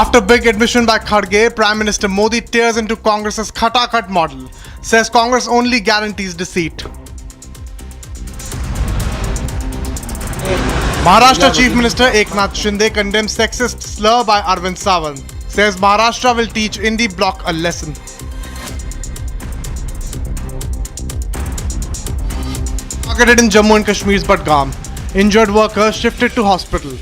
After big admission by Kharge, Prime Minister Modi tears into Congress's Khata-Khat model, says Congress only guarantees deceit. Maharashtra Chief Minister Eknath Shinde condemns sexist slur by Arvind Sawant, says Maharashtra will teach Indie bloc a lesson. Targeted in Jammu and Kashmir's Budgam, injured workers shifted to hospital.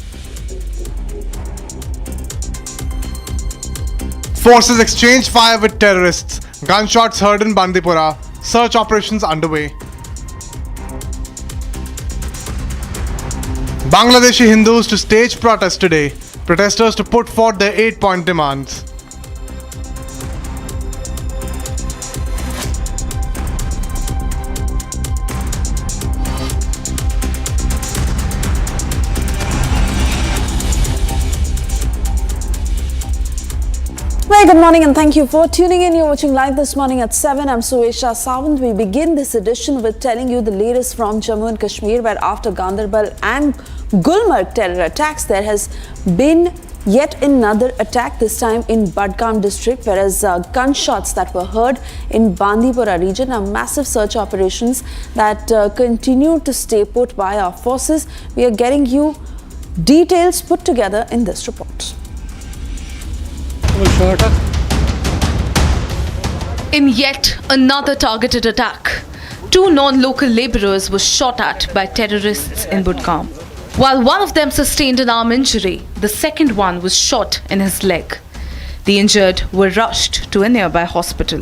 Forces exchange fire with terrorists. Gunshots heard in Bandipora. Search operations underway. Bangladeshi Hindus to stage protest today. Protesters to put forth their 8-point demands. Very good morning and thank you for tuning in. You're watching live this morning at 7. I'm Suesha Sawant. We begin this edition with telling you the latest from Jammu and Kashmir, where after Gandarbal and Gulmarg terror attacks, there has been yet another attack, this time in Budgam district, whereas gunshots that were heard in Bandipora region are massive search operations that continue to stay put by our forces. We are getting you details put together in this report. In yet another targeted attack, 2 non-local labourers were shot at by terrorists in Budgam. While one of them sustained an arm injury, the second one was shot in his leg. The injured were rushed to a nearby hospital.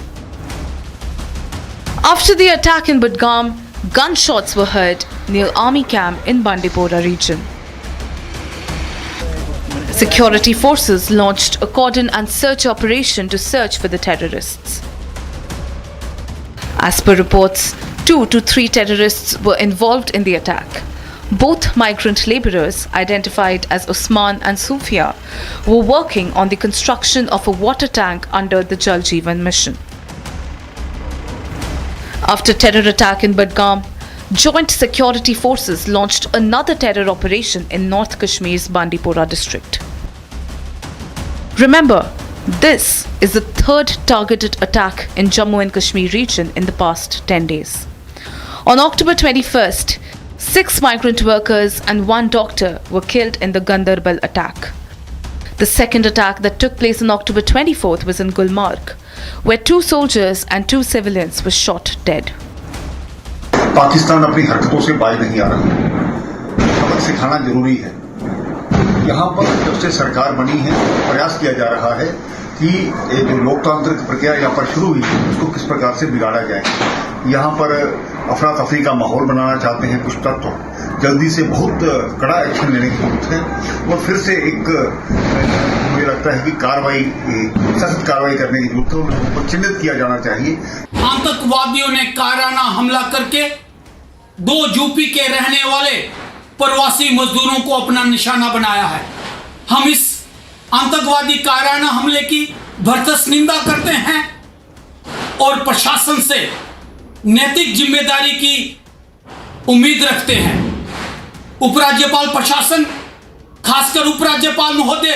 After the attack in Budgam, gunshots were heard near army camp in Bandipora region. Security forces launched a cordon and search operation to search for the terrorists. As per reports, 2 to 3 terrorists were involved in the attack. Both migrant labourers, identified as Usman and Sufia, were working on the construction of a water tank under the Jal Jeevan mission. After terror attack in Budgam, joint security forces launched another terror operation in North Kashmir's Bandipora district. Remember, this is the 3rd targeted attack in Jammu and Kashmir region in the past 10 days. On October 21st, 6 migrant workers and 1 doctor were killed in the Gandarbal attack. The second attack that took place on October 24th was in Gulmarg, where 2 soldiers and 2 civilians were shot dead. Pakistan अपनी हरकतों से बाज नहीं आ रहा, सबक सिखाना जरूरी है। यहाँ पर जब से सरकार बनी है, प्रयास किया जा रहा है कि ये जो लोकतांत्रिक प्रक्रिया यहाँ पर शुरू हुई है उसको किस प्रकार से बिगाड़ा जाए। यहाँ पर अफरा तफरी का माहौल बनाना चाहते हैं कुछ तत्व, जल्दी से बहुत कड़ा एक्शन लेने की जरूरत है और फिर से एक मुझे लगता है कि सख्त कार्रवाई करने की जरूरत है और उसको चिन्हित किया जाना चाहिए। आतंकवादियों ने कायराना हमला करके 2 यूपी के रहने वाले प्रवासी मजदूरों को अपना निशाना बनाया है। हम इस आतंकवादी कायराना हमले की भरसक निंदा करते हैं और प्रशासन से नैतिक जिम्मेदारी की उम्मीद रखते हैं। उपराज्यपाल प्रशासन, खासकर उपराज्यपाल महोदय,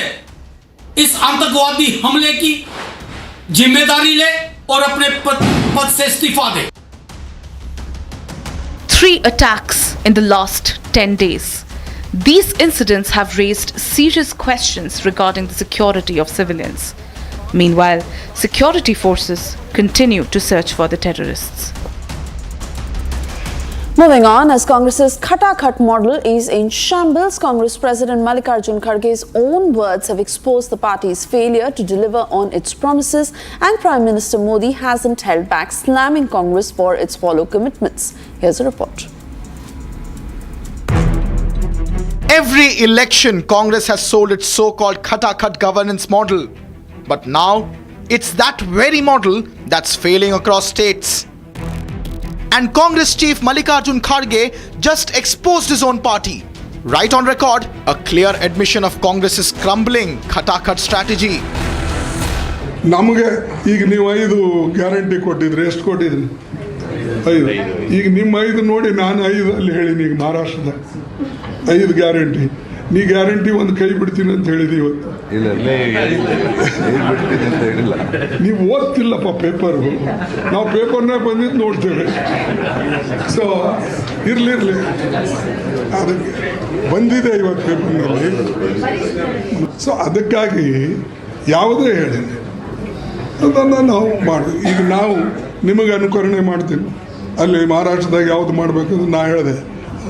इस आतंकवादी हमले की जिम्मेदारी ले और अपने पद से इस्तीफा दे। 3 attacks in the last 10 days. These incidents have raised serious questions regarding the security of civilians. Meanwhile, security forces continue to search for the terrorists. Moving on, as Congress's Khata-Khat model is in shambles, Congress President Mallikarjun Kharge's own words have exposed the party's failure to deliver on its promises, and Prime Minister Modi hasn't held back, slamming Congress for its follow commitments. Here's a report. Every election, Congress has sold its so-called Khata-Khat governance model. But now, it's that very model that's failing across states. And Congress Chief Mallikarjun Kharge just exposed his own party. Right on record, a clear admission of Congress's crumbling Khata-Khat strategy. ನಮಗೆ ಈಗ ನೀವು 5 guarantee ಕೊಟ್ಟಿದ್ರಿ, ಎಷ್ಟು ಕೊಟ್ಟಿದ್ರಿ? 5. ಈಗ ನಿಮ್ಮ 5 ನೋಡಿ ನಾನು 5 ಅಲ್ಲಿ ಹೇಳಿನಿ. ಈಗ ಮಹಾರಾಷ್ಟ್ರದ 5 ಗ್ಯಾರಂಟಿ ನೀ ಗ್ಯಾರಂಟಿ ಒಂದು ಕೈ ಬಿಡ್ತೀನಿ ಅಂತ ಹೇಳಿದಿ ಇವತ್ತು. ನೀವು ಓದ್ತಿಲ್ಲಪ್ಪ ಪೇಪರು, ನಾವು ಪೇಪರ್ನೇ ಬಂದಿದ್ದು ನೋಡ್ತೇವೆ. ಸೊ ಇರಲಿ ಅದಕ್ಕೆ ಬಂದಿದೆ ಇವತ್ತು ಪೇಪರ್ನಲ್ಲಿ. ಸೊ ಅದಕ್ಕಾಗಿ ಯಾವುದೇ ಹೇಳಿ ಅದನ್ನು ನಾವು ಮಾಡಿ. ಈಗ ನಾವು ನಿಮಗೆ ಅನುಕರಣೆ ಮಾಡ್ತೀವಿ. ಅಲ್ಲಿ ಮಹಾರಾಷ್ಟ್ರದಾಗ ಯಾವುದು ಮಾಡಬೇಕಂದ್ರೆ ನಾ ಹೇಳಿದೆ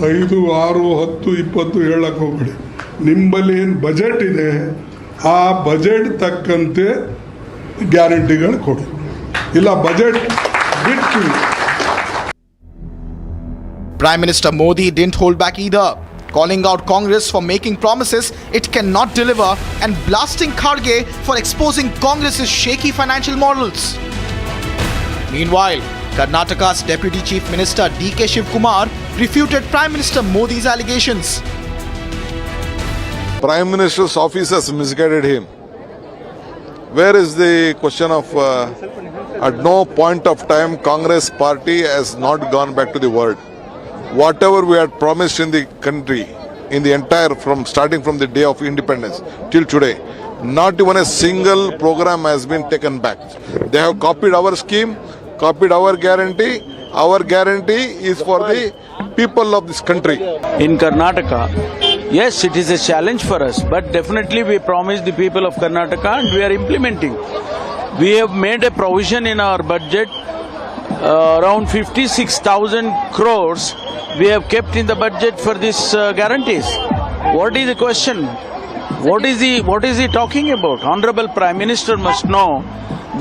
5, 6, 10, 20 ಹೇಳಕ್ಕೆ ಹೋಗ್ಬೇಡಿ. ನಿಮ್ಮಲ್ಲಿ ಏನು ಬಜೆಟ್ ಇದೆ ಆ ಬಜೆಟ್ ತಕ್ಕಂತೆ ಗ್ಯಾರಂಟಿಗಳು ಕೊಡಿ, ಇಲ್ಲ ಬಜೆಟ್ ಬಿಟ್ಟು. Prime Minister Modi didn't hold back either, calling out Congress for making promises it cannot deliver and blasting Kharge for exposing Congress's shaky financial models. Meanwhile, Karnataka's Deputy Chief Minister D.K. Shivkumar refuted Prime Minister Modi's allegations. Prime Minister's office has misguided him. Where is the question of at no point of time Congress party has not gone back to the word. Whatever we had promised in the country, in the entire starting from the day of independence till today, not even a single program has been taken back. They have copied our scheme, copied our guarantee. Our guarantee is for the people of this country. In Karnataka, yes, it is a challenge for us, but definitely we promised the people of Karnataka and we are implementing. We have made a provision in our budget, around 56,000 crores we have kept in the budget for these guarantees. What is the question? What is he talking about? Honorable Prime Minister must know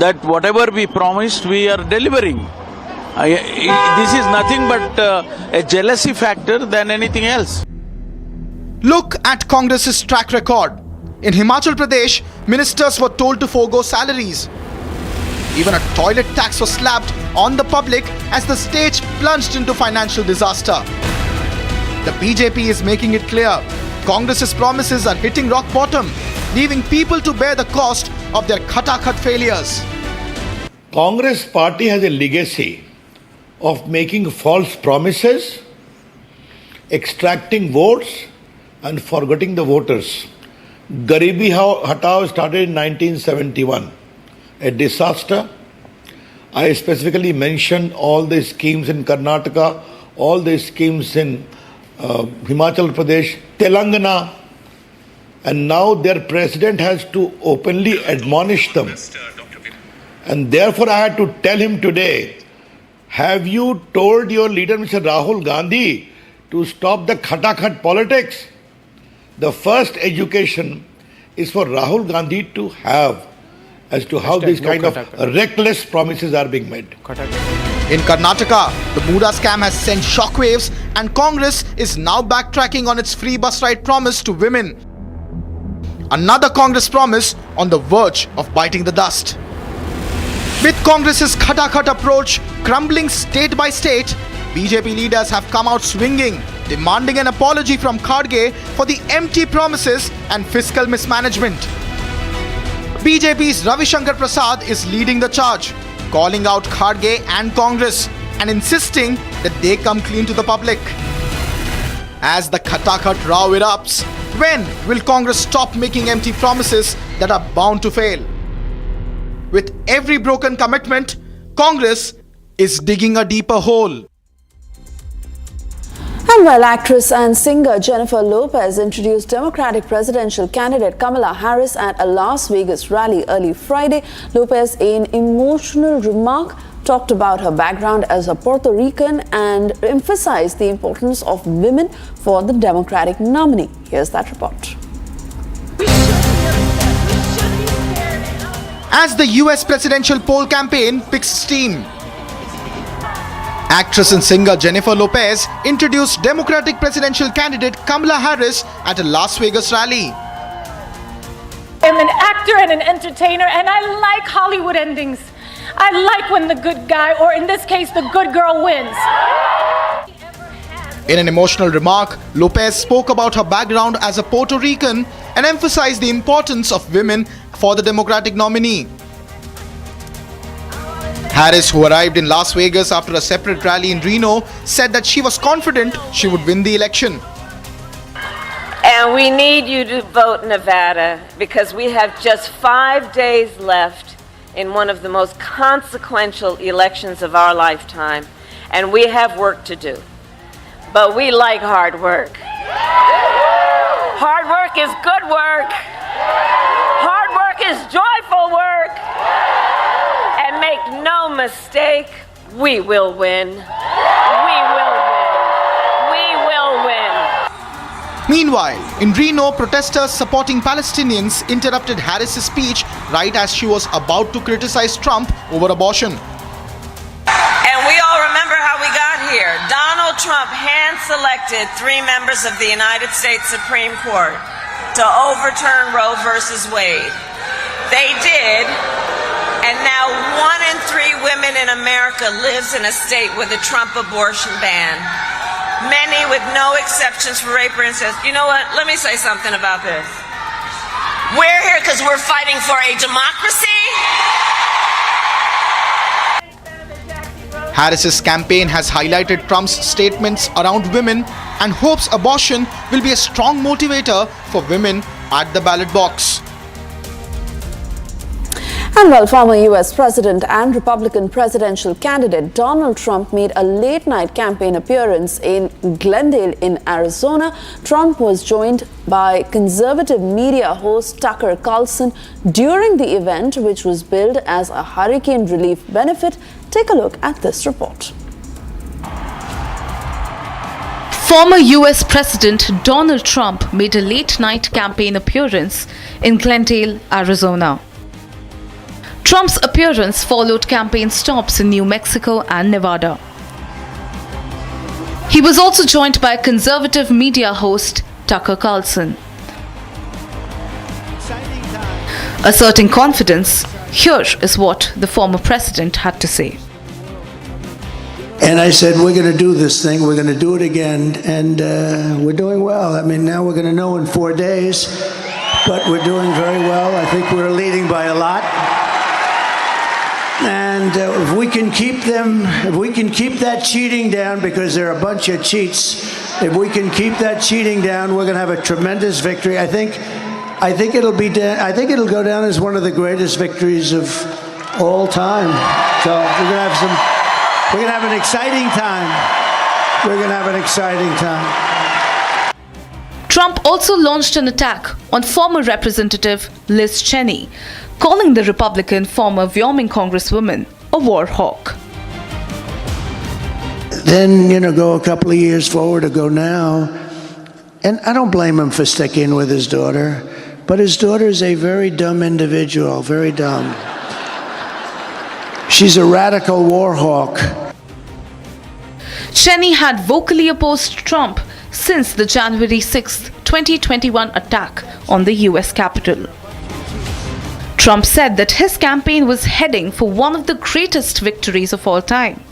that whatever we promised, we are delivering. This is nothing but a jealousy factor than anything else. Look at Congress's track record. In Himachal Pradesh, ministers were told to forego salaries. Even a toilet tax was slapped on the public as the state plunged into financial disaster. The BJP is making it clear Congress's promises are hitting rock bottom, leaving people to bear the cost of their khatakhat failures. Congress party has a legacy of making false promises, extracting votes and forgetting the voters. Garibi Hatao started in 1971, a disaster. I specifically mentioned all the schemes in Karnataka, all the schemes in Himachal Pradesh, Telangana, and now their president has to openly admonish them. And therefore I had to tell him today, have you told your leader Mr. Rahul Gandhi to stop the khatakhat politics? The first education is for Rahul Gandhi to have as to how these kind of reckless promises are being made. In Karnataka, the Muda scam has sent shockwaves and Congress is now backtracking on its free bus ride promise to women. Another Congress promise on the verge of biting the dust. With Congress's khatakhat approach crumbling state by state, BJP leaders have come out swinging, demanding an apology from Kharge for the empty promises and fiscal mismanagement. BJP's Ravi Shankar Prasad is leading the charge, calling out Kharge and Congress and insisting that they come clean to the public. As the khatakhat row erupts, when will Congress stop making empty promises that are bound to fail? With every broken commitment, Congress is digging a deeper hole. And while actress and singer Jennifer Lopez introduced Democratic presidential candidate Kamala Harris at a Las Vegas rally early Friday, Lopez, in emotional remark, talked about her background as a Puerto Rican and emphasized the importance of women for the Democratic nominee. Here's that report. As the US presidential poll campaign picks steam, actress and singer Jennifer Lopez introduced Democratic presidential candidate Kamala Harris at a Las Vegas rally. I'm an actor and an entertainer, and I like Hollywood endings. I like when the good guy, or in this case, the good girl, wins. In an emotional remark, Lopez spoke about her background as a Puerto Rican and emphasized the importance of women for the Democratic nominee. Harris, who arrived in Las Vegas after a separate rally in Reno, said that she was confident she would win the election. And we need you to vote Nevada because we have just 5 days left in one of the most consequential elections of our lifetime. And we have work to do. But we like hard work. Hard work is good work. Hard work is joyful work. And make no mistake, we will win. We will win. We will win. Meanwhile, in Reno, protesters supporting Palestinians interrupted Harris's speech right as she was about to criticize Trump over abortion. And we all remember how we got here. Donald Trump hand-selected 3 members of the United States Supreme Court to overturn Roe versus Wade. They did, and now 1 in 3 women in America lives in a state with a Trump abortion ban. Many with no exceptions for rape or incest. You know what? Let me say something about this. We're here because we're fighting for a democracy. Harris's campaign has highlighted Trump's statements around women and hopes abortion will be a strong motivator for women at the ballot box. And while former US President and Republican presidential candidate Donald Trump made a late-night campaign appearance in Glendale in Arizona, Trump was joined by conservative media host Tucker Carlson during the event, which was billed as a hurricane relief benefit. Take a look at this report. Former US President Donald Trump made a late-night campaign appearance in Glendale, Arizona. Trump's appearance followed campaign stops in New Mexico and Nevada. He was also joined by conservative media host Tucker Carlson. Asserting confidence, here is what the former president had to say. And I said, we're going to do this thing, we're going to do it again, and we're doing well. I mean, now we're going to know in 4 days, but we're doing very well. I think we're leading by a lot. And if we can keep that cheating down, because they're a bunch of cheats, if we can keep that cheating down, we're going to have a tremendous victory. I think it'll go down as one of the greatest victories of all time. So we're going to have an exciting time. We're going to have an exciting time. Trump also launched an attack on former Representative Liz Cheney, calling the Republican former Wyoming Congresswoman a war hawk. Then, go a couple of years forward or go now. And I don't blame him for sticking with his daughter, but his daughter is a very dumb individual, very dumb. She's a radical war hawk. Cheney had vocally opposed Trump since the January 6, 2021 attack on the US Capitol. Trump said that his campaign was heading for one of the greatest victories of all time,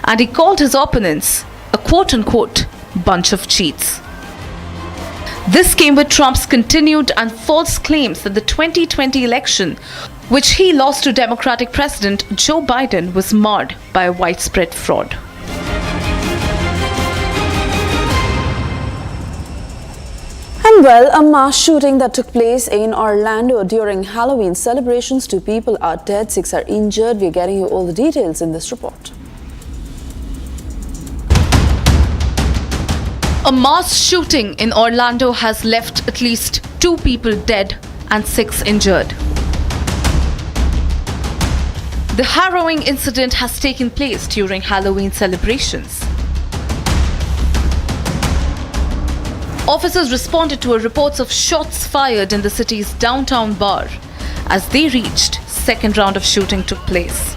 and he called his opponents a quote-unquote bunch of cheats. This came with Trump's continued and false claims that the 2020 election, which he lost to Democratic President Joe Biden, was marred by widespread fraud. And well, a mass shooting that took place in Orlando during Halloween celebrations. 2 people are dead, 6 are injured. We're getting you all the details in this report. A mass shooting in Orlando has left at least 2 people dead and 6 injured. The harrowing incident has taken place during Halloween celebrations. Officers responded to reports of shots fired in the city's downtown bar. As they reached, second round of shooting took place.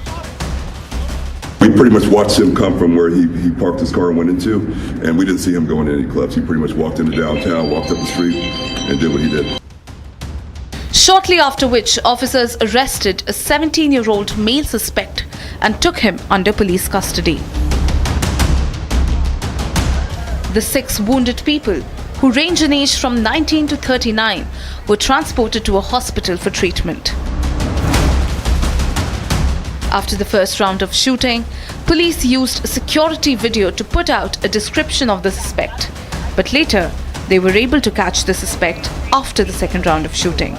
We pretty much watched him come from where he parked his car and went into, and we didn't see him go into any clubs. He pretty much walked into downtown, walked up the street, and did what he did. Shortly after which, officers arrested a 17-year-old male suspect and took him under police custody. The 6 wounded people, who range in age from 19 to 39, were transported to a hospital for treatment. After the first round of shooting, police used security video to put out a description of the suspect, but later they were able to catch the suspect after the second round of shooting.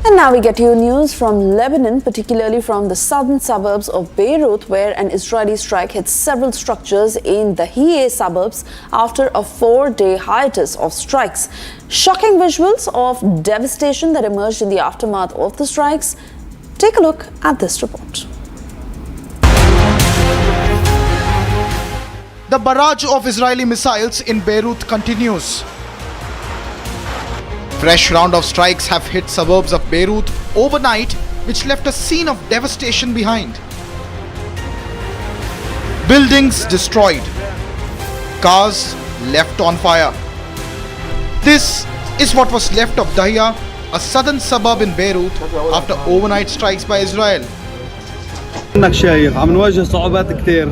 And now we get you news from Lebanon, particularly from the southern suburbs of Beirut, where an Israeli strike hit several structures in the Hieh suburbs after a 4-day hiatus of strikes. Shocking visuals of devastation that emerged in the aftermath of the strikes. Take a look at this report. The barrage of Israeli missiles in Beirut continues. Fresh round of strikes have hit suburbs of Beirut overnight, which left a scene of devastation behind. Buildings destroyed, cars left on fire. This is what was left of Dahia, a southern suburb in Beirut, after overnight strikes by Israel. انك شايف عم نواجه صعوبات كثير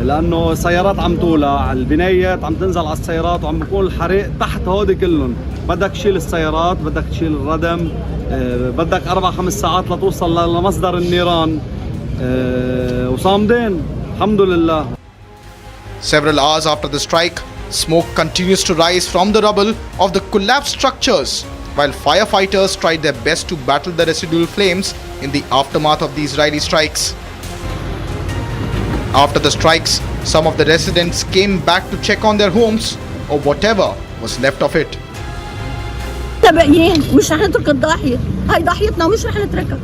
لانه السيارات عم تولع، البنايات عم تنزل على السيارات وعم بيكون الحريق تحت هودي كلهم. بدك تشيل السيارات، بدك تشيل الردم، بدك 4-5 ساعات لتوصل لمصدر النيران، وصامدين الحمد لله. Several hours after the strike, smoke continues to rise from the rubble of the collapsed structures, while firefighters tried their best to battle the residual flames in the aftermath of the Israeli strikes. After the strikes, some of the residents came back to check on their homes or whatever was left of it. تبعين مش رح نترك الضاحية، هاي ضاحيتنا ومش رح نتركها،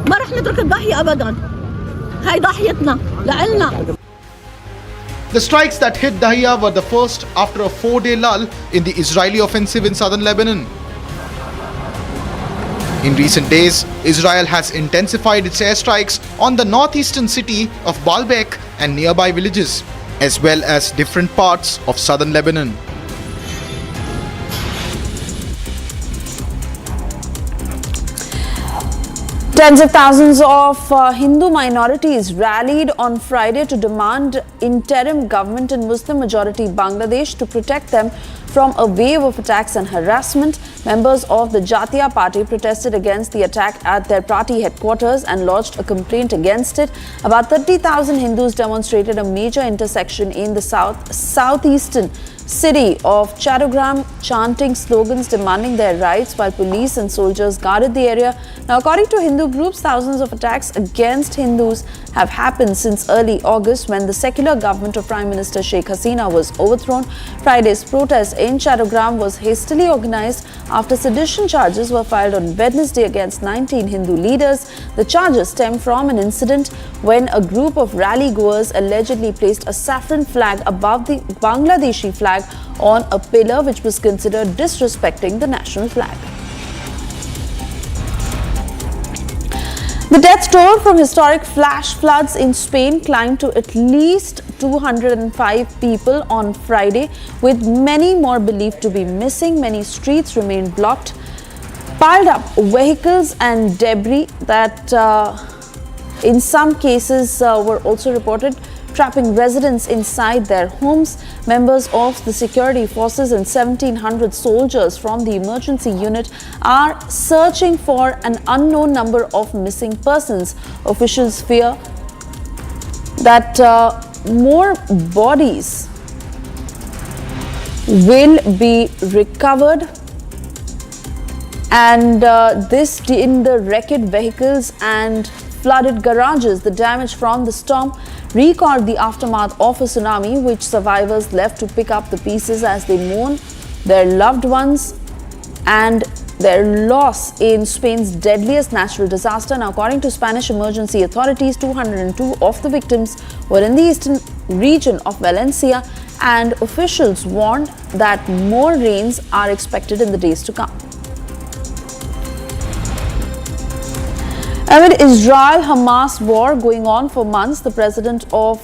ما رح نترك الضاحية أبدا، هاي ضاحيتنا لعلنا. The strikes that hit Dahia were the first after a 4-day lull in the Israeli offensive in southern Lebanon. In recent days, Israel has intensified its airstrikes on the northeastern city of Baalbek and nearby villages, as well as different parts of southern Lebanon. Tens of thousands of Hindu minorities rallied on Friday to demand interim government in Muslim-majority Bangladesh to protect them from a wave of attacks and harassment. Members of the Jatiya party protested against the attack at their party headquarters and lodged a complaint against it. About 30,000 Hindus demonstrated a major intersection in the southeastern city of Chattogram, chanting slogans demanding their rights while police and soldiers guarded the area. Now, according to Hindu groups, thousands of attacks against Hindus have happened since early August when the secular government of Prime Minister Sheikh Hasina was overthrown. Friday's protest in Chattogram was hastily organized after sedition charges were filed on Wednesday against 19 Hindu leaders. The charges stem from an incident when a group of rally-goers allegedly placed a saffron flag above the Bangladeshi flag on a pillar, which was considered disrespecting the national flag. The death toll from historic flash floods in Spain climbed to at least 205 people on Friday, with many more believed to be missing. Many streets remain blocked. Piled up vehicles and debris that in some cases were also reported trapping residents inside their homes. Members of the security forces and 1,700 soldiers from the emergency unit are searching for an unknown number of missing persons. Officials fear that more bodies will be recovered, and this in the wrecked vehicles and flooded garages. The damage from the storm recalled the aftermath of a tsunami, which survivors left to pick up the pieces as they mourn their loved ones and their loss in Spain's deadliest natural disaster. Now, according to Spanish emergency authorities, 202 of the victims were in the eastern region of Valencia, and officials warned that more rains are expected in the days to come. Amid Israel-Hamas war going on for months, the president of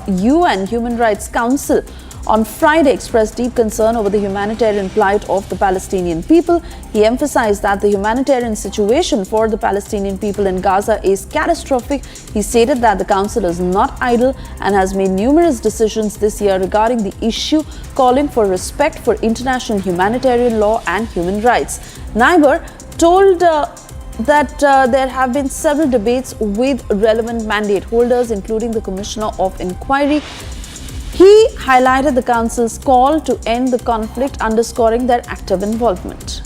UN Human Rights Council on Friday expressed deep concern over the humanitarian plight of the Palestinian people. He emphasized that the humanitarian situation for the Palestinian people in Gaza is catastrophic. He stated that the council is not idle and has made numerous decisions this year regarding the issue, calling for respect for international humanitarian law and human rights. Naiber told that there have been several debates with relevant mandate holders, including the Commissioner of Inquiry He highlighted the Council's call to end the conflict, underscoring their active involvement.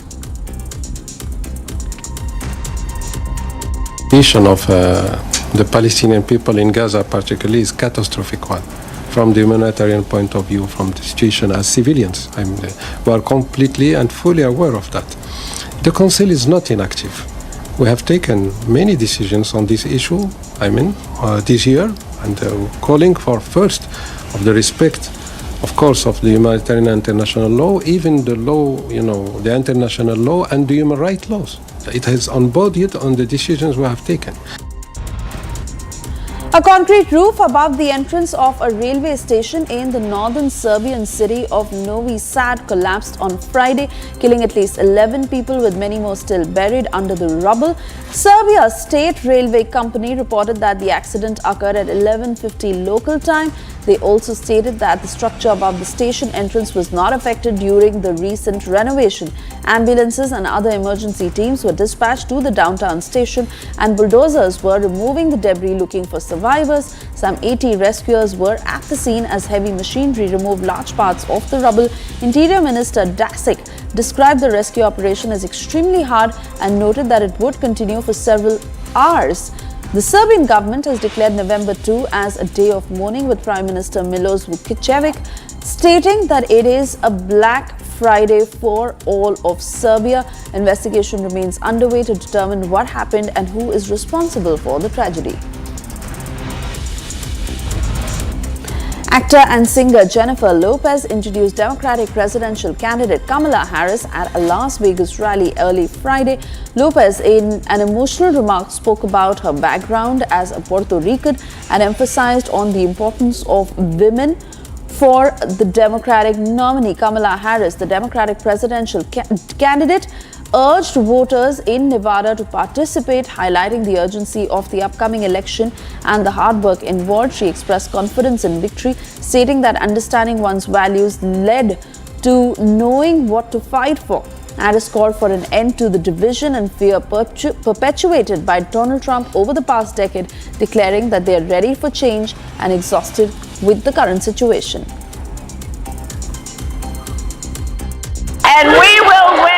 The situation of the Palestinian people in Gaza particularly is catastrophic one. From the humanitarian point of view, from the situation as civilians, we are completely and fully aware of that. The Council is not inactive. We have taken many decisions on this issue, this year, and calling for first of the respect, of course, of the humanitarian international law, even the law, the international law and the human rights laws. It has embodied on the decisions we have taken. A concrete roof above the entrance of a railway station in the northern Serbian city of Novi Sad collapsed on Friday, killing at least 11 people, with many more still buried under the rubble. Serbia's state railway company reported that the accident occurred at 11:50 local time. They also stated that the structure above the station entrance was not affected during the recent renovation. Ambulances and other emergency teams were dispatched to the downtown station, and bulldozers were removing the debris looking for survivors. Some 80 rescuers were at the scene as heavy machinery removed large parts of the rubble. Interior Minister Dasic described the rescue operation as extremely hard and noted that it would continue for several hours. The Serbian government has declared November 2 as a day of mourning, with Prime Minister Milos Vučićević stating that it is a Black Friday for all of Serbia. Investigation remains underway to determine what happened and who is responsible for the tragedy. Actor and singer Jennifer Lopez introduced Democratic presidential candidate Kamala Harris at a Las Vegas rally early Friday. Lopez, in an emotional remark, spoke about her background as a Puerto Rican and emphasized on the importance of women for the Democratic nominee. Kamala Harris, the Democratic presidential candidate, urged voters in Nevada to participate, highlighting the urgency of the upcoming election and the hard work involved. She expressed confidence in victory, stating that understanding one's values led to knowing what to fight for. Harris called for an end to the division and fear perpetuated by Donald Trump over the past decade, declaring that they are ready for change and exhausted with the current situation. And we will win.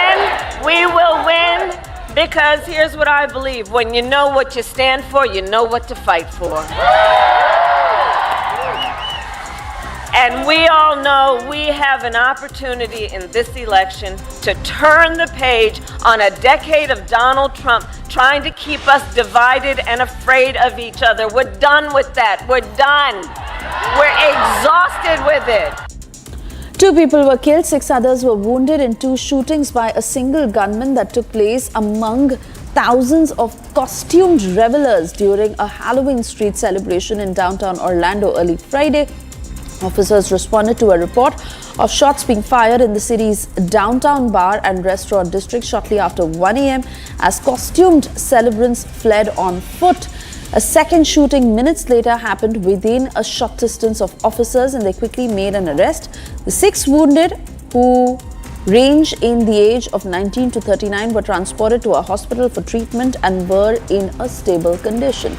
We will win, because here's what I believe. When you know what you stand for, you know what to fight for. And we all know we have an opportunity in this election to turn the page on a decade of Donald Trump trying to keep us divided and afraid of each other. We're done with that. We're done. We're exhausted with it. 2 people were killed, 6 others were wounded in 2 shootings by a single gunman that took place among thousands of costumed revelers during a Halloween street celebration in downtown Orlando early Friday. Officers responded to a report of shots being fired in the city's downtown bar and restaurant district shortly after 1 a.m. as costumed celebrants fled on foot. A second shooting minutes later happened within a short distance of officers, and they quickly made an arrest. The 6 wounded, who range in the age of 19 to 39, were transported to a hospital for treatment and were in a stable condition.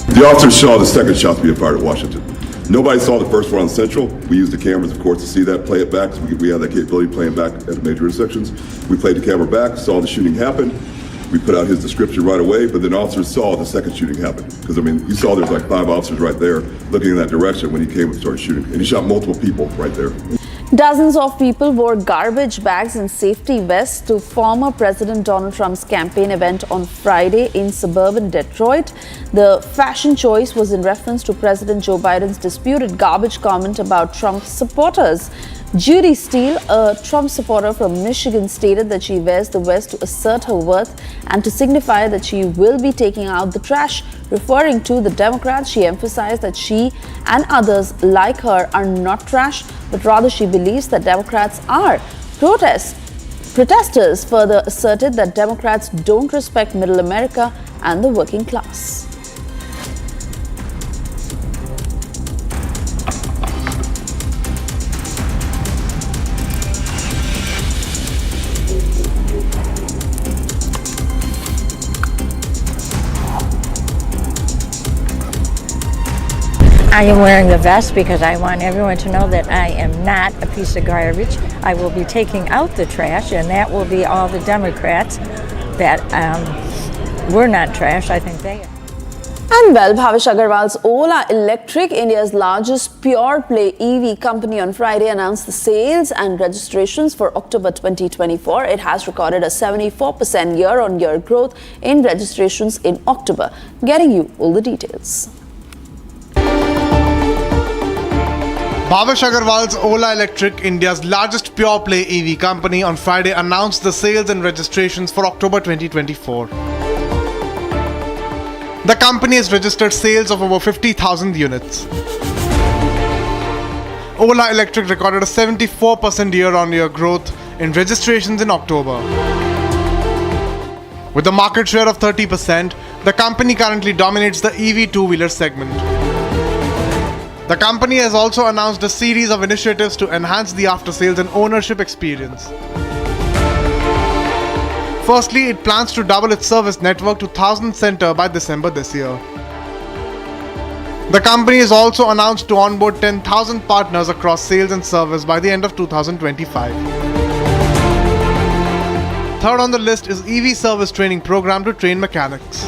The officers saw the second shot to be fired at Washington. Nobody saw the first one on Central. We used the cameras, of course, to see that, play it back. So we have that capability playing back at major intersections. We played the camera back, saw the shooting happen. We put out his description right away, but then officers saw the second shooting happen. Because, you saw there's like 5 officers right there looking in that direction when he came and started shooting. And he shot multiple people right there. Dozens of people wore garbage bags and safety vests to former President Donald Trump's campaign event on Friday in suburban Detroit. The fashion choice was in reference to President Joe Biden's disputed garbage comment about Trump supporters. Judy Steele, a Trump supporter from Michigan, stated that she wears the vest to assert her worth and to signify that she will be taking out the trash. Referring to the Democrats, she emphasized that she and others like her are not trash, but rather she believes that Democrats are. Protesters further asserted that Democrats don't respect middle America and the working class. I am wearing the vest because I want everyone to know that I am not a piece of garbage. I will be taking out the trash, and that will be all the Democrats that we're not trash. I think they are. And well, Bhavish Agarwal's Ola Electric, India's largest pure-play EV company, on Friday announced the sales and registrations for October 2024. It has recorded a 74% year-on-year growth in registrations in October. Getting you all the details. Bhavish Agarwal's Ola Electric, India's largest pure-play EV company, on Friday announced the sales and registrations for October 2024. The company has registered sales of over 50,000 units. Ola Electric recorded a 74% year-on-year growth in registrations in October. With a market share of 30%, the company currently dominates the EV two-wheeler segment. The company has also announced a series of initiatives to enhance the after-sales and ownership experience. Firstly, it plans to double its service network to 1,000 centers by December this year. The company is also announced to onboard 10,000 partners across sales and service by the end of 2025. Third on the list is EV service training program to train mechanics.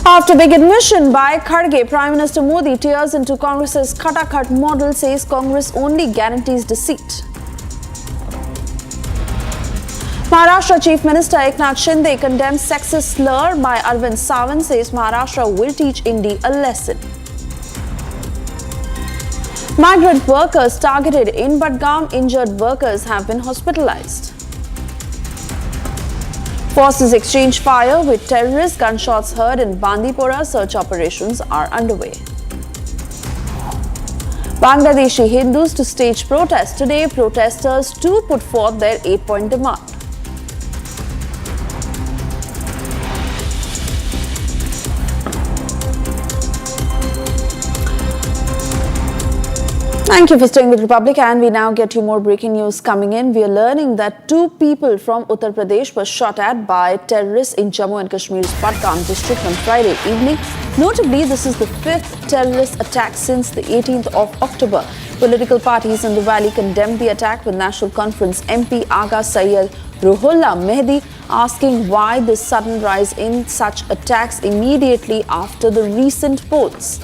After big admission by Kharge, Prime Minister Modi tears into Congress's Khata-Khat model, says Congress only guarantees deceit. Maharashtra Chief Minister Eknath Shinde condemns sexist slur by Arvind Sawant, says Maharashtra will teach Indi a lesson. Migrant workers targeted in Budgam, injured workers have been hospitalized. Forces exchange fire with terrorists, gunshots heard in Bandipora, search operations are underway. Bangladeshi Hindus to stage protest today, protesters too put forth their 8-point demand. Thank you for staying with Republic, and we now get you more breaking news coming in. We are learning that 2 people from Uttar Pradesh were shot at by terrorists in Jammu and Kashmir's Budgam district on Friday evening. Notably, this is the 5th terrorist attack since the 18th of October. Political parties in the valley condemned the attack, with National Conference MP Aga Sayyid Ruhollah Mehdi asking why this sudden rise in such attacks immediately after the recent polls.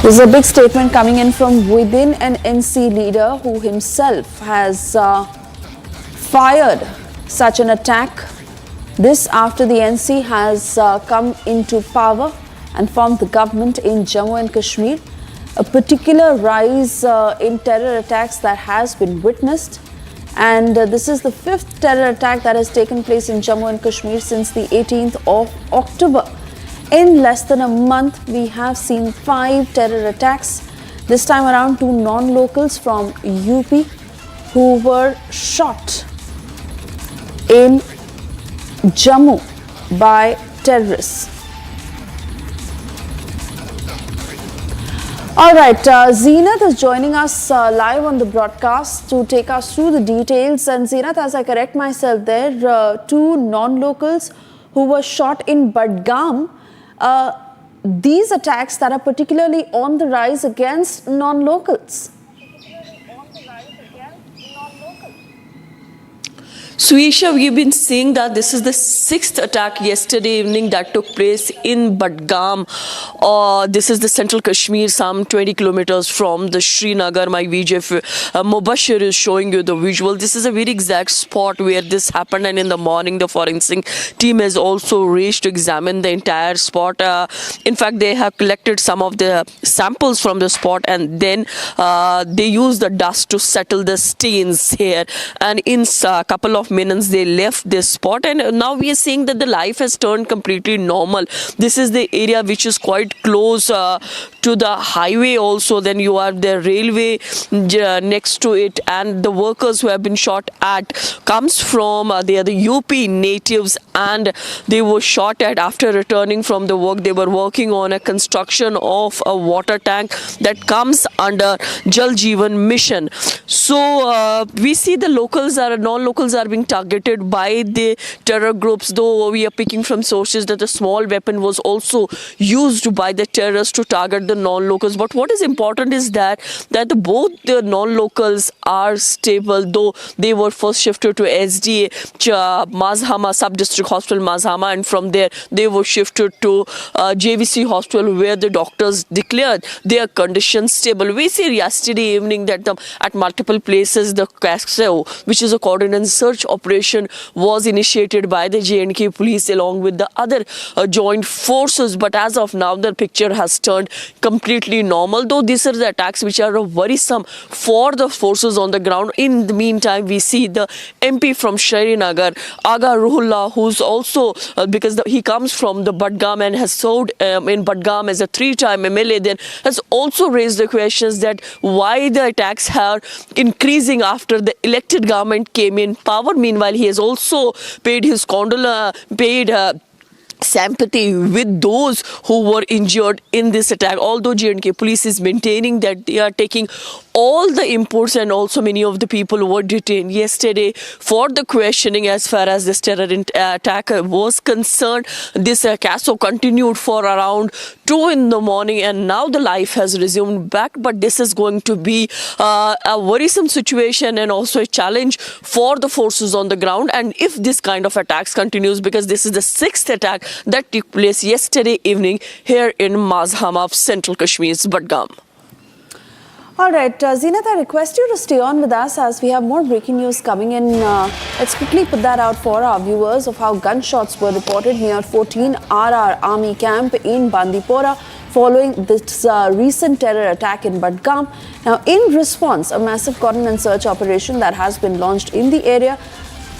This is a big statement coming in from within an NC leader who himself has fired such an attack This after the NC has come into power and formed the government in Jammu and Kashmir. A particular rise in terror attacks that has been witnessed, and this is the 5th terror attack that has taken place in Jammu and Kashmir since the 18th of October. In less than a month, we have seen 5 terror attacks. This time around, 2 non-locals from UP who were shot in Jammu by terrorists. All right, Zeenat is joining us live on the broadcast to take us through the details. And Zeenat, as I correct myself there, 2 non-locals who were shot in Budgam. These attacks that are particularly on the rise against non-locals. Suisha, we've been seeing that this is the 6th attack yesterday evening that took place in Budgam. This is the central Kashmir, some 20 kilometers from the Srinagar. My VJ Mubashir is showing you the visual. This is a very exact spot where this happened, and in the morning the forensic team has also reached to examine the entire spot. In fact, they have collected some of the samples from the spot, and then they use the dust to settle the stains here. And in a couple of minutes they left this spot, and now we are seeing that the life has turned completely normal. This is the area which is quite close to the highway also. Then you have the railway next to it, and the workers who have been shot at comes from they are the UP natives, and they were shot at after returning from the work. They were working on a construction of a water tank that comes under Jal Jeevan mission. So we see the non-locals are being targeted by the terror groups, though we are picking from sources that a small weapon was also used by the terrorists to target the non-locals. But what is important is that both the non-locals are stable, though they were first shifted to SDA Mazhama Sub-District Hospital Mazhama, and from there they were shifted to JVC Hospital, where the doctors declared their condition stable. We see yesterday evening that at multiple places the CASO, which is a coordinated search operation, was initiated by the J&K police along with the other joint forces. But as of now, the picture has turned completely normal, though these are the attacks which are worrisome for the forces on the ground. In the meantime, we see the MP from Srinagar, Aga Ruhullah, who's also, because he comes from the Budgam and has served in Budgam as a 3-time MLA, then has also raised the questions that why the attacks are increasing after the elected government came in power. Meanwhile, he has also paid his sympathy with those who were injured in this attack, although J&K police is maintaining that they are taking all the inputs, and also many of the people were detained yesterday for the questioning. As far as this terror attack was concerned, this CASO continued for around 2 in the morning, and now the life has resumed back. But this is going to be a worrisome situation and also a challenge for the forces on the ground. And if this kind of attacks continues, because this is the 6th attack that took place yesterday evening here in Mazhama of Central Kashmir's Budgam. All right, Zeenat, I request you to stay on with us as we have more breaking news coming in. Let's quickly put that out for our viewers of how gunshots were reported near 14 RR Army camp in Bandipora following this recent terror attack in Budgam. Now, in response, a massive cordon and search operation that has been launched in the area.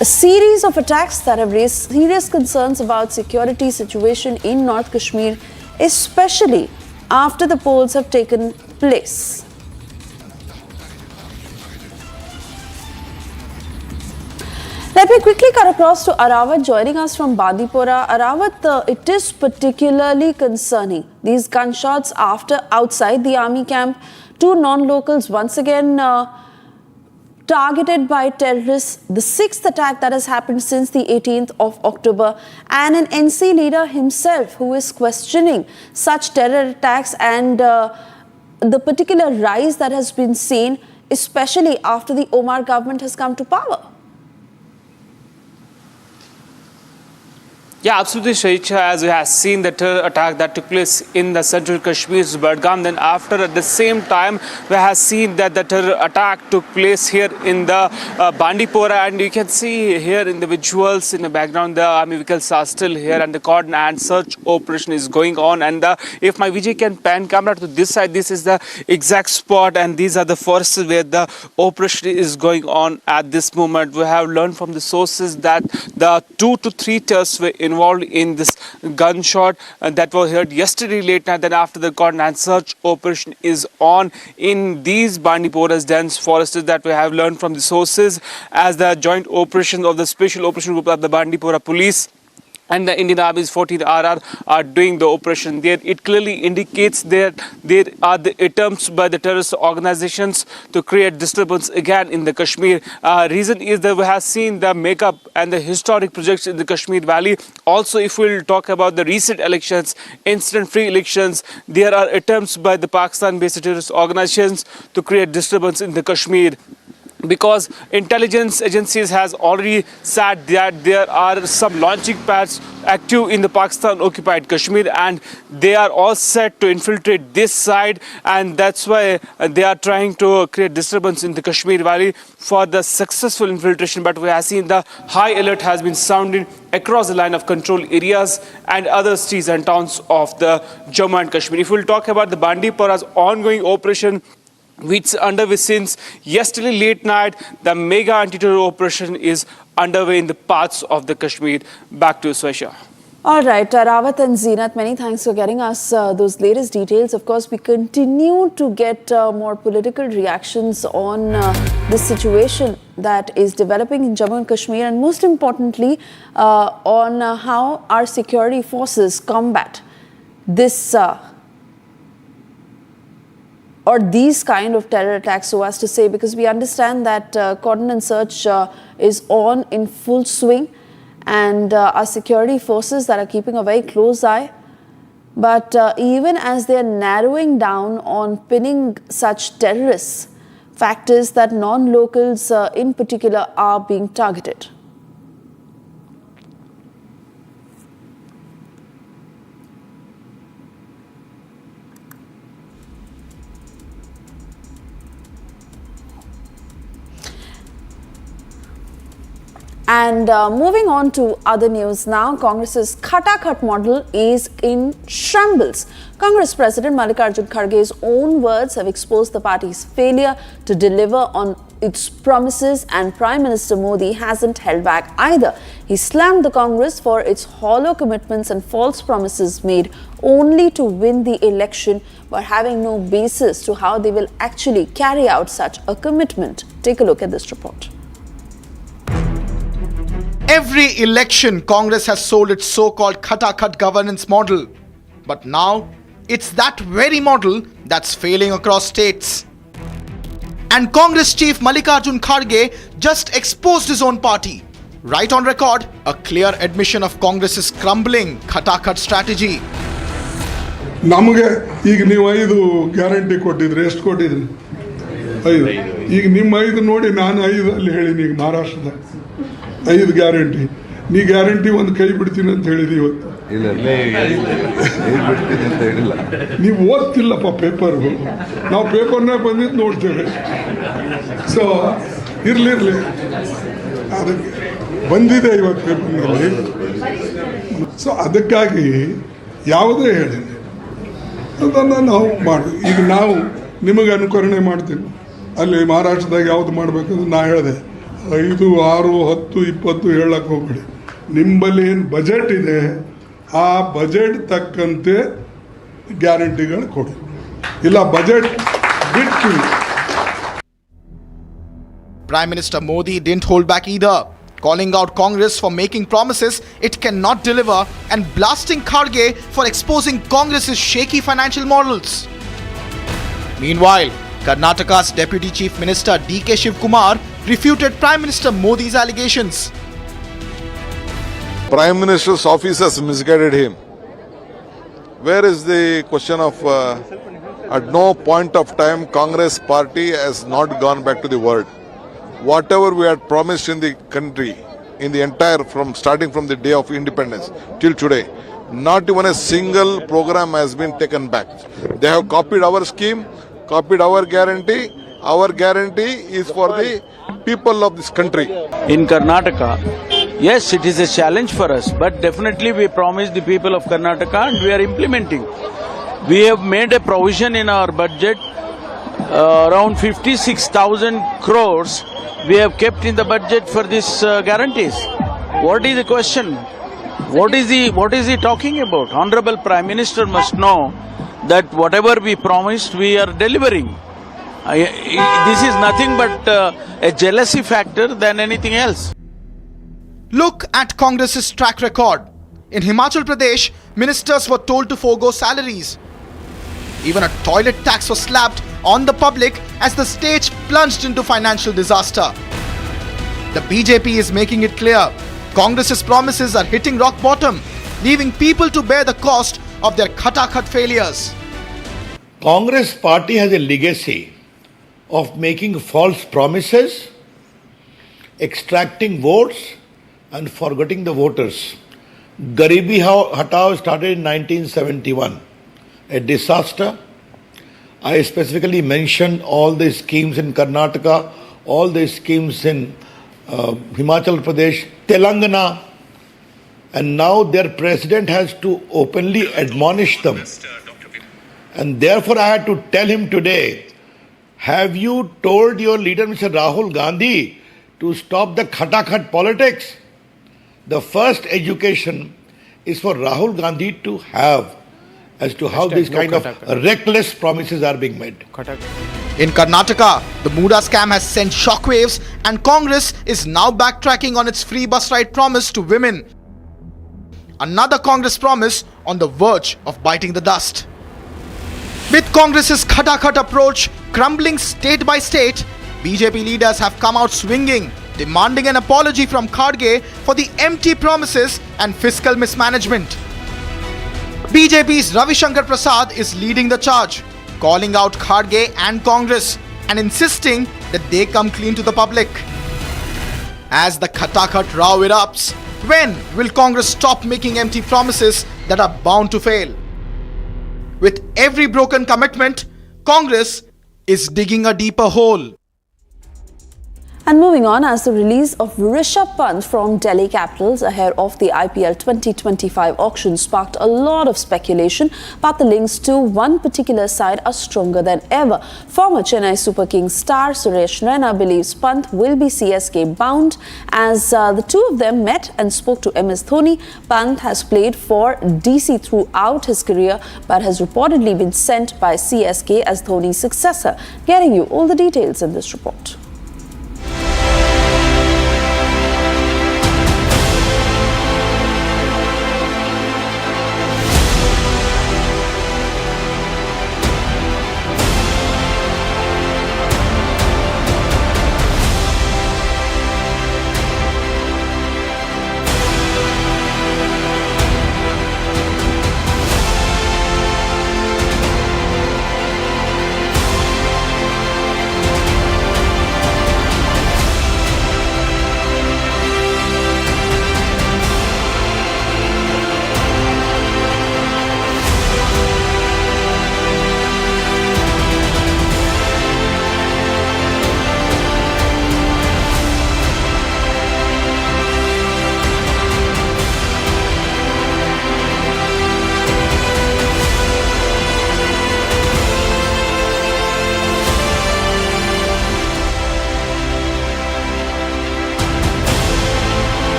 A series of attacks that have raised serious concerns about security situation in North Kashmir, especially after the polls have taken place. Let me quickly cut across to Arawat joining us from Bandipora. Arawat, it is particularly concerning, these gunshots outside the army camp. 2 non-locals once again targeted by terrorists. The 6th attack that has happened since the 18th of October, and an NC leader himself who is questioning such terror attacks and the particular rise that has been seen, especially after the Omar government has come to power. Yeah, absolutely, Shaicha. As we have seen the terror attack that took place in the central Kashmir's Budgam, then after at the same time we have seen that the terror attack took place here in the Bandipora, and you can see here in the visuals in the background the army vehicles are still here and the cordon and search operation is going on. And if my Vijay can pan camera to this side, this is the exact spot and these are the forests where the operation is going on at this moment. We have learned from the sources that the 2 to 3 terrorists were involved in this gunshot that was heard yesterday late night. Then after the cordon and search operation is on in these Bandipora's dense forests that we have learned from the sources as the joint operation of the special operation group of the Bandipora police and the Indian Army's 14 RR are doing the operation there. It clearly indicates that there are the attempts by the terrorist organizations to create disturbance again in the Kashmir. Reason is that we have seen the makeup and the historic projects in the Kashmir Valley. Also, if we'll talk about the recent elections, incident-free elections, there are attempts by the Pakistan-based terrorist organizations to create disturbance in the Kashmir. Because intelligence agencies has already said that there are some launching pads active in the Pakistan-occupied Kashmir and they are all set to infiltrate this side, and that's why they are trying to create disturbance in the Kashmir Valley for the successful infiltration. But we have seen the high alert has been sounded across the line of control areas and other cities and towns of the Jammu and Kashmir. If we'll talk about the Bandipora's ongoing operation, which underway since yesterday late night, the mega anti-terror operation is underway in the parts of the Kashmir. Back to Swesha. All right, Rawat and Zeenat, many thanks for getting us those latest details. Of course, we continue to get more political reactions on this situation that is developing in Jammu and Kashmir, and most importantly, on how our security forces combat this or these kind of terror attacks, so as to say, because we understand that cordon and search is on in full swing, and our security forces that are keeping a very close eye. But even as they are narrowing down on pinning such terrorists, fact is that non-locals in particular are being targeted. And moving on to other news now, Congress's Khata-Khat model is in shambles. Congress President Mallikarjun Kharge's own words have exposed the party's failure to deliver on its promises, and Prime Minister Modi hasn't held back either. He slammed the Congress for its hollow commitments and false promises made only to win the election, but having no basis to how they will actually carry out such a commitment. Take a look at this report. Every election, Congress has sold its so-called Khata-Khat governance model. But now, it's that very model that's failing across states. And Congress Chief Mallikarjun Kharge just exposed his own party. Right on record, a clear admission of Congress's crumbling Khata-Khat strategy. ನಮಗೆ ಈಗ ನೀವು 5 guarantee ಕೊಟ್ಟಿದ್ರಿ, ಎಷ್ಟು ಕೊಟ್ಟಿದ್ರಿ? 5. ಈಗ ನಿಮ್ಮ 5 ನೋಡಿ ನಾನು 5 ಅಲ್ಲಿ ಹೇಳಿನಿ. ಈಗ ಮಹಾರಾಷ್ಟ್ರದ 5 ಗ್ಯಾರಂಟಿ, ನೀ ಗ್ಯಾರಂಟಿ ಒಂದು ಕೈ ಬಿಡ್ತೀನಿ ಅಂತ ಹೇಳಿದಿ ಇವತ್ತು. ನೀವು ಓದ್ತಿಲ್ಲಪ್ಪ ಪೇಪರ್, ನಾವು ಪೇಪರ್ನಾಗ ಬಂದಿದ್ದು ನೋಡ್ತೇವೆ. ಸೊ ಇರ್ಲಿ ಅದಕ್ಕೆ ಬಂದಿದೆ ಇವತ್ತು ಪೇಪರ್ನಲ್ಲಿ. ಸೊ ಅದಕ್ಕಾಗಿ ಯಾವುದೇ ಹೇಳಿ ಅದನ್ನು ನಾವು ಮಾಡಿ, ಈಗ ನಾವು ನಿಮಗೆ ಅನುಕರಣೆ ಮಾಡ್ತೀವಿ. ಅಲ್ಲಿ ಮಹಾರಾಷ್ಟ್ರದಾಗ ಯಾವ್ದು ಮಾಡಬೇಕಂದ್ರೆ ನಾ ಹೇಳಿದೆ 5, 6, 10, 20 ಹೇಳಕ್ಕೆ ಹೋಗ್ಬೇಡಿ. ನಿಮ್ಮಲ್ಲಿ ಏನು ಬಜೆಟ್ ಇದೆ ಆ ಬಜೆಟ್ ತಕ್ಕಂತೆ ಗ್ಯಾರಂಟಿಗಳು ಕೊಡಿ, ಇಲ್ಲ ಬಜೆಟ್ ಬಿಟ್ಟು. Prime Minister Modi didn't hold back either, calling out Congress for making promises it cannot deliver and blasting Kharge for exposing Congress's shaky financial models. Meanwhile, Karnataka's Deputy Chief Minister D.K. Shivkumar refuted Prime Minister Modi's allegations. Prime Minister's office has misguided him. Where is the question of at no point of time Congress party has not gone back to the word. Whatever we had promised in the country, in the entire, starting from the day of independence till today. Not even a single program has been taken back. They have copied our scheme, copied our guarantee. Our guarantee is for the people of this country. In Karnataka, yes, it is a challenge for us, but definitely we promised the people of Karnataka and we are implementing. We have made a provision in our budget, around 56,000 crores we have kept in the budget for these guarantees. What is the question? What is he talking about? Honorable Prime Minister must know that whatever we promised, we are delivering. This is nothing but a jealousy factor than anything else. Look at Congress's track record. In Himachal Pradesh, ministers were told to forego salaries. Even a toilet tax was slapped on the public as the state plunged into financial disaster. The BJP is making it clear Congress's promises are hitting rock bottom, leaving people to bear the cost of their khatakhat failures. Congress party has a legacy of making false promises, extracting votes and forgetting the voters. Garibi Hatao started in 1971, a disaster. I specifically mentioned all the schemes in Karnataka, all the schemes in Himachal Pradesh, Telangana, and now their president has to openly admonish them. And therefore I had to tell him today, have you told your leader Mr. Rahul Gandhi to stop the khatakhat politics? The first education is for Rahul Gandhi to have as to how these kind of reckless promises are being made. In Karnataka, the Muda scam has sent shockwaves and Congress is now backtracking on its free bus ride promise to women. Another Congress promise on the verge of biting the dust. With Congress's khatakhat approach crumbling state by state, BJP leaders have come out swinging, demanding an apology from Kharge for the empty promises and fiscal mismanagement. BJP's Ravi Shankar Prasad is leading the charge, calling out Kharge and Congress and insisting that they come clean to the public. As the khatakhat row erupts, when will Congress stop making empty promises that are bound to fail? With every broken commitment, Congress is digging a deeper hole. And moving on, as the release of Rishabh Pant from Delhi Capitals ahead of the IPL 2025 auction sparked a lot of speculation, but the links to one particular side are stronger than ever. Former Chennai Super Kings star Suresh Raina believes Pant will be CSK bound as the two of them met and spoke to MS Dhoni. Pant has played for DC throughout his career but has reportedly been sent by CSK as Dhoni's successor. Getting you all the details in this report.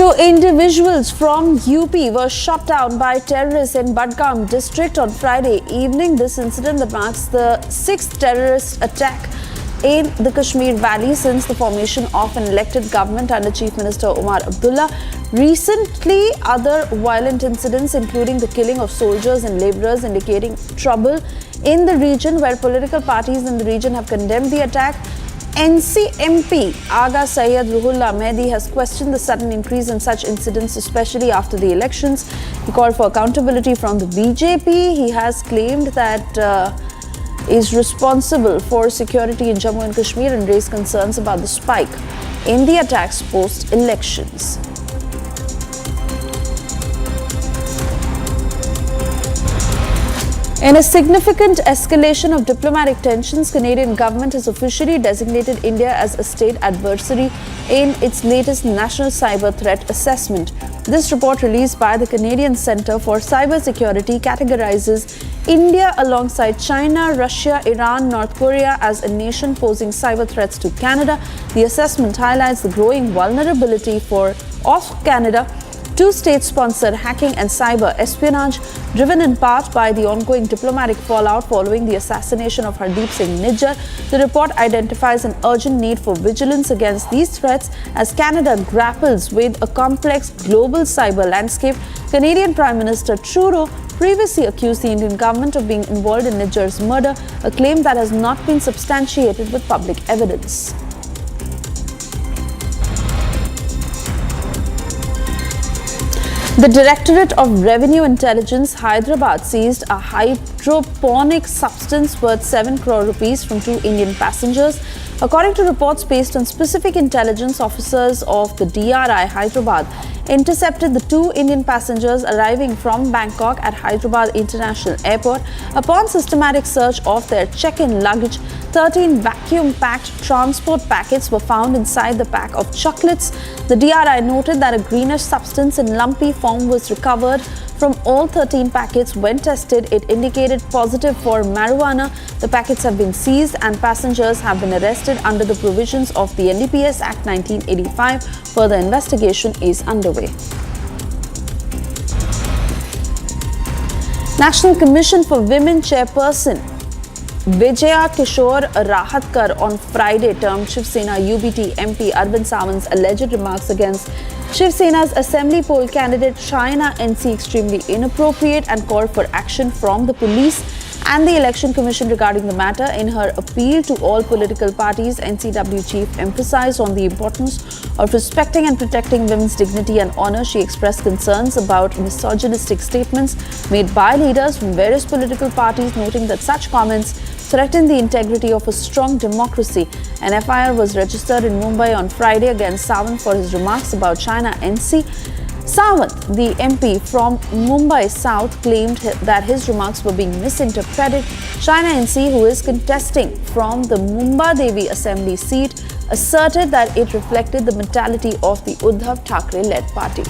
Two individuals from UP were shot down by terrorists in Budgam district on Friday evening. This incident that marks the 6th terrorist attack in the Kashmir Valley since the formation of an elected government under Chief Minister Omar Abdullah. Recently, other violent incidents, including the killing of soldiers and laborers, indicating trouble in the region, where political parties in the region have condemned the attack. NCMP Aga Syed Ruhullah Mehdi has questioned the sudden increase in such incidents, especially after the elections. He called for accountability from the BJP. He has claimed that is responsible for security in Jammu and Kashmir and raised concerns about the spike in the attacks post-elections. In a significant escalation of diplomatic tensions, Canadian government has officially designated India as a state adversary in its latest national cyber threat assessment. This report, released by the Canadian Centre for Cybersecurity, categorizes India alongside China, Russia, Iran, North Korea as a nation posing cyber threats to Canada. The assessment highlights the growing vulnerability of Canada to state-sponsored hacking and cyber espionage, driven in part by the ongoing diplomatic fallout following the assassination of Hardeep Singh Nijjar. The report identifies an urgent need for vigilance against these threats as Canada grapples with a complex global cyber landscape. Canadian Prime Minister Trudeau previously accused the Indian government of being involved in Nijjar's murder, a claim that has not been substantiated with public evidence. The Directorate of Revenue Intelligence, Hyderabad, seized a hydroponic substance worth 7 crore rupees from 2 Indian passengers. According to reports based on specific intelligence, officers of the DRI Hyderabad intercepted the 2 Indian passengers arriving from Bangkok at Hyderabad International Airport. Upon systematic search of their check-in luggage, 13 vacuum-packed transport packets were found inside the pack of chocolates. The DRI noted that a greenish substance in lumpy form was recovered from all 13 packets. When tested, it indicated positive for marijuana. The packets have been seized and passengers have been arrested under the provisions of the NDPS Act 1985. Further investigation is underway. National Commission for Women Chairperson Vijaya Kishore Rahatkar on Friday termed Shiv Sena UBT MP Arvind Sawant's alleged remarks against Shiv Sena's Assembly poll candidate Shaina NC extremely inappropriate and called for action from the police and the Election Commission regarding the matter. In her appeal to all political parties, NCW chief emphasized on the importance of respecting and protecting women's dignity and honor. She expressed concerns about misogynistic statements made by leaders from various political parties, noting that such comments threaten the integrity of a strong democracy. An FIR was registered in Mumbai on Friday against Sawant for his remarks about Shaina NC. Sawant, the MP from Mumbai South, claimed that his remarks were being misinterpreted. Shaina NC, who is contesting from the Mumbai Devi Assembly seat, asserted that it reflected the mentality of the Uddhav Thackeray-led party.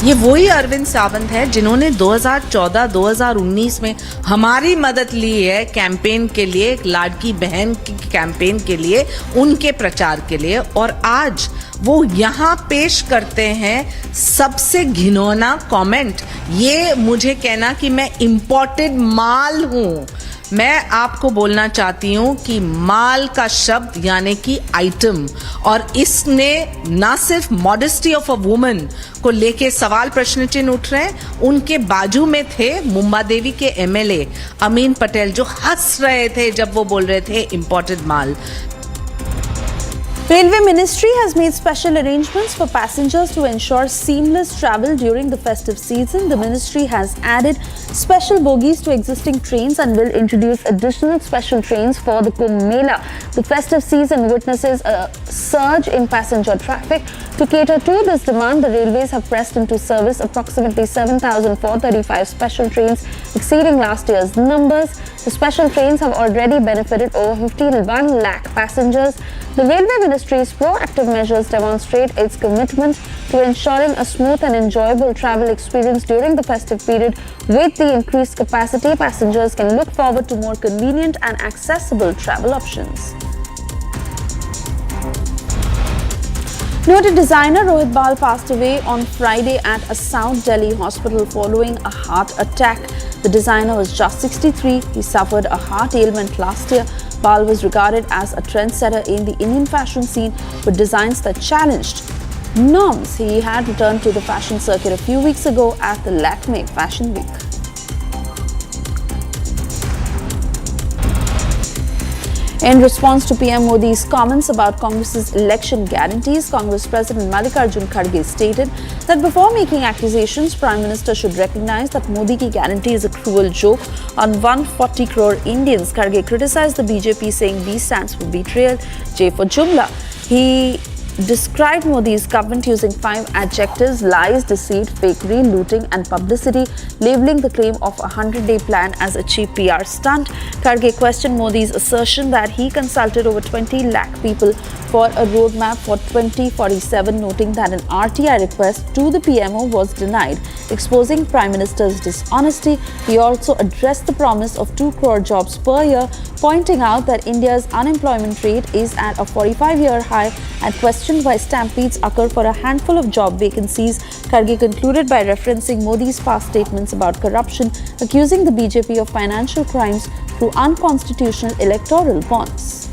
ये वही अरविंद सावंत है जिन्होंने 2014-2019 में हमारी मदद ली है campaign के लिए, एक लाडकी बहन की कैंपेन के लिए, उनके प्रचार के लिए, और आज वो यहाँ पेश करते हैं सबसे घिनौना कमेंट। ये मुझे कहना कि मैं इंपोर्टेड माल हूँ। मैं आपको बोलना चाहती हूँ कि माल का शब्द यानी कि आइटम, और इसने ना सिर्फ मॉडेस्टी ऑफ अ वुमन को लेके सवाल प्रश्न चिन्ह उठ रहे हैं, उनके बाजू में थे मुंबा देवी के एमएलए अमीन पटेल जो हंस रहे थे जब वो बोल रहे थे imported mall. Railway Ministry has made special arrangements for passengers to ensure seamless travel during the festive season. The ministry has added special bogies to existing trains and will introduce additional special trains for the Kumbh Mela. The festive season witnesses a surge in passenger traffic. To cater to this demand, the railways have pressed into service approximately 7,435 special trains, exceeding last year's numbers. The special trains have already benefited over 51 lakh passengers. The Railway Ministry's proactive measures demonstrate its commitment to ensuring a smooth and enjoyable travel experience during the festive period. With the increased capacity, passengers can look forward to more convenient and accessible travel options. Noted designer Rohit Bal passed away on Friday at a South Delhi hospital following a heart attack. The designer was just 63. He suffered a heart ailment last year. Bal was regarded as a trendsetter in the Indian fashion scene with designs that challenged norms. He had returned to the fashion circuit a few weeks ago at the Lakme Fashion Week. In response to PM Modi's comments about Congress's election guarantees, Congress President Mallikarjun Kharge stated that before making accusations, Prime Minister should recognize that Modi ki guarantee is a cruel joke on 140 crore Indians. Kharge criticized the BJP, saying B stands for betrayal, J for Jumla. He described Modi's government using 5 adjectives: lies, deceit, fakery, looting and publicity, labeling the claim of a 100-day plan as a cheap PR stunt. Kharge questioned Modi's assertion that he consulted over 20 lakh people for a roadmap for 2047, noting that an RTI request to the PMO was denied, exposing Prime Minister's dishonesty. He also addressed the promise of 2 crore jobs per year, pointing out that India's unemployment rate is at a 45-year high and questioned why stampedes occur for a handful of job vacancies. Kharge concluded by referencing Modi's past statements about corruption, accusing the BJP of financial crimes through unconstitutional electoral bonds.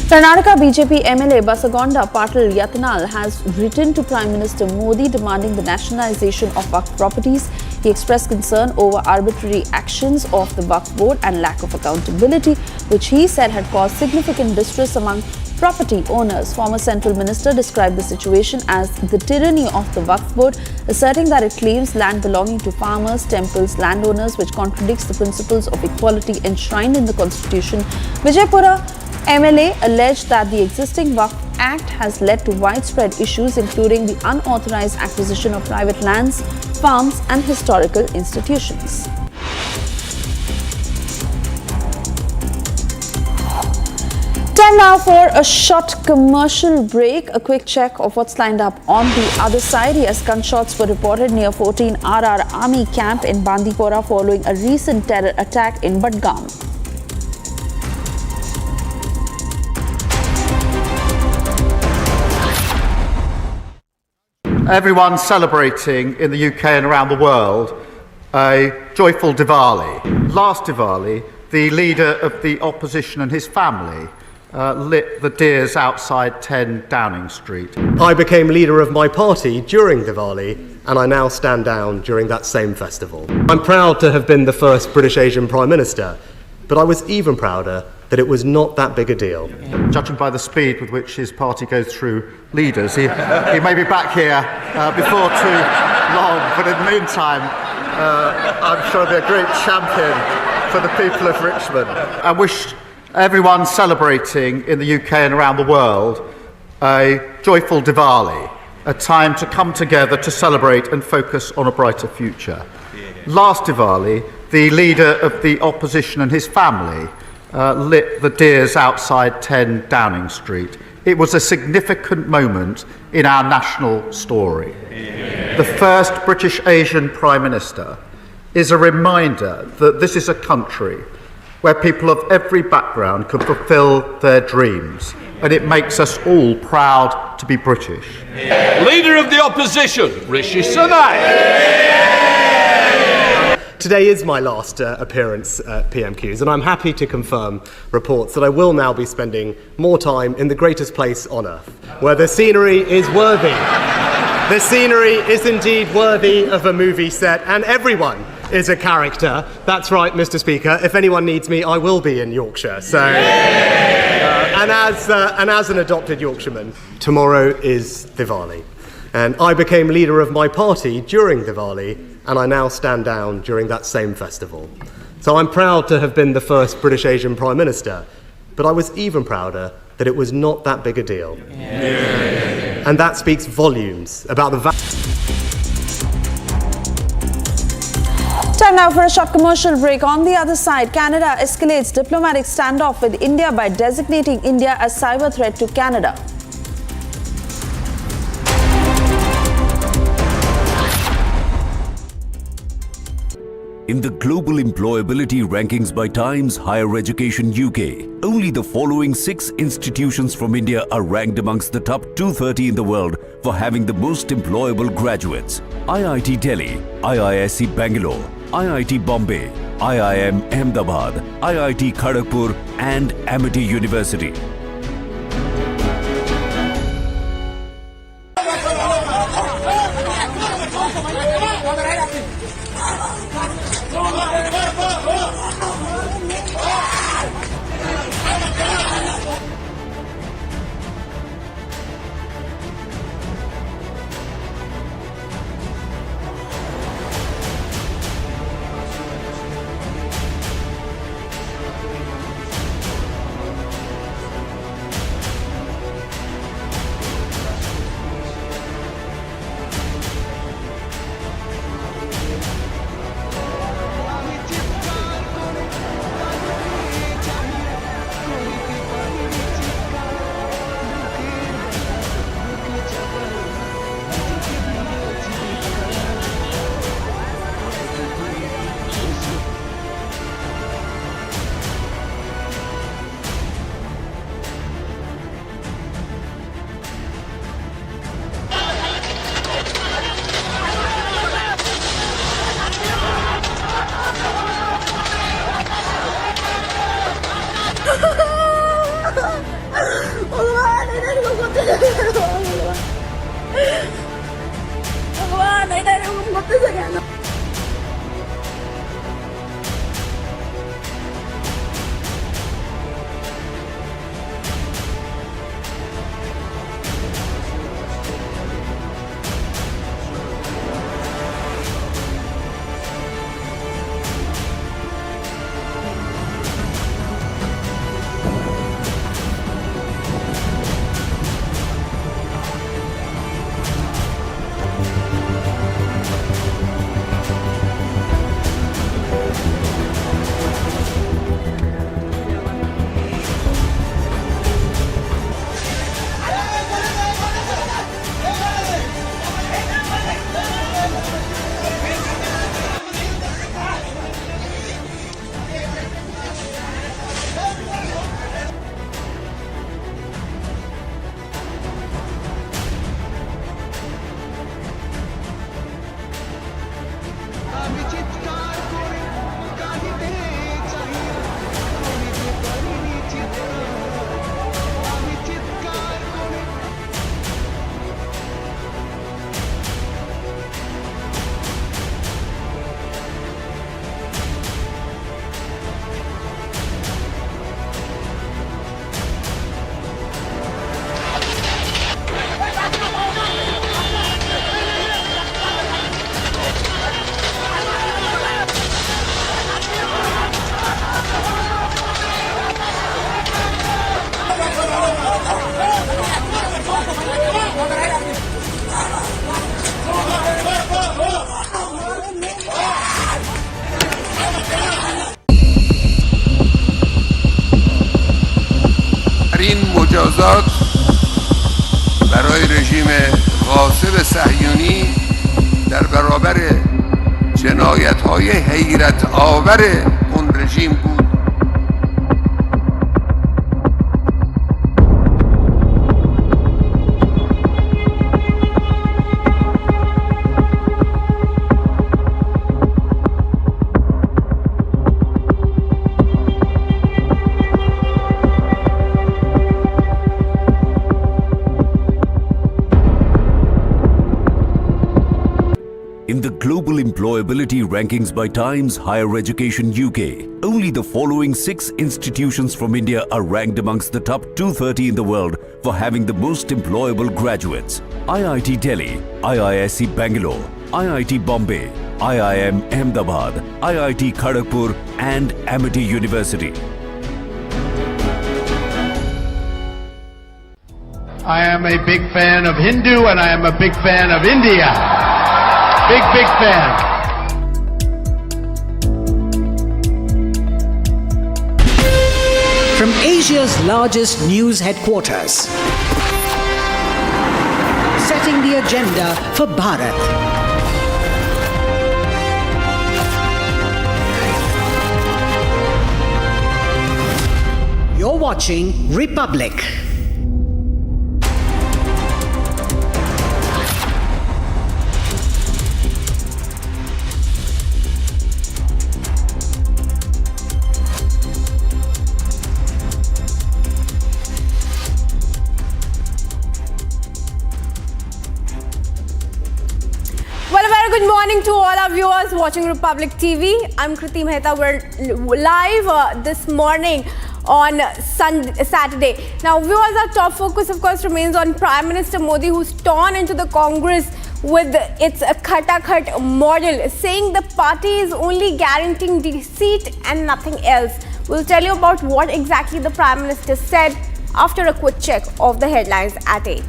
Karnataka BJP MLA Basagonda Patil Yatnal has written to Prime Minister Modi demanding the nationalization of Waqf properties. He expressed concern over arbitrary actions of the Waqf board and lack of accountability, which he said had caused significant distress among property owners. Former Central Minister described the situation as the tyranny of the Waqf board, asserting that it claims land belonging to farmers, temples, landowners, which contradicts the principles of equality enshrined in the Constitution. Vijaypura MLA alleged that the existing Waqf Act has led to widespread issues, including the unauthorized acquisition of private lands, farms and historical institutions. Time now for a short commercial break. A quick check of what's lined up on the other side. Yes, gunshots were reported near 14 RR Army camp in Bandipora following a recent terror attack in Budgam. Everyone celebrating in the UK and around the world a joyful Diwali. Last Diwali, the leader of the opposition and his family lit the deers outside 10 Downing Street. I became leader of my party during Diwali, and I now stand down during that same festival. I'm proud to have been the first British Asian Prime Minister, but I was even prouder that it was not that big a deal. Judging by the speed with which his party goes through leaders, he may be back here before too long, but in the meantime, I'm sure he'll be a great champion for the people of Richmond. I wish everyone celebrating in the UK and around the world a joyful Diwali, a time to come together to celebrate and focus on a brighter future. Last Diwali, the leader of the opposition and his family lit the deers outside 10 Downing Street. It was a significant moment in our national story. The first British Asian Prime Minister is a reminder that this is a country where people of every background can fulfil their dreams, and it makes us all proud to be British. Leader of the Opposition, Rishi Sunak. Today is my last appearance at PMQs, and I'm happy to confirm reports that I will now be spending more time in the greatest place on earth, where the scenery is worthy. The scenery is indeed worthy of a movie set, and everyone is a character. That's right, Mr. Speaker. If anyone needs me, I will be in Yorkshire. So, and as an adopted Yorkshireman, tomorrow is Diwali, and I became leader of my party during Diwali, and I now stand down during that same festival. So I'm proud to have been the first British Asian Prime Minister, but I was even prouder that it was not that big a deal. And that speaks volumes about the Time now for a short commercial break. On the other side, Canada escalates diplomatic standoff with India by designating India as cyber threat to Canada. In the global employability rankings by Times Higher Education UK, only the following 6 institutions from India are ranked amongst the top 230 in the world for having the most employable graduates: IIT Delhi, IISc Bangalore, IIT Bombay, IIM Ahmedabad, IIT Kharagpur and Amity University. این مجازات برای رژیم غاصب صهیونی در برابر جنایت‌های حیرت آور اون رژیم بود. In the global employability rankings by Times Higher Education UK, only the following 6 institutions from India are ranked amongst the top 230 in the world for having the most employable graduates: IIT Delhi, IISc Bangalore, IIT Bombay, IIM Ahmedabad, IIT Kharagpur and Amity University. I am a big fan of Hindu and I am a big fan of India. Big fan. From Asia's largest news headquarters, setting the agenda for Bharat. You're watching Republic. Well, a very good morning to all our viewers watching Republic TV. I'm Kriti Mehta. We're live this morning on Saturday. Now, viewers, our top focus, of course, remains on Prime Minister Modi, who's torn into the Congress with its Khata-Khat model, saying the party is only guaranteeing the seat and nothing else. We'll tell you about what exactly the Prime Minister said after a quick check of the headlines at 8.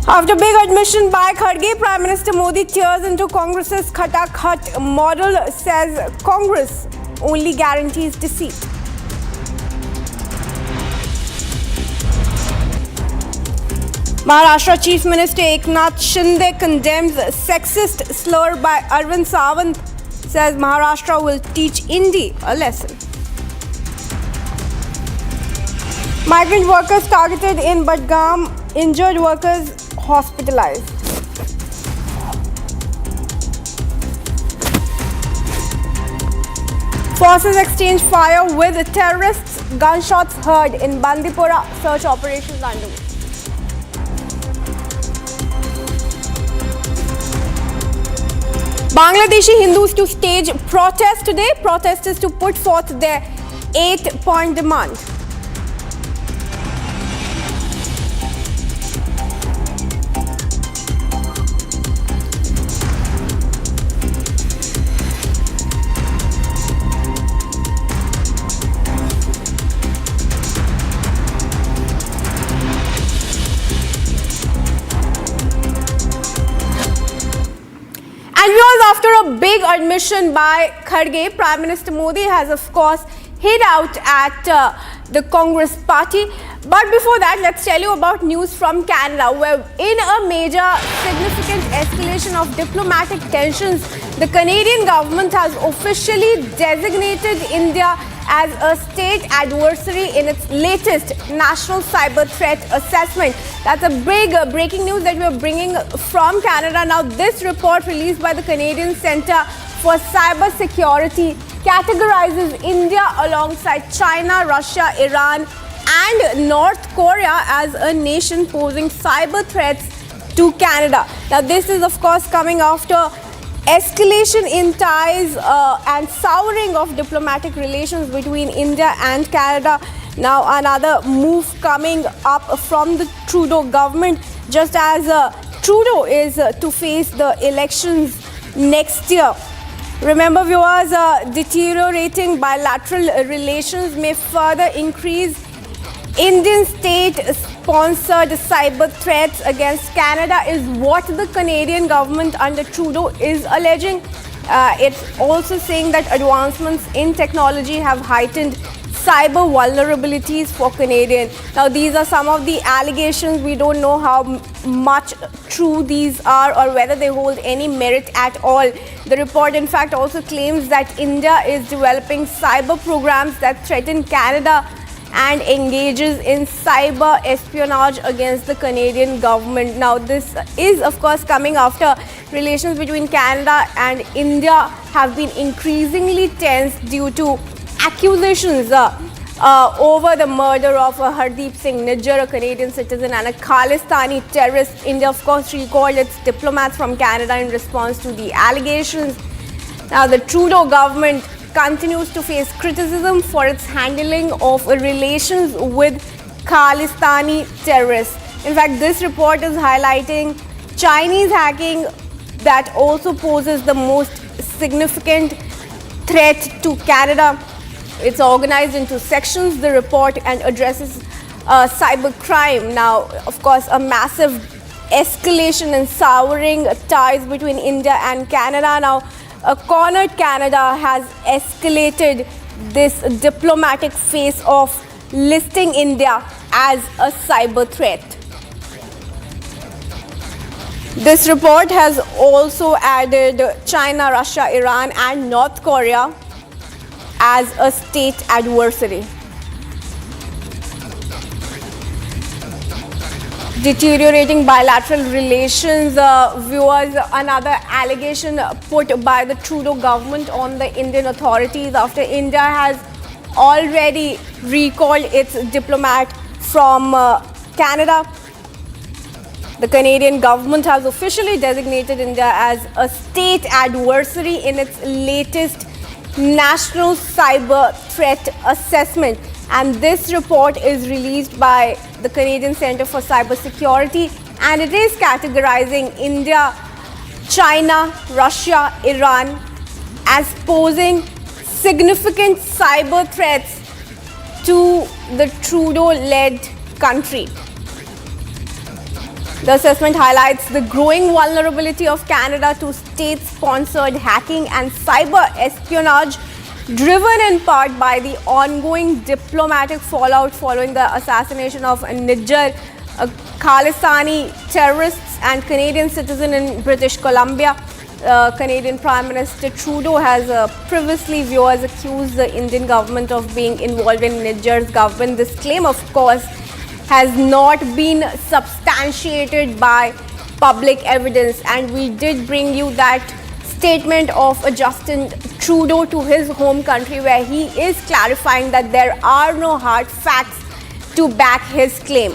After big admission by Kharge, Prime Minister Modi tears into Congress's Khata-Khat model, says Congress only guarantees defeat. Maharashtra Chief Minister Eknath Shinde condemns sexist slur by Arvind Sawant, says Maharashtra will teach Indi a lesson. Migrant workers targeted in Budgam, injured workers hospitalized. Forces exchange fire with terrorists. Gunshots heard in Bandipora. Search operations underway. Bangladeshi Hindus to stage protest today. Protesters to put forth their 8-point demand. And viewers, after a big admission by Kharge, Prime Minister Modi has, of course, hit out at the Congress party. But before that, let's tell you about news from Canada, where in a major significant escalation of diplomatic tensions, the Canadian government has officially designated India as a state adversary in its latest national cyber threat assessment. That's a big breaking news that we're bringing from Canada. Now, this report released by the Canadian Centre for Cyber Security categorizes India alongside China, Russia, Iran and North Korea as a nation posing cyber threats to Canada. Now, this is, of course, coming after escalation in ties and souring of diplomatic relations between India and Canada. Now, another move coming up from the Trudeau government, just as Trudeau is to face the elections next year. Remember, viewers, deteriorating bilateral relations may further increase Indian state-sponsored cyber threats against Canada is what the Canadian government under Trudeau is alleging. It's also saying that advancements in technology have heightened cyber vulnerabilities for Canadians. Now, these are some of the allegations. We don't know how much true these are or whether they hold any merit at all. The report, in fact, also claims that India is developing cyber programs that threaten Canada and engages in cyber espionage against the Canadian government. Now, this is, of course, coming after relations between Canada and India have been increasingly tense due to accusations over the murder of Hardeep Singh Nijjar, a Canadian citizen, and a Khalistani terrorist. India, of course, recalled its diplomats from Canada in response to the allegations. Now, the Trudeau government continues to face criticism for its handling of relations with Khalistani terrorists. In fact, this report is highlighting Chinese hacking that also poses the most significant threat to Canada. It's organized into sections, the report, and addresses cyber crime. Now, of course, a massive escalation and souring ties between India and Canada. Now, a cornered Canada has escalated this diplomatic face-off, listing India as a cyber threat. This report has also added China, Russia, Iran and North Korea as a state adversary. Deteriorating bilateral relations, viewers, another allegation put by the Trudeau government on the Indian authorities after India has already recalled its diplomat from Canada. The Canadian government has officially designated India as a state adversary in its latest National Cyber Threat Assessment. And this report is released by the Canadian Centre for Cyber Security, and it is categorizing India, China, Russia, Iran as posing significant cyber threats to the Trudeau-led country. The assessment highlights the growing vulnerability of Canada to state-sponsored hacking and cyber espionage, driven in part by the ongoing diplomatic fallout following the assassination of Niger Khalistani terrorists and Canadian citizen in British Columbia. Canadian Prime Minister Trudeau has previously, viewers, accused the Indian government of being involved in Niger's government. This claim, of course, has not been substantiated by public evidence, and we did bring you that statement of Justin Trudeau to his home country, where he is clarifying that there are no hard facts to back his claim.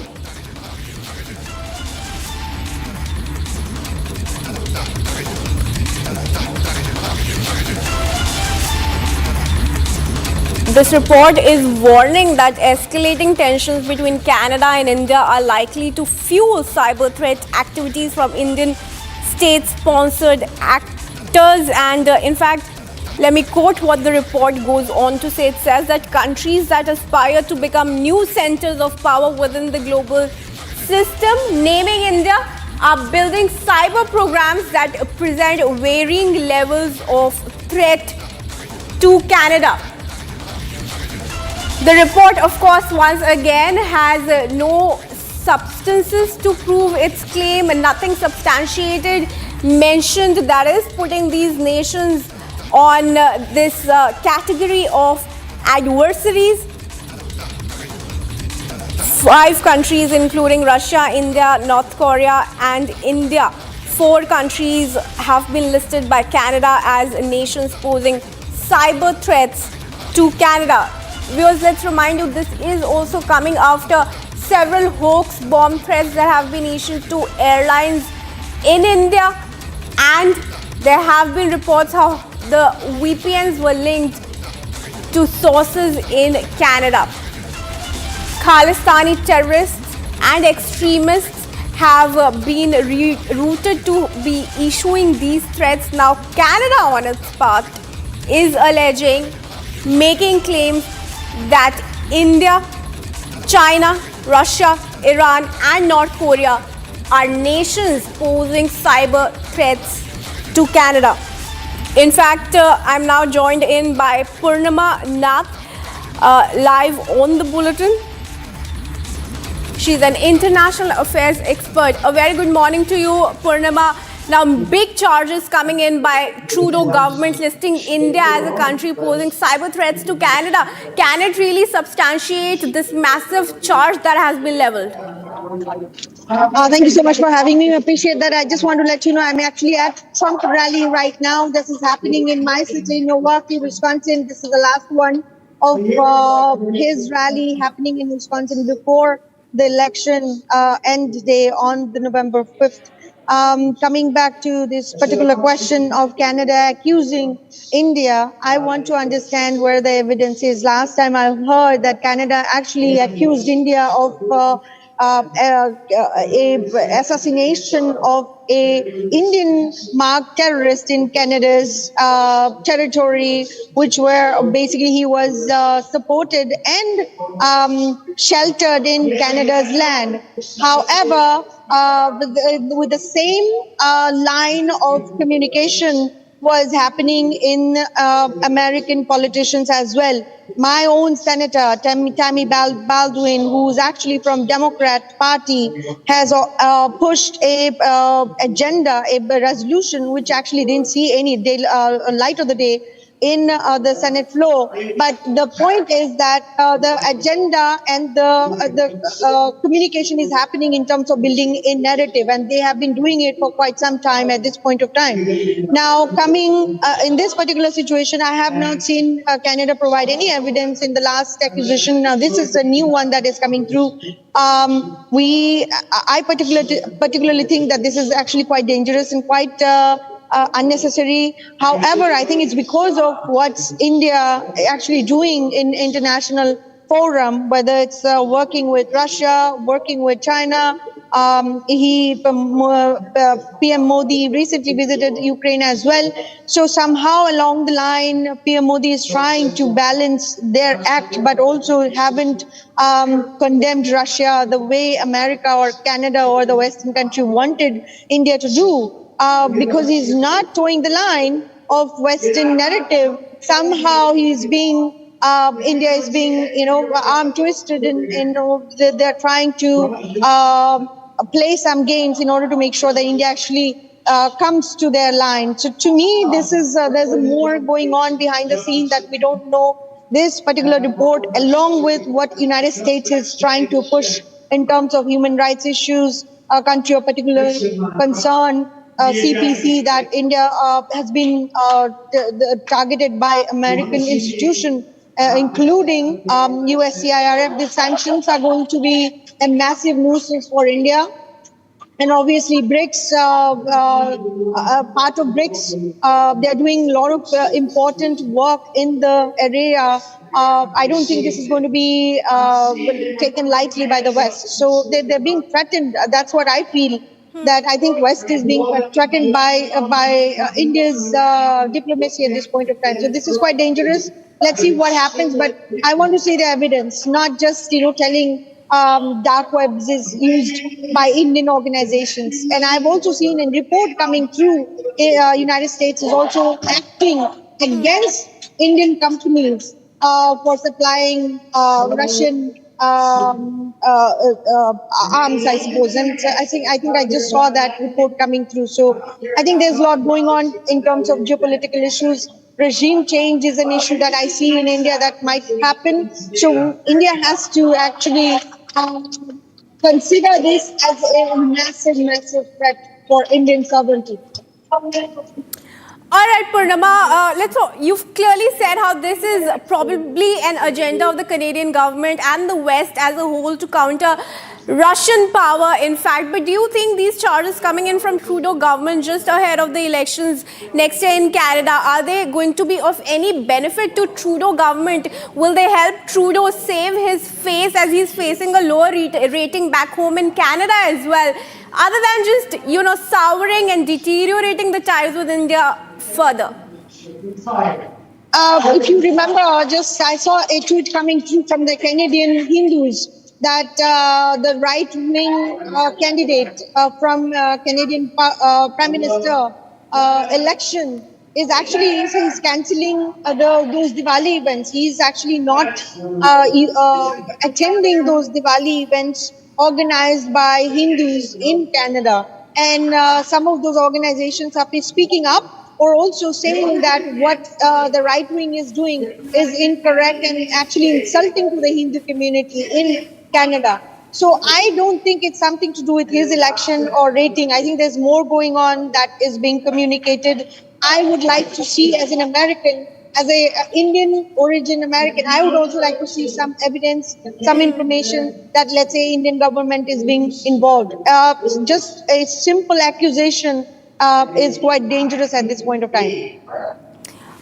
This report is warning that escalating tensions between Canada and India are likely to fuel cyber threat activities from Indian state-sponsored actors. And in fact, let me quote what the report goes on to say. It says that countries that aspire to become new centers of power within the global system, naming India, are building cyber programs that present varying levels of threat to Canada. The report, of course, once again has no substances to prove its claim and nothing substantiated mentioned that is putting these nations on this category of adversaries. 5 countries, including Russia, India, North Korea and India. 4 countries have been listed by Canada as nations posing cyber threats to Canada. Viewers, let's remind you, this is also coming after several hoax bomb threats that have been issued to airlines in India, and there have been reports how the VPNs were linked to sources in Canada. Khalistani terrorists and extremists have been rerouted to be issuing these threats. Now, Canada on its part is alleging, making claims that India, China, Russia, Iran and North Korea are nations posing cyber threats to Canada. In fact, I'm now joined in by Purnima Nath, live on the bulletin. She's an international affairs expert. A very good morning to you, Purnima. Now, big charges coming in by Trudeau government listing India as a country posing cyber threats to Canada. Can it really substantiate this massive charge that has been leveled? Thank you so much for having me. I appreciate that. I just want to let you know I'm actually at Trump rally right now. This is happening in my city, Milwaukee, Wisconsin. This is the last one of his rally happening in Wisconsin before the election end day on the November 5th. Coming back to this particular question of Canada accusing India, I want to understand where the evidence is. Last time I heard that Canada actually accused India of assassination of a Indian marked terrorist in Canada's territory, which were basically he was supported and sheltered in Canada's land. However, with the same line of communication was happening in American politicians as well. My own senator, Tammy Baldwin, who's actually from Democrat Party, has pushed a agenda, a resolution, which actually didn't see any light of the day in the Senate floor. But the point is that the agenda and the communication is happening in terms of building a narrative, and they have been doing it for quite some time at this point of time. Now, coming in this particular situation, I have not seen Canada provide any evidence in the last acquisition. Now, this is a new one that is coming through. I particularly think that this is actually quite dangerous and quite unnecessary. However, I think it's because of what's India actually doing in international forum, whether it's working with Russia, working with China. PM Modi recently visited Ukraine as well. So somehow along the line, PM Modi is trying to balance their act, but also haven't condemned Russia the way America or Canada or the Western country wanted India to do. Because he's not towing the line of Western narrative. Somehow he's being, India is being, arm twisted, and they're trying to play some games in order to make sure that India actually comes to their line. So to me, this is there's more going on behind the scenes that we don't know. This particular report, along with what United States is trying to push in terms of human rights issues, a country of particular concern. CPC, that India has been targeted by American institutions, including USCIRF. The sanctions are going to be a massive nuisance for India. And obviously BRICS, part of BRICS, they're doing a lot of important work in the area. I don't think this is going to be taken lightly by the West. So they're being threatened. That's what I feel. That I think West is being threatened by India's diplomacy at this point of time. So this is quite dangerous. Let's see what happens. But I want to see the evidence, not just telling dark webs is used by Indian organizations. And I've also seen a report coming through. United States is also acting against Indian companies for supplying Russian arms, I suppose. And I think I just saw that report coming through. So I think there's a lot going on in terms of geopolitical issues. Regime change is an issue that I see in India that might happen. So India has to actually consider this as a massive threat for Indian sovereignty. All right, Purnima, you've clearly said how this is probably an agenda of the Canadian government and the West as a whole to counter Russian power, in fact. But do you think these charges coming in from Trudeau government just ahead of the elections next year in Canada, are they going to be of any benefit to Trudeau government? Will they help Trudeau save his face as he's facing a lower rating back home in Canada as well? Other than just, souring and deteriorating the ties with India further? If you remember, I saw a tweet coming through from the Canadian Hindus that the right-wing candidate from Canadian Prime Minister election is actually he's cancelling those Diwali events. He's actually not attending those Diwali events organized by Hindus in Canada. And some of those organizations are speaking up or also saying that what the right wing is doing is incorrect and actually insulting to the Hindu community in Canada. So I don't think it's something to do with his election or rating. I think there's more going on that is being communicated. I would like to see, as an American, as a Indian origin American, I would also like to see some evidence, some information that, let's say, Indian government is being involved. Just a simple accusation is quite dangerous at this point of time.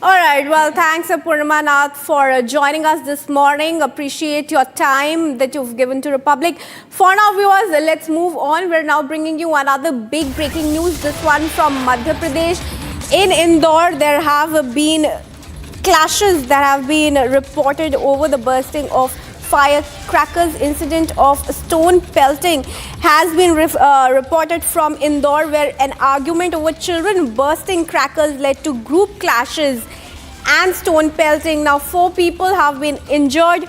All right. Well, thanks, Purnima Nath, for joining us this morning. Appreciate your time that you've given to Republic. For now, viewers, let's move on. We're now bringing you another big breaking news. This one from Madhya Pradesh. In Indore, there have been clashes that have been reported over the bursting of firecrackers incident of stone pelting has been reported from Indore, where an argument over children bursting crackers led to group clashes and stone pelting. Now 4 people have been injured.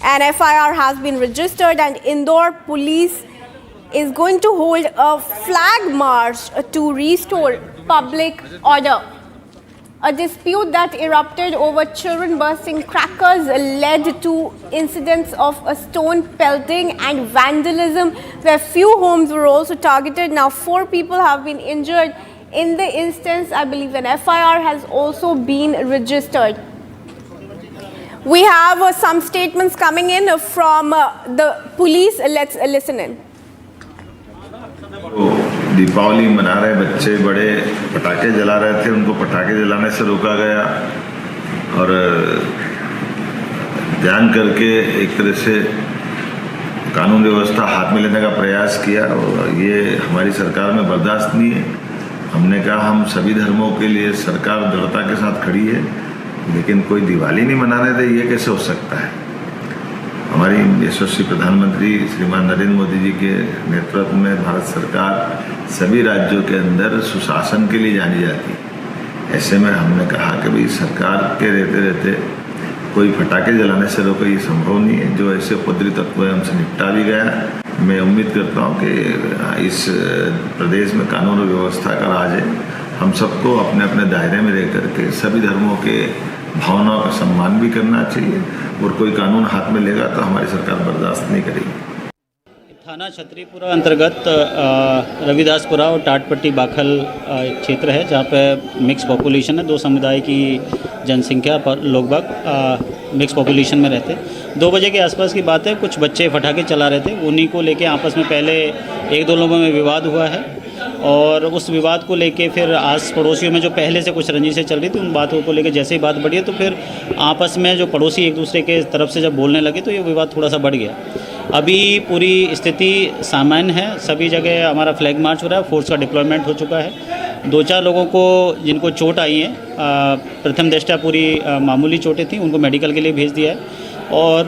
An FIR has been registered, and Indore police is going to hold a flag march to restore public order. A dispute that erupted over children bursting crackers led to incidents of stone pelting and vandalism, where few homes were also targeted. Now 4 people have been injured. In the instance, I believe an FIR has also been registered. We have some statements coming in from the police. Let's listen in. Deepawali मना रहे बच्चे बड़े पटाखे जला रहे थे, उनको पटाखे जलाने से रोका गया और जान करके एक तरह से कानून व्यवस्था हाथ में लेने का प्रयास किया, और ये हमारी सरकार में बर्दाश्त नहीं है। हमने कहा हम सभी धर्मों के लिए सरकार दृढ़ता के साथ खड़ी है, लेकिन कोई दिवाली नहीं मनाने दे, ये कैसे हो सकता है। हमारी यशस्वी प्रधानमंत्री श्रीमान नरेंद्र मोदी जी के नेतृत्व में भारत सरकार सभी राज्यों के अंदर सुशासन के लिए जानी जाती है। ऐसे में हमने कहा कि भाई सरकार के रहते रहते कोई पटाखे जलाने से रोके, ये संभव नहीं है। जो ऐसे उपद्रवी तत्व है उनसे निपटा भी गया। मैं उम्मीद करता हूँ कि इस प्रदेश में कानून और व्यवस्था का राज है। हम सबको अपने अपने दायरे में रह करके सभी धर्मों के भावनाओं का सम्मान भी करना चाहिए, और कोई कानून हाथ में लेगा तो हमारी सरकार बर्दाश्त नहीं करेगी। थाना छतरीपुरा अंतर्गत रविदासपुरा और टाटपट्टी बाखल क्षेत्र है, जहाँ पे मिक्स पॉपुलेशन है। 2 समुदाय की जनसंख्या पर लोग बाग मिक्स पॉपुलेशन में रहते। 2 बजे के आसपास की बात है, कुछ बच्चे पटाखे चला रहे थे। उन्हीं को लेके आपस में पहले 1-2 लोगों में विवाद हुआ है, और उस विवाद को लेके फिर आस पड़ोसियों में जो पहले से कुछ रंजिशें चल रही थी, उन बातों को लेके जैसे ही बात बढ़ी है तो फिर आपस में जो पड़ोसी एक दूसरे के तरफ से जब बोलने लगे तो ये विवाद थोड़ा सा बढ़ गया। अभी पूरी स्थिति सामान्य है, सभी जगह हमारा फ्लैग मार्च हो रहा है, फोर्स का डिप्लॉयमेंट हो चुका है। 2-4 लोगों को जिनको चोट आई है, प्रथम दृष्टया पूरी मामूली चोटें थी, उनको मेडिकल के लिए भेज दिया है और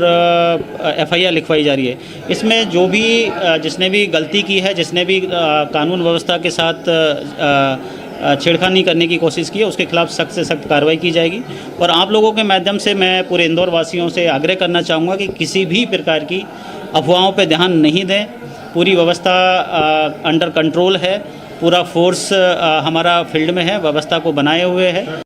FIR लिखवाई जा रही है। इसमें जो भी जिसने भी गलती की है, जिसने भी कानून व्यवस्था के साथ छेड़खानी करने की कोशिश की है, उसके खिलाफ सख्त से सख्त कार्रवाई की जाएगी। और आप लोगों के माध्यम से मैं पूरे इंदौर वासियों से आग्रह करना चाहूँगा कि किसी भी प्रकार की अफवाहों पर ध्यान नहीं दें। पूरी व्यवस्था अंडर कंट्रोल है, पूरा फोर्स हमारा फील्ड में है, व्यवस्था को बनाए हुए है।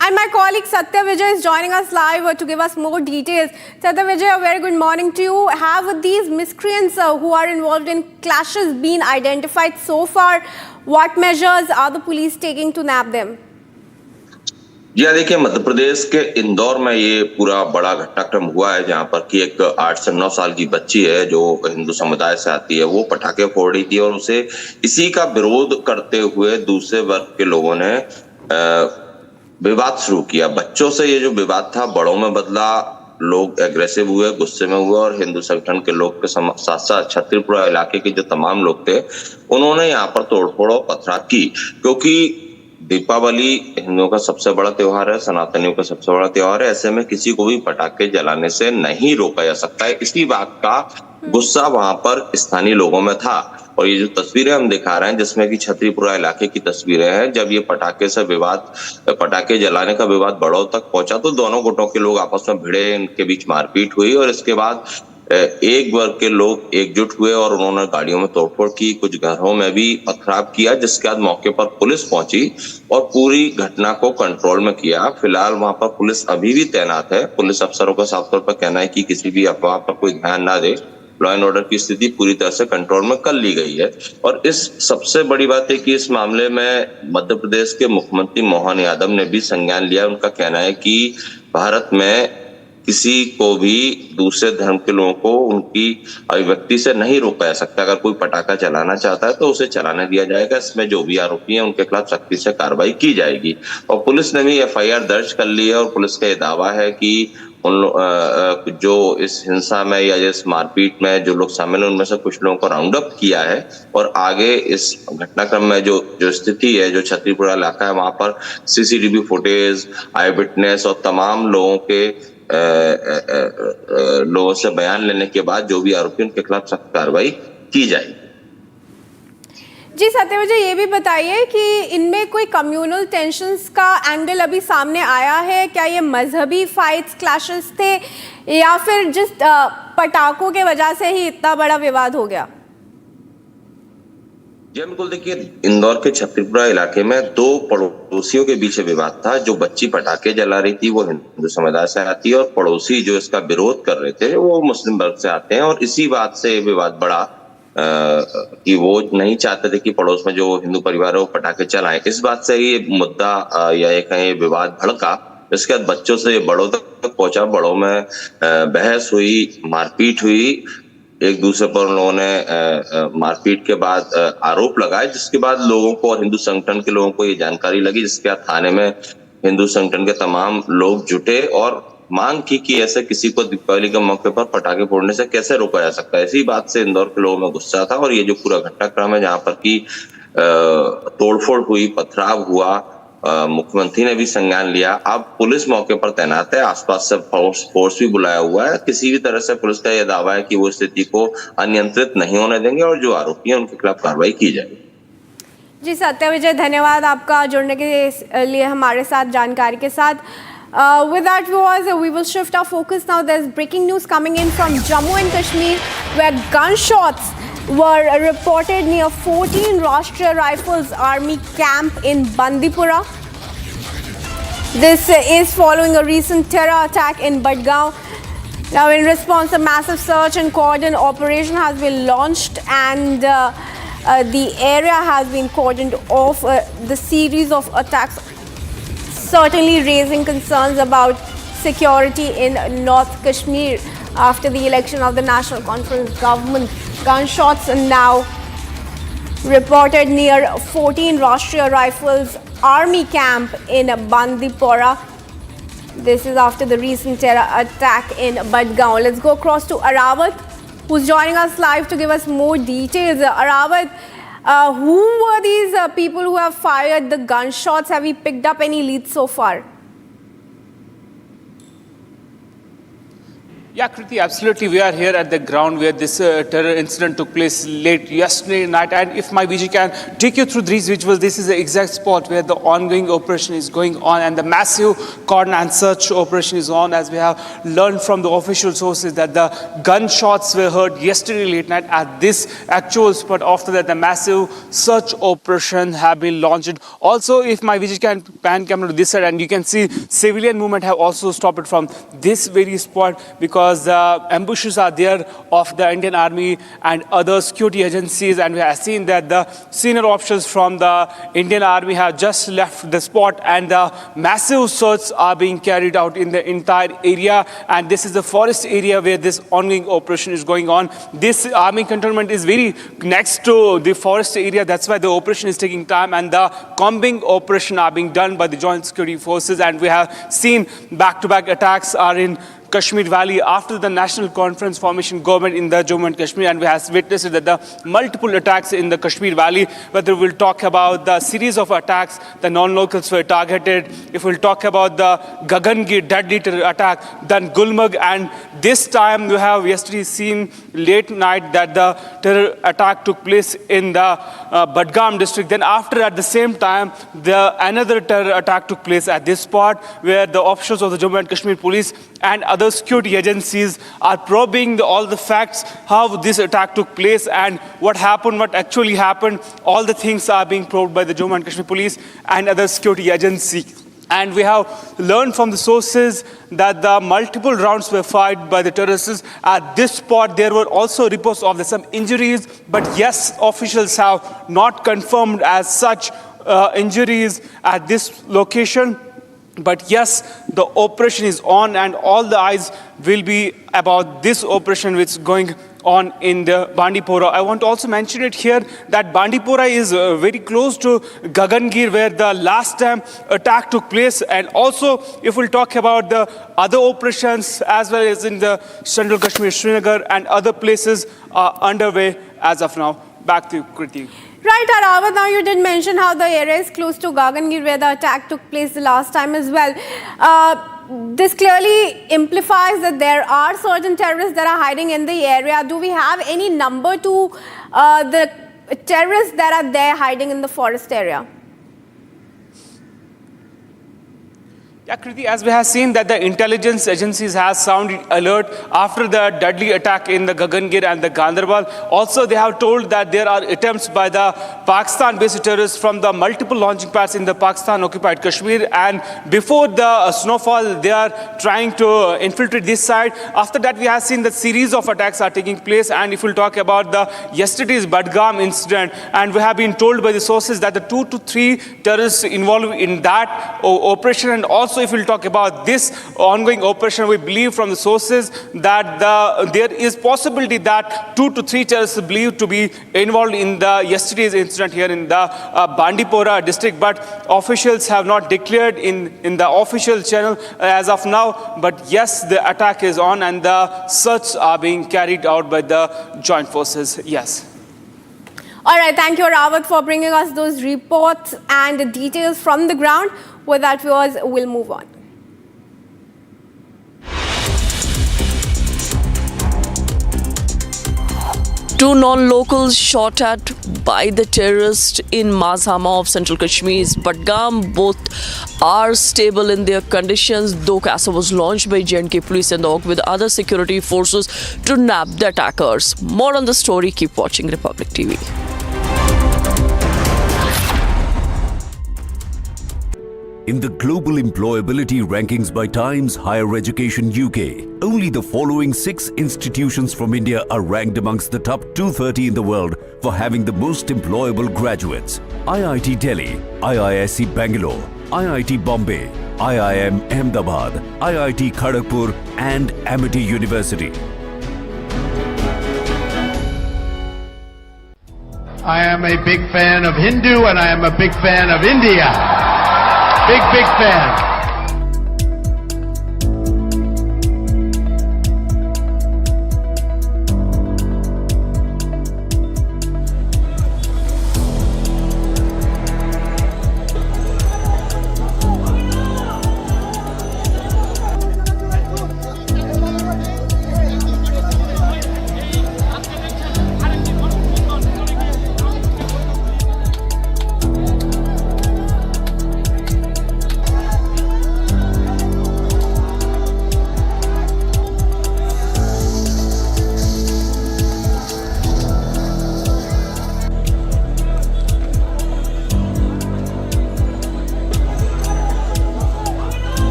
And my colleague Satya Vijay is joining us live to give us more details. Satya Vijay, a very good morning to you. Have these miscreants who are involved in clashes been identified so far? What measures are the police taking to nab them? जी देखिए, मध्य प्रदेश के इंदौर में ये पूरा बड़ा घटनाक्रम हुआ है, जहां पर कि एक 8 से 9 साल की बच्ची है जो हिंदू समुदाय से आती है, वो पटाखे फोड़ रही थी और उसे इसी का विरोध करते हुए दूसरे वर्ग के लोगों ने विवाद शुरू किया। बच्चों से ये जो विवाद था बड़ों में बदला, लोग एग्रेसिव हुए, गुस्से में हुए, और हिंदू संगठन के लोग के साथ साथ छतरीपुरा इलाके के जो तमाम लोग थे उन्होंने यहाँ पर तोड़फोड़ और पथराव की। क्योंकि दीपावली हिंदुओं का सबसे बड़ा त्योहार है, सनातनियों का सबसे बड़ा त्योहार है। ऐसे में किसी को भी पटाखे जलाने से नहीं रोका जा सकता है। इसी बात का गुस्सा वहां पर स्थानीय लोगों में था। और ये जो तस्वीरें हम दिखा रहे हैं, जिसमें कि छतरीपुरा इलाके की तस्वीरें हैं, जब ये पटाखे जलाने का विवाद बड़ों तक पहुंचा तो दोनों गुटों के लोग आपस में भिड़े, इनके बीच मारपीट हुई और इसके बाद एक वर्ग के लोग एकजुट हुए और उन्होंने गाड़ियों में तोड़फोड़ की, कुछ घरों में भी पथराव किया, जिसके बाद मौके पर पुलिस पहुंची और पूरी घटना को कंट्रोल में किया। फिलहाल वहां पर पुलिस अभी भी तैनात है। पुलिस अफसरों का साफ तौर पर कहना है कि किसी भी अफवाह पर कोई ध्यान ना दे। लॉ एंड ऑर्डर की स्थिति पूरी तरह से कंट्रोल में कर ली गई है। और इस सबसे बड़ी बात है कि इस मामले में मध्य प्रदेश के मुख्यमंत्री मोहन यादव ने भी संज्ञान लिया। उनका कहना है कि भारत में किसी को भी दूसरे धर्म के लोगों को उनकी अभिव्यक्ति से नहीं रोका जा सकता। अगर कोई पटाखा चलाना चाहता है तो उसे चलाने दिया जाएगा। इसमें जो भी आरोपी हैं उनके खिलाफ सख्ती से कार्रवाई की जाएगी। और पुलिस ने भी FIR दर्ज कर ली है और पुलिस का ये दावा है कि जो इस हिंसा में या इस मारपीट में जो लोग शामिल हैं उनमें से कुछ लोगों को राउंड अप किया है और आगे इस घटनाक्रम में जो स्थिति है, जो छतरीपुरा इलाका है, वहां पर CCTV फुटेज, आई विटनेस और तमाम लोगों के लोगों से बयान लेने के बाद जो भी आरोपी उनके खिलाफ सख्त कार्रवाई की जाएगी। जी सत्यव्रत जी, ये भी बताइए कि इनमें कोई कम्युनल टेंशंस का एंगल अभी सामने आया है क्या? ये मजहबी फाइट्स, क्लैशेस थे या फिर जिस पटाखों के वजह से ही इतना बड़ा विवाद हो गया? जी बिल्कुल, देखिए इंदौर के छत्तीपुरा इलाके में दो पड़ोसियों के बीच विवाद था। जो बच्ची पटाखे जला रही थी वो हिंदू समुदाय से आती है और पड़ोसी जो इसका विरोध कर रहे थे वो मुस्लिम वर्ग से आते हैं, और इसी बात से विवाद बढ़ा कि वो नहीं चाहते थे कि पड़ोस में जो हिंदू परिवार है वो पटाखे चलाएं। इस बात से ये मुद्दा या ये कहें विवाद भड़का। इसके बाद बच्चों से बड़ों तक पहुंचा, बड़ों में बहस हुई, मारपीट हुई, एक दूसरे पर उन लोगों ने मारपीट के बाद आरोप लगाए, जिसके बाद लोगों को और हिंदू संगठन के लोगों को ये जानकारी लगी, जिसके बाद थाने में हिंदू संगठन के तमाम लोग जुटे और मांग की कि ऐसे किसी को दीपावली के मौके पर पटाखे फोड़ने से कैसे रोका जा सकता है। इसी बात से इंदौर के लोगों में गुस्सा था और ये जो पूरा घटनाक्रम है जहां पर की तोड़फोड़ हुई, पथराव हुआ, मुख्यमंत्री ने भी संज्ञान लिया। अब पुलिस मौके पर तैनात है, आसपास से फोर्स भी बुलाया हुआ है। किसी भी तरह से पुलिस का यह दावा है कि वो स्थिति को अनियंत्रित नहीं होने देंगे और जो आरोपी हैं उनके खिलाफ कार्रवाई की जाएगी। जी सत्यविजय, धन्यवाद आपका जुड़ने के लिए हमारे साथ, जानकारी के साथ। With that viewers, we will shift our focus now. There's breaking news coming in from Jammu and Kashmir where gunshots were reported near 14 Rashtriya Rifles Army camp in Bandipora. This is following a recent terror attack in Budgam. Now in response, a massive search and cordon operation has been launched and the area has been cordoned off. The series of attacks certainly raising concerns about security in North Kashmir after the election of the National Conference government. Gunshots are now reported near 14 Rashtriya Rifles Army camp in Bandipora. This is after the recent terror attack in Budgam. Let's go across to Aravat, who's joining us live to give us more details. Aravat, who were these people who have fired the gunshots? Have we picked up any leads so far? Yeah, Kriti, absolutely. We are here at the ground where this terror incident took place late yesterday night. And if my VG can take you through these visuals, this is the exact spot where the ongoing operation is going on and the massive cordon and search operation is on, as we have learned from the official sources that the gunshots were heard yesterday late night at this actual spot. After that, the massive search operation have been launched. Also, if my VG can pan camera to this side, and you can see civilian movement have also stopped from this very spot because the ambushes are there of the Indian Army and other security agencies, and we have seen that the senior officers from the Indian Army have just left the spot and the massive searches are being carried out in the entire area, and this is the forest area where this ongoing operation is going on. This army cantonment is very next to the forest area, that's why the operation is taking time, and the combing operation are being done by the joint security forces, and we have seen back-to-back attacks are in Kashmir Valley after the National Conference formation government in the Jammu and Kashmir, and we have witnessed that the multiple attacks in the Kashmir Valley, whether we'll talk about the series of attacks, the non-locals were targeted, if we'll talk about the Gagangir deadly terror attack, then Gulmarg, and this time we have yesterday seen late night that the terror attack took place in the Budgam district. Then after at the same time, another terror attack took place at this spot where the officers of the Jammu and Kashmir police and other security agencies are probing all the facts, how this attack took place and what happened, what actually happened. All the things are being probed by the Jammu and Kashmir police and other security agencies. And we have learned from the sources that the multiple rounds were fired by the terrorists. At this spot, there were also reports of some injuries, but yes, officials have not confirmed as such injuries at this location. But yes, the operation is on and all the eyes will be about this operation which is going on in the Bandipora. I want to also mention it here that Bandipora is very close to Gagangir where the last time attack took place, and also if we'll talk about the other operations as well as in the Central Kashmir, Srinagar and other places are underway as of now. Back to you, Kriti. Right, Aravat, now you did mention how the area is close to Gagangir where the attack took place the last time as well. This clearly implies that there are certain terrorists that are hiding in the area. Do we have any number to the terrorists that are there hiding in the forest area? Yeah, Kriti, as we have seen that the intelligence agencies have sounded alert after the deadly attack in the Gagangir and the Ganderbal. Also, they have told that there are attempts by the Pakistan-based terrorists from the multiple launching pads in the Pakistan-occupied Kashmir. And before the snowfall, they are trying to infiltrate this side. After that, we have seen that series of attacks are taking place. And if we'll talk about the yesterday's Budgam incident, and we have been told by the sources that the 2 to 3 terrorists involved in that operation, and also if we'll talk about this ongoing operation, we believe from the sources that there is possibility that 2 to 3 terrorists believed to be involved in the yesterday's incident here in the Bandipora district, but officials have not declared in the official channel as of now. But yes, the attack is on and the search are being carried out by the joint forces. Yes. All right, thank you, Rawat, for bringing us those reports and details from the ground. With that, viewers, we'll move on. Two non-locals shot at by the terrorists in Mazhama of Central Kashmir's Budgam. Both are stable in their conditions, though CASA was launched by J&K police and with other security forces to nab the attackers. More on the story, keep watching Republic TV. In the global employability rankings by Times Higher Education UK, only the following 6 institutions from India are ranked amongst the top 230 in the world for having the most employable graduates: IIT Delhi, IISc Bangalore, IIT Bombay, IIM Ahmedabad, IIT Kharagpur and Amity University. I am a big fan of Hindu and I am a big fan of India. Big fan.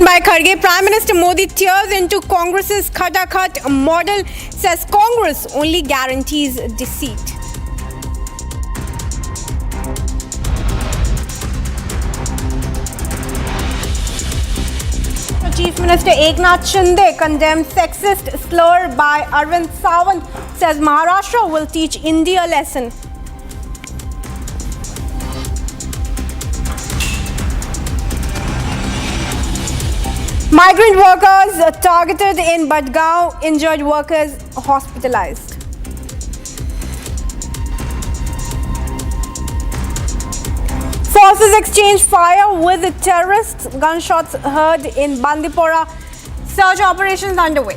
By Kharge, Prime Minister Modi tears into Congress's Khata-Khat model, says Congress only guarantees deceit. Chief Minister Eknath Shinde condemned sexist slur by Arvind Sawant, says Maharashtra will teach India a lesson. Migrant workers targeted in Budgam, injured workers hospitalized. Forces exchange fire with the terrorists. Gunshots heard in Bandipora. Search operations underway.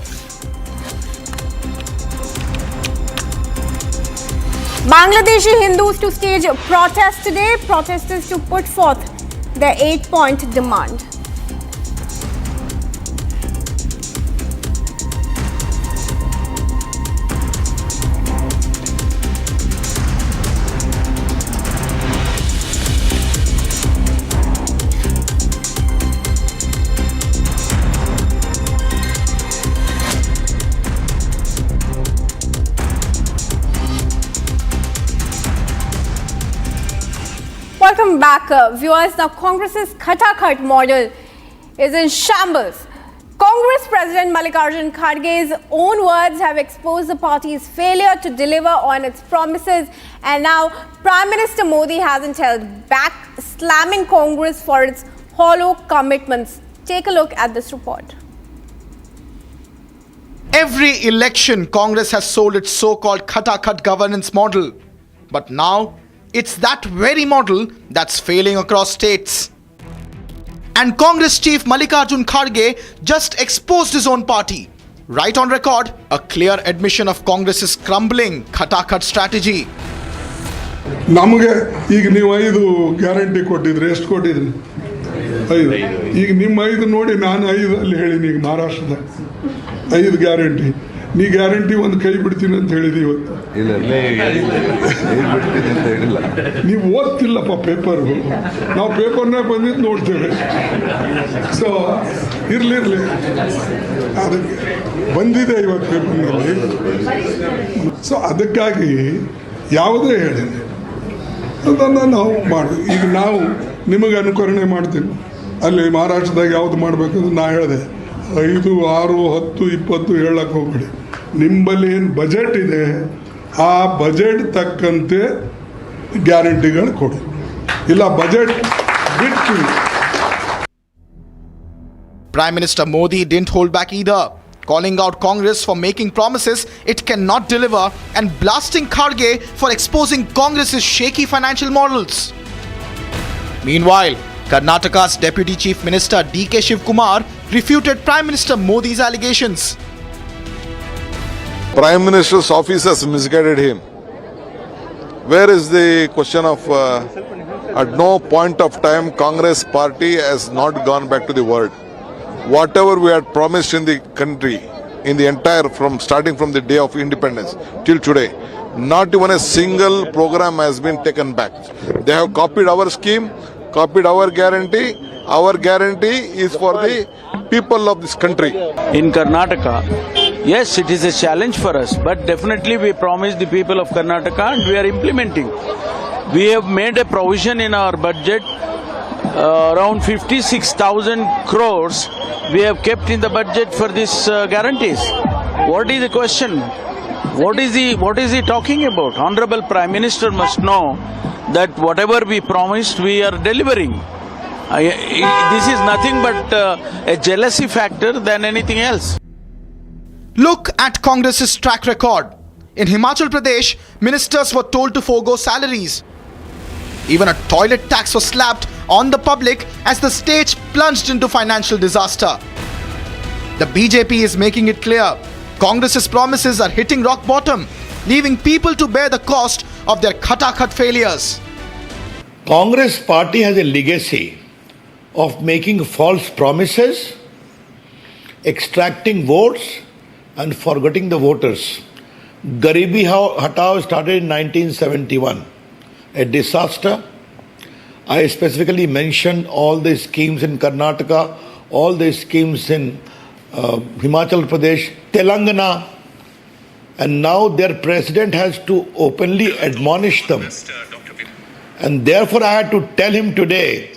Bangladeshi Hindus to stage a protest today. Protesters to put forth their 8-point demand. Welcome back, viewers. Now, Congress's Khatakhat model is in shambles. Congress President Mallikarjun Kharge's own words have exposed the party's failure to deliver on its promises, and now Prime Minister Modi hasn't held back, slamming Congress for its hollow commitments. Take a look at this report. Every election, Congress has sold its so-called Khatakhat governance model. But now, it's that very model that's failing across states. And Congress Chief Mallikarjun Kharge just exposed his own party. Right on record, a clear admission of Congress's crumbling Khatakhat strategy. ನಮಗೆ ಈಗ ನೀವು 5 guarantee ಕೊಟ್ಟಿದ್ರಿ, ಎಷ್ಟು ಕೊಟ್ಟಿದ್ರಿ? 5. ಈಗ ನಿಮ್ಮ 5 ನೋಡಿ ನಾನು 5 ಅಲ್ಲಿ ಹೇಳಿನಿ. ಈಗ ಮಹಾರಾಷ್ಟ್ರದ 5 ಗ್ಯಾರಂಟಿ. ನೀ ಗ್ಯಾರಂಟಿ ಒಂದು ಕೈ ಬಿಡ್ತೀನಿ ಅಂತ ಹೇಳಿದಿ ಇವತ್ತು. ನೀವು ಓದ್ತಿಲ್ಲಪ್ಪ ಪೇಪರು, ನಾವು ಪೇಪರ್ನೇ ಬಂದಿದ್ದು ನೋಡ್ತೇವೆ. ಸೊ ಇರಲಿ ಅದಕ್ಕೆ ಬಂದಿದೆ ಇವತ್ತು ಪೇಪರ್ನಲ್ಲಿ. ಸೊ ಅದಕ್ಕಾಗಿ ಯಾವುದೇ ಹೇಳಿ ಅದನ್ನು ನಾವು ಮಾಡಿ. ಈಗ ನಾವು ನಿಮಗೆ ಅನುಕರಣೆ ಮಾಡ್ತೀವಿ. ಅಲ್ಲಿ ಮಹಾರಾಷ್ಟ್ರದಾಗ ಯಾವುದು ಮಾಡಬೇಕಂದ್ರೆ ನಾ ಹೇಳಿದೆ 5, 6, 10, 20 ಹೇಳಕ್ಕೆ ಹೋಗ್ಬೇಡಿ. ನಿಂಬಲ್ಲಿ ಏನು ಬಜೆಟ್ ಇದೆ ಆ ಬಜೆಟ್ ತಕ್ಕಂತೆ ಗ್ಯಾರಂಟಿಗಳು ಕೊಡಿ. ಇಲ್ಲ ಬಜೆಟ್ ಬಿಟ್ಟು. Prime Minister Modi didn't hold back either, calling out Congress for making promises it cannot deliver and blasting Kharge for exposing Congress's shaky financial models. Meanwhile, Karnataka's Deputy Chief Minister D.K. Shivkumar refuted Prime Minister Modi's allegations. Prime Minister's office has misguided him. Where is the question of at no point of time Congress party has not gone back to the word. Whatever we had promised in the country, in the entire, starting from the day of independence till today, not even a single program has been taken back. They have copied our scheme, copied our guarantee. Our guarantee is for the people of this country. In Karnataka, yes, it is a challenge for us, but definitely we promised the people of Karnataka and we are implementing. We have made a provision in our budget, around 56,000 crores we have kept in the budget for these guarantees. What is the question? What is he talking about? Honorable Prime Minister must know that whatever we promised we are delivering. This is nothing but a jealousy factor than anything else. Look at Congress's track record. In Himachal Pradesh, ministers were told to forego salaries. Even a toilet tax was slapped on the public as the state plunged into financial disaster. The BJP is making it clear Congress's promises are hitting rock bottom, leaving people to bear the cost of their Khatakhat failures. Congress party has a legacy of making false promises, extracting votes and forgetting the voters. Garibi Hatao started in 1971, a disaster. I specifically mentioned all the schemes in Karnataka, all the schemes in Himachal Pradesh, Telangana, and now their president has to openly admonish them. And therefore I had to tell him today,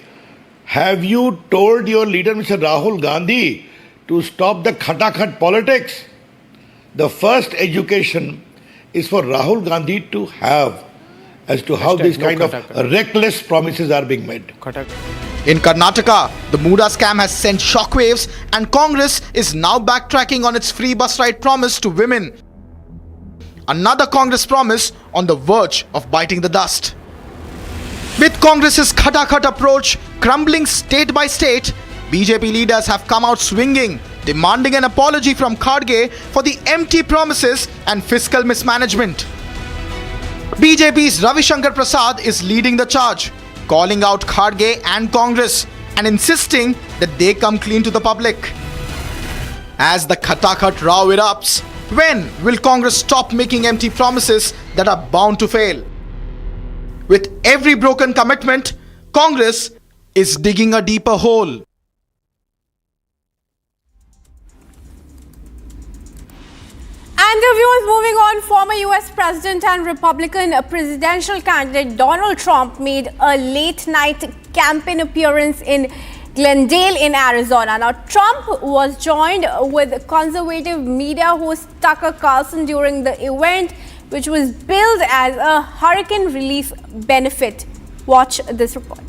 have you told your leader Mr. Rahul Gandhi to stop the Khatakhat politics? The first education is for Rahul Gandhi to have as to how these kind of reckless promises are being made. In Karnataka, the Muda scam has sent shockwaves and Congress is now backtracking on its free bus ride promise to women. Another Congress promise on the verge of biting the dust. With Congress's khata-khat approach crumbling state by state, BJP leaders have come out swinging, demanding an apology from Kharge for the empty promises and fiscal mismanagement. BJP's Ravi Shankar Prasad is leading the charge, calling out Kharge and Congress and insisting that they come clean to the public. As the khata-khat row erupts, when will Congress stop making empty promises that are bound to fail? With every broken commitment, Congress is digging a deeper hole. And viewers, moving on, former US President and Republican presidential candidate Donald Trump made a late-night campaign appearance in Glendale in Arizona. Now, Trump was joined with conservative media host Tucker Carlson during the event, which was billed as a hurricane relief benefit. Watch this report.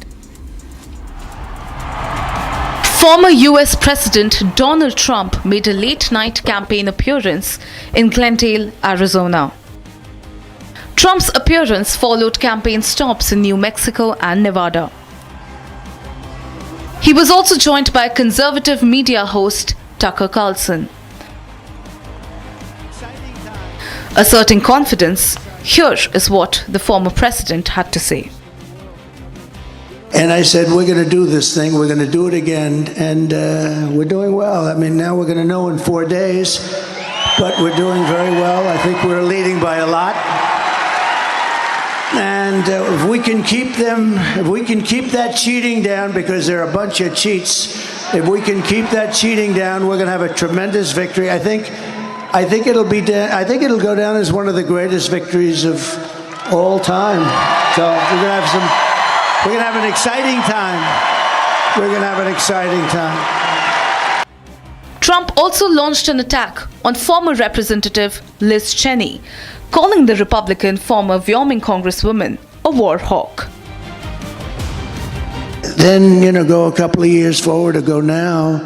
Former US President Donald Trump made a late-night campaign appearance in Glendale, Arizona. Trump's appearance followed campaign stops in New Mexico and Nevada. He was also joined by conservative media host Tucker Carlson. Asserting confidence, here is what the former president had to say. And I said, we're going to do this thing, we're going to do it again, and we're doing well. I mean, now we're going to know in 4 days, but we're doing very well. I think we're leading by a lot. And if we can keep that cheating down, because they're a bunch of cheats, if we can keep that cheating down, we're going to have a tremendous victory. I think it'll go down as one of the greatest victories of all time. So we're going to have an exciting time. We're going to have an exciting time. Trump also launched an attack on former Representative Liz Cheney, calling the Republican former Wyoming Congresswoman a war hawk. Then, go a couple of years forward or go now,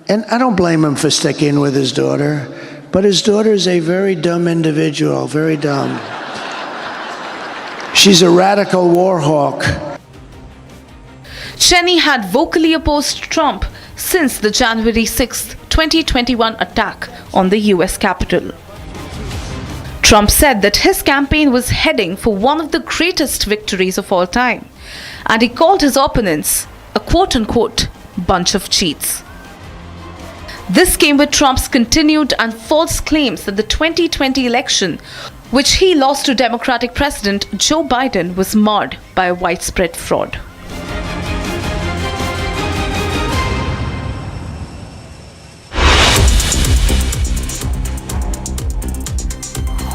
and I don't blame him for sticking with his daughter, but his daughter is a very dumb individual, very dumb. She's a radical war hawk. Cheney had vocally opposed Trump since the January 6, 2021 attack on the US Capitol. Trump said that his campaign was heading for one of the greatest victories of all time, and he called his opponents a quote-unquote bunch of cheats. This came with Trump's continued and false claims that the 2020 election, which he lost to Democratic President Joe Biden, was marred by widespread fraud.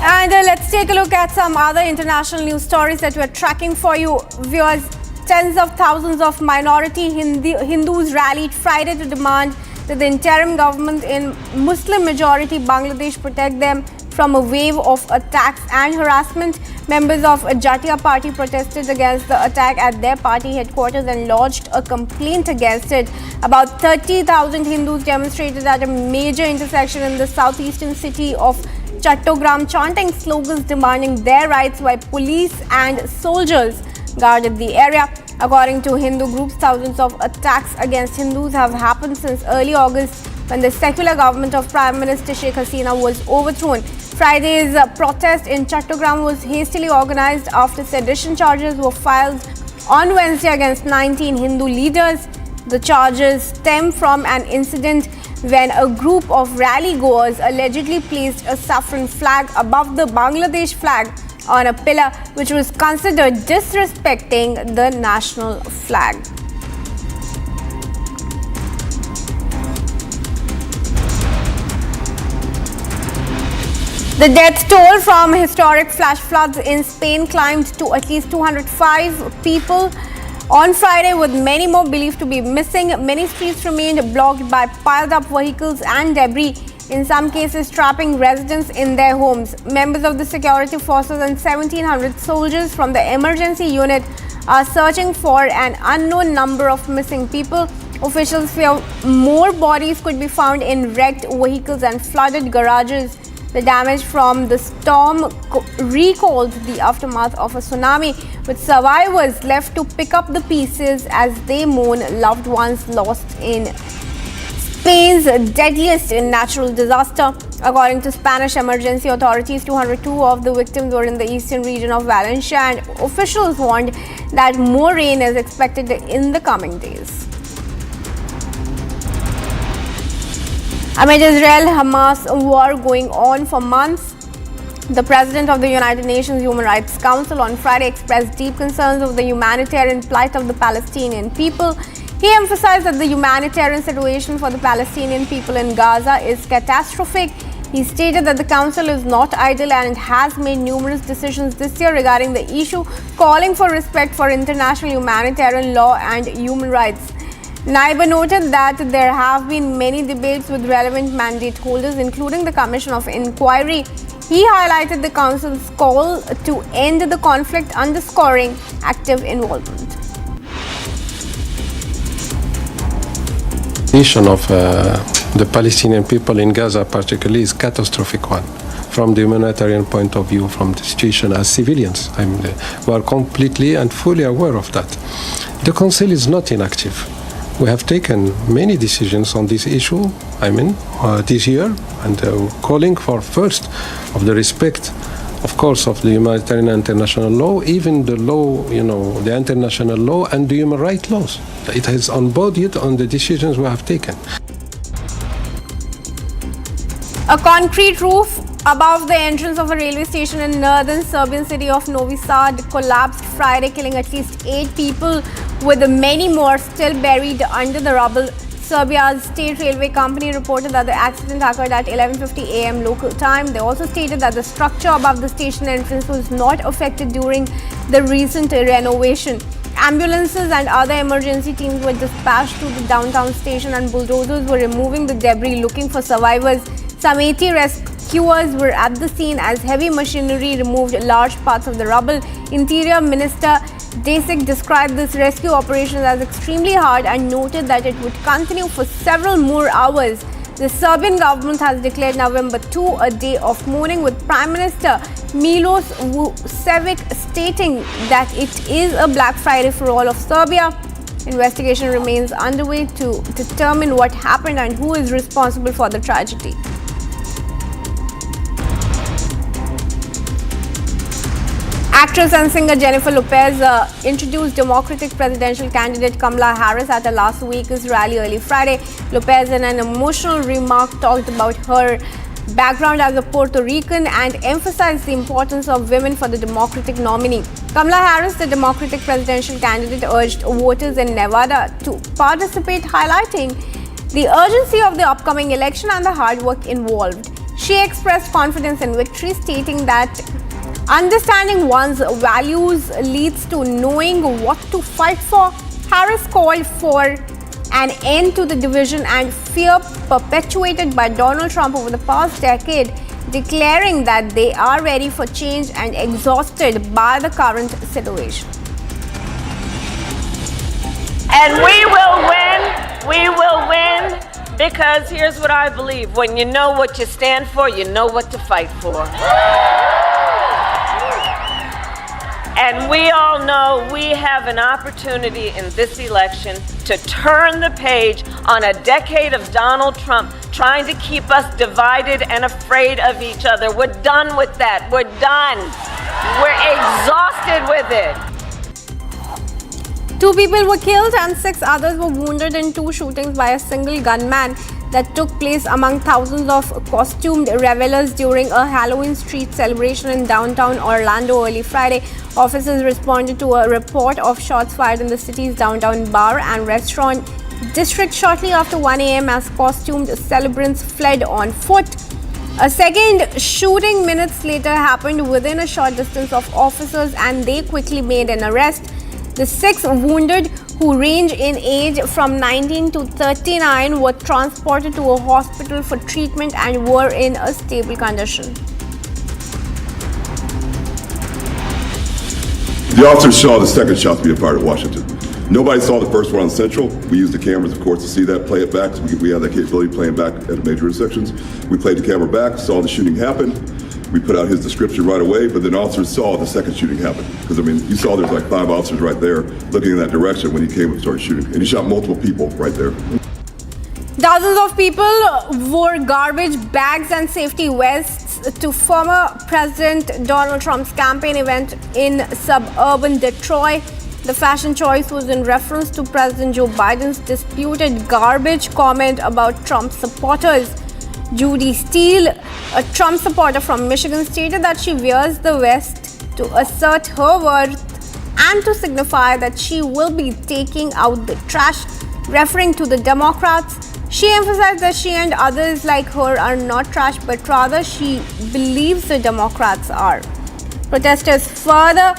And let's take a look at some other international news stories that we're tracking for you. Viewers, tens of thousands of minority Hindus rallied Friday to demand that the interim government in Muslim-majority Bangladesh protect them from a wave of attacks and harassment. Members of Jatiya Party protested against the attack at their party headquarters and lodged a complaint against it. About 30,000 Hindus demonstrated at a major intersection in the southeastern city of Chattogram, chanting slogans demanding their rights while police and soldiers guarded the area. According to Hindu groups, thousands of attacks against Hindus have happened since early August when the secular government of Prime Minister Sheikh Hasina was overthrown. Friday's protest in Chattogram was hastily organized after sedition charges were filed on Wednesday against 19 Hindu leaders. The charges stem from an incident when a group of rally-goers allegedly placed a saffron flag above the Bangladesh flag on a pillar, which was considered disrespecting the national flag. The death toll from historic flash floods in Spain climbed to at least 205 people on Friday, with many more believed to be missing. Many streets remained blocked by piled-up vehicles and debris, in some cases trapping residents in their homes. Members of the security forces and 1,700 soldiers from the emergency unit are searching for an unknown number of missing people. Officials fear more bodies could be found in wrecked vehicles and flooded garages The damage from the storm recalled the aftermath of a tsunami, with survivors left to pick up the pieces as they mourn loved ones lost in Spain's deadliest natural disaster. According to Spanish emergency authorities, 202 of the victims were in the eastern region of Valencia, and officials warned that more rain is expected in the coming days. Amid Israel-Hamas war going on for months, the President of the United Nations Human Rights Council on Friday expressed deep concerns over the humanitarian plight of the Palestinian people. He emphasized that the humanitarian situation for the Palestinian people in Gaza is catastrophic. He stated that the Council is not idle and it has made numerous decisions this year regarding the issue, calling for respect for international humanitarian law and human rights. Naiba noted that there have been many debates with relevant mandate holders, including the Commission of Inquiry. He highlighted the Council's call to end the conflict, underscoring active involvement. The situation of the Palestinian people in Gaza particularly is a catastrophic one from the humanitarian point of view, from the situation as civilians. We are completely and fully aware of that. The Council is not inactive. We have taken many decisions on this issue, this year, and calling for first of the respect, of course, of the humanitarian international law, even the law, the international law and the human rights laws. It has embodied on the decisions we have taken. A concrete roof above the entrance of a railway station in northern Serbian city of Novi Sad collapsed Friday, killing at least 8 people, with many more still buried under the rubble. Serbia's state railway company reported that the accident occurred at 11:50 a.m. local time. They also stated that the structure above the station entrance was not affected during the recent renovation. Ambulances and other emergency teams were dispatched to the downtown station, and bulldozers were removing the debris looking for survivors. Some 80 rescuers were at the scene as heavy machinery removed large parts of the rubble. Interior Minister Desic described this rescue operation as extremely hard and noted that it would continue for several more hours. The Serbian government has declared November 2 a day of mourning, with Prime Minister Milos Vucevic stating that it is a Black Friday for all of Serbia. Investigation remains underway to determine what happened and who is responsible for the tragedy. Actress and singer Jennifer Lopez introduced Democratic presidential candidate Kamala Harris at a last week's rally early Friday. Lopez, in an emotional remark, talked about her background as a Puerto Rican and emphasized the importance of women for the Democratic nominee. Kamala Harris, the Democratic presidential candidate, urged voters in Nevada to participate, highlighting the urgency of the upcoming election and the hard work involved. She expressed confidence in victory, stating that understanding one's values leads to knowing what to fight for. Harris called for an end to the division and fear perpetuated by Donald Trump over the past decade, declaring that they are ready for change and exhausted by the current situation. And we will win. We will win, because here's what I believe. When you know what you stand for, you know what to fight for. And we all know we have an opportunity in this election to turn the page on a decade of Donald Trump trying to keep us divided and afraid of each other. We're done with that. We're done. We're exhausted with it. 2 people were killed and 6 others were wounded in 2 shootings by a single gunman that took place among thousands of costumed revelers during a Halloween street celebration in downtown Orlando early Friday. Officers responded to a report of shots fired in the city's downtown bar and restaurant district shortly after 1 a.m. as costumed celebrants fled on foot. A second shooting minutes later happened within a short distance of officers, and they quickly made an arrest. The 6 wounded, who range in age from 19 to 39, were transported to a hospital for treatment and were in a stable condition. The officers saw the second shot to be fired at Washington. Nobody saw the first one on Central. We used the cameras, of course, to see that, play it back. So we have that capability of playing back at major intersections. We played the camera back, saw the shooting happen. We put out his description right away, but then officers saw the second shooting happen. Because, I mean, you saw there's like 5 officers right there looking in that direction when he came and started shooting. And he shot multiple people right there. Dozens of people wore garbage bags and safety vests to former President Donald Trump's campaign event in suburban Detroit. The fashion choice was in reference to President Joe Biden's disputed garbage comment about Trump supporters. Judy Steele, a Trump supporter from Michigan, stated that she wears the vest to assert her worth and to signify that she will be taking out the trash, referring to the Democrats. She emphasized that she and others like her are not trash, but rather she believes the Democrats are. Protesters further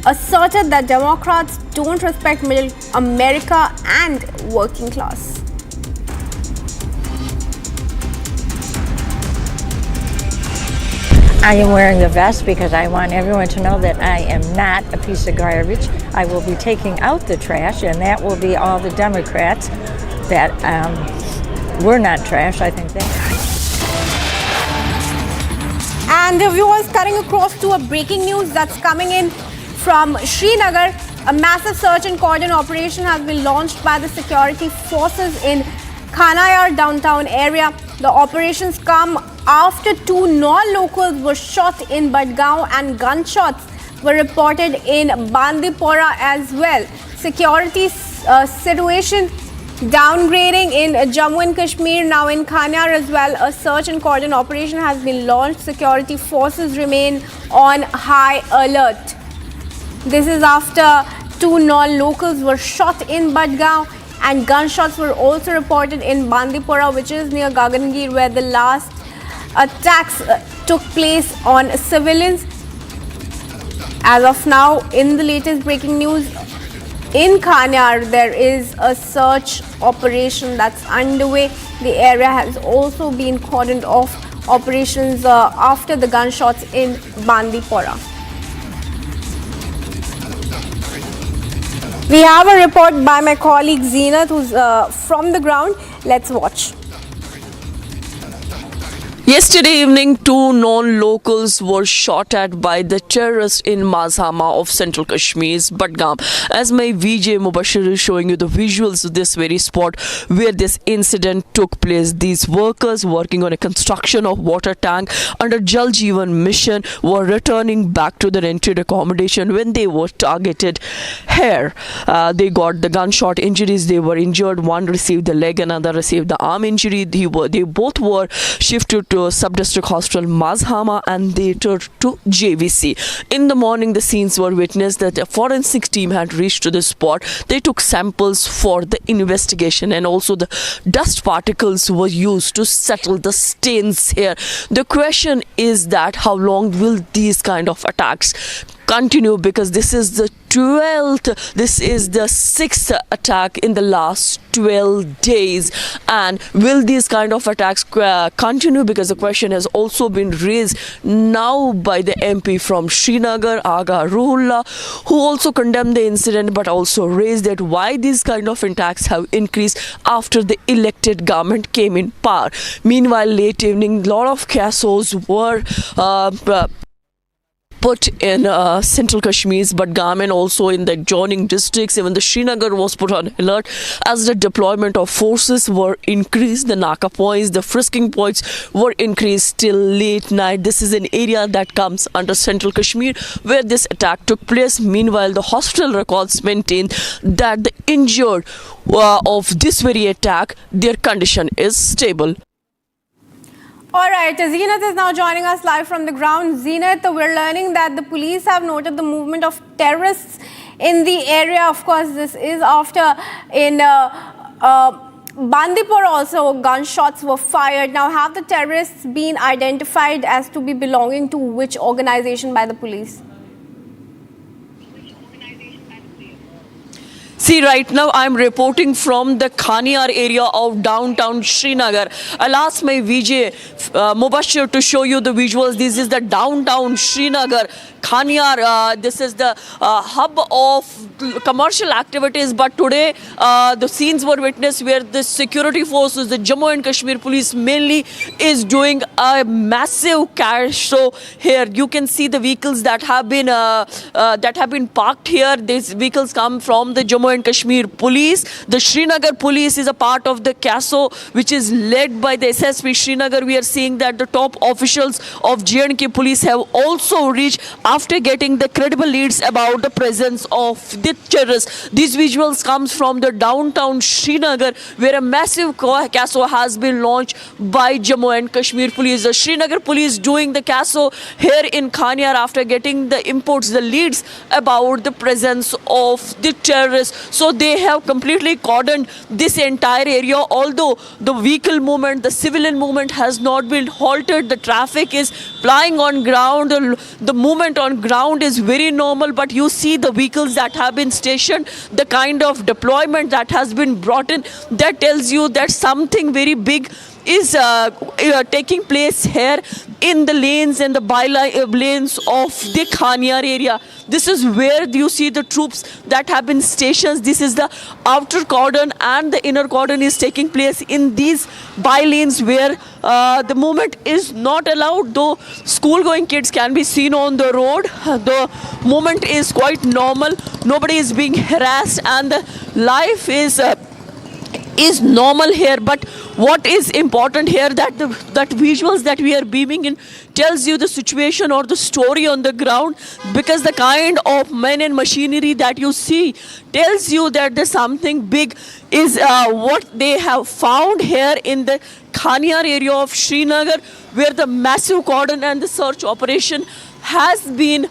asserted that Democrats don't respect middle America and working class. I am wearing the vest because I want everyone to know that I am not a piece of garbage. I will be taking out the trash, and that will be all the Democrats that we're not trash. I think that. And viewers, cutting across to a breaking news that's coming in from Srinagar. A massive search and cordon operation has been launched by the security forces in Khanayar downtown area. The operations come after 2 non-locals were shot in Budgam and gunshots were reported in Bandipora as well. Security situation downgrading in Jammu and Kashmir, now in Khanayar as well. A search and cordon operation has been launched. Security forces remain on high alert. This is after 2 non-locals were shot in Budgam and gunshots were also reported in Bandipora, which is near Gagangir, where the last attacks took place on civilians. As of now, in the latest breaking news, in Khanayar, there is a search operation that's underway. The area has also been cordoned off. Operations after the gunshots in Bandipora. We have a report by my colleague Zeenat, who's from the ground. Let's watch. Yesterday evening, 2 non-locals were shot at by the terrorists in Mazhama of Central Kashmir's Budgam. As my VJ Mubashir is showing you the visuals of this very spot where this incident took place. These workers working on a construction of water tank under Jal Jeevan mission were returning back to their rented accommodation when they were targeted here. They got the gunshot injuries. They were injured. One received the leg, another received the arm injury. They both were shifted to Sub-District Hospital Mazhama and later to JVC. In the morning, the scenes were witnessed that a forensic team had reached to the spot. They took samples for the investigation, and also the dust particles were used to settle the stains here. The question is that how long will these kind of attacks continue, because this is the 6th attack in the last 12 days, and will these kind of attacks continue, because the question has also been raised now by the MP from Srinagar, Aga Ruhullah, who also condemned the incident but also raised that why these kind of attacks have increased after the elected government came in power. Meanwhile, late evening, a lot of casos were put in Central Kashmir's Budgam and also in the adjoining districts. Even the Srinagar was put on alert as the deployment of forces were increased. The Naka points, the frisking points were increased till late night. This is an area that comes under Central Kashmir where this attack took place. Meanwhile, the hospital records maintain that the injured of this very attack, their condition is stable. All right, Zeenat is now joining us live from the ground. Zeenat, we're learning that the police have noted the movement of terrorists in the area. Of course, this is after in Bandipora also gunshots were fired. Now, have the terrorists been identified as to be belonging to which organization by the police? See, right now I'm reporting from the Khaniar area of downtown Srinagar. I'll ask my VJ Mubashir to show you the visuals. This is the downtown Srinagar. Khaniar, this is the hub of commercial activities, but today the scenes were witnessed where the security forces, the Jammu and Kashmir police mainly, is doing a massive cash show here. You can see the vehicles that have been parked here. These vehicles come from the Jammu and Kashmir police. The Srinagar police is a part of the CASO, which is led by the SSP Srinagar. We are seeing that the top officials of J&K police have also reached after getting the credible leads about the presence of the terrorists. These visuals comes from the downtown Srinagar, where a massive CASO has been launched by Jammu and Kashmir police. The Srinagar police doing the CASO here in Khaniar after getting the inputs, the leads about the presence of the terrorists. So they have completely cordoned this entire area. Although the vehicle movement, the civilian movement has not been halted, the traffic is plying on ground, the movement on ground is very normal, but you see the vehicles that have been stationed, the kind of deployment that has been brought in, that tells you that something very big is taking place here in the lanes and the lanes of the Khaniar area. This is where you see the troops that have been stationed. This is the outer cordon, and the inner cordon is taking place in these by-lanes where the movement is not allowed, though school-going kids can be seen on the road. The movement is quite normal. Nobody is being harassed, and the life is normal here. But what is important here, that visuals that we are beaming in tells you the situation or the story on the ground, because the kind of men and machinery that you see tells you that there's something big is what they have found here in the Khaniar area of Srinagar, where the massive cordon and the search operation has been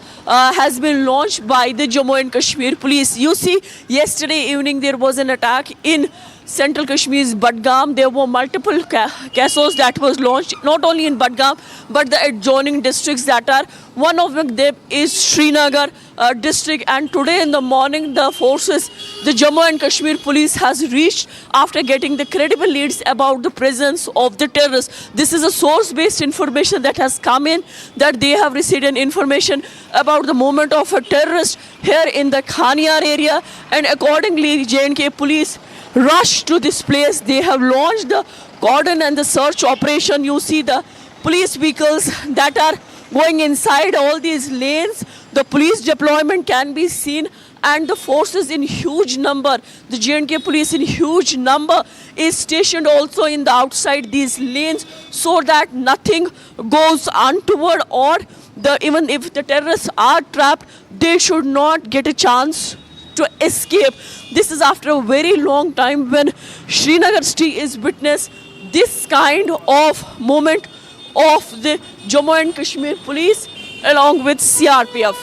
launched by the Jammu and Kashmir police. You see, yesterday evening there was an attack in Central Kashmir's Budgam. There were multiple CASOs that was launched, not only in Budgam, but the adjoining districts that are, one of them is Srinagar district. And today in the morning, the forces, the Jammu and Kashmir police has reached after getting the credible leads about the presence of the terrorists. This is a source-based information that has come in, that they have received an information about the movement of a terrorist here in the Khaniar area, and accordingly J&K police rushed to this place. They have launched the cordon and the search operation. You see the police vehicles that are going inside all these lanes. The police deployment can be seen, and the forces in huge number, the J&K police in huge number is stationed also in the outside these lanes, so that nothing goes untoward, or even if the terrorists are trapped, they should not get a chance to escape. This is after a very long time when Srinagar city is witness this kind of movement of the Jammu and Kashmir police along with CRPF.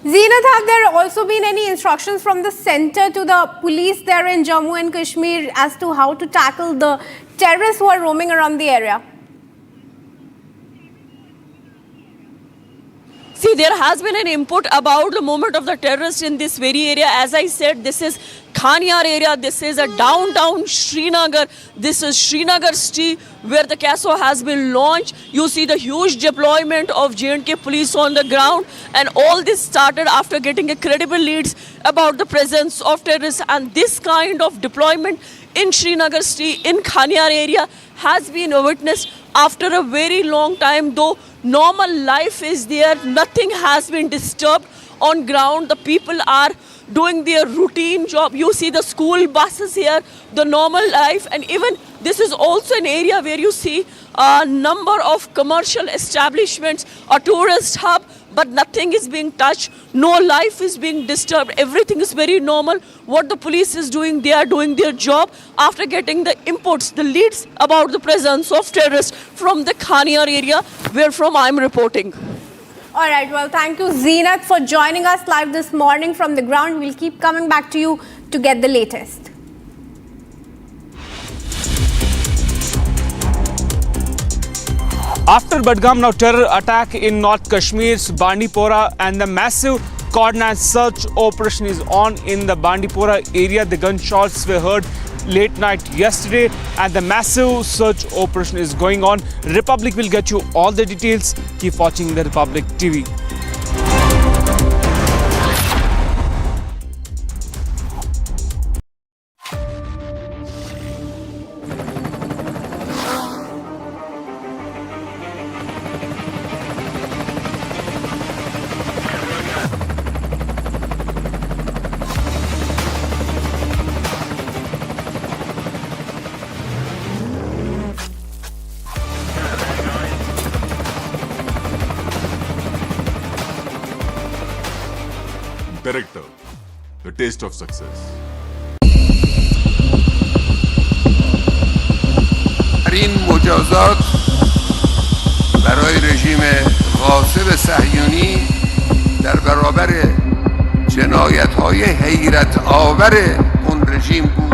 Zeenat, have there also been any instructions from the center to the police there in Jammu and Kashmir as to how to tackle the terrorists who are roaming around the area? See, there has been an input about the movement of the terrorists in this very area. As I said, this is Khaniar area, this is a downtown Srinagar, this is Srinagar city where the CASO has been launched. You see the huge deployment of J&K police on the ground, and all this started after getting a credible leads about the presence of terrorists. And this kind of deployment in Srinagar city, in Khaniar area, has been witnessed after a very long time. Though normal life is there, nothing has been disturbed on ground. The people are doing their routine job. You see the school buses here, the normal life, and even this is also an area where you see a number of commercial establishments, a tourist hub, but nothing is being touched. No life is being disturbed. Everything is very normal. What the police is doing, they are doing their job after getting the inputs, the leads about the presence of terrorists from the Khaniar area, where from I am reporting. All right, well, thank you, Zeenat, for joining us live this morning from the ground. We'll keep coming back to you to get the latest. After Budgam, now terror attack in North Kashmir's Bandipora and the massive coordinated search operation is on in the Bandipora area. The gunshots were heard late night yesterday and the massive search operation is going on. Republic will get you all the details. Keep watching the Republic TV. Director, the taste of success. این مجازات برای رژیم غاصب صهیونی در برابر جنایت‌های حیرت آور اون رژیم بود.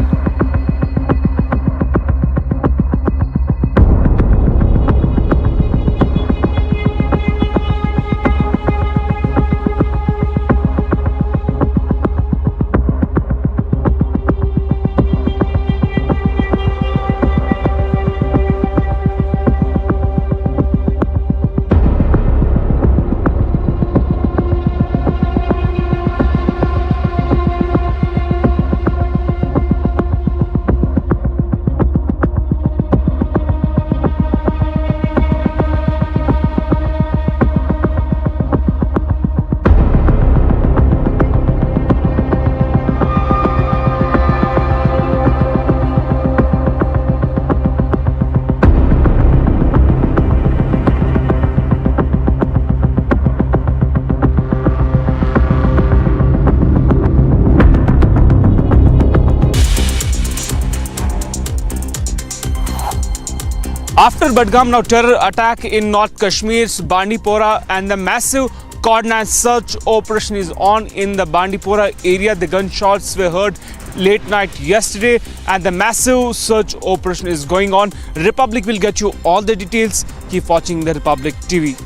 After Budgam now terror attack in North Kashmir's Bandipora and the massive coordinated search operation is on in the Bandipora area. The gunshots were heard late night yesterday and the massive search operation is going on. Republic will get you all the details. Keep watching the Republic TV.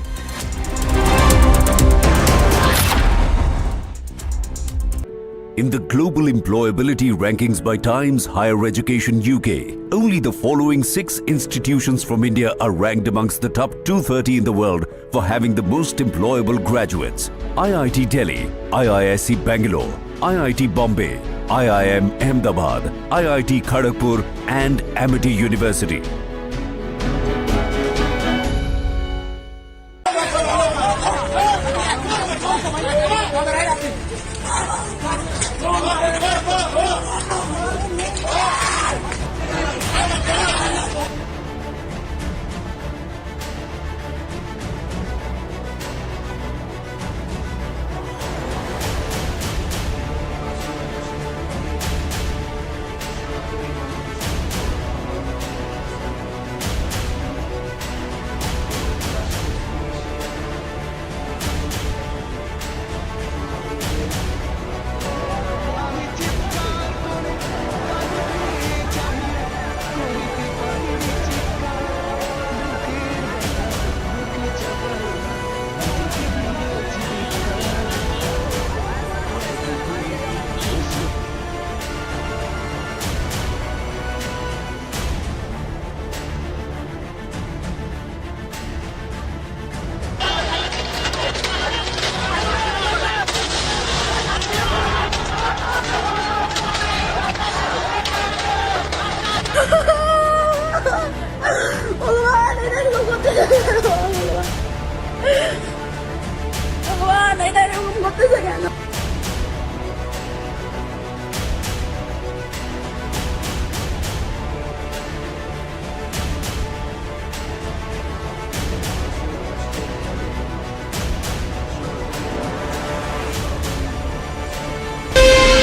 In the global employability rankings by Times Higher Education UK, only the following 6 institutions from India are ranked amongst the top 230 in the world for having the most employable graduates. IIT Delhi, IISc Bangalore, IIT Bombay, IIM Ahmedabad, IIT Kharagpur and Amity University.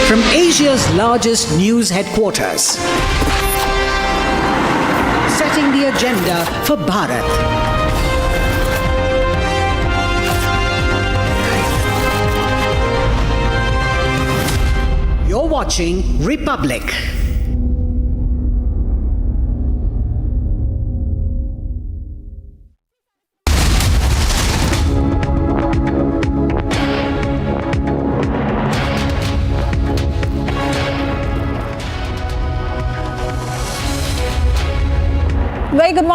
From Asia's largest news headquarters, setting the agenda for Bharat. You're watching Republic.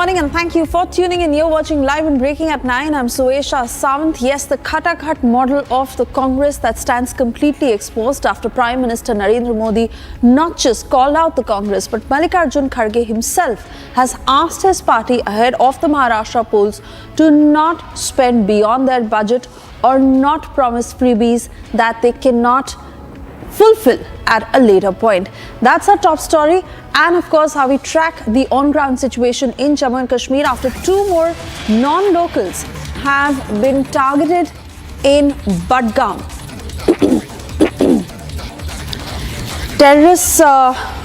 morning and thank you for tuning in. You're watching Live and Breaking at 9. I'm Suesha Sawant. Yes, the Khatakhat model of the Congress that stands completely exposed after Prime Minister Narendra Modi not just called out the Congress, but Mallikarjun Kharge himself has asked his party ahead of the Maharashtra polls to not spend beyond their budget or not promise freebies that they cannot fulfill at a later point. That's our top story, and of course how we track the on-ground situation in Jammu and Kashmir after 2 more non-locals have been targeted in Budgam. Terrorists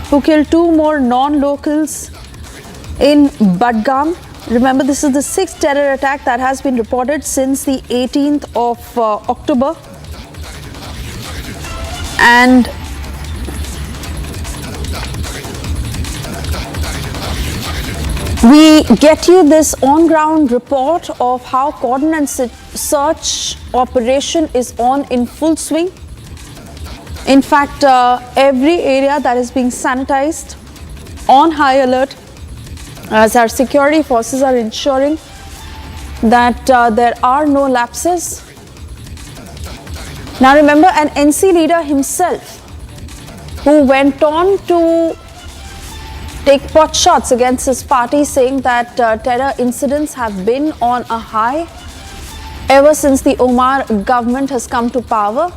who killed 2 more non-locals in Budgam. Remember, this is the 6th terror attack that has been reported since the 18th of October. And we get you this on-ground report of how cordon and search operation is on in full swing. In fact, every area that is being sanitized on high alert as our security forces are ensuring that there are no lapses. Now remember, an NC leader himself who went on to take pot shots against his party, saying that terror incidents have been on a high ever since the Omar government has come to power.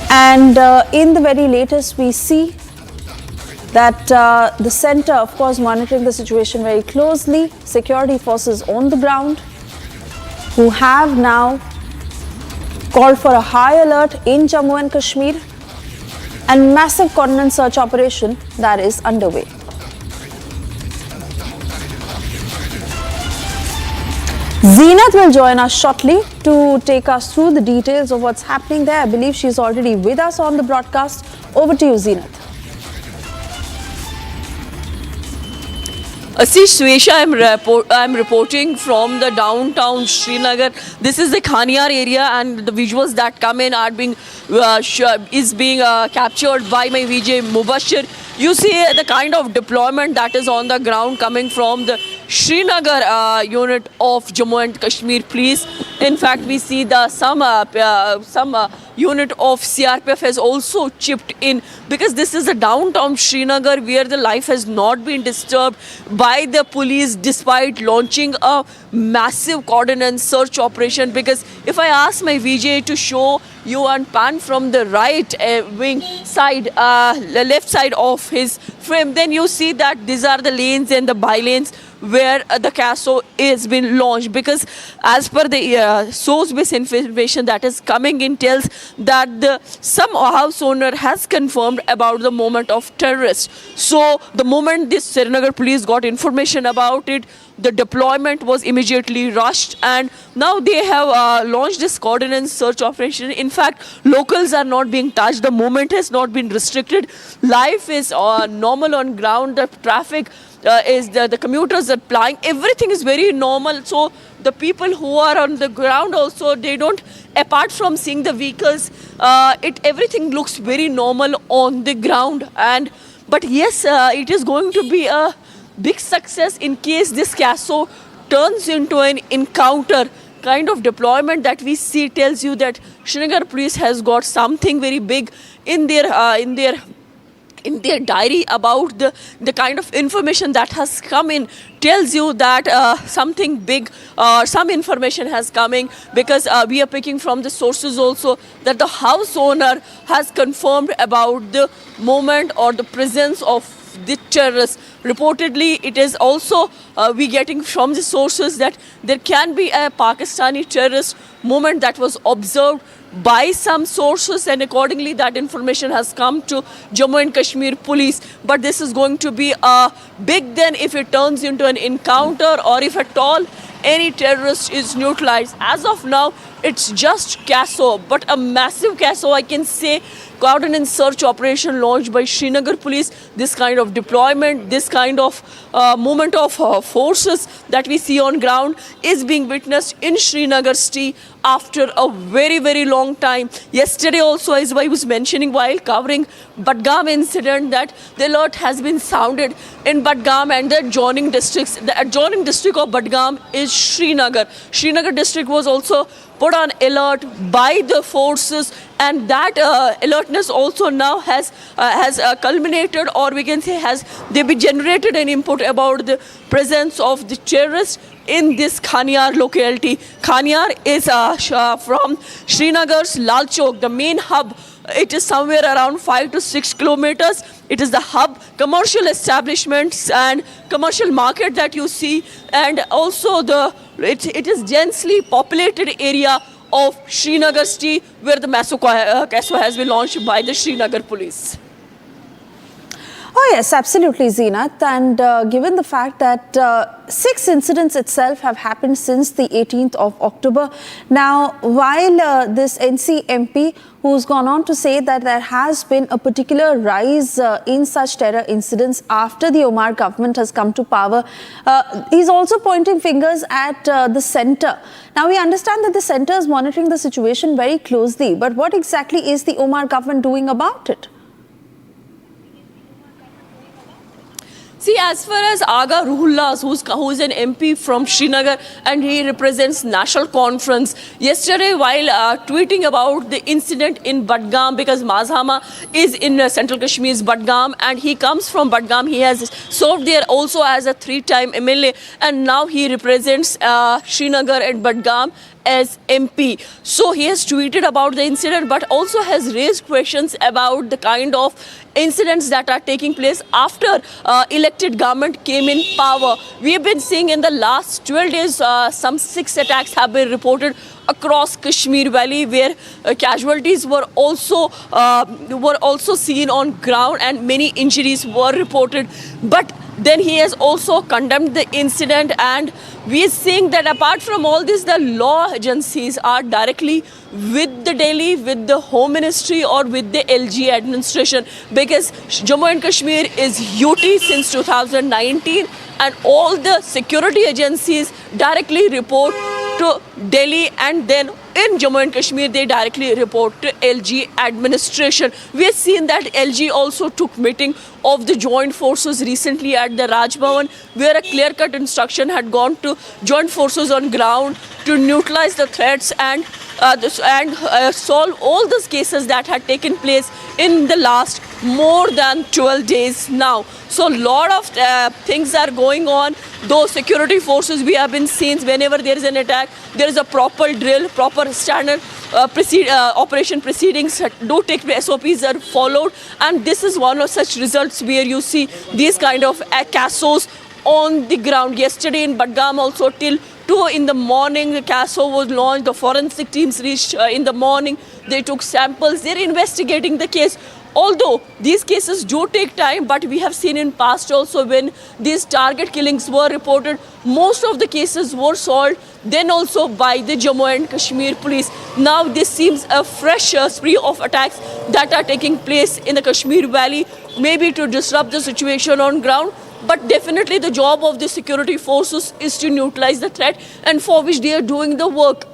And in the very latest, we see that the center, of course, monitoring the situation very closely, security forces on the ground who have now called for a high alert in Jammu and Kashmir, and massive cordon and search operation that is underway. Zeenat will join us shortly to take us through the details of what's happening there. I believe she's already with us on the broadcast. Over to you, Zeenat. See, Suesha, I'm reporting from the downtown Srinagar. This is the Khaniar area, and the visuals that come in are being captured by my VJ Mubashir. You see the kind of deployment that is on the ground coming from the Srinagar unit of Jammu and Kashmir Police. In fact, we see the some unit of CRPF has also chipped in, because this is the downtown Srinagar where the life has not been disturbed by the police despite launching a massive cordon and search operation. Because if I ask my VJ to show you and pan from the right wing side, the left side of his frame, then you see that these are the lanes and the by lanes where the CASO is been launched. Because as per the source-based information that is coming in tells that some house owner has confirmed about the movement of terrorists. So the moment this Srinagar police got information about it, the deployment was immediately rushed, and now they have launched this cordon and search operation. In fact, locals are not being touched. The movement has not been restricted. Life is normal on ground. The traffic is the commuters are plying. Everything is very normal. So the people who are on the ground also, they don't, apart from seeing the vehicles, everything looks very normal on the ground. But yes, it is going to be a big success in case this CASO turns into an encounter. Kind of deployment that we see tells you that Srinagar police has got something very big in their diary about the kind of information that has come in. Tells you that something big, some information has coming, because we are picking from the sources also that the house owner has confirmed about the movement or the presence of the terrorists. Reportedly, it is also we getting from the sources that there can be a Pakistani terrorist movement that was observed by some sources, and accordingly that information has come to Jammu and Kashmir police. But this is going to be a big then if it turns into an encounter, or if at all any terrorist is neutralized. As of now, it's just Casso, but a massive Casso, I can say. Cordon and search operation launched by Srinagar police. This kind of deployment, this kind of movement of forces that we see on ground is being witnessed in Srinagar city after a very, very long time. Yesterday also, as I was mentioning while covering Budgam incident, that the alert has been sounded in Budgam and the adjoining districts. The adjoining district of Budgam is Srinagar. Srinagar district was also put on alert by the forces, and that alertness also now has culminated, or we can say they be generated an input about the presence of the terrorists in this Khaniar locality. Khaniar is from Srinagar's Lal Chowk, the main hub. It is somewhere around 5 to 6 kilometers. It is the hub, commercial establishments and commercial market that you see, and also it is densely populated area of Srinagar city, where the Casso has been launched by the Srinagar police. Oh yes, absolutely, Zeenat. And given the fact that 6 incidents itself have happened since the 18th of October. Now, while this NC MP, who's gone on to say that there has been a particular rise in such terror incidents after the Omar government has come to power, he's also pointing fingers at the centre. Now, we understand that the centre is monitoring the situation very closely, but what exactly is the Omar government doing about it? See, as far as Aga Ruhullah, who's an MP from Srinagar, and he represents National Conference, yesterday while tweeting about the incident in Budgam, because Mazhama is in Central Kashmir's Budgam and he comes from Budgam, he has served there also as a 3-time MLA, and now he represents Srinagar and Budgam as MP. So he has tweeted about the incident, but also has raised questions about the kind of incidents that are taking place after elected government came in power. We have been seeing in the last 12 days some 6 attacks have been reported across Kashmir Valley, where casualties were also seen on ground and many injuries were reported. But then he has also condemned the incident, and we are seeing that apart from all this, the law agencies are directly with the Delhi, with the Home Ministry or with the LG administration, because Jammu and Kashmir is UT since 2019 and all the security agencies directly report to Delhi, and then in Jammu and Kashmir they directly report to LG administration. We have seen that LG also took meeting of the joint forces recently at the Raj Bhavan, where a clear-cut instruction had gone to joint forces on ground to neutralize the threats and solve all those cases that had taken place in the last more than 12 days now. So a lot of things are going on. Those security forces, we have been seeing whenever there is an attack, there is a proper drill, proper standard operation proceedings do take place, SOPs are followed, and this is one of such results where you see these kind of Cassos on the ground. Yesterday in Budgam also till 2 in the morning, the Casso was launched, the forensic teams reached in the morning, they took samples, they're investigating the case. Although these cases do take time, but we have seen in past also when these target killings were reported, most of the cases were solved then also by the Jammu and Kashmir police. Now this seems a fresh spree of attacks that are taking place in the Kashmir Valley, maybe to disrupt the situation on ground. But definitely the job of the security forces is to neutralize the threat, and for which they are doing the work.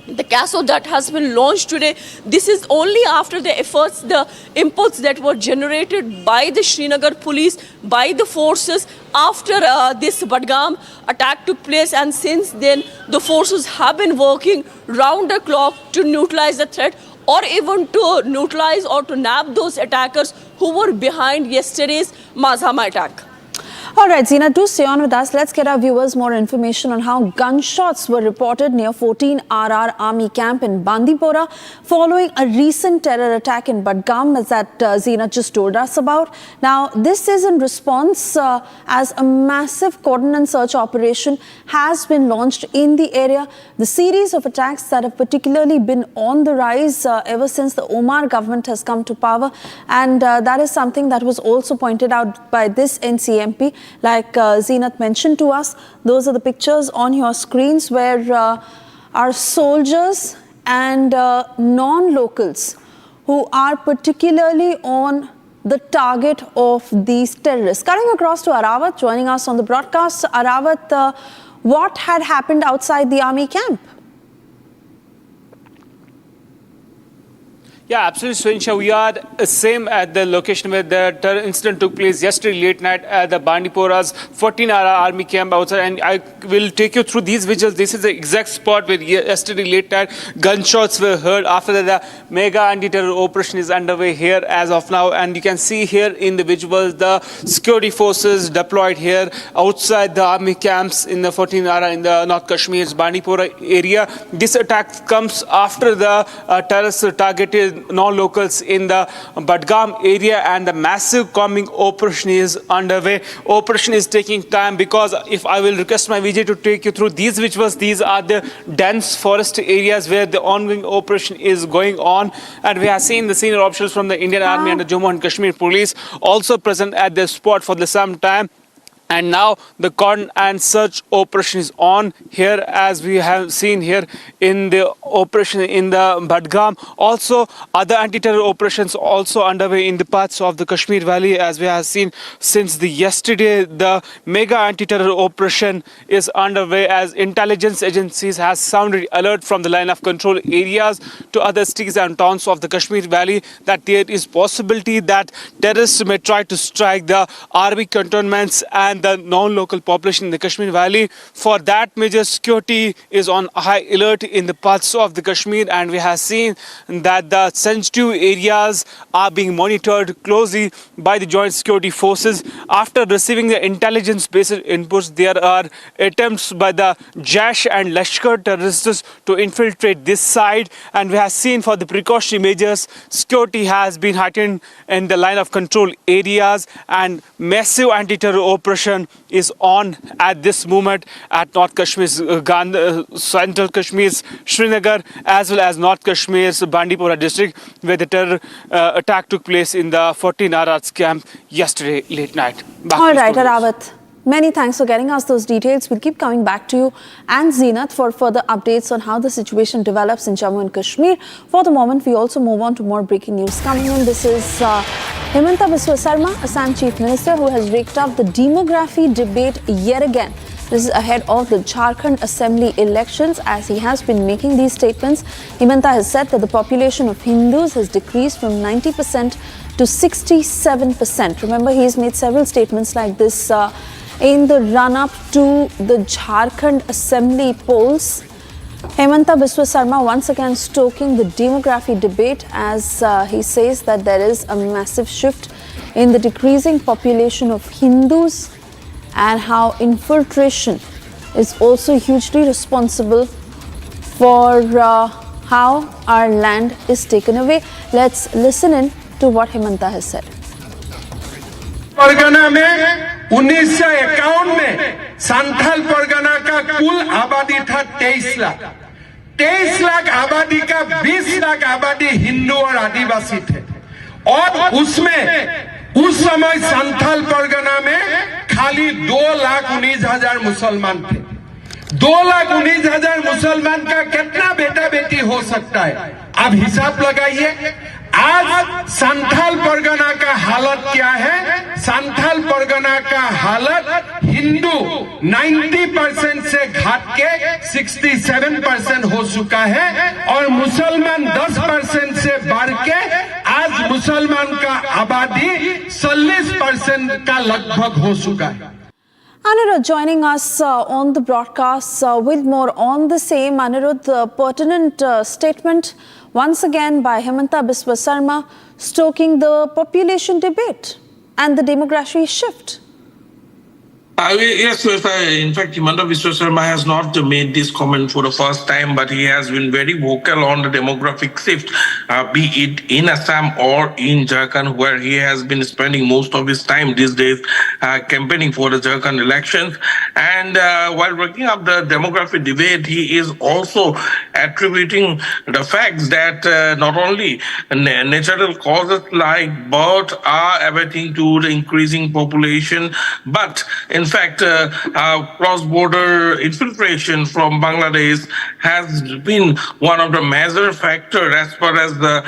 The Casso that has been launched today, this is only after the efforts, the inputs that were generated by the Srinagar police, by the forces after this Budgam attack took place, and since then the forces have been working round the clock to neutralize the threat, or even to neutralize or to nab those attackers who were behind yesterday's Mazhama attack. All right, Zina, do stay on with us. Let's get our viewers more information on how gunshots were reported near 14 RR Army camp in Bandipora following a recent terror attack in Budgam, as that Zina just told us about. Now, this is in response as a massive cordon and search operation has been launched in the area. The series of attacks that have particularly been on the rise ever since the Omar government has come to power, and that is something that was also pointed out by this NCMP. Like Zeenat mentioned to us, those are the pictures on your screens where are soldiers and non-locals who are particularly on the target of these terrorists. Cutting across to Arawat, joining us on the broadcast. Arawat, what had happened outside the army camp? Yeah, absolutely, Swansha. We are same at the location where the terror incident took place yesterday late night at the Bandipora's 14-hour army camp outside. And I will take you through these visuals. This is the exact spot where yesterday late night gunshots were heard. After that, the mega anti-terror operation is underway here as of now. And you can see here in the visuals the security forces deployed here outside the army camps in the 14-hour in the North Kashmir's Bandipora area. This attack comes after the terrorists targeted non-locals in the Budgam area, and the massive combing operation is underway. Operation is taking time because if I will request my VJ to take you through these visuals, these are the dense forest areas where the ongoing operation is going on. And we have seen the senior officials from the Indian Army and the Jammu and Kashmir Police also present at the spot for some time. And now the cordon and search operation is on here, as we have seen here in the operation in the Budgam. Also, other anti-terror operations also underway in the parts of the Kashmir Valley, as we have seen since the yesterday. The mega anti-terror operation is underway as intelligence agencies has sounded alert from the line of control areas to other cities and towns of the Kashmir Valley that there is possibility that terrorists may try to strike the army cantonments and the non-local population in the Kashmir Valley. For that, major security is on high alert in the parts of the Kashmir, and we have seen that the sensitive areas are being monitored closely by the joint security forces. After receiving the intelligence-based inputs, there are attempts by the Jaish and Lashkar terrorists to infiltrate this side, and we have seen for the precautionary measures, security has been heightened in the line of control areas, and massive anti-terror operation is on at this moment at North Kashmir's Central Kashmir's Srinagar, as well as North Kashmir's Bandipora district, where the terror attack took place in the 14-hour camp yesterday late night. All right, Arawat. Many thanks for getting us those details. We'll keep coming back to you and Zeenat for further updates on how the situation develops in Jammu and Kashmir. For the moment, we also move on to more breaking news coming in. This is Himanta Biswa Sarma, Assam Chief Minister, who has raked up the demography debate yet again. This is ahead of the Jharkhand Assembly elections. As he has been making these statements, Himanta has said that the population of Hindus has decreased from 90% to 67%. Remember, he has made several statements like this in the run-up to the Jharkhand Assembly polls. Himanta Biswa Sarma once again stoking the demography debate as he says that there is a massive shift in the decreasing population of Hindus and how infiltration is also hugely responsible for how our land is taken away. Let's listen in to what Himanta has said. Pargana में 1951 में संथाल परगना का कुल आबादी था 23 लाख। 23 लाख आबादी का 20 लाख आबादी हिंदू और आदिवासी थे, और उसमें उस समय संथाल परगना में खाली 2,19,000 मुसलमान थे। 2,19,000 मुसलमान का कितना बेटा बेटी हो सकता है? आप हिसाब लगाइए। आज संथाल परगना का हालत क्या है? संथाल परगना का हालत हिंदू 90% से घट के 67% हो चुका है, और मुसलमान 10% से बढ़ के आज मुसलमान का आबादी 40% का लगभग हो चुका है। Anirudh joining us on the broadcast with more on the same. Anirudh, the pertinent statement once again by Himanta Biswa Sarma stoking the population debate and the demography shift. Yes, in fact, Himanta Biswa Sarma has not made this comment for the first time, but he has been very vocal on the demographic shift, be it in Assam or in Jharkhand, where he has been spending most of his time these days campaigning for the Jharkhand elections. And while working up the demographic debate, he is also attributing the facts that not only natural causes like birth are abating to the increasing population, but in fact, cross-border infiltration from Bangladesh has been one of the major factors as far as the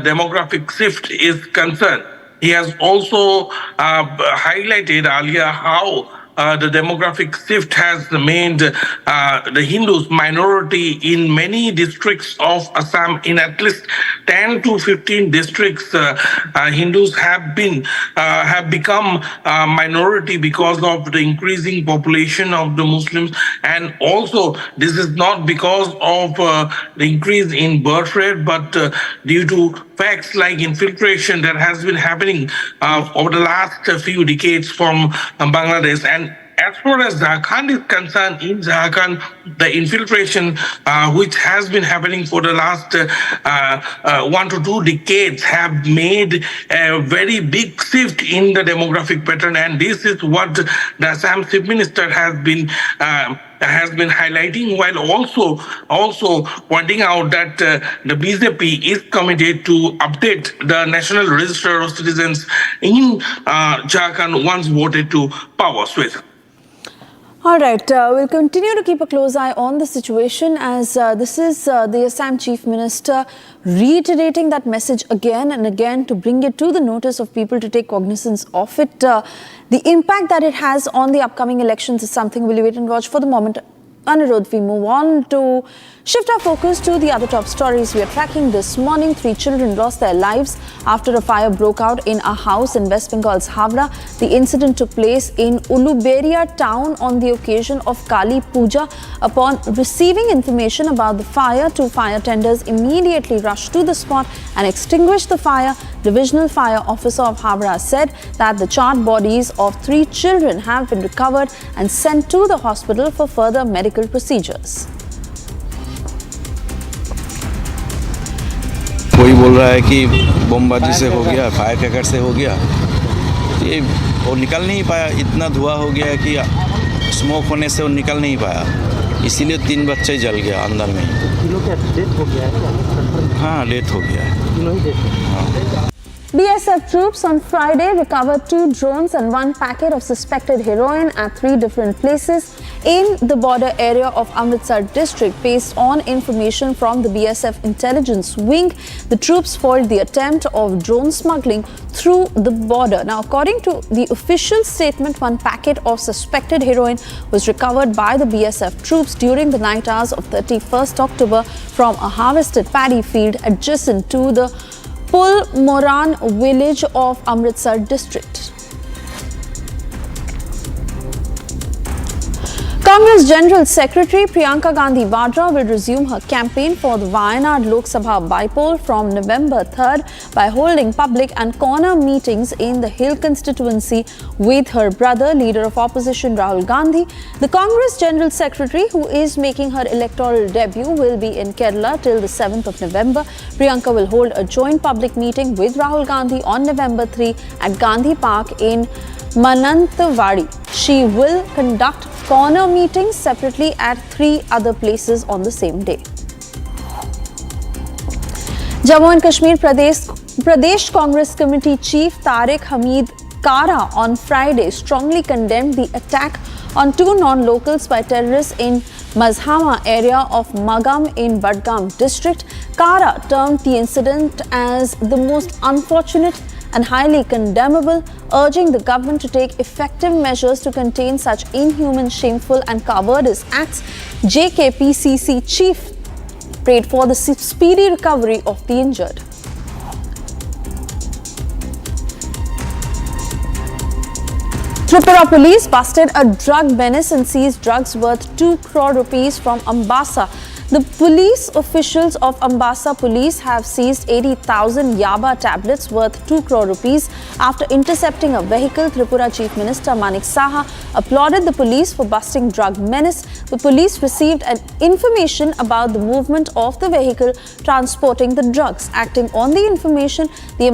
demographic shift is concerned. He has also highlighted earlier how the demographic shift has made the Hindus minority in many districts of Assam. In at least 10 to 15 districts, Hindus have become minority because of the increasing population of the Muslims, and also this is not because of the increase in birth rate, but due to facts like infiltration that has been happening over the last few decades from Bangladesh. And as far as Jharkhand is concerned, in Jharkhand, the infiltration which has been happening for the last 1 to 2 decades have made a very big shift in the demographic pattern, and this is what the Assam Chief Minister has been highlighting, while also pointing out that the BJP is committed to update the National Register of Citizens in Jharkhand once voted to power. Sweta. All right, we'll continue to keep a close eye on the situation as this is the Assam Chief Minister reiterating that message again and again to bring it to the notice of people to take cognizance of it. The impact that it has on the upcoming elections is something we'll wait and watch. For the moment, Anirudh, we move on to shift our focus to the other top stories we are tracking this morning. 3 children lost their lives after a fire broke out in a house in West Bengal's Havra. The incident took place in Uluberia town on the occasion of Kali Puja. Upon receiving information about the fire, 2 fire tenders immediately rushed to the spot and extinguished the fire. Divisional Fire Officer of Havra said that the charred bodies of 3 children have been recovered and sent to the hospital for further medical procedures. कोई बोल रहा है कि बमबाजी से हो गया, fire cracker से हो गया, ये वो निकल नहीं पाया, इतना धुआं हो गया कि स्मोक होने से वो निकल नहीं पाया, इसीलिए 3 बच्चे जल गया अंदर में। डेथ हो गया है? हाँ, डेथ हो गया है। BSF troops on Friday recovered 2 drones and 1 packet of suspected heroin at 3 different places in the border area of Amritsar district. Based on information from the BSF intelligence wing, the troops foiled the attempt of drone smuggling through the border. Now, according to the official statement, 1 packet of suspected heroin was recovered by the BSF troops during the night hours of 31st October from a harvested paddy field adjacent to the Pul Moran village of Amritsar district. Congress General Secretary Priyanka Gandhi Vadra will resume her campaign for the Wayanad Lok Sabha bypoll from November 3rd by holding public and corner meetings in the Hill constituency with her brother, Leader of Opposition Rahul Gandhi. The Congress General Secretary, who is making her electoral debut, will be in Kerala till the 7th of November. Priyanka will hold a joint public meeting with Rahul Gandhi on November 3 at Gandhi Park in Mananthavadi. She will conduct corner meetings separately at 3 other places on the same day. Jammu and Kashmir Pradesh Congress Committee Chief Tariq Hamid Kara on Friday strongly condemned the attack on 2 non-locals by terrorists in Mazhama area of Magam in Budgam district. Kara termed the incident as the most unfortunate and highly condemnable, urging the government to take effective measures to contain such inhuman, shameful and cowardice acts. JKPCC chief prayed for the speedy recovery of the injured. Tripura police busted a drug menace and seized drugs worth 2 crore rupees from Ambassa. The police officials of Ambassa Police have seized 80,000 Yaba tablets worth 2 crore rupees after intercepting a vehicle. Tripura Chief Minister Manik Saha applauded the police for busting drug menace. The police received an information about the movement of the vehicle transporting the drugs. Acting on the information, the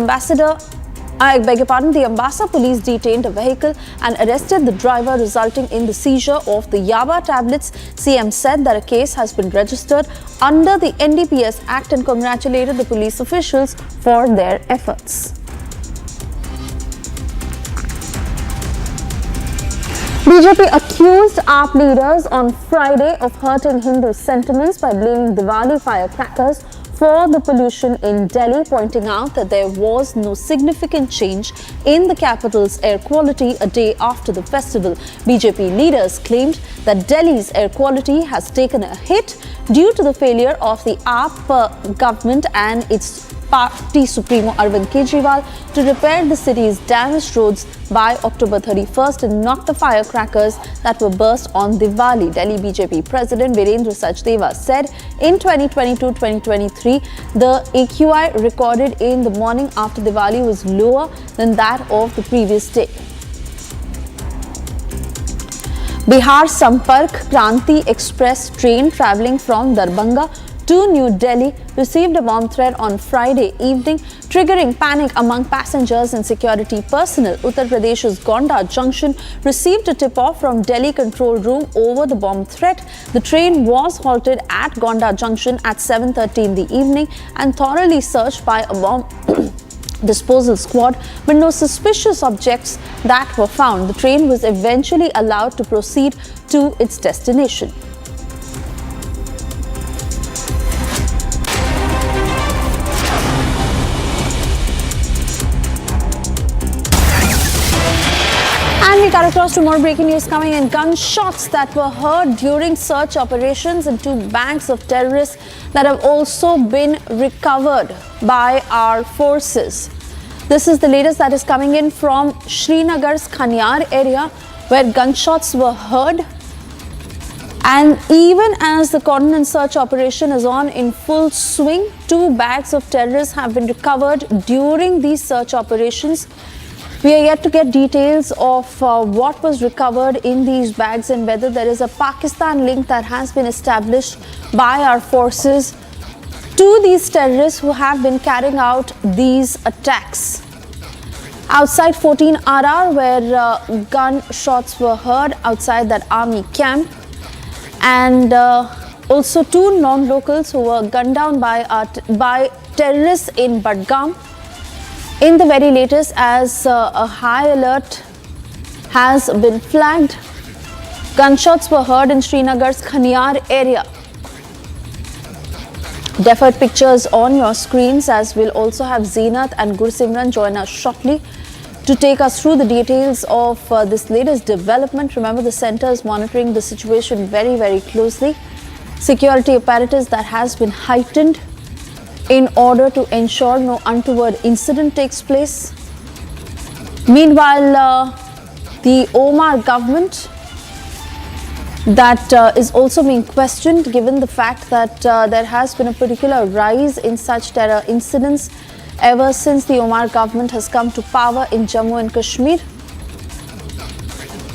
Ambassa police detained a vehicle and arrested the driver, resulting in the seizure of the Yaba tablets. CM said that a case has been registered under the NDPS Act and congratulated the police officials for their efforts. BJP accused AAP leaders on Friday of hurting Hindu sentiments by blaming Diwali firecrackers for the pollution in Delhi, pointing out that there was no significant change in the capital's air quality a day after the festival. BJP leaders claimed that Delhi's air quality has taken a hit due to the failure of the AAP government and its party supremo Arvind Kejriwal to repair the city's damaged roads by October 31st and knock the firecrackers that were burst on Diwali. Delhi BJP President Virendra Sachdeva said in 2022-2023, the AQI recorded in the morning after Diwali was lower than that of the previous day. Bihar Sampark Kranti Express train travelling from Darbhanga to New Delhi received a bomb threat on Friday evening, triggering panic among passengers and security personnel. Uttar Pradesh's Gonda Junction received a tip-off from Delhi control room over the bomb threat. The train was halted at Gonda Junction at 7:30 in the evening and thoroughly searched by a bomb disposal squad, but no suspicious objects that were found. The train was eventually allowed to proceed to its destination. And we got across to more breaking news coming in. Gunshots that were heard during search operations in two banks of terrorists that have also been recovered by our forces. This is the latest that is coming in from Srinagar's Khanyar area, where gunshots were heard. And even as the cordon and search operation is on in full swing, two bags of terrorists have been recovered during these search operations. We are yet to get details of what was recovered in these bags and whether there is a Pakistan link that has been established by our forces to these terrorists who have been carrying out these attacks. Outside 14 RR, where gunshots were heard outside that army camp, and also two non-locals who were gunned down by terrorists in Budgam. In the very latest, as a high alert has been flagged, gunshots were heard in Srinagar's Khanyar area. Deferred pictures on your screens, as we'll also have Zeenat and Gursimran join us shortly to take us through the details of this latest development. Remember, the centre is monitoring the situation very, very closely. Security apparatus that has been heightened in order to ensure no untoward incident takes place. Meanwhile, the Omar government that is also being questioned, given the fact that there has been a particular rise in such terror incidents ever since the Omar government has come to power in Jammu and Kashmir.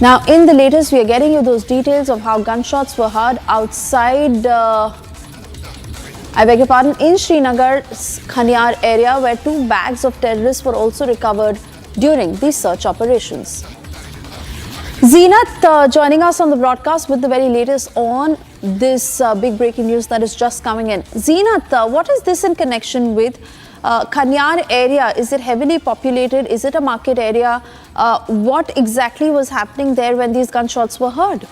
Now, in the latest, we are getting you those details of how gunshots were heard outside in Srinagar's Khanyar area, where two bags of terrorists were also recovered during these search operations. Zeenat joining us on the broadcast with the very latest on this big breaking news that is just coming in. Zeenat, what is this in connection with Khanyar area? Is it heavily populated? Is it a market area? What exactly was happening there when these gunshots were heard?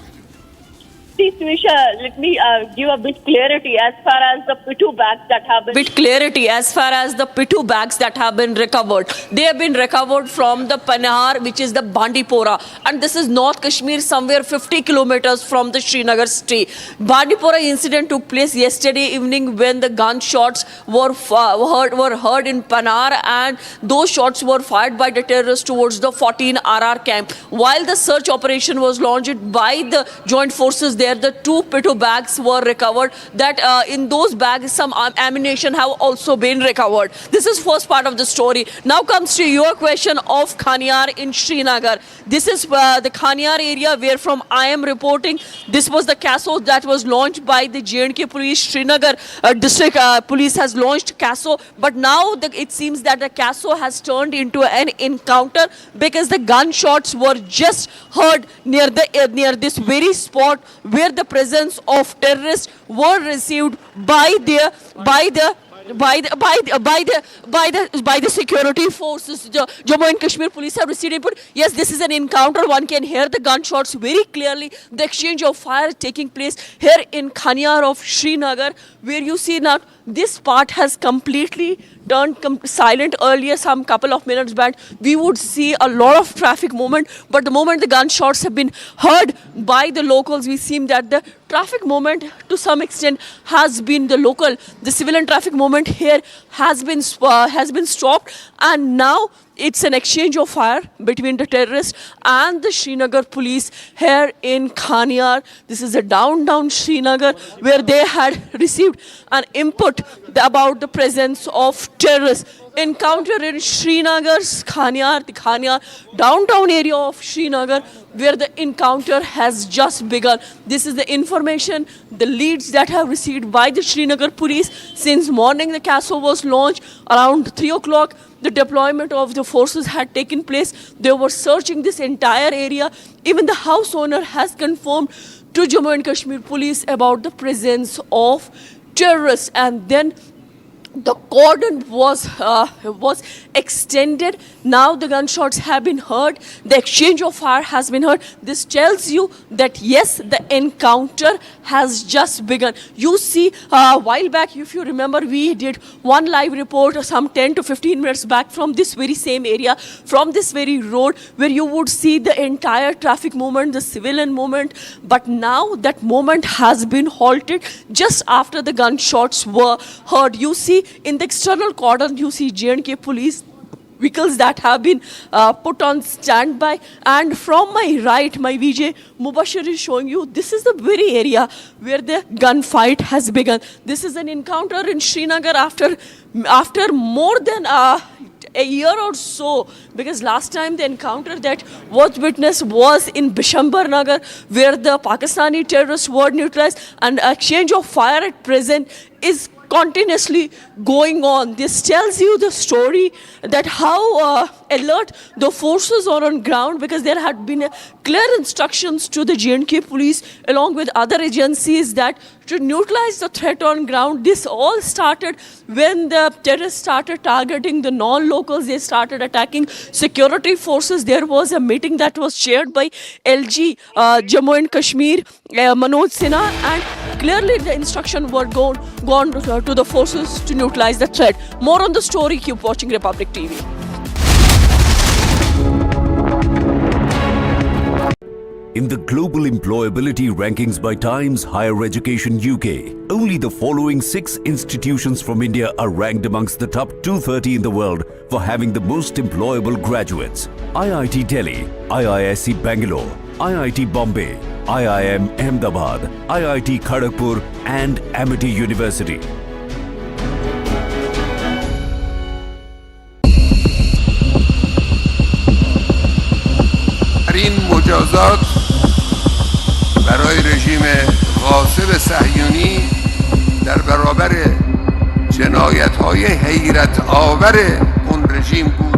See, Suisha, let me give a bit clarity as far as the P2 bags that have been... recovered. They have been recovered from the Panhar, which is the Bandipora. And this is North Kashmir, somewhere 50 kilometers from the Srinagar city. Bandipora incident took place yesterday evening when the gunshots were heard in Panhar, and those shots were fired by the terrorists towards the 14 RR camp. While the search operation was launched by the joint forces there, the two P2 bags were recovered. That in those bags, some ammunition have also been recovered. This is first part of the story. Now comes to your question of Khanyar in Srinagar. This is the Khanyar area where from I am reporting. This was the CASO that was launched by the J&K police. Srinagar district police has launched CASO, but now it seems that the CASO has turned into an encounter because the gunshots were just heard near this very spot where the presence of terrorists were received by the by the security forces. The Jammu and Kashmir police have received input. Yes, this is an encounter. One can hear the gunshots very clearly. The exchange of fire is taking place here in Khaniyar of Srinagar, where you see now this part has completely turned silent. Earlier, some couple of minutes back, we would see a lot of traffic movement, but the moment the gunshots have been heard by the locals, we seem that the traffic movement to some extent has been the civilian traffic movement here has been stopped, and now it's an exchange of fire between the terrorists and the Srinagar police here in Khaniyar. This is a downtown Srinagar where they had received an input about the presence of terrorists. Encounter in Srinagar's Khaniyar, the Khaniyar downtown area of Srinagar, where the encounter has just begun. This is the information, the leads that have received by the Srinagar police since morning. The CASO was launched around 3 o'clock. The deployment of the forces had taken place. They were searching this entire area. Even the house owner has confirmed to Jammu and Kashmir police about the presence of terrorists, and then the cordon was extended. Now the gunshots have been heard. The exchange of fire has been heard. This tells you that yes, the encounter has just begun. You see, a while back, if you remember, we did one live report some 10 to 15 minutes back from this very same area, from this very road, where you would see the entire traffic movement, the civilian movement. But now that movement has been halted just after the gunshots were heard. You see, in the external cordon, you see J&K police vehicles that have been put on standby. And from my right, my VJ Mubashir is showing you, this is the very area where the gunfight has begun. This is an encounter in Srinagar after more than a year or so, because last time the encounter that was witnessed was in Bishambar Nagar, where the Pakistani terrorists were neutralized, and exchange of fire at present is continuously going on. This tells you the story that how alert the forces are on ground, because there had been clear instructions to the J&K police along with other agencies that to neutralize the threat on ground. This all started when the terrorists started targeting the non-locals. They started attacking security forces. There was a meeting that was chaired by LG Jammu and Kashmir, Manoj Sinha, and clearly the instruction were gone to the forces to neutralize the threat. More on the story, keep watching Republic TV. In the global employability rankings by Times Higher Education UK, only the following 6 institutions from India are ranked amongst the top 230 in the world for having the most employable graduates: IIT Delhi, IISc Bangalore, IIT Bombay, IIM Ahmedabad, IIT Kharagpur and Amity University. این مجازات برای رژیم غاصب صهیونی در برابر جنایت‌های حیرت آور اون رژیم بود.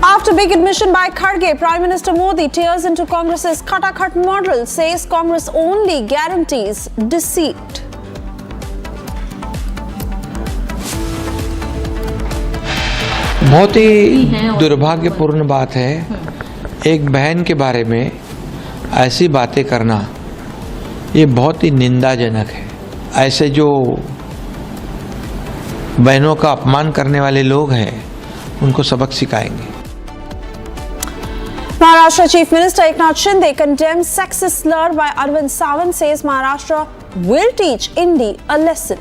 After big admission by Kharge, Prime Minister Modi tears into Congress's Khatakhat model, says Congress only guarantees deceit. बहुत ही दुर्भाग्यपूर्ण बात है एक बहन के बारे में ऐसी बातें करना ये बहुत ही निंदाजनक है। ऐसे जो बहनों का अपमान करने वाले लोग हैं उनको सबक सिखाएंगे। Maharashtra Chief Minister Eknath Shinde condemns sexist slur by Arvind Sawant, says Maharashtra will teach Indi a lesson.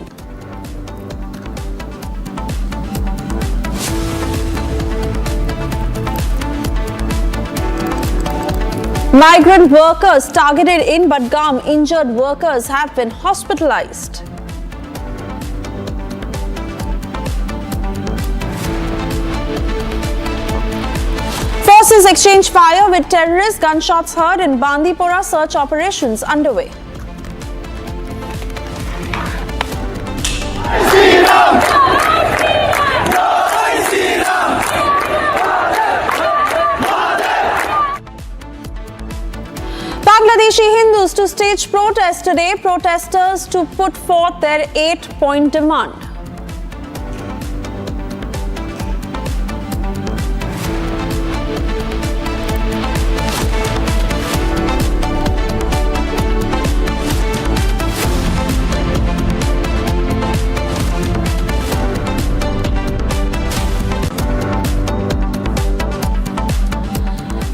Migrant workers targeted in Budgam, injured workers have been hospitalized. Forces exchange fire with terrorists, gunshots heard in Bandipora, search operations underway. Bangladeshi Hindus to stage protest today, protesters to put forth their 8-point demand.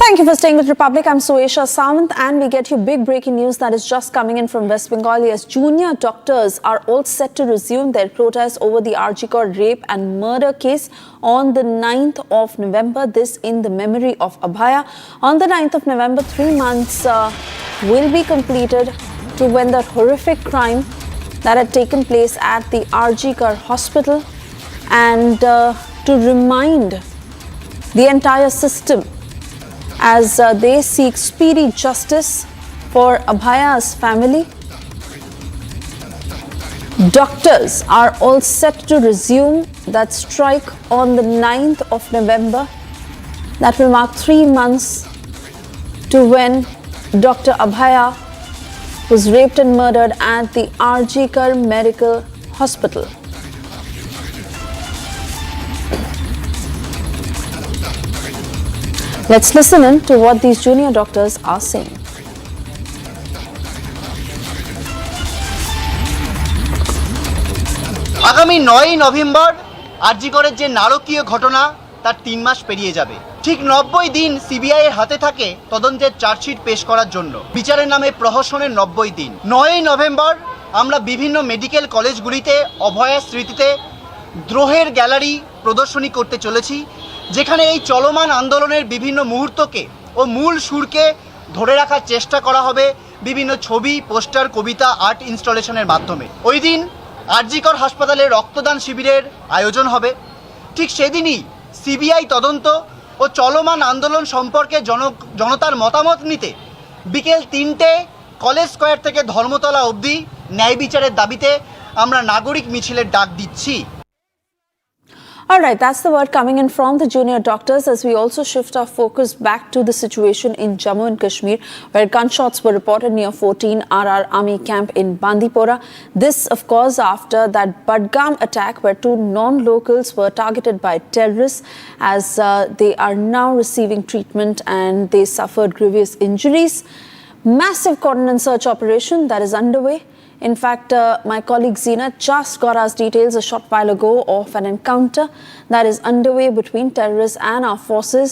Thank you for staying with Republic. I'm Suesha Samant, and we get you big breaking news that is just coming in from West Bengal. Yes, junior doctors are all set to resume their protest over the RG rape and murder case on the 9th of November. This in the memory of Abhaya. On the 9th of November, 3 months will be completed to when the horrific crime that had taken place at the RG hospital, and to remind the entire system as they seek speedy justice for Abhaya's family. Doctors are all set to resume that strike on the 9th of November. That will mark 3 months to when Dr. Abhaya was raped and murdered at the RG Medical Hospital. Let's listen in to what these junior doctors are saying. আগামী 9ই November আরজিকরের যে নারকীয় ঘটনা তার 3 মাস পেরিয়ে যাবে। ঠিক 90 দিন সিবিআই এর হাতে থাকে তদন্তের চার্জশিট পেশ করার জন্য। বিচারের নামে প্রহসনের 90 দিন। 9ই নভেম্বর আমরা বিভিন্ন মেডিকেল কলেজগুলিতে অভয়ার স্মৃতিতে দ্রোহের গ্যালারি প্রদর্শনী করতে চলেছি, যেখানে এই চলমান আন্দোলনের বিভিন্ন মুহূর্তকে ও মূল সুরকে ধরে রাখার চেষ্টা করা হবে বিভিন্ন ছবি, পোস্টার, কবিতা, আর্ট ইনস্টলেশনের মাধ্যমে। ওই দিন আরজিকর হাসপাতালে রক্তদান শিবিরের আয়োজন হবে। ঠিক সেদিনই সিবিআই তদন্ত ও চলমান আন্দোলন সম্পর্কে জনতার মতামত নিতে বিকেল 3টে কলেজ স্কয়ার থেকে ধর্মতলা অবধি ন্যায় বিচারের দাবিতে আমরা নাগরিক মিছিলের ডাক দিচ্ছি। All right, that's the word coming in from the junior doctors as we also shift our focus back to the situation in Jammu and Kashmir, where gunshots were reported near 14 RR Army camp in Bandipora. This, of course, after that Budgam attack where 2 non-locals were targeted by terrorists, as they are now receiving treatment and they suffered grievous injuries. Massive cordon and search operation that is underway. In fact, my colleague Zina just got us details a short while ago of an encounter that is underway between terrorists and our forces.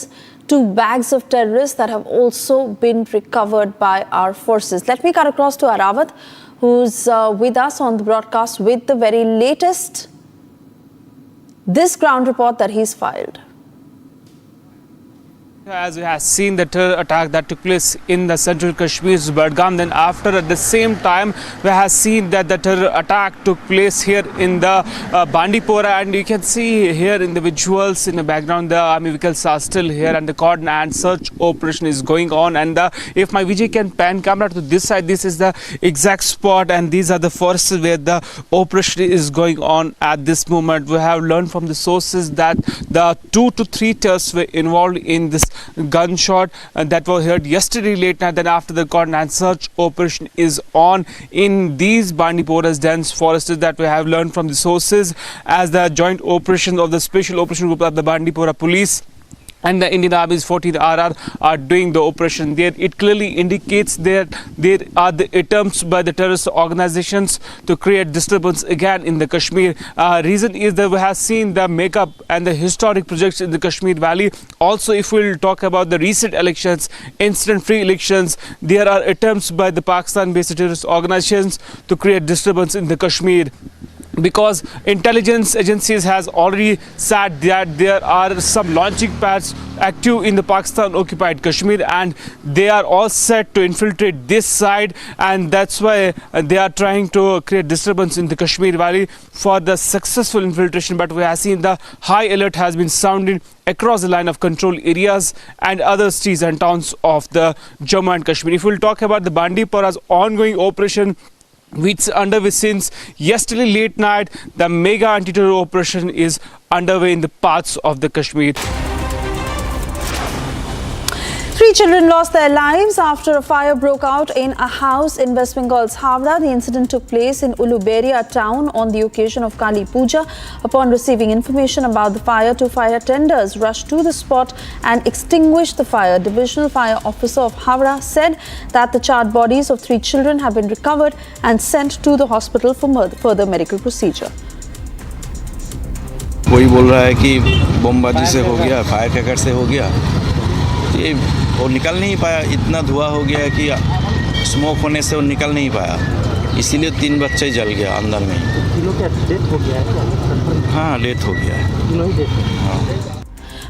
2 bags of terrorists that have also been recovered by our forces. Let me cut across to Aravat, who's with us on the broadcast with the very latest, this ground report that he's filed. As we have seen the terror attack that took place in the central Kashmir's Budgam, then after at the same time we have seen that the terror attack took place here in the Bandipora, and you can see here in the visuals in the background the army vehicles are still here and the cordon and search operation is going on. And if my Vijay can pan camera to this side, this is the exact spot and these are the forests where the operation is going on at this moment. We have learned from the sources that the 2 to 3 terrorists were involved in this gunshot that were heard yesterday late night. Then after the cordon and search operation is on in these Bandipora's dense forests that we have learned from the sources as the joint operation of the special operation group of the Bandipora police and the Indian Army's 14th RR are doing the operation there. It clearly indicates that there are the attempts by the terrorist organizations to create disturbance again in the Kashmir. Reason is that we have seen the makeup and the historic projects in the Kashmir Valley. Also, if we'll talk about the recent elections, incident-free elections, there are attempts by the Pakistan-based terrorist organizations to create disturbance in the Kashmir. Because intelligence agencies has already said that there are some launching pads active in the Pakistan-occupied Kashmir, and they are all set to infiltrate this side, and that's why they are trying to create disturbance in the Kashmir Valley for the successful infiltration. But we have seen the high alert has been sounded across the line of control areas and other cities and towns of the Jammu and Kashmir. If we'll talk about the Bandipora's ongoing operation, which is underway since yesterday late night, the mega anti-terror operation is underway in the parts of the Kashmir. 3 children lost their lives after a fire broke out in a house in West Bengal's Howrah. The incident took place in Uluberia town on the occasion of Kali Puja. Upon receiving information about the fire, 2 fire tenders rushed to the spot and extinguished the fire. Divisional Fire Officer of Howrah said that the charred bodies of 3 children have been recovered and sent to the hospital for further medical procedure. वही बोल रहा है कि बमबाजी से हो गया, fire cracker से हो गया, ये वो निकल नहीं पाया, इतना धुआं हो गया कि स्मोक होने से वो निकल नहीं पाया, इसीलिए 3 बच्चे जल गया अंदर में। डेथ हो गया है? हाँ, डेथ हो गया है।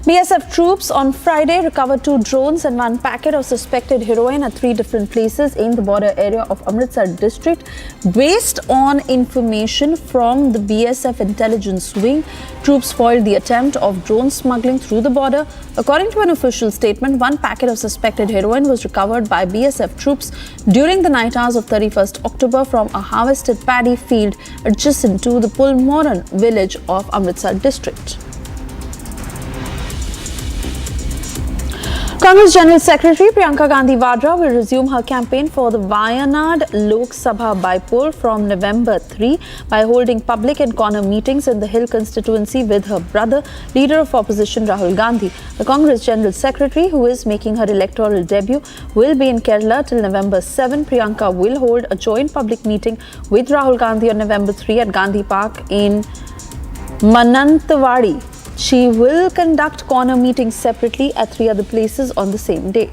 BSF troops on Friday recovered 2 drones and 1 packet of suspected heroin at 3 different places in the border area of Amritsar district. Based on information from the BSF intelligence wing, troops foiled the attempt of drone smuggling through the border. According to an official statement, 1 packet of suspected heroin was recovered by BSF troops during the night hours of 31st October from a harvested paddy field adjacent to the Pulmoran village of Amritsar district. Congress General Secretary Priyanka Gandhi Vadra will resume her campaign for the Wayanad Lok Sabha bypoll from November 3 by holding public and corner meetings in the Hill constituency with her brother, Leader of Opposition Rahul Gandhi. The Congress General Secretary, who is making her electoral debut, will be in Kerala till November 7. Priyanka will hold a joint public meeting with Rahul Gandhi on November 3 at Gandhi Park in Manantawadi. She will conduct corner meetings separately at 3 other places on the same day.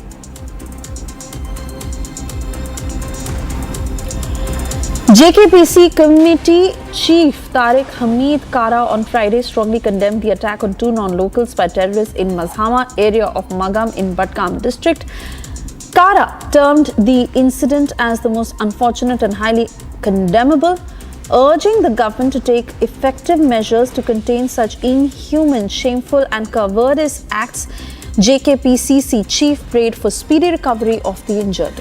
JKPC Committee Chief Tariq Hamid Kara on Friday strongly condemned the attack on 2 non-locals by terrorists in Mazhama area of Magam in Budgam district. Kara termed the incident as the most unfortunate and highly condemnable, urging the government to take effective measures to contain such inhuman, shameful and cowardice acts. JKPCC chief prayed for speedy recovery of the injured.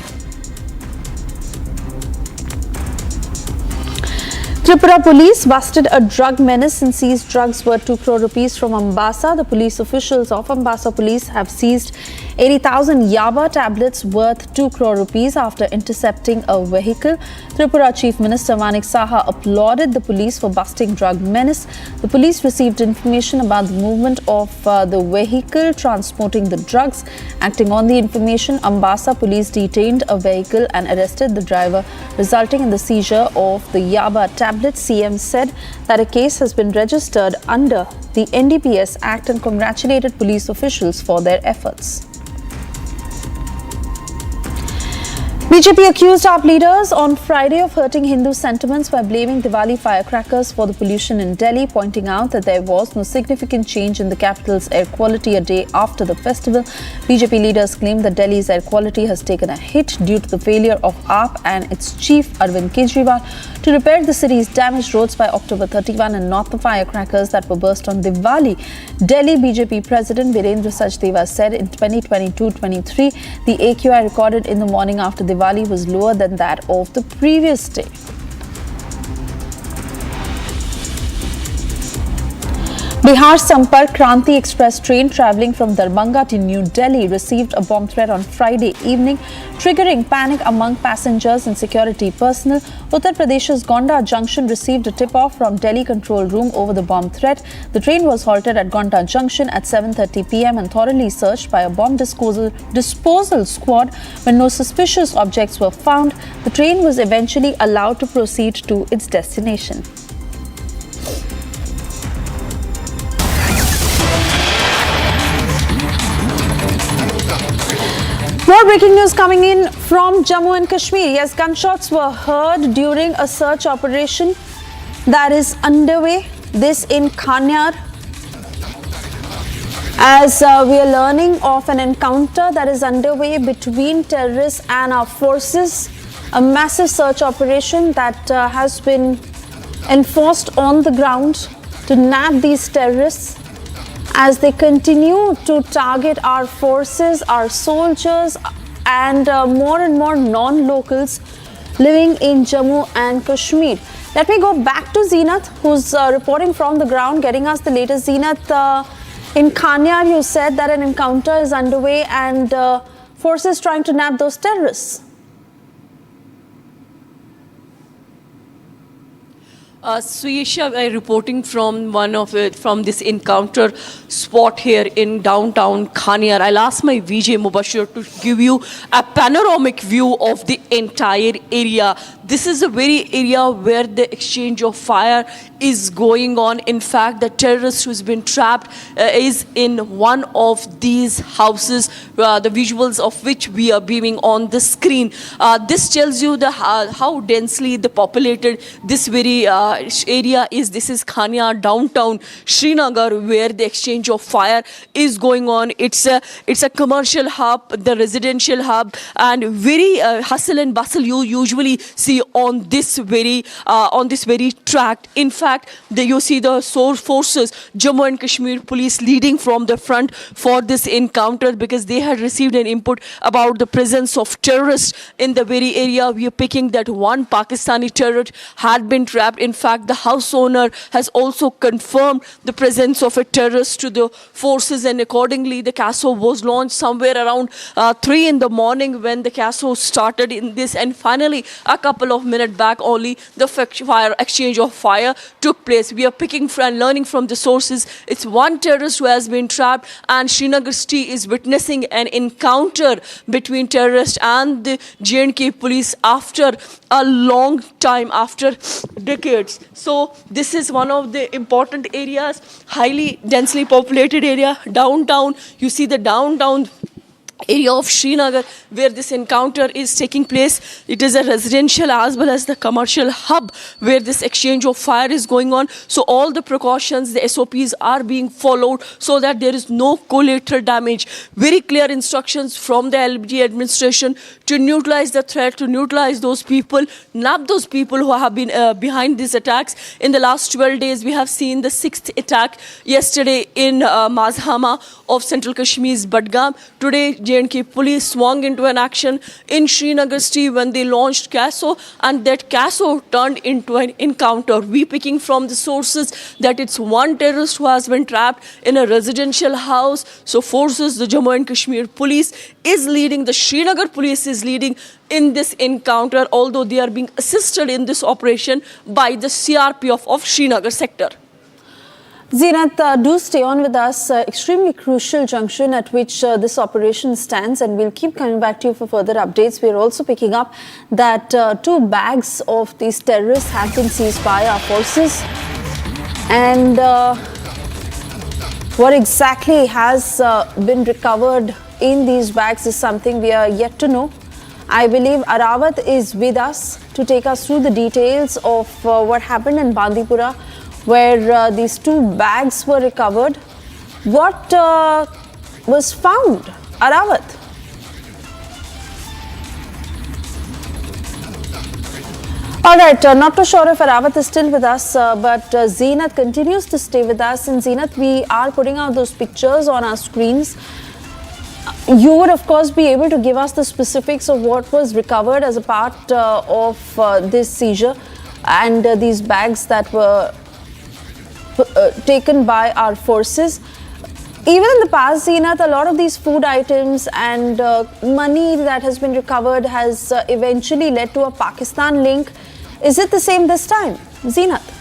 Tripura police busted a drug menace and seized drugs worth 2 crore rupees from Ambassa. The police officials of Ambassa police have seized 80,000 Yaba tablets worth 2 crore rupees after intercepting a vehicle. Tripura Chief Minister Manik Saha applauded the police for busting drug menace. The police received information about the movement of the vehicle transporting the drugs. Acting on the information, Ambassa police detained a vehicle and arrested the driver, resulting in the seizure of the Yaba tablets. CM said that a case has been registered under the NDPS Act and congratulated police officials for their efforts. BJP accused AAP leaders on Friday of hurting Hindu sentiments by blaming Diwali firecrackers for the pollution in Delhi, pointing out that there was no significant change in the capital's air quality a day after the festival. BJP leaders claim that Delhi's air quality has taken a hit due to the failure of AAP and its chief Arvind Kejriwal to repair the city's damaged roads by October 31 and not the firecrackers that were burst on Diwali. Delhi BJP President Virendra Sachdeva said in 2022-23, the AQI recorded in the morning after Diwali was lower than that of the previous day. Bihar Sampark Kranti Express train travelling from Darbhanga to New Delhi received a bomb threat on Friday evening, triggering panic among passengers and security personnel. Uttar Pradesh's Gonda Junction received a tip-off from Delhi control room over the bomb threat. The train was halted at Gonda Junction at 7:30 p.m. and thoroughly searched by a bomb disposal squad. When no suspicious objects were found, the train was eventually allowed to proceed to its destination. More breaking news coming in from Jammu and Kashmir. Yes, gunshots were heard during a search operation that is underway. This in Kanyar. As we are learning of an encounter that is underway between terrorists and our forces. A massive search operation that has been enforced on the ground to nab these terrorists as they continue to target our forces, our soldiers, and more non-locals living in Jammu and Kashmir. Let me go back to Zeenath, who's reporting from the ground, getting us the latest. Zeenath, in Kanyar, you said that an encounter is underway and forces trying to nab those terrorists. Suyesha, reporting from from this encounter spot here in downtown Kanyar. I'll ask my VJ Mubashir to give you a panoramic view of the entire area. This is the very area where the exchange of fire is going on. In fact, the terrorist who's been trapped is in one of these houses, the visuals of which we are beaming on the screen. This tells you how densely the populated this very area is. This is Kanyar, downtown Srinagar, where the exchange of fire is going on. It's a commercial hub, the residential hub, and very hustle and bustle you usually see on this very tract. In fact, you see the forces, Jammu and Kashmir police leading from the front for this encounter because they had received an input about the presence of terrorists in the very area. We are picking that one Pakistani terrorist had been trapped. In fact, the house owner has also confirmed the presence of a terrorist to the forces, and accordingly the CASO was launched somewhere around 3 in the morning when the CASO started in this, and finally a couple of minutes back only the exchange of fire took place. We are picking and learning from the sources. It's one terrorist who has been trapped, and Srinagar city is witnessing an encounter between terrorists and the J&K police after a long time, after decades. So this is one of the important areas, highly densely populated area, downtown. You see the downtown area of Srinagar where this encounter is taking place. It is a residential as well as the commercial hub where this exchange of fire is going on. So all the precautions, the SOPs are being followed so that there is no collateral damage. Very clear instructions from the LBG administration to neutralize the threat, to neutralize those people, nab those people who have been behind these attacks. In the last 12 days, we have seen the 6th attack yesterday in Mazhama of Central Kashmir's Budgam. Today, J&K police swung into an action in Srinagar city when they launched CASO, and that CASO turned into an encounter. We picking from the sources that it's one terrorist who has been trapped in a residential house. So forces, the Jammu and Kashmir police is leading, the Srinagar police is leading in this encounter, although they are being assisted in this operation by the CRPF of Srinagar sector. Zeenath, do stay on with us. Extremely crucial junction at which this operation stands, and we'll keep coming back to you for further updates. We're also picking up that 2 bags of these terrorists have been seized by our forces. And what exactly has been recovered in these bags is something we are yet to know. I believe Arawat is with us to take us through the details of what happened in Bandipora, where these 2 bags were recovered. What was found, Arawat? All right, not too sure if Arawat is still with us, but Zeenath continues to stay with us. And Zeenath, we are putting out those pictures on our screens. You would, of course, be able to give us the specifics of what was recovered as a part of this seizure and these bags that were taken by our forces. Even in the past, Zeenath, a lot of these food items and money that has been recovered has eventually led to a Pakistan link. Is it the same this time, Zeenath?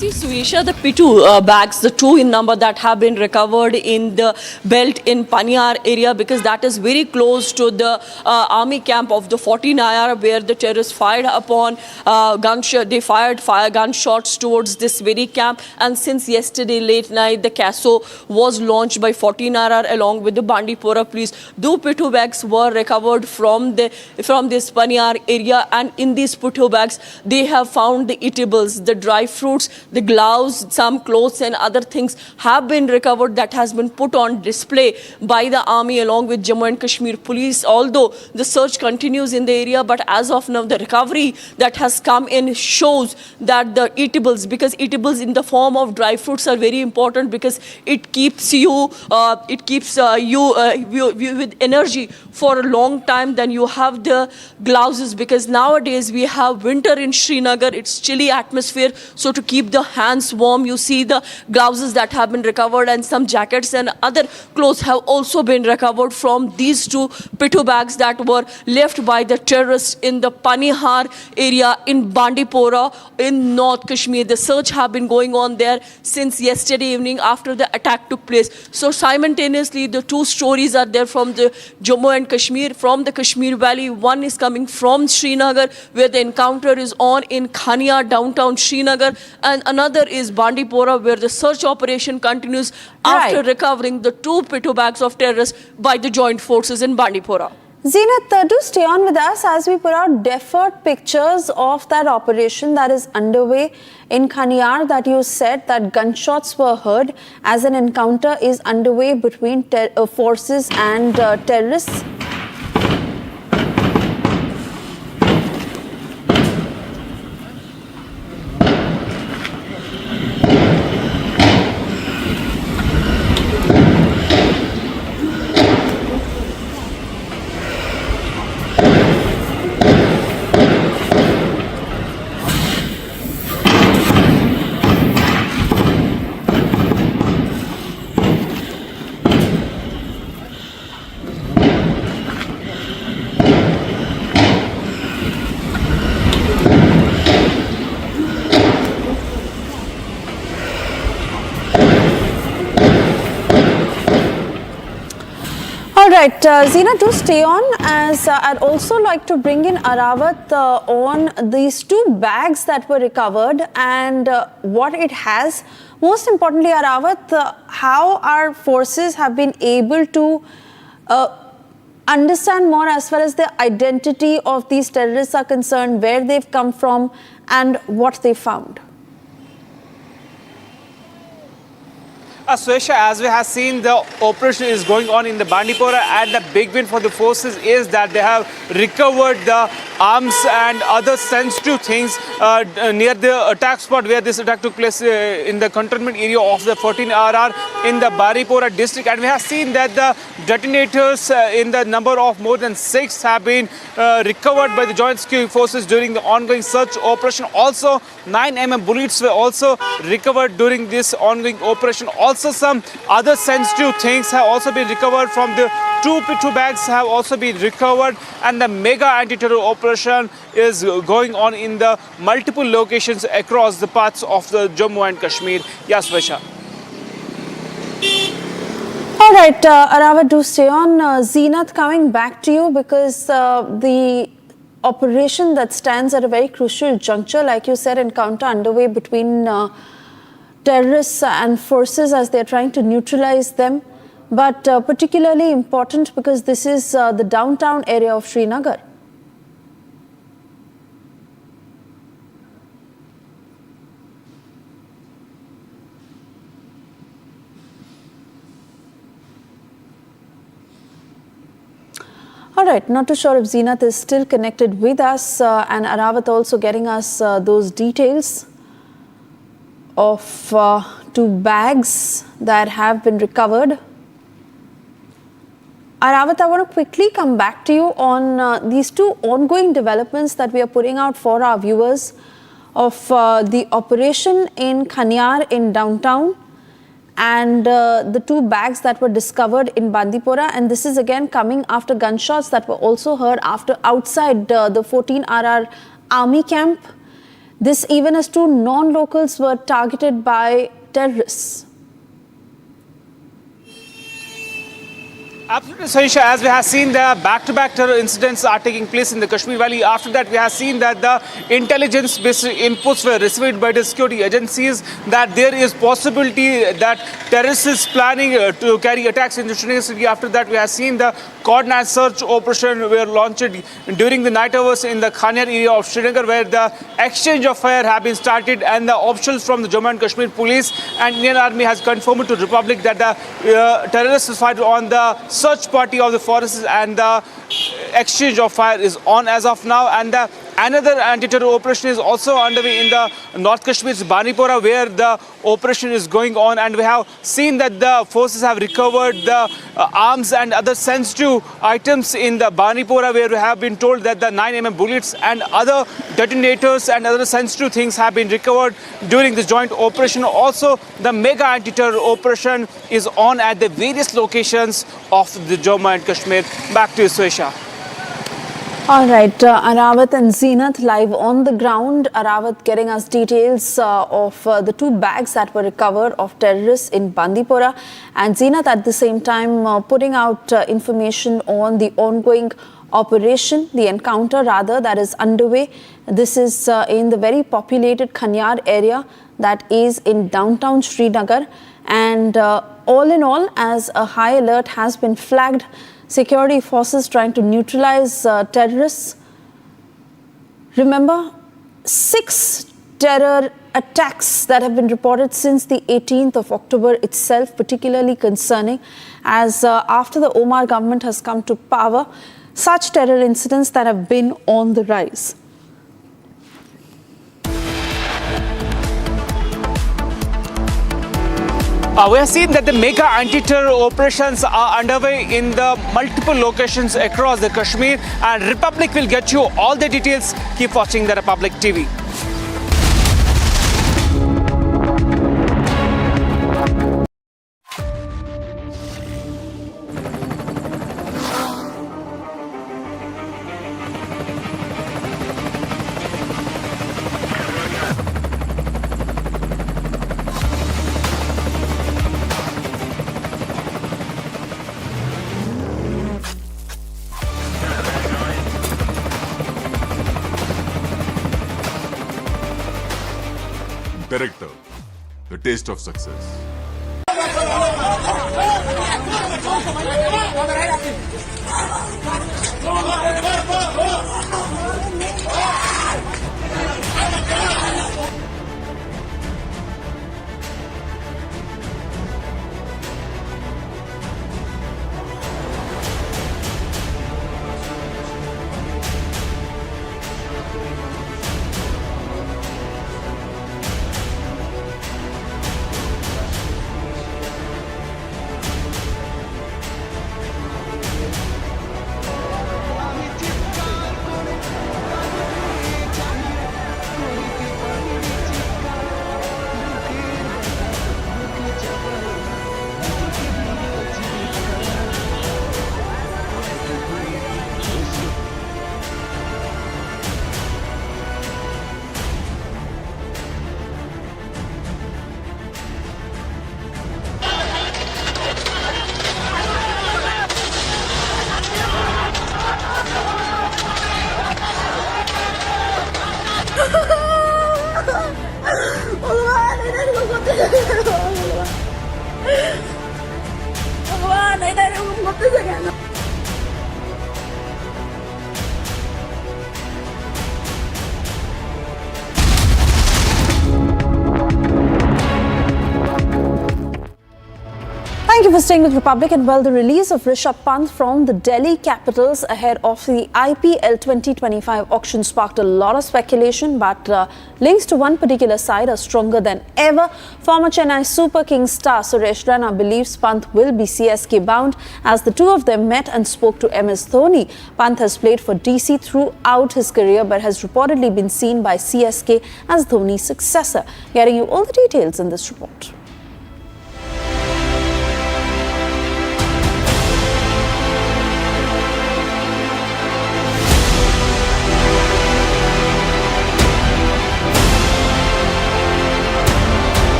See, Suisha, the P2 bags, the 2 in number that have been recovered in the belt in Paniar area, because that is very close to the army camp of the 14 IR, where the terrorists fired upon they fired gunshots towards this very camp. And since yesterday late night, the CASO was launched by 14 IR along with the Bandipora police. 2 P2 bags were recovered from this Paniar area, and in these P2 bags, they have found the eatables, the dry fruits, the gloves, some clothes and other things have been recovered that has been put on display by the army along with Jammu and Kashmir police. Although the search continues in the area, but as of now the recovery that has come in shows that the eatables, because eatables in the form of dry fruits are very important, because it keeps you with energy for a long time. Then you have the gloves, because nowadays we have winter in Srinagar, it's chilly atmosphere, so to keep the hands warm, you see the gloves that have been recovered, and some jackets and other clothes have also been recovered from these 2 P2 bags that were left by the terrorists in the Panihar area in Bandipora in North Kashmir. The search have been going on there since yesterday evening after the attack took place. So simultaneously the 2 stories are there from the Jammu and Kashmir, from the Kashmir Valley. One is coming from Srinagar, where the encounter is on in Khania, downtown Srinagar, and another is Bandipora, where the search operation continues after recovering the 2 P2 bags of terrorists by the joint forces in Bandipora. Zeenath, do stay on with us as we put out deferred pictures of that operation that is underway in Khaniar, that you said that gunshots were heard as an encounter is underway between forces and terrorists. Right, Zina, do stay on, as I'd also like to bring in Arawat on these 2 bags that were recovered and what it has. Most importantly, Arawat, how our forces have been able to understand more as far as the identity of these terrorists are concerned, where they've come from and what they found. Suesha, as we have seen, the operation is going on in the Bandipora, and the big win for the forces is that they have recovered the arms and other sensitive things near the attack spot where this attack took place in the cantonment area of the 14RR in the Bandipora district. And we have seen that the detonators in the number of more than 6 have been recovered by the joint security forces during the ongoing search operation. Also, 9mm bullets were also recovered during this ongoing operation. Also, some other sensitive things have also been recovered from the 2 P2 bags have also been recovered, and the mega anti-terror operation is going on in the multiple locations across the parts of the Jammu and Kashmir. Yes, Vesha. All right, Arawat, do stay on. Zeenath, coming back to you, because the operation that stands at a very crucial juncture, like you said, encounter underway between terrorists and forces as they're trying to neutralize them, but particularly important because this is the downtown area of Srinagar. All right, not too sure if Zeenath is still connected with us, and Arawat also getting us those details of 2 bags that have been recovered. Arawat, I want to quickly come back to you on these 2 ongoing developments that we are putting out for our viewers. of the operation in Kanyar in downtown, and the 2 bags that were discovered in Bandipora. And this is again coming after gunshots that were also heard outside the 14 RR army camp. This even as 2 non-locals were targeted by terrorists. Absolutely, Saisha. As we have seen, the back-to-back terror incidents are taking place in the Kashmir Valley. After that, we have seen that the intelligence-based inputs were received by the security agencies that there is possibility that terrorists is planning to carry attacks in the Srinagar city. After that, we have seen the coordinated search operation were launched during the night hours in the Kanyar area of Srinagar, where the exchange of fire have been started, and the officials from the Jammu and Kashmir police and Indian Army has confirmed to the Republic that the terrorists fired on the search party of the forests, and the exchange of fire is on as of now. And another anti-terror operation is also underway in the North Kashmir's Bandipora, where the operation is going on, and we have seen that the forces have recovered the arms and other sensitive items in the Bandipora, where we have been told that the 9mm bullets and other detonators and other sensitive things have been recovered during this joint operation. Also, the mega anti-terror operation is on at the various locations of the Jammu and Kashmir. Back to you, Suesha. All right, Arawat and Zeenat live on the ground. Arawat getting us details of the 2 bags that were recovered of terrorists in Bandipora, and Zeenat at the same time putting out information on the ongoing operation, the encounter rather, that is underway. This is in the very populated Kanyar area that is in downtown Srinagar, and all in all, as a high alert has been flagged, security forces trying to neutralize terrorists. Remember, 6 terror attacks that have been reported since the 18th of October itself, particularly concerning, as after the Omar government has come to power, such terror incidents that have been on the rise. We have seen that the mega anti-terror operations are underway in the multiple locations across the Kashmir, and Republic will get you all the details. Keep watching the Republic TV. Director, the taste of success. Thank you for staying with Republic. And well, the release of Rishabh Pant from the Delhi Capitals ahead of the IPL 2025 auction sparked a lot of speculation, but links to one particular side are stronger than ever. Former Chennai Super Kings star Suresh Raina believes Pant will be CSK bound as the two of them met and spoke to MS Dhoni. Pant has played for DC throughout his career but has reportedly been seen by CSK as Dhoni's successor. Getting you all the details in this report.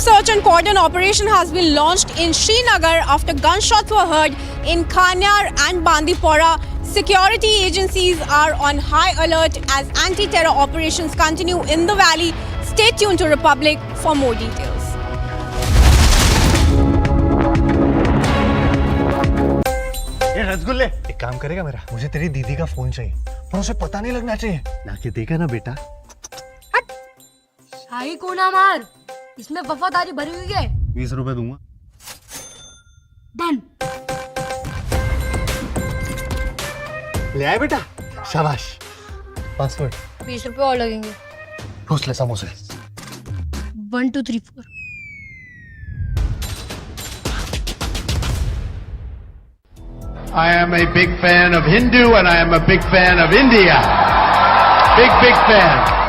Search and cordon operation has been launched in Srinagar after gunshots were heard in Kashmir and Bandipora. Security agencies are on high alert as anti-terror operations continue in the valley. Stay tuned to Republic for more details. ये रसगुल्ले एक काम करेगा मेरा, मुझे तेरी दीदी का फोन चाहिए पर उसे पता नहीं लगना चाहिए। लाके देगा ना बेटा। शाही को ना मार, इसमें वफादारी भरी हुई है। 20 रुपए दूंगा। डन। ले आए बेटा, शाबाश। पासवर्ड 20 रुपए और लगेंगे। ठूस ले समोसे। 1 2 3 4। I am a big fan of Hindu and I am a big fan of India. Big fan.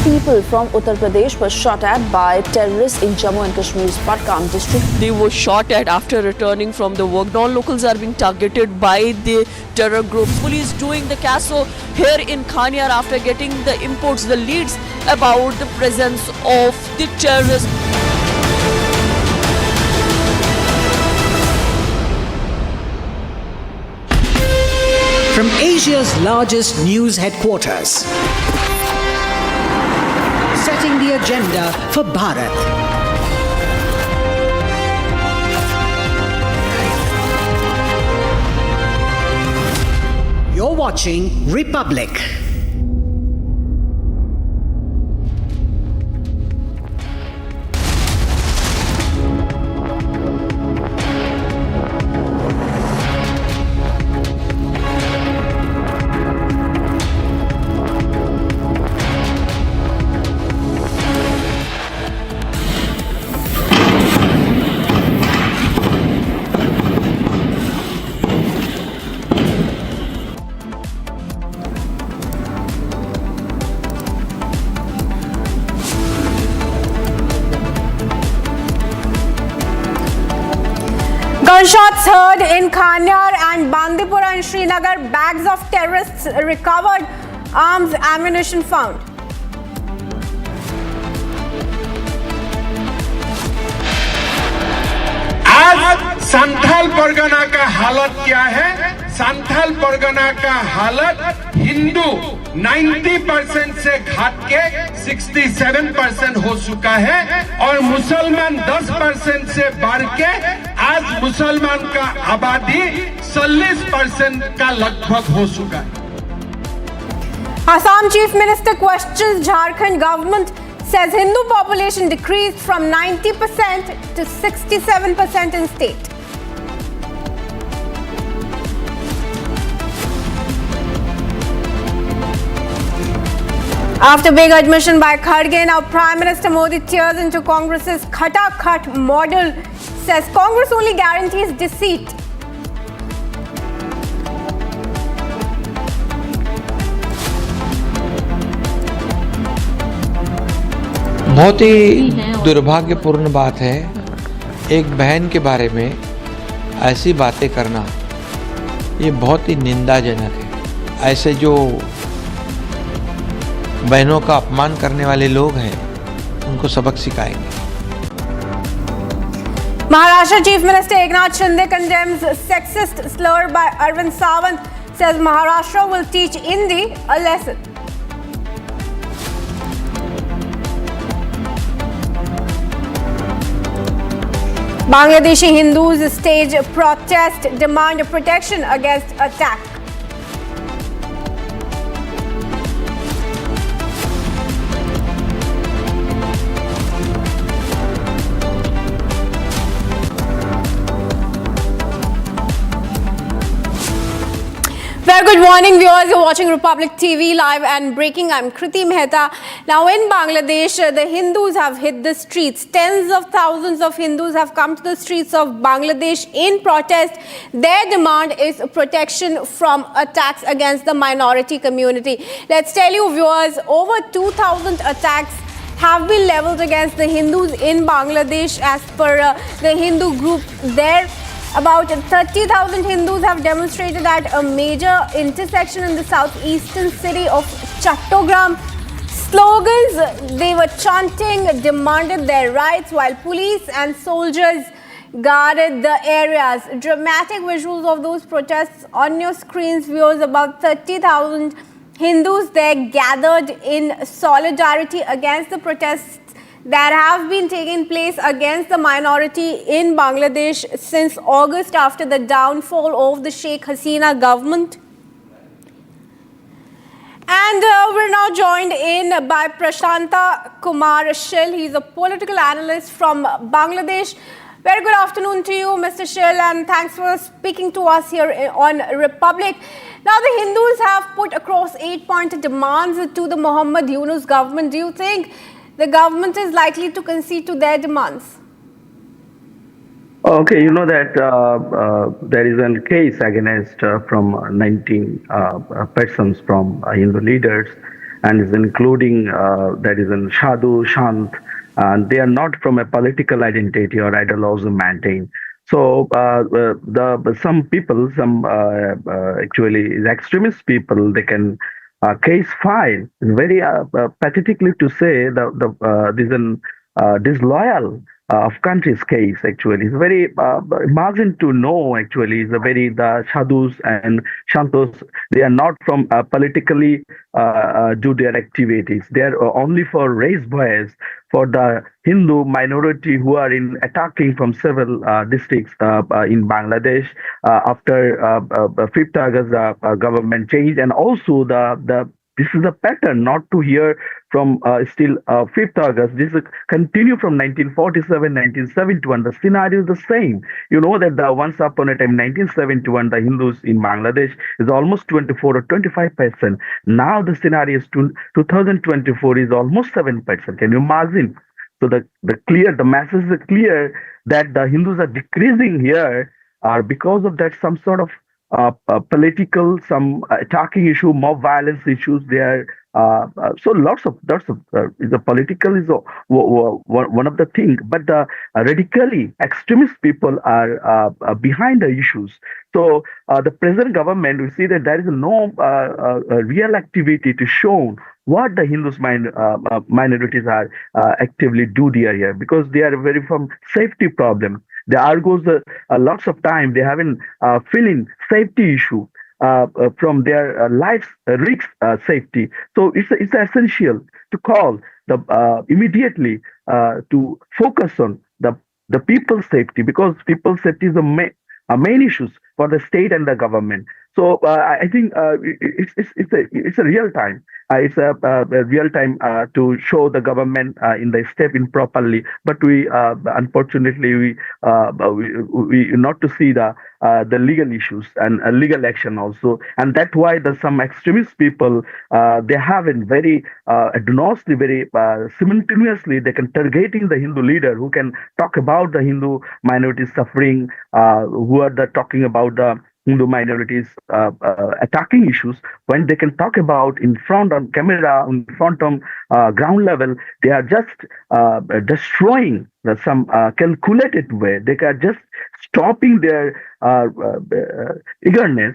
people from Uttar Pradesh were shot at by terrorists in Jammu and Kashmir's Budgam district. They were shot at after returning from the work. Non-locals are being targeted by the terror groups. Police doing the CASO here in Khanyar after getting the imports, the leads about the presence of the terrorists. From Asia's largest news headquarters, setting the agenda for Bharat. You're watching Republic. Gunshots heard in Khanyar and Bandipora in Srinagar. Bags of terrorists recovered. Arms, ammunition found. आज संथाल परगना का हालत क्या है? संथाल परगना का हालत हिंदू 90% से घट के 67% हो चुका है और मुसलमान 10% से बढ़ के आज मुसलमान का आबादी 40% का लगभग हो चुका है. Assam Chief Minister questions Jharkhand government, says Hindu population decreased from 90% to 67% in state. After big admission by Kharge, now Prime Minister Modi tears into Congress's Khata-Khat model, says Congress only guarantees deceit. बहुत ही दुर्भाग्यपूर्ण बात है एक बहन के बारे में ऐसी बातें करना, ये बहुत ही निंदाजनक है. ऐसे जो बहनों का अपमान करने वाले लोग हैं उनको सबक सिखाएंगे. Maharashtra Chief Minister Eknath Shinde condemns sexist slur by Arvind Sawant, says Maharashtra will teach Hindi a lesson. Bangladeshi Hindus stage protest, demand protection against attack. Very good morning, viewers. You're watching Republic TV live and breaking. I'm Kriti Mehta. Now in Bangladesh, the Hindus have hit the streets. Tens of thousands of Hindus have come to the streets of Bangladesh in protest. Their demand is protection from attacks against the minority community. Let's tell you, viewers, over 2,000 attacks have been leveled against the Hindus in Bangladesh as per the Hindu group there. About 30,000 Hindus have demonstrated at a major intersection in the southeastern city of Chattogram. Slogans they were chanting demanded their rights while police and soldiers guarded the areas. Dramatic visuals of those protests on your screens, viewers. About 30,000 Hindus there gathered in solidarity against the protests that have been taking place against the minority in Bangladesh since August after the downfall of the Sheikh Hasina government. And we're now joined in by Prashanta Kumar Shil. He's a political analyst from Bangladesh. Very good afternoon to you, Mr. Shil, and thanks for speaking to us here on Republic. Now, the Hindus have put across 8-point demands to the Muhammad Yunus government. Do you think the government is likely to concede to their demands? Okay, you know that there is a case against from 19 persons from Hindu leaders, and is including that is in Sadhu, Shant, and they are not from a political identity or ideology maintained. So some people, actually extremist people, they can case file. It's very pathetically to say this an disloyal of country's case. Actually, it's very margin to know. Actually, it's a very the sadhus and shantos. They are not from politically do their activities. They are only for race bias for the Hindu minority who are in attacking from several districts in Bangladesh after 5th August government change, and also the this is a pattern not to hear from still 5th August. This is continue from 1947, 1971. The scenario is the same. You know that the once upon a time, 1971, the Hindus in Bangladesh is almost 24 or 25%. Now the scenario is 2024 is almost 7%. Can you imagine? So the message is clear that the Hindus are decreasing here because of that some sort of political, some attacking issue, mob violence issues there. So lots of the political is one of the things, but the radically extremist people are behind the issues. So the present government, we see that there is no real activity to show what the Hindus minorities are actively do there here, because they are very from safety problem. They argues lots of time they haven't feeling safety issue from their lives risk safety. So it's essential to call the immediately to focus on the people's safety, because people's safety is the main issues for the state and the government. So I think it's a real time. It's a real time to show the government in the step in properly. But we unfortunately we not to see the legal issues and legal action also, and that's why the some extremist people they have in very advancedly, very simultaneously they can targeting the Hindu leader who can talk about the Hindu minorities suffering, who are the talking about the Hindu minorities attacking issues, when they can talk about in front on camera, in front on ground level, they are just destroying some calculated way. They are just stopping their eagerness,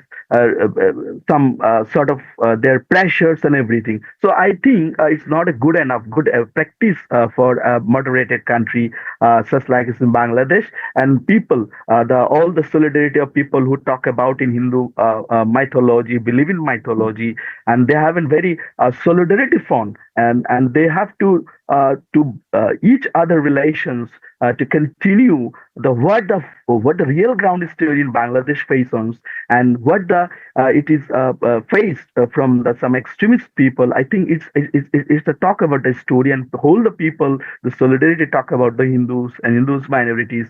some sort of their pressures and everything. So I think it's not a good practice for a moderated country such like it's in Bangladesh. And people, all the solidarity of people who talk about in Hindu mythology, believe in mythology, and they have a very solidarity fund, and they have to each other relations to continue what the real ground story in Bangladesh faces, and what it is faced from some extremist people. I think it's a talk about the story and hold the people, the solidarity, talk about the Hindus and Hindus minorities,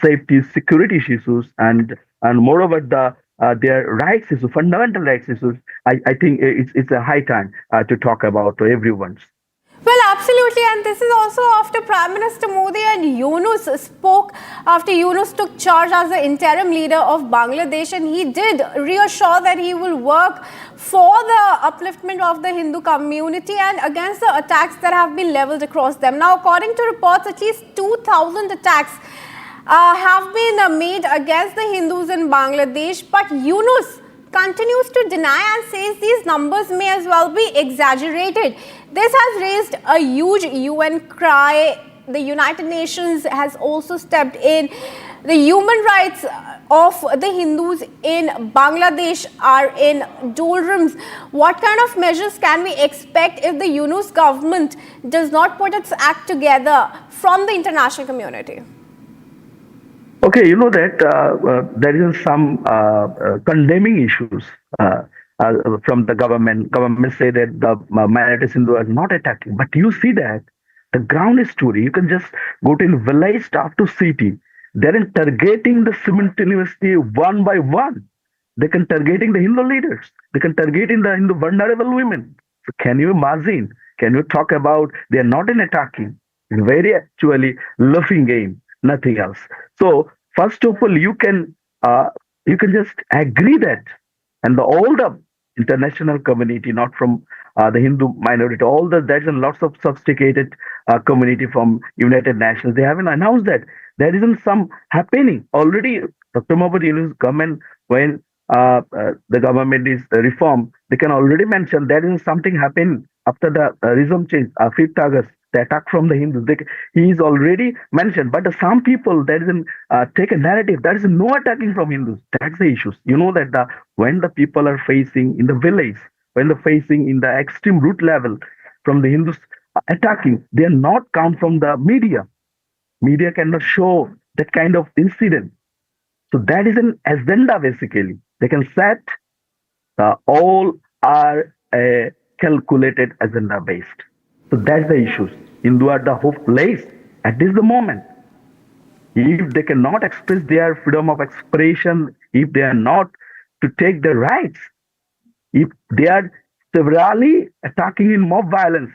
safety, security issues, and moreover their rights issues, fundamental rights issues. I think it's a high time to talk about to everyone's. Well, absolutely, and this is also after Prime Minister Modi and Yunus spoke after Yunus took charge as the interim leader of Bangladesh, and he did reassure that he will work for the upliftment of the Hindu community and against the attacks that have been leveled across them. Now, according to reports, at least 2,000 attacks have been made against the Hindus in Bangladesh, but Yunus continues to deny and says these numbers may as well be exaggerated. This has raised a huge UN cry. The United Nations has also stepped in. The human rights of the Hindus in Bangladesh are in doldrums. What kind of measures can we expect if the Yunus government does not put its act together from the international community? Okay, you know that there is some condemning issues from the government. Government say that the minorities Hindu are not attacking, but you see that the ground story. You can just go to village, start to city. They're interrogating the simultaneously one by one. They can targeting the Hindu leaders. They can targeting the Hindu vulnerable women. So can you imagine? Can you talk about they are not in attacking? It's very actually laughing game, nothing else. So first of all, you can just agree that, and all the international community, not from the Hindu minority, all the there's lots of sophisticated community from United Nations. They haven't announced that there isn't some happening already. Dr. Mohammad Yunus government, when the government is reformed, they can already mention there is something happened after the regime change, 5th August, the attack from the Hindus. He is already mentioned, but some people that isn't take a narrative. There is no attacking from Hindus. That's the issues. You know that when the people are facing in the village, when they're facing in the extreme root level from the Hindus attacking, they are not count from the media. Media cannot show that kind of incident. So that is an agenda basically. They can set all are calculated agenda based. So that's the issues. Hindu are the hopeless at this the moment. If they cannot express their freedom of expression, if they are not to take their rights, if they are severely attacking in mob violence,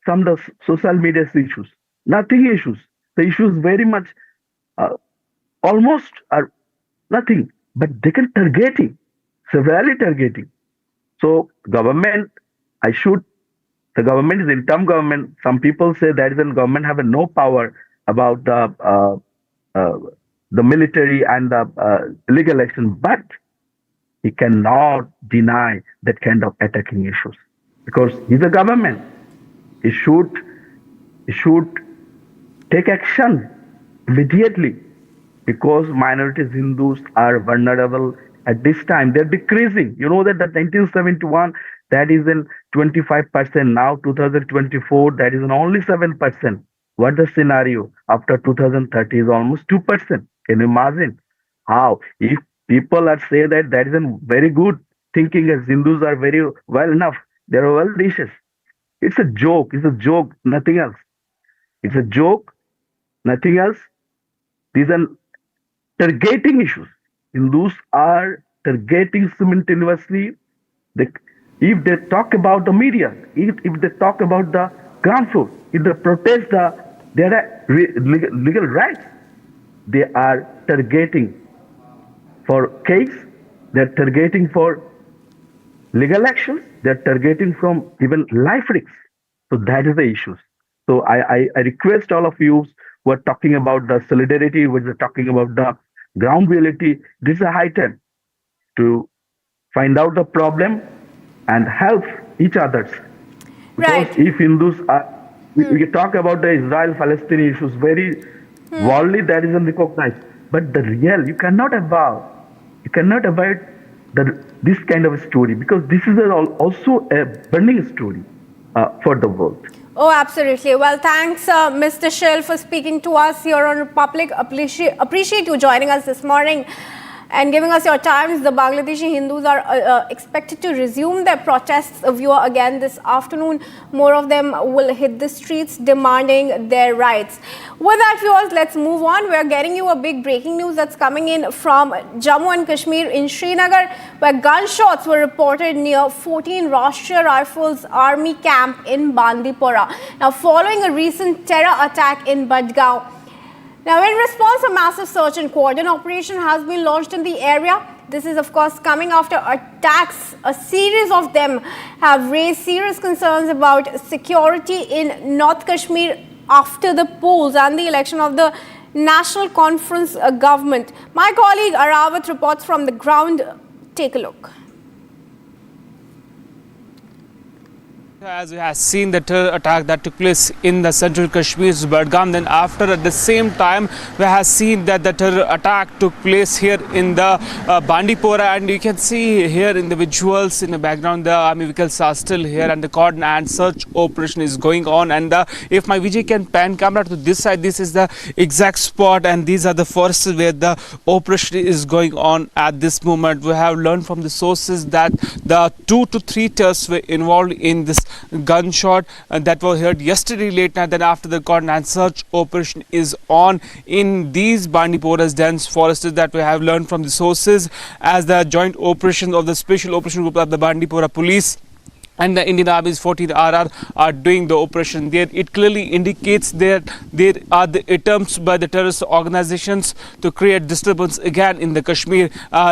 some of the social media issues, nothing issues. The issues very much almost are nothing, but they can targeting, severely targeting. So government, the government is interim government. Some people say that the government have no power about the military and the legal action, but he cannot deny that kind of attacking issues because he's a government. He should take action immediately because minorities, Hindus are vulnerable at this time. They're decreasing. You know that 1971, that is in 25%. Now 2024, that is in only 7%. What the scenario after 2030 is almost 2%. Can you imagine how? If people are say that is a very good thinking as Hindus are very well enough, they are well dishes. It's a joke. It's a joke. Nothing else. It's a joke. Nothing else. These are targeting issues. Hindus are targeting simultaneously. If they talk about the media, if they talk about the ground floor, if they protest their legal rights, they are targeting for case, they're targeting for legal actions, they're targeting from even life risks. So that is the issues. So I request all of you who are talking about the solidarity, who are talking about the ground reality, this is a high time to find out the problem and help each others. Because if Hindus are, we talk about the Israel-Palestinian issues, very worldly that isn't recognized. But the real, you cannot avoid this kind of a story because this is also a burning story for the world. Oh, absolutely. Well, thanks, Mr. Shill, for speaking to us here on Republic. Appreciate you joining us this morning and giving us your time. The Bangladeshi Hindus are expected to resume their protests again this afternoon. More of them will hit the streets demanding their rights. With that, viewers, let's move on. We're getting you a big breaking news that's coming in from Jammu and Kashmir in Srinagar, where gunshots were reported near 14 Rashtriya Rifles Army camp in Bandipora. Now, following a recent terror attack in Budgam. Now, in response, a massive search and cordon operation has been launched in the area. This is, of course, coming after attacks. A series of them have raised serious concerns about security in North Kashmir after the polls and the election of the National Conference government. My colleague Aravat reports from the ground. Take a look. As we have seen the terror attack that took place in the central Kashmir's Budgam, then after at the same time we have seen that the terror attack took place here in the Bandipora, and you can see here in the visuals in the background the army vehicles are still here and the cordon and search operation is going on. And if my Vijay can pan camera to this side, this is the exact spot and these are the forests where the operation is going on at this moment. We have learned from the sources that the 2 to 3 terrorists were involved in this gunshot that were heard yesterday late night. Then after the cordon and search operation is on in these Bandipora's dense forests that we have learned from the sources as the joint operation of the special operation group of the Bandipora police and the Indian Army's 14th RR are doing the operation there. It clearly indicates that there are the attempts by the terrorist organizations to create disturbance again in the Kashmir.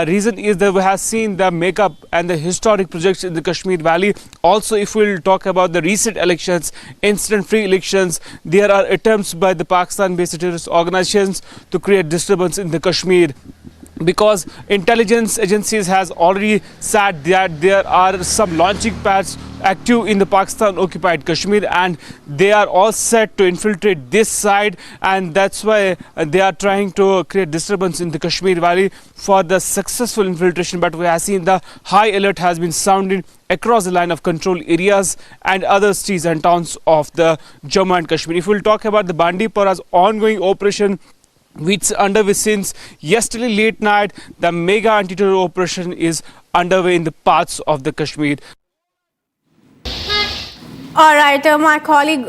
Reason is that we have seen the makeup and the historic projects in the Kashmir Valley. Also, if we'll talk about the recent elections, incident-free elections, there are attempts by the Pakistan-based terrorist organizations to create disturbance in the Kashmir, because intelligence agencies has already said that there are some launching pads active in the Pakistan occupied Kashmir, and they are all set to infiltrate this side, and that's why they are trying to create disturbance in the Kashmir Valley for the successful infiltration. But we have seen the high alert has been sounded across the line of control areas and other cities and towns of the Jammu and Kashmir. If we'll talk about the Bandipora's ongoing operation, which is underway since yesterday late night, the mega anti-terror operation is underway in the parts of the Kashmir. All right, my colleague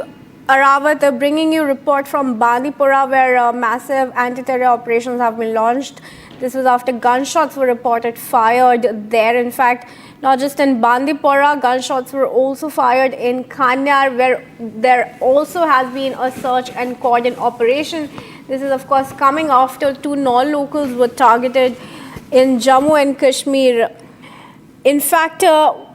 Arawat bringing you report from Bandipora, where massive anti-terror operations have been launched. This was after gunshots were reported fired there. In fact, not just in Bandipora, gunshots were also fired in Kanyar, where there also has been a search and cordon operation. This is, of course, coming after 2 non-locals were targeted in Jammu and Kashmir. In fact,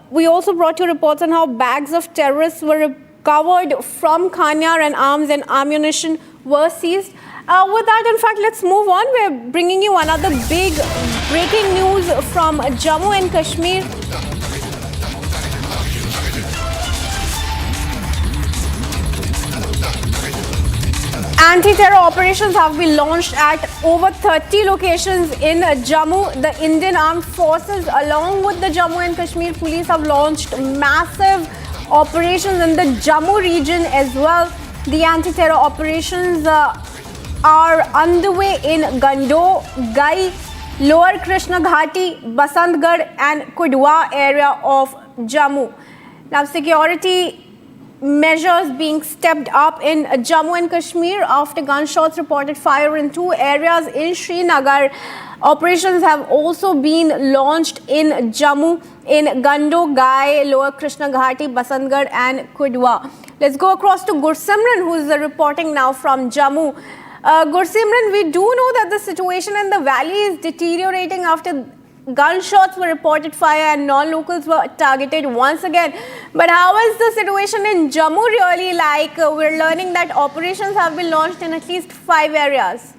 we also brought you reports on how bags of terrorists were recovered from Kanyar and arms and ammunition were seized. With that, in fact, let's move on. We're bringing you another big breaking news from Jammu and Kashmir. Anti-terror operations have been launched at over 30 locations in Jammu. The Indian Armed Forces, along with the Jammu and Kashmir Police, have launched massive operations in the Jammu region as well. The anti-terror operations are underway in Gando, Gai, Lower Krishna Ghati, Basantgarh and Kudwa area of Jammu. Now, security measures being stepped up in Jammu and Kashmir after gunshots reported fire in 2 areas in Srinagar. Operations have also been launched in Jammu, in Gando, Gai, Lower Krishna Ghati, Basantgarh and Kudwa. Let's go across to Gursimran, who is reporting now from Jammu. Gursimran, we do know that the situation in the valley is deteriorating after gunshots were reported fire and non-locals were targeted once again. But how is the situation in Jammu really like? We're learning that operations have been launched in at least 5 areas.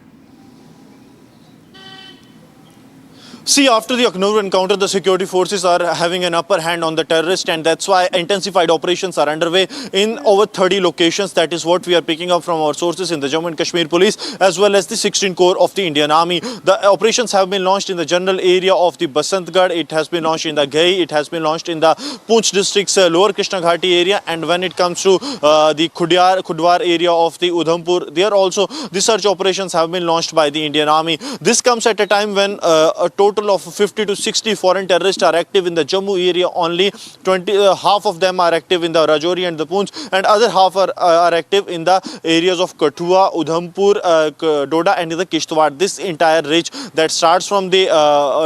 See, after the Akhnur encounter, the security forces are having an upper hand on the terrorists, and that's why intensified operations are underway in over 30 locations. That is what we are picking up from our sources in the Jammu and Kashmir Police, as well as the 16th Corps of the Indian Army. The operations have been launched in the general area of the Basantgarh, it has been launched in the Gai, it has been launched in the Poonch district's Lower Krishna Ghati area, and when it comes to the Kudwar area of the Udhampur, there also the search operations have been launched by the Indian Army. This comes at a time when a total of 50 to 60 foreign terrorists are active in the Jammu area. Only half of them are active in the Rajouri and the Poonch, and other half are active in the areas of Kathua, Udhampur, Doda and the Kishtwar. This entire ridge that starts from the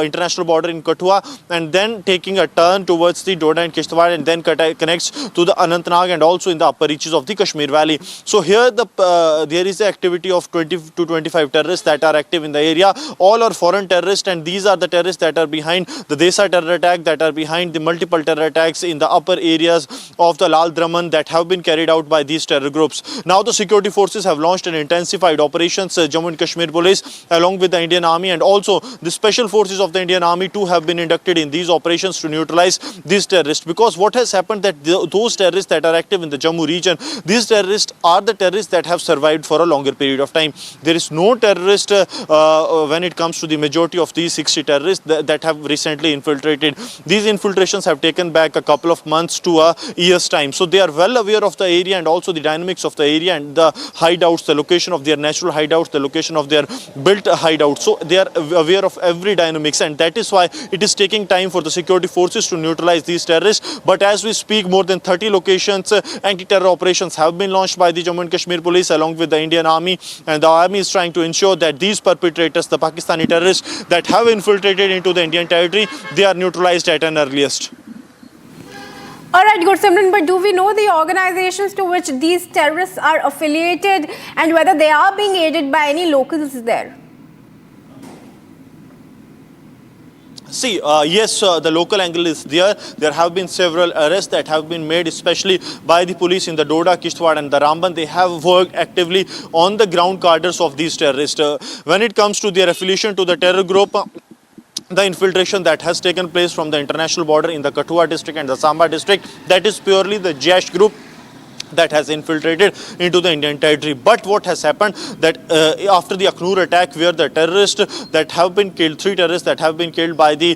international border in Kathua and then taking a turn towards the Doda and Kishtwar, and then connects to the Anantnag and also in the upper reaches of the Kashmir Valley. So here there is the activity of 20 to 25 terrorists that are active in the area. All are foreign terrorists, and these are the terrorists that are behind the Desa terror attack, that are behind the multiple terror attacks in the upper areas of the Lal Draman that have been carried out by these terror groups. Now the security forces have launched an intensified operations. Jammu and Kashmir Police, along with the Indian Army and also the special forces of the Indian Army too, have been inducted in these operations to neutralize these terrorists. Because what has happened that those terrorists that are active in the Jammu region, these terrorists are the terrorists that have survived for a longer period of time. There is no terrorist when it comes to the majority of these 60 terrorists that have recently infiltrated. These infiltrations have taken back a couple of months to a year's time. So they are well aware of the area and also the dynamics of the area and the hideouts, the location of their natural hideouts, the location of their built hideouts. So they are aware of every dynamics, and that is why it is taking time for the security forces to neutralize these terrorists. But as we speak, more than 30 locations anti-terror operations have been launched by the Jammu and Kashmir Police along with the Indian Army, and the army is trying to ensure that these perpetrators, the Pakistani terrorists that have infiltrated into the Indian territory, they are neutralized at an earliest. All right, Gursimran, but do we know the organizations to which these terrorists are affiliated and whether they are being aided by any locals there? See, yes, the local angle is there. There have been several arrests that have been made, especially by the police in the Doda, Kishtwar and the Ramban. They have worked actively on the ground cadres of these terrorists. When it comes to their affiliation to the terror group, the infiltration that has taken place from the international border in the Kathua district and the Samba district, that is purely the Jaish group that has infiltrated into the Indian territory. But what has happened that after the Akhnur attack, where the terrorists that have been killed, 3 terrorists that have been killed by the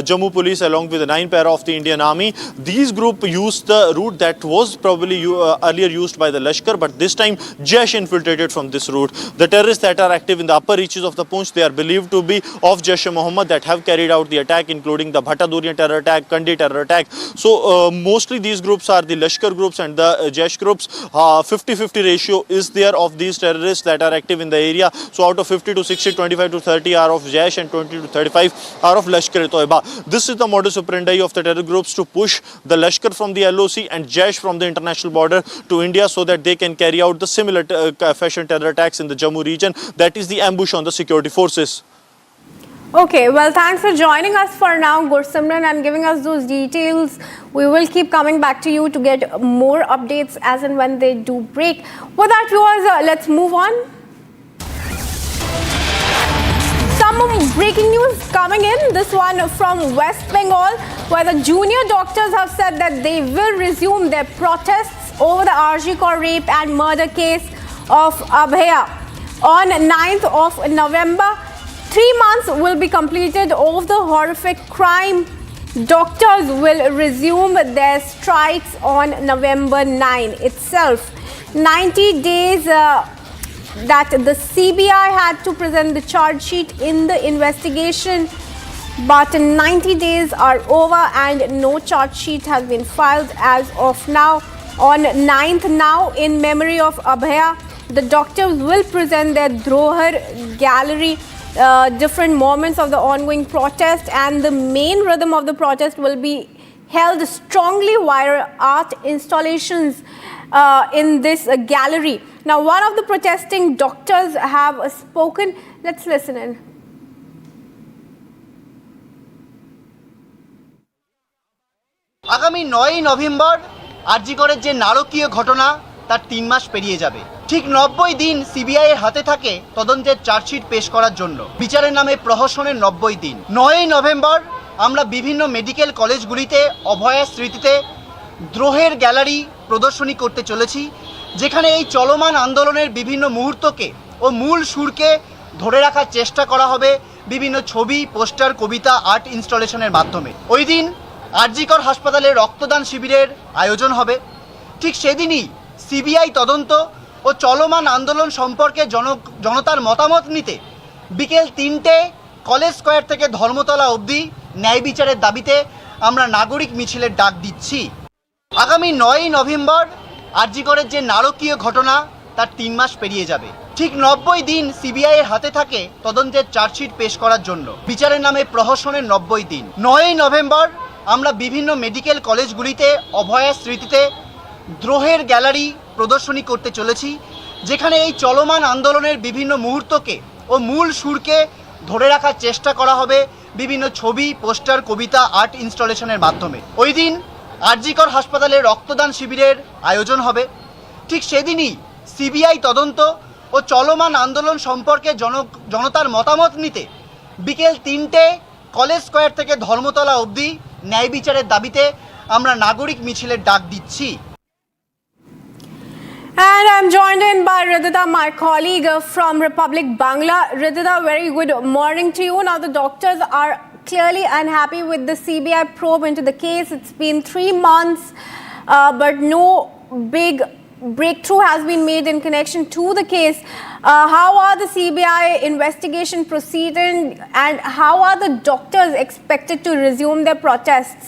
Jammu police along with the 9 para of the Indian army, these group used the route that was probably earlier used by the Lashkar, but this time Jaish infiltrated from this route. The terrorists that are active in the upper reaches of the Poonch, they are believed to be of Jaish-e-Mohammed that have carried out the attack, including the Bhattadurian terror attack, Kandi terror attack. So mostly these groups are the Lashkar groups and the Jaish groups. 50-50 ratio is there of these terrorists that are active in the area. So out of 50 to 60, 25 to 30 are of Jaish and 20 to 35 are of Lashkar-e-Toiba. This is the modus operandi of the terror groups to push the Lashkar from the LOC and Jaish from the international border to India so that they can carry out the similar fashion terror attacks in the Jammu region. That is the ambush on the security forces. Okay, well, thanks for joining us for now, Gursimran, and giving us those details. We will keep coming back to you to get more updates as and when they do break. With that, viewers, let's move on. Some breaking news coming in, this one from West Bengal, where the junior doctors have said that they will resume their protests over the RG Kaur rape and murder case of Abhaya on 9th of November. 3 months will be completed of the horrific crime. Doctors will resume their strikes on November 9 itself. 90 days that the CBI had to present the charge sheet in the investigation, but 90 days are over and no charge sheet has been filed as of now. On 9th now, in memory of Abhaya, the doctors will present their Drohar gallery, different moments of the ongoing protest, and the main rhythm of the protest will be held strongly via art installations in this gallery. Now, one of the protesting doctors have spoken. Let's listen in. আগামী 9ই November আরজিকরের যে নারকীয় ঘটনা তার 3 মাস পেরিয়ে যাবে। ঠিক 90 দিন সিবিআই এর হাতে থাকে তদন্তের চার্জশিট পেশ করার জন্য। বিচারের নামে প্রহসনের 90 দিন। 9ই নভেম্বর আমরা বিভিন্ন মেডিকেল কলেজগুলিতে অভয়ার স্মৃতিতে দ্রোহের গ্যালারি প্রদর্শনী করতে চলেছি, যেখানে এই চলমান আন্দোলনের বিভিন্ন মুহূর্তকে ও মূল সুরকে ধরে রাখার চেষ্টা করা হবে বিভিন্ন ছবি, পোস্টার, কবিতা, আর্ট ইনস্টলেশনের মাধ্যমে। ওই দিন আরজিকর হাসপাতালে রক্তদান শিবিরের আয়োজন হবে। ঠিক সেদিনই সিবিআই তদন্ত ও চলমান আন্দোলন সম্পর্কে জনতার মতামত নিতে বিকেল 3টে কলেজ স্কোয়ার থেকে ধর্মতলা অবধি ন্যায় বিচারের দাবিতে আমরা নাগরিক মিছিলের ডাক দিচ্ছি। আগামী 9ই নভেম্বর আরজিকরের যে নারকীয় ঘটনা তার 3 মাস পেরিয়ে যাবে। ঠিক 90 দিন সিবিআই এর হাতে থাকে তদন্তের চার্জশিট পেশ করার জন্য। বিচারের নামে প্রহসনের 90 দিন। 9ই নভেম্বর আমরা বিভিন্ন মেডিকেল কলেজগুলিতে অভয়ার স্মৃতিতে দ্রোহের গ্যালারি প্রদর্শনী করতে চলেছি, যেখানে এই চলমান আন্দোলনের বিভিন্ন মুহূর্তকে ও মূল সুরকে ধরে রাখার চেষ্টা করা হবে বিভিন্ন ছবি, পোস্টার, কবিতা, আর্ট ইনস্টলেশনের মাধ্যমে। ওই দিন আরজিকর হাসপাতালে রক্তদান শিবিরের আয়োজন হবে। ঠিক সেদিনই সিবিআই তদন্ত ও চলমান আন্দোলন সম্পর্কে জনতার মতামত নিতে বিকেল 3টে কলেজ স্কোয়ার থেকে ধর্মতলা অবধি ন্যায় বিচারের দাবিতে আমরা নাগরিক মিছিলের ডাক দিচ্ছি। And I'm joined in by Ridhita, my colleague from Republic Bangla. Ridhita, very good morning to you. Now, the doctors are clearly unhappy with the CBI probe into the case. It's been 3 months, but no big breakthrough has been made in connection to the case. How are the CBI investigation proceeding, and how are the doctors expected to resume their protests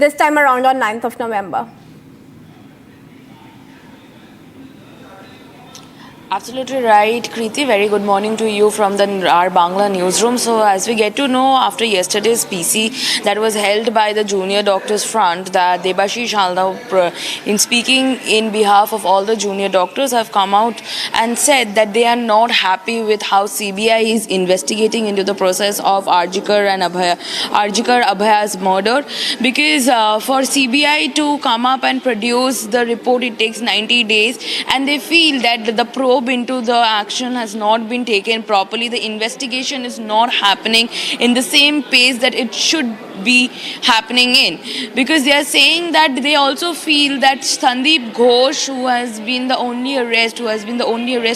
this time around on 9th of November? Absolutely right, Kriti. Very good morning to you from our Bangla newsroom. So as we get to know after yesterday's PC that was held by the Junior Doctors Front, that Debashish Halda, in speaking in behalf of all the junior doctors, have come out and said that they are not happy with how CBI is investigating into the process of Arjikar Abhaya's murder, because for CBI to come up and produce the report, it takes 90 days, and they feel that the probe into the action has not been taken properly. The investigation is not happening in the same pace that it should be happening in, because they are saying that they also feel that Sandeep Ghosh, who has been the only arrest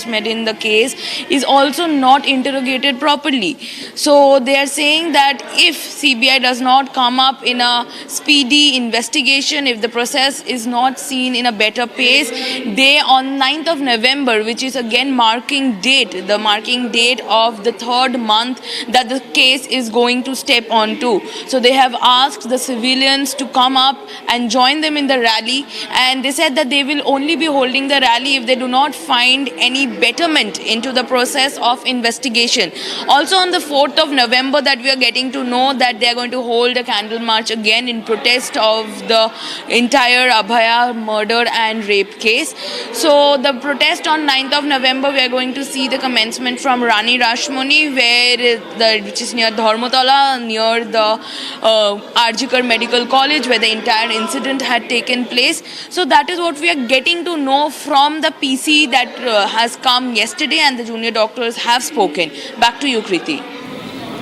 made in the case, is also not interrogated properly. So they are saying that if CBI does not come up in a speedy investigation, if the process is not seen in a better pace, they on 9th of November, which is again the marking date of the third month that the case is going to step onto. So they have asked the civilians to come up and join them in the rally, and they said that they will only be holding the rally if they do not find any betterment into the process of investigation. Also on the 4th of November that we are getting to know that they are going to hold a candle march again in protest of the entire Abhaya murder and rape case. So the protest on 9th of November, we are going to see the commencement from Rani Rashmoni, which is near Dharmatala, near the Arjikar Medical College, where the entire incident had taken place. So that is what we are getting to know from the PC that has come yesterday, and the junior doctors have spoken. Back to you, Kriti.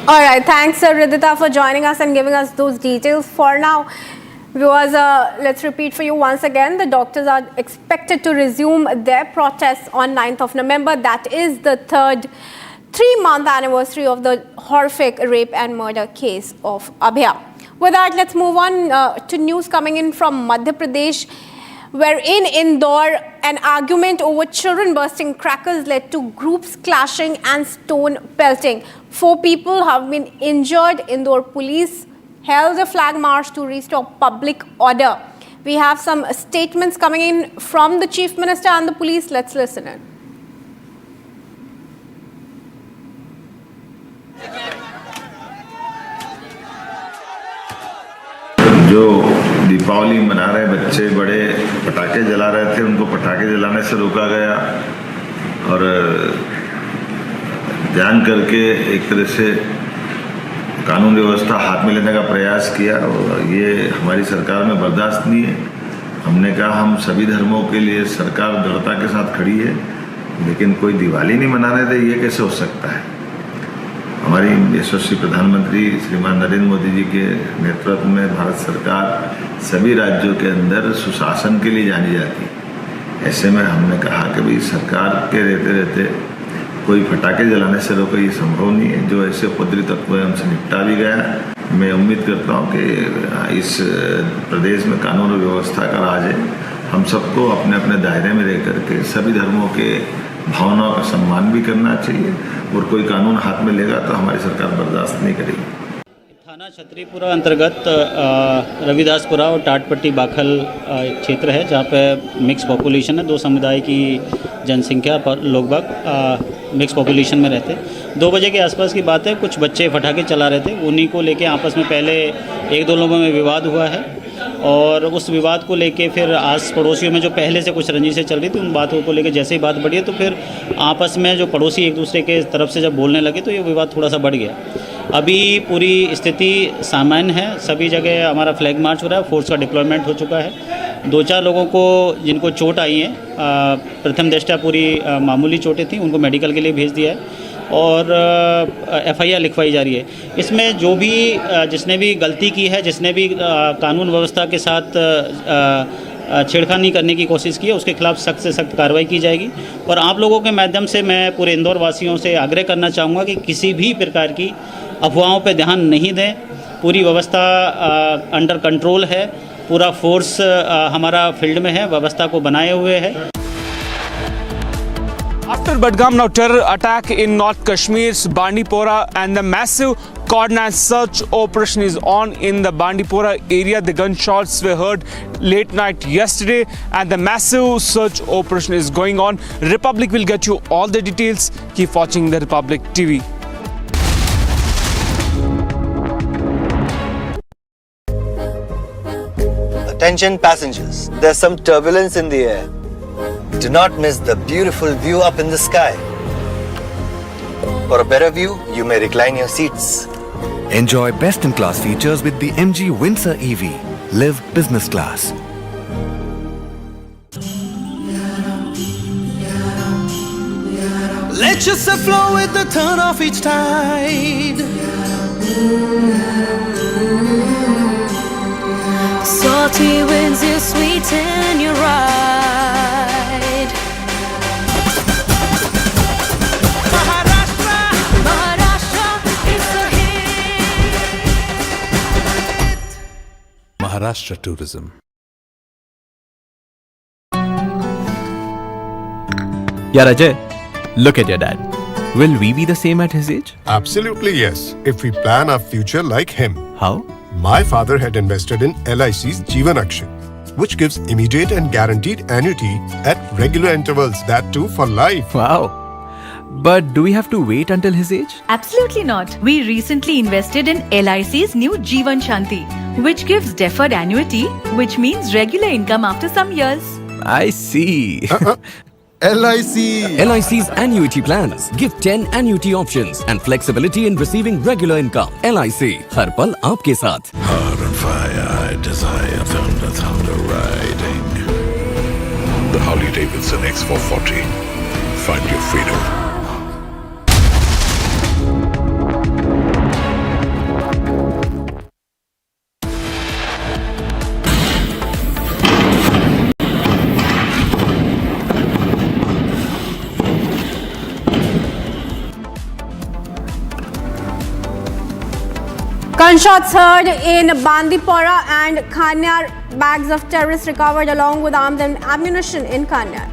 All right, thanks Ridhita for joining us and giving us those details. For now, viewers, let's repeat for you once again. The doctors are expected to resume their protests on 9th of November. That is the third 3-month anniversary of the horrific rape and murder case of Abhaya. With that, let's move on to news coming in from Madhya Pradesh, where in Indore, an argument over children bursting crackers led to groups clashing and stone pelting. 4 people have been injured. Indore police held a flag march to restore public order. We have some statements coming in from the Chief Minister and the police. Let's listen in. जो दीपावली मना रहे बच्चे बड़े पटाखे जला रहे थे, उनको पटाखे जलाने से रोका गया और जान करके एक तरह से कानून व्यवस्था हाथ में लेने का प्रयास किया, और ये हमारी सरकार में बर्दाश्त नहीं है। हमने कहा हम सभी धर्मों के लिए सरकार दृढ़ता के साथ खड़ी है, लेकिन कोई दिवाली नहीं मनाने दे, ये कैसे हो सकता है। हमारी यशस्वी प्रधानमंत्री श्रीमान नरेंद्र मोदी जी के नेतृत्व में भारत सरकार सभी राज्यों के अंदर सुशासन के लिए जानी जाती है। ऐसे में हमने कहा कि भाई सरकार के रहते रहते कोई पटाखे जलाने से रोके, ये संभव नहीं है। जो ऐसे उपद्रवी तत्व है उनसे निपटा भी गया। मैं उम्मीद करता हूँ कि इस प्रदेश में कानून और व्यवस्था का राज है। हम सबको अपने अपने दायरे में रह करके सभी धर्मों के भावनाओं का सम्मान भी करना चाहिए, और कोई कानून हाथ में लेगा तो हमारी सरकार बर्दाश्त नहीं करेगी। थाना छतरीपुरा अंतर्गत रविदासपुरा और टाटपट्टी बाखल क्षेत्र है, जहाँ पे मिक्स पॉपुलेशन है। 2 समुदाय की जनसंख्या पर लगभग मिक्स पॉपुलेशन में रहते। 2 बजे के आसपास की बात है, कुछ बच्चे पटाखे चला रहे थे। उन्हीं को लेके आपस में पहले 1-2 लोगों में विवाद हुआ है, और उस विवाद को लेके फिर आस पड़ोसियों में जो पहले से कुछ रंजिशें चल रही थी, उन बातों को लेके जैसे ही बात बढ़ी है तो फिर आपस में जो पड़ोसी एक दूसरे के तरफ से जब बोलने लगे तो ये विवाद थोड़ा सा बढ़ गया। अभी पूरी स्थिति सामान्य है। सभी जगह हमारा फ्लैग मार्च हो रहा है, फोर्स का डिप्लॉयमेंट हो चुका है। 2-4 लोगों को जिनको चोट आई है, प्रथम दृष्टया पूरी मामूली चोटें थी, उनको मेडिकल के लिए भेज दिया है और FIR लिखवाई जा रही है। इसमें जो भी जिसने भी गलती की है, जिसने भी कानून व्यवस्था के साथ छेड़खानी करने की कोशिश की है, उसके खिलाफ सख्त से सख्त कार्रवाई की जाएगी। और आप लोगों के माध्यम से मैं पूरे इंदौर वासियों से आग्रह करना चाहूँगा कि किसी भी प्रकार की अफवाहों पर ध्यान नहीं दें। पूरी व्यवस्था अंडर कंट्रोल है, पूरा फोर्स हमारा फील्ड में है, व्यवस्था को बनाए हुए है। After Budgam now terror attack in North Kashmir's Bandipora and the massive coordinated search operation is on in the Bandipora area. The gunshots were heard late night yesterday and the massive search operation is going on. Republic will get you all the details. Keep watching the Republic TV. Attention passengers, there's some turbulence in the air. Do not miss the beautiful view up in the sky. For a better view, you may recline your seats. Enjoy best-in-class features with the MG Windsor EV. Live business class. Let yourself flow with the turn of each tide. Salty winds, you sweeten your ride. Maharashtra is the hit. Maharashtra tourism. Yeah, Ajay, look at your dad. Will we be the same at his age? Absolutely yes, if we plan our future like him. How? My father had invested in LIC's Jeevan Akshay, which gives immediate and guaranteed annuity at regular intervals, that too for life. Wow. But do we have to wait until his age? Absolutely not. We recently invested in LIC's new Jeevan Shanti, which gives deferred annuity, which means regular income after some years. I see. LIC. LIC's annuity plans give 10 annuity options and flexibility in receiving regular income. LIC, हर पल आपके साथ. Heart on fire, I desire thunder, thunder riding. The Harley Davidson X440. Find your freedom. Gunshots heard in Bandipora and Kanyar. Bags of terrorists recovered along with arms and ammunition in Kanyar.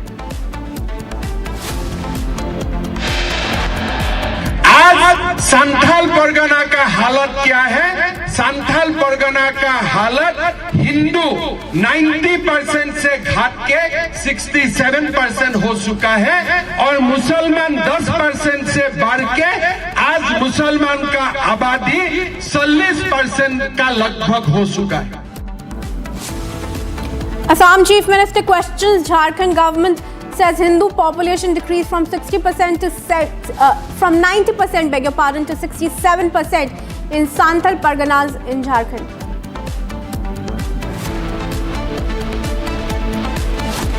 आज संथाल परगना का हालत क्या है? संथाल परगना का हालत हिंदू 90% से घट के 67% हो चुका है और मुसलमान 10% से बढ़ के आज मुसलमान का आबादी 40% का लगभग हो चुका है. Assam Chief Minister questions Jharkhand government, says Hindu population decreased from 60% to from 90%, beg your pardon, to 67% in Santhal Parganas in Jharkhand.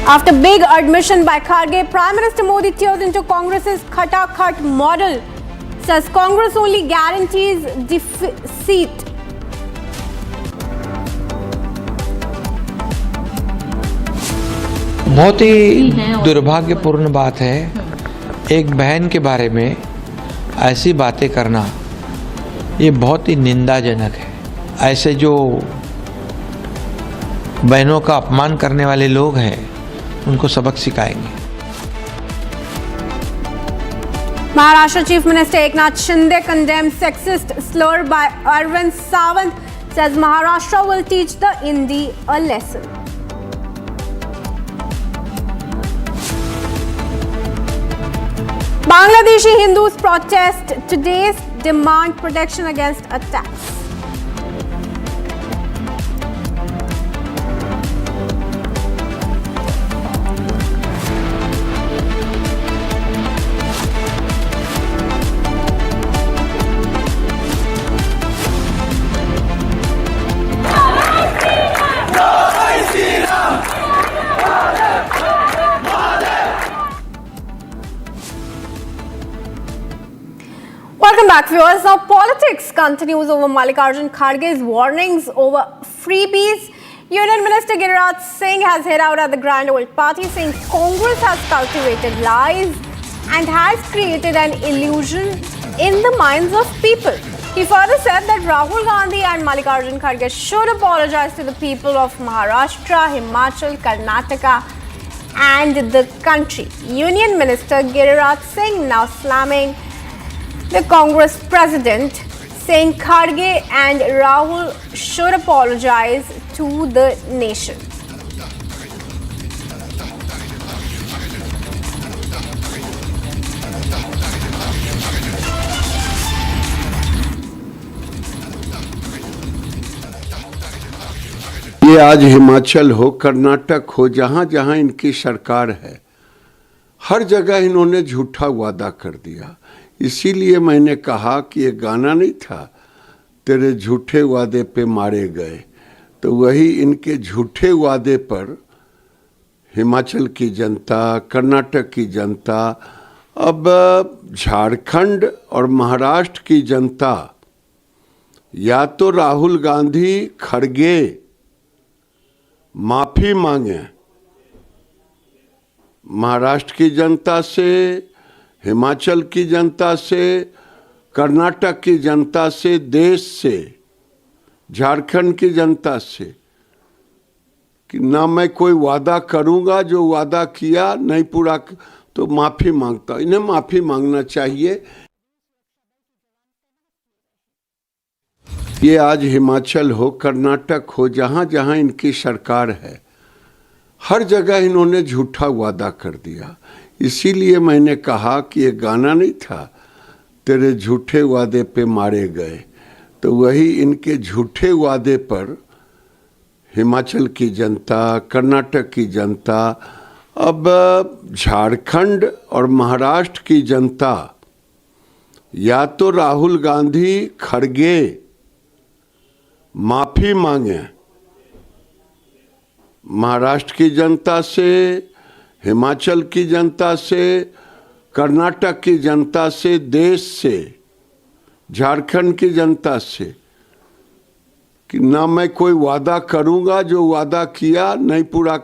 After big admission by Kharge, Prime Minister Modi tears into Congress's Khata-Khat model, says Congress only guarantees seat. बहुत ही दुर्भाग्यपूर्ण बात है एक बहन के बारे में ऐसी बातें करना, ये बहुत ही निंदाजनक है. ऐसे जो बहनों का अपमान करने वाले लोग हैं उनको सबक सिखाएंगे. Maharashtra Chief Minister Eknath Shinde condemns sexist slur by Arvind Sawant, says Maharashtra will teach the Hindi a lesson. Bangladeshi Hindus protest today, demand protection against attacks. Welcome back, viewers. Now, politics continues over Mallikarjun Kharge's warnings over freebies. Union Minister Giriraj Singh has hit out at the Grand Old Party, saying Congress has cultivated lies and has created an illusion in the minds of people. He further said that Rahul Gandhi and Mallikarjun Kharge should apologize to the people of Maharashtra, Himachal, Karnataka and the country. Union Minister Giriraj Singh now slamming the Congress president, saying Kharge and Rahul should apologize to the nation. ये आज हिमाचल हो, कर्नाटक हो, जहां जहां इनकी सरकार है, हर जगह इन्होंने झूठा वादा कर दिया। इसीलिए मैंने कहा कि ये गाना नहीं था, तेरे झूठे वादे पे मारे गए, तो वही इनके झूठे वादे पर हिमाचल की जनता, कर्नाटक की जनता, अब झारखंड और महाराष्ट्र की जनता या तो राहुल गांधी, खड़गे माफी मांगे महाराष्ट्र की जनता से, हिमाचल की जनता से, कर्नाटक की जनता से, देश से, झारखंड की जनता से, कि ना मैं कोई वादा करूंगा, जो वादा किया नहीं पूरा तो माफी मांगता। इन्हें माफी मांगना चाहिए। ये आज हिमाचल हो, कर्नाटक हो, जहां जहां इनकी सरकार है, हर जगह इन्होंने झूठा वादा कर दिया। इसीलिए मैंने कहा कि ये गाना नहीं था, तेरे झूठे वादे पे मारे गए, तो वही इनके झूठे वादे पर हिमाचल की जनता, कर्नाटक की जनता, अब झारखंड और महाराष्ट्र की जनता या तो राहुल गांधी, खड़गे माफी मांगे महाराष्ट्र की जनता से, हिमाचल की जनता से, कर्नाटक की जनता से, देश से, झारखंड की जनता से, कि ना मैं कोई वादा करूंगा, जो वादा किया नहीं पूरा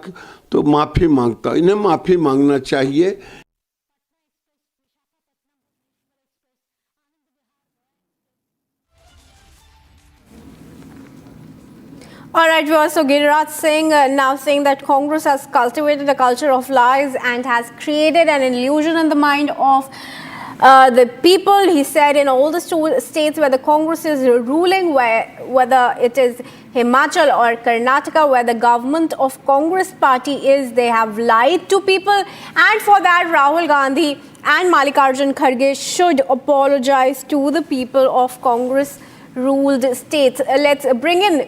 तो माफी मांगता। इन्हें माफी मांगना चाहिए। All right, we also Giriraj Singh now saying that Congress has cultivated a culture of lies and has created an illusion in the mind of the people. He said in all the states where the Congress is ruling, whether it is Himachal or Karnataka, where the government of Congress party is, they have lied to people. And for that, Rahul Gandhi and Mallikarjun Kharge should apologize to the people of Congress-ruled states. Let's bring in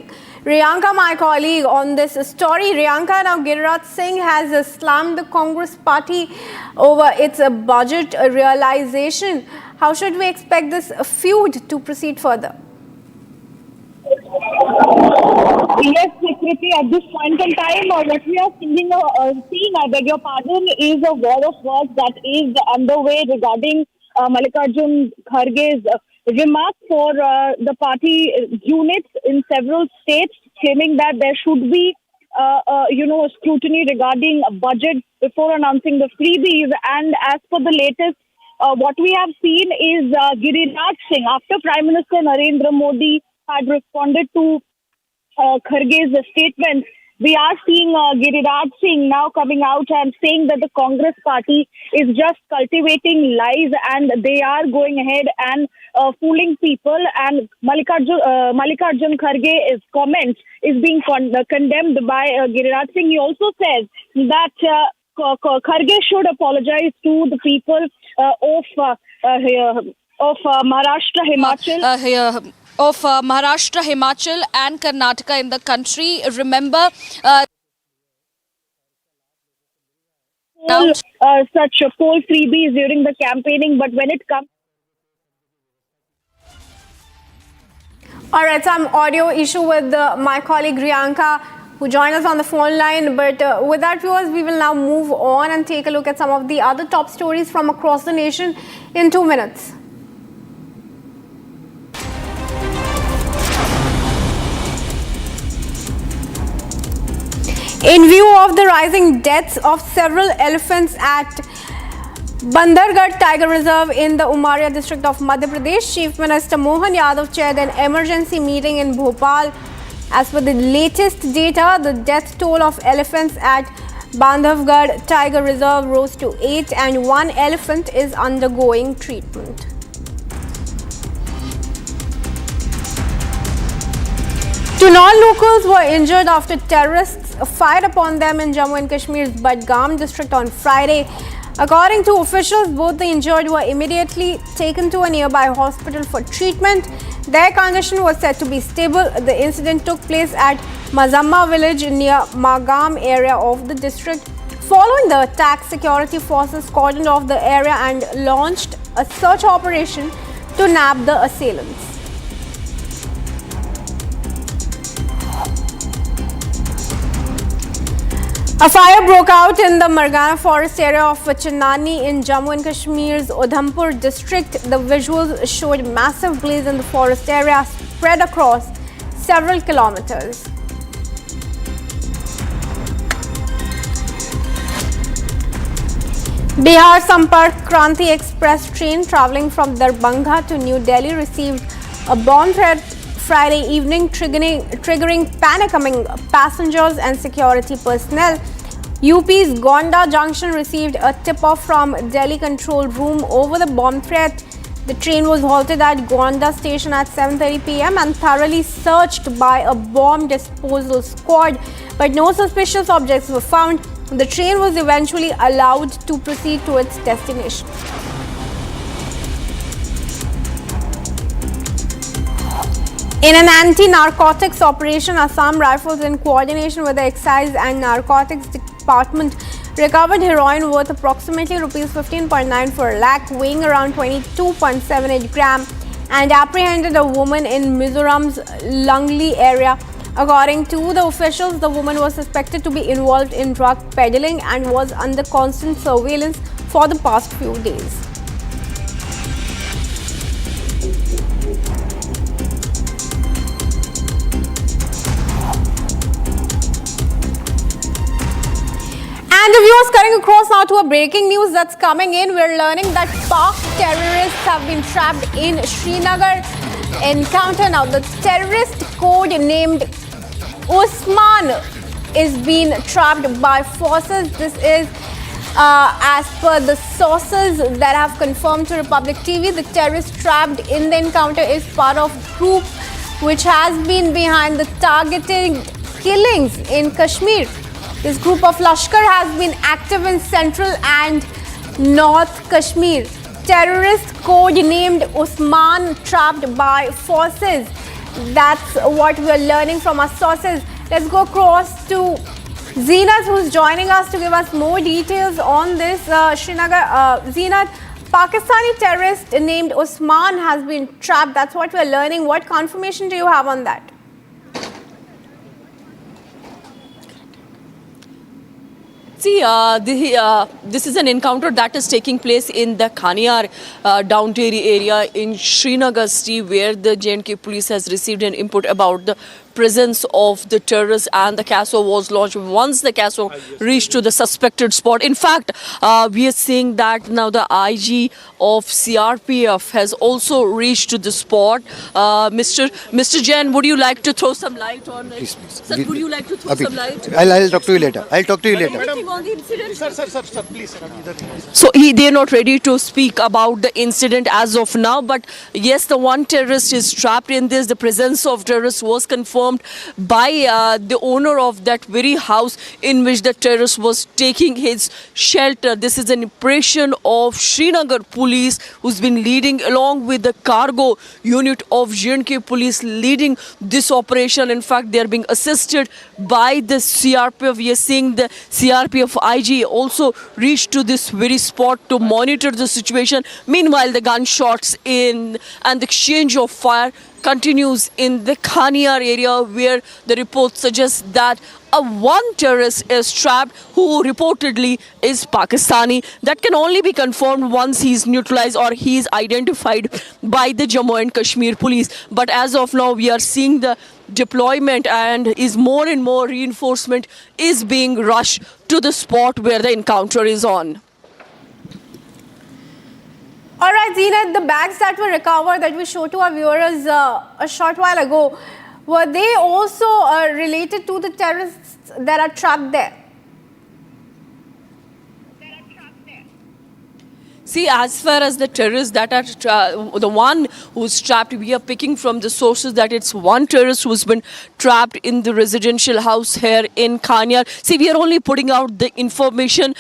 Riyanka, my colleague, on this story. Riyanka, now Giriraj Singh has slammed the Congress party over its budget realization. How should we expect this feud to proceed further? Yes, Kriti, at this point in time, what we are seeing, I beg your pardon, is a war of words that is underway regarding Mallikarjun Kharge's remarks for the party units in several states, claiming that there should be, scrutiny regarding a budget before announcing the freebies. And as per the latest, what we have seen is Giriraj Singh, after Prime Minister Narendra Modi had responded to Kharge's statement, we are seeing Giriraj Singh now coming out and saying that the Congress party is just cultivating lies and they are going ahead and fooling people. And Mallikarjun Kharge's comments is being condemned by Giriraj Singh. He also says that Kharge should apologize to the people of Maharashtra, Himachal. Of Maharashtra, Himachal and Karnataka in the country. Remember, such poll freebies during the campaigning, but when it comes... All right, some audio issue with my colleague Riyanka, who joined us on the phone line. But with that, viewers, we will now move on and take a look at some of the other top stories from across the nation in 2 minutes. In view of the rising deaths of several elephants at Bandargarh Tiger Reserve in the Umaria district of Madhya Pradesh, Chief Minister Mohan Yadav chaired an emergency meeting in Bhopal. As per the latest data, the death toll of elephants at Bandhavgarh Tiger Reserve rose to 8 and 1 elephant is undergoing treatment. Two non-locals were injured after terrorists fired upon them in Jammu and Kashmir's Budgam district on Friday. According to officials, both the injured were immediately taken to a nearby hospital for treatment. Their condition was said to be stable. The incident took place at Mazamma village near Magam area of the district. Following the attack, security forces cordoned off the area and launched a search operation to nab the assailants. A fire broke out in the Margana forest area of Chinani in Jammu and Kashmir's Udhampur district. The visuals showed massive blaze in the forest area spread across several kilometers. Bihar Sampark Kranti Express train travelling from Darbhanga to New Delhi received a bomb threat Friday evening, triggering panic among passengers and security personnel. UP's Gonda Junction received a tip-off from Delhi control room over the bomb threat. The train was halted at Gonda station at 7:30 p.m. and thoroughly searched by a bomb disposal squad, but no suspicious objects were found. The train was eventually allowed to proceed to its destination. In an anti-narcotics operation, Assam Rifles, in coordination with the Excise and Narcotics Department, recovered heroin worth approximately Rs 15.94 lakh, weighing around 22.78 gram, and apprehended a woman in Mizoram's Langli area. According to the officials, the woman was suspected to be involved in drug peddling and was under constant surveillance for the past few days. And viewers, cutting across now to a breaking news that's coming in. We're learning that Pak terrorists have been trapped in Srinagar encounter. Now, the terrorist code named Usman is being trapped by forces. This is as per the sources that have confirmed to Republic TV. The terrorist trapped in the encounter is part of the group which has been behind the targeted killings in Kashmir. This group of Lashkar has been active in central and north Kashmir. Terrorist code named Usman trapped by forces. That's what we are learning from our sources. Let's go across to Zeenat, who's joining us to give us more details on this. Srinagar, Zeenat, Pakistani terrorist named Usman has been trapped. That's what we're learning. What confirmation do you have on that? See, this is an encounter that is taking place in the Khaniar Downtown area in Srinagar city, where the J&K police has received an input about the presence of the terrorists, and the CASO was launched once the CASO reached to the suspected spot. In fact, we are seeing that now the IG of CRPF has also reached to the spot. Mr. Jain, would you like to throw some light on it? Please. Sir, would you like to throw some light? I'll talk to you later. Anything on the incident? Sir, please. So they're not ready to speak about the incident as of now, but yes, the one terrorist is trapped in this. The presence of terrorists was confirmed by the owner of that very house in which the terrorist was taking his shelter. This is an impression of Srinagar police, who's been leading along with the cargo unit of J&K police leading this operation. In fact, they are being assisted by the CRPF. We are seeing the CRPF IG also reached to this very spot to monitor the situation. Meanwhile, the gunshots and the exchange of fire continues in the Khaniar area, where the report suggests that one terrorist is trapped who reportedly is Pakistani. That can only be confirmed once he is neutralized or he is identified by the Jammu and Kashmir police. But as of now, we are seeing the deployment and is more and more reinforcement is being rushed to the spot where the encounter is on. All right, Zeenat, the bags that were recovered that we showed to our viewers a short while ago, were they also related to the terrorists that are trapped there? See, as far as the terrorists that are the one who's trapped, we are picking from the sources that it's one terrorist who's been trapped in the residential house here in Kanyar. See, we are only putting out the information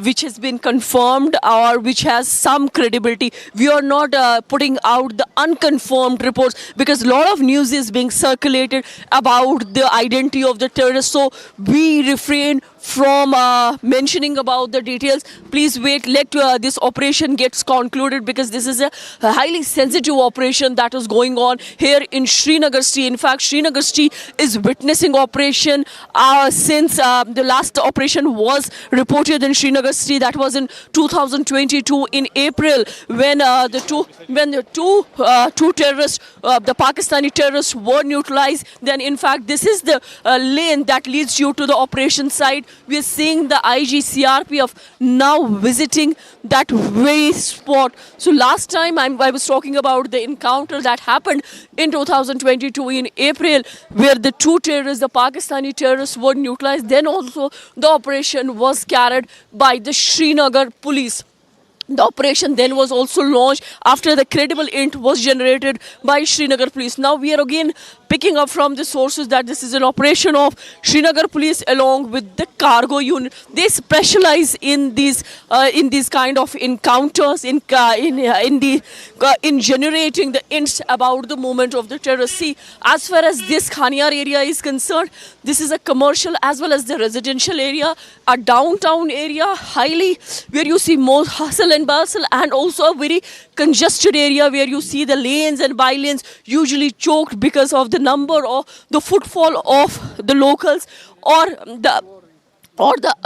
which has been confirmed or which has some credibility. We are not putting out the unconfirmed reports because a lot of news is being circulated about the identity of the terrorists. So we refrain from mentioning about the details. Please wait, let this operation gets concluded because this is a highly sensitive operation that is going on here in Srinagar city. In fact, Srinagar city is witnessing operation since the last operation was reported in Srinagar city. That was in 2022 in April when the two terrorists, the Pakistani terrorists, were neutralized. Then in fact, this is the lane that leads you to the operation site. We are seeing the IG CRPF now visiting that very spot. So last time I was talking about the encounter that happened in 2022 in April where the two terrorists, the Pakistani terrorists, were neutralized. Then also the operation was carried by the Srinagar police. The operation then was also launched after the credible int was generated by Srinagar police. Now we are again picking up from the sources that this is an operation of Srinagar police along with the cargo unit. They specialize in these kind of encounters in generating the ints about the movement of the terrorists. See, as far as this Kanyar area is concerned, this is a commercial as well as the residential area, a downtown area, highly where you see more hustle and bustle, and also a very congested area where you see the lanes and by lanes usually choked because of the number or the footfall of the locals or the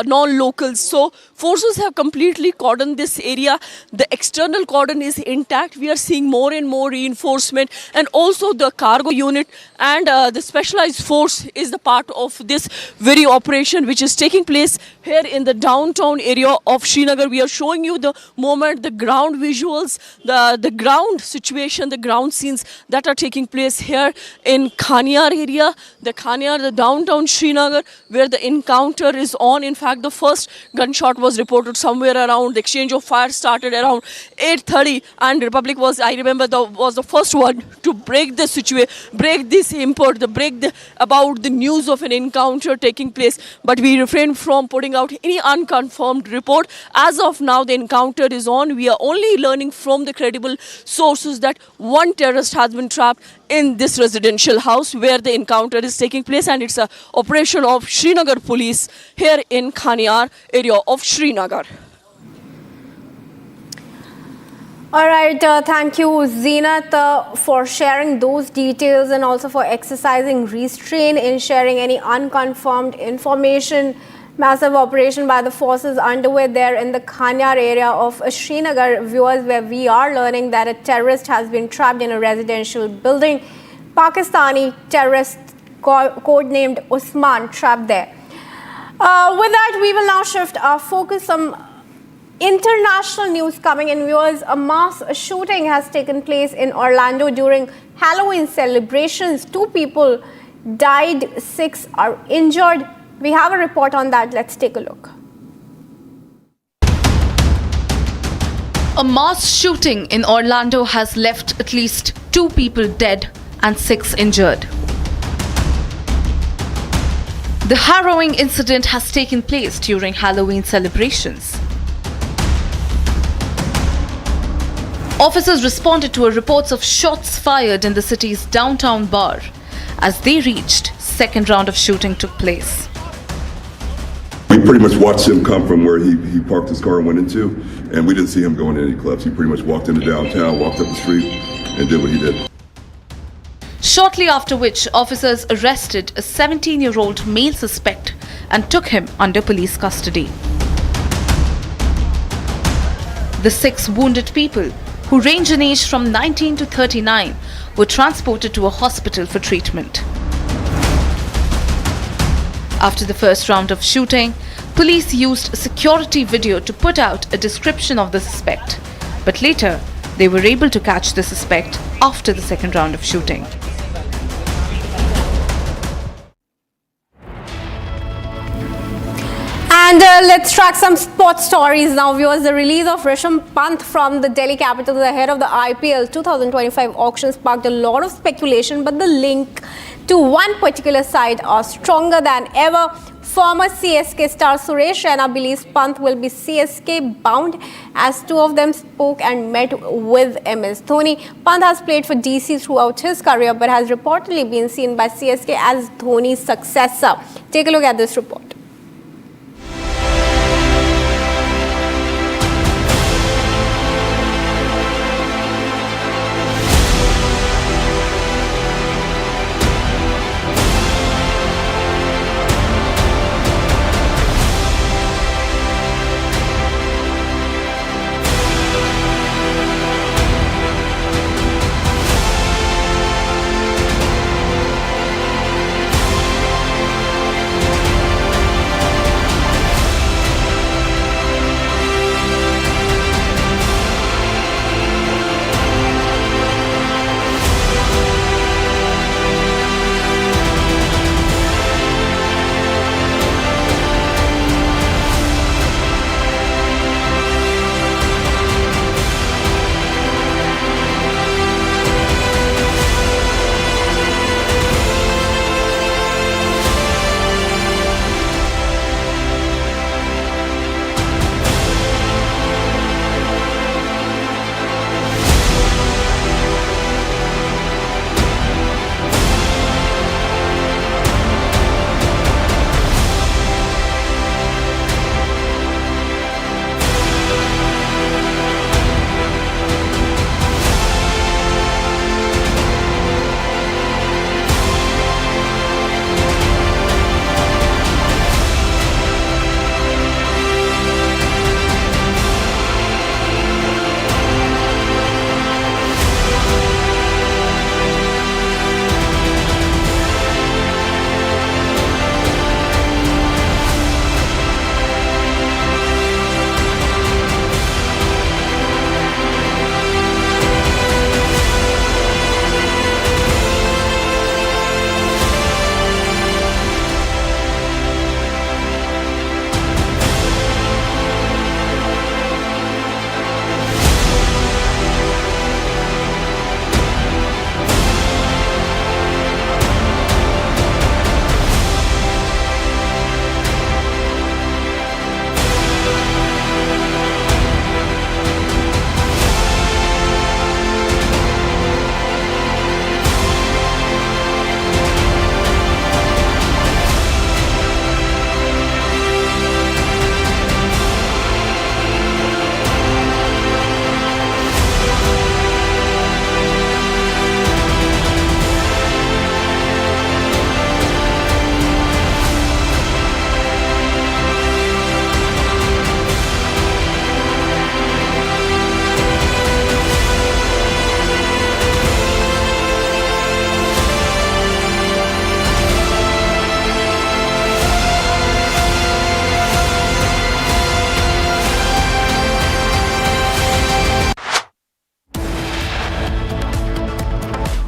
non-locals. So forces have completely cordoned this area. The external cordon is intact. We are seeing more and more reinforcement, and also the cargo unit and the specialized force is the part of this very operation which is taking place here in the downtown area of Srinagar. We are showing you the moment, the ground visuals, the ground situation, the ground scenes that are taking place here in Kanyar area, the downtown Srinagar, where the encounter is on. In fact, the first gunshot was reported somewhere around, the exchange of fire started around 8:30, and Republic was, I remember, was the first one to break the situation, break this import, about the news of an encounter taking place. But we refrain from putting out any unconfirmed report. As of now, the encounter is on. We are only learning from the credible sources that one terrorist has been trapped in this residential house where the encounter is taking place, and it's an operation of Srinagar police here in Kanyar area of Srinagar. All right, thank you, Zeenat, for sharing those details and also for exercising restraint in sharing any unconfirmed information. Massive operation by the forces underway there in the Kanyar area of Srinagar, viewers, where we are learning that a terrorist has been trapped in a residential building. Pakistani terrorist codenamed Usman trapped there. With that, we will now shift our focus. Some international news coming in, viewers. A mass shooting has taken place in Orlando during Halloween celebrations. 2 people died, 6 are injured. We have a report on that. Let's take a look. A mass shooting in Orlando has left at least 2 people dead and 6 injured. The harrowing incident has taken place during Halloween celebrations. Officers responded to reports of shots fired in the city's downtown bar. As they reached, second round of shooting took place. We pretty much watched him come from where he parked his car and went into, and we didn't see him going to any clubs. He pretty much walked into downtown, walked up the street, and did what he did. Shortly after which, officers arrested a 17-year-old male suspect and took him under police custody. The 6 wounded people, who range in age from 19 to 39, were transported to a hospital for treatment. After the first round of shooting, police used security video to put out a description of the suspect, but later they were able to catch the suspect after the second round of shooting. And let's track some sports stories now, viewers. The release of Rishabh Pant from the Delhi Capitals ahead of the IPL 2025 auction sparked a lot of speculation, but the link to one particular side are stronger than ever. Former CSK star Suresh Raina believes Pant will be CSK bound, as two of them spoke and met with MS Dhoni. Pant has played for DC throughout his career, but has reportedly been seen by CSK as Dhoni's successor. Take a look at this report.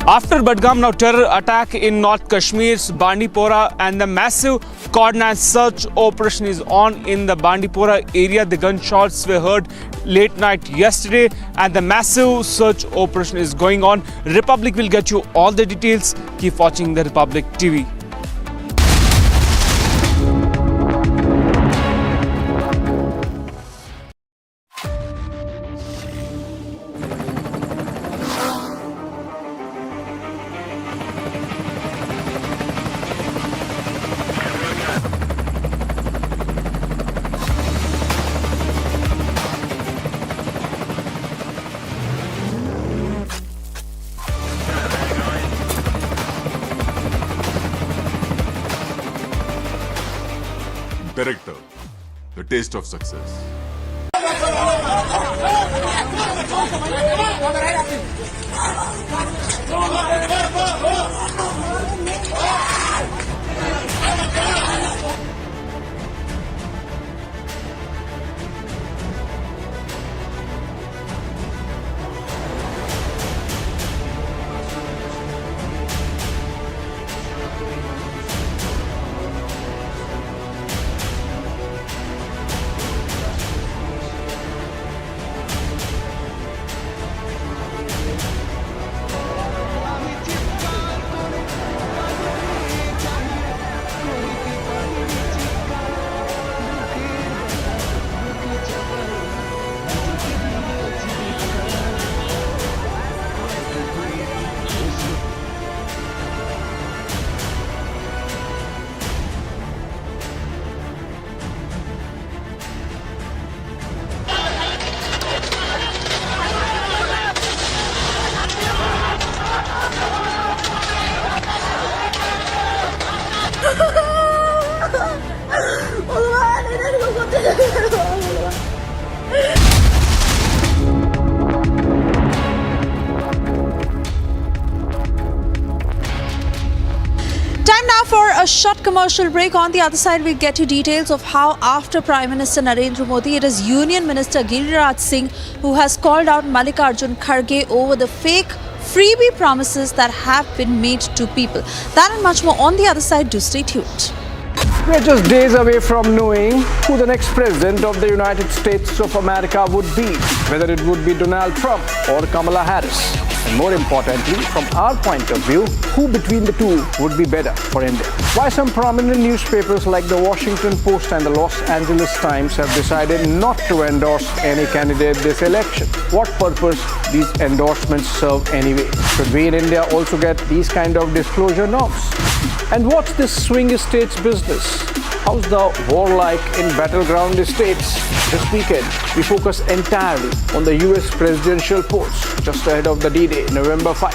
After Budgam now terror attack in North Kashmir's Bandipora and the massive coordinated search operation is on in the Bandipora area. The gunshots were heard late night yesterday and the massive search operation is going on. Republic will get you all the details. Keep watching the Republic TV. Director, the taste of success. a short commercial break. On the other side, we get you details of how after Prime Minister Narendra Modi, it is Union Minister Giriraj Singh who has called out Mallikarjun Kharge over the fake freebie promises that have been made to people. That and much more on the other side. Do stay tuned. We're just days away from knowing who the next president of the United States of America would be, whether it would be Donald Trump or Kamala Harris. And more importantly, from our point of view, who between the two would be better for India. Why some prominent newspapers like the Washington Post and the Los Angeles Times have decided not to endorse any candidate this election. What purpose these endorsements serve anyway? Should we in India also get these kind of disclosure norms? And what's this swing states business? How's the war like in battleground states? This weekend, we focus entirely on the US presidential polls just ahead of the D-Day, November 5.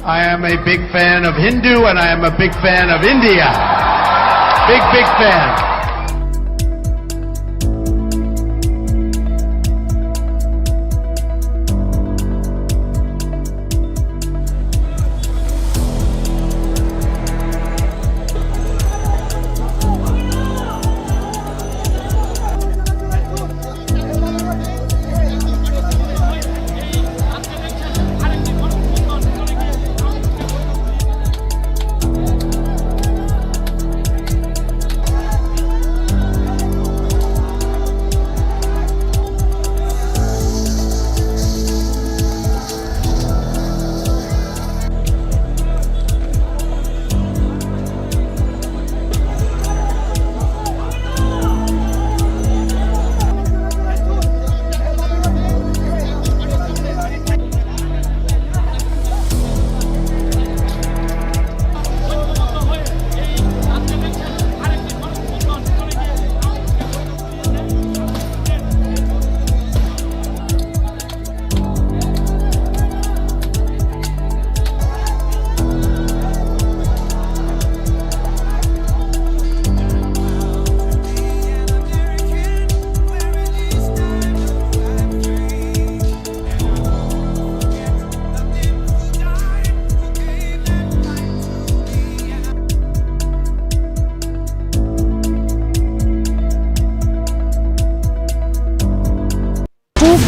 I am a big fan of Hindu and I am a big fan of India. Big fan.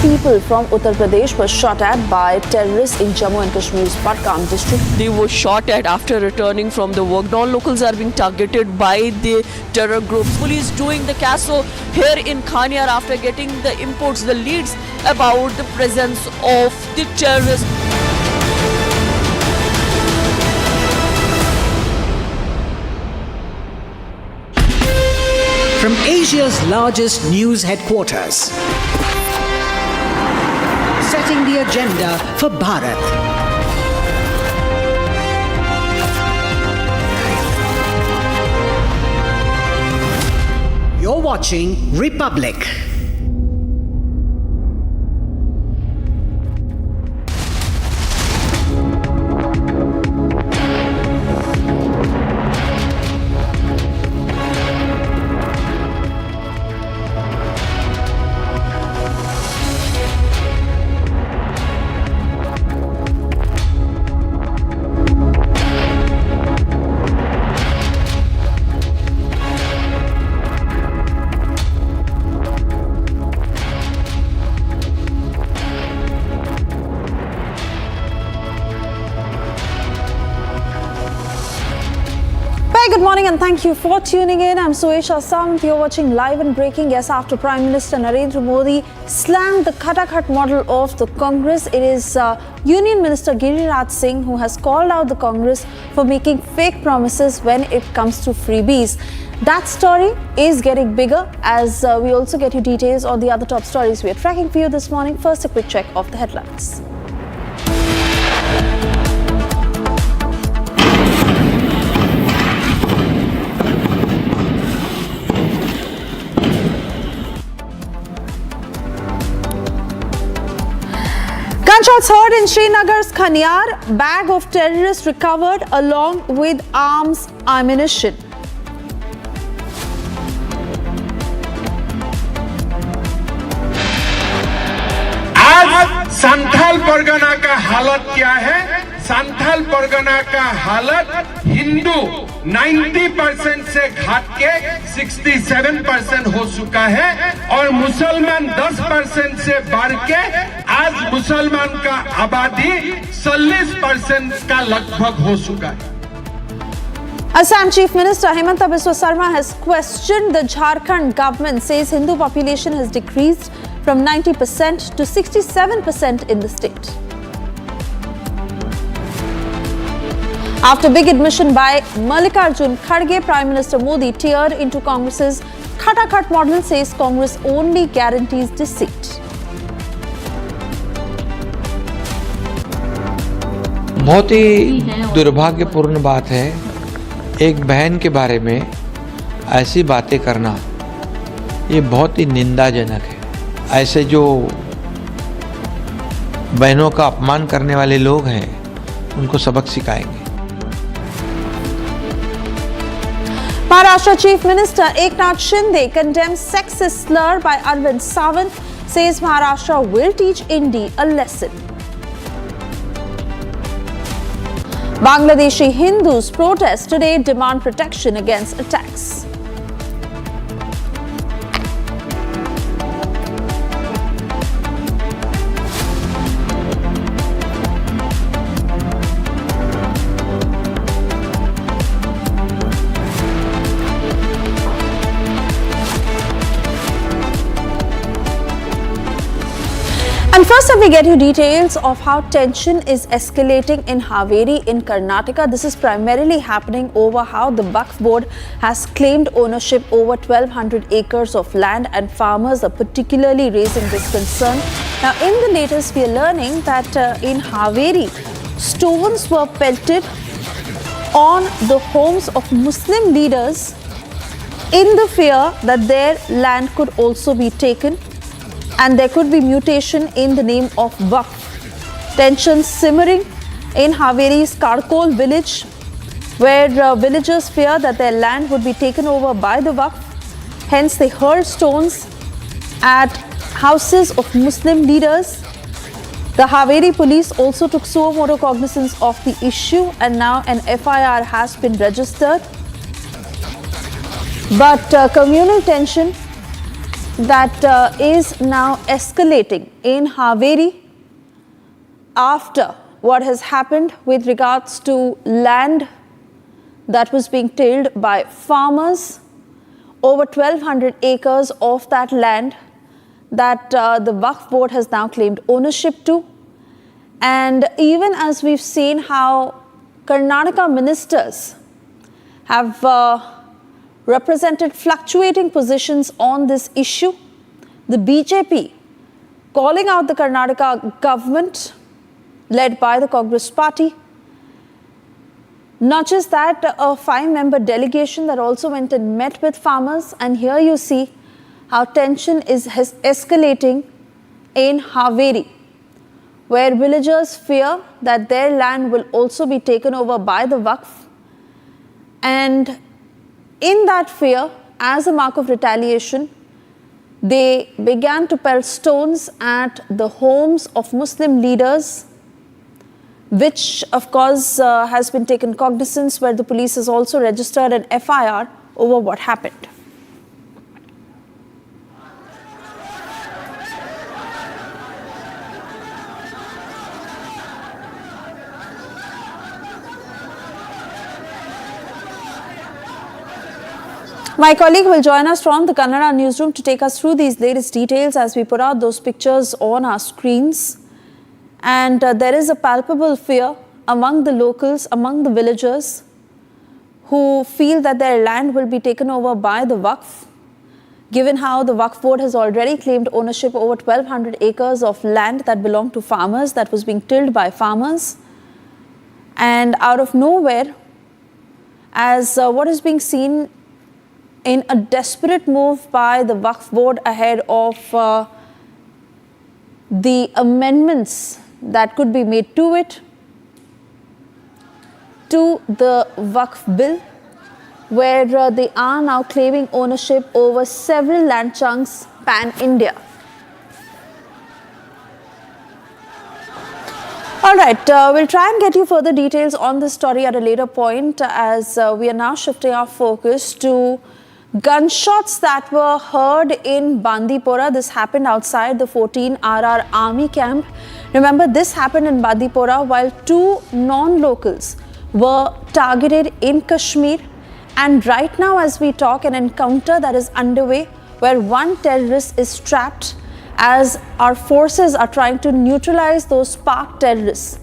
People from Uttar Pradesh were shot at by terrorists in Jammu and Kashmir's Budgam district. They were shot at after returning from the work. Non-locals are being targeted by the terror groups. Police doing the casso here in Khaniar after getting the imports, the leads about the presence of the terrorists. From Asia's largest news headquarters, setting the agenda for Bharat. You're watching Republic. Good morning and thank you for tuning in. I'm Suesha Samant. You're watching Live and Breaking. Yes, after Prime Minister Narendra Modi slammed the Khatakhat model of the Congress, it is Union Minister Giriraj Singh who has called out the Congress for making fake promises when it comes to freebies. That story is getting bigger as we also get you details on the other top stories we are tracking for you this morning. First, a quick check of the headlines. Gunshots heard in Srinagar's Khaniar. Bag of terrorists recovered along with arms ammunition. आज संथाल परगना का हालत क्या है? संथाल परगना का हालत हिंदू 90% से घट के 67% हो चुका है और मुसलमान 10% से बढ़ के आज मुसलमान का आबादी 40% का लगभग हो चुका है. Assam Chief Minister Himanta Biswa Sarma has questioned the Jharkhand government, says Hindu population has decreased from 90% to 67% in the state. After big admission by Mallikarjun Kharge, Prime Minister Modi teared into Congress's Khatakhat model, says Congress only guarantees deceit. बहुत ही दुर्भाग्यपूर्ण बात है एक बहन के बारे में ऐसी बातें करना, ये बहुत ही निंदाजनक है. ऐसे जो बहनों का अपमान करने वाले लोग हैं उनको सबक सिखाएंगे. Maharashtra Chief Minister Eknath Shinde condemns sexist slur by Arvind Sawant, says Maharashtra will teach Indi a lesson. Bangladeshi Hindus protest today, demand protection against attacks. And first up, we get you details of how tension is escalating in Haveri in Karnataka. This is primarily happening over how the Waqf board has claimed ownership over 1200 acres of land, and farmers are particularly raising this concern. Now, in the latest, we are learning that in Haveri, stones were pelted on the homes of Muslim leaders in the fear that their land could also be taken, and there could be mutation in the name of Waqf. Tensions simmering in Haveri's Karkol village, where villagers fear that their land would be taken over by the Waqf. Hence, they hurled stones at houses of Muslim leaders. The Haveri police also took suo motu cognizance of the issue, and now an FIR has been registered. But communal tension that is now escalating in Haveri after what has happened with regards to land that was being tilled by farmers. Over 1200 acres of that land that the Waqf board has now claimed ownership to. And even as we've seen how Karnataka ministers have represented fluctuating positions on this issue, the BJP calling out the Karnataka government led by the Congress party. Not just that, a 5-member delegation that also went and met with farmers, and here you see how tension is escalating in Haveri, where villagers fear that their land will also be taken over by the Waqf. And in that fear, as a mark of retaliation, they began to pelt stones at the homes of Muslim leaders, which of course has been taken cognizance, where the police has also registered an FIR over what happened. My colleague will join us from the Kannada newsroom to take us through these latest details as we put out those pictures on our screens. And there is a palpable fear among the locals, among the villagers, who feel that their land will be taken over by the Waqf, given how the Waqf board has already claimed ownership over 1200 acres of land that belonged to farmers, that was being tilled by farmers. And out of nowhere, as what is being seen in a desperate move by the Waqf board ahead of the amendments that could be made to it, to the Waqf bill, where they are now claiming ownership over several land chunks pan-India. All right, we'll try and get you further details on this story at a later point, as we are now shifting our focus to gunshots that were heard in Bandipora. This happened outside the 14 RR Army camp. Remember, this happened in Bandipora while two non-locals were targeted in Kashmir. And right now, as we talk, an encounter that is underway where one terrorist is trapped as our forces are trying to neutralize those Pak terrorists.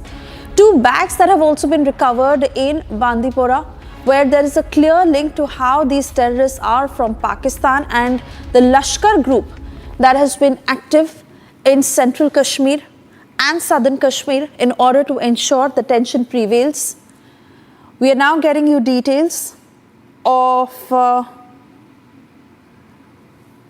Two bags that have also been recovered in Bandipora, where there is a clear link to how these terrorists are from Pakistan and the Lashkar group that has been active in central Kashmir and southern Kashmir in order to ensure the tension prevails. We are now getting you details of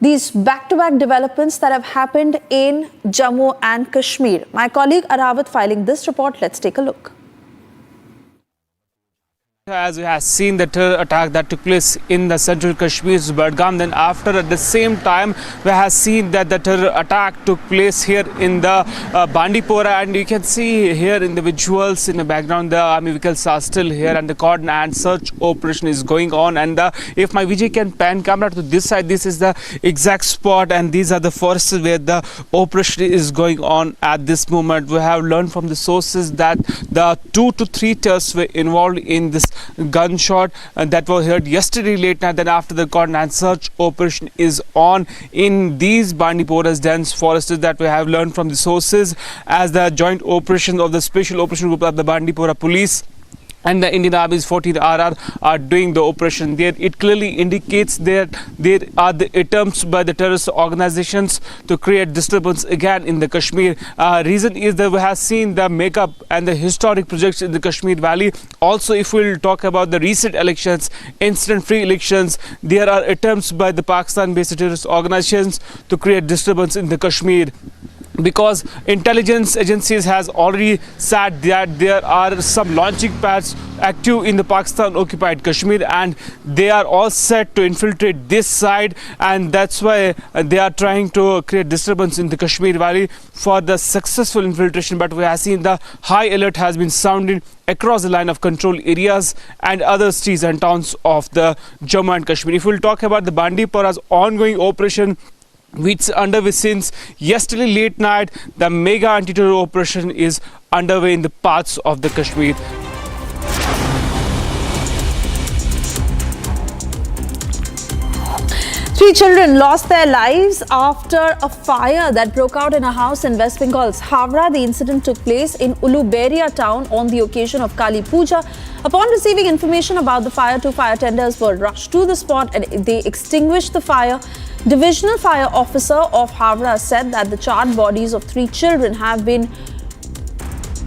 these back-to-back developments that have happened in Jammu and Kashmir. My colleague Aravat filing this report. Let's take a look. As we have seen the terror attack that took place in the central Kashmir's Budgam, then after at the same time we have seen that the terror attack took place here in the Bandipora, and you can see here in the visuals in the background the army vehicles are still here and the cordon and search operation is going on. And if my Vijay can pan camera to this side, this is the exact spot and these are the forests where the operation is going on at this moment. We have learned from the sources that the 2 to 3 terrorists were involved in this gunshot that were heard yesterday late night. Then after the cordon and search operation is on in these Bandipora's dense forests that we have learned from the sources, as the joint operation of the special operation group of the Bandipora police and the Indian Army's 14 RR are doing the operation there. It clearly indicates that there are the attempts by the terrorist organizations to create disturbance again in the Kashmir. Reason is that we have seen the makeup and the historic projects in the Kashmir Valley. Also, if we'll talk about the recent elections, incident-free elections, there are attempts by the Pakistan-based terrorist organizations to create disturbance in the Kashmir, because intelligence agencies has already said that there are some launching pads active in the Pakistan occupied Kashmir and they are all set to infiltrate this side, and that's why they are trying to create disturbance in the Kashmir Valley for the successful infiltration. But we have seen the high alert has been sounded across the line of control areas and other cities and towns of the Jammu and Kashmir. If we'll talk about the Bandipora's ongoing operation, which is underway since yesterday late night, the mega anti-terror operation is underway in the parts of the Kashmir. 3 children lost their lives after a fire that broke out in a house in West Bengal's Howrah. The incident took place in Uluberia town on the occasion of Kali Puja. Upon receiving information about the fire, 2 fire tenders were rushed to the spot and they extinguished the fire. Divisional Fire Officer of Howrah said that the charred bodies of 3 children have been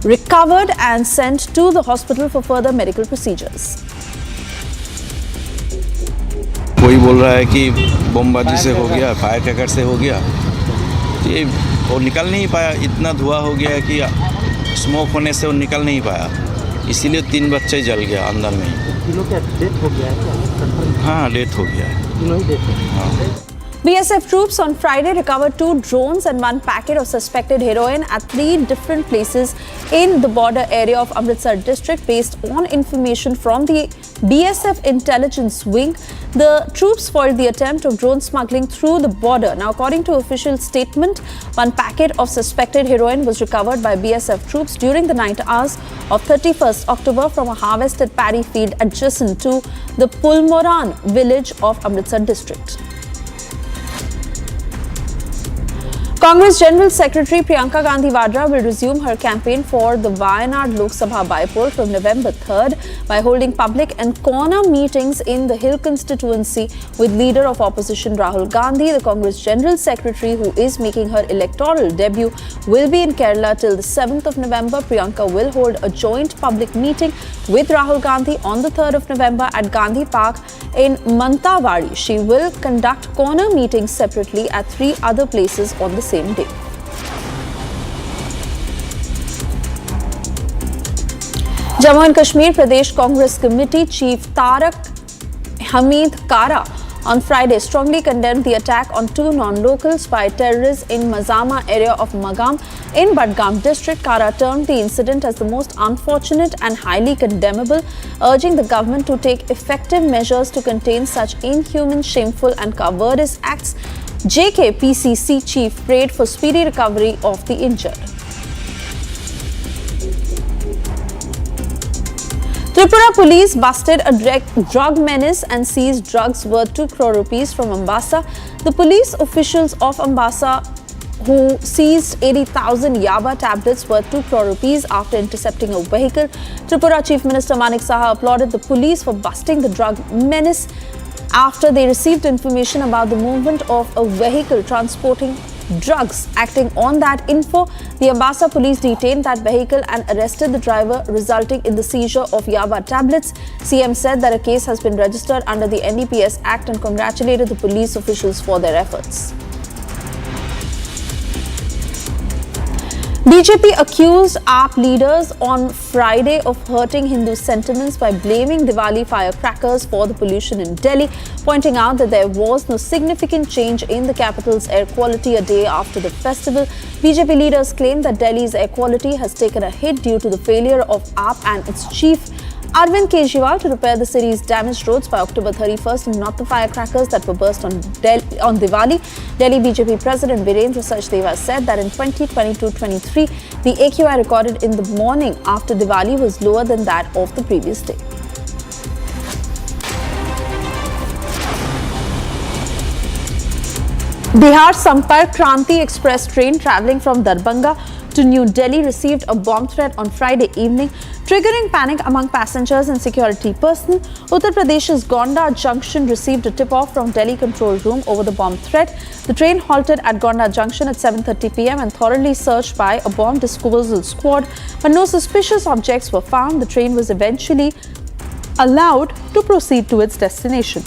recovered and sent to the hospital for further medical procedures. कोई बोल रहा है कि बमबाजी से हो गया, fire cracker से हो गया, ये वो निकल नहीं पाया, इतना धुआं हो गया कि स्मोक होने से वो निकल नहीं पाया, इसीलिए 3 बच्चे जल गया अंदर में। तीनों का डेथ हो गया है? हाँ, डेथ हो गया है। तीनों ही डेथ हो गया। हाँ। BSF troops on Friday recovered 2 drones and 1 packet of suspected heroin at 3 different places in the border area of Amritsar district. Based on information from the BSF intelligence wing, the troops foiled the attempt of drone smuggling through the border. Now, according to official statement, 1 packet of suspected heroin was recovered by BSF troops during the night hours of 31st October from a harvested paddy field adjacent to the Pulmoran village of Amritsar district. Congress General Secretary Priyanka Gandhi Vadra will resume her campaign for the Wayanad Lok Sabha by-poll from November 3rd by holding public and corner meetings in the Hill constituency with leader of opposition Rahul Gandhi. The Congress General Secretary, who is making her electoral debut, will be in Kerala till the 7th of November. Priyanka will hold a joint public meeting with Rahul Gandhi on the 3rd of November at Gandhi Park in Mantawadi. She will conduct corner meetings separately at 3 other places on the same day. Jammu and Kashmir Pradesh Congress Committee Chief Tariq Hamid Kara on Friday strongly condemned the attack on two non-locals by terrorists in Mazama area of Magam in Budgam district. Kara termed the incident as the most unfortunate and highly condemnable, urging the government to take effective measures to contain such inhuman, shameful and cowardice acts. J&K PCC chief prayed for speedy recovery of the injured. Tripura police busted a drug menace and seized drugs worth 2 crore rupees from Ambassa. The police officials of Ambassa who seized 80,000 Yaba tablets worth 2 crore rupees after intercepting a vehicle. Tripura Chief Minister Manik Saha applauded the police for busting the drug menace after they received information about the movement of a vehicle transporting drugs. Acting on that info, the Ambassa police detained that vehicle and arrested the driver, resulting in the seizure of Yaba tablets. CM said that a case has been registered under the NDPS Act and congratulated the police officials for their efforts. BJP accused AAP leaders on Friday of hurting Hindu sentiments by blaming Diwali firecrackers for the pollution in Delhi, pointing out that there was no significant change in the capital's air quality a day after the festival. BJP leaders claimed that Delhi's air quality has taken a hit due to the failure of AAP and its chief Arvind Kejriwal to repair the city's damaged roads by October 31st and not the firecrackers that were burst on Diwali. Delhi BJP President Virendra Sachdeva said that in 2022-23, the AQI recorded in the morning after Diwali was lower than that of the previous day. Bihar Sampark Kranti Express train travelling from Darbhanga to New Delhi received a bomb threat on Friday evening, triggering panic among passengers and security personnel. Uttar Pradesh's Gonda Junction received a tip-off from Delhi control room over the bomb threat. The train halted at Gonda Junction at 7:30 p.m. and thoroughly searched by a bomb disposal squad, but no suspicious objects were found. The train was eventually allowed to proceed to its destination.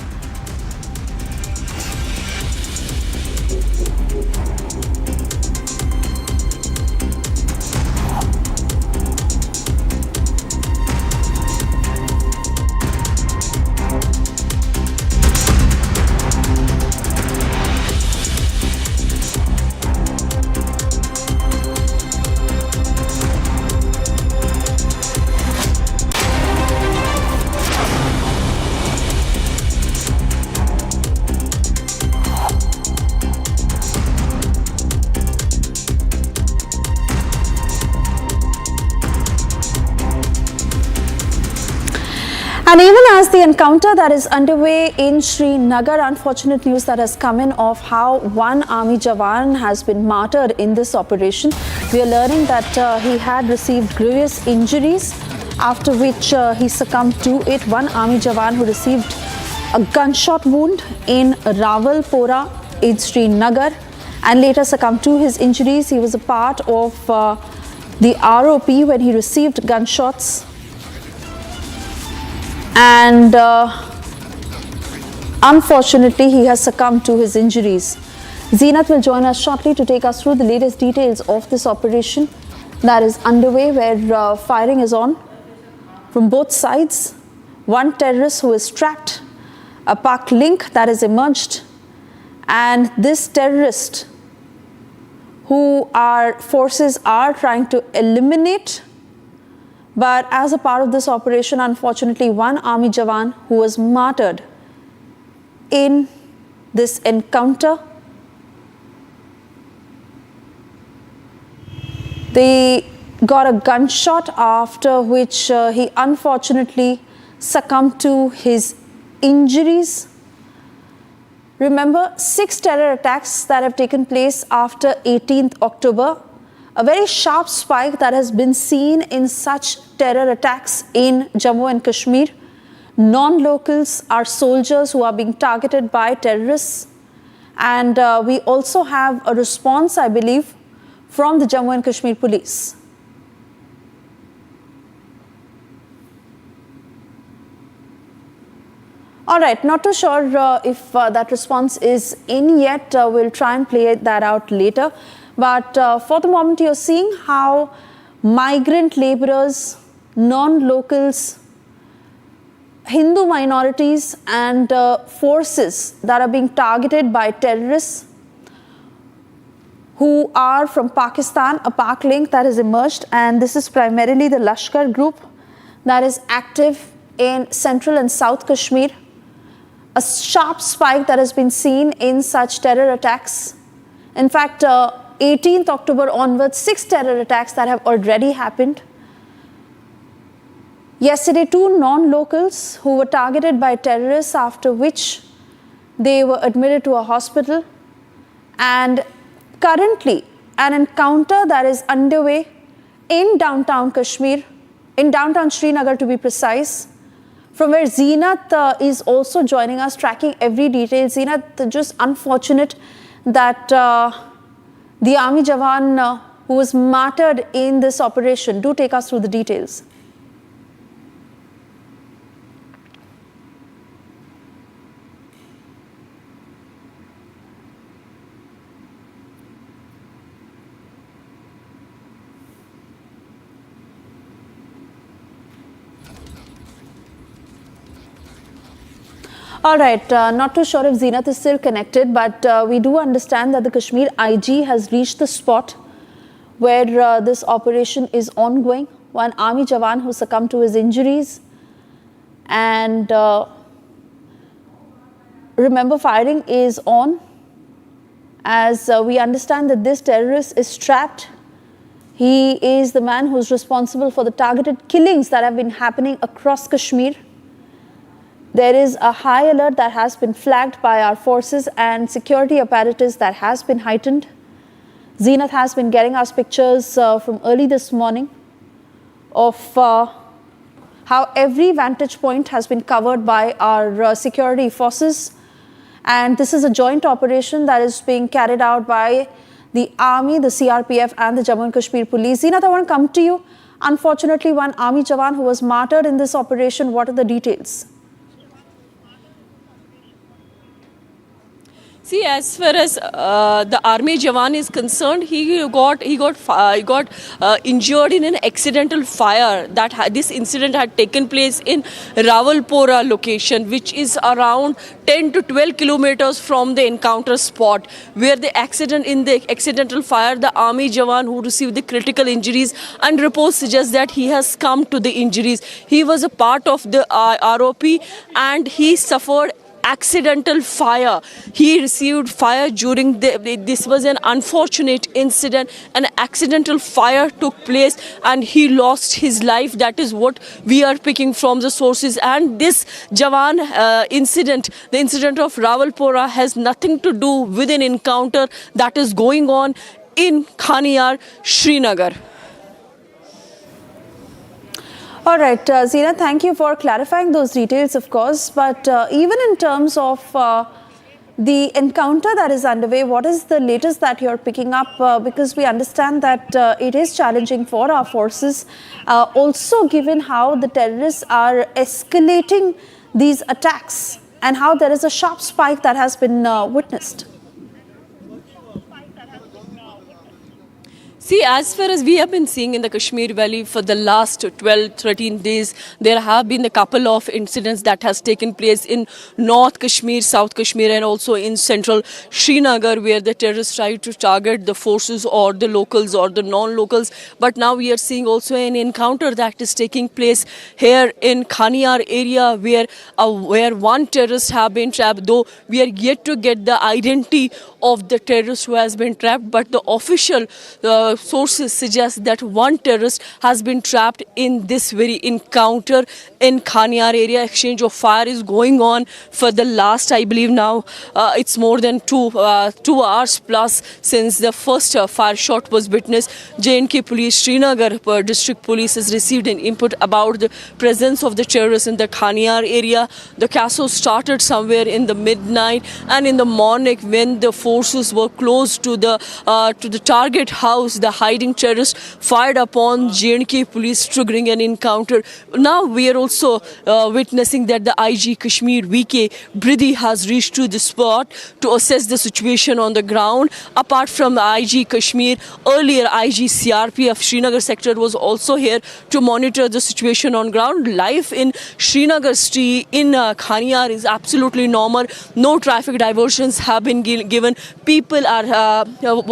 And even as the encounter that is underway in Srinagar, unfortunate news that has come in of how one army Jawan has been martyred in this operation. We are learning that he had received grievous injuries, after which he succumbed to it. One army Jawan who received a gunshot wound in Rawalpora in Srinagar and later succumbed to his injuries. He was a part of the ROP when he received gunshots. And unfortunately, he has succumbed to his injuries. Zeenat will join us shortly to take us through the latest details of this operation that is underway, where firing is on from both sides. One terrorist who is tracked, a Pak link that has emerged, and this terrorist who our forces are trying to eliminate. But as a part of this operation, unfortunately, one army Jawan who was martyred in this encounter. They got a gunshot, after which he unfortunately succumbed to his injuries. Remember, 6 terror attacks that have taken place after 18th October. A very sharp spike that has been seen in such terror attacks in Jammu and Kashmir. Non-locals are soldiers who are being targeted by terrorists. And we also have a response, I believe, from the Jammu and Kashmir police. All right, not too sure if that response is in yet. We'll try and play that out later. But for the moment, you're seeing how migrant laborers, non-locals Hindu minorities and forces that are being targeted by terrorists who are from Pakistan, a Pak link that has emerged, and this is primarily the Lashkar group that is active in central and south Kashmir. A sharp spike that has been seen in such terror attacks. In fact, 18th October onwards, 6 terror attacks that have already happened. Yesterday, 2 non-locals who were targeted by terrorists, after which they were admitted to a hospital. And currently, an encounter that is underway in downtown Kashmir, in downtown Srinagar to be precise, from where Zeenat is also joining us, tracking every detail. Zeenat, just unfortunate that the army jawan who was martyred in this operation. Do take us through the details. All right, not too sure if Zeenat is still connected, but we do understand that the Kashmir IG has reached the spot where this operation is ongoing. One army jawan who succumbed to his injuries, and remember, firing is on, as we understand that this terrorist is trapped. He is the man who is responsible for the targeted killings that have been happening across Kashmir. There is a high alert that has been flagged by our forces and security apparatus that has been heightened. Zeenat has been getting us pictures from early this morning of how every vantage point has been covered by our security forces. And this is a joint operation that is being carried out by the army, the CRPF and the Jammu and Kashmir police. Zeenat, I want to come to you. Unfortunately, one army jawan who was martyred in this operation. What are the details? See, as far as the army jawan is concerned, he got injured in an accidental fire. This incident had taken place in Rawalpora location, which is around 10 to 12 kilometers from the encounter spot, where the accidental fire, the army jawan who received the critical injuries, and reports suggest that he has succumbed to the injuries. He was a part of the ROP and he suffered accidental fire. He received fire during this was an unfortunate incident. An accidental fire took place and he lost his life. That is what we are picking from the sources. And this jawan incident, the incident of Rawalpora, has nothing to do with an encounter that is going on in Khaniyar, Srinagar. All right, Zeenat, thank you for clarifying those details, of course. But even in terms of the encounter that is underway, what is the latest that you're picking up? Because we understand that it is challenging for our forces. Also, given how the terrorists are escalating these attacks and how there is a sharp spike that has been witnessed. See, as far as we have been seeing in the Kashmir Valley for the last 12-13 days, there have been a couple of incidents that has taken place in North Kashmir, South Kashmir and also in central Srinagar, where the terrorists try to target the forces or the locals or the non-locals. But now we are seeing also an encounter that is taking place here in Khaniyar area, where one terrorist have been trapped, though we are yet to get the identity of the terrorist who has been trapped. But the official sources suggest that one terrorist has been trapped in this very encounter in Khaniyar area. Exchange of fire is going on for the last, I believe now, it's more than 2 hours plus since the first fire shot was witnessed. J&K Police, Srinagar District Police has received an input about the presence of the terrorists in the Khaniyar area. The caso started somewhere in the midnight, and in the morning when the forces were close to the target house the hiding terrorists fired upon J&K police, triggering an encounter. Now we are also witnessing that the IG Kashmir VK Bridi has reached to the spot to assess the situation on the ground. Apart from IG Kashmir, earlier IG CRP of Srinagar sector was also here to monitor the situation on ground. Life in Srinagar street in Khaniyar is absolutely normal. No traffic diversions have been given. People are,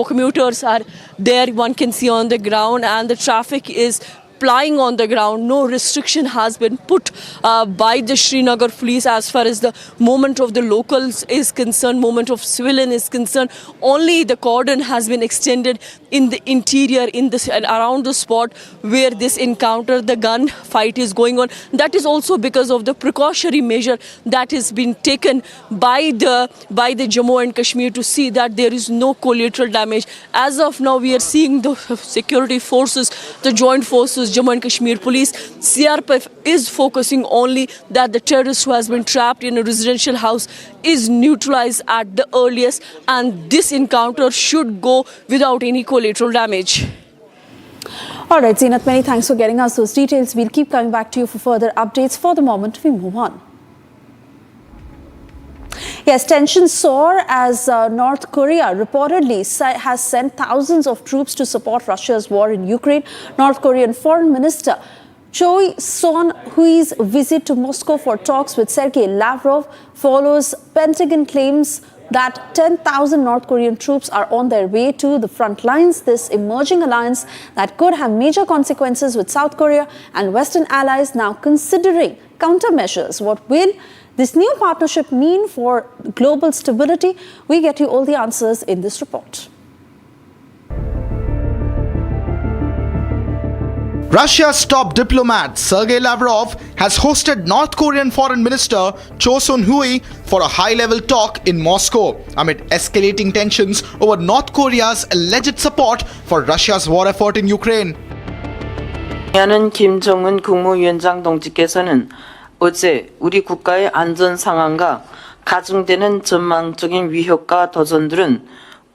commuters are there, one can see on the ground, and the traffic is plying on the ground. No restriction has been put by the Srinagar police as far as the movement of the locals is concerned, movement of civilian is concerned. Only the cordon has been extended in the interior, in the around the spot where this encounter, the gun fight is going on. That is also because of the precautionary measure that has been taken by the Jammu and Kashmir to see that there is no collateral damage. As of now, we are seeing the security forces, the joint forces, Jammu and Kashmir police, CRPF is focusing only that the terrorist who has been trapped in a residential house is neutralized at the earliest, and this encounter should go without any collateral damage. All right, Zeenat, many thanks for getting us those details. We'll keep coming back to you for further updates. For the moment, we move on. Yes, tensions soar as North Korea reportedly has sent thousands of troops to support Russia's war in Ukraine. North Korean Foreign Minister Choi Son-hui's visit to Moscow for talks with Sergei Lavrov follows Pentagon claims that 10,000 North Korean troops are on their way to the front lines. This emerging alliance that could have major consequences with South Korea and Western allies now considering countermeasures. What will this new partnership mean for global stability? We get you all the answers in this report. Russia's top diplomat Sergei Lavrov has hosted North Korean Foreign Minister Cho Son-hui for a high-level talk in Moscow amid escalating tensions over North Korea's alleged support for Russia's war effort in Ukraine. 김정은 국무위원장 동지께서는 어제 우리 국가의 안전 상황과 가중되는 전망적인 위협과 도전들은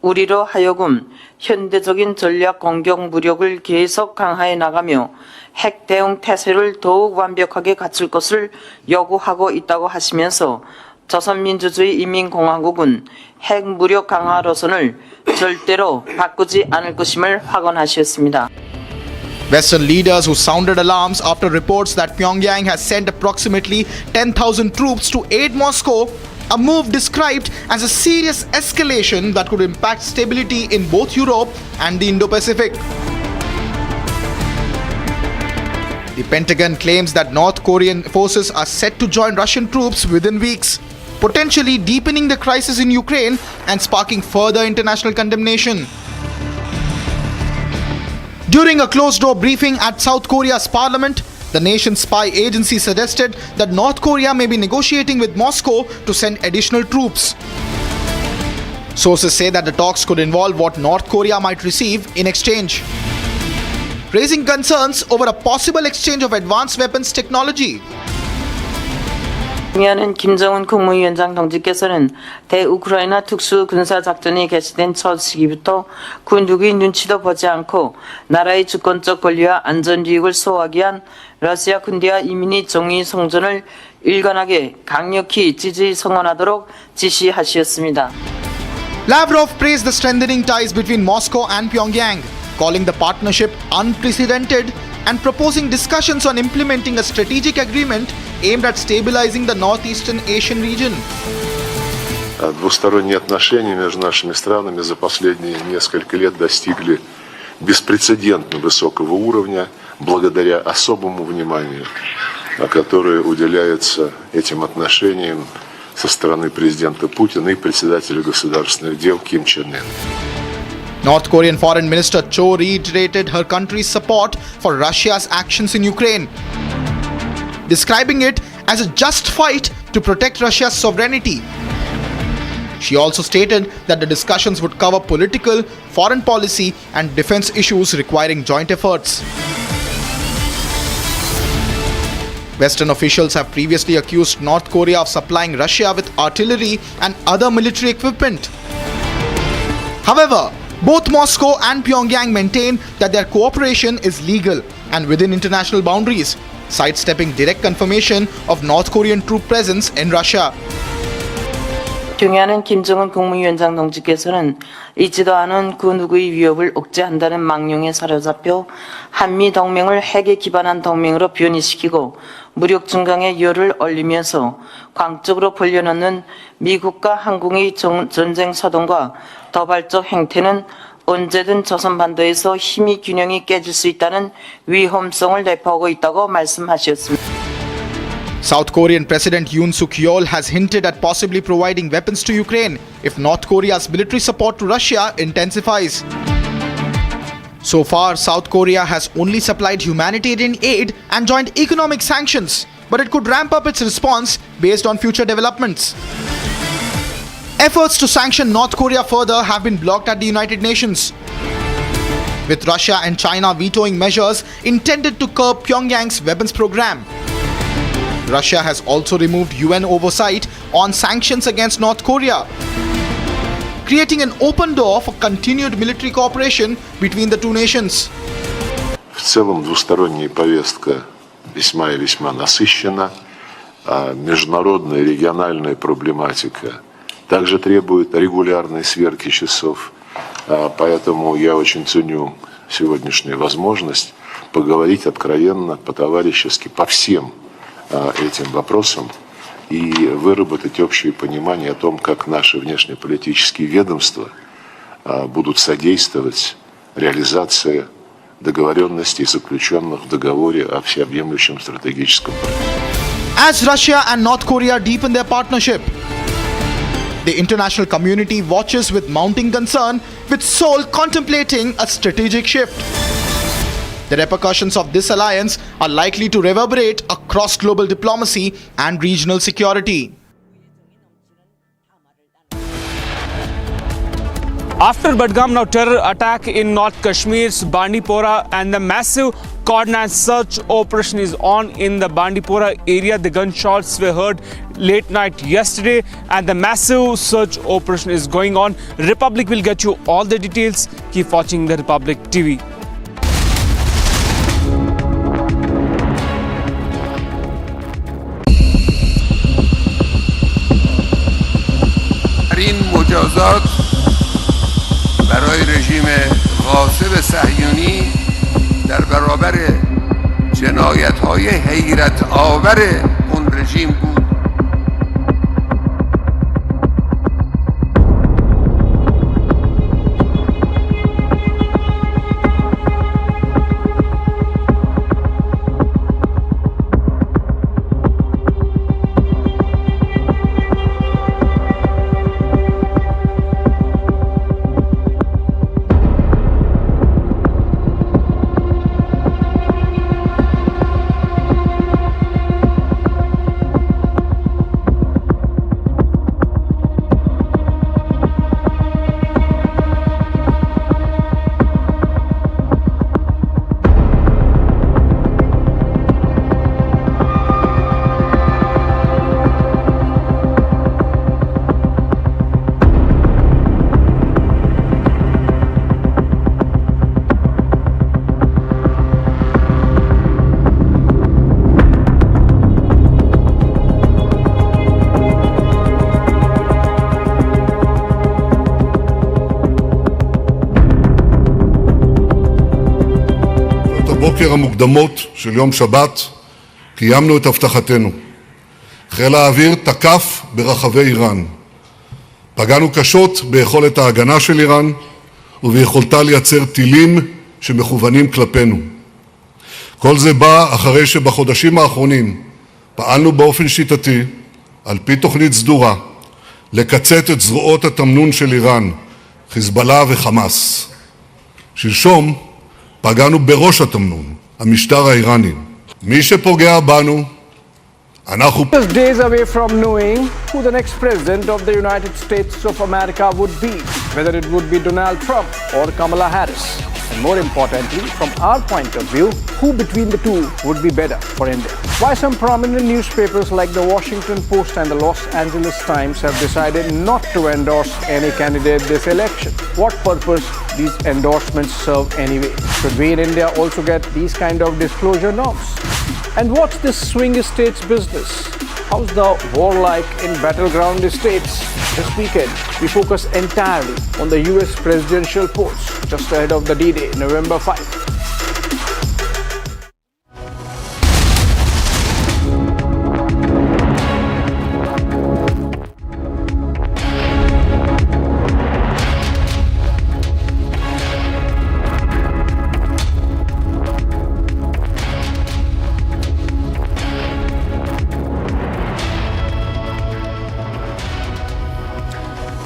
우리로 하여금 현대적인 전략 공격 무력을 계속 강화해 나가며 핵 대응 태세를 더욱 완벽하게 갖출 것을 요구하고 있다고 하시면서 조선민주주의 인민공화국은 핵 무력 강화 노선을 절대로 바꾸지 않을 것임을 확언하셨습니다. Western leaders who sounded alarms after reports that Pyongyang has sent approximately 10,000 troops to aid Moscow, a move described as a serious escalation that could impact stability in both Europe and the Indo-Pacific. The Pentagon claims that North Korean forces are set to join Russian troops within weeks, potentially deepening the crisis in Ukraine and sparking further international condemnation. During a closed-door briefing at South Korea's parliament, the nation's spy agency suggested that North Korea may be negotiating with Moscow to send additional troops. Sources say that the talks could involve what North Korea might receive in exchange, raising concerns over a possible exchange of advanced weapons technology. 미안한 김정은 국무위원장 동지께서는 대우크라이나 특수군사작전이 개시된 첫 시기부터 군국의 눈치도 보지 않고 나라의 주권적 권리와 안전이익을 소화하기 위한 러시아 군대와 이민희 정의 성전을 일관하게 강력히 지지 성원하도록 지시하셨습니다. Lavrov praised the strengthening ties between Moscow and Pyongyang, calling the partnership unprecedented and proposing discussions on implementing a strategic agreement aimed at stabilizing the Northeastern Asian region. Двусторонние отношения между нашими странами за последние несколько лет достигли беспрецедентно высокого уровня благодаря особому вниманию, которое уделяется этим отношениям со стороны президента Путина и председателя государственных дел Ким Чен Ын. North Korean Foreign Minister Cho reiterated her country's support for Russia's actions in Ukraine, describing it as a just fight to protect Russia's sovereignty. She also stated that the discussions would cover political, foreign policy, and defense issues requiring joint efforts. Western officials have previously accused North Korea of supplying Russia with artillery and other military equipment. However, Both Moscow and Pyongyang maintain that their cooperation is legal and within international boundaries, sidestepping direct confirmation of North Korean troop presence in Russia. 경야는 김정은 국무위원장 동지께서는 있지도 않은 그 누구의 위협을 억제한다는 망령에 사로잡혀 한미 동맹을 핵에 기반한 동맹으로 변이시키고 무력 증강에 열을 올리면서 광적으로 벌려놓는 미국과 한국의 전쟁 서동과 도발적 행태는 언제든 조선반도에서 힘의 균형이 깨질 수 있다는 위험성을 내포하고 있다고 말씀하셨습니다. South Korean President Yoon Suk-yeol has hinted at possibly providing weapons to Ukraine if North Korea's military support to Russia intensifies. So far, South Korea has only supplied humanitarian aid and joined economic sanctions, but it could ramp up its response based on future developments. Efforts to sanction North Korea further have been blocked at the United Nations, with Russia and China vetoing measures intended to curb Pyongyang's weapons program. Russia has also removed UN oversight on sanctions against North Korea, creating an open door for continued military cooperation between the two nations. В целом двусторонняя повестка весьма и весьма насыщена. Международная и региональная проблематика также требует регулярной сверки часов. Поэтому я очень ценю сегодняшнюю возможность поговорить откровенно, по-товарищески, по всем этим вопросам и выработать общее понимание о том, как наши внешнеполитические ведомства будут содействовать реализации договоренностей, заключенных в договоре о всеобъемлющем стратегическом партнерстве. As Russia and North Korea deepen their partnership, the international community watches with mounting concern, with Seoul contemplating a strategic shift. The repercussions of this alliance are likely to reverberate across global diplomacy and regional security. After Budgam, now terror attack in North Kashmir's Bandipora and the massive coordinated search operation is on in the Bandipora area. The gunshots were heard late night yesterday and the massive search operation is going on. Republic will get you all the details. Keep watching the Republic TV. این مجازات برای رژیم غاصب صهیونی در برابر جنایت‌های حیرت آور اون رژیم بود. בבוקר המוקדמות של יום שבת קיימנו את הבטחתנו. חיל האוויר תקף ברחבי איראן. פגענו קשות ביכולת ההגנה של איראן וביכולתה לייצר טילים שמכוונים כלפינו. כל זה בא אחרי שבחודשים האחרונים פעלנו באופן שיטתי, על פי תוכנית סדורה, לקצץ את זרועות התמנון של איראן, חיזבאללה וחמאס. שלשום פגענו בראש התמנון, המשטר האיראני. מי שפוגע בנו, אנחנו... Just days away from knowing who the next president of the United States of America would be, whether it would be Donald Trump or Kamala Harris. And more importantly, from our point of view, who between the two would be better for India. Why some prominent newspapers like the Washington Post and the Los Angeles Times have decided not to endorse any candidate this election. What purpose these endorsements serve anyway? Should we in India also get these kind of disclosure norms? And what's this swing states business? How's the war like in battleground states? This weekend, we focus entirely on the US presidential polls just ahead of the D-Day, November 5.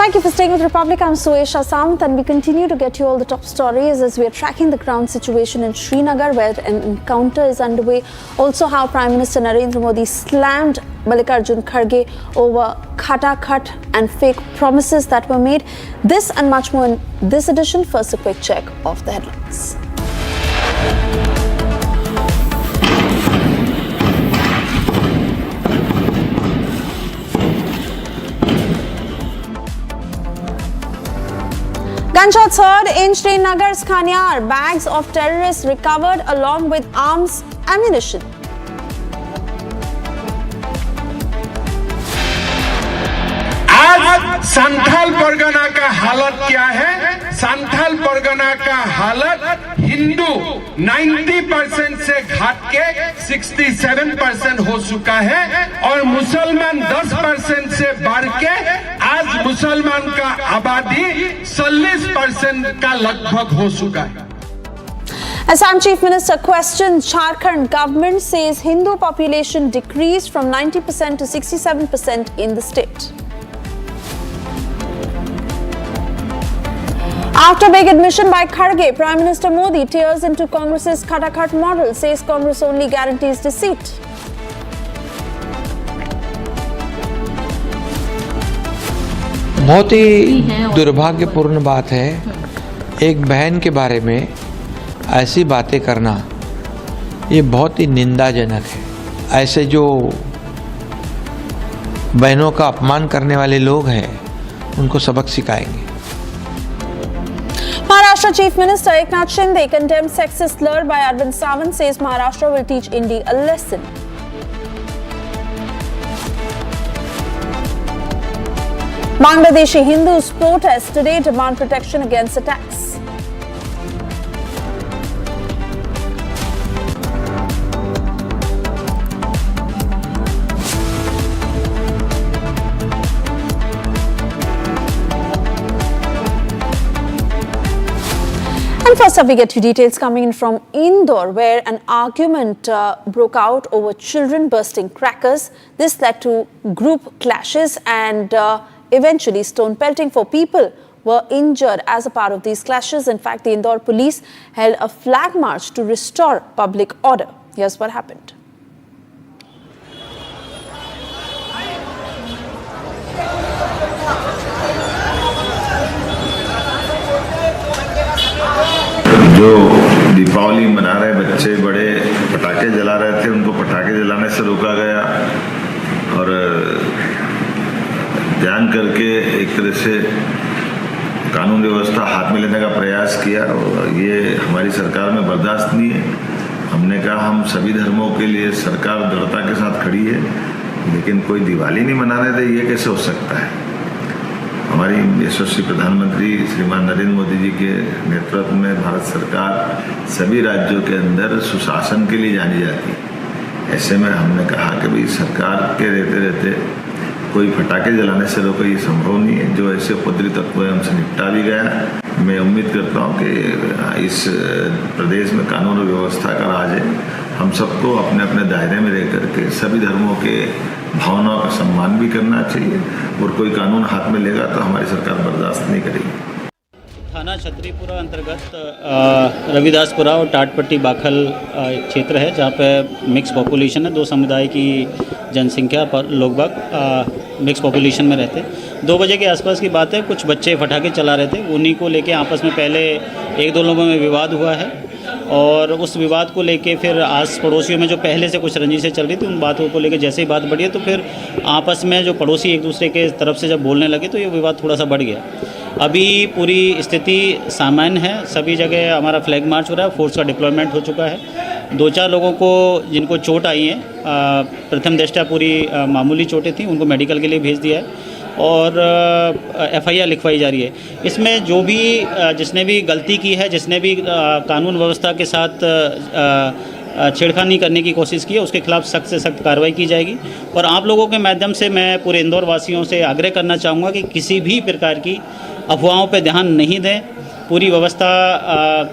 Thank you for staying with Republic. I'm Suesha Samant, and we continue to get you all the top stories as we are tracking the ground situation in Srinagar, where an encounter is underway. Also, how Prime Minister Narendra Modi slammed Mallikarjun Kharge over khata-khat and fake promises that were made. This and much more in this edition. First, a quick check of the headlines. Gunshots heard in Srinagar's Khanyar. Bags of terrorists recovered along with arms, ammunition. आज संथाल परगना का हालत क्या है? संथाल परगना का हालत हिंदू 90% से घट के 67% हो चुका है और मुसलमान 10% से बढ़ के आज मुसलमान का आबादी 40% का लगभग हो चुका है. Assam Chief Minister questions Jharkhand government, says Hindu population decreased from 90% to 67% in the state. After big admission by Kharge, Prime Minister Modi tears into Congress's khata-khat model, says Congress only guarantees deceit. बहुत ही दुर्भाग्यपूर्ण बात है एक बहन के बारे में ऐसी बातें करना, ये बहुत ही निंदाजनक है. ऐसे जो बहनों का अपमान करने वाले लोग हैं उनको सबक सिखाएंगे. Maharashtra Chief Minister Eknath Shinde condemned sexist slur by Arvind Sawant, says Maharashtra will teach Indy a lesson. Bangladeshi Hindus protest today, demand protection against attacks. And first up, we get you details coming in from Indore, where an argument broke out over children bursting crackers. This led to group clashes and eventually stone pelting. 4 people were injured as a part of these clashes. In fact, the Indore police held a flag march to restore public order. Here's what happened. जो दीपावली मना रहे बच्चे बड़े पटाखे जला रहे थे, उनको पटाखे जलाने से रोका गया और ध्यान करके एक तरह से कानून व्यवस्था हाथ में लेने का प्रयास किया और ये हमारी सरकार में बर्दाश्त नहीं है. हमने कहा हम सभी धर्मों के लिए सरकार दृढ़ता के साथ खड़ी है, लेकिन कोई दिवाली नहीं मनाने दे, ये कैसे हो सकता है. हमारी यशस्वी प्रधानमंत्री श्रीमान नरेंद्र मोदी जी के नेतृत्व में भारत सरकार सभी राज्यों के अंदर सुशासन के लिए जानी जाती है. ऐसे में हमने कहा कि भाई सरकार के रहते रहते कोई पटाखे जलाने से रोके, ये संभव नहीं है. जो ऐसे उपद्रवी तत्व है हमसे निपटा भी गया. मैं उम्मीद करता हूँ कि इस प्रदेश में कानून और व्यवस्था का राज है. हम सबको अपने अपने दायरे में रह करके सभी धर्मों के भावनाओं का सम्मान भी करना चाहिए और कोई कानून हाथ में लेगा तो हमारी सरकार बर्दाश्त नहीं करेगी. थाना छतरीपुरा अंतर्गत रविदासपुरा और टाटपट्टी बाखल एक क्षेत्र है जहाँ पे मिक्स पॉपुलेशन है. 2 समुदाय की जनसंख्या पर लोग मिक्स पॉपुलेशन में रहते हैं. 2 बजे के आसपास की बात है, कुछ बच्चे पटाखे चला रहे थे. उन्हीं को लेके आपस में पहले 1-2 लोगों में विवाद हुआ है और उस विवाद को लेके फिर आस पड़ोसियों में जो पहले से कुछ रंजिशें चल रही थी, उन बातों को लेके जैसे ही बात बढ़ी है तो फिर आपस में जो पड़ोसी एक दूसरे के तरफ से जब बोलने लगे तो ये विवाद थोड़ा सा बढ़ गया. अभी पूरी स्थिति सामान्य है, सभी जगह हमारा फ्लैग मार्च हो रहा है, फोर्स का डिप्लॉयमेंट हो चुका है। 2-4 लोगों को जिनको चोट आई है, प्रथम दृष्टया पूरी मामूली चोटें थी, उनको मेडिकल के लिए भेज दिया है और FIR लिखवाई जा रही है। इसमें जो भी जिसने भी गलती की है, जिसने भी कानून व्यवस्था के साथ छेड़खानी करने की कोशिश की है, उसके खिलाफ सख्त से सख्त कार्रवाई की जाएगी। और आप लोगों के माध्यम से मैं पूरे इंदौर वासियों से आग्रह करना चाहूँगा कि किसी भी प्रकार की अफवाहों पर ध्यान नहीं दें। पूरी व्यवस्था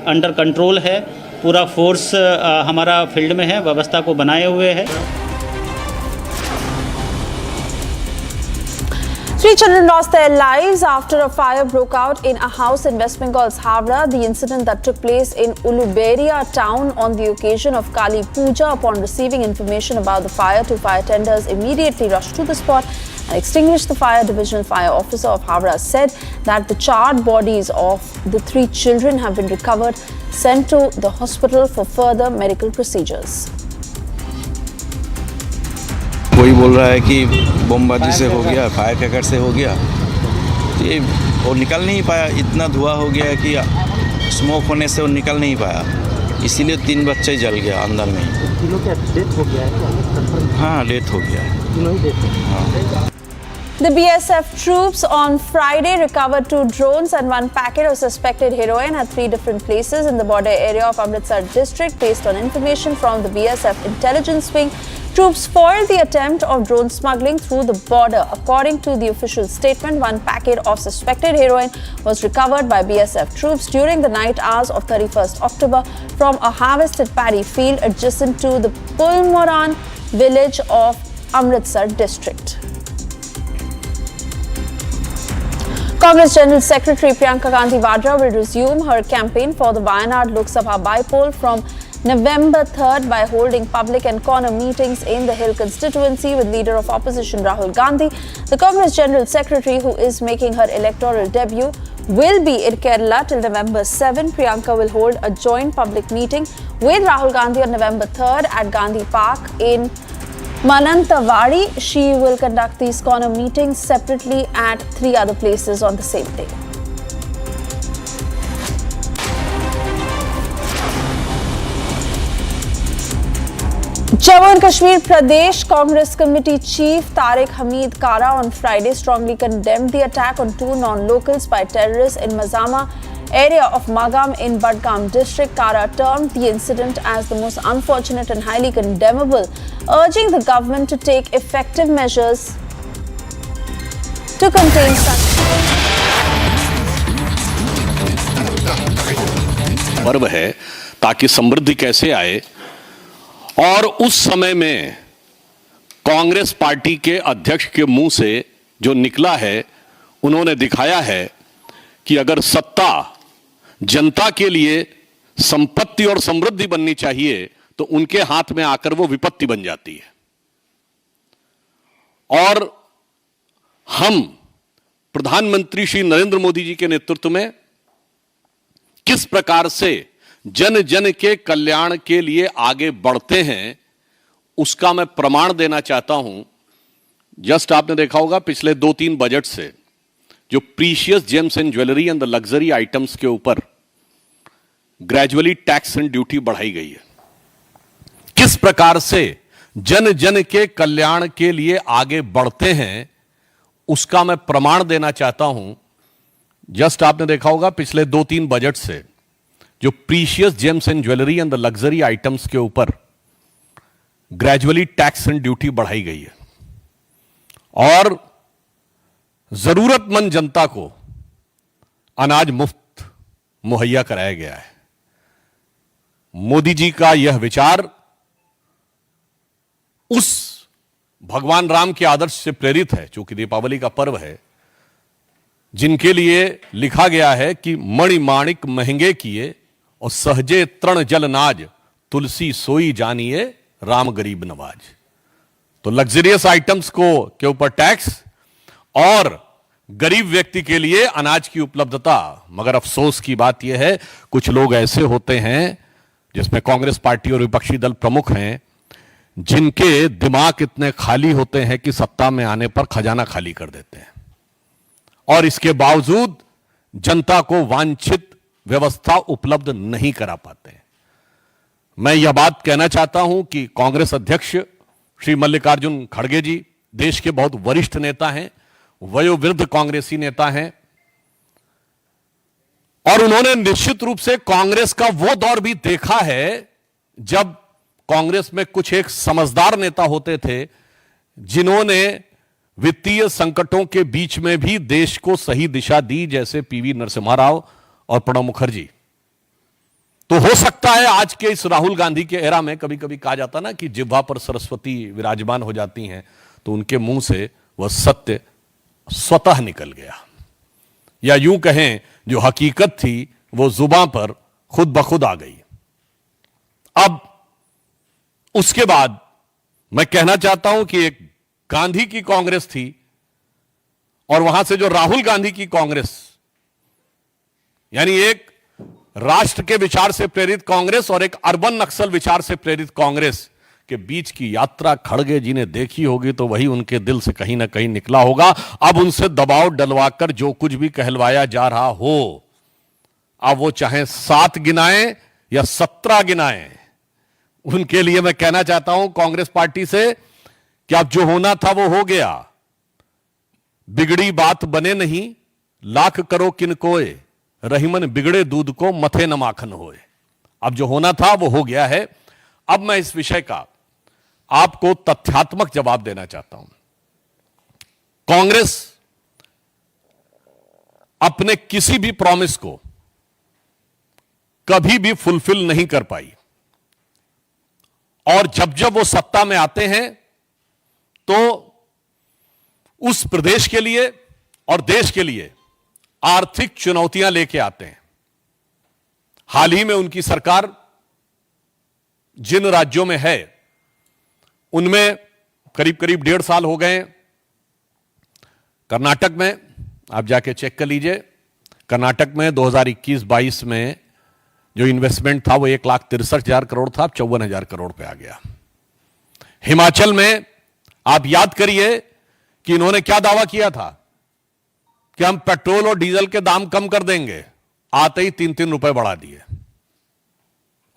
अंडर कंट्रोल है, पूरा फोर्स हमारा फील्ड में है, व्यवस्था को बनाए हुए है। Three children lost their lives after a fire broke out in a house in West Bengal's Havra. The incident that took place in Uluberia town on the occasion of Kali Puja. Upon receiving information about the fire, 2 fire tenders immediately rushed to the spot and extinguished the fire. Divisional Fire Officer of Havra said that the charred bodies of the 3 children have been recovered, sent to the hospital for further medical procedures. कोई बोल रहा है कि बमबाजी से हो गया, fire cracker से हो गया, तो ये वो निकल नहीं पाया। इतना धुआं हो गया कि स्मोक होने से वो निकल नहीं पाया, इसीलिए 3 बच्चे जल गया अंदर में। तीनों का डेथ हो गया है? हाँ, डेथ हो गया है। तीनों ही डेथ हो गया। हाँ। The BSF troops on Friday recovered 2 drones and 1 packet of suspected heroin at 3 different places in the border area of Amritsar district. Based on information from the BSF intelligence wing, troops foiled the attempt of drone smuggling through the border. According to the official statement, 1 packet of suspected heroin was recovered by BSF troops during the night hours of 31st October from a harvested paddy field adjacent to the Pulmoran village of Amritsar district. Congress General Secretary Priyanka Gandhi Vadra will resume her campaign for the Wayanad Lok Sabha bypoll from November 3rd by holding public and corner meetings in the Hill constituency with leader of opposition Rahul Gandhi. The Congress General Secretary, who is making her electoral debut, will be in Kerala till November 7. Priyanka will hold a joint public meeting with Rahul Gandhi on November 3rd at Gandhi Park in Manantawadi. She will conduct these corner meetings separately at 3 other places on the same day. Jammu and Kashmir Pradesh Congress Committee Chief Tariq Hamid Kara on Friday strongly condemned the attack on 2 non-locals by terrorists in Mazama area of Magam in Budgam district. Kara termed the incident as the most unfortunate and highly condemnable, urging the government to take effective measures to contain such. पर्व है ताकि समृद्धि कैसे आए, और उस समय में Congress party के अध्यक्ष के मुंह से जो निकला है, उन्होंने दिखाया है कि अगर सत्ता जनता के लिए संपत्ति और समृद्धि बननी चाहिए तो उनके हाथ में आकर वो विपत्ति बन जाती है। और हम प्रधानमंत्री श्री नरेंद्र मोदी जी के नेतृत्व में किस प्रकार से जन जन के कल्याण के लिए आगे बढ़ते हैं, उसका मैं प्रमाण देना चाहता हूं। जस्ट आपने देखा होगा पिछले 2-3 बजट से जो precious James and jewellery and the luxury items के ऊपर ग्रेजुअली टैक्स एंड ड्यूटी बढ़ाई गई है। किस प्रकार से जन जन के कल्याण के लिए आगे बढ़ते हैं, उसका मैं प्रमाण देना चाहता हूं। जस्ट आपने देखा होगा पिछले 2-3 बजट से जो precious James and jewellery and the luxury items के ऊपर ग्रेजुअली टैक्स एंड ड्यूटी बढ़ाई गई है और जरूरतमंद जनता को अनाज मुफ्त मुहैया कराया गया है। मोदी जी का यह विचार उस भगवान राम के आदर्श से प्रेरित है, चूंकि दीपावली का पर्व है, जिनके लिए लिखा गया है कि मणि माणिक महंगे किए और सहजे तृण जल नाज, तुलसी सोई जानिए राम गरीब नवाज। तो लग्जरियस आइटम्स के ऊपर टैक्स और गरीब व्यक्ति के लिए अनाज की उपलब्धता। मगर अफसोस की बात यह है, कुछ लोग ऐसे होते हैं जिसमें कांग्रेस पार्टी और विपक्षी दल प्रमुख हैं, जिनके दिमाग इतने खाली होते हैं कि सत्ता में आने पर खजाना खाली कर देते हैं। और इसके बावजूद जनता को वांछित व्यवस्था उपलब्ध नहीं करा पाते हैं। मैं यह बात कहना चाहता हूं कि कांग्रेस अध्यक्ष श्री मल्लिकार्जुन खड़गे जी देश के बहुत वरिष्ठ नेता हैं, वयोवृद्ध कांग्रेसी नेता हैं, और उन्होंने निश्चित रूप से कांग्रेस का वो दौर भी देखा है जब कांग्रेस में कुछ एक समझदार नेता होते थे जिन्होंने वित्तीय संकटों के बीच में भी देश को सही दिशा दी, जैसे पीवी नरसिम्हा राव और प्रणब मुखर्जी। तो हो सकता है आज के इस राहुल गांधी के एरा में, कभी कभी कहा जाता ना कि जिह्वा पर सरस्वती विराजमान हो जाती हैं, तो उनके मुंह से वह सत्य स्वतः निकल गया, या यूं कहें जो हकीकत थी वो जुबान पर खुद ब खुद आ गई। अब उसके बाद मैं कहना चाहता हूं कि एक गांधी की कांग्रेस थी और वहां से जो राहुल गांधी की कांग्रेस, यानी एक राष्ट्र के विचार से प्रेरित कांग्रेस और एक अर्बन नक्सल विचार से प्रेरित कांग्रेस के बीच की यात्रा खड़गे जी ने देखी होगी तो वही उनके दिल से कहीं ना कहीं निकला होगा। अब उनसे दबाव डलवाकर जो कुछ भी कहलवाया जा रहा हो, अब वो चाहे 7 गिनाएं या 17 गिनाएं, उनके लिए मैं कहना चाहता हूं कांग्रेस पार्टी से कि अब जो होना था वो हो गया। बिगड़ी बात बने नहीं, लाख करो किन कोय, रहीमन बिगड़े दूध को मथे न माखन होए। अब जो होना था वो हो गया है। अब मैं इस विषय का आपको तथ्यात्मक जवाब देना चाहता हूं। कांग्रेस अपने किसी भी प्रॉमिस को कभी भी फुलफिल नहीं कर पाई, और जब जब वो सत्ता में आते हैं तो उस प्रदेश के लिए और देश के लिए आर्थिक चुनौतियां लेके आते हैं। हाल ही में उनकी सरकार जिन राज्यों में है उनमें करीब करीब 1.5 साल हो गए। कर्नाटक में आप जाके चेक कर लीजिए, कर्नाटक में 2021-22 में जो इन्वेस्टमेंट था वो 1,63,000 करोड़ था, अब 54,000 करोड़ पे आ गया। हिमाचल में आप याद करिए कि इन्होंने क्या दावा किया था कि हम पेट्रोल और डीजल के दाम कम कर देंगे, आते ही 3-3 रुपए बढ़ा दिए।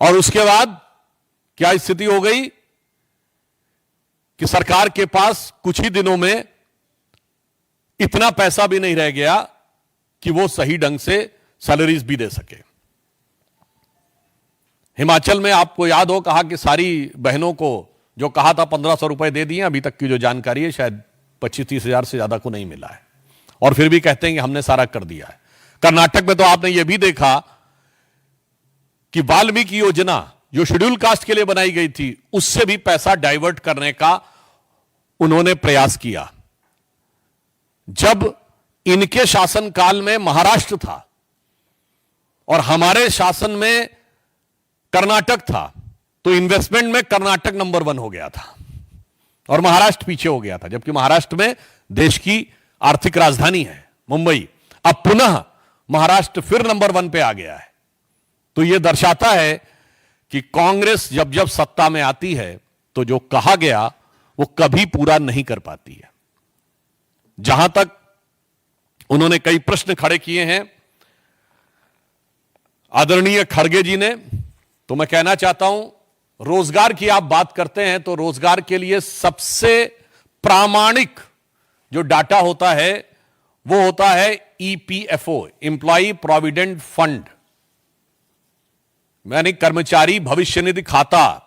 और उसके बाद क्या स्थिति हो गई कि सरकार के पास कुछ ही दिनों में इतना पैसा भी नहीं रह गया कि वो सही ढंग से सैलरीज भी दे सके। हिमाचल में आपको याद हो, कहा कि सारी बहनों को जो कहा था 1,500 रुपए दे दिए, अभी तक की जो जानकारी है शायद 25-30 हजार से ज्यादा को नहीं मिला है, और फिर भी कहते हैं कि हमने सारा कर दिया है। कर्नाटक में तो आपने यह भी देखा कि वाल्मीकि योजना जो शेड्यूल कास्ट के लिए बनाई गई थी, उससे भी पैसा डाइवर्ट करने का उन्होंने प्रयास किया। जब इनके शासनकाल में महाराष्ट्र था और हमारे शासन में कर्नाटक था, तो इन्वेस्टमेंट में कर्नाटक नंबर 1 हो गया था और महाराष्ट्र पीछे हो गया था, जबकि महाराष्ट्र में देश की आर्थिक राजधानी है मुंबई। अब पुनः महाराष्ट्र फिर नंबर 1 पे आ गया है। तो यह दर्शाता है कि कांग्रेस जब जब सत्ता में आती है तो जो कहा गया वो कभी पूरा नहीं कर पाती है। जहां तक उन्होंने कई प्रश्न खड़े किए हैं आदरणीय खड़गे जी ने, तो मैं कहना चाहता हूं, रोजगार की आप बात करते हैं तो रोजगार के लिए सबसे प्रामाणिक जो डाटा होता है वो होता है ईपीएफओ, एम्प्लॉय प्रोविडेंट फंड, यानी कर्मचारी भविष्य निधि खाता।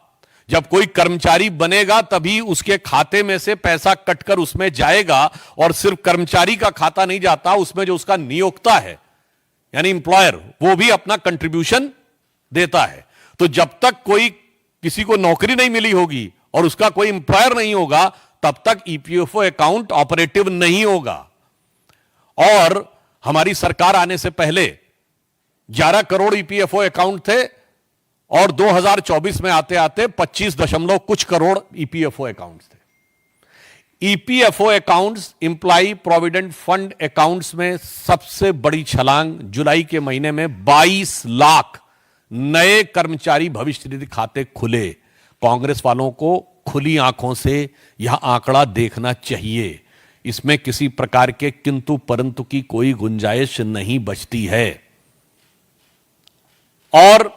जब कोई कर्मचारी बनेगा तभी उसके खाते में से पैसा कटकर उसमें जाएगा, और सिर्फ कर्मचारी का खाता नहीं जाता, उसमें जो उसका नियोक्ता है यानी एम्प्लॉयर, वो भी अपना कंट्रीब्यूशन देता है। तो जब तक कोई किसी को नौकरी नहीं मिली होगी और उसका कोई एम्प्लॉयर नहीं होगा, तब तक ईपीएफओ अकाउंट ऑपरेटिव नहीं होगा। और हमारी सरकार आने से पहले 11 करोड़ ईपीएफओ अकाउंट थे और 2024 में आते आते 25 कुछ करोड़ ईपीएफओ अकाउंट्स थे। EPFO accounts, employ provident fund accounts में सबसे बड़ी छलांग जुलाई के महीने में 22 लाख नए कर्मचारी भविष्य निधि खाते खुले। कांग्रेस वालों को खुली आंखों से यह आंकड़ा देखना चाहिए। इसमें किसी प्रकार के किंतु परंतु की कोई गुंजाइश नहीं बचती है। और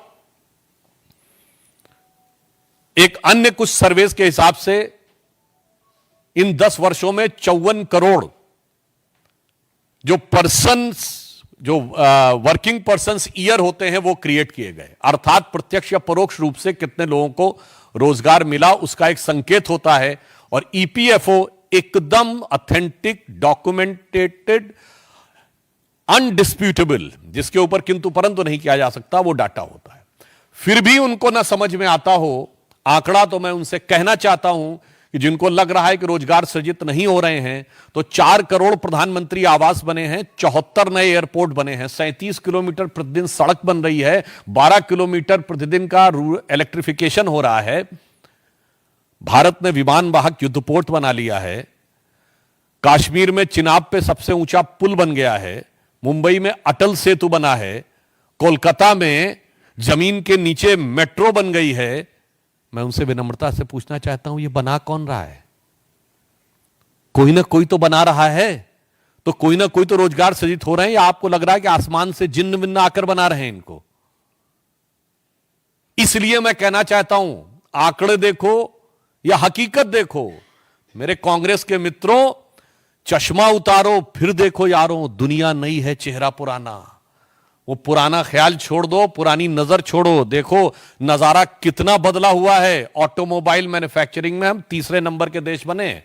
एक अन्य कुछ सर्वेस के हिसाब से इन 10 वर्षों में 54 करोड़ जो वर्किंग पर्सन्स ईयर होते हैं वो क्रिएट किए गए, अर्थात प्रत्यक्ष या परोक्ष रूप से कितने लोगों को रोजगार मिला उसका एक संकेत होता है। और ईपीएफओ एकदम ऑथेंटिक, डॉक्यूमेंटेड, अनडिस्प्यूटेबल, जिसके ऊपर किंतु परंतु नहीं किया जा सकता, वो डाटा होता है। फिर भी उनको ना समझ में आता हो आंकड़ा, तो मैं उनसे कहना चाहता हूं कि जिनको लग रहा है कि रोजगार सृजित नहीं हो रहे हैं, तो 4 करोड़ प्रधानमंत्री आवास बने हैं, 74 नए एयरपोर्ट बने हैं, 37 किलोमीटर प्रतिदिन सड़क बन रही है, 12 किलोमीटर प्रतिदिन का इलेक्ट्रिफिकेशन हो रहा है, भारत ने विमान वाहक युद्धपोत बना लिया है, कश्मीर में चिनाब पे सबसे ऊंचा पुल बन गया है, मुंबई में अटल सेतु बना है, कोलकाता में जमीन के नीचे मेट्रो बन गई है। मैं उनसे विनम्रता से पूछना चाहता हूं, ये बना कौन रहा है? कोई ना कोई तो बना रहा है, तो कोई ना कोई तो रोजगार सृजित हो रहे हैं, या आपको लग रहा है कि आसमान से जिन्न विन्न आकर बना रहे हैं इनको? इसलिए मैं कहना चाहता हूं, आंकड़े देखो या हकीकत देखो। मेरे कांग्रेस के मित्रों, चश्मा उतारो, फिर देखो यारों, दुनिया नई है, चेहरा पुराना। वो पुराना ख्याल छोड़ दो, पुरानी नजर छोड़ो, देखो नजारा कितना बदला हुआ है। ऑटोमोबाइल मैन्युफैक्चरिंग में हम 3रे नंबर के देश बने।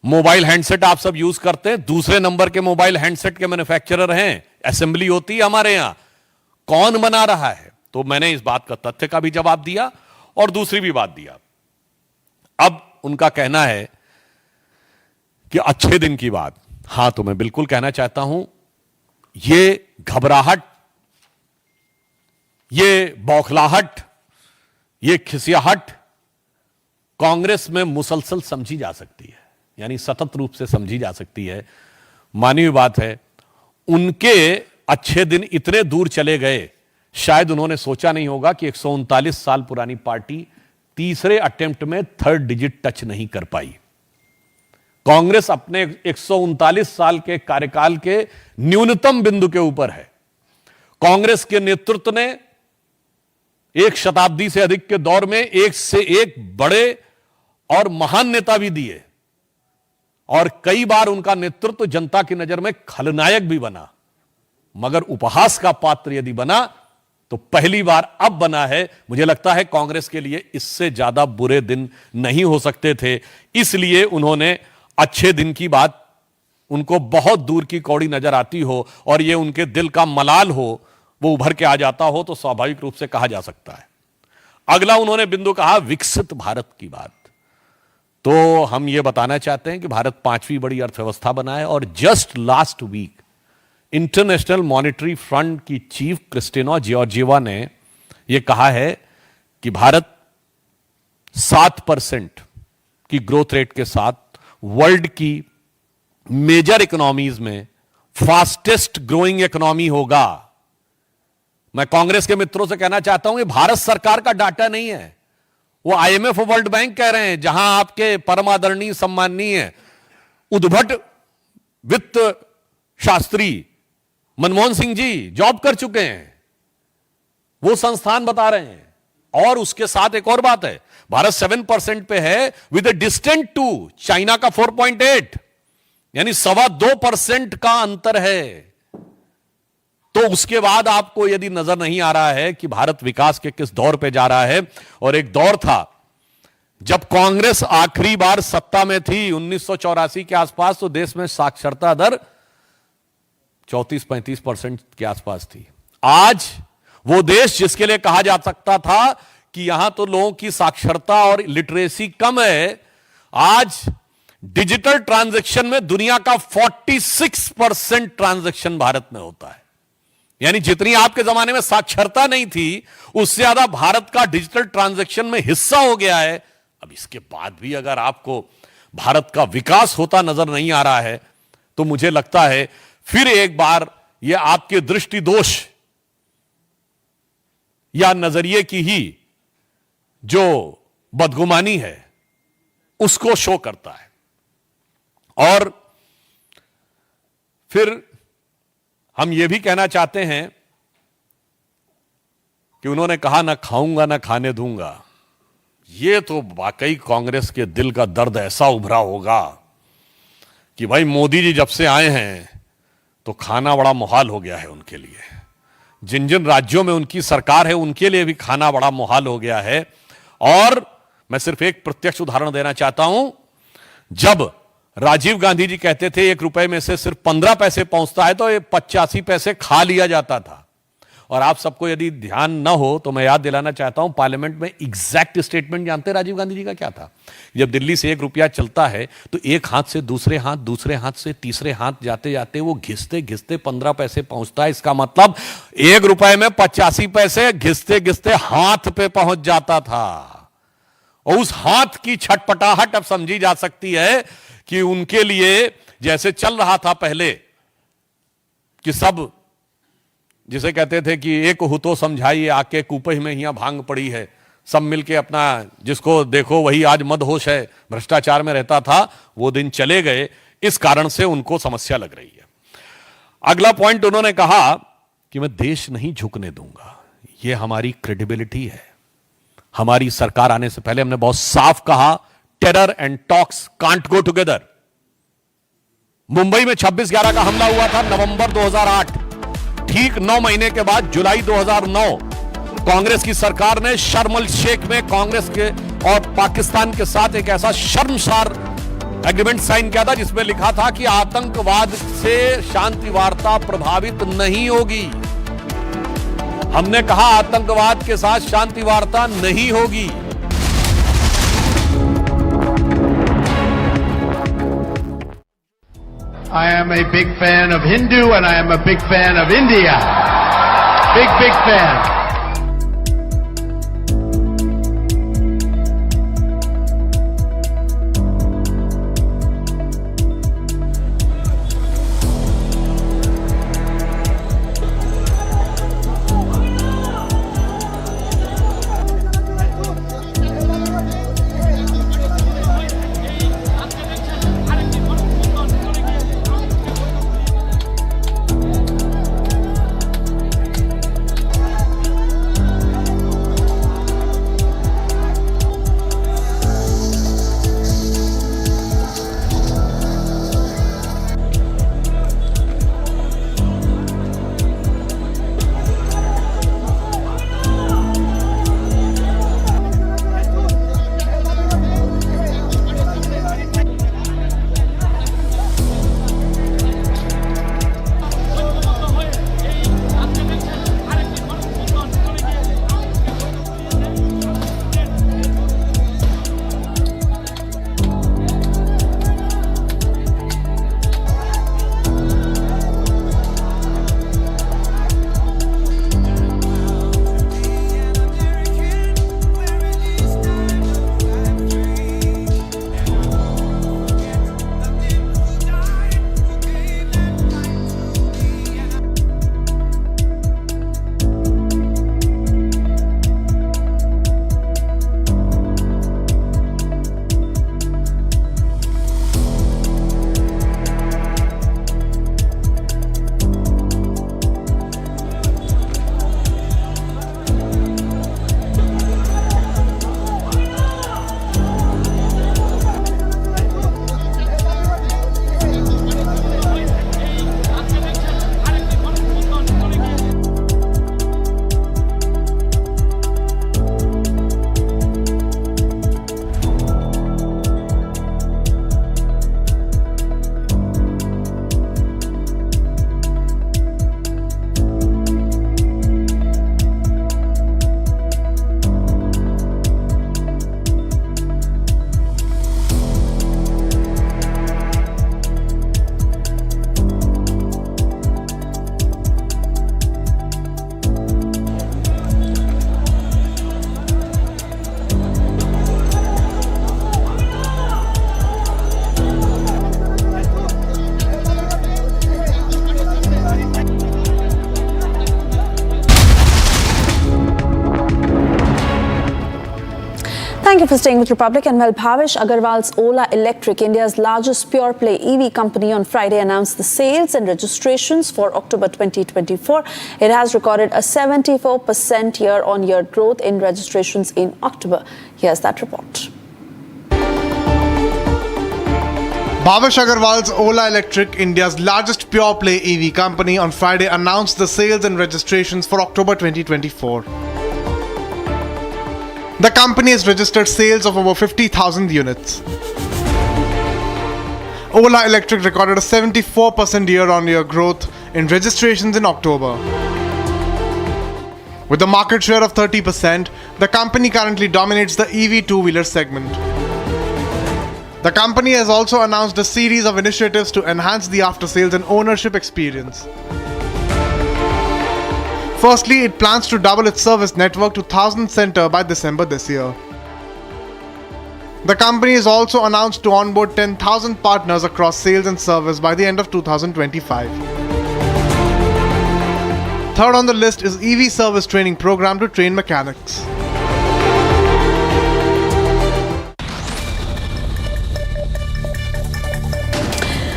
मोबाइल हैंडसेट आप सब यूज करते हैं, 2रे नंबर के मोबाइल हैंडसेट के मैन्युफैक्चरर हैं। असेंबली होती है हमारे यहां, कौन बना रहा है? तो मैंने इस बात का तथ्य का भी जवाब दिया और दूसरी भी बात दिया। अब उनका कहना है कि अच्छे दिन की बात, हां, तो मैं बिल्कुल कहना चाहता हूं, ये घबराहट, ये बौखलाहट, ये खिसियाहट कांग्रेस में मुसलसल समझी जा सकती है, यानी सतत रूप से समझी जा सकती है। मानवीय बात है, उनके अच्छे दिन इतने दूर चले गए, शायद उन्होंने सोचा नहीं होगा कि 139 साल पुरानी पार्टी 3रे अटेम्प्ट में 3rd डिजिट टच नहीं कर पाई। कांग्रेस अपने 139 साल के कार्यकाल के न्यूनतम बिंदु के ऊपर है। कांग्रेस के नेतृत्व ने 1 शताब्दी से अधिक के दौर में एक से एक बड़े और महान नेता भी दिए, और कई बार उनका नेतृत्व जनता की नजर में खलनायक भी बना, मगर उपहास का पात्र यदि बना तो पहली बार अब बना है। मुझे लगता है कांग्रेस के लिए इससे ज्यादा बुरे दिन नहीं हो सकते थे, इसलिए उन्होंने अच्छे दिन की बात उनको बहुत दूर की कौड़ी नजर आती हो और ये उनके दिल का मलाल हो, वो उभर के आ जाता हो, तो स्वाभाविक रूप से कहा जा सकता है। अगला उन्होंने बिंदु कहा विकसित भारत की बात। तो हम ये बताना चाहते हैं कि भारत 5वीं बड़ी अर्थव्यवस्था बना है, और just last week international monetary fund की चीफ क्रिस्टिना जॉर्जिएवा ने यह कहा है कि भारत 7% की ग्रोथ रेट के साथ वर्ल्ड की मेजर इकोनॉमीज में फास्टेस्ट ग्रोइंग इकोनॉमी होगा। मैं कांग्रेस के मित्रों से कहना चाहता हूं, ये भारत सरकार का डाटा नहीं है, वो आईएमएफ और वर्ल्ड बैंक कह रहे हैं, जहां आपके परम आदरणीय सम्माननीय उद्भट वित्त शास्त्री मनमोहन सिंह जी जॉब कर चुके हैं, वो संस्थान बता रहे हैं। और उसके साथ एक और बात है, भारत 7% पे है with a distant to China का 4.8, यानी 2.25% का अंतर है। तो उसके बाद आपको यदि नजर नहीं आ रहा है कि भारत विकास के किस दौर पे जा रहा है, और एक दौर था जब कांग्रेस आखिरी बार सत्ता में थी 1984 के आसपास, तो देश में साक्षरता दर 34-35% के आसपास थी। आज वो देश जिसके लिए कहा जा सकता था कि यहां तो लोगों की साक्षरता और लिटरेसी कम है, आज डिजिटल ट्रांजैक्शन में दुनिया का 46% ट्रांजैक्शन भारत में होता है। यानी जितनी आपके जमाने में साक्षरता नहीं थी, उससे ज्यादा भारत का डिजिटल ट्रांजैक्शन में हिस्सा हो गया है। अब इसके बाद भी अगर आपको भारत का विकास होता नजर नहीं आ रहा है, तो मुझे लगता है फिर एक बार यह आपके दृष्टि दोष या नजरिए की ही जो बदगुमानी है उसको शो करता है। और फिर हम यह भी कहना चाहते हैं कि उन्होंने कहा ना खाऊंगा ना खाने दूंगा। यह तो वाकई कांग्रेस के दिल का दर्द ऐसा उभरा होगा कि भाई मोदी जी जब से आए हैं तो खाना बड़ा मुहाल हो गया है उनके लिए। जिन जिन राज्यों में उनकी सरकार है उनके लिए भी खाना बड़ा मुहाल हो गया है। और मैं सिर्फ एक प्रत्यक्ष उदाहरण देना चाहता हूं, जब राजीव गांधी जी कहते थे 1 रुपए में से सिर्फ 15 पैसे पहुंचता है तो ये 85 पैसे खा लिया जाता था। और आप सबको यदि ध्यान न हो तो मैं याद दिलाना चाहता हूं, पार्लियामेंट में एग्जैक्ट स्टेटमेंट जानते हैं राजीव गांधी जी का क्या था? जब दिल्ली से 1 रुपया चलता है तो एक हाथ से दूसरे हाथ से तीसरे हाथ जाते जाते वो घिसते घिसते 15 पैसे पहुंचता है। इसका मतलब 1 रुपए में 85 पैसे घिसते घिसते हाथ पे पहुंच जाता था। और उस हाथ की छटपटाहट अब समझी जा सकती है कि उनके लिए जैसे चल रहा था पहले कि सब जिसे कहते थे कि एक हु तो समझाइए आके कूपही में हियां भांग पड़ी है, सब मिलके अपना जिसको देखो वही आज मदहोश है, भ्रष्टाचार में रहता था, वो दिन चले गए। इस कारण से उनको समस्या लग रही है। अगला पॉइंट उन्होंने कहा कि मैं देश नहीं झुकने दूंगा। यह हमारी क्रेडिबिलिटी है। हमारी सरकार आने से पहले हमने बहुत साफ कहा terror and talks can't go together. Mumbai में 26/11 का हमला हुआ था नवंबर 2008। ठीक 9 महीने के बाद जुलाई 2009 कांग्रेस की सरकार ने शर्म अल शेख में कांग्रेस के और पाकिस्तान के साथ एक ऐसा शर्मसार एग्रीमेंट साइन किया था जिसमें लिखा था कि आतंकवाद से शांति वार्ता प्रभावित नहीं होगी। हमने कहा आतंकवाद के साथ शांति वार्ता नहीं होगी। I am a big fan of Hindu and I am a big fan of India. Big fan. Thank you for staying with Republic. And well, Bhavish Agarwal's Ola Electric, India's largest pure-play EV company, on Friday announced the sales and registrations for October 2024. It has recorded a 74% year-on-year growth in registrations in October. Here's that report. Bhavish Agarwal's Ola Electric, India's largest pure-play EV company, on Friday announced the sales and registrations for October 2024. The company has registered sales of over 50,000 units. Ola Electric recorded a 74% year-on-year growth in registrations in October. With a market share of 30%, the company currently dominates the EV two-wheeler segment. The company has also announced a series of initiatives to enhance the after-sales and ownership experience. Firstly, it plans to double its service network to 1,000 centers by December this year. The company has also announced to onboard 10,000 partners across sales and service by the end of 2025. Third on the list is EV service training program to train mechanics.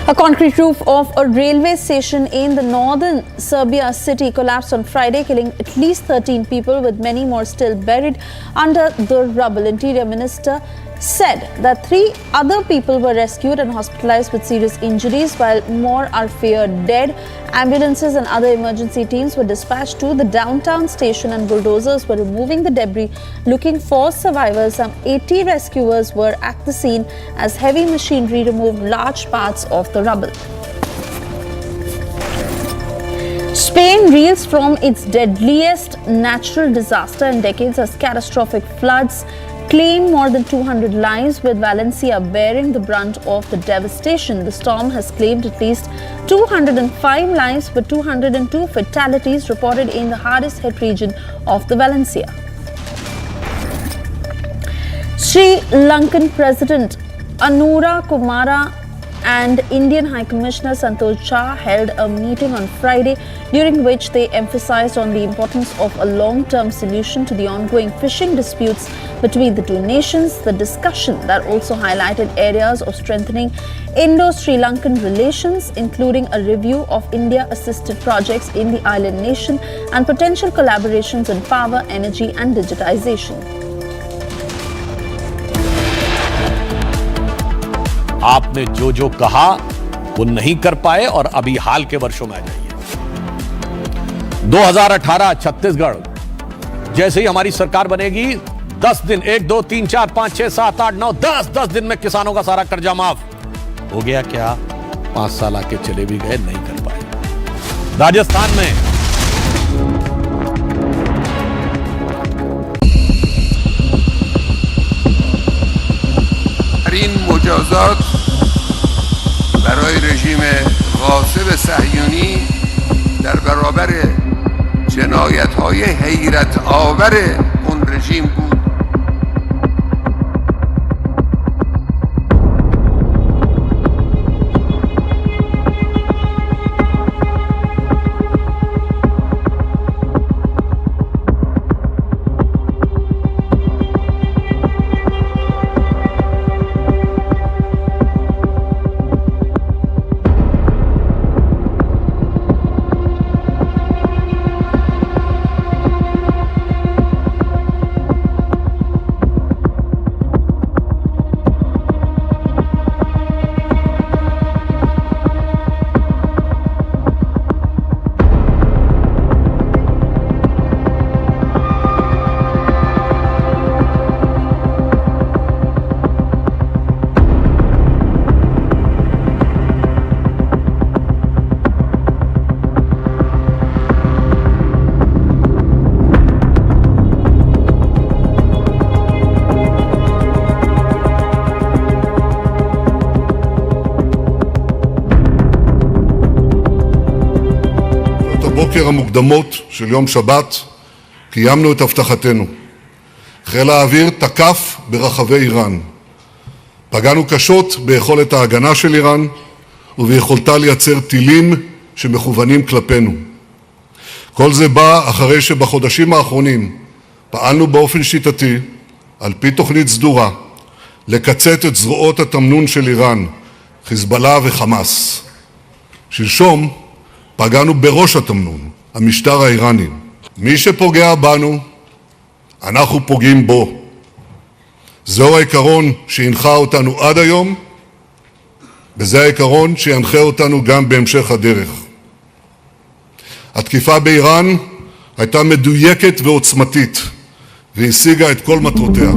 A concrete roof of a railway station in the northern Serbia city collapsed on Friday, killing at least 13 people, with many more still buried under the rubble. Interior Minister said that 3 other people were rescued and hospitalized with serious injuries, while more are feared dead. Ambulances and other emergency teams were dispatched to the downtown station, and bulldozers were removing the debris looking for survivors. Some 80 rescuers were at the scene as heavy machinery removed large parts of the rubble. Spain reels from its deadliest natural disaster in decades as catastrophic floods claim more than 200 lives, with Valencia bearing the brunt of the devastation. The storm has claimed at least 205 lives, with 202 fatalities reported in the hardest hit region of the Valencia. Sri Lankan President Anura Kumara and Indian High Commissioner Santosh Jha held a meeting on Friday, during which they emphasized on the importance of a long-term solution to the ongoing fishing disputes between the two nations. The discussion that also highlighted areas of strengthening Indo-Sri Lankan relations, including a review of India-assisted projects in the island nation and potential collaborations in power, energy and digitization. आपने जो जो कहा वो नहीं कर पाए और अभी हाल के वर्षों में आ जाइए। 2018 छत्तीसगढ़ जैसे ही हमारी सरकार बनेगी 10 दिन 1 2 3 4 5 6 7 8 9 10 दिन में किसानों का सारा कर्जा माफ हो गया। क्या 5 साल आके चले भी गए, नहीं कर पाए। राजस्थान में این مجازات برای رژیم غاصب صهیونی در برابر جنایت‌های حیرت آور اون رژیم بود. בבוקר המוקדמות של יום שבת קיימנו את הבטחתנו. חיל האוויר תקף ברחבי איראן. פגענו קשות ביכולת ההגנה של איראן וביכולתה לייצר טילים שמכוונים כלפינו. כל זה בא אחרי שבחודשים האחרונים פעלנו באופן שיטתי על פי תוכנית סדורה, לקצץ את זרועות התמנון של איראן, חיזבאללה וחמאס. שלשום פגענו בראש התמנון, המשטר האיראני. מי שפוגע בנו, אנחנו פוגעים בו. זהו העיקרון שהנחה אותנו עד היום, וזה העיקרון שינחה אותנו גם בהמשך הדרך. התקיפה באיראן הייתה מדויקת ועוצמתית, והשיגה את כל מטרותיה.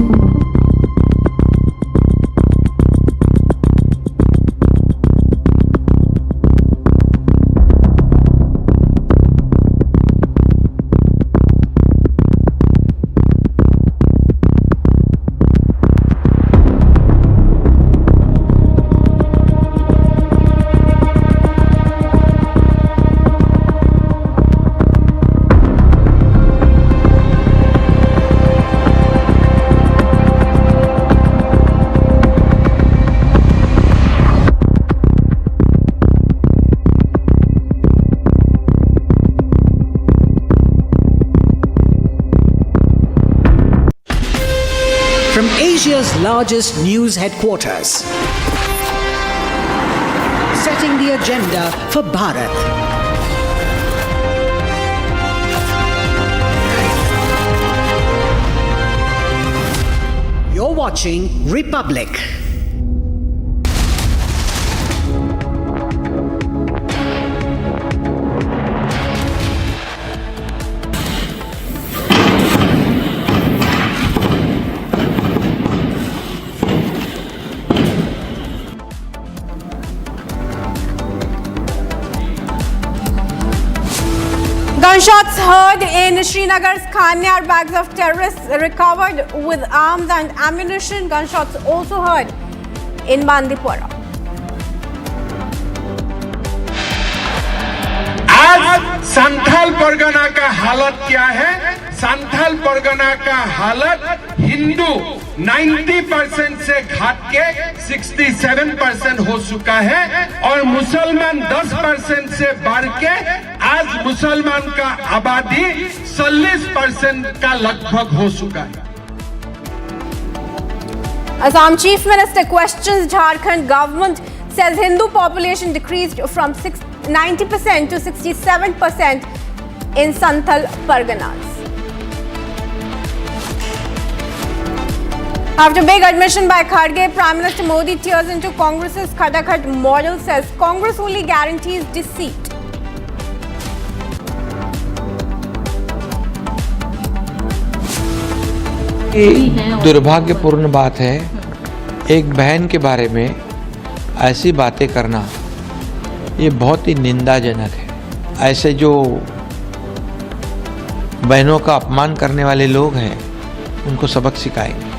From Asia's largest news headquarters, setting the agenda for Bharat. You're watching Republic. Gunshots heard in Srinagar's Khanyar, bags of terrorists recovered with arms and ammunition. Gunshots also heard in Bandipora. आज संथाल परगना का हालत क्या है? संथाल परगना का हालत हिंदू 90% से घट के 67% हो चुका है और मुसलमान 10% से बढ़ के आज मुसलमान का आबादी 40% का लगभग हो चुका है. Assam Chief Minister questions Jharkhand government, says Hindu population decreased from 90% to 67% in Santhal Parganas. After big admission by Kharge, Prime Minister Modi tears into Congress's Khadakhat model, says Congress only guarantees deceit. दुर्भाग्यपूर्ण बात है एक बहन के बारे में ऐसी बातें करना, ये बहुत ही निंदाजनक है। ऐसे जो बहनों का अपमान करने वाले लोग हैं उनको सबक सिखाएंगे।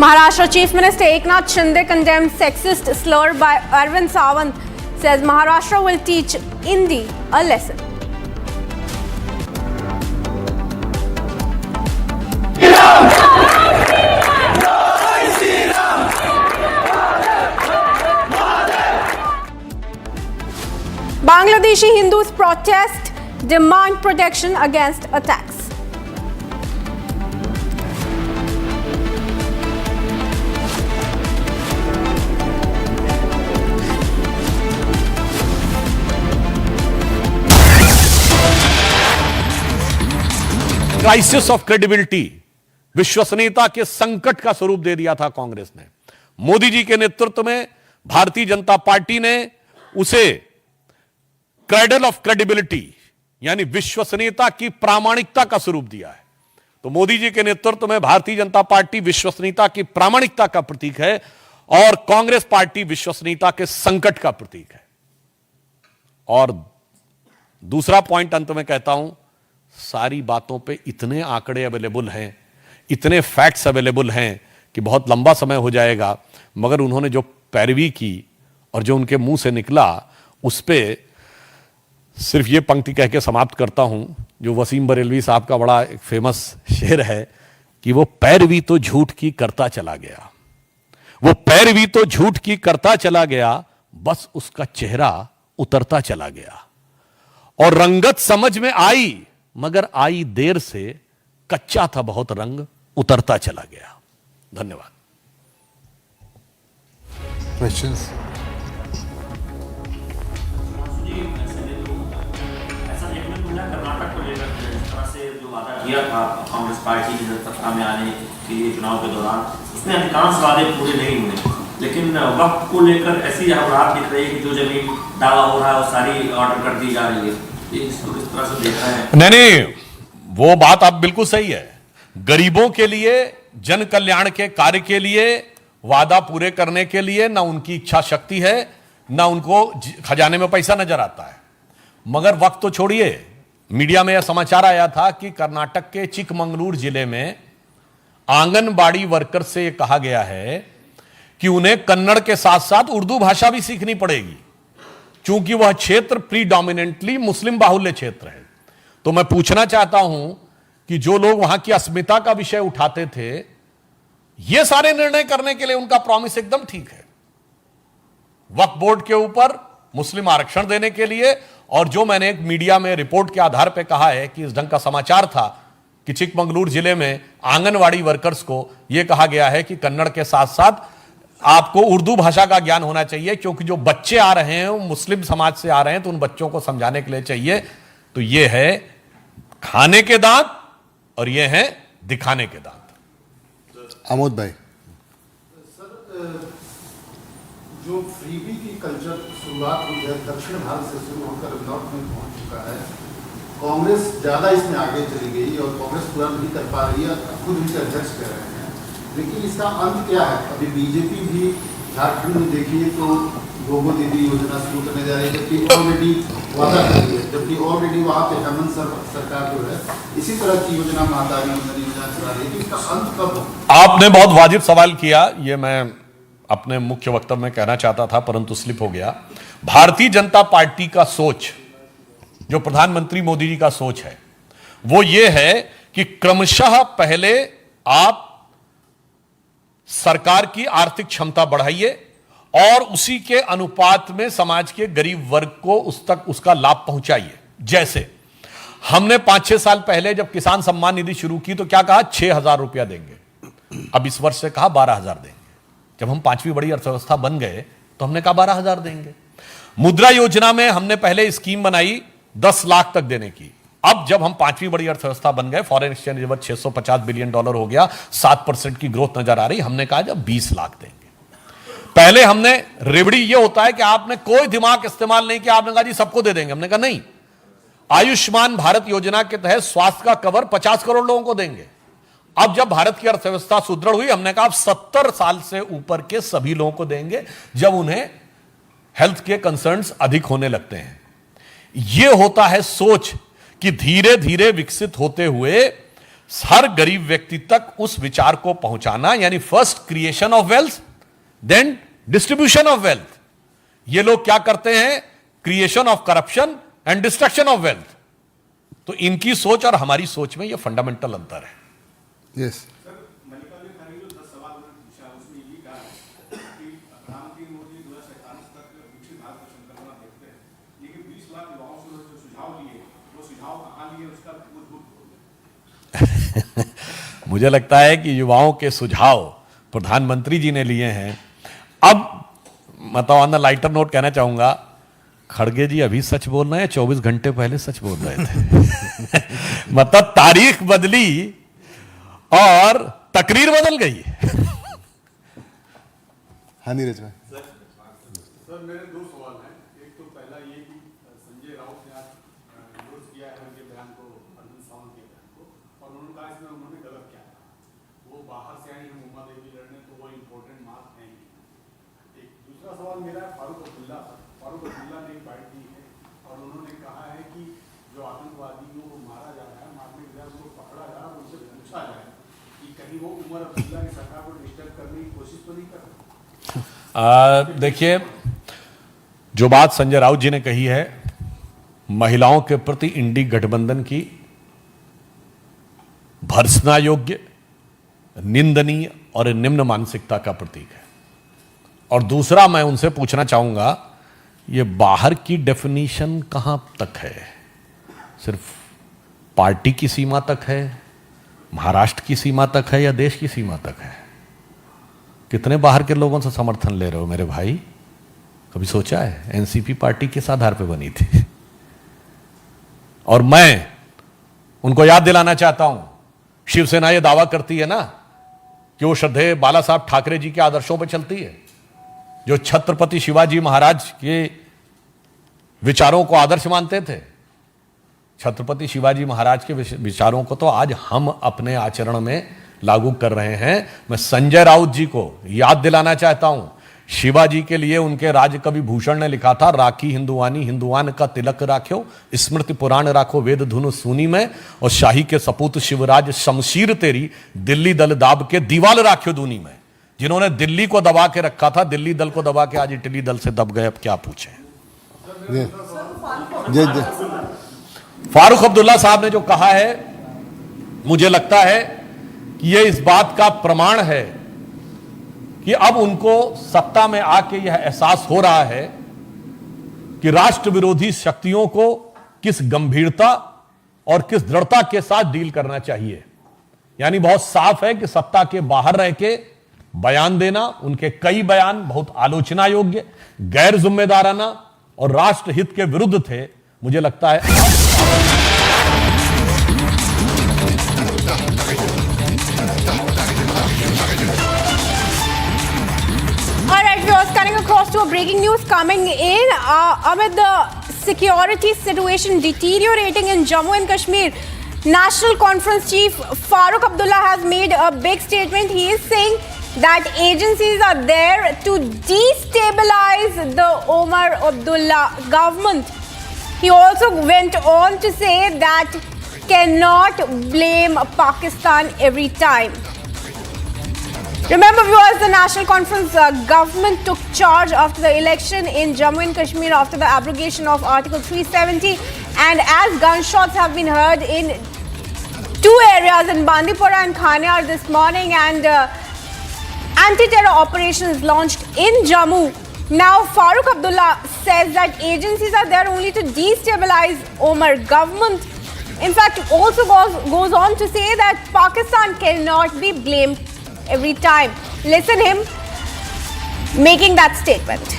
Maharashtra Chief Minister Eknath Shinde condemned sexist slur by Arvind Sawant, says Maharashtra will teach Hindi a lesson. Bangladeshi Hindus protest, demand protection against attacks. Crisis of credibility, विश्वसनीयता के संकट का स्वरूप दे दिया था कांग्रेस ने। मोदी जी के नेतृत्व में भारतीय जनता पार्टी ने उसे क्रेडल ऑफ क्रेडिबिलिटी यानी विश्वसनीयता की प्रामाणिकता का स्वरूप दिया है। तो मोदी जी के नेतृत्व में भारतीय जनता पार्टी विश्वसनीयता की प्रामाणिकता का प्रतीक है और कांग्रेस पार्टी विश्वसनीयता के संकट का प्रतीक है। और दूसरा पॉइंट अंत में कहता हूं, सारी बातों पे इतने आंकड़े अवेलेबल हैं, इतने फैक्ट्स अवेलेबल हैं कि बहुत लंबा समय हो जाएगा, मगर उन्होंने जो पैरवी की और जो उनके मुंह से निकला उस पर सिर्फ ये पंक्ति कह के समाप्त करता हूं, जो वसीम बरेलवी साहब का बड़ा एक फेमस शेर है कि वो पैरवी तो झूठ की करता चला गया, वो पैरवी तो झूठ की करता चला गया, बस उसका चेहरा उतरता चला गया। और रंगत समझ में आई मगर आई देर से, कच्चा था बहुत रंग उतरता चला गया। धन्यवाद। Questions? कर्नाटक को लेकर जिस तरह से जो वादा किया था कांग्रेस पार्टी ने सत्ता में आने के लिए चुनाव के दौरान, उसमें अधिकांश वादे पूरे नहीं हुए, लेकिन वक्त को लेकर ऐसी हालात दिख रही है कि जो जमीन दावा हो रहा है वो सारी ऑर्डर कर दी जा रही है। इसको किस तरह से देख रहे हैं? नहीं, वो बात आप बिल्कुल सही है। गरीबों के लिए, जन कल्याण के कार्य के लिए, वादा पूरे करने के लिए ना उनकी इच्छा शक्ति है, ना उनको खजाने में पैसा नजर आता है। मगर वक्त तो छोड़िए, मीडिया में यह समाचार आया था कि कर्नाटक के चिकमंगलूर जिले में आंगनबाड़ी वर्कर से यह कहा गया है कि उन्हें कन्नड़ के साथ साथ उर्दू भाषा भी सीखनी पड़ेगी, क्योंकि वह क्षेत्र प्रीडोमिनेंटली मुस्लिम बाहुल्य क्षेत्र है। तो मैं पूछना चाहता हूं कि जो लोग वहां की अस्मिता का विषय उठाते थे, ये सारे निर्णय करने के लिए उनका प्रॉमिस एकदम ठीक है। वक्फ बोर्ड के ऊपर मुस्लिम आरक्षण देने के लिए, और जो मैंने एक मीडिया में रिपोर्ट के आधार पर कहा है कि इस ढंग का समाचार था कि चिकमंगलूर जिले में आंगनवाड़ी वर्कर्स को यह कहा गया है कि कन्नड़ के साथ साथ आपको उर्दू भाषा का ज्ञान होना चाहिए, क्योंकि जो बच्चे आ रहे हैं वो मुस्लिम समाज से आ रहे हैं, तो उन बच्चों को समझाने के लिए चाहिए। तो ये है खाने के दांत और ये है दिखाने के दांत। आमोद भाई, जो फ्रीबी की कल्चर शुरुआत हुई है दक्षिण भारत से शुरू होकर नॉर्थ में पहुंच चुका है, कांग्रेस ज़्यादा इसमें आगे चली गई और कांग्रेस पूरा नहीं कर पा रही है, खुद उनके अध्यक्ष कह रहे हैं। लेकिन इसका अंत क्या है? अभी बीजेपी भी झारखंड में देखिए तो गोगो दीदी योजना शुरू करने जा रही है, जबकि ऑलरेडी वादा कर रही है, जबकि ऑलरेडी वहाँ पे हेमंत सरकार जो है इसी तरह की योजना माता योजना चला रही है। तो इसका अंत कब होगा? आपने बहुत वाजिब सवाल किया, ये मैं अपने मुख्य वक्तव्य में कहना चाहता था परंतु स्लिप हो गया। भारतीय जनता पार्टी का सोच, जो प्रधानमंत्री मोदी जी का सोच है, वो ये है कि क्रमशः पहले आप सरकार की आर्थिक क्षमता बढ़ाइए और उसी के अनुपात में समाज के गरीब वर्ग को उस तक उसका लाभ पहुंचाइए। जैसे हमने 5-6 साल पहले जब किसान सम्मान निधि शुरू की तो क्या कहा? 6,000 रुपया देंगे। अब इस वर्ष से कहा 12,000 देंगे। जब हम 5वीं बड़ी अर्थव्यवस्था बन गए तो हमने कहा 12,000 देंगे। मुद्रा योजना में हमने पहले स्कीम बनाई 10 लाख तक देने की। अब जब हम 5वीं बड़ी अर्थव्यवस्था बन गए, फॉरेन एक्सचेंज रिजर्व $650 बिलियन हो गया, 7% की ग्रोथ नजर आ रही, हमने कहा जब 20 लाख देंगे। पहले हमने रेवड़ी, ये होता है कि आपने कोई दिमाग इस्तेमाल नहीं किया, आपने कहा जी सबको दे देंगे। हमने कहा नहीं, आयुष्मान भारत योजना के तहत स्वास्थ्य का कवर 50 करोड़ लोगों को देंगे। अब जब भारत की अर्थव्यवस्था सुदृढ़ हुई, हमने कहा अब 70 साल से ऊपर के सभी लोगों को देंगे जब उन्हें हेल्थ के कंसर्न्स अधिक होने लगते हैं। यह होता है सोच कि धीरे धीरे विकसित होते हुए हर गरीब व्यक्ति तक उस विचार को पहुंचाना, यानी first creation of wealth then distribution of wealth. ये लोग क्या करते हैं? Creation of corruption and destruction of wealth. तो इनकी सोच और हमारी सोच में यह फंडामेंटल अंतर है। यस मुझे लगता है कि युवाओं के सुझाव प्रधानमंत्री जी ने लिए हैं। अब मतलब ऑन द लाइटर नोट कहना चाहूंगा, खड़गे जी अभी सच बोल रहे हैं, 24 घंटे पहले सच बोल रहे थे। मतलब तारीख बदली और तकरीर बदल गई। हाँ नीरज भाई, सर मेरे दो सवाल हैं। एक तो पहला ये कि संजय राउत ने आज विरोध किया है उनके बयान को, अरविंद सावंत के बयान को, और उन्होंने कहा इसमें उन्होंने गलत किया था। वो बाहर से आई हैं उमा देवी लड़ने, तो वो इम्पोर्टेंट मार्क है। एक दूसरा सवाल मेरा है फारूक अब्दुल्ला पर। फारूक अब्दुल्ला ने एक बाइट दी है और उन्होंने कहा है कि जो आतंकवादियों को मारा जा रहा है, मारने के बाद उनको पकड़ा जा रहा है, उनसे पूछा जाए कि कहीं वो उमर अब्दुल्ला की सरकार को डिस्टर्ब करने की कोशिश तो नहीं कर रहे। देखिए, जो बात संजय राउत जी ने कही है, महिलाओं के प्रति इंडी गठबंधन की भर्त्सना योग्य, निंदनीय और निम्न मानसिकता का प्रतीक है। और दूसरा मैं उनसे पूछना चाहूंगा, ये बाहर की डेफिनेशन कहां तक है? सिर्फ पार्टी की सीमा तक है महाराष्ट्र की सीमा तक है या देश की सीमा तक है? कितने बाहर के लोगों से समर्थन ले रहे हो मेरे भाई? कभी सोचा है? एनसीपी पार्टी किस आधार पर बनी थी? और मैं उनको याद दिलाना चाहता हूं, शिवसेना ये दावा करती है ना कि वो श्रद्धेय बाला साहब ठाकरे जी के आदर्शों पर चलती है, जो छत्रपति शिवाजी महाराज के विचारों को आदर्श मानते थे। छत्रपति शिवाजी महाराज के विचारों को तो आज हम अपने आचरण में लागू कर रहे हैं। मैं संजय राउत जी को याद दिलाना चाहता हूं, शिवाजी के लिए उनके राजकवि भूषण ने लिखा था, राखी हिंदुवानी हिंदुवान का तिलक राख्यो, स्मृति पुराण राखो वेद धुनु सुनी में, और शाही के सपूत शिवराज शमशीर तेरी, दिल्ली दल दाब के दीवाल राख्यो दूनी में। जिन्होंने दिल्ली को दबा के रखा था, दिल्ली दल को दबा के आज इटली दल से दब गए। अब क्या पूछें? फारूक अब्दुल्ला साहब ने जो कहा है, मुझे लगता है कि यह इस बात का प्रमाण है कि अब उनको सत्ता में आके यह एहसास हो रहा है कि राष्ट्र विरोधी शक्तियों को किस गंभीरता और किस दृढ़ता के साथ डील करना चाहिए। यानी बहुत साफ है कि सत्ता के बाहर रह के बयान देना, उनके कई बयान बहुत आलोचना योग्य, गैर जिम्मेदाराना और राष्ट्र हित के विरुद्ध थे। मुझे लगता है All right, we are cutting across to a breaking news coming in. Amid the security situation deteriorating in Jammu and Kashmir, National Conference Chief Farooq Abdullah has made a big statement. He is saying that agencies are there to destabilize the Omar Abdullah government. He also went on to say that cannot blame Pakistan every time. Remember viewers, the National Conference government took charge after the election in Jammu and Kashmir after the abrogation of Article 370, and as gunshots have been heard in two areas in Bandipora and Kashmir this morning, and anti-terror operations launched in Jammu. Now Farooq Abdullah says that agencies are there only to destabilize Omar government. In fact, also goes on to say that Pakistan cannot be blamed every time. Listen him making that statement.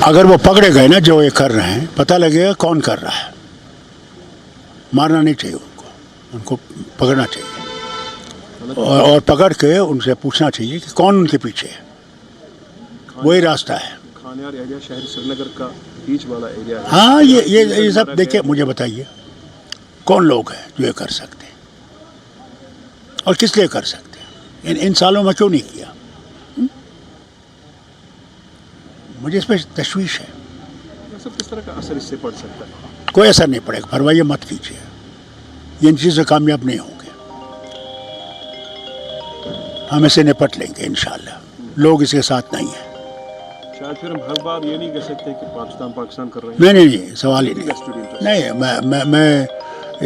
अगर वो पकड़े गए ना जो ये कर रहे हैं, पता लगेगा कौन कर रहा है। मारना नहीं चाहिए उनको पकड़ना चाहिए और पकड़ के उनसे पूछना चाहिए कि कौन उनके पीछे है। वही रास्ता है। खानियार एरिया शहर श्रीनगर का बीच वाला एरिया है। हाँ, ये सब देखिए, मुझे बताइए कौन लोग हैं जो ये कर सकते हैं और किस लिए कर सकते हैं? इन सालों में क्यों नहीं किया? मुझे इस पर तशवीश है। किस तरह का असर इससे पड़ सकता है? कोई असर नहीं पड़ेगा, परवाह मत कीजिए। ये इन चीज़ों से कामयाब नहीं होंगे। हम इसे निपट लेंगे इंशाल्लाह। लोग इसके साथ नहीं हैं। शायद फिर हम हर बार ये नहीं कह सकते कि पाकिस्तान कर रहे हैं। नहीं, सवाल ही नहीं। मैं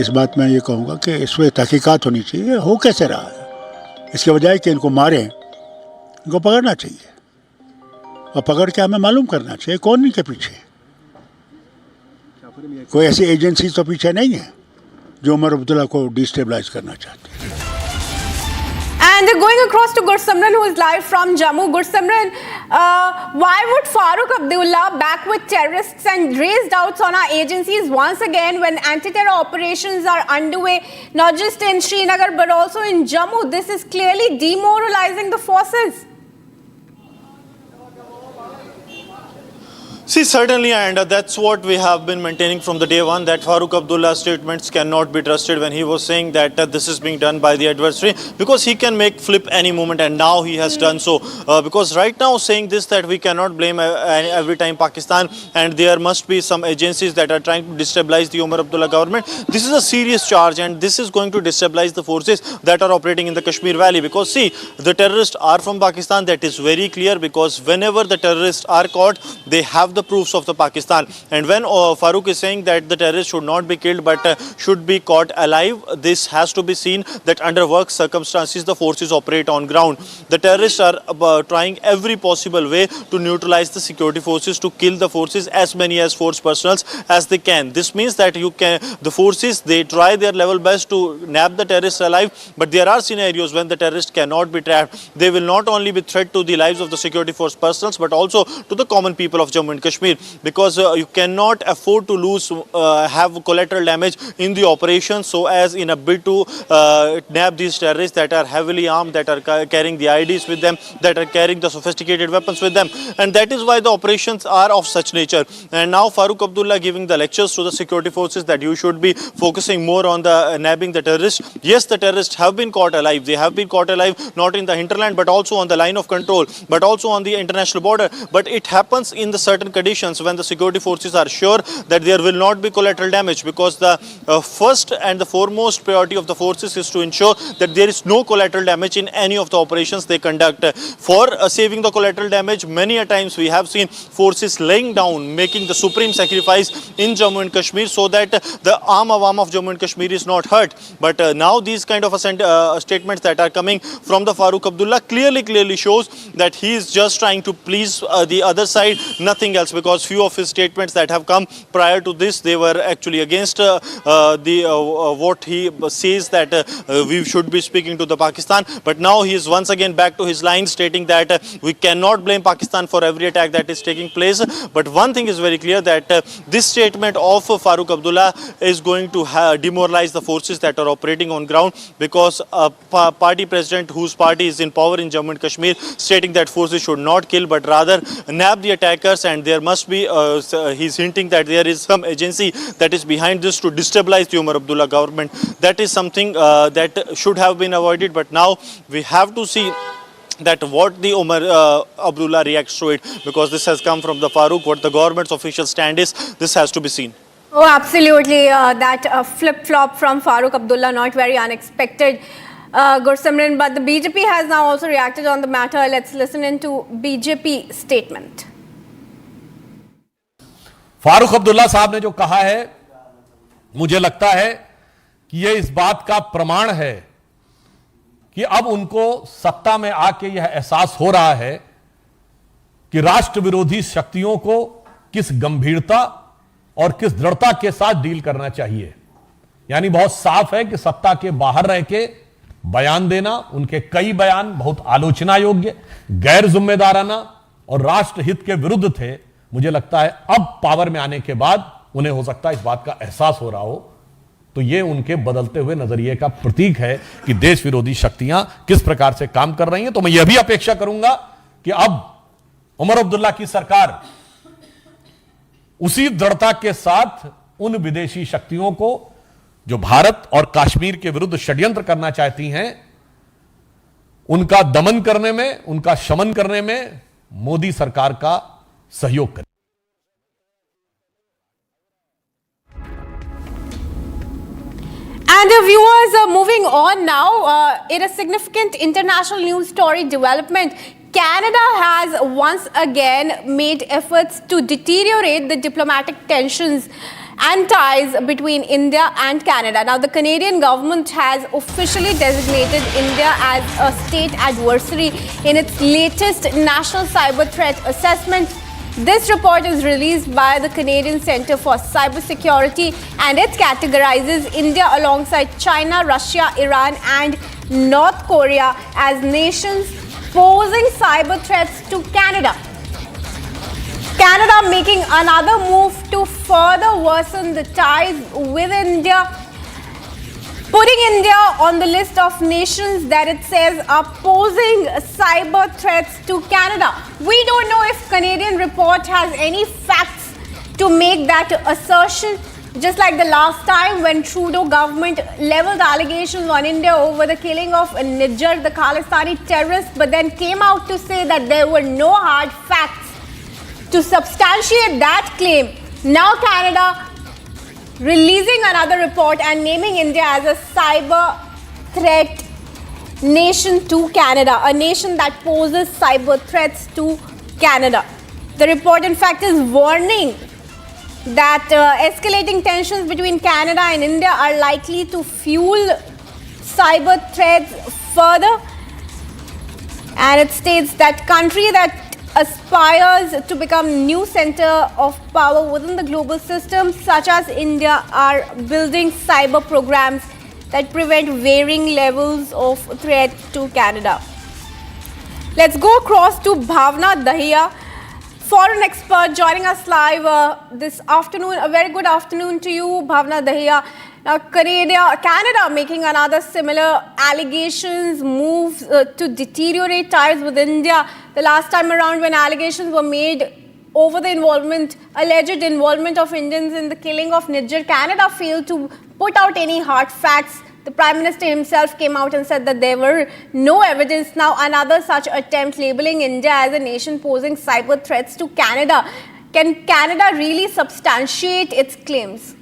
इस बात में ये कहूँगा कि इस पर तहकीकात होनी चाहिए। हो कैसे रहा है? इसके बजाय कि इनको मारें, इनको पकड़ना चाहिए और पकड़ के हमें मालूम करना चाहिए कौन इनके पीछे। कोई ऐसी एजेंसी तो पीछे नहीं है जो उमर अब्दुल्ला को डिस्टेबलाइज करना चाहती है। And going across to Gursimran, who is live from Jammu. Gursimran, why would Farooq Abdullah back with terrorists and raise doubts on our agencies once again when anti-terror operations are underway, not just in Srinagar but also in Jammu? This is clearly demoralizing the forces. See, certainly, and that's what we have been maintaining from the day one, that Farooq Abdullah's statements cannot be trusted when he was saying that this is being done by the adversary, because he can make flip any moment, and now he has done so. Because right now saying this, that we cannot blame every time Pakistan, and there must be some agencies that are trying to destabilize the Omar Abdullah government. This is a serious charge, and this is going to destabilize the forces that are operating in the Kashmir Valley. Because see, the terrorists are from Pakistan, that is very clear, because whenever the terrorists are caught, they have the the proofs of the Pakistan. And when Farooq is saying that the terrorists should not be killed but should be caught alive, this has to be seen that under work circumstances the forces operate on ground. The terrorists are trying every possible way to neutralize the security forces, to kill the forces, as many as force personnel as they can. This means that the forces, they try their level best to nab the terrorists alive, but there are scenarios when the terrorists cannot be trapped. They will not only be threat to the lives of the security force personnel but also to the common people of Jammu and Kashmir, because you cannot afford to have collateral damage in the operation, so as in a bid to nab these terrorists that are heavily armed, that are carrying the IDs with them, that are carrying the sophisticated weapons with them. And that is why the operations are of such nature. And now Farooq Abdullah giving the lectures to the security forces that you should be focusing more on the nabbing the terrorists. Yes, the terrorists have been caught alive. They have been caught alive not in the hinterland but also on the line of control, but also on the international border. But it happens in the certain conditions when the security forces are sure that there will not be collateral damage, because the first and the foremost priority of the forces is to ensure that there is no collateral damage in any of the operations they conduct. For saving the collateral damage, many a times we have seen forces laying down, making the supreme sacrifice in Jammu and Kashmir so that the awam of Jammu and Kashmir is not hurt. But now these kind of statements that are coming from the Farooq Abdullah clearly shows that he is just trying to please the other side, nothing else, because few of his statements that have come prior to this, they were actually against what he says that we should be speaking to the Pakistan. But now he is once again back to his line, stating that we cannot blame Pakistan for every attack that is taking place. But one thing is very clear, that this statement of Farooq Abdullah is going to demoralize the forces that are operating on ground, because a party president whose party is in power in Jammu and Kashmir stating that forces should not kill but rather nab the attackers, and there must be, he's hinting that there is some agency that is behind this to destabilize the Umar Abdullah government. That is something that should have been avoided, but now we have to see that what the Umar Abdullah reacts to it, because this has come from the Farooq. What the government's official stand is, this has to be seen. Oh, absolutely. That flip-flop from Farooq Abdullah, not very unexpected, Gursimran. But the BJP has now also reacted on the matter. Let's listen into BJP statement. Farooq Abdullah साहब ने जो कहा है, मुझे लगता है कि यह इस बात का प्रमाण है कि अब उनको सत्ता में आके यह एहसास हो रहा है कि राष्ट्र विरोधी शक्तियों को किस गंभीरता और किस दृढ़ता के साथ डील करना चाहिए। यानी बहुत साफ है कि सत्ता के बाहर रह के बयान देना, उनके कई बयान बहुत आलोचना योग्य, गैर जिम्मेदाराना और राष्ट्र हित के विरुद्ध थे। मुझे लगता है अब पावर में आने के बाद उन्हें हो सकता है इस बात का एहसास हो रहा हो, तो यह उनके बदलते हुए नजरिए का प्रतीक है कि देश विरोधी शक्तियां किस प्रकार से काम कर रही हैं। तो मैं यह भी अपेक्षा करूंगा कि अब उमर अब्दुल्ला की सरकार उसी दृढ़ता के साथ उन विदेशी शक्तियों को जो भारत और कश्मीर के विरुद्ध षड्यंत्र करना चाहती हैं, उनका दमन करने में, उनका शमन करने में मोदी सरकार का सहयोग करें। And viewers, moving on now, in a significant international news story development, Canada has once again made efforts to deteriorate the diplomatic tensions and ties between India and Canada. Now, the Canadian government has officially designated India as a state adversary in its latest national cyber threat assessment. This report is released by the Canadian Centre for Cybersecurity, and it categorizes India alongside China, Russia, Iran and North Korea as nations posing cyber threats to Canada. Canada making another move to further worsen the ties with India, putting India on the list of nations that it says are posing cyber threats to Canada. We don't know if Canadian report has any facts to make that assertion. Just like the last time when Trudeau government leveled allegations on India over the killing of Nijar, the Khalistani terrorist, but then came out to say that there were no hard facts to substantiate that claim. Now Canada releasing another report and naming India as a cyber threat nation to Canada, a nation that poses cyber threats to Canada. The report, in fact, is warning that escalating tensions between Canada and India are likely to fuel cyber threats further. And it states that country that aspires to become new center of power within the global system, such as India, are building cyber programs that prevent varying levels of threat to Canada. Let's go across to Bhavna Dahiya, foreign expert joining us live this afternoon. A very good afternoon to you, Bhavna Dahiya. Now, Canada making another similar allegations, moves to deteriorate ties with India. The last time around when allegations were made over the alleged involvement of Indians in the killing of Nijjar, Canada failed to put out any hard facts. The Prime Minister himself came out and said that there were no evidence. Now, another such attempt labeling India as a nation posing cyber threats to Canada. Can Canada really substantiate its claims?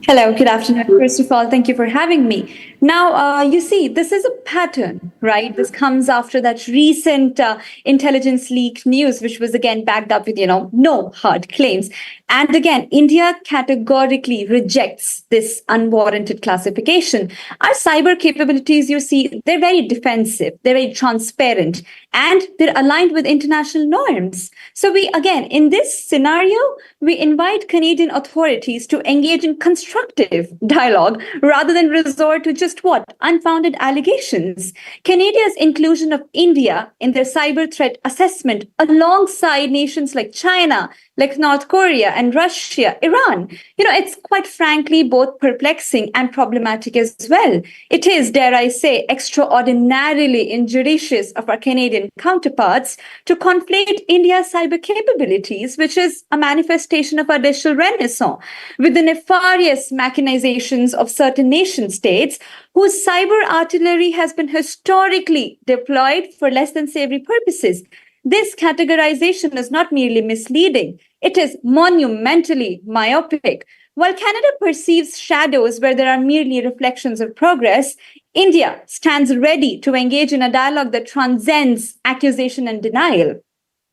Hello, good afternoon. First of all, thank you for having me. Now, you see, this is a pattern, right? This comes after that recent intelligence leak news, which was again backed up with, no hard claims. And again, India categorically rejects this unwarranted classification. Our cyber capabilities, you see, they're very defensive, they're very transparent, and they're aligned with international norms. So again, in this scenario, we invite Canadian authorities to engage in constructive dialogue rather than resort to just what? Unfounded allegations. Canada's inclusion of India in their cyber threat assessment alongside nations like China, like North Korea and Russia, Iran, it's quite frankly both perplexing and problematic as well. It is, dare I say, extraordinarily injudicious of our Canadian counterparts to conflate India's cyber capabilities, which is a manifestation of our digital renaissance, with the nefarious machinations of certain nation states whose cyber artillery has been historically deployed for less than savory purposes. This categorization is not merely misleading, it is monumentally myopic. While Canada perceives shadows where there are merely reflections of progress, India stands ready to engage in a dialogue that transcends accusation and denial.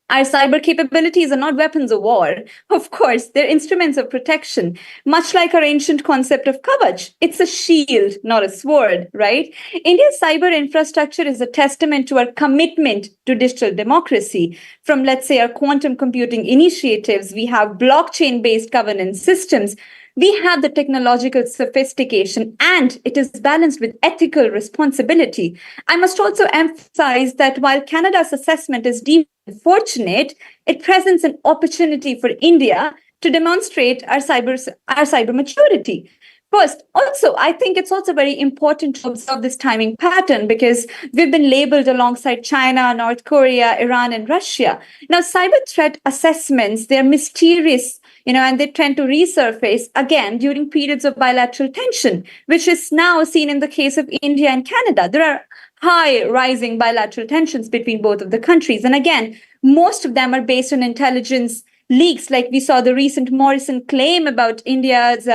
Our cyber capabilities are not weapons of war. Of course, they're instruments of protection, much like our ancient concept of kavach. It's a shield, not a sword, right? India's cyber infrastructure is a testament to our commitment to digital democracy. From, let's say, our quantum computing initiatives, we have blockchain-based governance systems. We have the technological sophistication, and it is balanced with ethical responsibility. I must also emphasize that while Canada's assessment is deemed fortunate, it presents an opportunity for India to demonstrate our cyber maturity. First, also, I think it's also very important to observe this timing pattern because we've been labeled alongside China, North Korea, Iran, and Russia. Now, cyber threat assessments, they're mysterious, and they tend to resurface again during periods of bilateral tension, which is now seen in the case of India and Canada. There are high rising bilateral tensions between both of the countries. And again, most of them are based on intelligence leaks, like we saw the recent Morrison claim about India's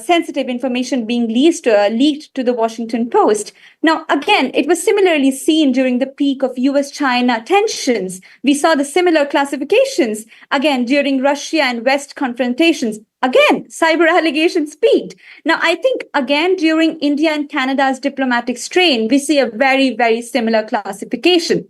sensitive information being leaked to the Washington Post. Now, again, it was similarly seen during the peak of US-China tensions. We saw the similar classifications, again, during Russia and West confrontations. Again, cyber allegations peaked. Now, I think, again, during India and Canada's diplomatic strain, we see a very, very similar classification.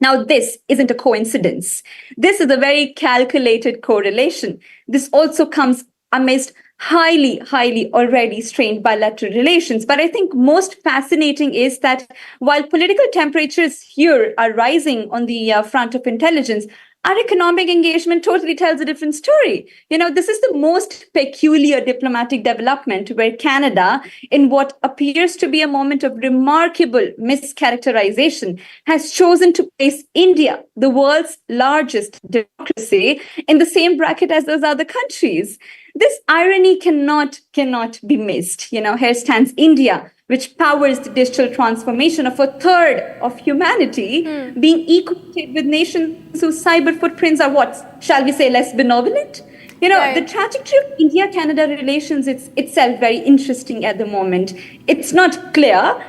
Now, this isn't a coincidence. This is a very calculated correlation. This also comes amidst highly already strained bilateral relations. But I think most fascinating is that while political temperatures here are rising on the front of intelligence, our economic engagement totally tells a different story. This is the most peculiar diplomatic development where Canada, in what appears to be a moment of remarkable mischaracterization, has chosen to place India, the world's largest democracy, in the same bracket as those other countries. This irony cannot be missed. Here stands India, which powers the digital transformation of a third of humanity, being equated with nations whose cyber footprints are shall we say, less benevolent? The trajectory of India-Canada relations is itself very interesting at the moment. It's not clear.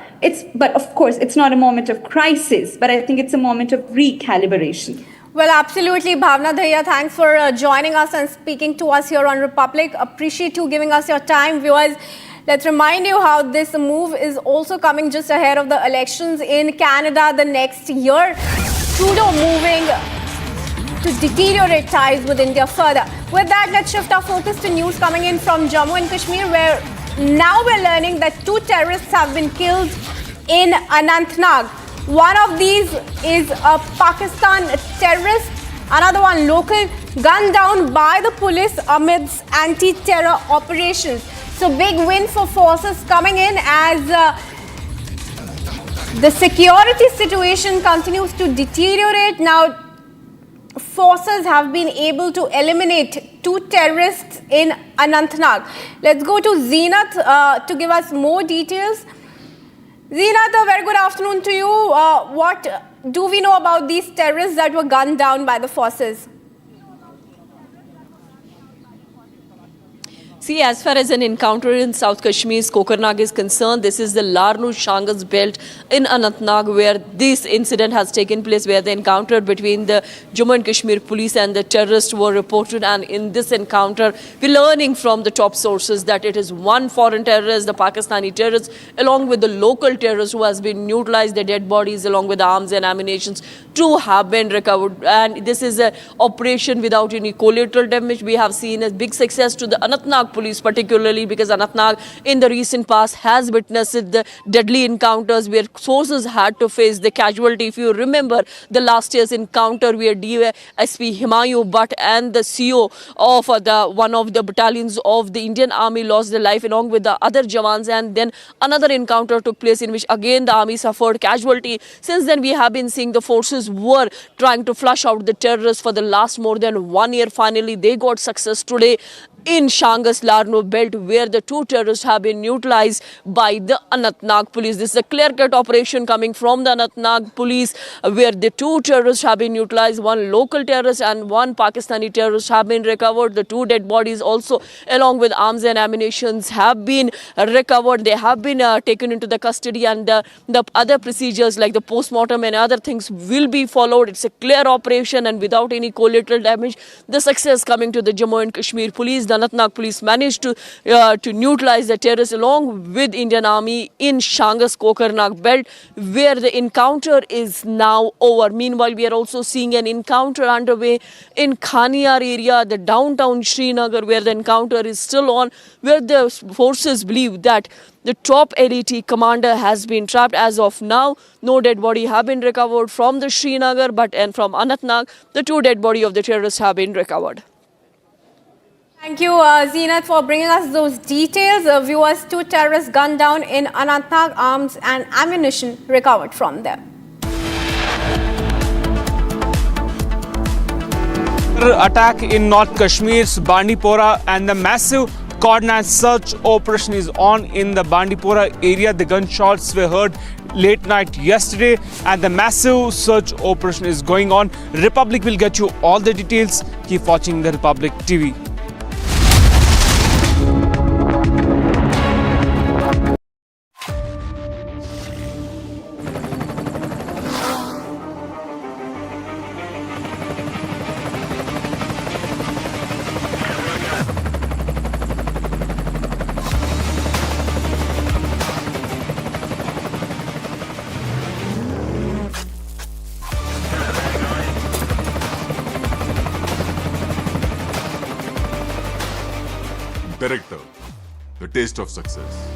But of course, it's not a moment of crisis, but I think it's a moment of recalibration. Well, absolutely, Bhavna Dhaya. Thanks for joining us and speaking to us here on Republic. Appreciate you giving us your time. Viewers, let's remind you how this move is also coming just ahead of the elections in Canada the next year. Trudeau moving to deteriorate ties with India further. With that, let's shift our focus to news coming in from Jammu and Kashmir, where now we're learning that 2 terrorists have been killed in Anantnag. One of these is a Pakistan terrorist, another one local, gunned down by the police amidst anti-terror operations. So big win for forces coming in as the security situation continues to deteriorate. Now, forces have been able to eliminate 2 terrorists in Anantnag. Let's go to Zeenath to give us more details. Zeenath, a very good afternoon to you. What do we know about these terrorists that were gunned down by the forces? See, as far as an encounter in South Kashmir's Kokarnag is concerned, this is the Larnu-Shangas belt in Anantnag where this incident has taken place, where the encounter between the Jammu and Kashmir police and the terrorists were reported. And in this encounter, we're learning from the top sources that it is one foreign terrorist, the Pakistani terrorist, along with the local terrorist who has been neutralized. The dead bodies along with arms and ammunition too have been recovered. And this is an operation without any collateral damage. We have seen a big success to the Anantnag police, particularly because Anantnag in the recent past has witnessed the deadly encounters where sources had to face the casualty. If you remember the last year's encounter where DSP Himayu Bhatt and the CO of one of the battalions of the Indian Army lost their life along with the other Jawans, and then another encounter took place in which again the army suffered casualty. Since then we have been seeing the forces were trying to flush out the terrorists for the last more than 1 year. Finally they got success today in Shangas Larno belt where the 2 terrorists have been neutralized by the Anantnag police. This is a clear-cut operation coming from the Anantnag police where the 2 terrorists have been neutralized. 1 local terrorist and 1 Pakistani terrorist have been recovered. The 2 dead bodies also along with arms and ammunition have been recovered. They have been taken into the custody, and the other procedures like the post-mortem and other things will be followed. It's a clear operation and without any collateral damage. The success coming to the Jammu and Kashmir police. The Anantnag police managed to neutralize the terrorists along with Indian Army in Shangas Kokarnag belt where the encounter is now over. Meanwhile, we are also seeing an encounter underway in Khaniyar area, the downtown Srinagar, where the encounter is still on, where the forces believe that the top LET commander has been trapped. As of now, no dead body have been recovered from the Srinagar, and from Anantnag, the 2 dead body of the terrorists have been recovered. Thank you, Zeenath, for bringing us those details. Viewers, 2 terrorists gunned down in Anantnag, arms and ammunition recovered from them. Attack in North Kashmir's Bandipora, and the massive coordinated search operation is on in the Bandipora area. The gunshots were heard late night yesterday and the massive search operation is going on. Republic will get you all the details. Keep watching the Republic TV. Director, the taste of success.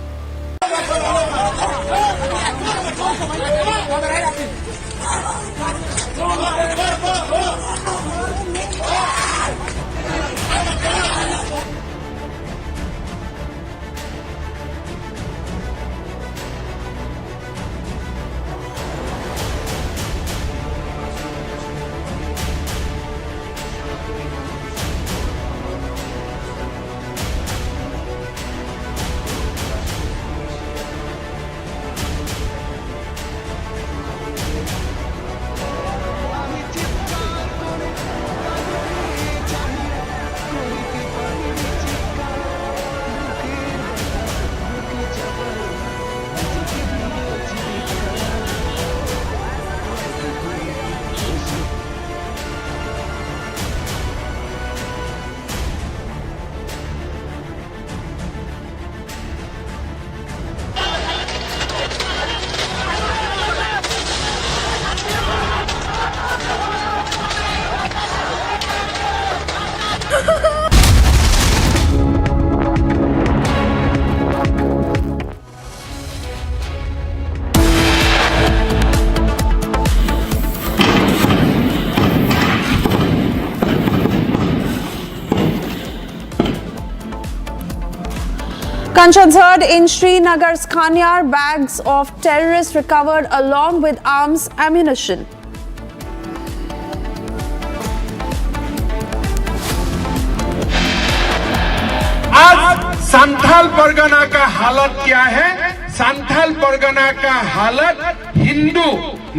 Gunshots heard in Srinagar's Khanyar, bags of terrorists recovered along with arms ammunition. आज संथाल परगना का हालत क्या है? संथाल परगना का हालत हिंदू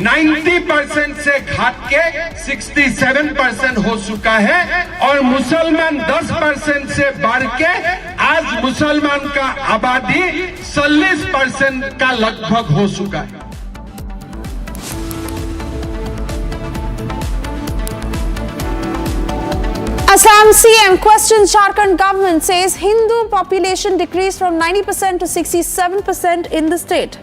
90% से घट के 67% हो चुका है और मुसलमान 10% से बढ़ के आज मुसलमान का आबादी 40% का लगभग हो चुका है. Assam CM questions Jharkhand government, says Hindu population decreased from 90% to 67% in the state.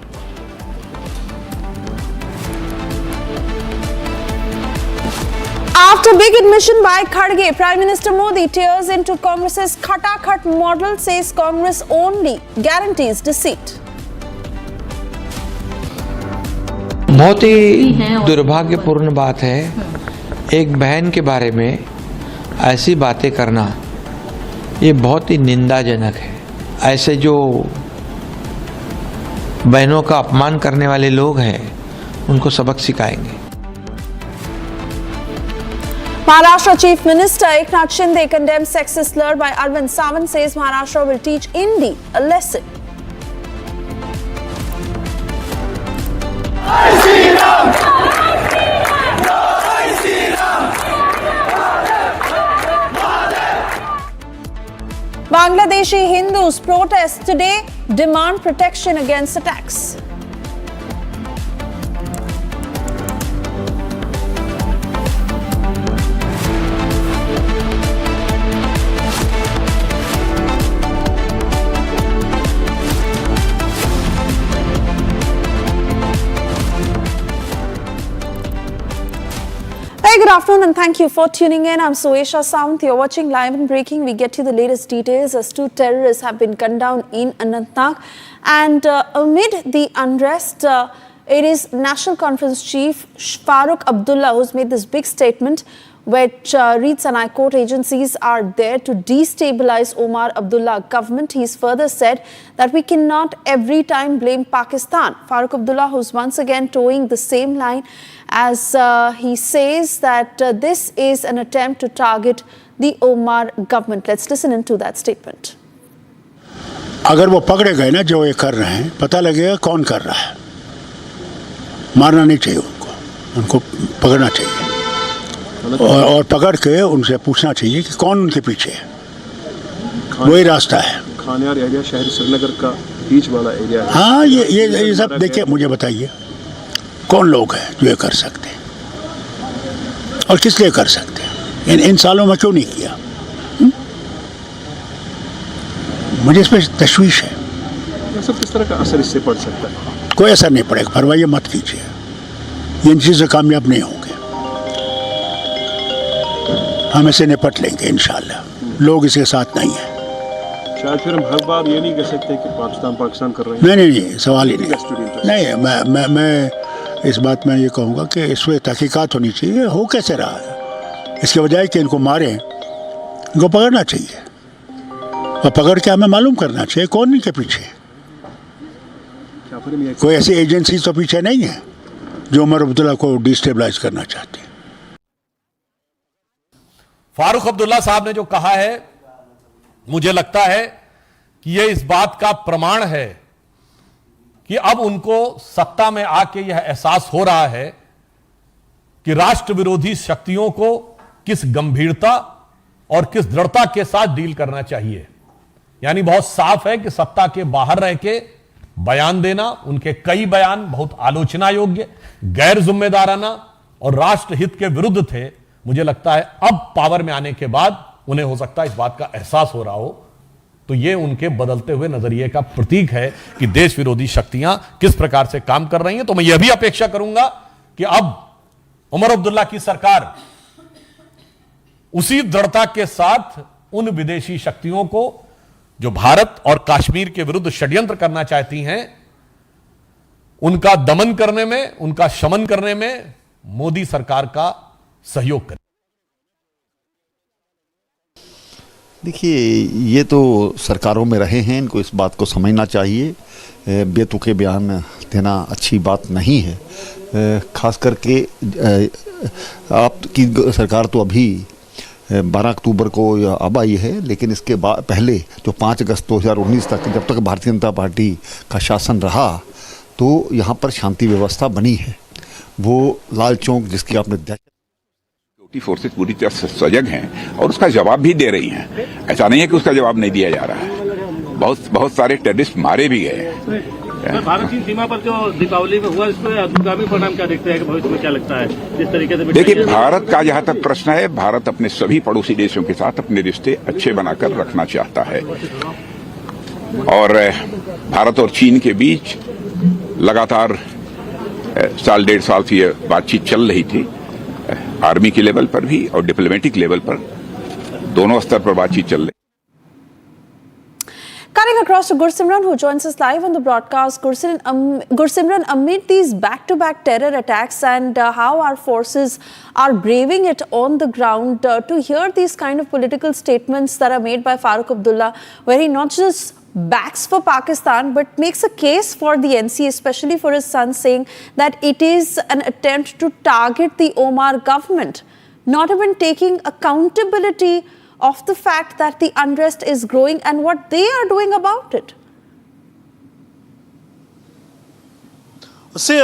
After big admission by Kharge, Prime Minister Modi tears into Congress's Khatakhat model, says Congress only guarantees deceit. बहुत ही दुर्भाग्यपूर्ण बात है एक बहन के बारे में ऐसी बातें करना, ये बहुत ही निंदाजनक है. ऐसे जो बहनों का अपमान करने वाले लोग हैं उनको सबक सिखाएंगे. Maharashtra Chief Minister Eknath Shinde condemns sexist slur by Arvind Sawant, says Maharashtra will teach Hindi a lesson. Bangladeshi Hindus protest today, demand protection against attacks. Good afternoon and thank you for tuning in. I'm Suesha Samant. You're watching Live and Breaking. We get you the latest details as 2 terrorists have been gunned down in Anantnag. And amid the unrest, it is National Conference Chief Farooq Abdullah who's made this big statement, which reads, and I quote, agencies are there to destabilize Omar Abdullah government. He's further said that we cannot every time blame Pakistan. Farooq Abdullah, who's once again towing the same line, as he says that this is an attempt to target the Omar government. Let's listen into that statement. अगर वो पकड़े गए ना जो ये कर रहे हैं, पता लगेगा कौन कर रहा है. मारना नहीं चाहिए उनको पकड़ना चाहिए और पकड़ के उनसे पूछना चाहिए कि कौन उनके पीछे है. वही रास्ता है. खानियार एरिया शहर श्रीनगर का बीच वाला एरिया है. हाँ, ये सब देखिए, मुझे बताइए कौन लोग हैं जो ये कर सकते हैं और किस लिए कर सकते हैं. इन सालों में क्यों नहीं किया? मुझे इस पर तशवीश है. सब किस तरह का असर इससे पड़ सकता है? कोई असर नहीं पड़ेगा. परवाह मत कीजिए, ये इन चीज़ों कामयाब नहीं होंगे. हम इसे निपट लेंगे इंशाल्लाह. लोग इसके साथ नहीं हैं. शायद फिर हम हर बार ये नहीं कह सकते कि पाकिस्तान कर रहे हैं. नहीं, सवाल ही नहीं. मैं इस बात में ये कहूँगा कि इस पर तहकीकात होनी चाहिए. हो कैसे रहा है? इसके बजाय कि इनको मारें, इनको पकड़ना चाहिए और पकड़ के हमें मालूम करना चाहिए कौन इनके पीछे. कोई ऐसी एजेंसी तो पीछे नहीं है जो उमर अब्दुल्ला को डिस्टेबलाइज करना चाहती है. फारूक अब्दुल्ला साहब ने जो कहा है, मुझे लगता है कि यह इस बात का प्रमाण है कि अब उनको सत्ता में आके यह एहसास हो रहा है कि राष्ट्र विरोधी शक्तियों को किस गंभीरता और किस दृढ़ता के साथ डील करना चाहिए. यानी बहुत साफ है कि सत्ता के बाहर रह के बयान देना, उनके कई बयान बहुत आलोचना योग्य, गैर जिम्मेदाराना और राष्ट्र हित के विरुद्ध थे. मुझे लगता है अब पावर में आने के बाद उन्हें हो सकता है इस बात का एहसास हो रहा हो. तो ये उनके बदलते हुए नजरिए का प्रतीक है कि देश विरोधी शक्तियां किस प्रकार से काम कर रही हैं. तो मैं यह भी अपेक्षा करूंगा कि अब उमर अब्दुल्ला की सरकार उसी दृढ़ता के साथ उन विदेशी शक्तियों को जो भारत और कश्मीर के विरुद्ध षड्यंत्र करना चाहती हैं, उनका दमन करने में, उनका शमन करने में मोदी सरकार का सहयोग करें. देखिए, ये तो सरकारों में रहे हैं, इनको इस बात को समझना चाहिए। बेतुके बयान देना अच्छी बात नहीं है। खास करके आपकी सरकार तो अभी 12 अक्टूबर को अब आई है, लेकिन इसके बाद पहले जो 5 अगस्त 2019 तक, जब तक भारतीय जनता पार्टी का शासन रहा, तो यहाँ पर शांति व्यवस्था बनी है। वो लाल चौक जिसकी आपने सिक्योरिटी फोर्सेस पूरी तरह से सजग हैं और उसका जवाब भी दे रही हैं। ऐसा नहीं है कि उसका जवाब नहीं दिया जा रहा है। बहुत सारे टेररिस्ट मारे भी गए। भारत चीन सीमा पर जो दीपावली में हुआ, इस पर दूरगामी परिणाम क्या देखते हैं कि भविष्य में क्या लगता है जिस तरीके से? देखिए, भारत का जहां तक प्रश्न है, भारत अपने सभी पड़ोसी देशों के साथ अपने रिश्ते अच्छे बनाकर रखना चाहता है और भारत और चीन के बीच लगातार साल 1.5 साल से ये बातचीत चल रही थी, आर्मी के लेवल पर भी और डिप्लोमेटिक लेवल पर, दोनों स्तर पर बातचीत चल रही। Cutting across to Gursimran, who joins us live on the broadcast. Gursimran, amid these back-to-back terror attacks and how our forces are braving it on the ground, to hear these kind of political statements that are made by Farooq Abdullah, where he not just backs for Pakistan but makes a case for the NC, especially for his son, saying that it is an attempt to target the Omar government, not even taking accountability of the fact that the unrest is growing and what they are doing about it. See,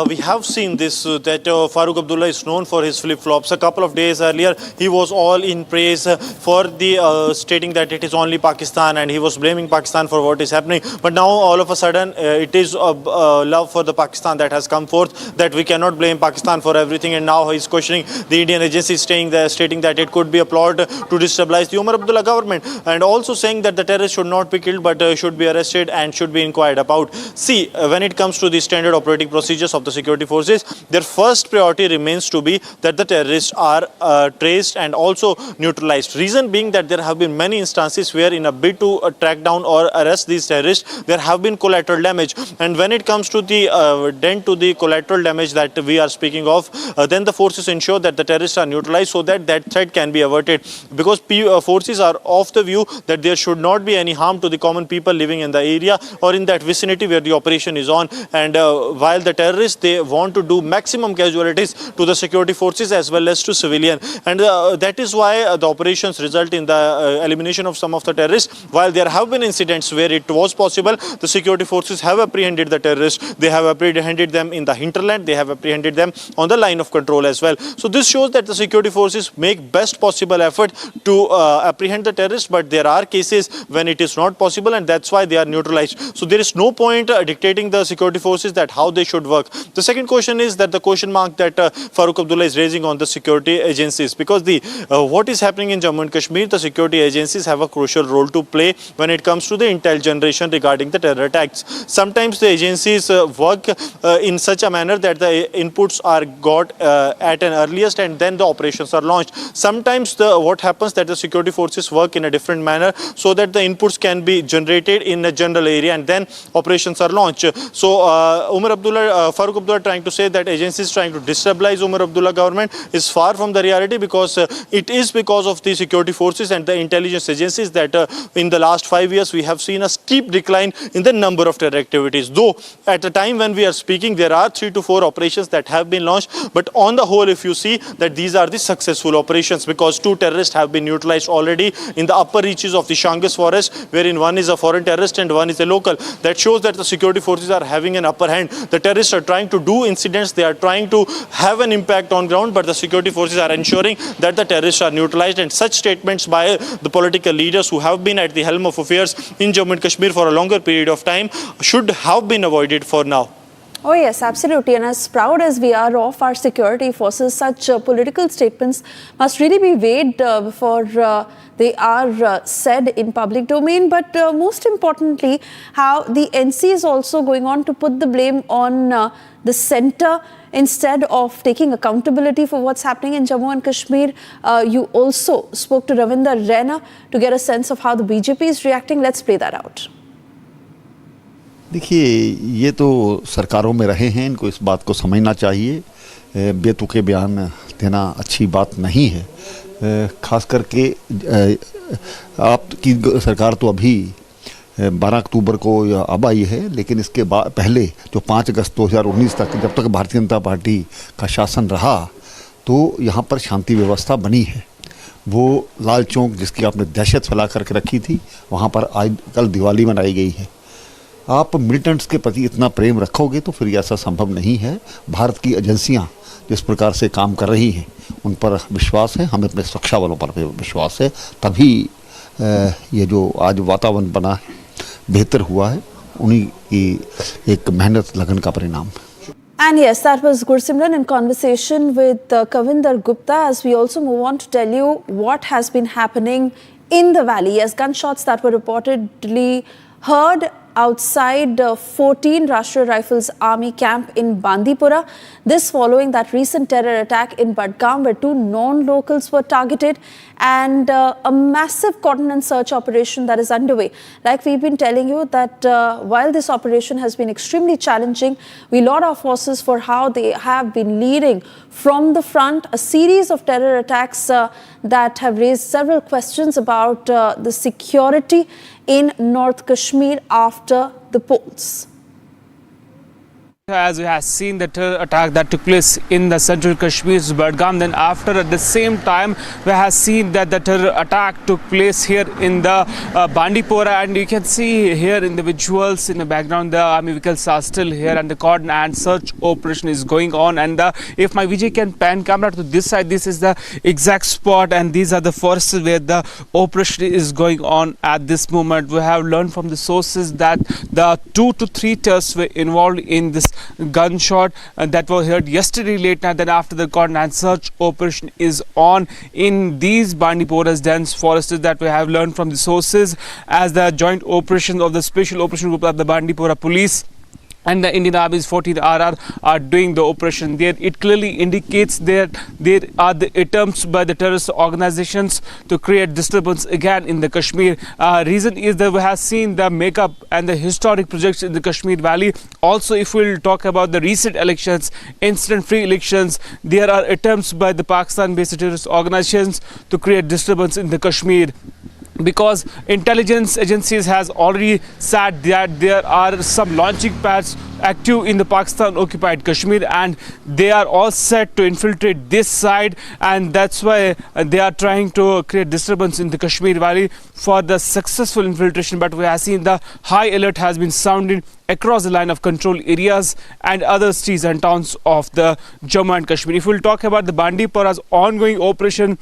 we have seen this, that Farooq Abdullah is known for his flip-flops. A couple of days earlier, he was all in praise for the stating that it is only Pakistan, and he was blaming Pakistan for what is happening. But now, all of a sudden, it is love for the Pakistan that has come forth, that we cannot blame Pakistan for everything, and now he is questioning the Indian agency, stating that it could be a plot to destabilize the Omar Abdullah government, and also saying that the terrorists should not be killed but should be arrested and should be inquired about. See, when it comes to the standard operating procedures of the security forces, their first priority remains to be that the terrorists are traced and also neutralized. Reason being that there have been many instances where, in a bid to track down or arrest these terrorists, there have been collateral damage. And when it comes to the dent to the collateral damage that we are speaking of, then the forces ensure that the terrorists are neutralized so that that threat can be averted. Because forces are of the view that there should not be any harm to the common people living in the area or in that vicinity where the operation is on. And while the terrorists, they want to do maximum casualties to the security forces as well as to civilian, and that is why the operations result in the elimination of some of the terrorists. While there have been incidents where it was possible, the security forces have apprehended the terrorists. They have apprehended them in the hinterland, they have apprehended them on the line of control as well. So this shows that the security forces make best possible effort to apprehend the terrorists, but there are cases when it is not possible, and that's why they are neutralized. So there is no point dictating the security forces that how they should work. The second question is that the question mark that Farooq Abdullah is raising on the security agencies, because the what is happening in Jammu and Kashmir, the security agencies have a crucial role to play when it comes to the intel generation regarding the terror attacks. Sometimes the agencies work in such a manner that the inputs are got at an earliest and then the operations are launched. Sometimes what happens that the security forces work in a different manner so that the inputs can be generated in a general area and then operations are launched. So Farooq Abdullah trying to say that agencies trying to destabilize Omar Abdullah government is far from the reality, because it is because of the security forces and the intelligence agencies that in the last 5 years we have seen a steep decline in the number of terror activities. Though at the time when we are speaking, there are 3 to 4 operations that have been launched, but on the whole, if you see that these are the successful operations, because 2 terrorists have been neutralized already in the upper reaches of the Shangas forest, wherein one is a foreign terrorist and one is a local. That shows that the security forces are having an upper hand. The terrorists are trying to do incidents, they are trying to have an impact on ground, but the security forces are ensuring that the terrorists are neutralized, and such statements by the political leaders who have been at the helm of affairs in Jammu and Kashmir for a longer period of time should have been avoided for now. Oh yes, absolutely. And as proud as we are of our security forces, such political statements must really be weighed before they are said in public domain. But most importantly, how the NC is also going on to put the blame on the centre instead of taking accountability for what's happening in Jammu and Kashmir. You also spoke to Ravinder Raina to get a sense of how the BJP is reacting. Let's play that out. देखिए, ये तो सरकारों में रहे हैं, इनको इस बात को समझना चाहिए। बेतुके बयान देना अच्छी बात नहीं है। खास करके आपकी सरकार तो अभी 12 अक्टूबर को अब आई है, लेकिन इसके बाद पहले जो 5 अगस्त 2019 तक जब तक भारतीय जनता पार्टी का शासन रहा तो यहाँ पर शांति व्यवस्था बनी है। वो लाल चौक जिसकी आपने दहशत फैला करके रखी थी, वहाँ पर आज कल दिवाली मनाई गई है। आप मिलिटेंट्स के प्रति इतना प्रेम रखोगे तो फिर ऐसा संभव नहीं है। भारत की एजेंसियाँ जिस प्रकार से काम कर रही हैं उन पर विश्वास है, हमें अपने सुरक्षा बलों पर विश्वास है, तभी ये जो आज वातावरण बना है बेहतर हुआ है, उन्हीं की एक मेहनत लगन का परिणाम है। And yes, that was Gursimran in conversation with Kavinder Gupta. As we also move on to tell you what has been happening in the valley. Yes, gunshots that were reportedly heard outside 14 Rashtriya Rifles Army camp in Bandipora. This following that recent terror attack in Budgam where 2 non-locals were targeted, and a massive cordon and search operation that is underway. Like we've been telling you that while this operation has been extremely challenging, we laud our forces for how they have been leading from the front a series of terror attacks that have raised several questions about the security in North Kashmir after the polls. As we have seen the terror attack that took place in the central Kashmir's Budgam, then after at the same time we have seen that the terror attack took place here in the Bandipora, and you can see here in the visuals in the background the army vehicles are still here and the cordon and search operation is going on. And if my Vijay can pan camera to this side, this is the exact spot and these are the forests where the operation is going on at this moment. We have learned from the sources that the 2 to 3 terrorists were involved in this gunshot that were heard yesterday late night. Then after the cordon and search operation is on in these Bandipora's dense forests that we have learned from the sources, as the joint operation of the special operation group of the Bandipora police and the Indian Army's 14 RR are doing the operation there. It clearly indicates that there are the attempts by the terrorist organizations to create disturbance again in the Kashmir. Reason is that we have seen the makeup and the historic projects in the Kashmir Valley. Also, if we'll talk about the recent elections, incident-free elections, there are attempts by the Pakistan-based terrorist organizations to create disturbance in the Kashmir, because intelligence agencies has already said that there are some launching pads active in the Pakistan occupied Kashmir and they are all set to infiltrate this side, and that's why they are trying to create disturbance in the Kashmir Valley for the successful infiltration. But we have seen the high alert has been sounded across the line of control areas and other cities and towns of the Jammu and Kashmir. If we'll talk about the Bandipora's ongoing operation,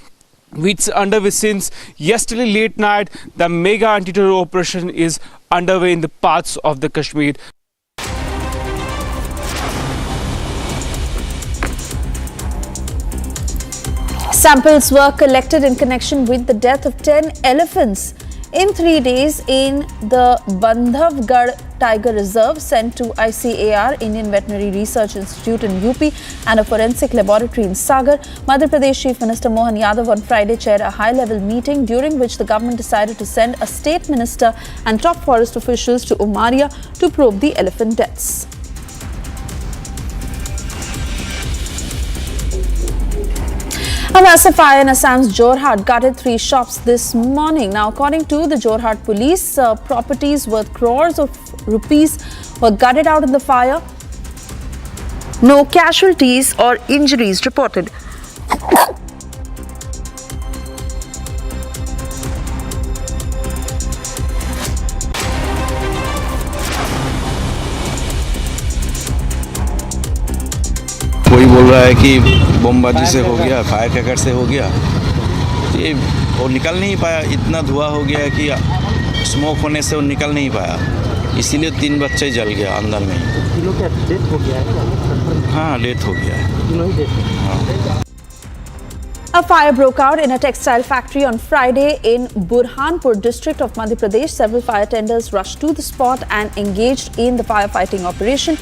which underway since yesterday late night, the mega anti-terror operation is underway in the parts of the Kashmir. Samples were collected in connection with the death of 10 elephants in 3 days in the Bandhavgarh Tiger Reserve, sent to ICAR, Indian Veterinary Research Institute in UP, and a forensic laboratory in Sagar. Madhya Pradesh Chief Minister Mohan Yadav on Friday chaired a high-level meeting during which the government decided to send a state minister and top forest officials to Umaria to probe the elephant deaths. A massive fire in Assam's Jorhat gutted 3 shops this morning. Now, according to the Jorhat police, properties worth crores of rupees were gutted out in the fire. No casualties or injuries reported. कोई बोल रहा है कि बमबाजी से हो गया, fire cracker से हो गया, ये वो निकल नहीं पाया, इतना धुआं हो गया कि स्मोक होने से वो निकल नहीं पाया, इसीलिए 3 बच्चे जल गया अंदर में। तीनों का डेथ हो गया है? हाँ, डेथ हो गया है। तीनों ही डेथ? हाँ। A fire broke out in a textile factory on Friday in Burhanpur district of Madhya Pradesh. Several fire tenders rushed to the spot and engaged in the firefighting operation.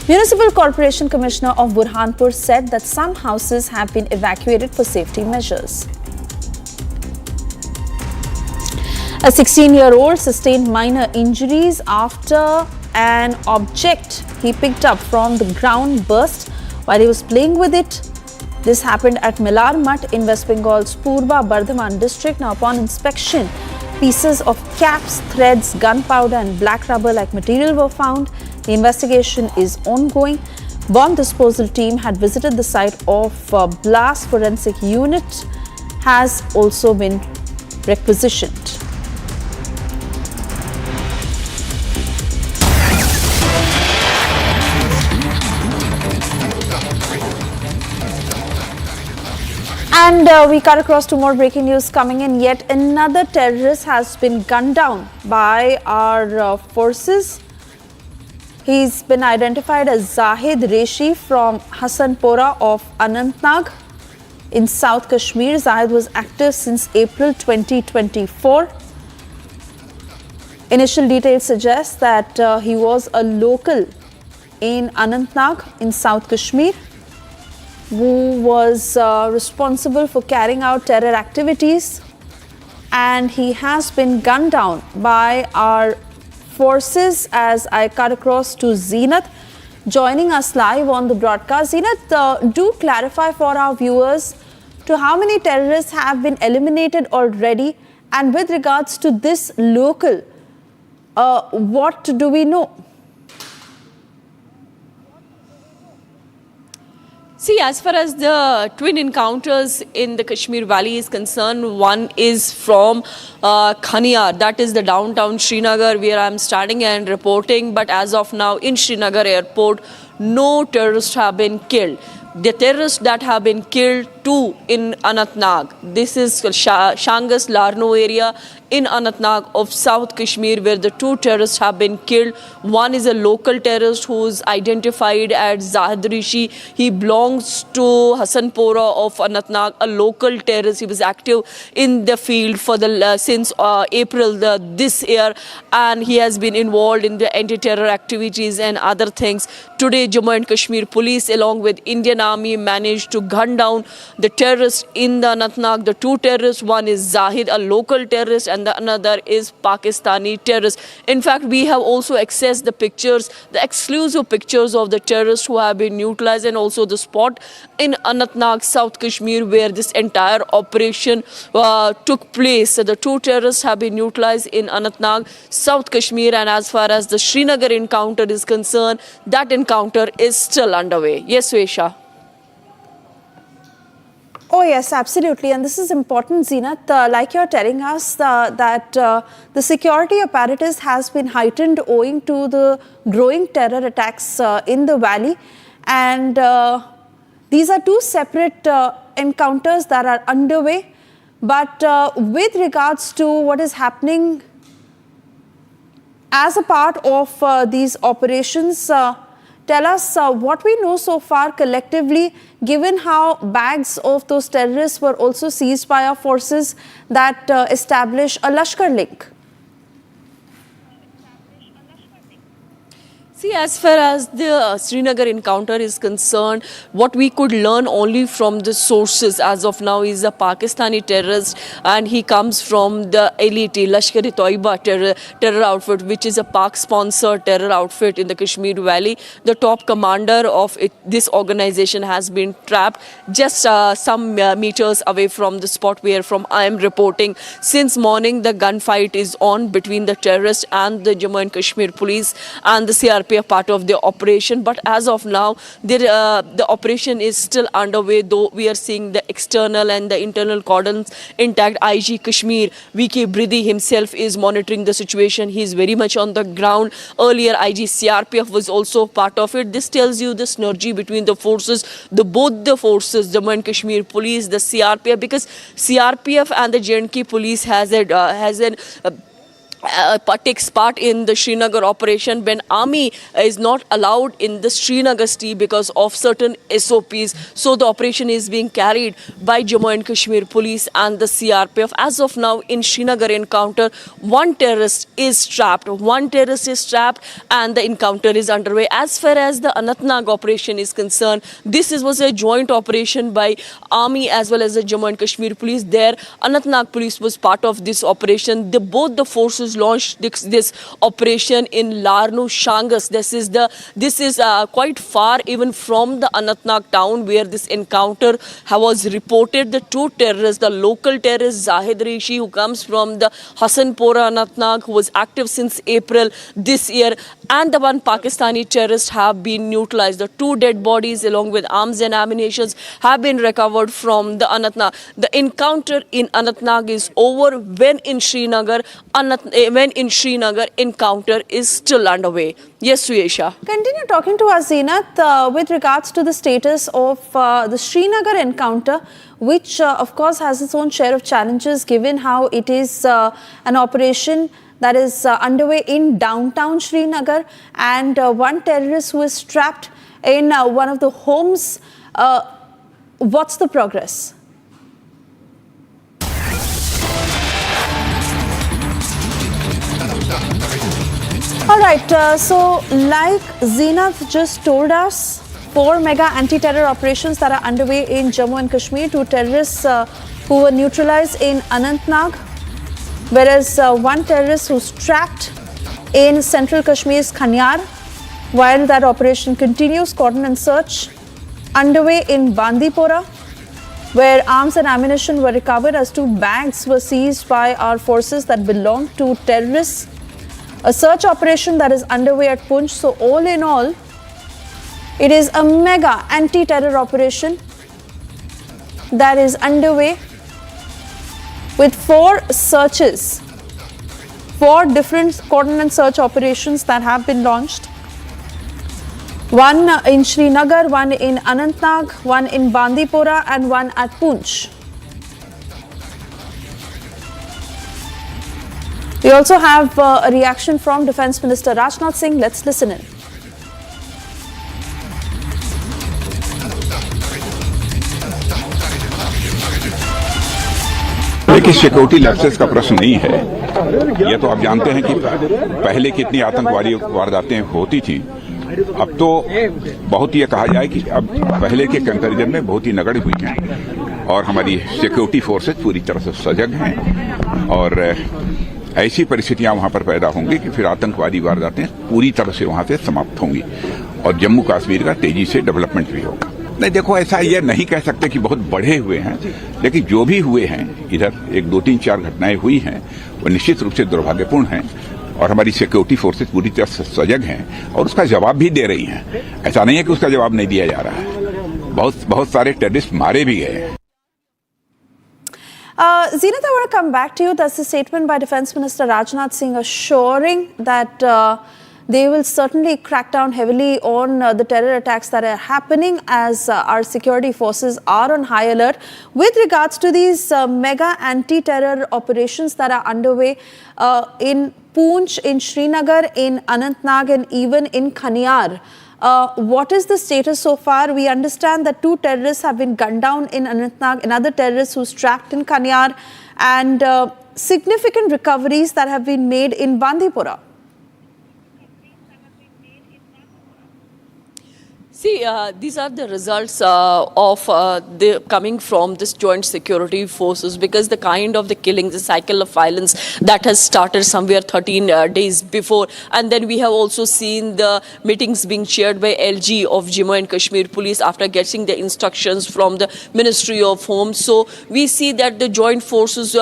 Municipal Corporation Commissioner of Burhanpur said that some houses have been evacuated for safety measures. A 16-year-old sustained minor injuries after an object he picked up from the ground burst while he was playing with it This happened at Milar Mutt in West Bengal's Purba Bardhaman district. Now, upon inspection, pieces of caps, threads, gunpowder and black rubber-like material were found. The investigation is ongoing. Bomb disposal team had visited the site of blast forensic unit has also been requisitioned. And we cut across to more breaking news coming in. Yet another terrorist has been gunned down by our forces. He's been identified as Zahid Reshi from Hasanpora of Anantnag in South Kashmir. Zahid was active since April 2024. Initial details suggest that he was a local in Anantnag in South Kashmir, who was responsible for carrying out terror activities, and he has been gunned down by our forces. As I cut across to Zeenat, joining us live on the broadcast. Zeenat, do clarify for our viewers to how many terrorists have been eliminated already, and with regards to this local, what do we know? See, as far as the twin encounters in the Kashmir Valley is concerned, one is from Khaniar, that is the downtown Srinagar, where I'm standing and reporting. But as of now, in Srinagar airport, no terrorists have been killed. The terrorists that have been killed, two in Anantnag. This is Shangas Larno area in Anantnag of South Kashmir, where the two terrorists have been killed. One is a local terrorist who is identified as Zahid Rishi. He belongs to Hasanpora of Anantnag, a local terrorist. He was active in the field for the since April this year, and he has been involved in the anti-terror activities and other things. Today, Jammu and Kashmir police, along with Indian Army, managed to gun down the terrorists in the Anantnag. The two terrorists, one is Zahid, a local terrorist, and the another is Pakistani terrorist. In fact, we have also accessed the pictures, the exclusive pictures of the terrorists who have been neutralized, and also the spot in Anantnag, South Kashmir, where this entire operation took place. So the two terrorists have been neutralized in Anantnag, South Kashmir, and as far as the Srinagar encounter is concerned, that encounter is still underway. Yes, Vesha. Oh yes, absolutely, and this is important, Zeenat. Like you're telling us that the security apparatus has been heightened owing to the growing terror attacks in the valley, and these are two separate encounters that are underway. But with regards to what is happening as a part of these operations, tell us what we know so far collectively, given how bags of those terrorists were also seized by our forces that establish a Lashkar link. See, as far as the Srinagar encounter is concerned, what we could learn only from the sources as of now is a Pakistani terrorist, and he comes from the elite Lashkar-e-Toiba terror outfit, which is a Pak-sponsored terror outfit in the Kashmir Valley. The top commander of this organization has been trapped just some meters away from the spot where I am reporting. Since morning, the gunfight is on between the terrorists and the Jammu and Kashmir police and the CRP part of the operation. But as of now, the operation is still underway, though we are seeing the external and the internal cordons intact. IG Kashmir, VK Bridi himself is monitoring the situation. He is very much on the ground. Earlier, IG CRPF was also part of it. This tells you the synergy between the forces, both the forces, Jammu and Kashmir police, the CRPF, because CRPF and the J&K police takes part in the Srinagar operation when army is not allowed in the Srinagar city because of certain SOPs. So the operation is being carried by Jammu and Kashmir police and the CRPF. As of now, in Srinagar encounter, one terrorist is trapped. and the encounter is underway. As far as the Anantnag operation is concerned, this was a joint operation by army as well as the Jammu and Kashmir police. There, Anantnag police was part of this operation. Both the forces forces launched this operation in Larnu Shangas. This is quite far even from the Anantnag town where this encounter was reported. The two terrorists, the local terrorist Zahid Rishi, who comes from the Hasanpora Anantnag, who was active since April this year, and the one Pakistani terrorist have been neutralized. The two dead bodies along with arms and ammunition have been recovered from the Anantnag. The encounter in Anantnag is over when in Srinagar encounter is still underway. Yes, Suyesha. Continue talking to us, Zeenat, with regards to the status of the Srinagar encounter, which of course has its own share of challenges given how it is an operation that is underway in downtown Srinagar, and one terrorist who is trapped in one of the homes. What's the progress? All right, so like Zeenat just told us, 4 mega anti-terror operations that are underway in Jammu and Kashmir, 2 terrorists who were neutralized in Anantnag, whereas one terrorist who's trapped in central Kashmir's Kanyar. While that operation continues, cordon and search underway in Bandipora, where arms and ammunition were recovered as 2 bags were seized by our forces that belonged to terrorists. A search operation that is underway at Poonch. So all in all, it is a mega anti-terror operation that is underway with 4 searches, 4 different cordon and search operations that have been launched. One in Srinagar, one in Anantnag, one in Bandipora, and one at Poonch. We also have a reaction from Defence Minister Rajnath Singh. Let's listen in. देखिए, security lapses का प्रश्न नहीं है। ये तो आप जानते हैं कि पहले कितनी आतंकवादी वारदातें होती थी। अब तो बहुत ये कहा जाए कि अब पहले के कंपैरिजन में बहुत ही नगण्य हुई हैं और हमारी सिक्योरिटी फोर्सेस पूरी तरह से सजग हैं और ऐसी परिस्थितियां वहां पर पैदा होंगी कि फिर आतंकवादी वारदातें पूरी तरह से वहां से समाप्त होंगी और जम्मू कश्मीर का तेजी से डेवलपमेंट भी होगा। नहीं, देखो, ऐसा ये नहीं कह सकते कि बहुत बढ़े हुए हैं, लेकिन जो भी हुए हैं इधर 1, 2, 3, 4 घटनाएं हुई हैं वो निश्चित रूप से दुर्भाग्यपूर्ण हैं और हमारी सिक्योरिटी फोर्सेस पूरी तरह से सजग हैं और उसका जवाब भी दे रही हैं। ऐसा नहीं है कि उसका जवाब नहीं दिया जा रहा है। बहुत सारे टेररिस्ट मारे भी गए हैं। Zeenat, I want to come back to you. That's a statement by Defence Minister Rajnath Singh assuring that they will certainly crack down heavily on the terror attacks that are happening as our security forces are on high alert. With regards to these mega anti-terror operations that are underway in Poonch, in Srinagar, in Anantnag, and even in Kanyar, what is the status so far? We understand that 2 terrorists have been gunned down in Anantnag, another terrorist who's trapped in Kanyar, and significant recoveries that have been made in Bandipora. See, these are the results of the coming from this joint security forces, because the kind of the killings, the cycle of violence that has started somewhere 13 days before, and then we have also seen the meetings being chaired by LG of Jammu and Kashmir Police after getting the instructions from the Ministry of Home. So we see that the joint forces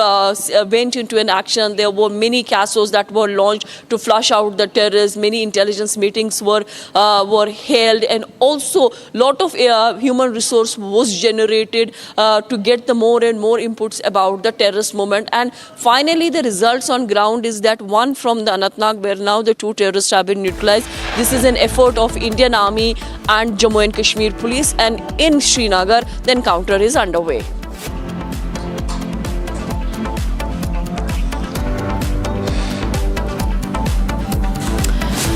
went into an action. There were many CASOs that were launched to flush out the terrorists. Many intelligence meetings were held, and also lot of human resource was generated to get the more and more inputs about the terrorist movement. And finally the results on ground is that one from the Anantnag, where now the 2 terrorists have been neutralized. This is an effort of Indian Army and Jammu and Kashmir Police, and in Srinagar the encounter is underway.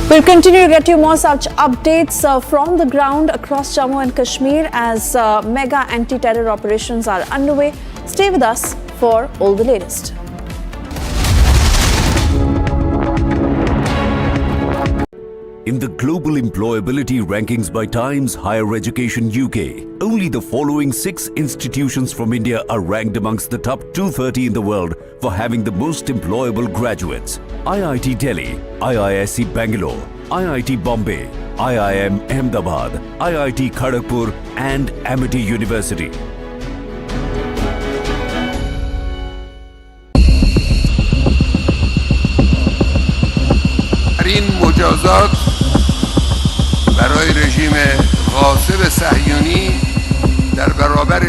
We'll continue to get you more such updates from the ground across Jammu and Kashmir as mega anti-terror operations are underway. Stay with us for all the latest. In the global employability rankings by Times Higher Education UK, only only the following 6 institutions from India are ranked amongst the top 230 in the world for having the most employable graduates. IIT Delhi, IISc Bangalore, IIT Bombay, IIM Ahmedabad, IIT Kharagpur and Amity University. این مجازات برای رژیم غاصب صهیونی در برابر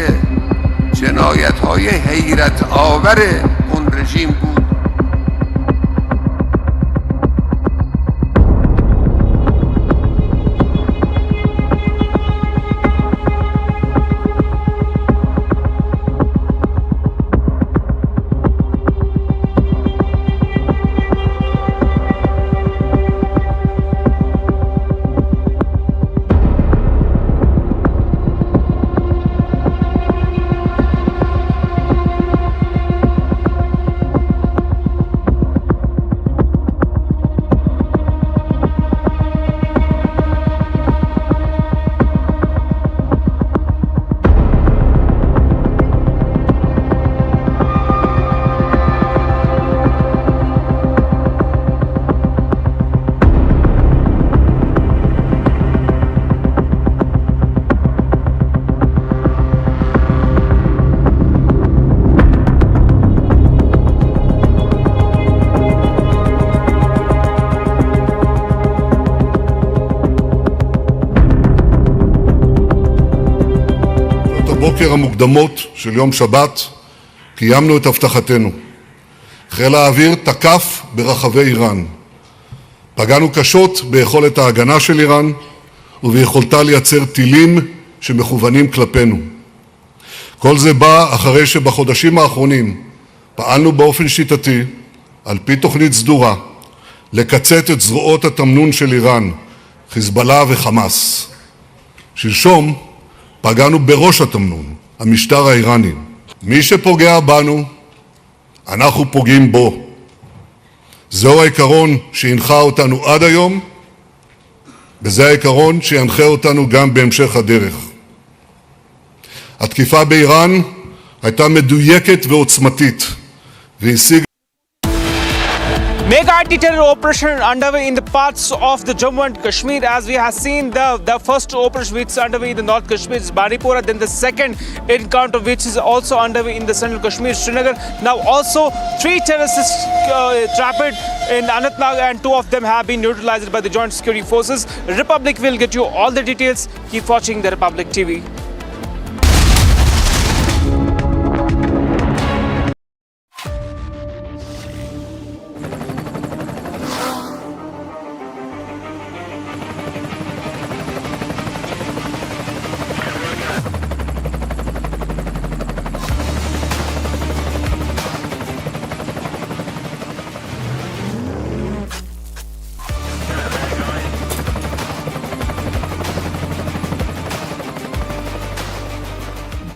جنایت‌های حیرت آور اون رژیم بود. בבוקר המוקדמות של יום שבת קיימנו את הבטחתנו. חיל האוויר תקף ברחבי איראן. פגענו קשות ביכולת ההגנה של איראן וביכולתה לייצר טילים שמכוונים כלפינו. כל זה בא אחרי שבחודשים האחרונים פעלנו באופן שיטתי, על פי תוכנית סדורה, לקצץ את זרועות התמנון של איראן, חיזבאללה וחמאס. שלשום פגענו בראש התמנון, המשטר האיראני. מי שפוגע בנו, אנחנו פוגעים בו. זהו העיקרון שהנחה אותנו עד היום, וזה העיקרון שינחה אותנו גם בהמשך הדרך. התקיפה באיראן הייתה מדויקת ועוצמתית, והשיגה Mega anti-terror operation underway in the parts of the Jammu and Kashmir, as we have seen the first operation which is underway in the North Kashmir is Bandipora, then the second encounter which is also underway in the Central Kashmir, Srinagar. Now also 3 terrorists trapped in Anantnag and 2 of them have been neutralized by the Joint Security Forces. Republic will get you all the details. Keep watching the Republic TV.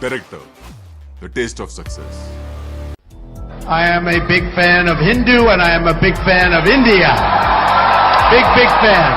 Director, The Taste of Success. I am a big fan of Hindu and I am a big fan of India. Big fan.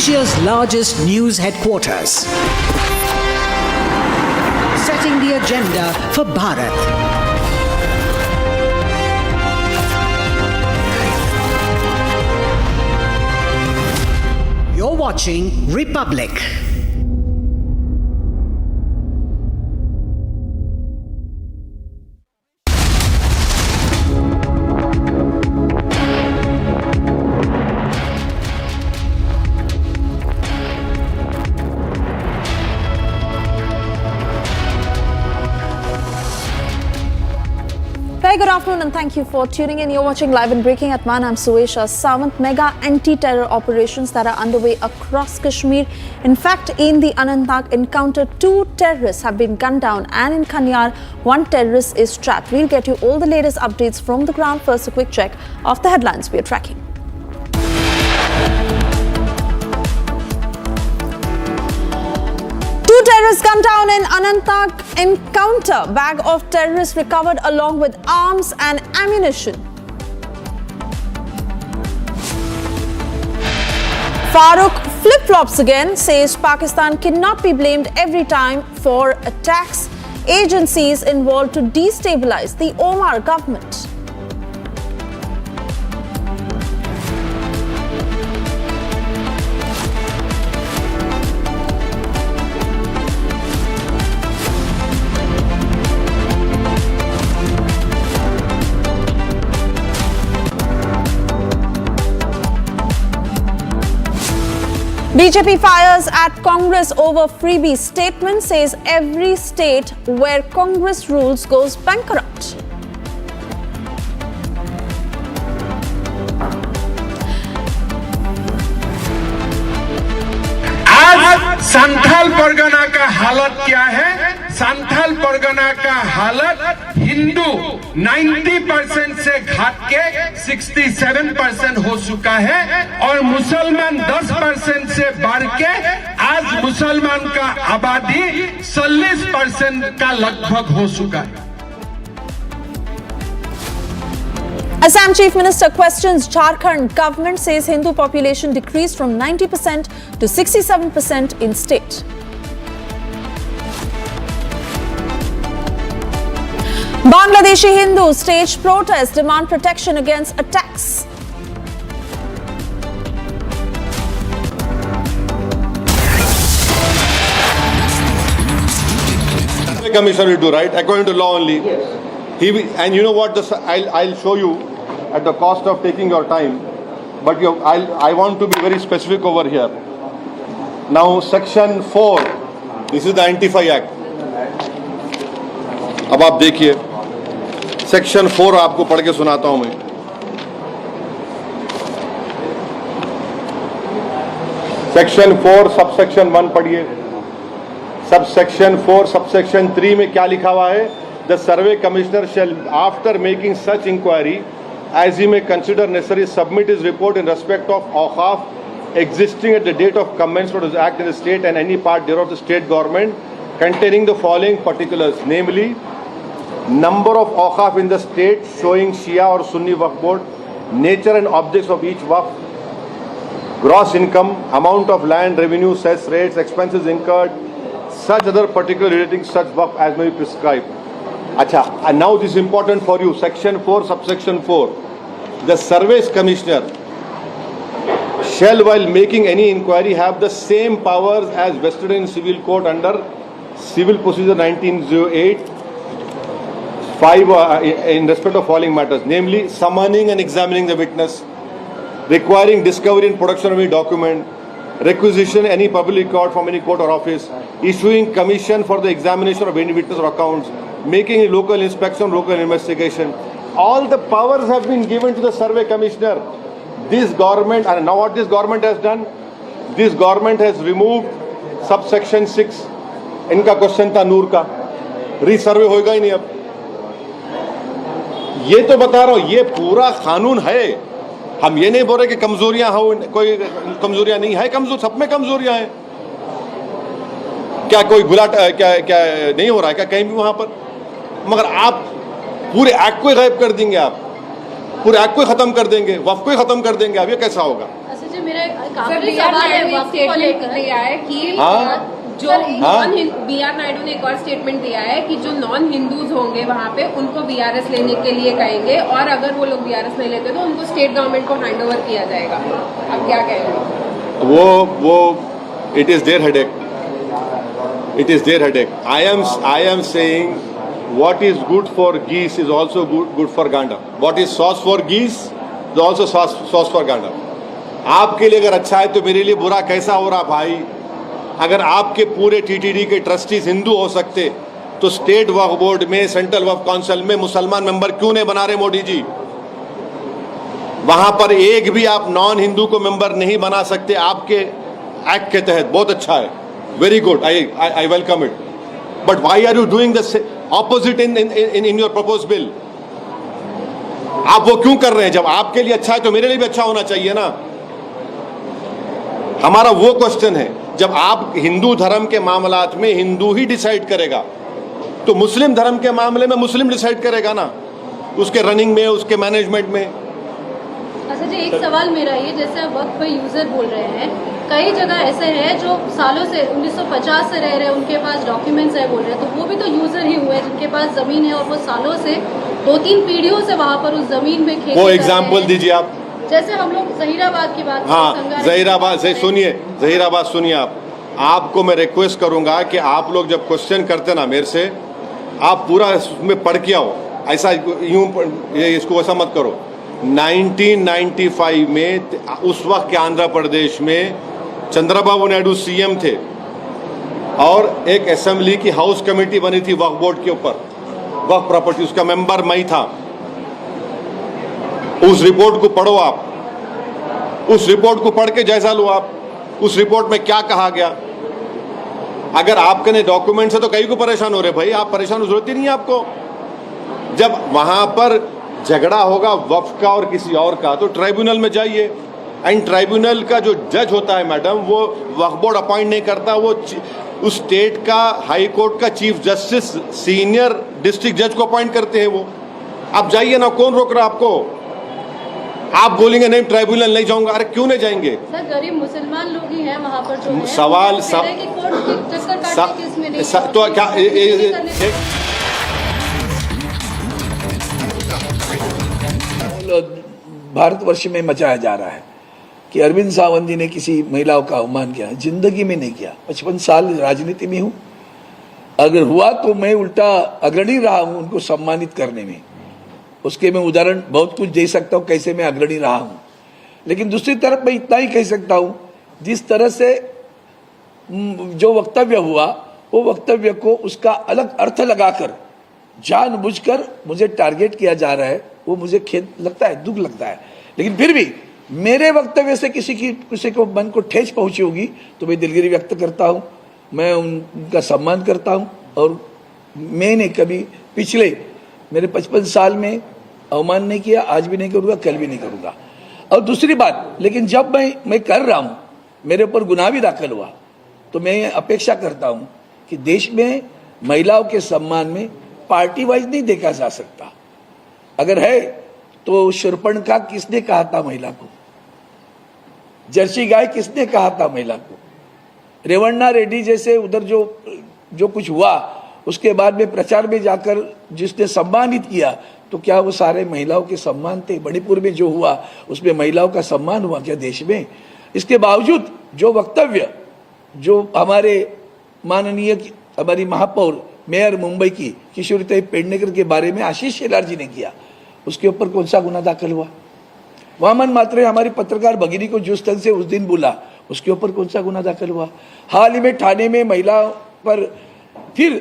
Asia's largest news headquarters. Setting the agenda for Bharat. You're watching Republic. Very good afternoon and thank you for tuning in. You're watching Live and Breaking at 1. I'm Suesha Sawant. Mega anti-terror operations that are underway across Kashmir. In fact, in the Anantnag encounter, 2 terrorists have been gunned down, and in Kanyar, 1 terrorist is trapped. We'll get you all the latest updates from the ground. First, a quick check of the headlines we are tracking. 2 terrorists gunned down in Anantnag encounter. Bag of terrorists recovered along with arms and ammunition. Farooq flip-flops again, says Pakistan cannot be blamed every time for attacks. Agencies involved to destabilize the Omar government. BJP fires at Congress over freebie statement, says every state where Congress rules goes bankrupt. आज संथाल परगना का हालत क्या है? संथाल परगना का हालत हिंदू 90% से घट के 67% हो चुका है और मुसलमान 10% से बढ़ के आज मुसलमान का आबादी 40% का लगभग हो चुका है. Assam Chief Minister questions Jharkhand government, says Hindu population decreased from 90% to 67% in state. Bangladeshi Hindus stage protest, demand protection against attacks. The commissioner will do, right? According to law only. Yes. And you know what? I'll show you at the cost of taking your time. But I want to be very specific over here. Now, Section 4. This is the Anti-Fi Act. अब आप देखिए section 4 आपको पढ़ के सुनाता हूं मैं. Section 4 subsection 1 पढ़िए. सबसेक्शन 4 सबसेक्शन 3 में क्या लिखा हुआ है? The survey commissioner shall, after making such inquiry as he may consider necessary, submit his report in respect of awqaf existing at the date of commencement of this act in the state and any part thereof the state government, containing the following particulars, namely number of awqaf in the state showing Shia or Sunni Waqf board, nature and objects of each waqf, gross income, amount of land, revenue, cess rates, expenses incurred, such other particular relating such waqf as may be prescribed. Acha, and now this is important for you. Section 4, subsection 4. The Service Commissioner shall, while making any inquiry, have the same powers as vested in civil court under Civil Procedure 1908, 5 in respect of following matters, namely summoning and examining the witness, requiring discovery and production of any document, requisition any public record from any court or office, issuing commission for the examination of any witness or accounts, making a local inspection, local investigation. All the powers have been given to the survey commissioner. This government, and now what this government has done? This government has removed subsection 6. इनका question था नूर का, रीसर्वे होगा ही नहीं अब. ये तो बता रहा हूं, ये पूरा कानून है. हम ये नहीं बोल रहे कि कमजोरियां हो, कोई कमजोरियां नहीं है. कमजोर सब में कमजोरियां हैं. क्या कोई गुलाट क्या नहीं हो रहा है क्या कहीं भी वहां पर? मगर आप पूरे एक्ट को गायब कर देंगे, आप पूरे एक्ट को खत्म कर देंगे, वक्फ को खत्म कर देंगे. अब ये कैसा होगा? मुझे मेरा एक आखिरी सवाल है वक्फ को लेकर दिया है कि जो बी.आर. नायडू ने एक और स्टेटमेंट दिया है कि जो नॉन हिंदूज होंगे वहाँ पे उनको बीआरएस लेने के लिए कहेंगे और अगर वो लोग बीआरएस नहीं लेते तो उनको स्टेट गवर्नमेंट को हैंडओवर किया जाएगा। अब क्या कहेंगे? वो it is their headache, it is their headache. I am saying what is good for geese is also good for gander. What is sauce for geese is also sauce for gander. आपके लिए अगर अच्छा है तो मेरे लिए बुरा कैसा हो रहा भाई? अगर आपके पूरे टीटीडी के ट्रस्टीज हिंदू हो सकते तो स्टेट वक्फ बोर्ड में, सेंट्रल वक्फ काउंसिल में मुसलमान मेंबर क्यों नहीं बना रहे मोदी जी? वहां पर एक भी आप नॉन हिंदू को मेंबर नहीं बना सकते आपके एक्ट के तहत। बहुत अच्छा है, very good, I welcome it. But why are you doing the opposite in your propose bill? आप वो क्यों कर रहे हैं? जब आपके लिए अच्छा है तो मेरे लिए भी अच्छा होना चाहिए ना। हमारा वो क्वेश्चन है, जब आप हिंदू धर्म के मामलात में हिंदू ही डिसाइड करेगा तो मुस्लिम धर्म के मामले में मुस्लिम डिसाइड करेगा ना, उसके रनिंग में, उसके मैनेजमेंट में। अच्छा जी, एक सवाल मेरा ये, जैसे आप वक्त पे यूजर बोल रहे हैं, कई जगह ऐसे हैं जो सालों से 1950 से रह रहे हैं, उनके पास डॉक्यूमेंट्स है बोल रहे हैं, तो वो भी तो यूजर ही हुए जिनके पास जमीन है और वो सालों से 2-3 पीढ़ियों से वहां पर उस जमीन में खेती। वो एग्जाम्पल दीजिए आप। जैसे हम लोग जहीराबाद की बात, हाँ जहीराबाद से सुनिए, जहीराबाद सुनिए आप। आपको मैं रिक्वेस्ट करूंगा कि आप लोग जब क्वेश्चन करते ना मेरे से, आप पूरा उसमें पढ़ के आओ, ऐसा यूं इसको ऐसा मत करो। 1995 में उस वक्त के आंध्र प्रदेश में चंद्रबाबू नायडू सीएम थे और एक असेंबली की हाउस कमेटी बनी थी वक्फ बोर्ड के ऊपर, वक्फ प्रॉपर्टी, उसका मेंबर मैं था। उस रिपोर्ट को पढ़ो आप, उस रिपोर्ट को पढ़ के जायजा लो आप, उस रिपोर्ट में क्या कहा गया। अगर आपके ने डॉक्यूमेंट्स है तो कहीं को परेशान हो रहे भाई, आप परेशान हो, जरूरत ही नहीं है आपको। जब वहां पर झगड़ा होगा वक्फ का और किसी और का तो ट्राइब्यूनल में जाइए, एंड ट्राइब्यूनल का जो जज होता है मैडम, वो वक्फ बोर्ड अपॉइंट नहीं करता, वो उस स्टेट का हाई कोर्ट का चीफ जस्टिस, सीनियर डिस्ट्रिक्ट जज को अपॉइंट करते हैं वो। आप जाइए ना, कौन रोक रहा आपको? आप बोलेंगे नहीं ट्राइब्यूनल नहीं जाऊंगा, अरे क्यों नहीं जाएंगे? सर गरीब मुसलमान लोग ही हैं वहां पर जो है, सवाल तो क्या भारतवर्ष में मचाया जा रहा है कि अरविंद सावंत जी ने किसी महिलाओं का अवमान किया। जिंदगी में नहीं किया, 55 साल राजनीति में हूं, अगर हुआ तो मैं उल्टा अग्रणी रहा हूं उनको सम्मानित करने में। उसके मैं उदाहरण बहुत कुछ दे सकता हूं कैसे मैं अग्रणी रहा हूं। लेकिन दूसरी तरफ मैं इतना ही कह सकता हूं, जिस तरह से जो वक्तव्य हुआ, वो वक्तव्य को उसका अलग अर्थ लगाकर जानबूझकर मुझे टारगेट किया जा रहा है, वो मुझे खेद लगता है, दुख लगता है। लेकिन फिर भी मेरे वक्तव्य से किसी को मन को ठेस पहुंची होगी तो मैं दिलगिरी व्यक्त करता हूं, मैं उनका सम्मान करता हूं। और मैंने कभी पिछले मेरे 55 साल में अवमान नहीं किया, आज भी नहीं करूंगा, कल भी नहीं करूंगा। और दूसरी बात, लेकिन जब मैं कर रहा हूं, मेरे ऊपर गुनाह भी दाखिल हुआ, तो मैं अपेक्षा करता हूं कि देश में महिलाओं के सम्मान में पार्टी वाइज नहीं देखा जा सकता। अगर है तो शूर्पणखा किसने कहा था महिला को? जर्सी गाय किसने कहा था महिला को? रेवन्ना रेड्डी जैसे उधर जो कुछ हुआ, उसके बाद में प्रचार में जाकर जिसने सम्मानित किया, तो क्या वो सारे महिलाओं के सम्मान थे? मणिपुर में जो हुआ उसमें महिलाओं का सम्मान हुआ क्या देश में? इसके बावजूद जो वक्तव्य जो हमारे माननीय हमारी महापौर मेयर मुंबई की किशोरी पेडनेकर के बारे में आशीष शेलार जी ने किया, उसके ऊपर कौन सा गुना दाखिल हुआ? वामन मात्रे हमारी पत्रकार भगिनी को जिस तरह से उस दिन बोला, उसके ऊपर कौन सा गुना दाखिल हुआ? हाल ही में ठाणे में महिला पर फिर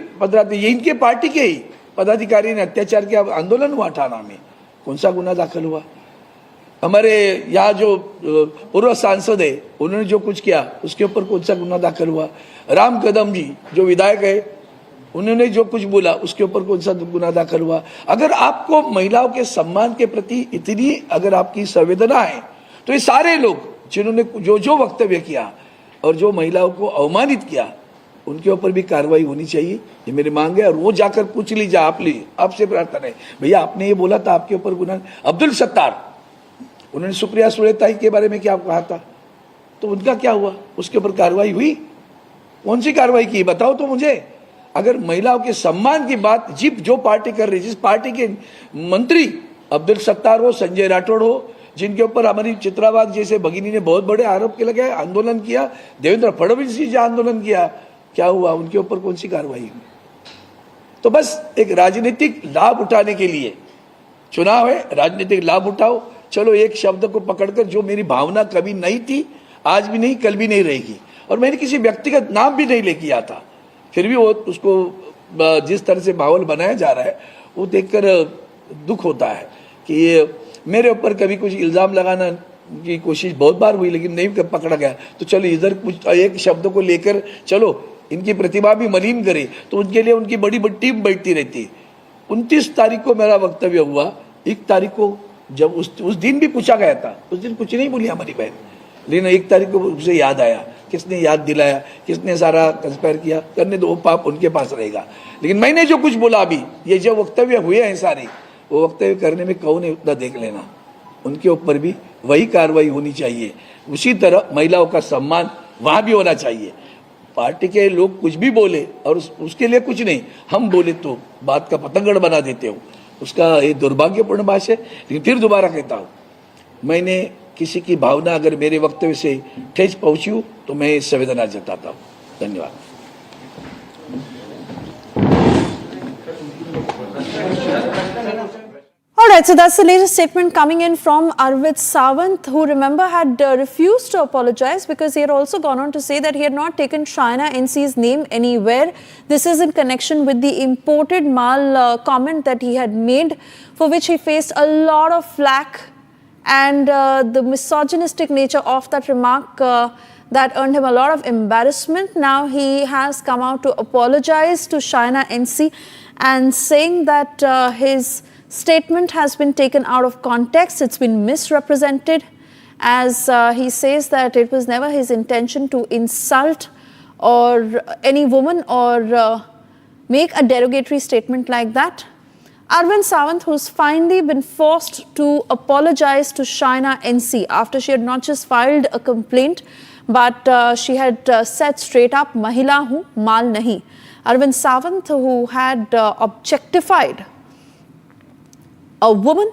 ये इनके पार्टी के ही पदाधिकारी ने अत्याचार किया, आंदोलन हुआ ठाणा में, कौन सा गुना दाखिल हुआ? हमारे यहाँ जो पूर्व सांसद है उन्होंने जो कुछ किया, उसके ऊपर कौन सा गुना दाखिल हुआ? राम कदम जी जो विधायक है, उन्होंने जो कुछ बोला, उसके ऊपर कौन सा गुना दाखिल हुआ? अगर आपको महिलाओं के सम्मान के प्रति इतनी अगर आपकी संवेदना है, तो ये सारे लोग जिन्होंने जो वक्तव्य किया और जो महिलाओं को अवमानित किया, उनके ऊपर भी कार्रवाई होनी चाहिए, ये मेरी मांग है। और वो जाकर पूछ लीजिए, आपसे प्रार्थना है, भैया आपने ये बोला था, आपके ऊपर गुना। अब्दुल सत्तार, उन्होंने सुप्रिया सुले ताई के बारे में क्या कहा था? तो उनका क्या हुआ? उसके ऊपर कार्रवाई हुई? कौन सी कार्रवाई की बताओ तो मुझे। अगर महिलाओं के सम्मान की बात जो पार्टी कर रही, जिस पार्टी के मंत्री अब्दुल सत्तार हो, संजय राठौड़ हो, जिनके ऊपर हमारी चित्राबाग जैसे भगिनी ने बहुत बड़े आरोप के लगाए, आंदोलन किया, देवेंद्र फडणवीस जी आंदोलन किया, क्या हुआ? उनके ऊपर कौन सी कार्रवाई हुई? तो बस एक राजनीतिक लाभ उठाने के लिए चुनाव है, राजनीतिक लाभ उठाओ। चलो एक शब्द को पकड़कर, जो मेरी भावना कभी नहीं थी, आज भी नहीं, कल भी नहीं रहेगी, और मैंने किसी व्यक्तिगत नाम भी नहीं लेके आता, फिर भी वो उसको जिस तरह से माहौल बनाया जा रहा है वो देखकर दुख होता है कि मेरे ऊपर कभी कुछ इल्जाम लगाना की कोशिश बहुत बार हुई, लेकिन नहीं पकड़ा गया। तो चलो इधर कुछ एक शब्द को लेकर चलो इनकी प्रतिभा भी मलिन करे, तो उनके लिए उनकी बड़ी बड़ी टीम बैठती रहती है। 29 तारीख को मेरा वक्तव्य हुआ, 1 तारीख को जब उस दिन भी पूछा गया था, उस दिन कुछ नहीं बोली हमारी बहन, लेकिन 1 तारीख को उसे याद आया। किसने याद दिलाया, किसने सारा कंस्पायर किया, करने दो, वो पाप उनके पास रहेगा। लेकिन मैंने जो कुछ बोला अभी, ये जो वक्तव्य हुए हैं सारे, वो वक्तव्य करने में कौन है उतना देख लेना, उनके ऊपर भी वही कार्रवाई होनी चाहिए। उसी तरह महिलाओं का सम्मान वहां भी होना चाहिए। पार्टी के लोग कुछ भी बोले और उसके लिए कुछ नहीं, हम बोले तो बात का पतंगड़ बना देते हो, उसका ये दुर्भाग्यपूर्ण बात है। लेकिन फिर दोबारा कहता हूँ, मैंने किसी की भावना अगर मेरे वक्तव्य से ठेस पहुंची हो तो मैं संवेदना जताता हूँ। धन्यवाद। All right, so that's the latest statement coming in from Arvind Sawant, who remember had refused to apologize because he had also gone on to say that he had not taken China NC's name anywhere. This is in connection with the imported mal comment that he had made, for which he faced a lot of flack, and the misogynistic nature of that remark that earned him a lot of embarrassment. Now he has come out to apologize to China NC and saying that his statement has been taken out of context, it's been misrepresented, as he says that it was never his intention to insult or any woman or make a derogatory statement like that. Arvind Sawant, who's finally been forced to apologize to China NC after she had not just filed a complaint, but she had said straight up, Mahila hu, mal nahi. Arvind Sawant, who had objectified a woman,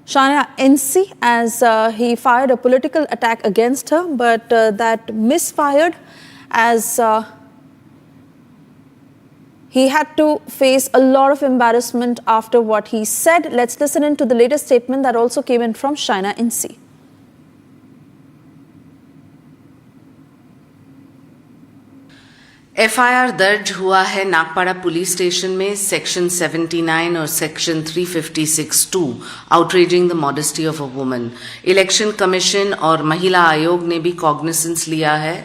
China NC, as he fired a political attack against her, but that misfired, as he had to face a lot of embarrassment after what he said. Let's listen in to the latest statement that also came in from China NC. FIR दर्ज हुआ है Nagpada police station में section 79 और section 356(2) outraging the modesty of a woman. Election commission और महिला आयोग ने भी कॉग्निसेंस लिया है।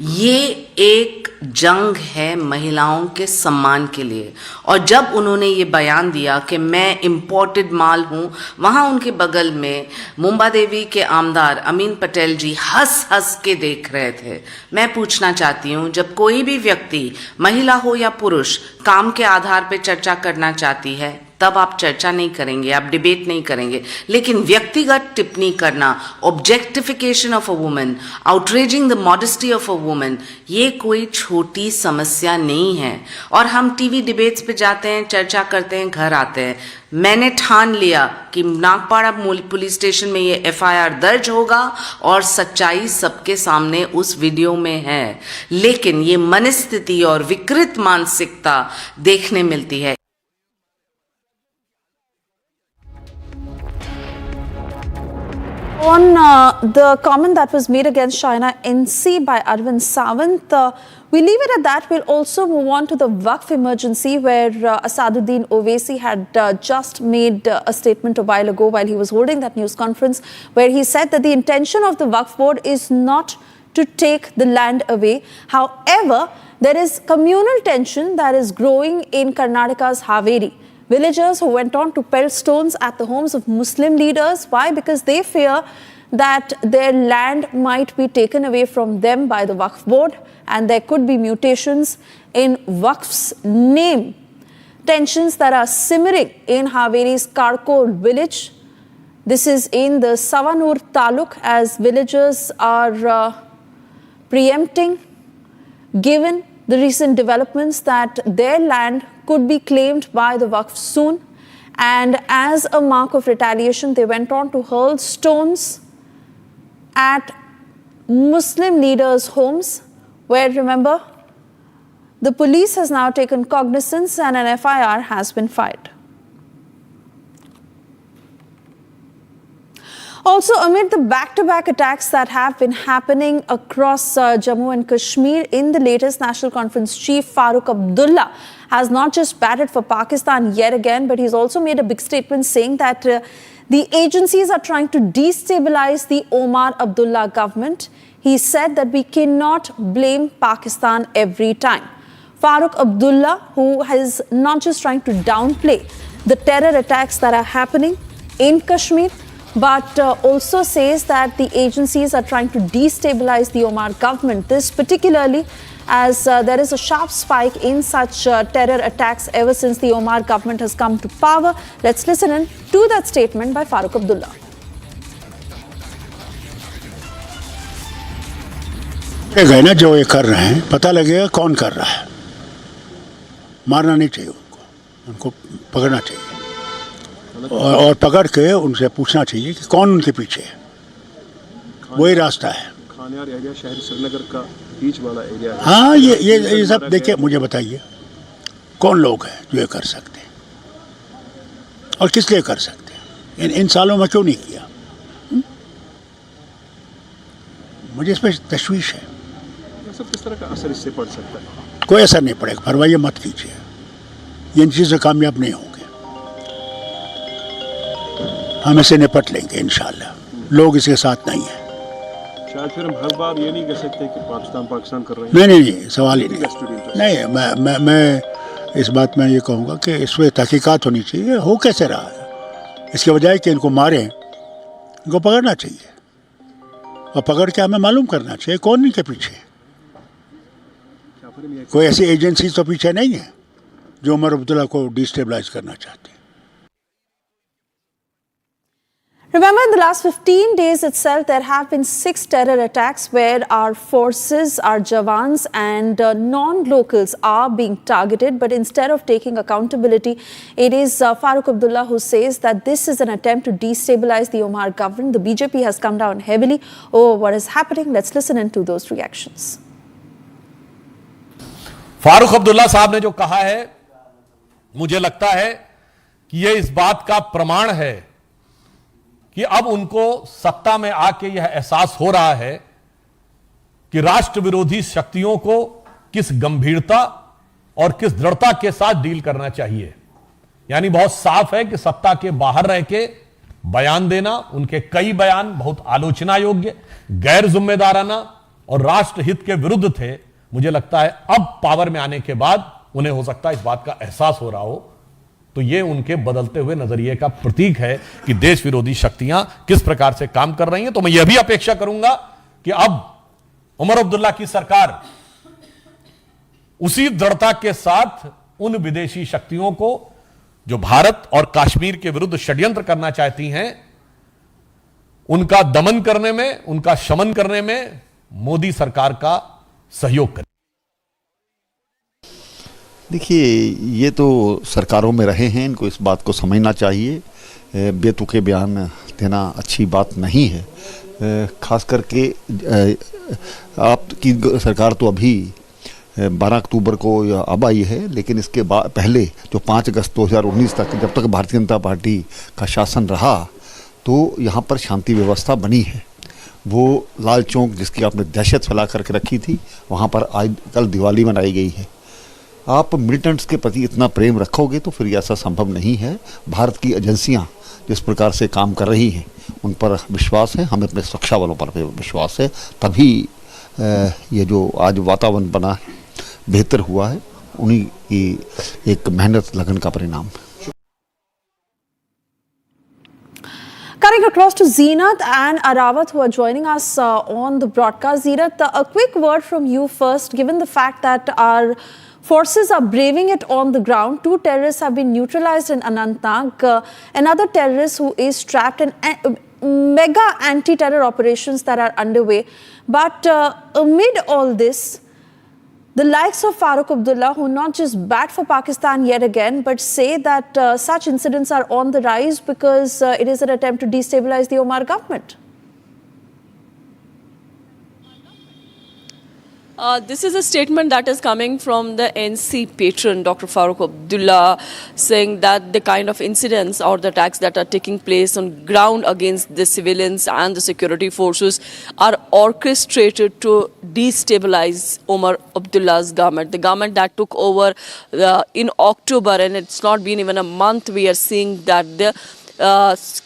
ये एक जंग है महिलाओं के सम्मान के लिए, और जब उन्होंने ये बयान दिया कि मैं इंपोर्टेड माल हूं, वहां उनके बगल में मुंबा देवी के आमदार अमीन पटेल जी हंस हंस के देख रहे थे। मैं पूछना चाहती हूं, जब कोई भी व्यक्ति, महिला हो या पुरुष, काम के आधार पर चर्चा करना चाहती है, तब आप चर्चा नहीं करेंगे, आप डिबेट नहीं करेंगे, लेकिन व्यक्तिगत टिप्पणी करना, objectification of a woman, outraging the modesty of a woman, ये कोई छोटी समस्या नहीं है। और हम टीवी डिबेट्स पे जाते हैं, चर्चा करते हैं, घर आते हैं। मैंने ठान लिया कि नागपाड़ा पुलिस स्टेशन में ये एफआईआर दर्ज होगा और सच्चाई सबके सामने उस वीडियो में है, लेकिन ये मनस्थिति और विकृत मानसिकता देखने मिलती है। On the comment that was made against China NC by Arvind Sawant, we leave it at that. We'll also move on to the Waqf emergency, where Asaduddin Owaisi had just made a statement a while ago while he was holding that news conference, where he said that the intention of the Waqf board is not to take the land away. However, there is communal tension that is growing in Karnataka's Haveri. Villagers who went on to pelt stones at the homes of Muslim leaders. Why? Because they fear that their land might be taken away from them by the Waqf board, and there could be mutations in Waqf's name. Tensions that are simmering in Haveri's Karkor village. This is in the Savanur Taluk, as villagers are preempting, given the recent developments that their land could be claimed by the Waqf soon. And as a mark of retaliation, they went on to hurl stones at Muslim leaders' homes, where, remember, the police has now taken cognizance and an FIR has been filed. Also, amid the back-to-back attacks that have been happening across Jammu and Kashmir, in the latest National Conference chief, Farooq Abdullah, has not just batted for Pakistan yet again, but he's also made a big statement saying that the agencies are trying to destabilize the Omar Abdullah government. He said that we cannot blame Pakistan every time. Farooq Abdullah, who is not just trying to downplay the terror attacks that are happening in Kashmir, but also says that the agencies are trying to destabilize the Omar government. This particularly as there is a sharp spike in such terror attacks ever since the Omar government has come to power. Let's listen in to that statement by Farooq Abdullah. गए ना जो ये कर रहे हैं, पता लगेगा कौन कर रहा है. मारना नहीं चाहिए उनको पकड़ना चाहिए और पकड़ के उनसे पूछना चाहिए कि कौन उनके पीछे है. वही रास्ता है. खानियार एरिया शहर श्रीनगर का बीच वाला एरिया है. हाँ, ये सब देखिए, मुझे बताइए कौन लोग हैं जो ये कर सकते हैं और किस लिए कर सकते हैं. इन सालों में क्यों नहीं किया. मुझे इस पर तशवीश है. सब किस तरह का असर इससे पड़ सकता है. कोई असर नहीं पड़ेगा. परवाह मत कीजिए, ये इन चीज़ों से कामयाब नहीं होंगे. हम इसे निपट लेंगे इंशाल्लाह. लोग इसके साथ नहीं हैं. शायद फिर हम हर बार ये नहीं कह सकते कि पाकिस्तान कर रहे हैं. नहीं, सवाल ही नहीं. मैं इस बात में ये कहूँगा कि इस पर तहकीकात होनी चाहिए. हो कैसे रहा है, इसके बजाय कि इनको मारें, इनको पकड़ना चाहिए और पकड़ के हमें मालूम करना चाहिए कौन इनके पीछे. कोई ऐसी एजेंसी तो पीछे नहीं है जो उमर अब्दुल्ला को डिस्टेबलाइज करना चाहती है. Remember, in the last 15 days itself, there have been 6 terror attacks where our forces, our Jawans and non-locals are being targeted. But instead of taking accountability, it is Farooq Abdullah who says that this is an attempt to destabilize the Omar government. The BJP has come down heavily over what is happening. Let's listen into those reactions. Farooq Abdullah साहब ने जो कहा है, मुझे लगता है कि यह इस बात का प्रमाण है कि अब उनको सत्ता में आके यह एहसास हो रहा है कि राष्ट्र विरोधी शक्तियों को किस गंभीरता और किस दृढ़ता के साथ डील करना चाहिए. यानी बहुत साफ है कि सत्ता के बाहर रह के बयान देना, उनके कई बयान बहुत आलोचना योग्य, गैर जिम्मेदाराना और राष्ट्रहित के विरुद्ध थे. मुझे लगता है अब पावर में आने के बाद उन्हें हो सकता है इस बात का एहसास हो रहा हो. तो ये उनके बदलते हुए नजरिए का प्रतीक है कि देश विरोधी शक्तियां किस प्रकार से काम कर रही हैं. तो मैं यह भी अपेक्षा करूंगा कि अब उमर अब्दुल्ला की सरकार उसी दृढ़ता के साथ उन विदेशी शक्तियों को जो भारत और कश्मीर के विरुद्ध षड्यंत्र करना चाहती हैं, उनका दमन करने में, उनका शमन करने में मोदी सरकार का सहयोग करें. देखिए, ये तो सरकारों में रहे हैं, इनको इस बात को समझना चाहिए. बेतुके बयान देना अच्छी बात नहीं है. खास करके आपकी सरकार तो अभी 12 अक्टूबर को अब आई है, लेकिन इसके बाद पहले जो 5 अगस्त 2019 तक, जब तक भारतीय जनता पार्टी का शासन रहा, तो यहाँ पर शांति व्यवस्था बनी है. वो लाल चौक जिसकी आपने दहशत फैला करके रखी थी, वहाँ पर आज कल दिवाली मनाई गई है. आप मिलिटेंट्स के प्रति इतना प्रेम रखोगे तो फिर ऐसा संभव नहीं है. भारत की एजेंसियां जिस प्रकार से काम कर रही हैं, उन पर विश्वास है, हमें अपने सुरक्षा बलों पर विश्वास है. तभी ये जो आज वातावरण बना है, बेहतर हुआ है, उन्हीं की एक मेहनत लगन का परिणाम. Cutting across to Zeenat and Arawat, who are joining us on the broadcast. Zeenat, a quick word from you first. Given the fact that our forces are braving it on the ground, 2 terrorists have been neutralized in Anantnag. Another terrorist who is trapped, and mega anti-terror operations that are underway. But amid all this, the likes of Farooq Abdullah, who not just bat for Pakistan yet again, but say that such incidents are on the rise because it is an attempt to destabilize the Omar government. This is a statement that is coming from the NC patron, Dr. Farooq Abdullah, saying that the kind of incidents or the attacks that are taking place on ground against the civilians and the security forces are orchestrated to destabilize Omar Abdullah's government. The government that took over in October, and it's not been even a month, we are seeing that the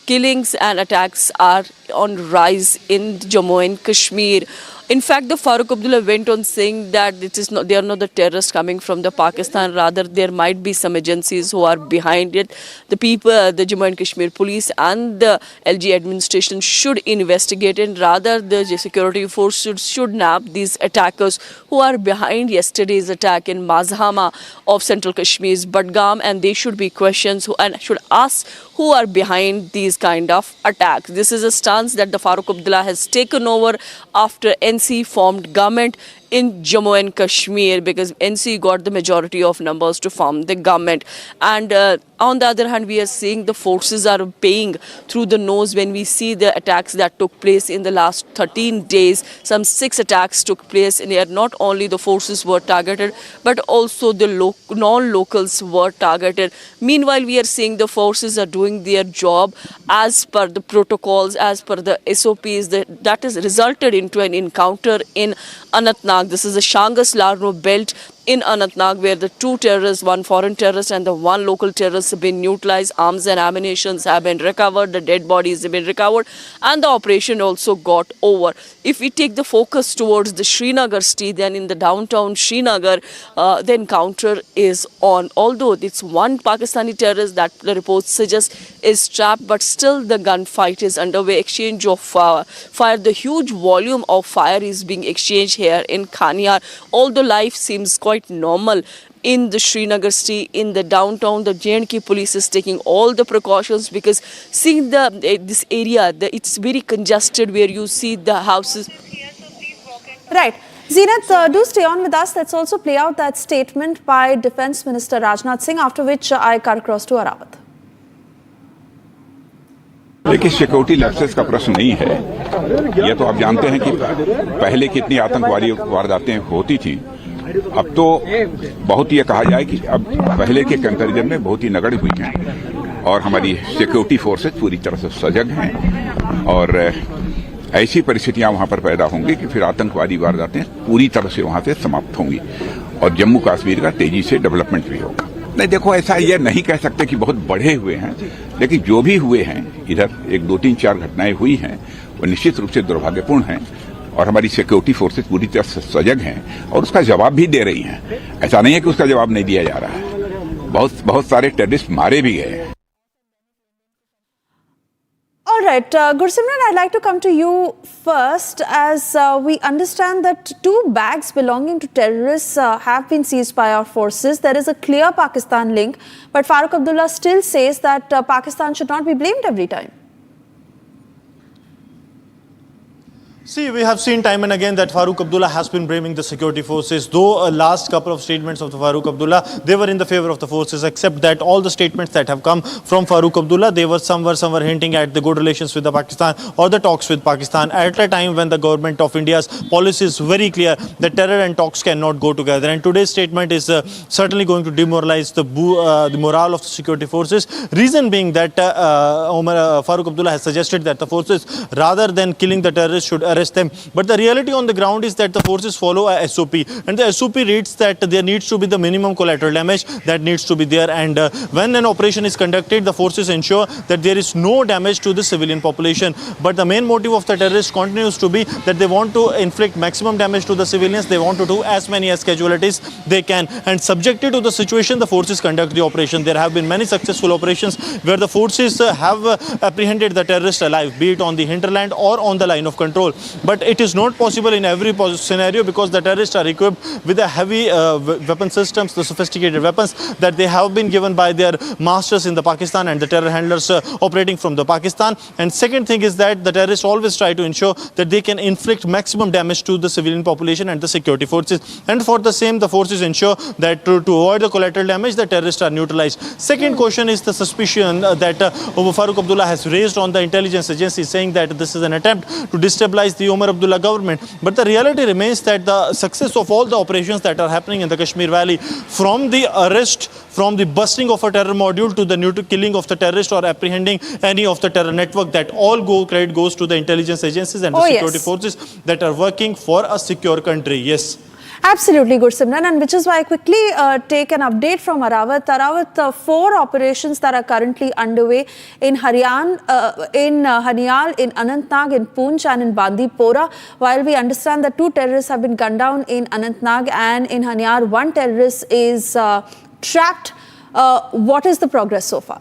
killings and attacks are on rise in Jammu and Kashmir. In fact, the Farooq Abdullah went on saying that they are not the terrorists coming from the Pakistan. Rather, there might be some agencies who are behind it. The people, the Jammu and Kashmir police and the LG administration should investigate, and rather the security forces should nab these attackers who are behind yesterday's attack in Mazhama of Central Kashmir's Budgam, and they should be questioned and should ask who are behind these kind of attacks. This is a stance that the Farooq Abdullah has taken over after NC formed government in Jammu and Kashmir, because NC got the majority of numbers to form the government. And on the other hand, we are seeing the forces are paying through the nose when we see the attacks that took place in the last 13 days. Some 6 attacks took place in here. Not only the forces were targeted, but also the non-locals were targeted. Meanwhile, we are seeing the forces are doing their job as per the protocols, as per the SOPs. That has resulted into an encounter in Anantnag. This is the Shangas-Larno belt in Anantnag, where the 2 terrorists, 1 foreign terrorist and the 1 local terrorist, have been neutralized. Arms and ammunition have been recovered. The dead bodies have been recovered, and the operation also got over. If we take the focus towards the Srinagar city, then in the downtown Srinagar, the encounter is on. Although it's 1 Pakistani terrorist that the reports suggest is trapped, but still the gunfight is underway. Exchange of fire, the huge volume of fire is being exchanged here in Khaniar. Although life seems quite normal in the Srinagar city, in the downtown, the J&K police is taking all the precautions, because seeing this area, it's very congested, where you see the houses. Right. Zeenat, do stay on with us. Let's also play out that statement by Defence Minister Rajnath Singh, after which I cut across to Arawat. देखिए, security lapses का प्रश्न नहीं है। यह तो आप जानते हैं कि पहले कितनी आतंकवादी वारदातें होती थी। अब तो बहुत ये कहा जाए कि अब पहले के कंपैरिजन में बहुत ही नगण्य हुई हैं, और हमारी सिक्योरिटी फोर्सेस पूरी तरह से सजग हैं, और ऐसी परिस्थितियां वहां पर पैदा होंगी कि फिर आतंकवादी वारदातें पूरी तरह से वहां से समाप्त होंगी, और जम्मू कश्मीर का तेजी से डेवलपमेंट भी होगा। नहीं, देखो, ऐसा ये नहीं कह सकते कि बहुत बढ़े हुए हैं, लेकिन जो भी हुए हैं, इधर 1, 2, 3, 4 घटनाएं हुई हैं, वो निश्चित रूप से दुर्भाग्यपूर्ण हैं, और हमारी सिक्योरिटी फोर्सेस पूरी तरह से सजग हैं और उसका जवाब भी दे रही हैं। ऐसा नहीं है कि उसका जवाब नहीं दिया जा रहा है। बहुत सारे टेररिस्ट मारे भी गए हैं। All right, Gursimran, I'd like to come to you first, as we understand that 2 bags belonging to terrorists have been seized by our forces. There is a clear Pakistan link, but Farooq Abdullah still says that Pakistan should not be blamed every time. See, we have seen time and again that Farooq Abdullah has been blaming the security forces. Though last couple of statements of the Farooq Abdullah, they were in the favor of the forces, except that all the statements that have come from Farooq Abdullah, they were somewhere hinting at the good relations with the Pakistan or the talks with Pakistan at a time when the government of India's policy is very clear that terror and talks cannot go together. And today's statement is certainly going to demoralize the morale of the security forces. Reason being that Farooq Abdullah has suggested that the forces, rather than killing the terrorists, should arrest them. But the reality on the ground is that the forces follow a SOP, and the SOP reads that there needs to be the minimum collateral damage that needs to be there, and when an operation is conducted, the forces ensure that there is no damage to the civilian population. But the main motive of the terrorists continues to be that they want to inflict maximum damage to the civilians. They want to do as many as casualties they can, and subjected to the situation, the forces conduct the operation. There have been many successful operations where the forces have apprehended the terrorists alive, be it on the hinterland or on the line of control. but it is not possible in every scenario because the terrorists are equipped with a heavy weapon systems, the sophisticated weapons that they have been given by their masters in the Pakistan and the terror handlers operating from the Pakistan. And second thing is that the terrorists always try to ensure that they can inflict maximum damage to the civilian population and the security forces. And for the same, the forces ensure that to avoid the collateral damage, the terrorists are neutralized. Second question is the suspicion that Farooq Abdullah has raised on the intelligence agency, saying that this is an attempt to destabilize the Omar Abdullah government. But the reality remains that the success of all the operations that are happening in the Kashmir Valley, from the arrest, from the busting of a terror module to the killing of the terrorist or apprehending any of the terror network, that all credit goes to the intelligence agencies and the security forces that are working for a secure country. Yes. Absolutely good, Simran, and which is why I quickly take an update from Arawat. Arawat, 4 operations that are currently underway in Hanyal, in Anantnag, in Poonch and in Bandipora. While we understand that 2 terrorists have been gunned down in Anantnag and in Hanyal, 1 terrorist is trapped. What is the progress so far?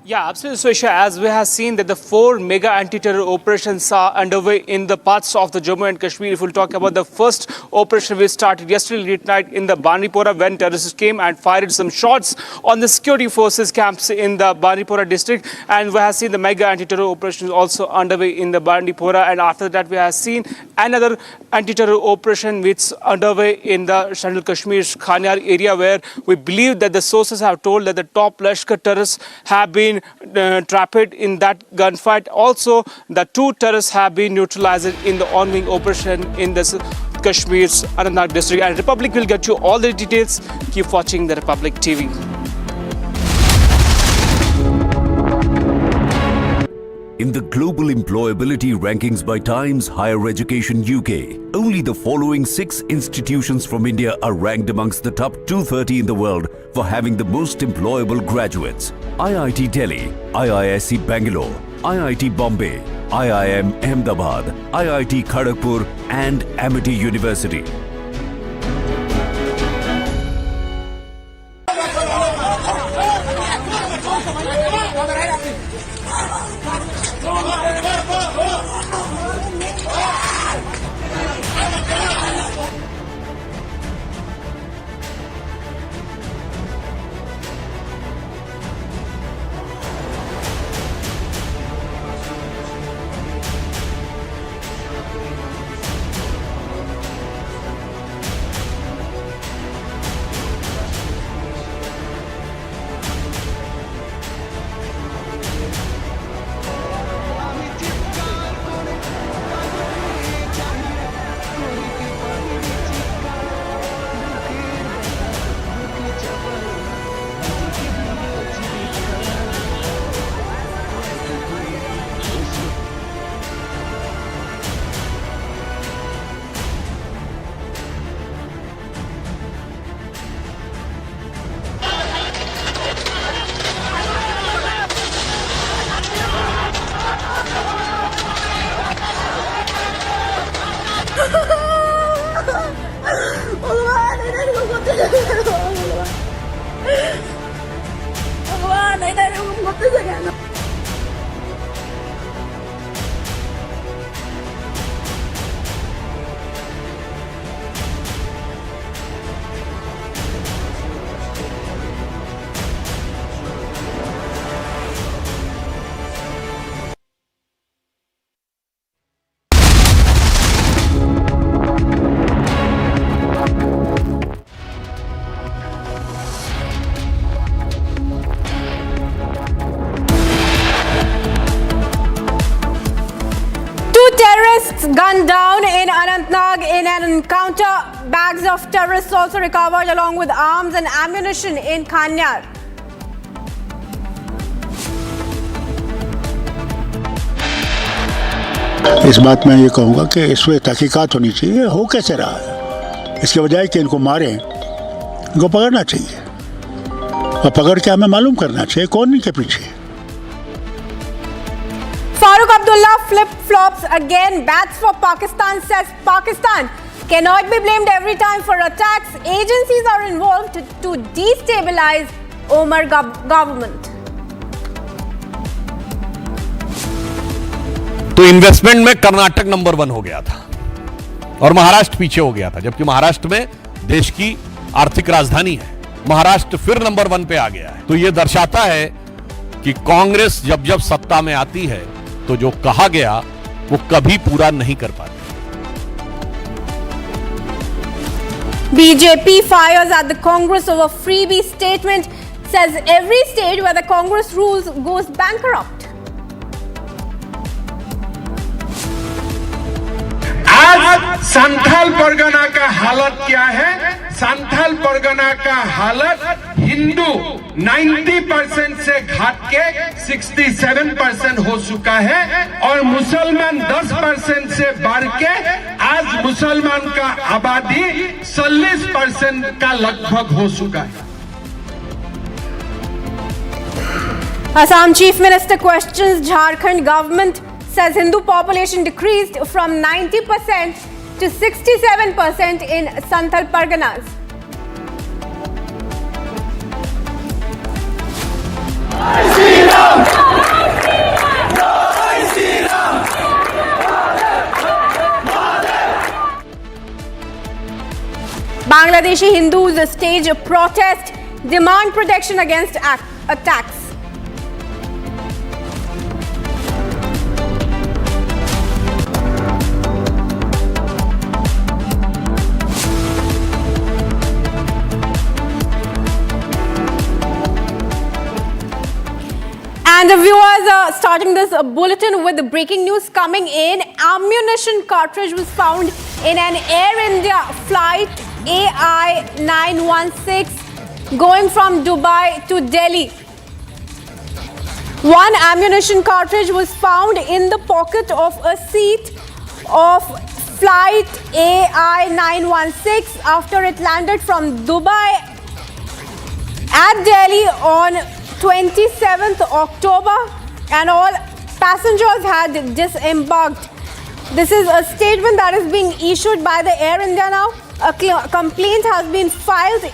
Yeah, absolutely, Swesha. As we have seen that the 4 mega anti-terror operations are underway in the parts of the Jammu and Kashmir. If we'll talk about the first operation, we started yesterday late night in the Bandipora when terrorists came and fired some shots on the security forces camps in the Bandipora district. And we have seen the mega anti-terror operations also underway in the Bandipora. And after that, we have seen another anti-terror operation which is underway in the Central Kashmir's Kanyar area, where we believe that the sources have told that the top Lashkar terrorists have been trapped in that gunfight. Also, the 2 terrorists have been neutralized in the ongoing operation in the Kashmir's Anantnag district. And Republic will get you all the details. Keep watching the Republic TV. In the global employability rankings by Times Higher Education UK, only the following 6 institutions from India are ranked amongst the top 230 in the world for having the most employable graduates. IIT Delhi, IISc Bangalore, IIT Bombay, IIM Ahmedabad, IIT Kharagpur and Amity University. Gunned down in Anantnag in an encounter. Bags of terrorists also recovered along with arms and ammunition in Kanyar. इस बात में ये कहूँगा कि इस पर तहकीकात होनी चाहिए, हो कैसे रहा है। इसके बजाय कि इनको मारें, इनको पकड़ना चाहिए और पकड़ के हमें मालूम करना चाहिए कौन इनके पीछे। Farooq Abdullah flip-flops again, bats for Pakistan, says Pakistan cannot be blamed every time for attacks. Agencies are involved to destabilize Omar government. तो इन्वेस्टमेंट में कर्नाटक नंबर 1 हो गया था और महाराष्ट्र पीछे हो गया था, जबकि महाराष्ट्र में देश की आर्थिक राजधानी है। महाराष्ट्र फिर नंबर 1 पे आ गया है। तो यह दर्शाता है कि कांग्रेस जब जब सत्ता में आती है तो जो कहा गया वो कभी पूरा नहीं कर पाती। BJP fires at the Congress over freebie statement, says every state where the Congress rules goes bankrupt. आज संथाल परगना का हालत क्या है? संथाल परगना का हालत हिंदू 90% से घट के 67% हो चुका है और मुसलमान 10% से बढ़ के आज मुसलमान का आबादी 40% का लगभग हो चुका है। Assam Chief Minister questions Jharkhand government, says Hindu population decreased from 90% to 67% in Santhal Parganas. Bangladeshi Hindus stage a protest, demand protection against attacks. And the viewers are starting this bulletin with the breaking news coming in. Ammunition cartridge was found in an Air India flight AI916 going from Dubai to Delhi. One ammunition cartridge was found in the pocket of a seat of flight AI916 after it landed from Dubai at Delhi on 27th October, and all passengers had disembarked. This is a statement that is being issued by the Air India now. A complaint has been filed.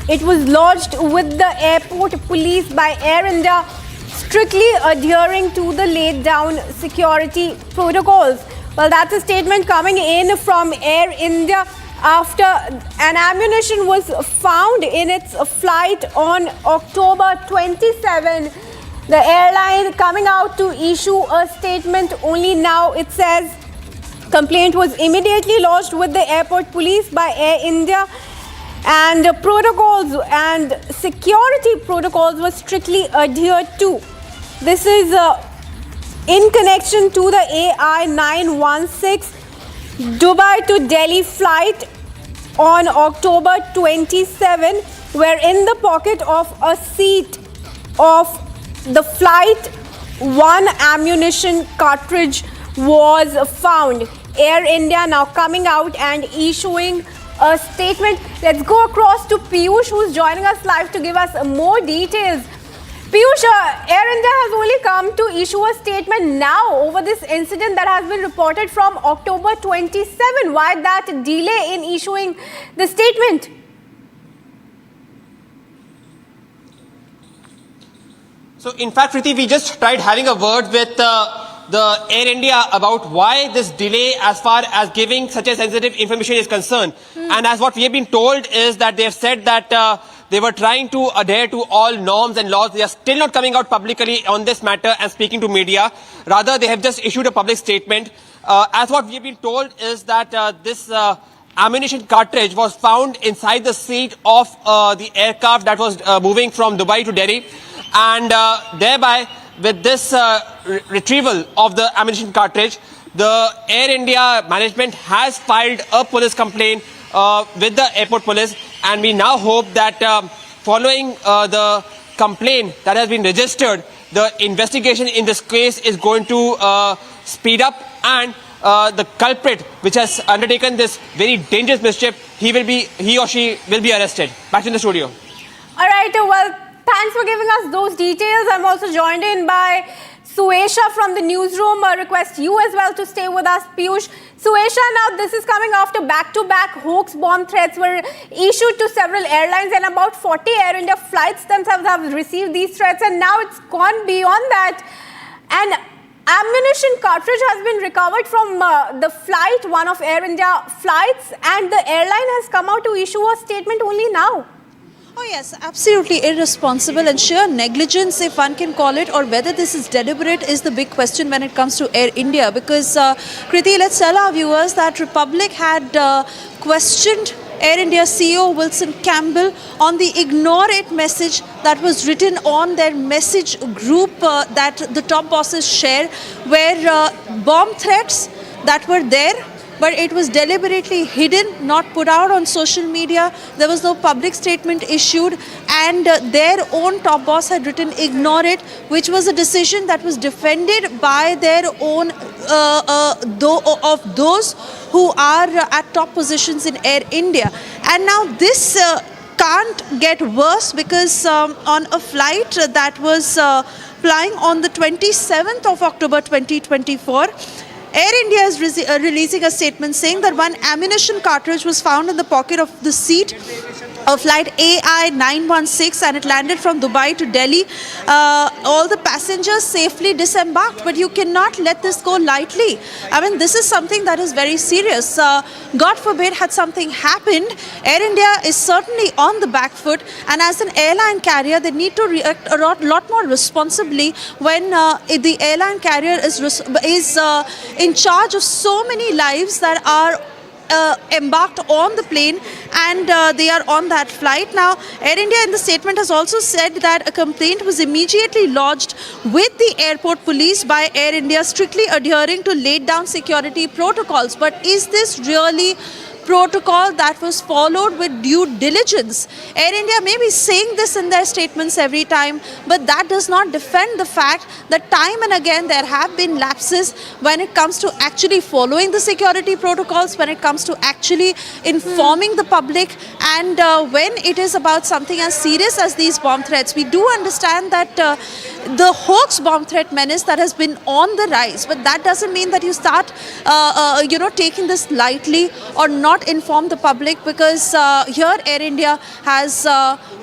It was lodged with the airport police by Air India, strictly adhering to the laid down security protocols. Well, that's a statement coming in from Air India after an ammunition was found in its flight on October 27. The airline coming out to issue a statement only now. It says complaint was immediately lodged with the airport police by Air India, and protocols and security protocols were strictly adhered to. This is in connection to the AI916 Dubai to Delhi flight on October 27, where in the pocket of a seat of the flight, one ammunition cartridge was found. Air India now coming out and issuing a statement. Let's go across to Piyush, who's joining us live to give us more details. Piyush, Air India has only come to issue a statement now over this incident that has been reported from October 27. Why that delay in issuing the statement? So, in fact, Priti, we just tried having a word with the Air India about why this delay as far as giving such a sensitive information is concerned. And as what we have been told is that they have said that they were trying to adhere to all norms and laws. They are still not coming out publicly on this matter and speaking to media. Rather, they have just issued a public statement. As what we have been told is that this ammunition cartridge was found inside the seat of the aircraft that was moving from Dubai to Delhi. And thereby, with this retrieval of the ammunition cartridge, the Air India management has filed a police complaint with the airport police, and we now hope that following the complaint that has been registered, the investigation in this case is going to speed up, and the culprit which has undertaken this very dangerous mischief, he or she will be arrested. Back in the studio. All right, well, thanks for giving us those details. I'm also joined in by Suesha from the newsroom. I request you as well to stay with us, Piyush. Suesha, now this is coming after back-to-back hoax bomb threats were issued to several airlines, and about 40 Air India flights themselves have received these threats, and now it's gone beyond that. And ammunition cartridge has been recovered from the flight, one of Air India flights, and the airline has come out to issue a statement only now. Oh yes, absolutely irresponsible and sheer negligence, if one can call it, or whether this is deliberate is the big question when it comes to Air India. Because, Kriti, let's tell our viewers that Republic had questioned Air India CEO Wilson Campbell on the ignore it message that was written on their message group that the top bosses share, where bomb threats that were there, but it was deliberately hidden, not put out on social media. There was no public statement issued, and their own top boss had written ignore it, which was a decision that was defended by their own of those who are at top positions in Air India. And now this can't get worse, because on a flight that was flying on the 27th of October 2024, Air India is releasing a statement saying that one ammunition cartridge was found in the pocket of the seat of flight AI916 and it landed from Dubai to Delhi. All the passengers safely disembarked, but you cannot let this go lightly. I mean, this is something that is very serious. God forbid had something happened, Air India is certainly on the back foot, and as an airline carrier, they need to react a lot more responsibly when the airline carrier is in charge of so many lives that are embarked on the plane, and they are on that flight. Now, Air India in the statement has also said that a complaint was immediately lodged with the airport police by Air India, strictly adhering to laid down security protocols. But is this really protocol that was followed with due diligence? Air India may be saying this in their statements every time, but that does not defend the fact that time and again there have been lapses when it comes to actually following the security protocols, when it comes to actually informing the public, and when it is about something as serious as these bomb threats. We do understand that the hoax bomb threat menace that has been on the rise, but that doesn't mean that you start taking this lightly or not inform the public, because here Air India has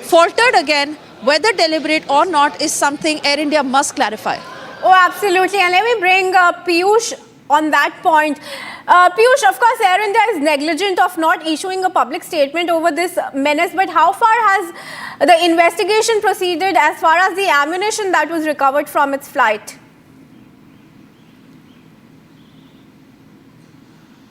faltered again. Whether deliberate or not is something Air India must clarify. Oh, absolutely. And let me bring Piyush on that point. Piyush, of course, Air India is negligent of not issuing a public statement over this menace, but how far has the investigation proceeded as far as the ammunition that was recovered from its flight?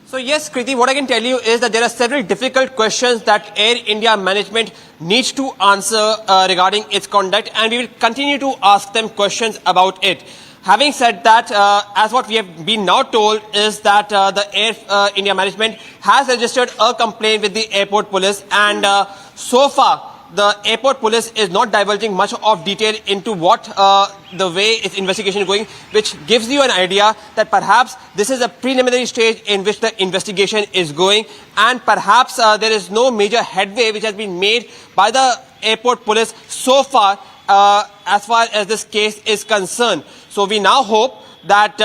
So yes, Kriti, what I can tell you is that there are several difficult questions that Air India management needs to answer regarding its conduct, and we will continue to ask them questions about it. Having said that, as what we have been now told is that the Air India management has registered a complaint with the airport police, and so far the airport police is not divulging much of detail into what the way its investigation is going, which gives you an idea that perhaps this is a preliminary stage in which the investigation is going, and perhaps there is no major headway which has been made by the airport police so far as this case is concerned. So we now hope that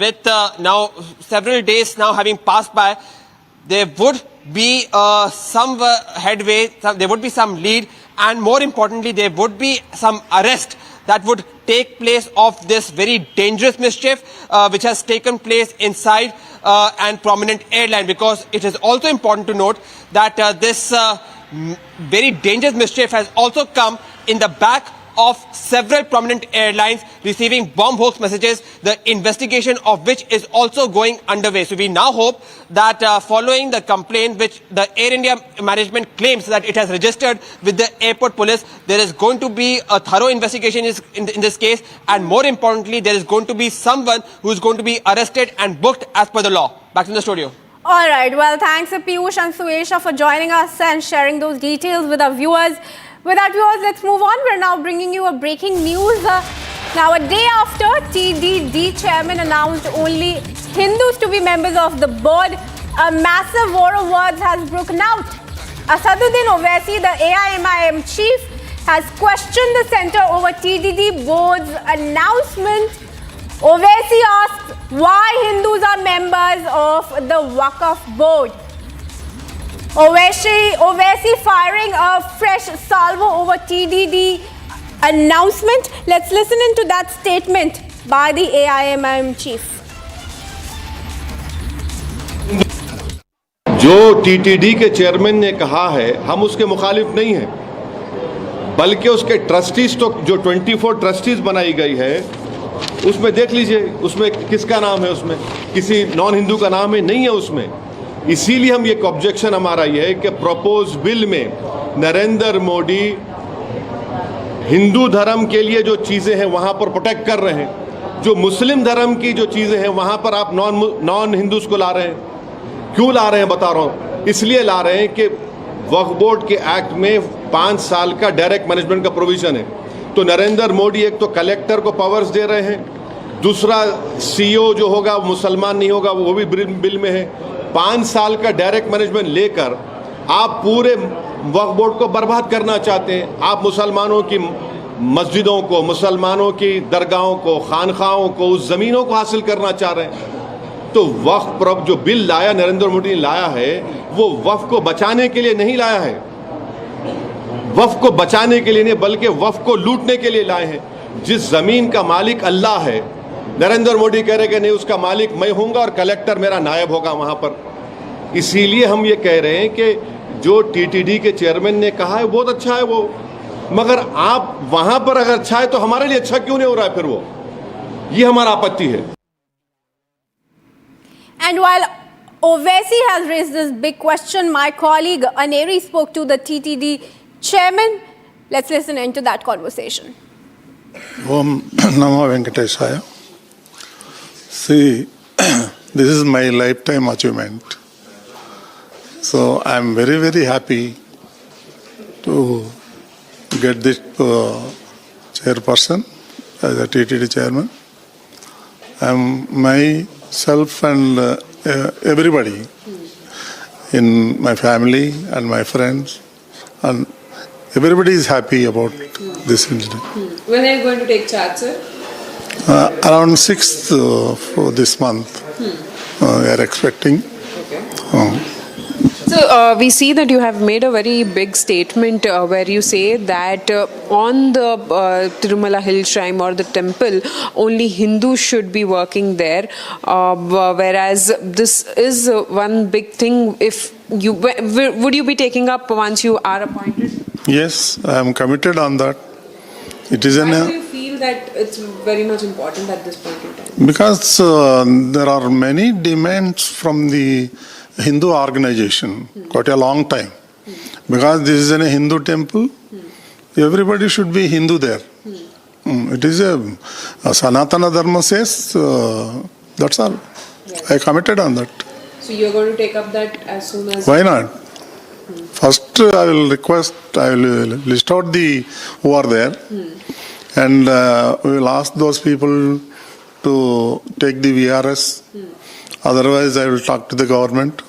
with now several days now having passed by, there would be some headway, there would be some lead, and more importantly, there would be some arrest that would take place of this very dangerous mischief which has taken place inside an prominent airline, because it is also important to note that this very dangerous mischief has also come in the back of several prominent airlines receiving bomb hoax messages, the investigation of which is also going underway. So we now hope that following the complaint which the Air India management claims that it has registered with the airport police, there is going to be a thorough investigation in this case, and more importantly, there is going to be someone who is going to be arrested and booked as per the law. Back to the studio. All right. Well, thanks Piyush and Suesha for joining us and sharing those details with our viewers. With our viewers, let's move on. We're now bringing you a breaking news. Now, a day after TDD chairman announced only Hindus to be members of the board, a massive war of words has broken out. Asaduddin Owaisi, the AIMIM chief, has questioned the centre over TDD board's announcement. Owaisi asks why Hindus are members of the Waqf board. Owaisi firing a fresh salvo over TDD announcement. Let's listen into that statement. by the AIMM chief. जो TTD के chairman ने कहा है हम उसके मुखालिफ नहीं हैं, बल्कि उसके ट्रस्टीज तो जो 24 ट्रस्टीज बनाई गई है उसमें देख लीजिए, उसमें किसका नाम है, उसमें किसी नॉन हिंदू का नाम है नहीं है उसमें। इसीलिए हम एक ऑब्जेक्शन हमारा ये है कि प्रपोज बिल में नरेंद्र मोदी हिंदू धर्म के लिए जो चीजें हैं वहां पर प्रोटेक्ट कर रहे हैं, जो मुस्लिम धर्म की जो चीजें हैं वहां पर आप नॉन हिंदूज को ला रहे हैं। क्यों ला रहे हैं बता रहा हूं, इसलिए ला रहे हैं कि वक्फ बोर्ड के एक्ट में 5 साल का डायरेक्ट मैनेजमेंट का प्रोविजन है। तो नरेंद्र मोदी एक तो कलेक्टर को पावर्स दे रहे हैं, दूसरा सीईओ जो होगा वो मुसलमान नहीं होगा, वो भी बिल में है। 5 साल का डायरेक्ट मैनेजमेंट लेकर आप पूरे वक्फ बोर्ड को बर्बाद करना चाहते हैं। आप मुसलमानों की मस्जिदों को, मुसलमानों की दरगाहों को, खानखाहों को, उस ज़मीनों को हासिल करना चाह रहे हैं। तो वक्फ जो बिल लाया नरेंद्र मोदी ने लाया है वो वक्फ को बचाने के लिए नहीं लाया है, वक्फ को बचाने के लिए नहीं बल्कि वक्फ को लूटने के लिए लाए हैं। जिस जमीन का मालिक अल्लाह है, नरेंद्र मोदी कह रहे कि नहीं उसका मालिक मैं हूंगा और कलेक्टर मेरा नायब होगा वहां पर। इसीलिए हम ये कह रहे हैं कि जो टीटीडी के चेयरमैन ने कहा है बहुत अच्छा है वो, मगर आप वहां पर अगर अच्छा है तो हमारे लिए अच्छा क्यों नहीं हो रहा है फिर वो, ये हमारा आपत्ति है। And while Owaisi has raised this big question, my colleague Aneri spoke to the TTD chairman. Let's listen into that conversation. Om Namo Venkateshaya. See, this is my lifetime achievement. So I am very, very happy to get this chairperson as a TTD chairman. Myself and everybody in my family and my friends and everybody is happy about this incident. When are you going to take charge, sir? Around 6th for this month. We are expecting. Okay. So we see that you have made a very big statement where you say that on the Tirumala hill shrine or the temple, only Hindus should be working there, whereas this is one big thing. If you would you be taking up once you are appointed? Yes, I am committed on that. It is Why do you feel that it's very much important at this point in time? Because there are many demands from the Hindu organization, quite a long time. Because this is in a Hindu temple, everybody should be Hindu there. It is a Sanatana Dharma says, that's all. I committed on that. So you're going to take up that as soon as... Why not? First I will list out the who are there and we will ask those people to take the VRS. Otherwise, I will talk to the government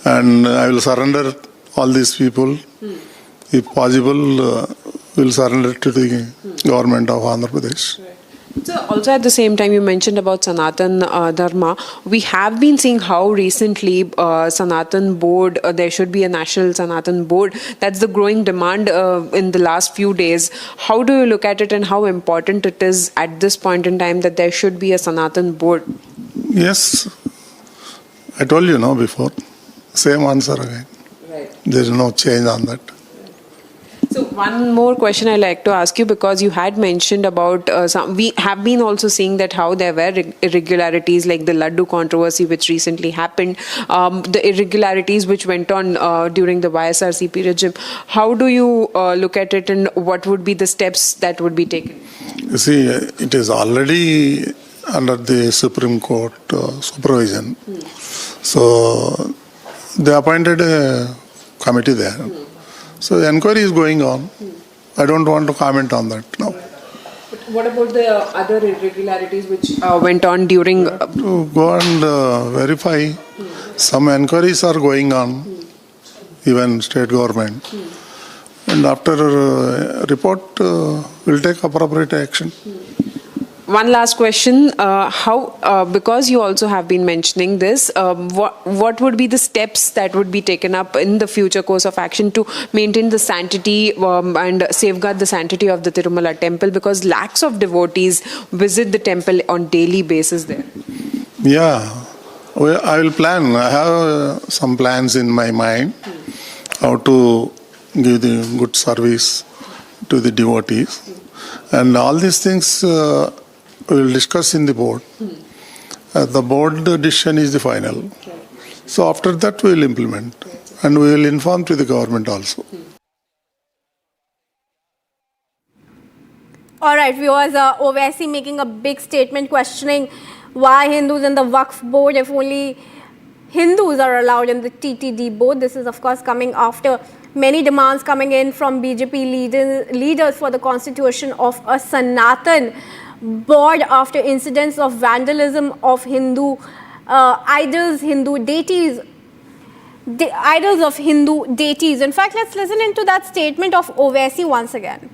and I will surrender all these people. If possible, we will surrender to the government of Andhra Pradesh. So also at the same time you mentioned about Sanatan Dharma. We have been seeing how recently Sanatan board, there should be a national Sanatan board. That's the growing demand in the last few days. How do you look at it and how important it is at this point in time that there should be a Sanatan board? Yes, I told you before. Same answer again. Right. There is no change on that. So one more question I'd like to ask you, because you had mentioned about we have been also seeing that how there were irregularities like the Laddu controversy which recently happened, the irregularities which went on during the YSRCP regime. How do you look at it and what would be the steps that would be taken? You see, it is already under the Supreme Court supervision. So they appointed a committee there. So the inquiry is going on. I don't want to comment on that now. But what about the other irregularities which went on during... To go and verify. Some inquiries are going on, even state government. And after report, we'll take appropriate action. One last question. Because you also have been mentioning this, what would be the steps that would be taken up in the future course of action to maintain the sanctity and safeguard the sanctity of the Tirumala temple? Because lakhs of devotees visit the temple on daily basis there. Yeah, well, I will plan. I have some plans in my mind how to give the good service to the devotees. And all these things we will discuss in the board. The board decision is the final. So after that we will implement and we will inform to the government also. All right, viewers, Owaisi making a big statement questioning why Hindus in the Waqf board, if only Hindus are allowed in the TTD board. This is of course coming after many demands coming in from BJP leaders for the constitution of a Sanatan board after incidents of vandalism of Hindu idols, Hindu deities, idols of Hindu deities. In fact, let's listen into that statement of Owaisi once again.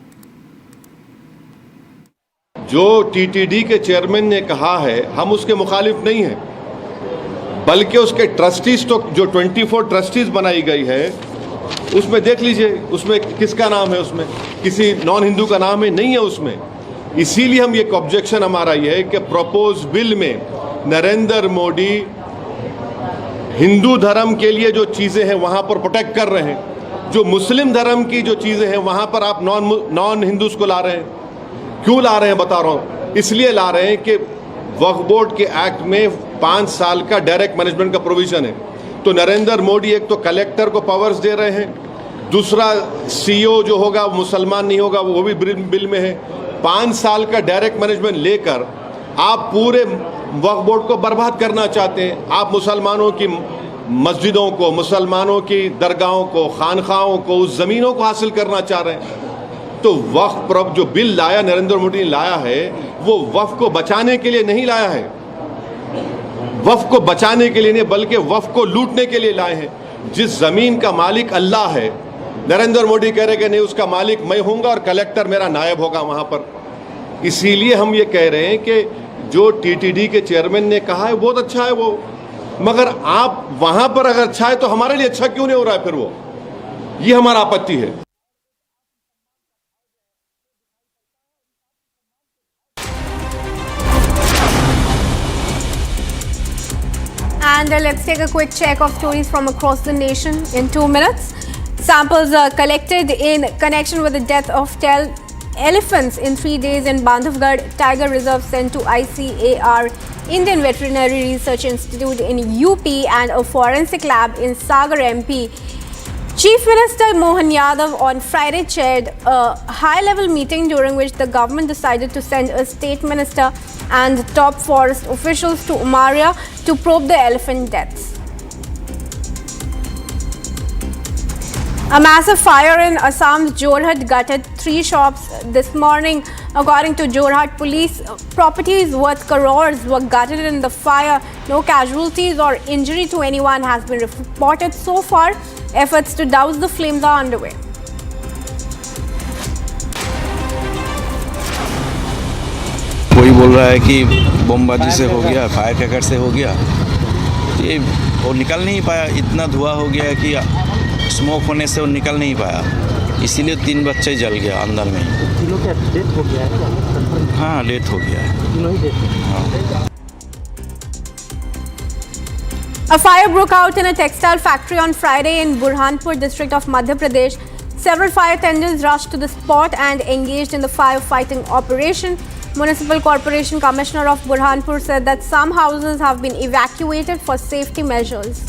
जो TTD के chairman ने कहा है हम उसके मुखालिफ नहीं हैं, बल्कि उसके ट्रस्टीज तो जो 24 ट्रस्टीज बनाई गई है उसमें देख लीजिए, उसमें किसका नाम है, उसमें किसी नॉन हिंदू का नाम है नहीं है उसमें। इसीलिए हम एक ऑब्जेक्शन हमारा ये है कि प्रपोज बिल में नरेंद्र मोदी हिंदू धर्म के लिए जो चीज़ें हैं वहाँ पर प्रोटेक्ट कर रहे हैं, जो मुस्लिम धर्म की जो चीज़ें हैं वहाँ पर आप नॉन हिंदूज को ला रहे हैं। क्यों ला रहे हैं बता रहा हूँ, इसलिए ला रहे हैं कि वक्फ बोर्ड के एक्ट में 5 साल का डायरेक्ट मैनेजमेंट का प्रोविजन है। तो नरेंद्र मोदी एक तो कलेक्टर को पावर्स दे रहे हैं, दूसरा सीईओ जो होगा मुसलमान नहीं होगा वो भी बिल में है। 5 साल का डायरेक्ट मैनेजमेंट लेकर आप पूरे वक्फ बोर्ड को बर्बाद करना चाहते हैं। आप मुसलमानों की मस्जिदों को, मुसलमानों की दरगाहों को, खानखाहों को, उस ज़मीनों को हासिल करना चाह रहे हैं। तो वक्फ पर जो बिल लाया नरेंद्र मोदी ने लाया है वो वक्फ को बचाने के लिए नहीं लाया है, वक्फ को बचाने के लिए नहीं बल्कि वक्फ को लूटने के लिए लाए हैं। जिस जमीन का मालिक अल्लाह है, नरेंद्र मोदी कह रहे कि नहीं उसका मालिक मैं होऊंगा और कलेक्टर मेरा नायब होगा वहां पर। इसीलिए हम ये कह रहे हैं कि जो टीटीडी के चेयरमैन ने कहा है बहुत अच्छा है वो, मगर आप वहां पर अगर अच्छा है तो हमारे लिए अच्छा क्यों नहीं हो रहा है फिर वो, ये हमारा आपत्ति है। And let's take a quick check of stories from across the nation in 2 minutes. Samples are collected in connection with the death of 10 elephants in 3 days in Bandhavgarh Tiger Reserve sent to ICAR, Indian Veterinary Research Institute in UP and a forensic lab in Sagar, MP. Chief Minister Mohan Yadav on Friday chaired a high-level meeting during which the government decided to send a state minister and top forest officials to Umaria to probe the elephant deaths. A massive fire in Assam's Jorhat gutted 3 shops this morning. According to Jorhat police, properties worth crores were gutted in the fire. No casualties or injury to anyone has been reported so far. Efforts to douse the flames are underway. कोई बोल रहा है कि बमबाजी से हो गया, fire cracker से हो गया, ये वो निकल नहीं पाया, इतना धुआं हो गया कि स्मोक होने से वो निकल नहीं पाया, इसीलिए 3 बच्चे जल गया अंदर में। तीनों का डेथ हो गया है? हाँ, डेथ हो गया है। तीनों ही डेथ। हाँ। A fire broke out in a textile factory on Friday in Burhanpur district of Madhya Pradesh. Several fire attendants rushed to the spot and engaged in the firefighting operation. Municipal Corporation Commissioner of Burhanpur said that some houses have been evacuated for safety measures.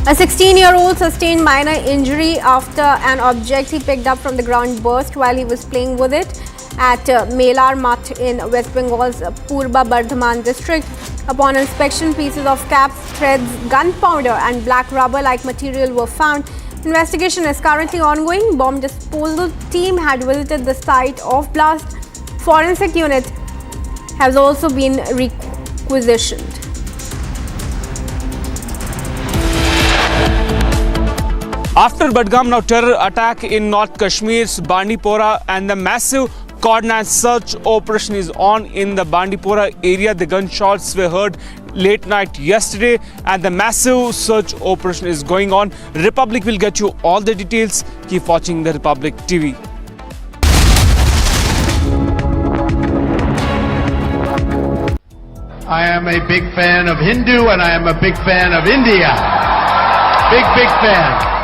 A 16-year-old sustained minor injury after an object he picked up from the ground burst while he was playing with it at Melar Math in West Bengal's Purba Bardhaman district. Upon inspection, pieces of caps, threads, gunpowder and black rubber-like material were found. Investigation is currently ongoing. Bomb disposal team had visited the site of blast. Forensic unit has also been requisitioned. After Budgam, now terror attack in North Kashmir's Bandipora, and the massive coordinated search operation is on in the Bandipora area. The gunshots were heard late night yesterday, and the massive search operation is going on. Republic will get you all the details. Keep watching the Republic TV. I am a big fan of Hindu and I am a big fan of India. Big fan.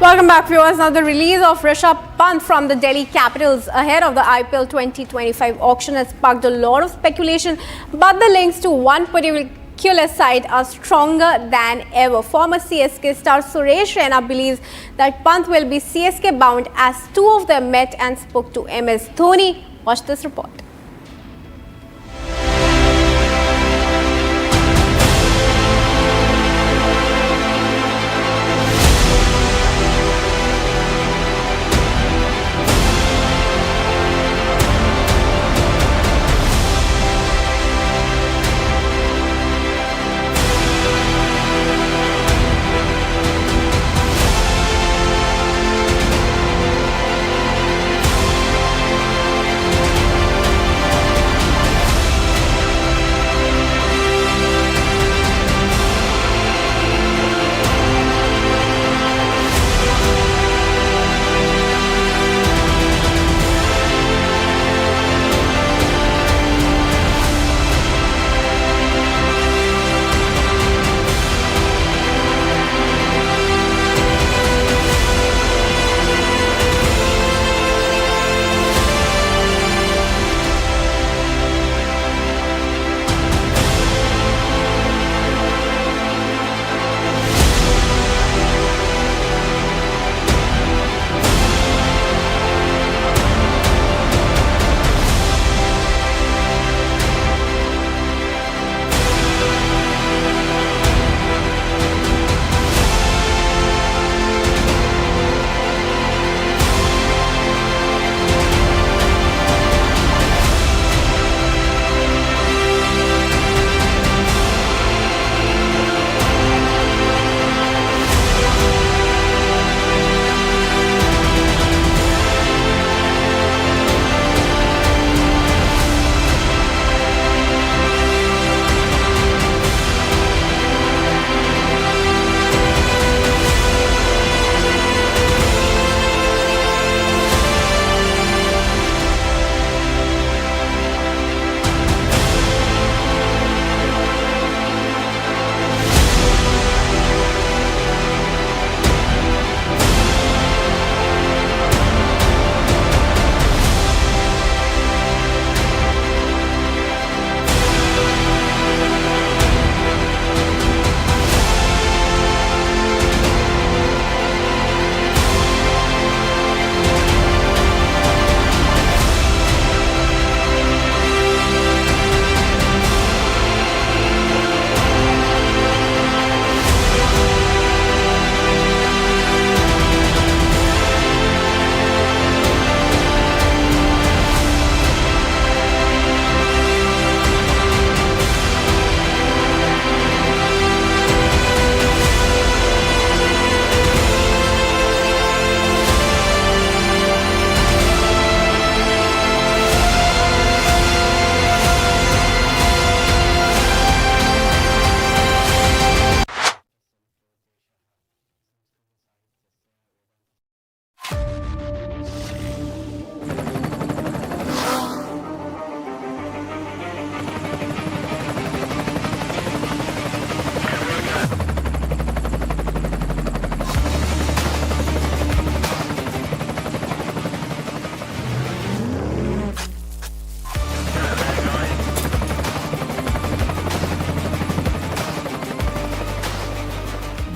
Welcome back, viewers. Now, the release of Rishabh Pant from the Delhi Capitals ahead of the IPL 2025 auction has sparked a lot of speculation, but the links to one particular side are stronger than ever. Former CSK star Suresh Raina believes that Pant will be CSK bound as two of them met and spoke to MS Dhoni. Watch this report.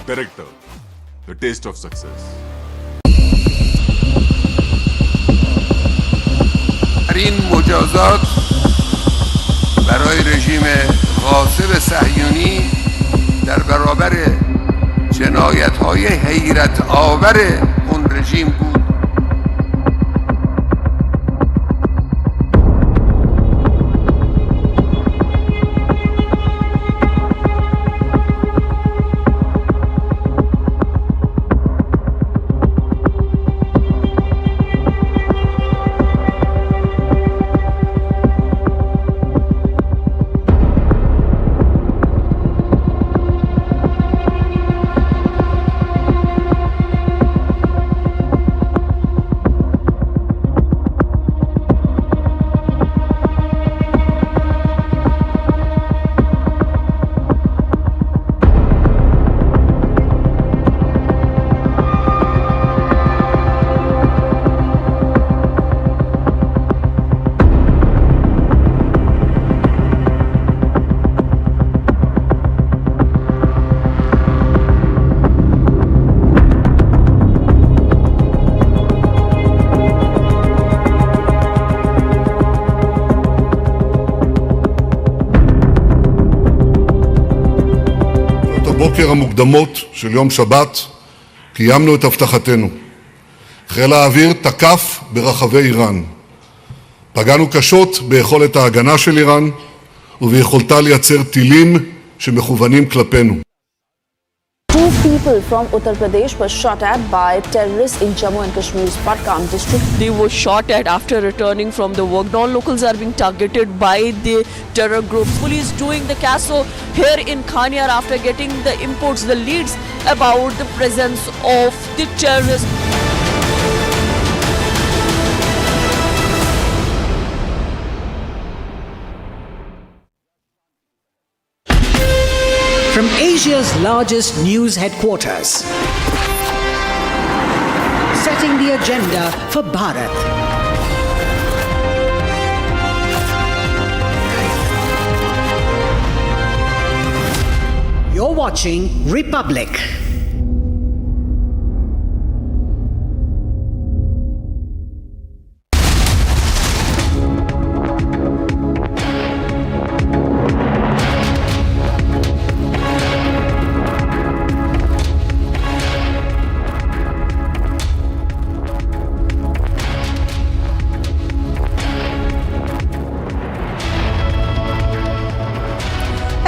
director, the taste of success. این مجازات برای رژیم غاصب صهیونی در برابر جنایت‌های حیرت آور اون رژیم بود. בבוקר המוקדמות של יום שבת קיימנו את הבטחתנו. חיל האוויר תקף ברחבי איראן. פגענו קשות ביכולת ההגנה של איראן וביכולתה לייצר טילים שמכוונים כלפינו. Two people from Uttar Pradesh were shot at by terrorists in Jammu and Kashmir's Budgam district. They were shot at after returning from the work. Non-locals are being targeted by the terror groups. Police doing the CASO here in Khaniar after getting the inputs, the leads about the presence of the terrorists. From Asia's largest news headquarters, setting the agenda for Bharat. You're watching Republic.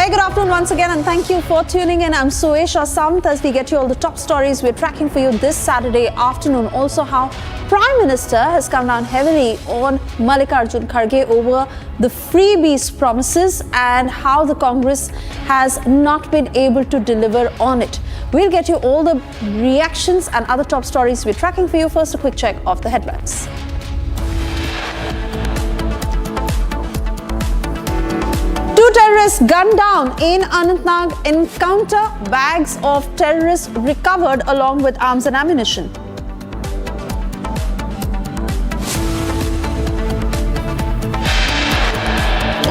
Good afternoon once again and thank you for tuning in. I'm Suesha Samt as we get you all the top stories we're tracking for you this Saturday afternoon. Also how Prime Minister has come down heavily on Mallikarjun Kharge over the freebies promises and how the Congress has not been able to deliver on it. We'll get you all the reactions and other top stories we're tracking for you. First, a quick check of the headlines. Two terrorists gunned down in Anantnag encounter. Bags of terrorists recovered along with arms and ammunition.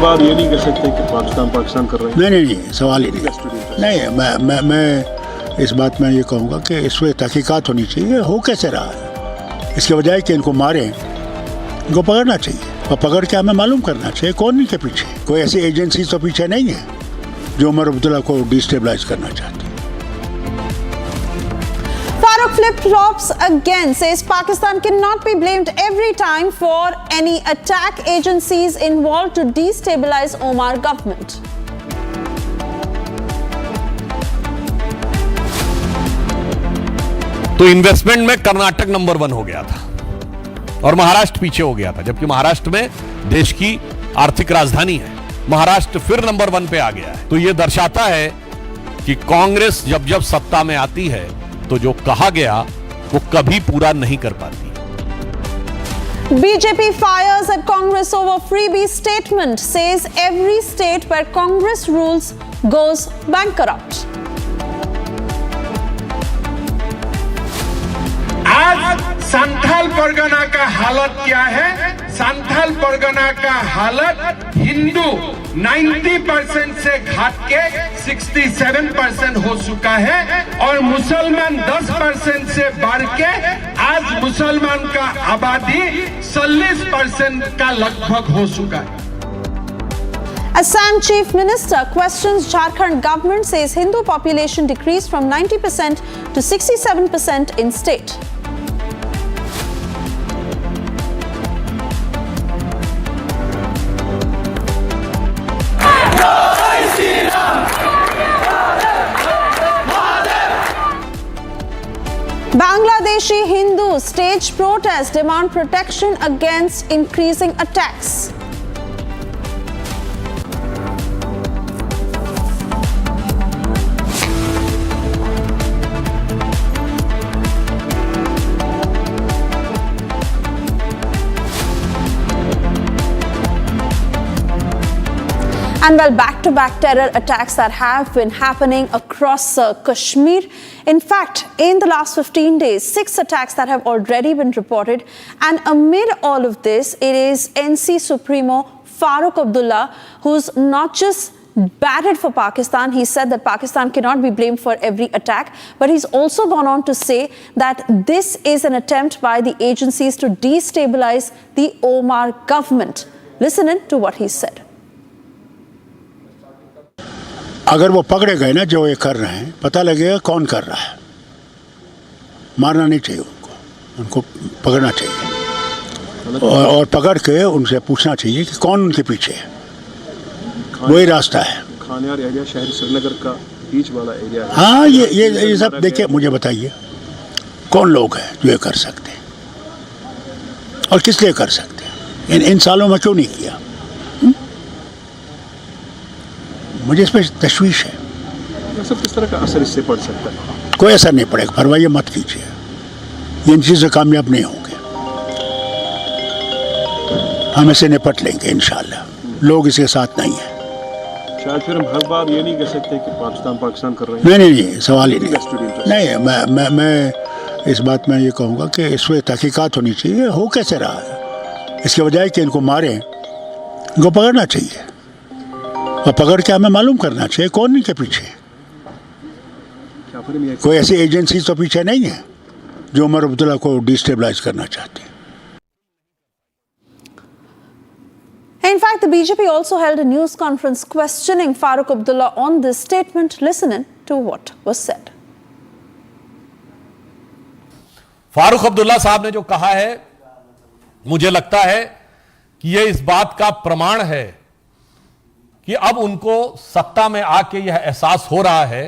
बात ये नहीं कर सकते कि पाकिस्तान कर रहे हैं। नहीं सवाल ही नहीं। मैं इस बात में ये कहूँगा कि इस पर तहकीकात होनी चाहिए। हो कैसे रहा है, इसके बजाय कि इनको मारें, इनको पकड़ना चाहिए और पकड़ के हमें मालूम करना चाहिए कौन इनके पीछे। कोई ऐसी एजेंसी तो पीछे नहीं है जो उमर अब्दुल्ला को डिस्टेबलाइज करना चाहती है। Farooq flip-flops again, says Pakistan cannot be blamed every time for any attack. Agencies involved to destabilize Omar government. तो इन्वेस्टमेंट में कर्नाटक नंबर 1 हो गया था और महाराष्ट्र पीछे हो गया था, जबकि महाराष्ट्र में देश की आर्थिक राजधानी है। महाराष्ट्र फिर नंबर 1 पे आ गया है। तो यह दर्शाता है कि कांग्रेस जब जब सत्ता में आती है तो जो कहा गया वो कभी पूरा नहीं कर पाती। BJP fires at Congress over freebie statement, says every state where Congress rules goes bankrupt. आज संथाल परगना का हालत क्या है? संथाल परगना का हालत हिंदू 90% से घट के 67% हो चुका है और मुसलमान 10% से बढ़ के आज मुसलमान का आबादी 40% का लगभग हो चुका है। Assam Chief Minister questions Jharkhand government, says Hindu population decreased from 90% to 67% in state. Bangladeshi Hindus stage protest, demand protection against increasing attacks. And well, back-to-back terror attacks that have been happening across Kashmir. In fact, in the last 15 days, 6 attacks that have already been reported. And amid all of this, it is NC Supremo Farooq Abdullah who's not just batted for Pakistan. He said that Pakistan cannot be blamed for every attack, but he's also gone on to say that this is an attempt by the agencies to destabilize the Omar government. Listen in to what he said. अगर वो पकड़े गए ना जो ये कर रहे हैं, पता लगेगा कौन कर रहा है। मारना नहीं चाहिए उनको पकड़ना चाहिए और पकड़ के उनसे पूछना चाहिए कि कौन उनके पीछे है। वही रास्ता है। खानियार एरिया शहर श्रीनगर का बीच वाला एरिया है। हाँ, ये सब देखिए, मुझे बताइए कौन लोग हैं जो ये कर सकते हैं और किस लिए कर सकते हैं। इन सालों में क्यों नहीं किया? मुझे इस पर तशवीश है। सब किस तरह का असर इससे पड़ सकता है? कोई असर नहीं पड़ेगा, परवाह मत कीजिए, ये इन चीज़ों से कामयाब नहीं होंगे। हम इसे निपट लेंगे इंशाल्लाह, लोग इसके साथ नहीं हैं। शायद फिर हम हर बार ये नहीं कह सकते कि पाकिस्तान कर रहे हैं। नहीं, सवाल ही नहीं। मैं इस बात में ये कहूँगा कि इस पर तहकीकात होनी चाहिए। हो कैसे रहा है, इसके बजाय कि इनको मारें, इनको पकड़ना चाहिए और पकड़ के हमें मालूम करना चाहिए कौन इनके पीछे है। कोई ऐसी एजेंसी तो पीछे नहीं है जो उमर अब्दुल्ला को डिस्टेबलाइज करना चाहती है। In fact, the BJP also held a news conference questioning Farooq Abdullah on this statement. Listen in to what was said. Farooq Abdullah साहब ने जो कहा है, मुझे लगता है कि यह इस बात का प्रमाण है कि अब उनको सत्ता में आके यह एहसास हो रहा है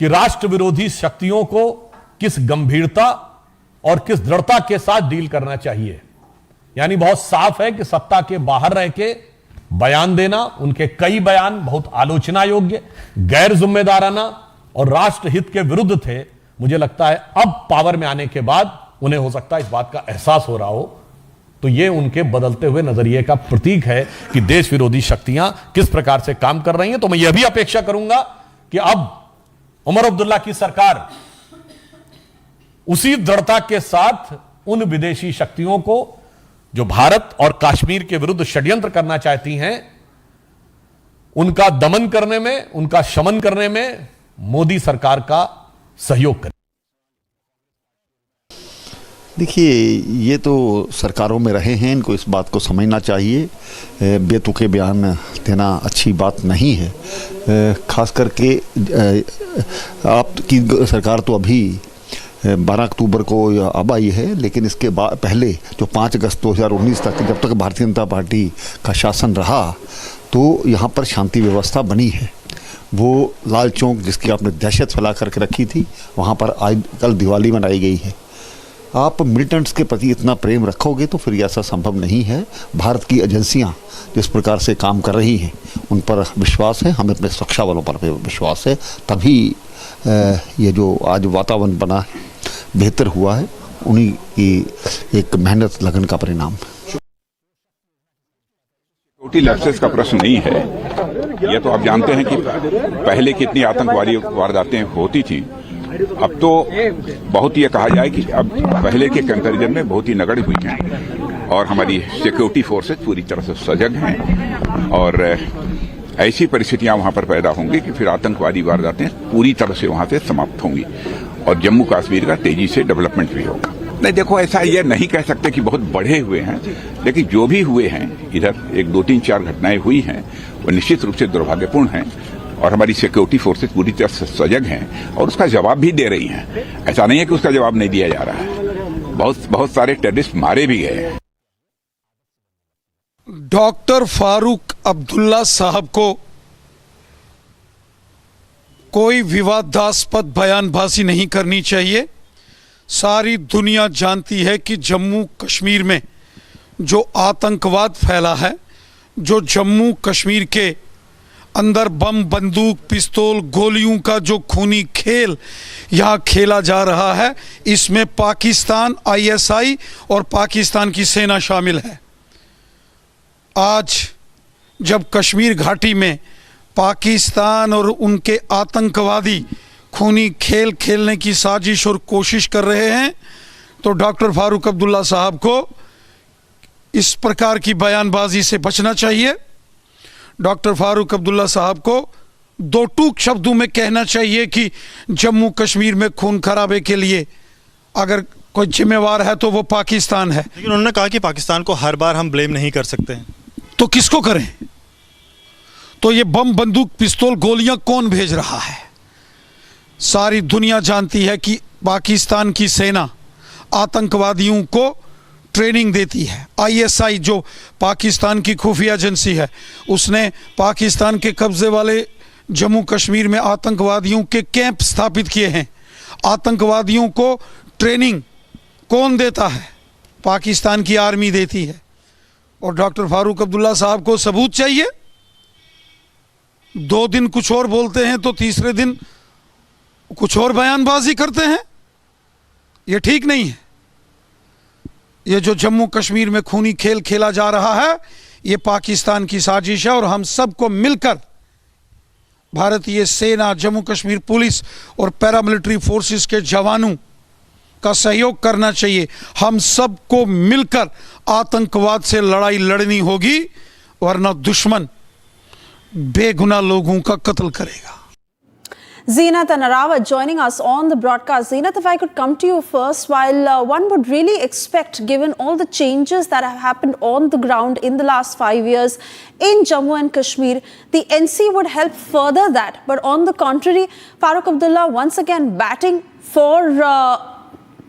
कि राष्ट्र विरोधी शक्तियों को किस गंभीरता और किस दृढ़ता के साथ डील करना चाहिए। यानी बहुत साफ है कि सत्ता के बाहर रह के बयान देना, उनके कई बयान बहुत आलोचना योग्य, गैर जिम्मेदाराना और राष्ट्र हित के विरुद्ध थे। मुझे लगता है अब पावर में आने के बाद उन्हें हो सकता है इस बात का एहसास हो रहा हो, तो यह उनके बदलते हुए नजरिए का प्रतीक है कि देश विरोधी शक्तियां किस प्रकार से काम कर रही हैं। तो मैं यह भी अपेक्षा करूंगा कि अब उमर अब्दुल्ला की सरकार उसी दृढ़ता के साथ उन विदेशी शक्तियों को जो भारत और कश्मीर के विरुद्ध षड्यंत्र करना चाहती हैं, उनका दमन करने में, उनका शमन करने में मोदी सरकार का सहयोग करें। देखिए, ये तो सरकारों में रहे हैं, इनको इस बात को समझना चाहिए। बेतुके बयान देना अच्छी बात नहीं है। खास करके आपकी सरकार तो अभी 12 अक्टूबर को अब आई है, लेकिन इसके बाद पहले जो 5 अगस्त 2019 तक जब तक भारतीय जनता पार्टी का शासन रहा, तो यहाँ पर शांति व्यवस्था बनी है। वो लाल चौक जिसकी आपने दहशत फैला करके रखी थी, वहाँ पर आज कल दिवाली मनाई गई है। आप मिलिटेंट्स के प्रति इतना प्रेम रखोगे तो फिर ऐसा संभव नहीं है। भारत की एजेंसियां जिस प्रकार से काम कर रही हैं, उन पर विश्वास है, हमें अपने सुरक्षा बलों पर विश्वास है। तभी ये जो आज वातावरण बना है, बेहतर हुआ है, उन्हीं की एक मेहनत लगन का परिणाम। छोटी लैप्सेस का प्रश्न नहीं है। यह तो आप जानते हैं कि पहले कितनी आतंकवादी वारदातें होती थी अब तो बहुत ये कहा जाए कि अब पहले के कंपैरिजन में बहुत ही नगण्य हुई हैं और हमारी सिक्योरिटी फोर्सेस पूरी तरह से सजग हैं और ऐसी परिस्थितियां वहां पर पैदा होंगी कि फिर आतंकवादी वारदातें पूरी तरह से वहां से समाप्त होंगी और जम्मू कश्मीर का तेजी से डेवलपमेंट भी होगा। नहीं देखो, ऐसा ये नहीं कह सकते कि बहुत बढ़े हुए हैं, लेकिन जो भी हुए हैं इधर 1, 2, 3, 4 घटनाएं हुई हैं वो निश्चित रूप से दुर्भाग्यपूर्ण हैं और हमारी सिक्योरिटी फोर्सेस पूरी तरह से सजग हैं और उसका जवाब भी दे रही हैं। ऐसा नहीं है कि उसका जवाब नहीं दिया जा रहा है। बहुत सारे टेररिस्ट मारे भी गए हैं। डॉक्टर फारूक अब्दुल्ला साहब को कोई विवादास्पद बयानबाजी नहीं करनी चाहिए। सारी दुनिया जानती है कि जम्मू कश्मीर में जो आतंकवाद फैला है, जो जम्मू कश्मीर के अंदर बम, बंदूक, पिस्तौल, गोलियों का जो खूनी खेल यहाँ खेला जा रहा है, इसमें पाकिस्तान, ISI और पाकिस्तान की सेना शामिल है। आज जब कश्मीर घाटी में पाकिस्तान और उनके आतंकवादी खूनी खेल खेलने की साजिश और कोशिश कर रहे हैं, तो डॉक्टर फारूक अब्दुल्ला साहब को इस प्रकार की बयानबाजी से बचना चाहिए। डॉक्टर फारूक अब्दुल्ला साहब को 2 टूक शब्दों में कहना चाहिए कि जम्मू कश्मीर में खून खराबे के लिए अगर कोई जिम्मेवार है तो वो पाकिस्तान है। लेकिन उन्होंने कहा कि पाकिस्तान को हर बार हम ब्लेम नहीं कर सकते हैं। तो किसको करें? तो ये बम, बंदूक, पिस्तौल, गोलियां कौन भेज रहा है? सारी दुनिया जानती है कि पाकिस्तान की सेना आतंकवादियों को ट्रेनिंग देती है। ISI जो पाकिस्तान की खुफिया एजेंसी है, उसने पाकिस्तान के कब्जे वाले जम्मू कश्मीर में आतंकवादियों के कैंप स्थापित किए हैं। आतंकवादियों को ट्रेनिंग कौन देता है? पाकिस्तान की आर्मी देती है। और डॉक्टर फारूक अब्दुल्ला साहब को सबूत चाहिए। 2 दिन कुछ और बोलते हैं तो तीसरे दिन कुछ और बयानबाजी करते हैं। यह ठीक नहीं है। ये जो जम्मू कश्मीर में खूनी खेल खेला जा रहा है, ये पाकिस्तान की साजिश है और हम सबको मिलकर भारतीय सेना, जम्मू कश्मीर पुलिस और पैरामिलिट्री फोर्सेस के जवानों का सहयोग करना चाहिए। हम सबको मिलकर आतंकवाद से लड़ाई लड़नी होगी, वरना दुश्मन बेगुनाह लोगों का कत्ल करेगा। Zeenat and Arawat joining us on the broadcast. Zeenat, if I could come to you first, while one would really expect, given all the changes that have happened on the ground in the last 5 years in Jammu and Kashmir, the NC would help further that. But on the contrary, Farooq Abdullah once again batting for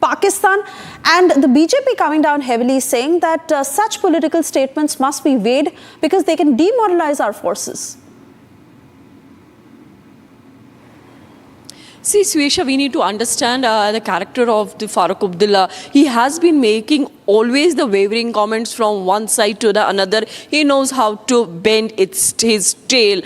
Pakistan, and the BJP coming down heavily, saying that such political statements must be weighed because they can demoralize our forces. See, Swesha, we need to understand the character of the Farooq Abdullah. He has been making always the wavering comments from one side to the another. He knows how to bend his tail.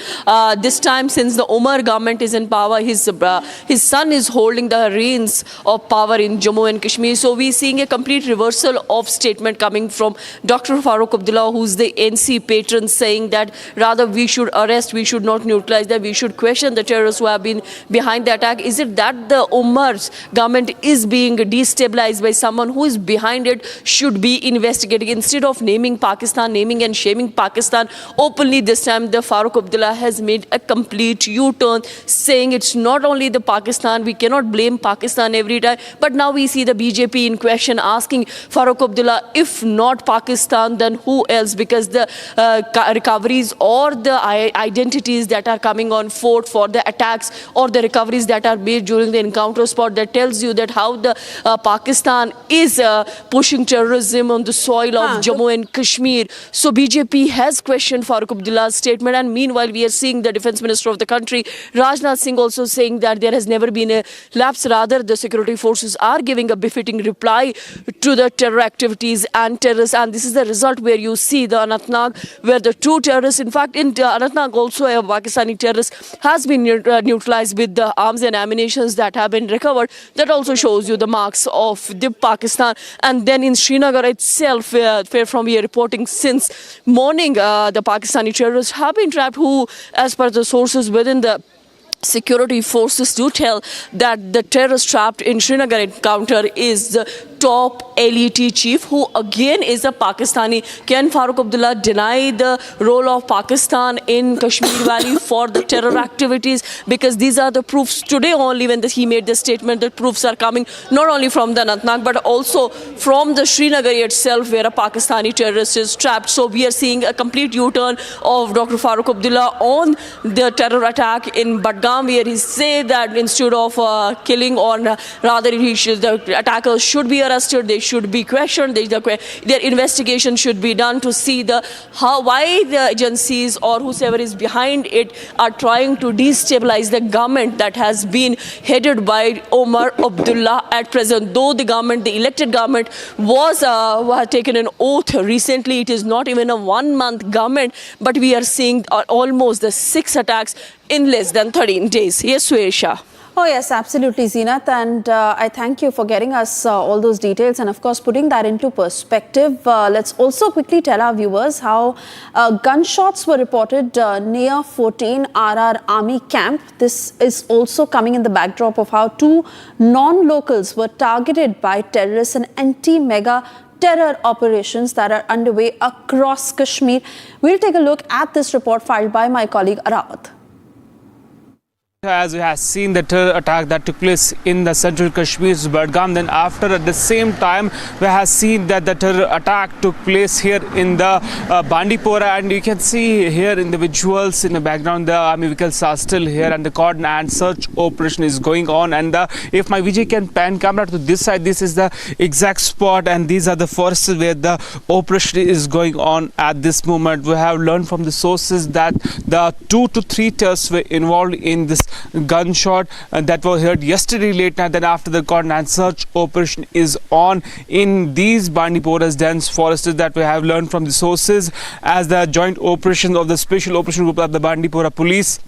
This time, since the Umar government is in power, his son is holding the reins of power in Jammu and Kashmir. So we're seeing a complete reversal of statement coming from Dr. Farooq Abdullah, who's the NC patron, saying that rather we should arrest, we should not neutralize them, we should question the terrorists who have been behind the attack. Is it that the Umar's government is being destabilized by someone who is behind it, should be investigated? Instead of naming Pakistan, naming and shaming Pakistan openly, this time the Farooq Abdullah has made a complete U-turn, saying it's not only the Pakistan, we cannot blame Pakistan every time, but now we see the BJP in question asking Farooq Abdullah, if not Pakistan, then who else? Because the recoveries or the identities that are coming on fort for the attacks or the recoveries that are made during the encounter spot, that tells you that how the Pakistan is pushing terrorism on the soil of Jammu and Kashmir. So BJP has questioned Farooq Abdullah's statement, and meanwhile we are seeing the defense minister of the country, Rajnath Singh, also saying that there has never been a lapse. Rather, the security forces are giving a befitting reply to the terror activities and terrorists, and this is the result where you see the Anantnag, where the two terrorists, in fact in Anantnag also a Pakistani terrorist has been neutralized with the arms and ammunitions that have been recovered. That also shows you the marks of the Pakistan. And then in Srinagar itself, where from we are reporting since morning, the Pakistani terrorists have been trapped, who, as per the sources within the security forces do tell that the terrorist trapped in Srinagar encounter is the top LET chief, who again is a Pakistani. Can Farooq Abdullah deny the role of Pakistan in Kashmir Valley for the terror activities? Because these are the proofs today only when he made the statement. The proofs are coming not only from the Anantnag but also from the Srinagar itself, where a Pakistani terrorist is trapped. So we are seeing a complete U-turn of Dr. Farooq Abdullah on the terror attack in Budgam, where he said that instead of killing, or rather the attackers should be arrested, they should be questioned, their investigation should be done to see why the agencies or whoever is behind it are trying to destabilize the government that has been headed by Omar Abdullah at present. Though the government, the elected government, was taken an oath recently, it is not even a 1 month government, but we are seeing almost the 6 attacks in less than 13 days. Yes, Suesha. Oh yes, absolutely, Zeenat, and I thank you for getting us all those details and of course putting that into perspective. Let's also quickly tell our viewers how gunshots were reported near 14 RR Army camp. This is also coming in the backdrop of how 2 non-locals were targeted by terrorists and anti-mega terror operations that are underway across Kashmir. We'll take a look at this report filed by my colleague Arawat. As we have seen the terror attack that took place in the central Kashmir's Budgam, then after at the same time we have seen that the terror attack took place here in the Bandipora, and you can see here in the visuals in the background the army vehicles are still here and the cordon and search operation is going on. And if my Vijay can pan camera to this side, this is the exact spot and these are the forests where the operation is going on at this moment. We have learned from the sources that the 2 to 3 terrorists were involved in this gunshot that were heard yesterday late night. Then after the cordon and search operation is on in these Bandipora's dense forests that we have learned from the sources, as the joint operation of the special operation group of the Bandipora police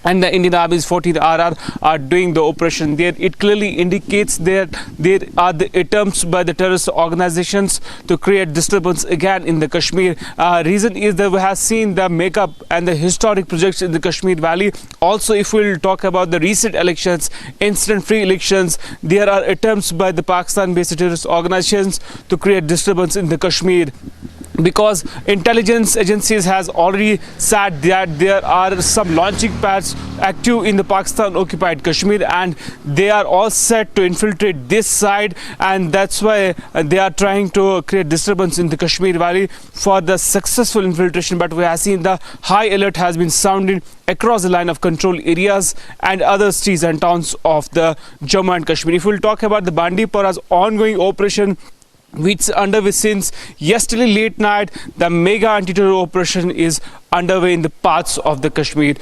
and the Indian Army's 14th RR are doing the operation there. It clearly indicates that there are the attempts by the terrorist organizations to create disturbance again in the Kashmir. Reason is that we have seen the makeup and the historic projects in the Kashmir Valley. Also, if we'll talk about the recent elections, incident-free elections, there are attempts by the Pakistan-based terrorist organizations to create disturbance in the Kashmir, because intelligence agencies has already said that there are some launching pads active in the Pakistan occupied Kashmir and they are all set to infiltrate this side, and that's why they are trying to create disturbance in the Kashmir Valley for the successful infiltration. But we have seen the high alert has been sounded across the line of control areas and other cities and towns of the Jammu and Kashmir. If we'll talk about the Bandipora's ongoing operation, which is underway since yesterday late night, the mega anti-terror operation is underway in the parts of the Kashmir.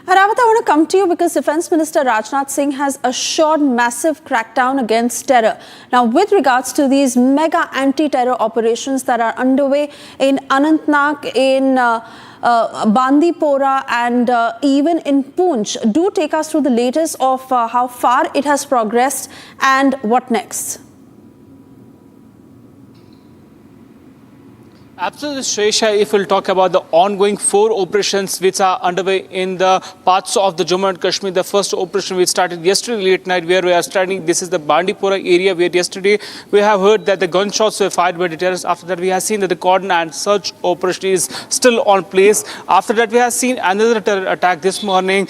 Arawat, I want to come to you because Defence Minister Rajnath Singh has assured massive crackdown against terror. Now, with regards to these mega anti-terror operations that are underway in Anantnag, in Bandipora and even in Poonch, do take us through the latest of how far it has progressed and what next? Absolutely, Shresha. If we'll talk about the ongoing 4 operations which are underway in the parts of the Jammu and Kashmir, the first operation which started yesterday late night, where we are standing, this is the Bandipora area, where yesterday we have heard that the gunshots were fired by the terrorists. After that, we have seen that the cordon and search operation is still on place. After that, we have seen another terror attack this morning,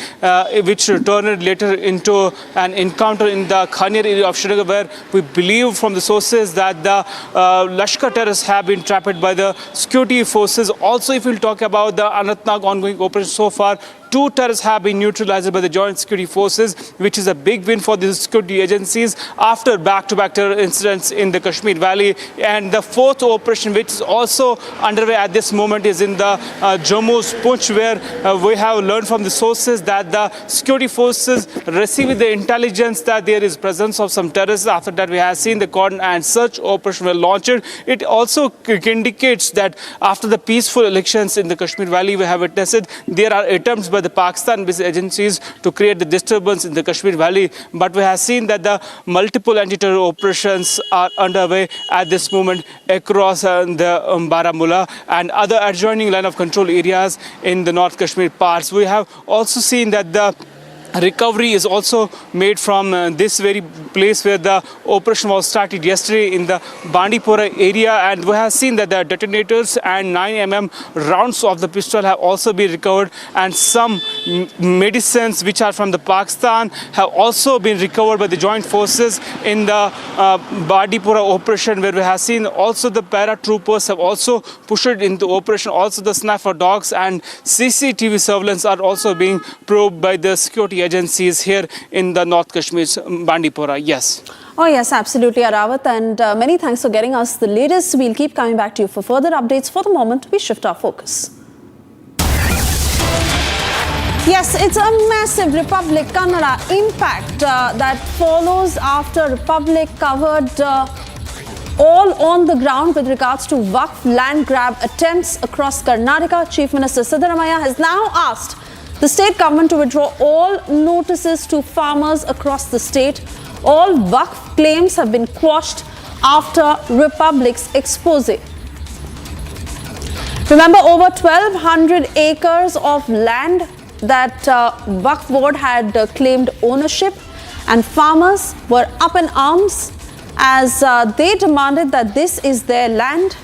which turned later into an encounter in the Kashmir area of Srinagar, where we believe from the sources that the Lashkar terrorists have been trapped by the security forces. Also, if we'll talk about the Anantnag ongoing operation so far, 2 terrorists have been neutralized by the joint security forces, which is a big win for the security agencies after back-to-back terror incidents in the Kashmir Valley. And the 4th operation, which is also underway at this moment, is in the Jammu's Poonch, where we have learned from the sources that the security forces received the intelligence that there is presence of some terrorists. After that, we have seen the cordon and search operation were launched. It also indicates that after the peaceful elections in the Kashmir Valley, we have witnessed there are attempts by the Pakistan-based agencies to create the disturbance in the Kashmir Valley. But we have seen that the multiple anti-terror operations are underway at this moment across the Baramulla and other adjoining line of control areas in the North Kashmir parts. We have also seen that the recovery is also made from this very place where the operation was started yesterday in the Bandipora area, and we have seen that the detonators and 9mm rounds of the pistol have also been recovered, and some medicines which are from the Pakistan have also been recovered by the joint forces in the Bandipora operation, where we have seen also the paratroopers have also pushed into operation. Also the sniffer dogs and CCTV surveillance are also being probed by the security agencies here in the North Kashmir's Bandipora. Yes. Oh yes, absolutely, Arawat, and many thanks for getting us the latest. We'll keep coming back to you for further updates. For the moment, we shift our focus. Yes, it's a massive Republic Kannada impact that follows after Republic covered all on the ground with regards to Waqf land grab attempts across Karnataka. Chief Minister Siddaramaiah has now asked the state government to withdraw all notices to farmers across the state. All Waqf claims have been quashed after Republic's expose. Remember, over 1,200 acres of land that Waqf board had claimed ownership, and farmers were up in arms as they demanded that this is their land.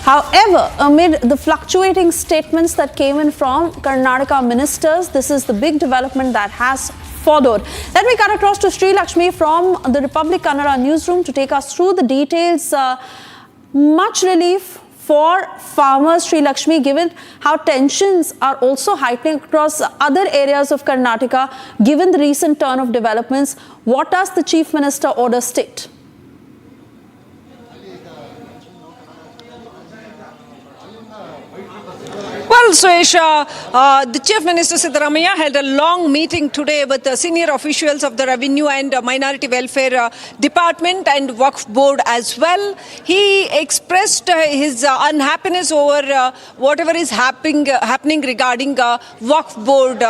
However, amid the fluctuating statements that came in from Karnataka ministers, this is the big development that has followed. Let me cut across to Sri Lakshmi from the Republic Kannada newsroom to take us through the details. Much relief for farmers, Sri Lakshmi, given how tensions are also heightening across other areas of Karnataka, given the recent turn of developments. What does the Chief Minister order state? Well, Suesha, the Chief Minister Siddaramaiah held a long meeting today with the senior officials of the Revenue and Minority Welfare Department and Waqf Board as well. He expressed his unhappiness over whatever is happening regarding Waqf Board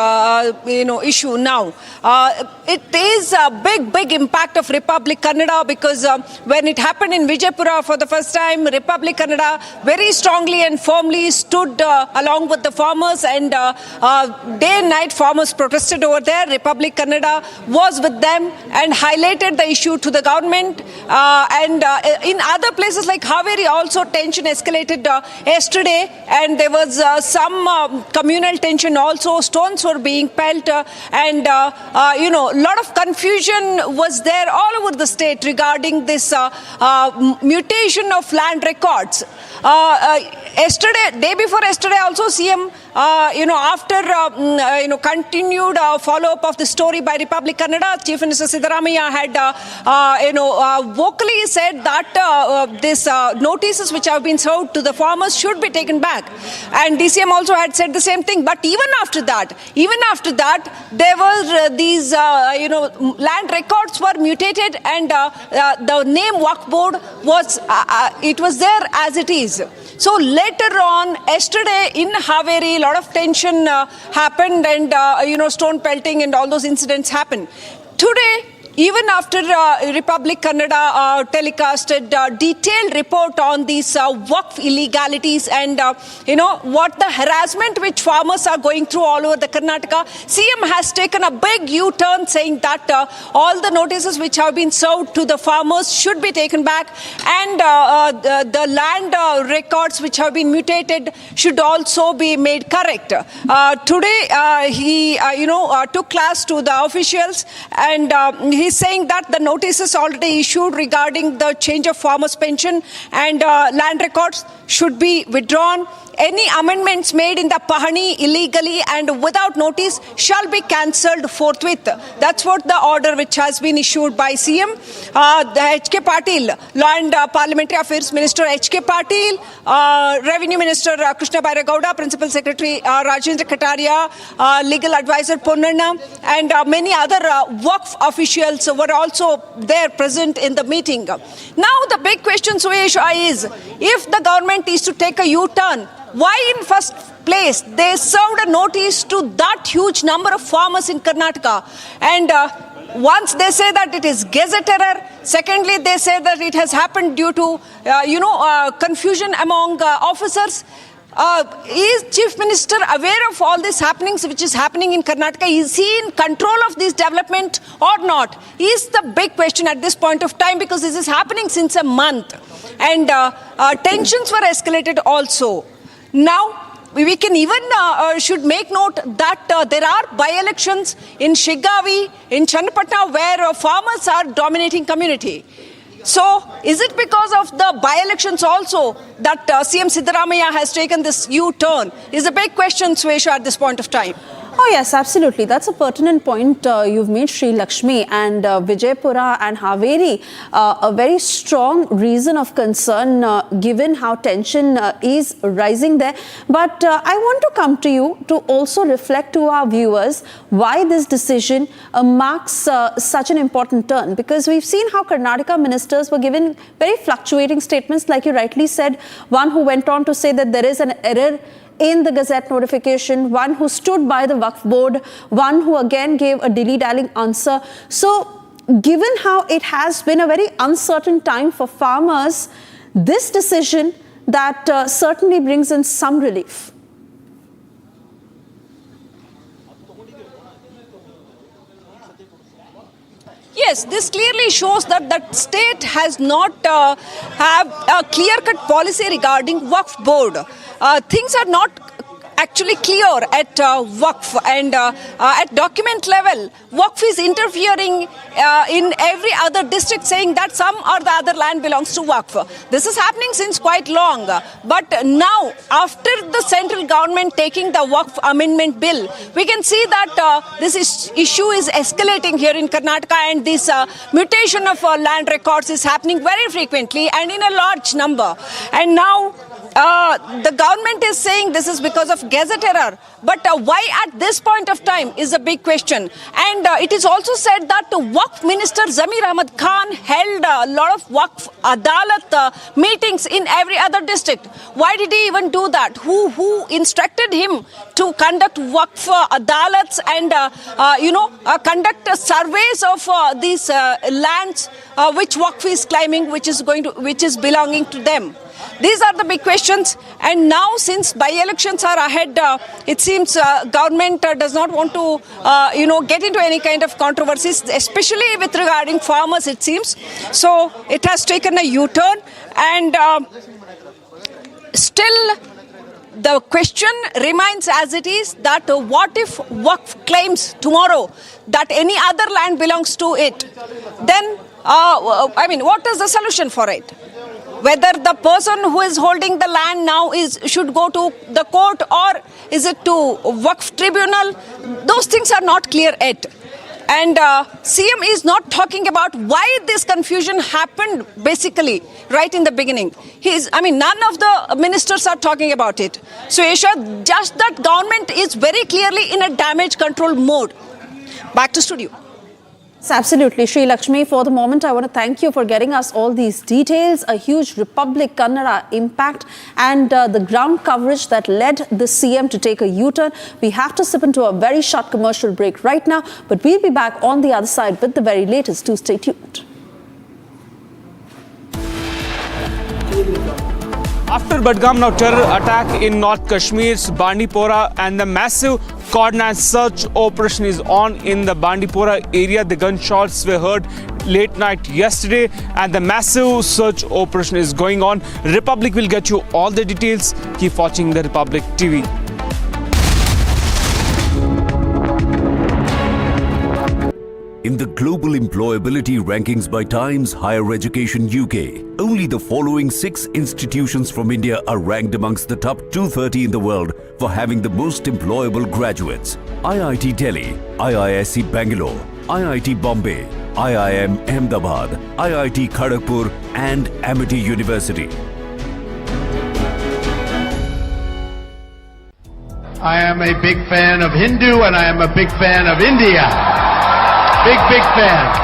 issue now. It is a big impact of Republic Kannada, because when it happened in Vijaypura for the first time, Republic Kannada very strongly and firmly stood along with the farmers, and day and night farmers protested over there. Republic Kannada was with them and highlighted the issue to the government. In other places like Haveri also tension escalated yesterday, and there was some communal tension also. Stones were being pelt, and lot of confusion was there all over the state regarding this mutation of land records. Day before yesterday also CM, after continued follow-up of the story by Republic Kannada, Chief Minister Siddaramaiah had vocally said that these notices which have been served to the farmers should be taken back, and DCM also had said the same thing. But even after that, there were these land records were mutated, and the name Waqf Board was it was there as it is. So later on, yesterday in Haveri, a lot of tension happened, and stone pelting and all those incidents happened. Today, even after Republic Kannada telecasted a detailed report on these Waqf illegalities and what the harassment which farmers are going through all over the Karnataka, CM has taken a big U-turn, saying that all the notices which have been served to the farmers should be taken back, and the land records which have been mutated should also be made correct. Today he took class to the officials, and he's saying that the notices already issued regarding the change of farmers' pension and land records should be withdrawn. Any amendments made in the Pahani illegally and without notice shall be cancelled forthwith. That's what the order which has been issued by CM. The H.K. Patil, Law and Parliamentary Affairs Minister H.K. Patil, Revenue Minister Krishna Bairagowda, Principal Secretary Rajendra Kataria, Legal Advisor Ponnanna, and many other Waqf officials were also there present in the meeting. Now the big question, Suesha, is if the government is to take a U-turn, why in first place they served a notice to that huge number of farmers in Karnataka? And once they say that it is gazette error, secondly they say that it has happened due to confusion among officers. is Chief Minister aware of all these happenings which is happening in Karnataka? Is he in control of this development or not? Is the big question at this point of time, because this is happening since a month and tensions were escalated also. Now, we can even should make note that there are by-elections in Shigavi, in Channapatna, where farmers are dominating community. So, is it because of the by-elections also that CM Siddaramaiah has taken this U-turn? Is a big question, Swesha, at this point of time. Oh yes, absolutely. That's a pertinent point you've made, Sri Lakshmi, and Vijaypura and Haveri, a very strong reason of concern given how tension is rising there. But I want to come to you to also reflect to our viewers why this decision marks such an important turn, because we've seen how Karnataka ministers were given very fluctuating statements, like you rightly said, one who went on to say that there is an error in the Gazette notification, one who stood by the Waqf board, one who again gave a dilly-dallying answer. So, given how it has been a very uncertain time for farmers, this decision that certainly brings in some relief. Yes, this clearly shows that the state has not have a clear-cut policy regarding Waqf board. Things are not actually clear at Waqf, and at document level, Waqf is interfering in every other district, saying that some or the other land belongs to Waqf. This is happening since quite long, but now after the central government taking the Waqf amendment bill, we can see that this issue is escalating here in Karnataka, and this mutation of land records is happening very frequently and in a large number. And now the government is saying this is because of Gazette error, but why at this point of time is a big question. And it is also said that Waqf Minister Zamir Ahmad Khan held a lot of Waqf Adalat meetings in every other district. Why did he even do that? Who instructed him to conduct Waqf Adalats and conduct surveys of these lands which Waqf is claiming, which is belonging to them? These are the big questions, and now since by-elections are ahead, it seems government does not want to, get into any kind of controversies, especially with regarding farmers, it seems. So it has taken a U-turn, and still the question remains as it is, that what if Waqf claims tomorrow that any other land belongs to it? Then, what is the solution for it? Whether the person who is holding the land now should go to the court, or is it to Waqf tribunal? Those things are not clear yet. And CM is not talking about why this confusion happened basically right in the beginning. None of the ministers are talking about it. So, Esha, just that government is very clearly in a damage control mode. Back to studio. Absolutely. Sri Lakshmi, for the moment, I want to thank you for getting us all these details, a huge Republic Kannada impact, and the ground coverage that led the CM to take a U-turn. We have to slip into a very short commercial break right now, but we'll be back on the other side with the very latest. Do stay tuned. After Budgam now terror attack in North Kashmir's Bandipora, and the massive coordinated search operation is on in the Bandipora area. The gunshots were heard late night yesterday, and the massive search operation is going on. Republic will get you all the details. Keep watching the Republic TV. In the global employability rankings by Times Higher Education UK, only the following 6 institutions from India are ranked amongst the top 230 in the world for having the most employable graduates: IIT Delhi, IISc Bangalore, IIT Bombay, IIM Ahmedabad, IIT Kharagpur and Amity University. I am a big fan of Hindu and I am a big fan of India. Big fan.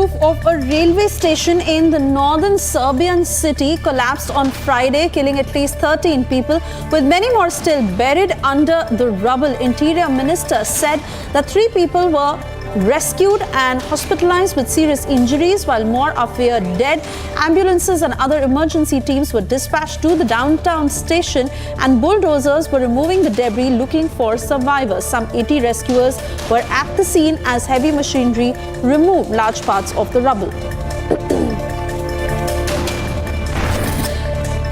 roof of a railway station in the northern Serbian city collapsed on Friday, killing at least 13 people, with many more still buried under the rubble. Interior Minister said that 3 people were rescued and hospitalized with serious injuries, while more are feared dead. Ambulances and other emergency teams were dispatched to the downtown station, and bulldozers were removing the debris looking for survivors. Some 80 rescuers were at the scene as heavy machinery removed large parts of the rubble.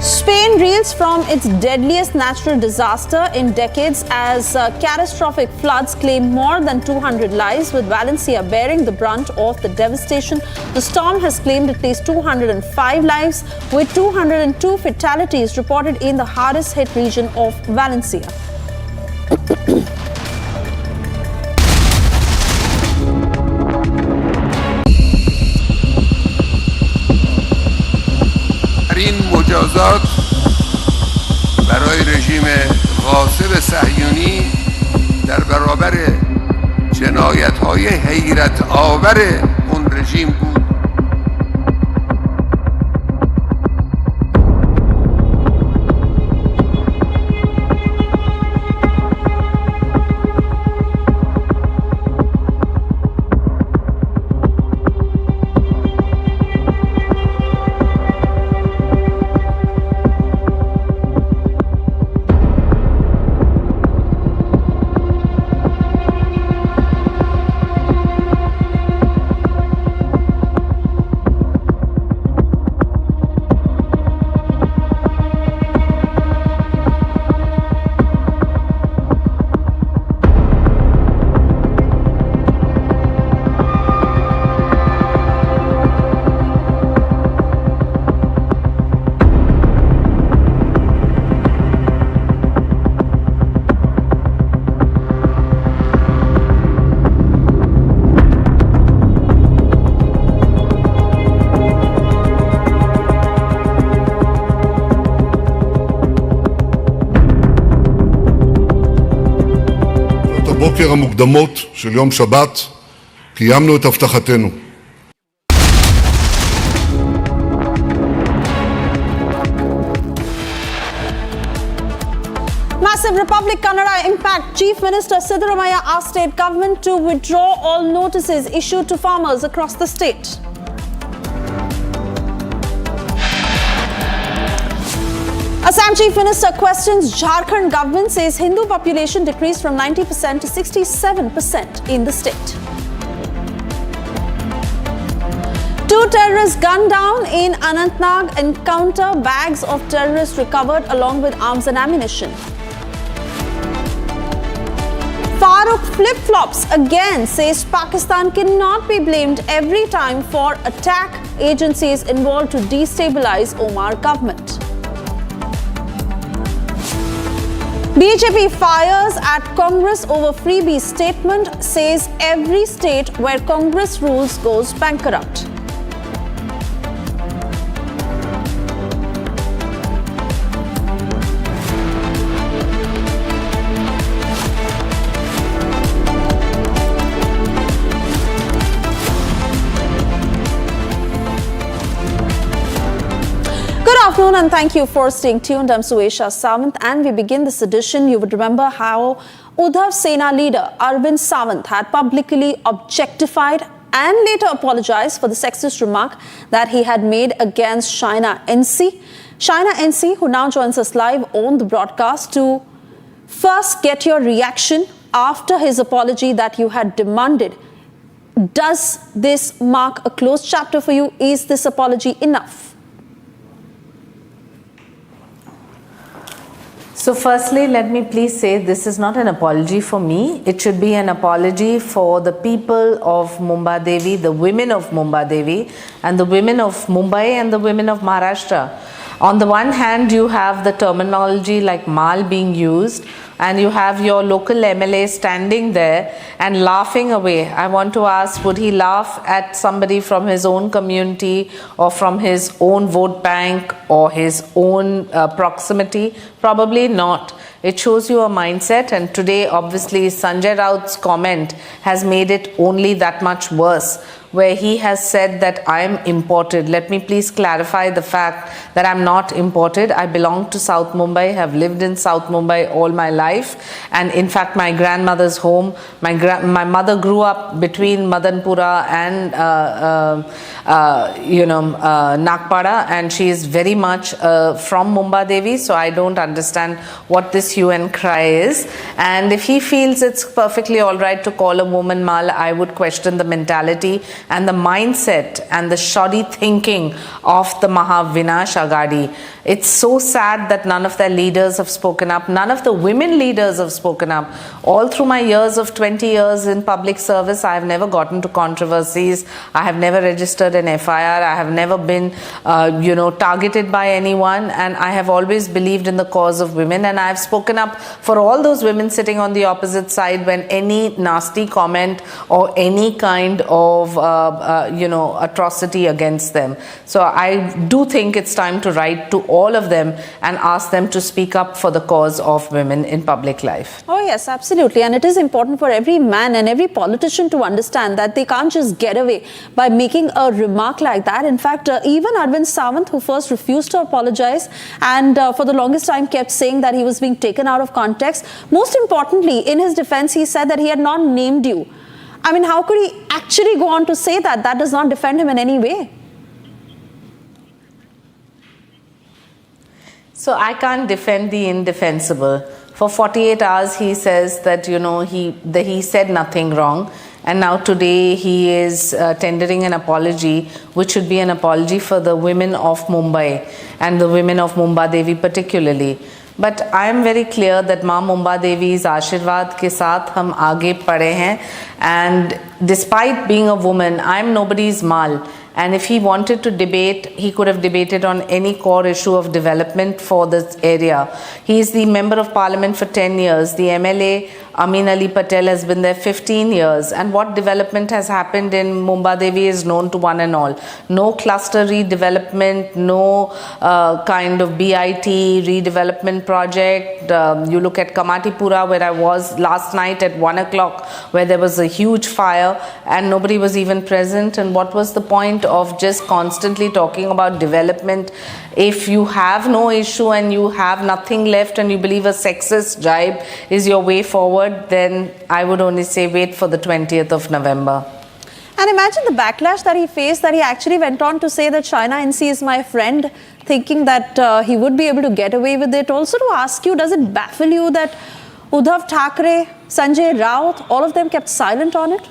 Spain reels from its deadliest natural disaster in decades as catastrophic floods claim more than 200 lives, with Valencia bearing the brunt of the devastation. The storm has claimed at least 205 lives, with 202 fatalities reported in the hardest hit region of Valencia. این مجازات برای رژیم غاصب صهیونی در برابر جنایت‌های حیرت آور اون رژیم بود. בבוקר המוקדמות של יום שבת קיימנו את הבטחתנו. Massive Republic Kannada impact. Chief Minister Siddaramaiah asked state government to withdraw all notices issued to farmers across the state. Assam Chief Minister questions Jharkhand government, says Hindu population decreased from 90% to 67% in the state. 2 terrorists gunned down in Anantnag encounter, bags of terrorists recovered along with arms and ammunition. Farooq flip-flops again, says Pakistan cannot be blamed every time for attack agencies involved to destabilize Omar government. BJP fires at Congress over freebie statement, says every state where Congress rules goes bankrupt. Good afternoon and thank you for staying tuned. I'm Suesha Sawant and we begin this edition. You would remember how Uddhav Sena leader Arvind Sawant had publicly objectified and later apologized for the sexist remark that he had made against Shaina NC. Shaina NC, who now joins us live on the broadcast to first get your reaction after his apology that you had demanded. Does this mark a closed chapter for you? Is this apology enough? So firstly, let me please say this is not an apology for me. It should be an apology for the people of Mumbai Devi, the women of Mumbai Devi, and the women of Mumbai and the women of Maharashtra. On the one hand, you have the terminology like mal being used, and you have your local MLA standing there and laughing away. I want to ask, would he laugh at somebody from his own community or from his own vote bank or his own proximity? Probably not. It shows you a mindset, and today obviously Sanjay Raut's comment has made it only that much worse. where he has said that I am imported. Let me please clarify the fact that I'm not imported. I belong to South Mumbai, have lived in South Mumbai all my life, and in fact my grandmother's home, my mother grew up between Madanpura and Nagpara, and she is very much from Mumbai Devi, so I don't understand what this hue and cry is. And if he feels it's perfectly all right to call a woman mal, I would question the mentality and the mindset and the shoddy thinking of the Mahavinash Agadi. It's so sad that none of their leaders have spoken up. None of the women leaders have spoken up. All through my years of 20 years in public service, I have never gotten to controversies. I have never registered an FIR. I have never been, targeted by anyone. And I have always believed in the cause of women. And I have spoken up for all those women sitting on the opposite side when any nasty comment or any kind of, atrocity against them. So I do think it's time to write to all of them and ask them to speak up for the cause of women in public life. Oh yes, absolutely. And it is important for every man and every politician to understand that they can't just get away by making a remark like that. In fact, even Arvind Sawant, who first refused to apologize and for the longest time kept saying that he was being taken out of context, most importantly, in his defense, he said that he had not named you. I mean, how could he actually go on to say that? That does not defend him in any way. So I can't defend the indefensible. For 48 hours, he says that, he said nothing wrong. And now today he is tendering an apology, which should be an apology for the women of Mumbai and the women of Mumbai Devi particularly. But I am very clear that Maa Mumbai Devi's Ashirwad ke saath hum aage pade hain. And despite being a woman, I am nobody's mal. And if he wanted to debate, he could have debated on any core issue of development for this area. He is the member of parliament for 10 years. The MLA, Amin Ali Patel, has been there 15 years. And what development has happened in Mumbai Devi is known to one and all. No cluster redevelopment, no kind of BIT redevelopment project. You look at Kamatipura, where I was last night at 1 o'clock, where there was a huge fire and nobody was even present. And what was the point of just constantly talking about development? If you have no issue and you have nothing left and you believe a sexist jibe is your way forward, then I would only say wait for the 20th of November. And imagine the backlash that he faced, that he actually went on to say that China NC is my friend, thinking that he would be able to get away with it. Also to ask you, does it baffle you that Uddhav Thackeray, Sanjay Raut, all of them kept silent on it?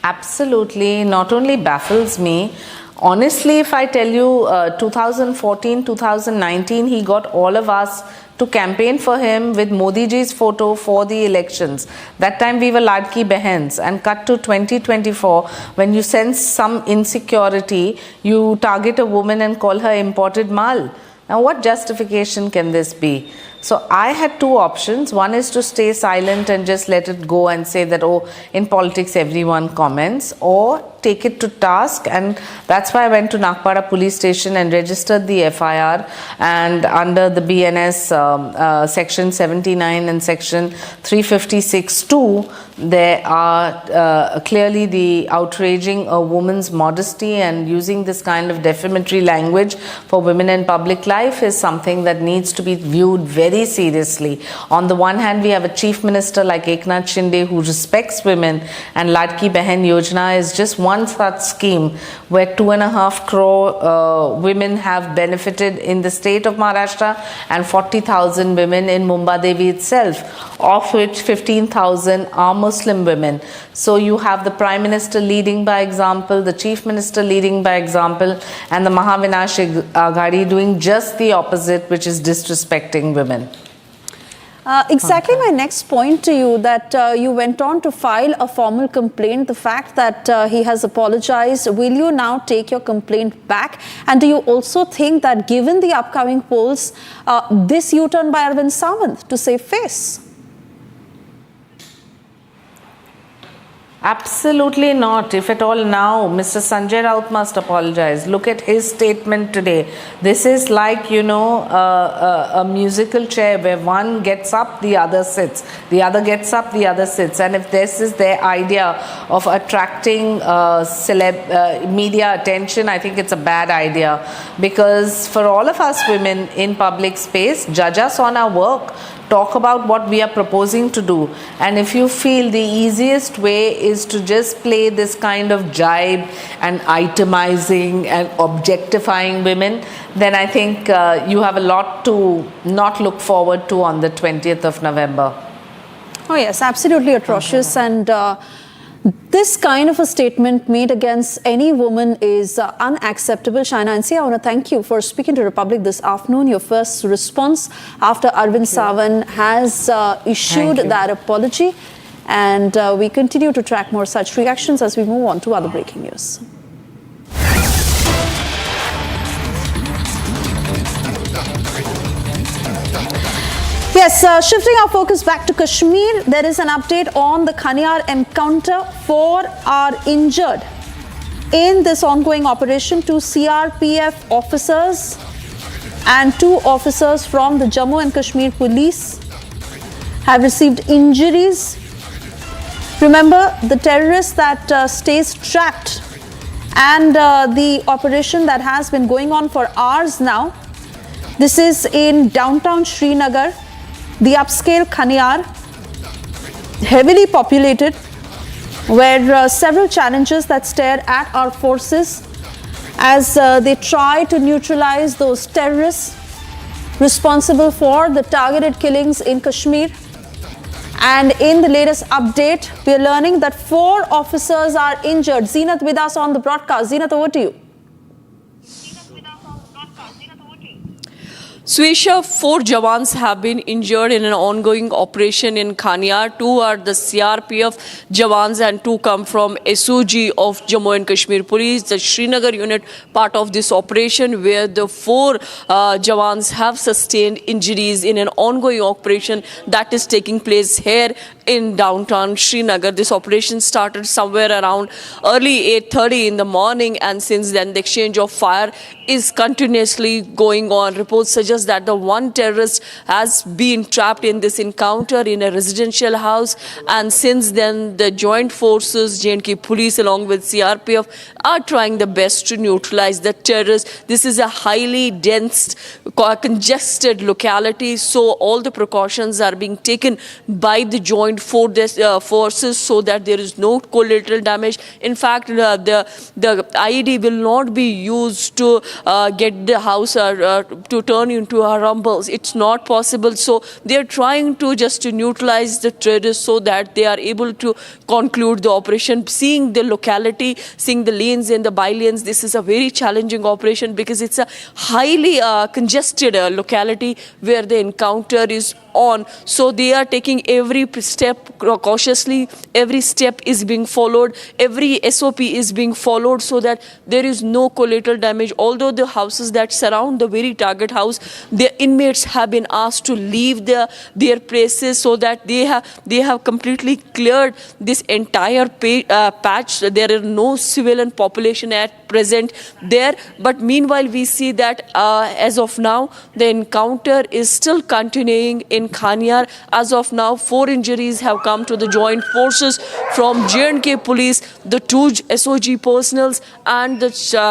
Absolutely. Not only baffles me, honestly, if I tell you 2014, 2019, he got all of us to campaign for him with Modi ji's photo for the elections. That time we were Ladki Behens, and cut to 2024, when you sense some insecurity, you target a woman and call her imported mal. Now what justification can this be? So I had two options. One is to stay silent and just let it go and say that, oh, in politics everyone comments, or take it to task. And that's why I went to Nagpara police station and registered the FIR, and under the BNS section 79 and section 356(2), there are clearly the outraging a woman's modesty and using this kind of defamatory language for women in public life is something that needs to be viewed very seriously. On the one hand, we have a chief minister like Eknath Shinde who respects women, and Ladki Behen Yojana is just one such scheme where 2.5 crore women have benefited in the state of Maharashtra, and 40,000 women in Mumbai Devi itself, of which 15,000 are Muslim women. So you have the Prime Minister leading by example, the Chief Minister leading by example, and the Mahavinash Aghadi doing just the opposite, which is disrespecting women. Exactly my next point to you, that you went on to file a formal complaint. The fact that he has apologized, will you now take your complaint back? And do you also think that given the upcoming polls, this U-turn by Arvind Sawant to save face? Absolutely not. If at all now, Mr. Sanjay Raut must apologize. Look at his statement today. This is like, a musical chair where one gets up, the other sits. The other gets up, the other sits. And if this is their idea of attracting media attention, I think it's a bad idea. Because for all of us women in public space, judge us on our work. Talk about what we are proposing to do, and if you feel the easiest way is to just play this kind of jibe and itemizing and objectifying women, then I think you have a lot to not look forward to on the 20th of November. Oh yes, absolutely atrocious. And this kind of a statement made against any woman is unacceptable. Shaina Ansi, I want to thank you for speaking to Republic this afternoon. Your first response after Arvind Sawant has issued that apology. And we continue to track more such reactions as we move on to other breaking news. Yes, shifting our focus back to Kashmir, there is an update on the Khaniyar encounter. 4 are injured in this ongoing operation. 2 CRPF officers and 2 officers from the Jammu and Kashmir police have received injuries. Remember, the terrorist that stays trapped and the operation that has been going on for hours now. This is in downtown Srinagar. The upscale Khaniyar, heavily populated, where several challenges that stare at our forces as they try to neutralize those terrorists responsible for the targeted killings in Kashmir. And in the latest update, we are learning that 4 officers are injured. Zeenat with us on the broadcast. Zeenat, over to you. Suisha, 4 Jawans have been injured in an ongoing operation in Khaniyar. 2 are the CRPF Jawans and 2 come from SOG of Jammu and Kashmir Police, the Srinagar unit, part of this operation, where the 4 Jawans have sustained injuries in an ongoing operation that is taking place here in downtown Srinagar. This operation started somewhere around early 8:30 in the morning, and since then the exchange of fire is continuously going on. Reports suggest that the one terrorist has been trapped in this encounter in a residential house, and since then the joint forces, J&K police along with CRPF, are trying the best to neutralize the terrorists. This is a highly dense, congested locality, so all the precautions are being taken by the joint forces so that there is no collateral damage. In fact, the IED will not be used to get the house to turn into a rumbles. It's not possible. So they are trying to just to neutralize the terrorists so that they are able to conclude the operation. Seeing the locality, seeing the lanes and the by-lanes, this is a very challenging operation because it's a highly congested locality where the encounter is on. So they are taking every step cautiously. Every step is being followed. Every SOP is being followed so that there is no collateral damage. Although the houses that surround the very target house, the inmates have been asked to leave their places so that they have completely cleared this entire patch. There is no civilian population at present there. But meanwhile, we see that as of now, the encounter is still continuing in Khaniyar. As of now, 4 injuries have come to the joint forces from J&K police, the 2 SOG personals, and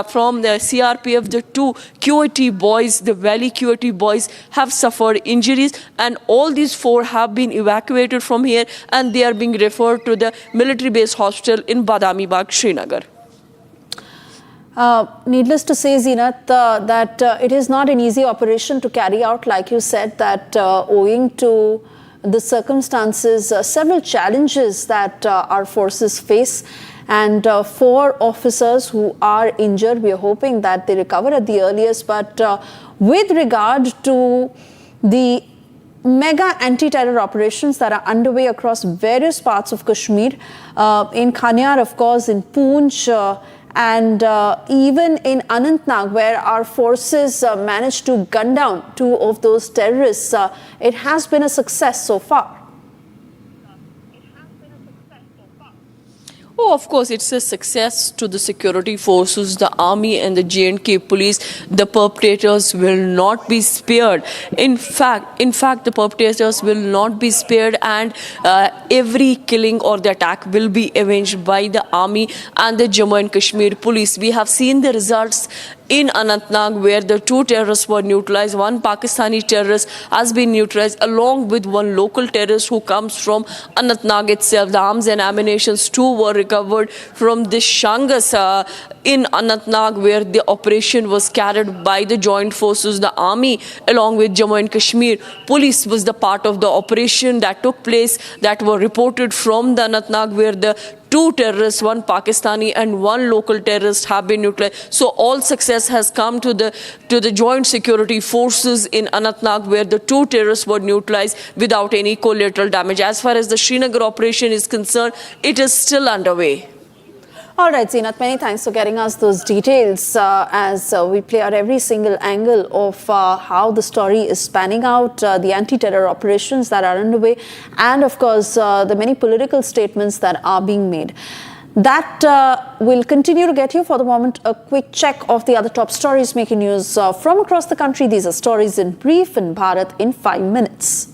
from the CRPF, the 2 QAT boys, the Valley QAT boys, have suffered injuries, and all these 4 have been evacuated from here and they are being referred to the military base hospital in Badami Bagh, Srinagar. Needless to say, Zeenat, that it is not an easy operation to carry out. Like you said, that owing to the circumstances, several challenges that our forces face, and 4 officers who are injured. We are hoping that they recover at the earliest. But with regard to the mega anti-terror operations that are underway across various parts of Kashmir, in Khaniyar, of course, in Poonch, and even in Anantnag, where our forces managed to gun down 2 of those terrorists, it has been a success so far. Oh, of course, it's a success to the security forces, the army and the J&K police. The perpetrators will not be spared. In fact, the perpetrators will not be spared, and every killing or the attack will be avenged by the army and the Jammu and Kashmir police. We have seen the results in Anantnag, where the 2 terrorists were neutralized. 1 Pakistani terrorist has been neutralized, along with 1 local terrorist who comes from Anantnag itself. The arms and ammunition too were recovered from this Shangas in Anantnag, where the operation was carried by the joint forces. The army, along with Jammu and Kashmir police, was the part of the operation that took place, that were reported from the Anantnag, where the 2 terrorists, 1 Pakistani and 1 local terrorist, have been neutralized. So all success has come to the joint security forces in Anantnag, where the 2 terrorists were neutralized without any collateral damage. As far as the Srinagar operation is concerned, it is still underway. All right, Zeenat, many thanks for getting us those details as we play out every single angle of how the story is panning out, the anti-terror operations that are underway, and of course, the many political statements that are being made. That will continue to get you. For the moment, a quick check of the other top stories making news from across the country. These are stories in brief in Bharat in 5 minutes.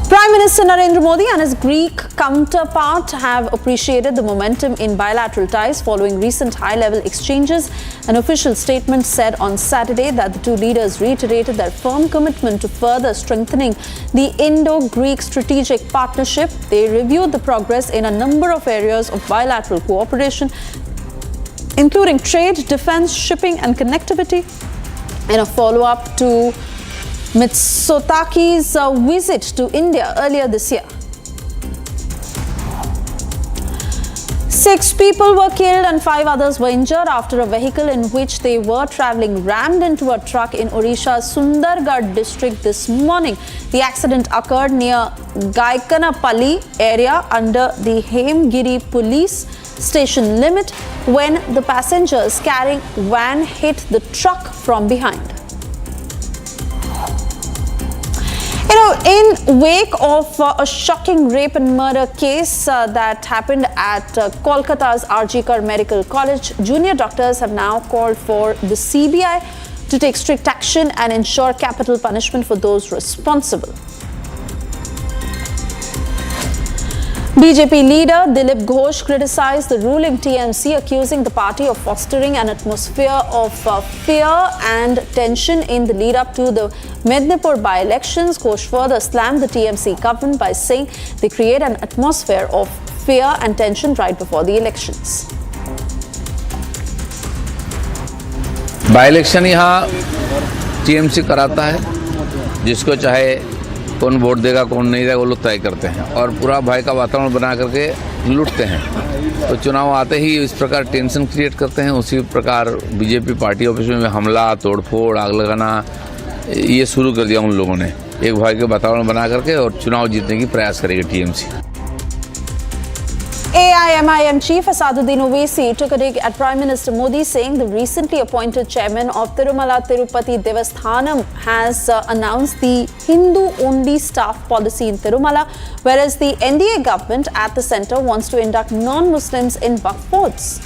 Prime Minister Narendra Modi and his Greek counterpart have appreciated the momentum in bilateral ties following recent high-level exchanges. An official statement said on Saturday that the 2 leaders reiterated their firm commitment to further strengthening the Indo-Greek strategic partnership. They reviewed the progress in a number of areas of bilateral cooperation, including trade, defense, shipping and connectivity, in a follow-up to Mitsotaki's visit to India earlier this year. 6 people were killed and 5 others were injured after a vehicle in which they were travelling rammed into a truck in Odisha's Sundargarh district this morning. The accident occurred near Gaikanapalli area under the Hemgiri police station limit when the passengers carrying van hit the truck from behind. In wake of a shocking rape and murder case that happened at Kolkata's RG Medical College, junior doctors have now called for the CBI to take strict action and ensure capital punishment for those responsible. BJP leader Dilip Ghosh criticized the ruling TMC, accusing the party of fostering an atmosphere of fear and tension in the lead-up to the Medinipur by-elections. Ghosh further slammed the TMC government by saying they create an atmosphere of fear and tension right before the elections. By-election यहाँ TMC कराता है, जिसको चाहे कौन vote देगा कौन नहीं देगा वो लोग तय करते हैं और पूरा भय का वातावरण बना करके लूटते हैं। तो चुनाव आते ही इस प्रकार टेंशन क्रिएट करते हैं। उसी प्रकार बीजेपी पार्टी ऑफिस में हमला, तोड़फोड़, आग लगाना ये शुरू कर दिया उन लोगों ने, एक भय के वातावरण बना करके, और चुनाव जीतने की प्रयास करेगी TMC. AIMIM chief Asaduddin Owaisi took a dig at Prime Minister Modi, saying the recently appointed chairman of Tirumala Tirupati Devasthanam has announced the Hindu-only staff policy in Tirumala, whereas the NDA government at the centre wants to induct non-Muslims in Waqf boards.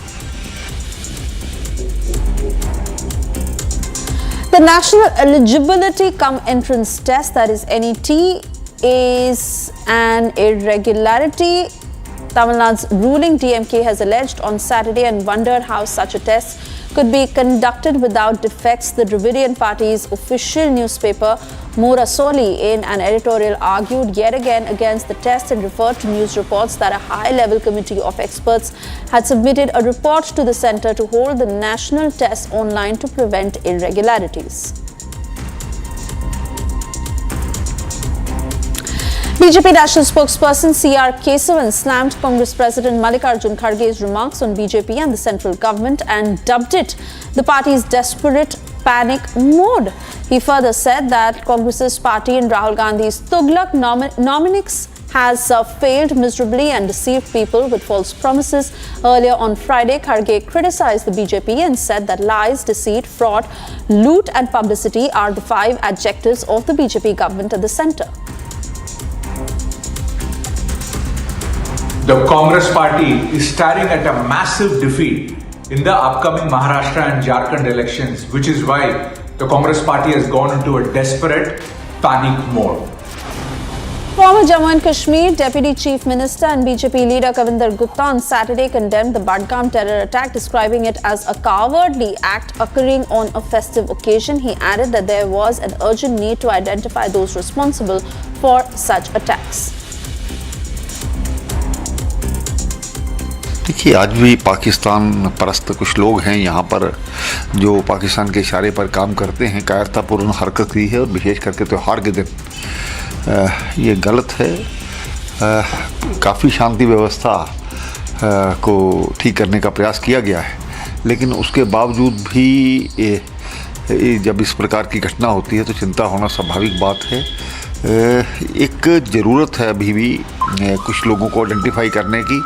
The National Eligibility Cum Entrance Test, that is NET, is an irregularity Tamil Nadu's ruling DMK has alleged on Saturday and wondered how such a test could be conducted without defects. The Dravidian Party's official newspaper, Murasoli, in an editorial argued yet again against the test and referred to news reports that a high-level committee of experts had submitted a report to the centre to hold the national test online to prevent irregularities. BJP National Spokesperson C.R. Kesavan slammed Congress President Mallikarjun Kharge's remarks on BJP and the central government and dubbed it the party's desperate panic mode. He further said that Congress's party and Rahul Gandhi's Tughlaq nominees has failed miserably and deceived people with false promises. Earlier on Friday, Kharge criticized the BJP and said that lies, deceit, fraud, loot and publicity are the 5 adjectives of the BJP government at the centre. The Congress party is staring at a massive defeat in the upcoming Maharashtra and Jharkhand elections, which is why the Congress party has gone into a desperate panic mode. Former Jammu and Kashmir Deputy Chief Minister and BJP leader Kavinder Gupta on Saturday condemned the Budgam terror attack, describing it as a cowardly act occurring on a festive occasion. He added that there was an urgent need to identify those responsible for such attacks. देखिए, आज भी पाकिस्तान परस्त कुछ लोग हैं यहाँ पर जो पाकिस्तान के इशारे पर काम करते हैं, कायरतापूर्ण हरकत की है और विशेष करके त्योहार के दिन ये गलत है। काफ़ी शांति व्यवस्था को ठीक करने का प्रयास किया गया है, लेकिन उसके बावजूद भी जब इस प्रकार की घटना होती है तो चिंता होना स्वाभाविक बात है। एक ज़रूरत है अभी भी कुछ लोगों को आइडेंटिफाई करने की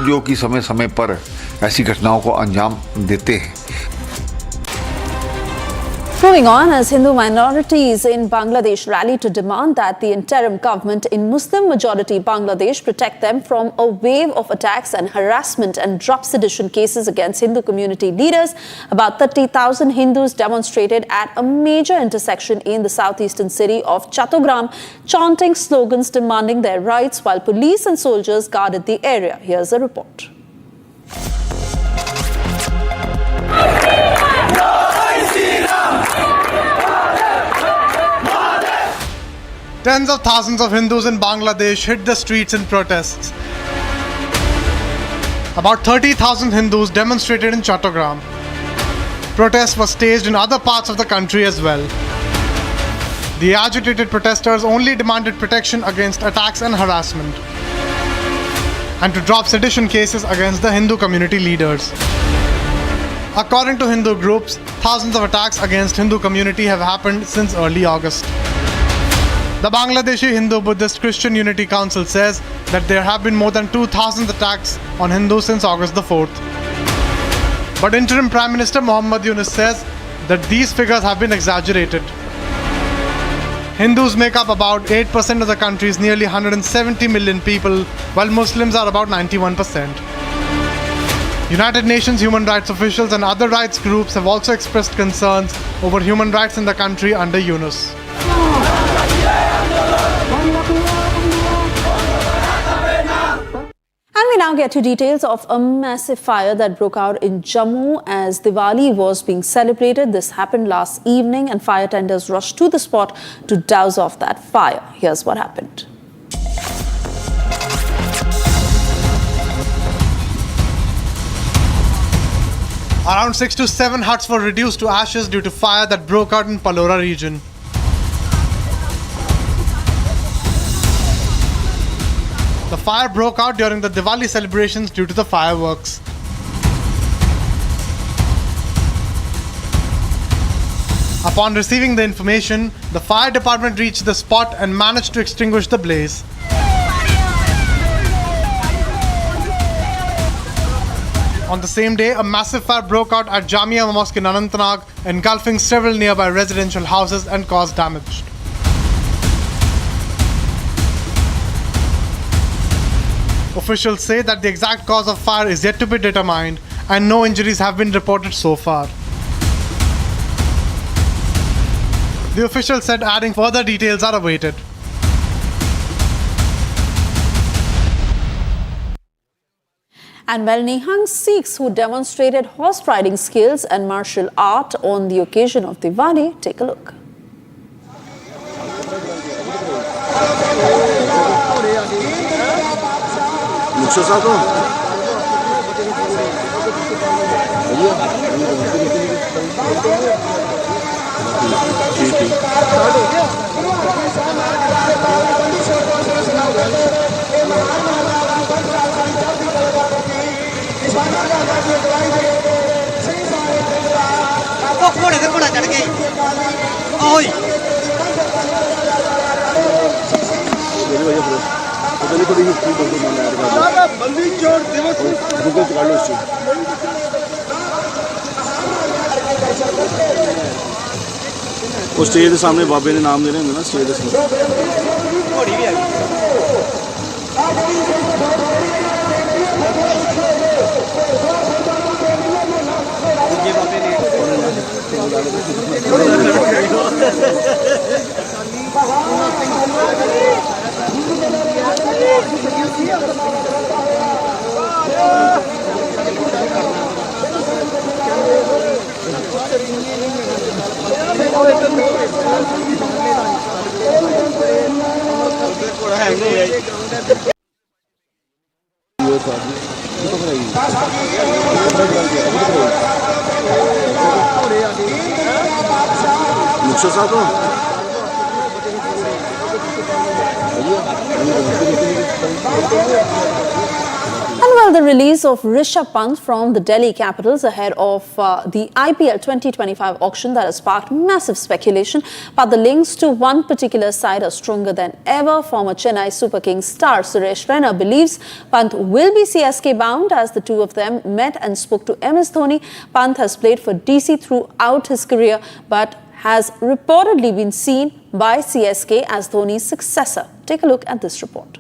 जो कि समय समय पर ऐसी घटनाओं को अंजाम देते हैं। Moving on, as Hindu minorities in Bangladesh rally to demand that the interim government in Muslim-majority Bangladesh protect them from a wave of attacks and harassment and drop sedition cases against Hindu community leaders. About 30,000 Hindus demonstrated at a major intersection in the southeastern city of Chattogram, chanting slogans demanding their rights while police and soldiers guarded the area. Here's a report. Tens of thousands of Hindus in Bangladesh hit the streets in protests. About 30,000 Hindus demonstrated in Chattogram. Protests were staged in other parts of the country as well. The agitated protesters only demanded protection against attacks and harassment, and to drop sedition cases against the Hindu community leaders. According to Hindu groups, thousands of attacks against Hindu community have happened since early August. The Bangladeshi Hindu Buddhist Christian Unity Council says that there have been more than 2,000 attacks on Hindus since August the 4th. But Interim Prime Minister Muhammad Yunus says that these figures have been exaggerated. Hindus make up about 8% of the country's nearly 170 million people, while Muslims are about 91%. United Nations human rights officials and other rights groups have also expressed concerns over human rights in the country under Yunus. And we now get to details of a massive fire that broke out in Jammu as Diwali was being celebrated. This happened last evening and fire tenders rushed to the spot to douse off that fire. Here's what happened. Around 6 to 7 huts were reduced to ashes due to fire that broke out in Palora region. The fire broke out during the Diwali celebrations due to the fireworks. Upon receiving the information, the fire department reached the spot and managed to extinguish the blaze. On the same day, a massive fire broke out at Jamia Mosque in Anantnag, engulfing several nearby residential houses and caused damage. Officials say that the exact cause of fire is yet to be determined and no injuries have been reported so far. The official said adding further details are awaited. And well, Nihang Sikhs who demonstrated horse riding skills and martial art on the occasion of Diwali. Take a look. ਉਹ stage ਦੇ ਸਾਹਮਣੇ ਬਾਬੇ ਦੇ ਨਾਮ ਦੇ ਰਹੇ ਹੁੰਦੇ ਨਾ ਸਟੇਜ ਦੇ ਸਾਹਮਣੇ ਘੋੜੀ ਵੀ ਆ ਗਈ And well, the release of Rishabh Pant from the Delhi Capitals ahead of the IPL 2025 auction that has sparked massive speculation. But the links to one particular side are stronger than ever. Former Chennai Super Kings star Suresh Raina believes Pant will be CSK bound as the two of them met and spoke to MS Dhoni. Pant has played for DC throughout his career but has reportedly been seen by CSK as Dhoni's successor. Take a look at this report.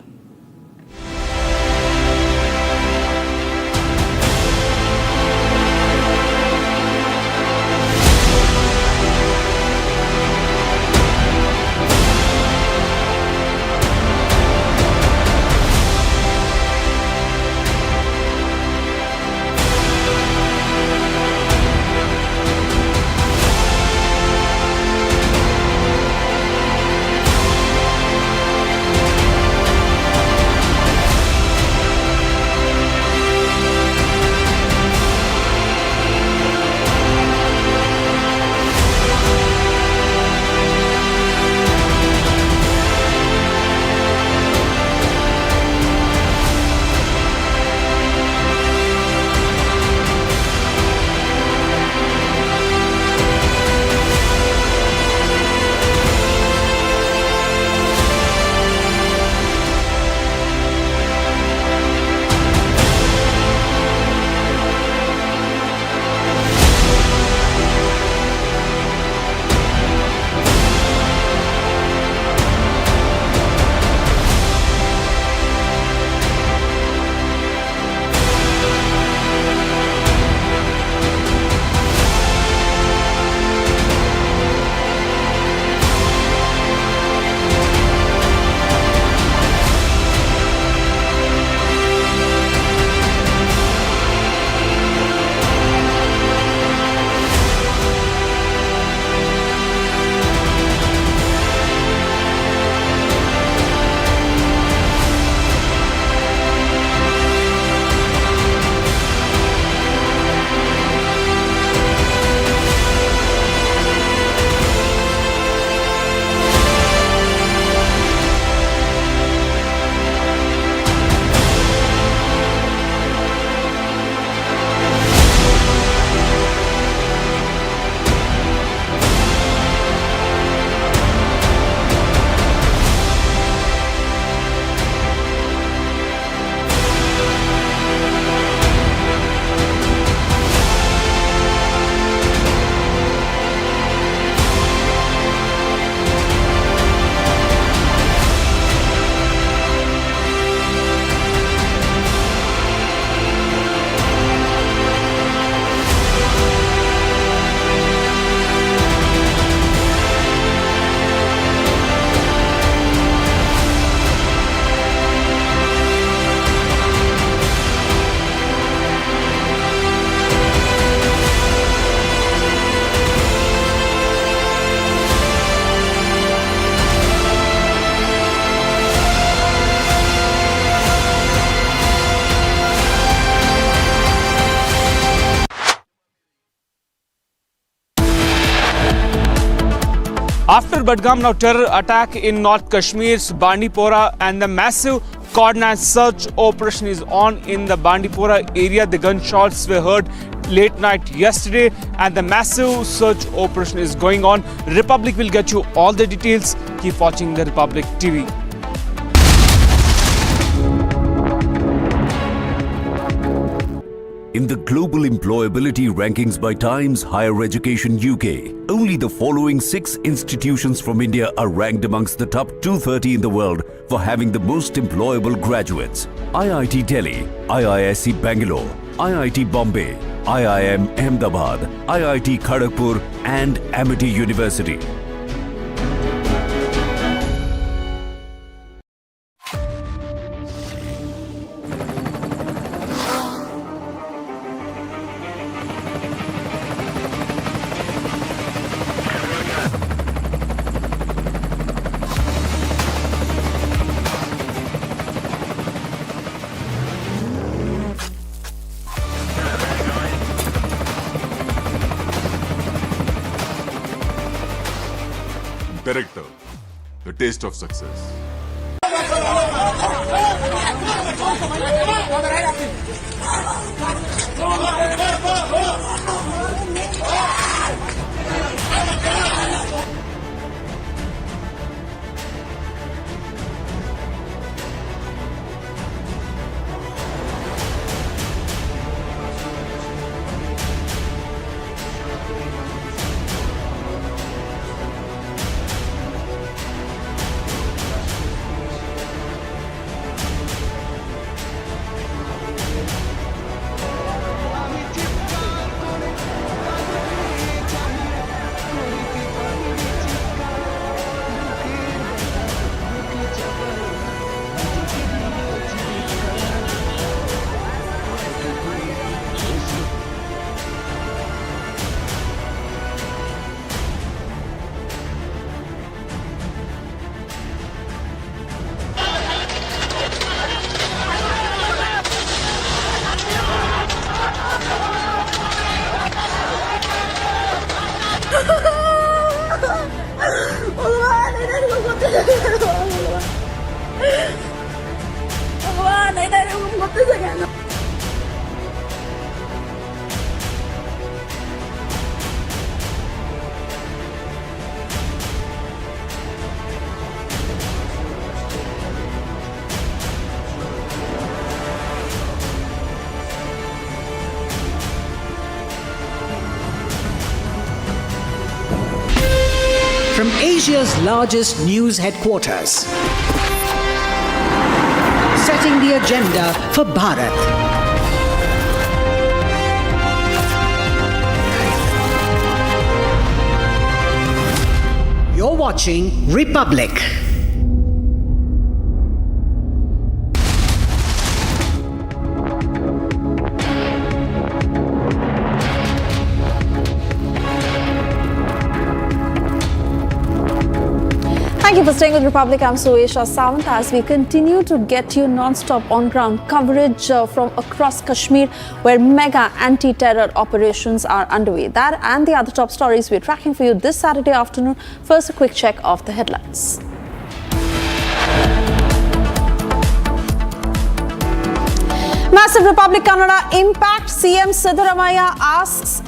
After Budgam now terror attack in North Kashmir's Bandipora and the massive coordinated search operation is on in the Bandipora area. The gunshots were heard late night yesterday and the massive search operation is going on. Republic will get you all the details. Keep watching the Republic TV. In the global employability rankings by Times Higher Education UK, only the following 6 institutions from India are ranked amongst the top 230 in the world for having the most employable graduates. IIT Delhi, IISc Bangalore, IIT Bombay, IIM Ahmedabad, IIT Kharagpur and Amity University. Director, the taste of success. From Asia's largest news headquarters, setting the agenda for Bharat. You're watching Republic. Thank you for staying with Republic. I'm Suesha Sawant as we continue to get you non-stop on-ground coverage from across Kashmir, where mega anti-terror operations are underway. That and the other top stories we're tracking for you this Saturday afternoon. First, a quick check of the headlines. Massive Republic Kannada impact. CM Siddaramaiah asks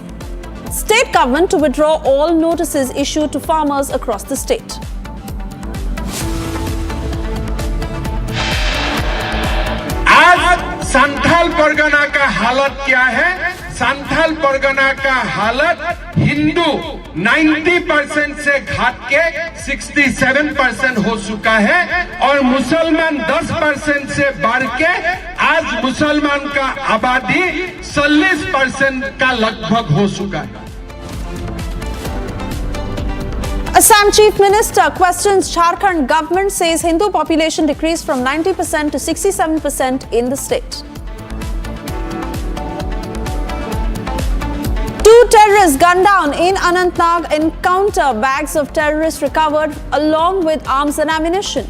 state government to withdraw all notices issued to farmers across the state. आज संथाल परगना का हालत क्या है? संथाल परगना का हालत हिंदू 90% से घट के 67% हो चुका है और मुसलमान 10% से बढ़ के आज मुसलमान का आबादी 40% का लगभग हो चुका है. Assam Chief Minister questions Jharkhand government, says Hindu population decreased from 90% to 67% in the state. 2 terrorists gunned down in Anantnag encounter. Bags of terrorists recovered along with arms and ammunition.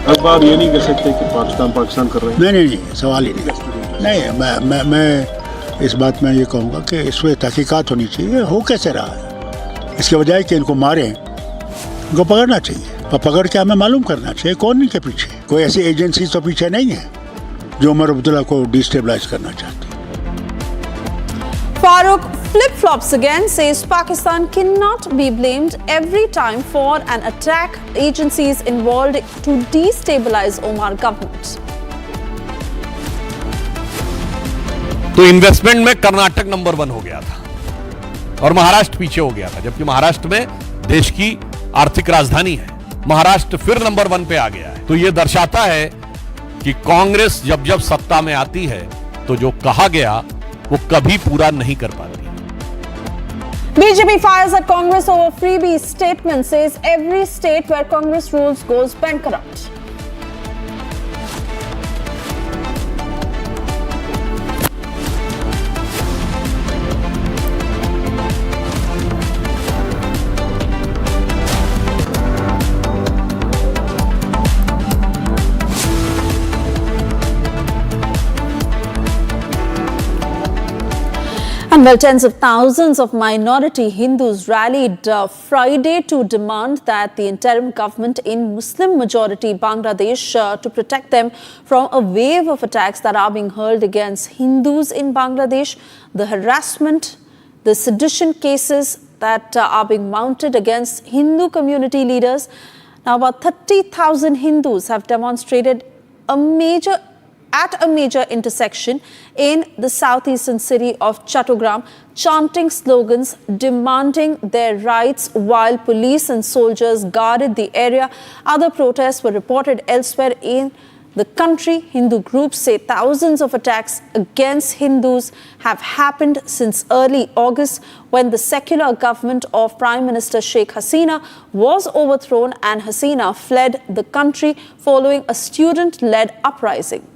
अब आप ये नहीं कह सकते कि पाकिस्तान कर रहे हैं. नहीं सवाल ही नहीं. मैं इस बात में ये कहूँगा कि इस पर तहकीकात होनी चाहिए. हो कैसे रहा है? इसके बजाय कि इनको मारें, इनको पकड़ना चाहिए. और पकड़ के हमें मालूम करना चाहिए कौन इनके पीछे. कोई ऐसी एजेंसी तो पीछे नहीं है जो उमर अब्दुल्ला को डिस्टेबलाइज करना चाहती है. Farooq flip-flops again, says Pakistan cannot be blamed every time for an attack. Agencies involved to destabilize Omar government. तो इन्वेस्टमेंट में कर्नाटक नंबर 1 हो गया था और महाराष्ट्र पीछे हो गया था, जबकि महाराष्ट्र में देश की आर्थिक राजधानी है। महाराष्ट्र फिर नंबर 1 पे आ गया है। तो यह दर्शाता है कि कांग्रेस जब जब सत्ता में आती है तो जो कहा गया वो कभी पूरा नहीं कर पाती। BJP fires at Congress over freebie statement, says every state where Congress rules goes bankrupt. And well, tens of thousands of minority Hindus rallied Friday to demand that the interim government in Muslim-majority Bangladesh to protect them from a wave of attacks that are being hurled against Hindus in Bangladesh, the harassment, the sedition cases that are being mounted against Hindu community leaders. Now, about 30,000 Hindus have demonstrated at a major intersection in the southeastern city of Chattogram, chanting slogans demanding their rights while police and soldiers guarded the area. Other protests were reported elsewhere in the country. Hindu groups say thousands of attacks against Hindus have happened since early August, when the secular government of Prime Minister Sheikh Hasina was overthrown and Hasina fled the country following a student-led uprising.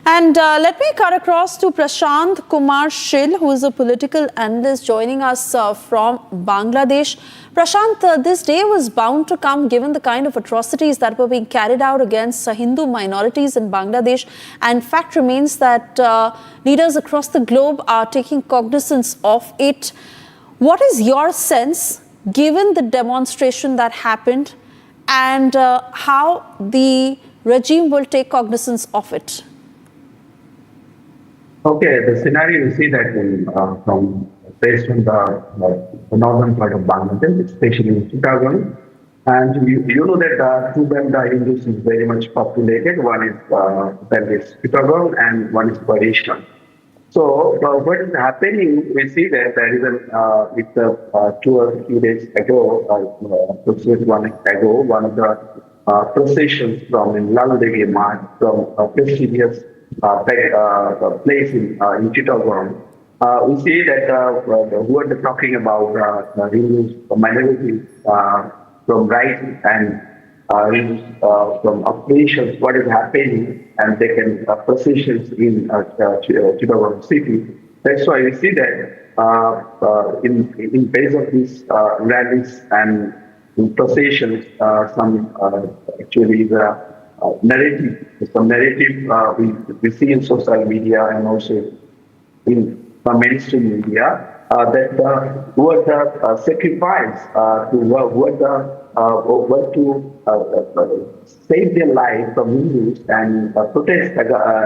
And let me cut across to Prashant Kumar Shil, who is a political analyst joining us from Bangladesh. Prashant, this day was bound to come given the kind of atrocities that were being carried out against Hindu minorities in Bangladesh. And fact remains that leaders across the globe are taking cognizance of it. What is your sense, given the demonstration that happened, and how the regime will take cognizance of it? Okay, the scenario you see that from based on the northern part of Bangladesh, especially in Chittagong, and you know that two Banda Hindus is very much populated. One is Chittagong and one is Parishon. So what is happening? We see that there is a few days ago, approximately 1 week ago, one of the processions from Lal Devi Mart, from a prestigious place in Chittagong. We see that who are talking about Hindus, minorities from right and Hindus from operations, what is happening, and they can processions in Chittagong city. That's why we see that in base of these rallies and in processions, some actually the narrative we see in social media and also in mainstream media that who are the sacrifice to save their life from Hindus and protest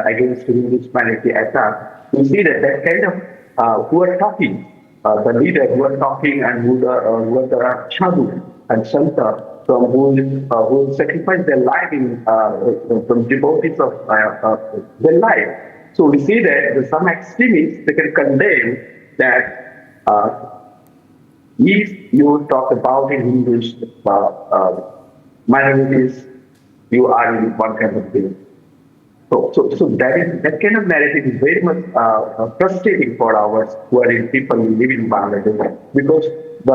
against Hindu humanity attack. We see that kind of who are talking, the leader who are talking and who are the Sadhu and Santa, from who sacrifice their life from devotees of their life. So we see that some extremists, they can condemn that if you talk about in Hindus minorities, you are in one kind of thing. So that kind of narrative is very much frustrating for our who are in people who live in Bangladesh, because the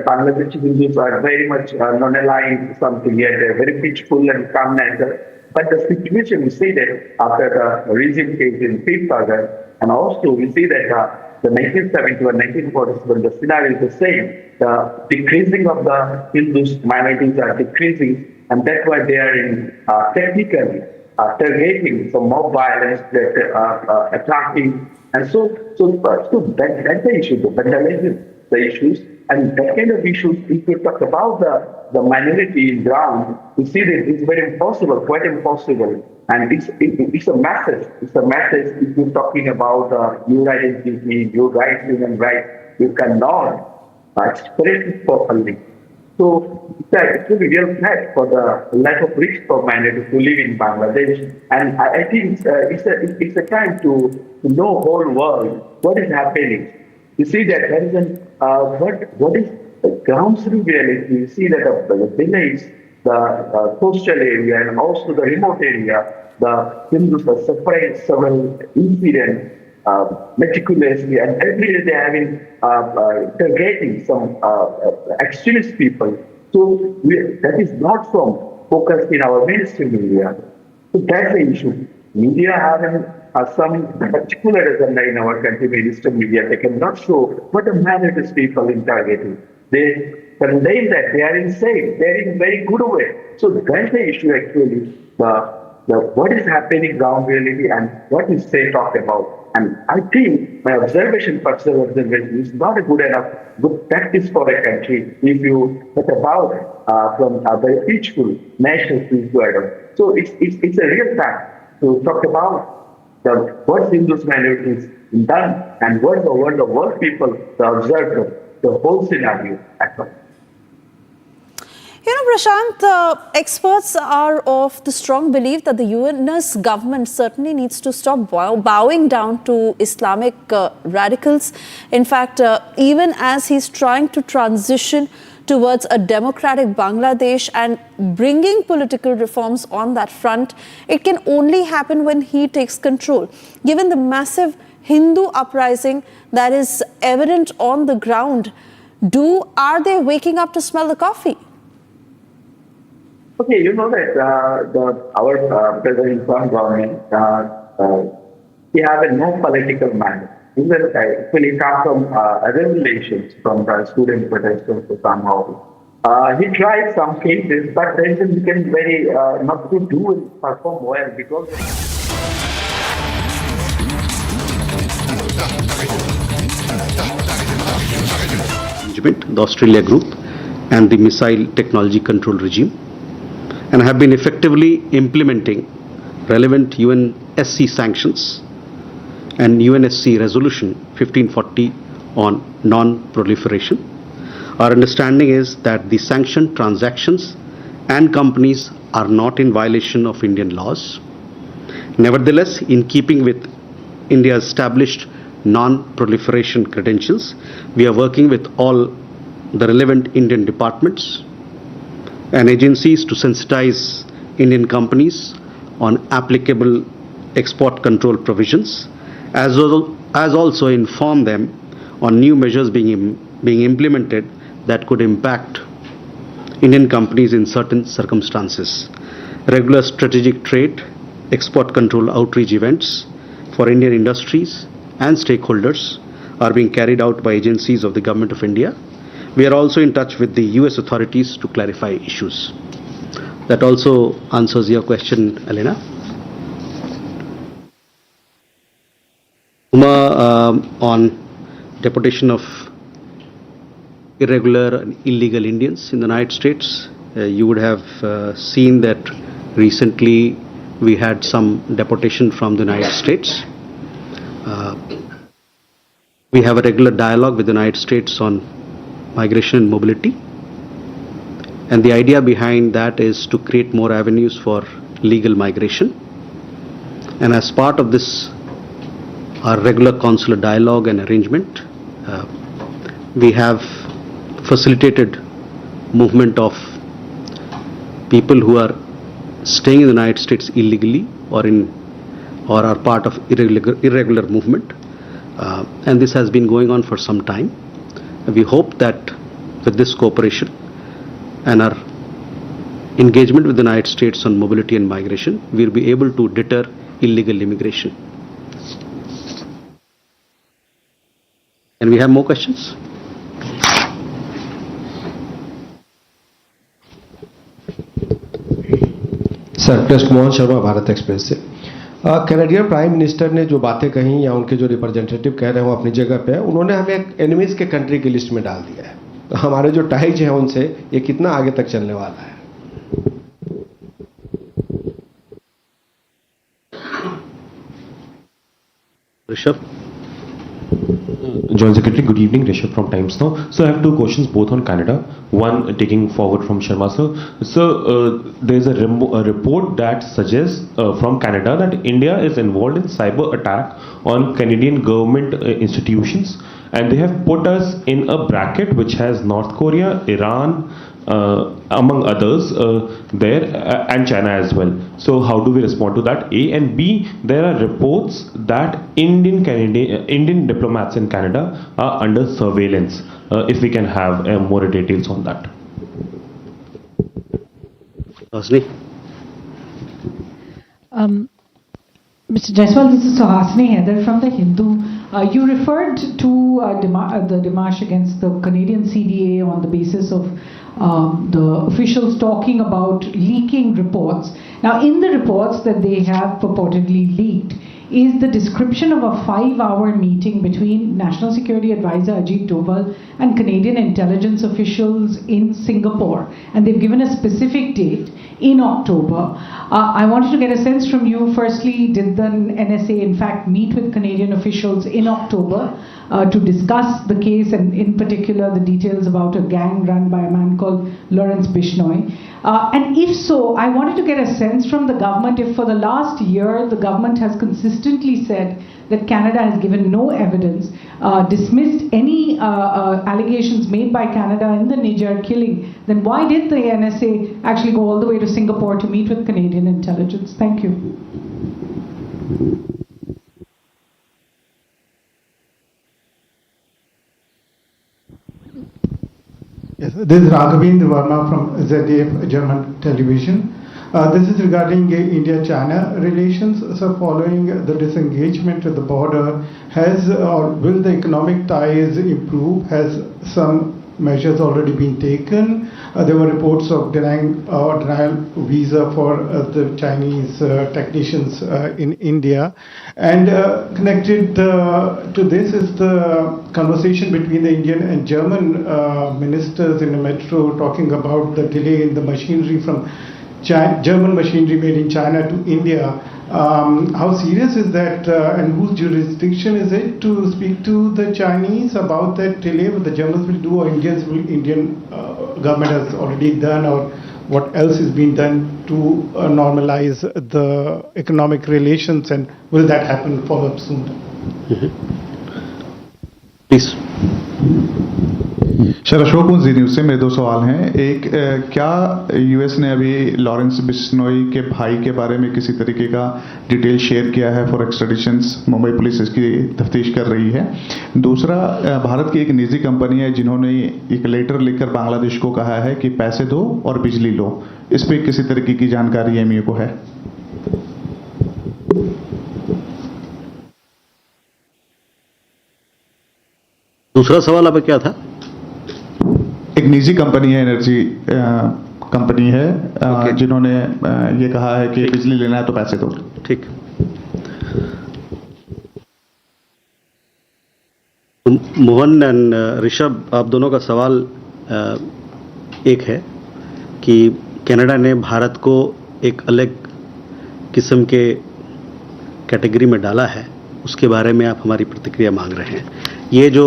Bangladeshi Hindus are very much non-aligned, something yet very peaceful and calm nature. But the situation we see that after the regime case in 5th August, and also we see that the 1971, 1947, the scenario is the same. The decreasing of the Hindus minorities are decreasing, and that's why they are in technically targeting some mob violence, attacking, and so that's the issue, the vandalism, the issues. And that kind of issues, if you talk about the minority in ground, you see that it's very impossible, quite impossible. And it's a message. It's a message if you're talking about your identity, your rights, human rights, you cannot express it properly. So it's a real threat for the life of rich minority to live in Bangladesh. And I think it's a time to know whole world what is happening. You see that there is what is the ground zero reality. You see that the village, the coastal area, and also the remote area, the Hindus are suffering several incidents meticulously, and every day they are interrogating some extremist people. So that is not focused in our mainstream media. So that's the issue. Media having some particular agenda in our country, mainstream media, they cannot show what the minorities people interrogating. They condemn that they are insane. They are in a very good way. So that's the issue actually. What is happening ground reality and what is they talk about. And I think my personal observation is not a good practice for a country if you talk about from a very peaceful national peace. So it's a real time to talk about what Hindus minorities done and what the world people observe the whole scenario at all. You know, Prashant, experts are of the strong belief that the US government certainly needs to stop bowing down to Islamic radicals. In fact, even as he's trying to transition towards a democratic Bangladesh and bringing political reforms on that front, it can only happen when he takes control. Given the massive Hindu uprising that is evident on the ground, are they waking up to smell the coffee? Okay, you know that our present government, he have a no political mind. Even actually come from revelations from the student protesters somehow. He tried some cases, but then he became very not to do and perform well because. The Australia Group and the Missile Technology Control Regime, and have been effectively implementing relevant UNSC sanctions and UNSC Resolution 1540 on non-proliferation. Our understanding is that the sanctioned transactions and companies are not in violation of Indian laws. Nevertheless, in keeping with India's established non-proliferation credentials, we are working with all the relevant Indian departments and agencies to sensitize Indian companies on applicable export control provisions, as also inform them on new measures being implemented that could impact Indian companies in certain circumstances. Regular strategic trade, export control outreach events for Indian industries and stakeholders are being carried out by agencies of the Government of India. We are also in touch with the US authorities to clarify issues. That also answers your question, Elena. On deportation of irregular and illegal Indians in the United States, you would have seen that recently we had some deportation from the United States. We have a regular dialogue with the United States on migration and mobility, and the idea behind that is to create more avenues for legal migration. And as part of this, our regular consular dialogue and arrangement, we have facilitated movement of people who are staying in the United States illegally or are part of irregular movement, and this has been going on for some time. We hope that with this cooperation and our engagement with the United States on mobility and migration, we will be able to deter illegal immigration. And we have more questions? Sir, test Mohan Sharma, Bharat express से। Canadian prime minister ने जो बातें कही या उनके जो representative कह रहे हैं वो अपनी जगह पे है। उन्होंने हमें एक एनिमीज के कंट्री की लिस्ट में डाल दिया है। हमारे जो टाइज हैं उनसे ये कितना आगे तक चलने वाला है? Rishabh. Joint Secretary, good evening. Rishabh from Times Now. So I have two questions, both on Canada. One taking forward from Sharma sir. So there is a report that suggests from Canada that India is involved in cyber attack on Canadian government institutions, and they have put us in a bracket which has North Korea, Iran, among others there, and China as well. So how do we respond to that? A, and B, there are reports that Indian diplomats in Canada are under surveillance. If we can have more details on that. Hasni. Mr. Jaiswal, this is Suhasini Heather from The Hindu. You referred to the démarche against the Canadian CDA on the basis of the officials talking about leaking reports. Now, in the reports that they have purportedly leaked is the description of a 5-hour meeting between National Security Advisor Ajit Doval and Canadian intelligence officials in Singapore. And they've given a specific date in October. I wanted to get a sense from you. Firstly, did the NSA in fact meet with Canadian officials in October to discuss the case, and in particular the details about a gang run by a man called Lawrence Bishnoi? And if so, I wanted to get a sense from the government if for the last year the government has consistently said that Canada has given no evidence, dismissed any allegations made by Canada in the Niger killing, then why did the NSA actually go all the way to Singapore to meet with Canadian intelligence? Thank you. Yes, this is Raghavendra Verma from ZDF German television. This is regarding India-China relations. So following the disengagement at the border, has or will the economic ties improve? Has some measures already been taken? There were reports of denial visa for the Chinese technicians in India. And connected to this is the conversation between the Indian and German ministers in the metro talking about the delay in the machinery from German machinery made in China to India. How serious is that, and whose jurisdiction is it to speak to the Chinese about that delay? What the Germans will do, or Indian government has already done, or what else is being done to normalize the economic relations, and will that happen follow up soon? Please. Sir, Ashok Zee news से मेरे दो सवाल हैं. एक, क्या US ने अभी Lawrence Bishnoi के भाई के बारे में किसी तरीके का डिटेल शेयर किया है फॉर एक्सट्राडिशंस? मुंबई पुलिस इसकी तफ्तीश कर रही है. दूसरा, भारत की एक निजी कंपनी है जिन्होंने एक लेटर लिखकर बांग्लादेश को कहा है कि पैसे दो और बिजली लो. इस पर किसी तरीके की जानकारी एमयू को है? दूसरा सवाल अब क्या था? एक निजी कंपनी है, एनर्जी कंपनी है, जिन्होंने ये कहा है कि बिजली लेना है तो पैसे दो. ठीक. मोहन एंड ऋषभ, आप दोनों का सवाल एक है कि कनाडा ने भारत को एक अलग किस्म के कैटेगरी में डाला है, उसके बारे में आप हमारी प्रतिक्रिया मांग रहे हैं. ये जो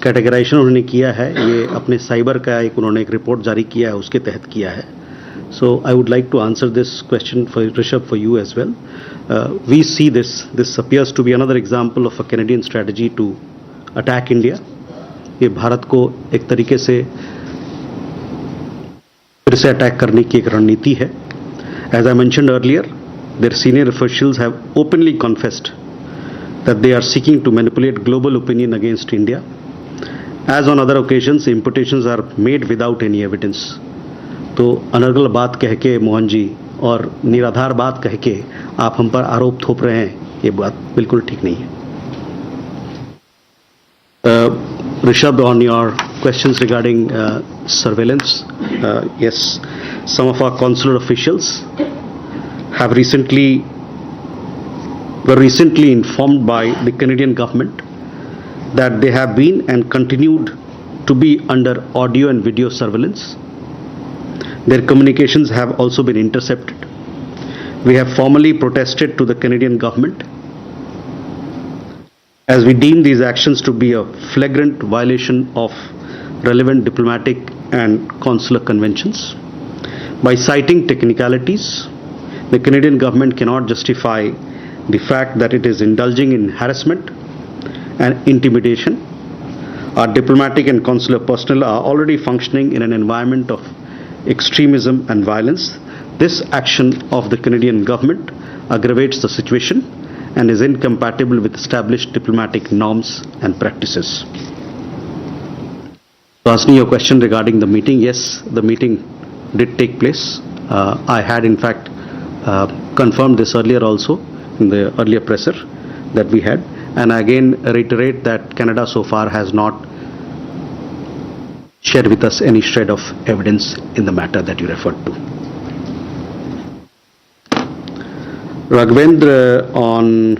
कैटेगराइजेशन उन्होंने किया है, ये अपने साइबर का उन्होंने एक रिपोर्ट जारी किया है, उसके तहत किया है. So I would like to answer this question for Rishabh, for you as well. We see this appears to be another example of a Canadian strategy to attack India. ये भारत को एक तरीके से फिर से अटैक करने की एक रणनीति है. As I mentioned earlier, their senior officials have openly confessed that they are seeking to manipulate global opinion against India. As on other occasions, imputations are made without any evidence. तो अनर्गल बात कह के मोहन जी और निराधार बात कह के आप हम पर आरोप थोप रहे हैं, ये बात बिल्कुल ठीक नहीं है. Rishabh, on your questions regarding surveillance, yes, some of our consular officials were recently informed by the Canadian government that they have been and continued to be under audio and video surveillance. Their communications have also been intercepted. We have formally protested to the Canadian government as we deem these actions to be a flagrant violation of relevant diplomatic and consular conventions. By citing technicalities, the Canadian government cannot justify the fact that it is indulging in harassment and intimidation. Our diplomatic and consular personnel are already functioning in an environment of extremism and violence. This action of the Canadian government aggravates the situation and is incompatible with established diplomatic norms and practices. To answer your question regarding the meeting, yes, the meeting did take place. I had in fact confirmed this earlier also in the earlier presser that we had, and again reiterate that Canada so far has not shared with us any shred of evidence in the matter that you referred to. Raghavendra, on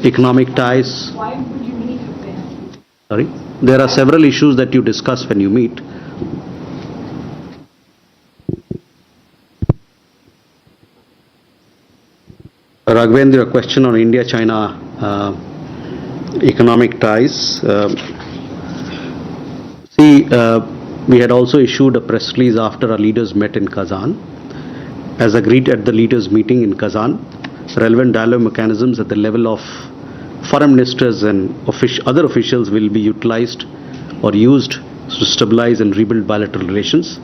economic ties. Why would you meet with them? Sorry? There are several issues that you discuss when you meet. Raghavendra, a question on India-China economic ties. We had also issued a press release after our leaders met in Kazan. As agreed at the leaders' meeting in Kazan, relevant dialogue mechanisms at the level of foreign ministers and other officials will be utilized or used to stabilize and rebuild bilateral relations.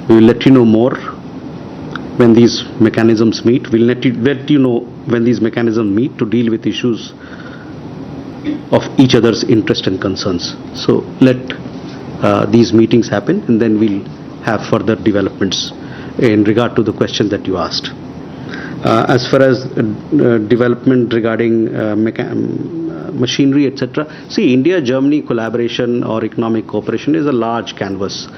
We will let you know more when these mechanisms meet. We'll let you know when these mechanisms meet to deal with issues of each other's interest and concerns. So let these meetings happen, and then we'll have further developments in regard to the question that you asked. As far as development regarding machinery, etc. See, India-Germany collaboration or economic cooperation is a large canvas.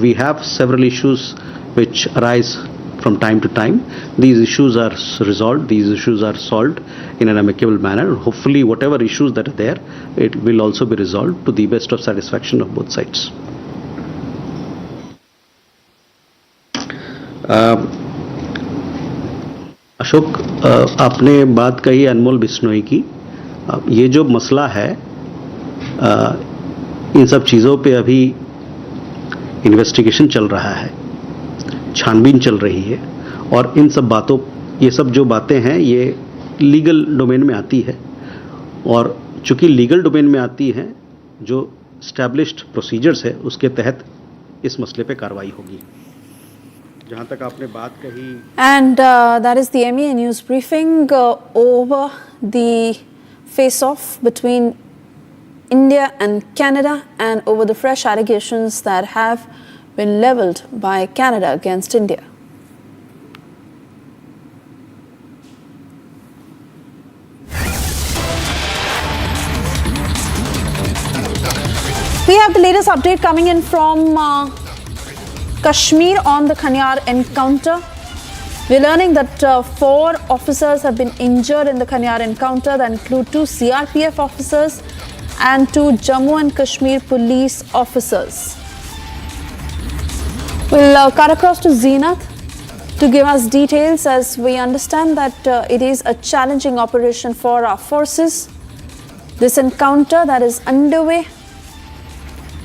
We have several issues which arise from time to time. These issues are resolved, these issues are solved in an amicable manner. Hopefully, whatever issues that are there, it will also be resolved to the best of satisfaction of both sides. Ashok, आपने बात कही अनमोल बिश्नोई की. ये जो मसला है, इन सब चीज़ों पे अभी इन्वेस्टिगेशन चल रहा है, छानबीन चल रही है, और इन सब बातों, ये सब जो बातें हैं ये लीगल डोमेन में आती है, और चूंकि लीगल डोमेन में आती हैं, जो स्टैब्लिश्ड प्रोसीजर्स है उसके तहत इस मसले पे कार्रवाई होगी. जहाँ तक आपने बात कही. And that is the MEA news briefing over the face-off between India and Canada, and over the fresh allegations that have been leveled by Canada against India. We have the latest update coming in from Kashmir on the Kanyar encounter. We're learning that 4 officers have been injured in the Kanyar encounter. That include 2 CRPF officers and 2 Jammu and Kashmir police officers. We'll cut across to Zeenath to give us details, as we understand that it is a challenging operation for our forces. This encounter that is underway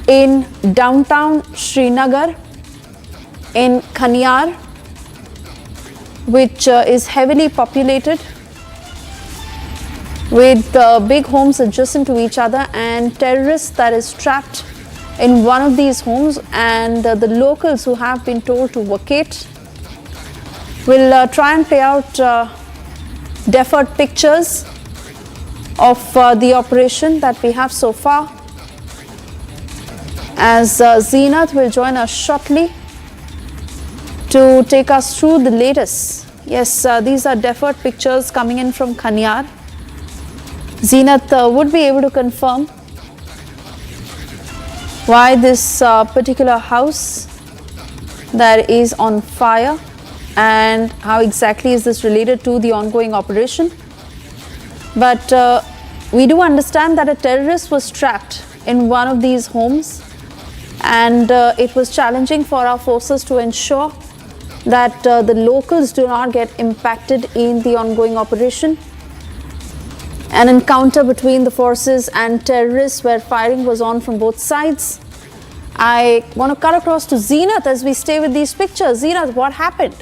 in downtown Srinagar, in Kanyar, which is heavily populated with big homes adjacent to each other, and terrorists that is trapped in one of these homes, and the locals who have been told to vacate. Will try and play out deferred pictures of the operation that we have so far, as Zeenath will join us shortly to take us through the latest. Yes, these are deferred pictures coming in from Kanyar. Zeenath would be able to confirm why this particular house that is on fire, and how exactly is this related to the ongoing operation. But we do understand that a terrorist was trapped in one of these homes, and it was challenging for our forces to ensure that the locals do not get impacted in the ongoing operation. An encounter between the forces and terrorists where firing was on from both sides. I want to cut across to Zeenath as we stay with these pictures. Zeenath, what happened?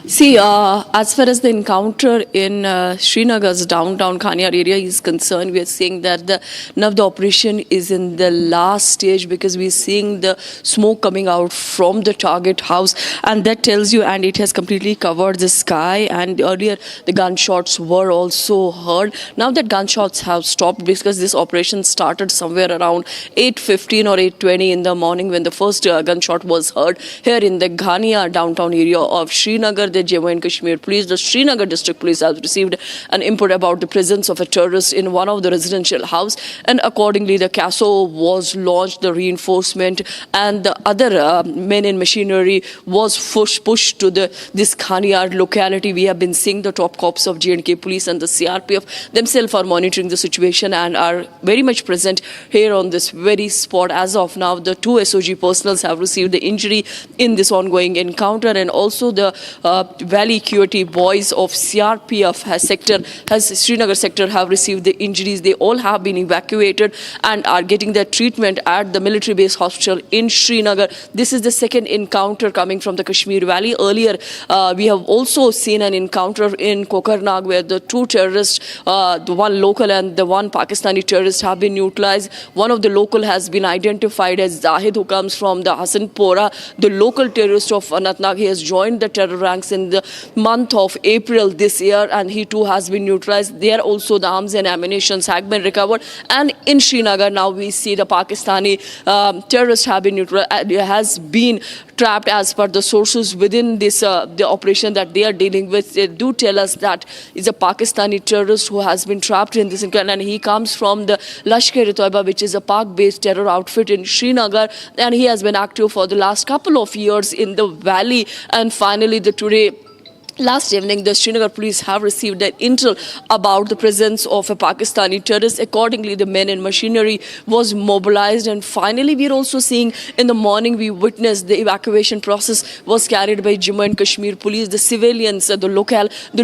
See, as far as the encounter in Srinagar's downtown Kanyar area is concerned, we are seeing that now the operation is in the last stage, because we are seeing the smoke coming out from the target house, and that tells you, and it has completely covered the sky. And earlier the gunshots were also heard. Now that gunshots have stopped, because this operation started somewhere around 8:15 or 8:20 in the morning when the first gunshot was heard here in the Ghania downtown area of Srinagar. The Jammu and Kashmir police, the Srinagar district police, has received an input about the presence of a terrorist in one of the residential house, and accordingly the CASO was launched, the reinforcement and the other men in machinery was pushed to this Kanyar locality. We have been seeing the top cops of J&K police and the CRPF themselves are monitoring the situation and are very much present here on this very spot. As of now, the two SOG personals have received the injury in this ongoing encounter, and also the Valley QT boys of CRPF Srinagar sector have received the injuries. They all have been evacuated and are getting their treatment at the military base hospital in Srinagar. This is the second encounter coming from the Kashmir Valley. Earlier, we have also seen an encounter in Kokarnag where the two terrorists, the one local and the one Pakistani terrorist, have been neutralized. One of the local has been identified as Zahid, who comes from the Hasanpora. The local terrorist of Anantnag, he has joined the terror ranks in the month of April this year, and he too has been neutralized. There also the arms and ammunition have been recovered, and in Srinagar now we see the Pakistani terrorists have been neutralized, has been trapped. As per the sources within this the operation that they are dealing with, they do tell us that is a Pakistani terrorist who has been trapped in this encounter, and he comes from the Lashkar-e-Toiba, which is a Pak-based terror outfit in Srinagar, and he has been active for the last couple of years in the valley. And finally, last evening, the Srinagar police have received an intel about the presence of a Pakistani terrorist. Accordingly, the men in machinery was mobilized, and finally we are also seeing in the morning we witnessed the evacuation process was carried by Jammu and Kashmir police. The civilians, the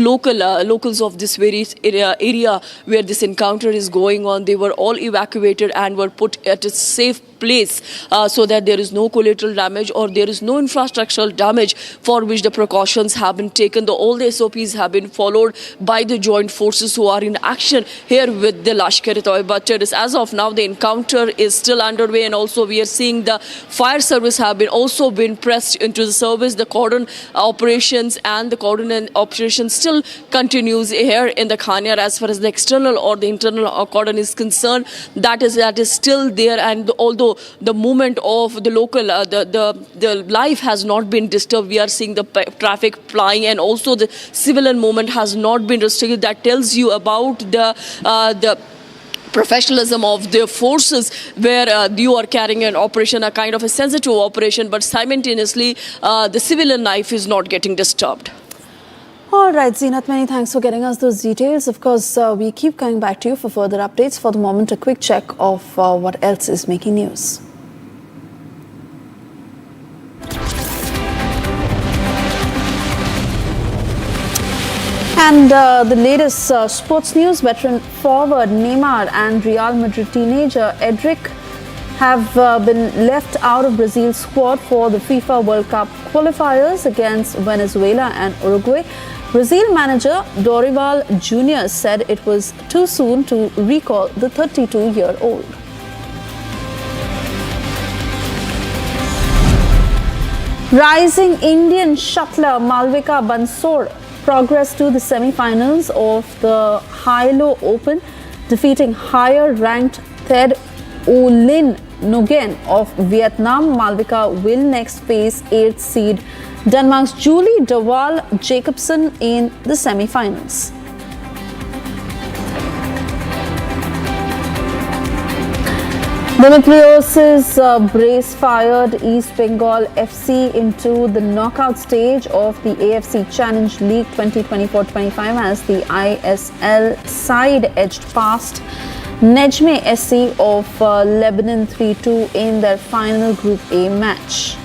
locals of this very area where this encounter is going on, they were all evacuated and were put at a safe place so that there is no collateral damage or there is no infrastructural damage, for which the precautions have been taken. All the SOPs have been followed by the joint forces who are in action here with the Lashkar-e-Toiba terrorists. As of now, the encounter is still underway, and also we are seeing the fire service have been pressed into the service. The cordon operations and the cordon operation still continues here in the Kanyar. As far as the external or the internal cordon is concerned, that is still there, and although the movement of the local, the life has not been disturbed, we are seeing the traffic flying, and also the civilian movement has not been restricted. That tells you about the professionalism of the forces, where you are carrying an operation, a kind of a sensitive operation, but simultaneously the civilian life is not getting disturbed. All right, Zeenath, many thanks for getting us those details. Of course, we keep coming back to you for further updates. For the moment, a quick check of what else is making news. And the latest sports news: veteran forward Neymar and Real Madrid teenager Edric have been left out of Brazil's squad for the FIFA World Cup qualifiers against Venezuela and Uruguay. Brazil manager Dorival Jr. said it was too soon to recall the 32-year-old. Rising Indian shuttler Malvika Bansal progressed to the semi-finals of the Hilo Open, defeating higher-ranked Ted Olin Nguyen of Vietnam. Malvika will next face 8th seed Denmark's Julie Dewald Jacobsen in the semi-finals. Dimitrios's brace fired East Bengal FC into the knockout stage of the AFC Challenge League 2024-25 as the ISL side edged past Nejme SC of Lebanon 3-2 in their final Group A match.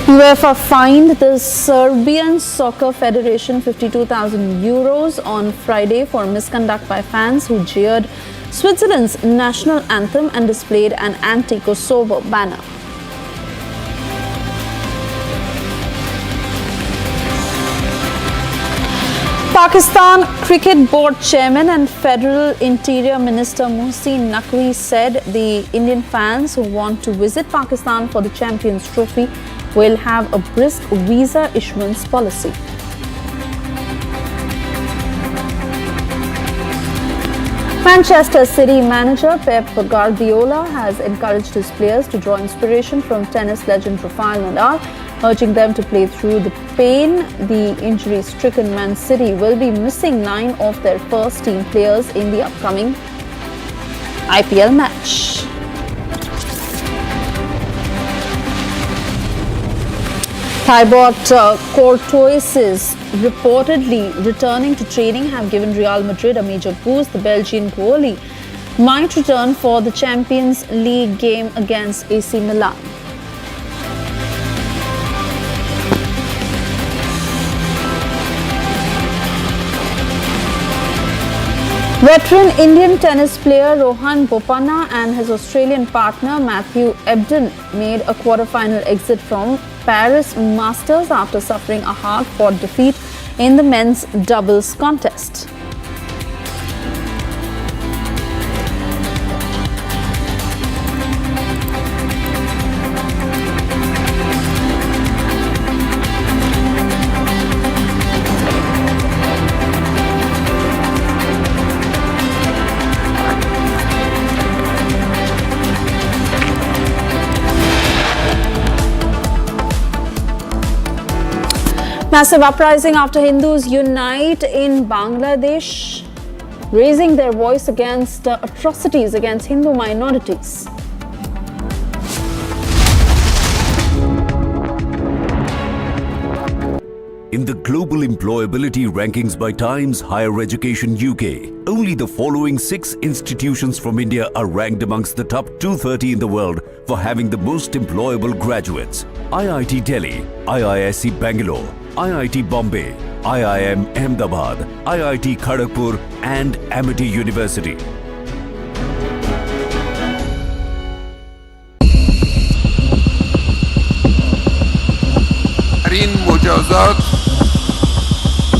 UEFA fined the Serbian Soccer Federation €52,000 on Friday for misconduct by fans who jeered Switzerland's national anthem and displayed an anti-Kosovo banner. Pakistan Cricket Board Chairman and Federal Interior Minister Mohsin Naqvi said the Indian fans who want to visit Pakistan for the Champions Trophy will have a brisk visa issuance policy. Manchester City manager Pep Guardiola has encouraged his players to draw inspiration from tennis legend Rafael Nadal, urging them to play through the pain. The injury-stricken Man City will be missing 9 of their first-team players in the upcoming IPL match. Thibaut Courtois is reportedly returning to training have given Real Madrid a major boost. The Belgian goalie might return for the Champions League game against AC Milan. Veteran Indian tennis player Rohan Bopanna and his Australian partner Matthew Ebden made a quarter-final exit from Paris Masters after suffering a hard-fought defeat in the men's doubles contest. Massive uprising after Hindus unite in Bangladesh, raising their voice against atrocities against Hindu minorities. In the global employability rankings by Times Higher Education UK, only the following 6 institutions from India are ranked amongst the top 230 in the world for having the most employable graduates. IIT Delhi, IISc Bangalore, IIT Bombay, IIM Ahmedabad, IIT Kharagpur and Amity University. این مجازات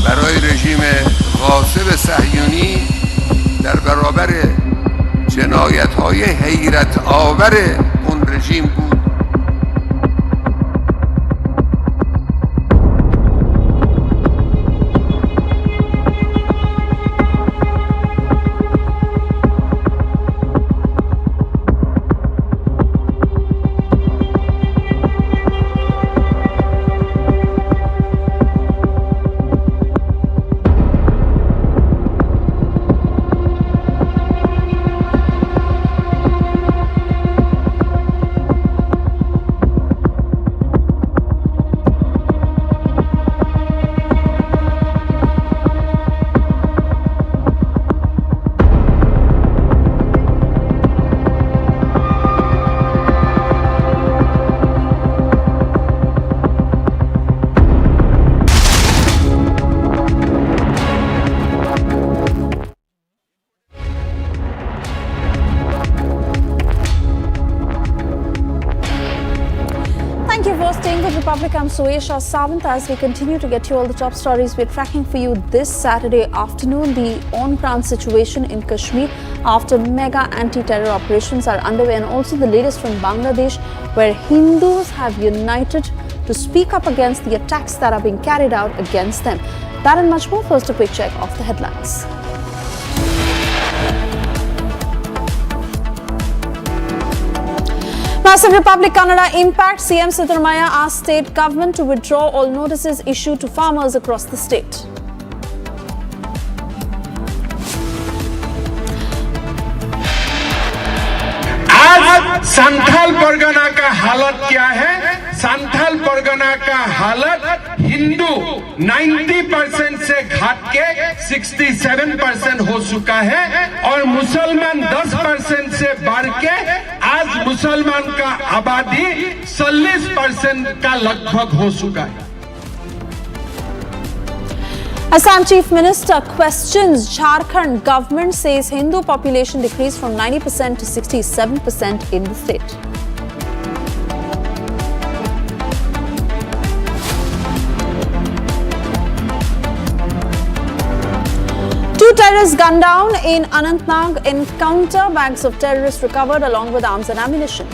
برای رژیم غاصب صهیونی در برابر جنایت‌های حیرت آور اون رژیم بود. I'm Suesha Savant. As we continue to get you all the top stories we're tracking for you this Saturday afternoon, the on-ground situation in Kashmir after mega anti-terror operations are underway, and also the latest from Bangladesh, where Hindus have united to speak up against the attacks that are being carried out against them. That and much more. First, a quick check of the headlines. Massive Republic Kannada impact. CM Siddaramaiah asked state government to withdraw all notices issued to farmers across the state. Santhal Pargana का हालत क्या है? संथाल परगना का हालत हिंदू 90% से घट के 67% हो चुका है और मुसलमान 10% से बढ़ के आज मुसलमान का आबादी 40% का लगभग हो चुका है। Assam Chief Minister questions Jharkhand government, says Hindu population decreased from 90% to 67% in the state. Two terrorists gunned down in Anantnag encounter. Bags of terrorists recovered along with arms and ammunition.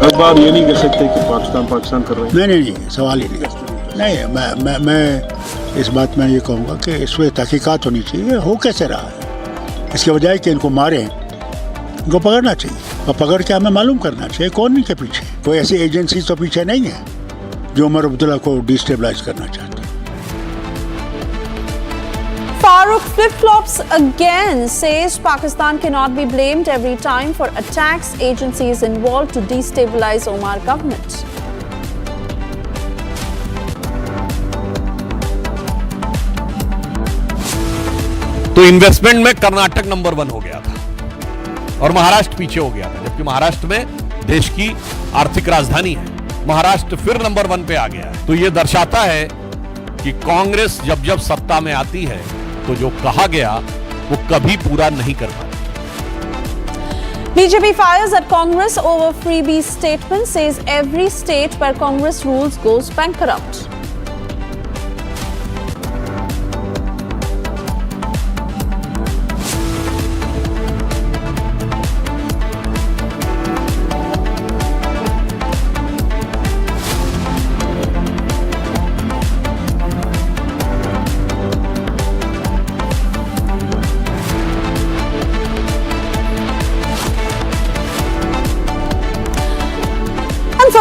अब बात ये नहीं कह सकते कि पाकिस्तान कर रहे हैं। नहीं सवाल ही नहीं। मैं इस बात में ये कहूँगा कि इस पर तहकीकात होनी चाहिए। हो कैसे रहा है, इसके बजाय कि इनको मारें, इनको पकड़ना चाहिए और पकड़ के हमें मालूम करना चाहिए कौन इनके पीछे। कोई ऐसी एजेंसी तो पीछे नहीं है जो उमर अब्दुल्ला को डिस्टेबलाइज करना चाहती है। Farooq flip-flops again, says Pakistan cannot be blamed every time for attacks. Agencies involved to destabilize Omar government. तो इन्वेस्टमेंट में कर्नाटक नंबर 1 हो गया था और महाराष्ट्र पीछे हो गया था, जबकि महाराष्ट्र में देश की आर्थिक राजधानी है। महाराष्ट्र फिर नंबर 1 पे आ गया है। तो यह दर्शाता है कि कांग्रेस जब जब सत्ता में आती है तो जो कहा गया वो कभी पूरा नहीं कर पाती। BJP fires at Congress over freebie statement, says every state where Congress rules goes bankrupt.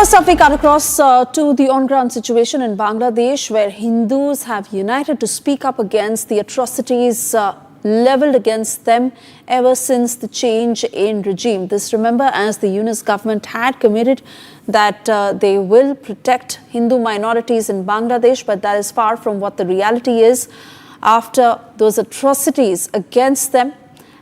First up, we cut across to the on-ground situation in Bangladesh, where Hindus have united to speak up against the atrocities leveled against them ever since the change in regime. This, remember, as the Yunus government had committed that they will protect Hindu minorities in Bangladesh, but that is far from what the reality is after those atrocities against them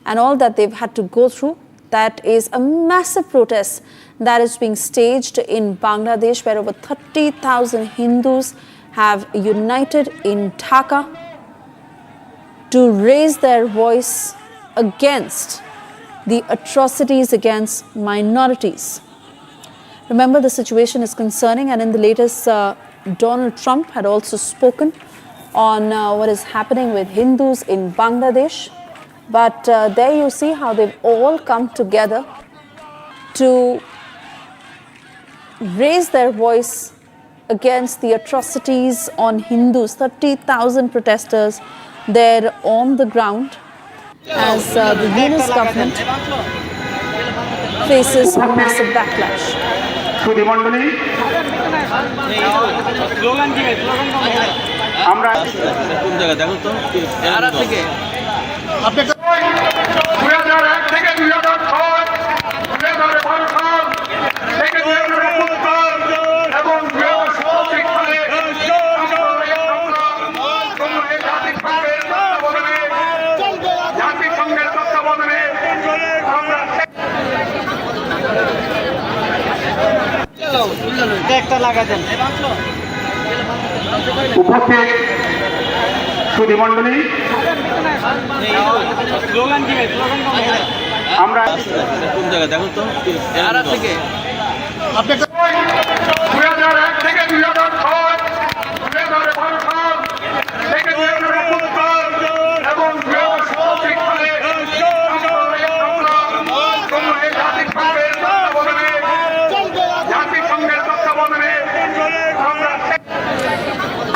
and all that they've had to go through. That is a massive protest that is being staged in Bangladesh, where over 30,000 Hindus have united in Dhaka to raise their voice against the atrocities against minorities. Remember, the situation is concerning, and in the latest, Donald Trump had also spoken on what is happening with Hindus in Bangladesh. But there you see how they've all come together to raise their voice against the atrocities on Hindus. 30,000 protesters there on the ground as the Yunus government faces a massive backlash. উপস্থিত সুধীমণ্ডলী, আমরা কোন জায়গা দেখো তো 2001 থেকে 2006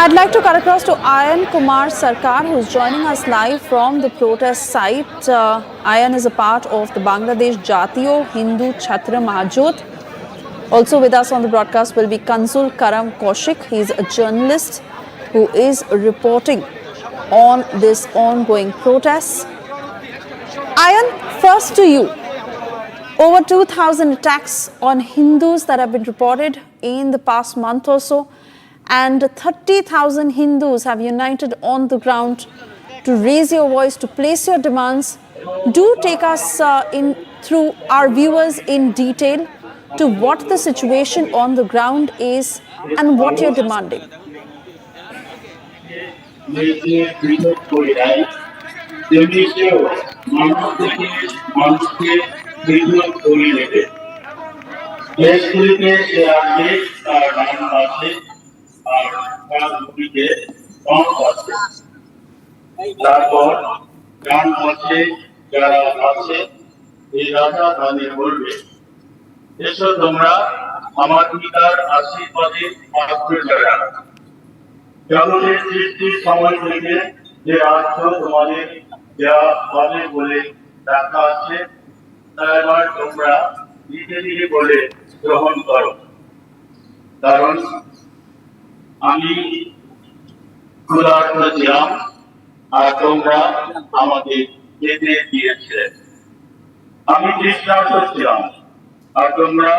I'd like to cut across to Ayan Kumar Sarkar, who's joining us live from the protest site. Ayan is a part of the Bangladesh Jatiyo Hindu Chhatra Mahajot. Also with us on the broadcast will be Kanzul Karam Kaushik. He's a journalist who is reporting on this ongoing protests. Ayan, first to you. Over 2,000 attacks on Hindus that have been reported in the past month or so, and 30,000 Hindus have united on the ground to raise your voice, to place your demands. Do take us through our viewers in detail to what the situation on the ground is and what you're demanding. এসো তোমরা আমার পিতার আশীর্বাদে পাত্র যারা জগতের সৃষ্টির সময় থেকে যে রাজ্য তোমাদের দেওয়া হবে বলে রাখা আছে তা এবার তোমরা ধীরে ধীরে বলে গ্রহণ করো, কারণ আমি ক্ষুধার্ত ছিলাম আর তোমরা আমাকে খেতে দিয়েছিলে, আমি তৃষ্ণার্ত ছিলাম আর তোমরা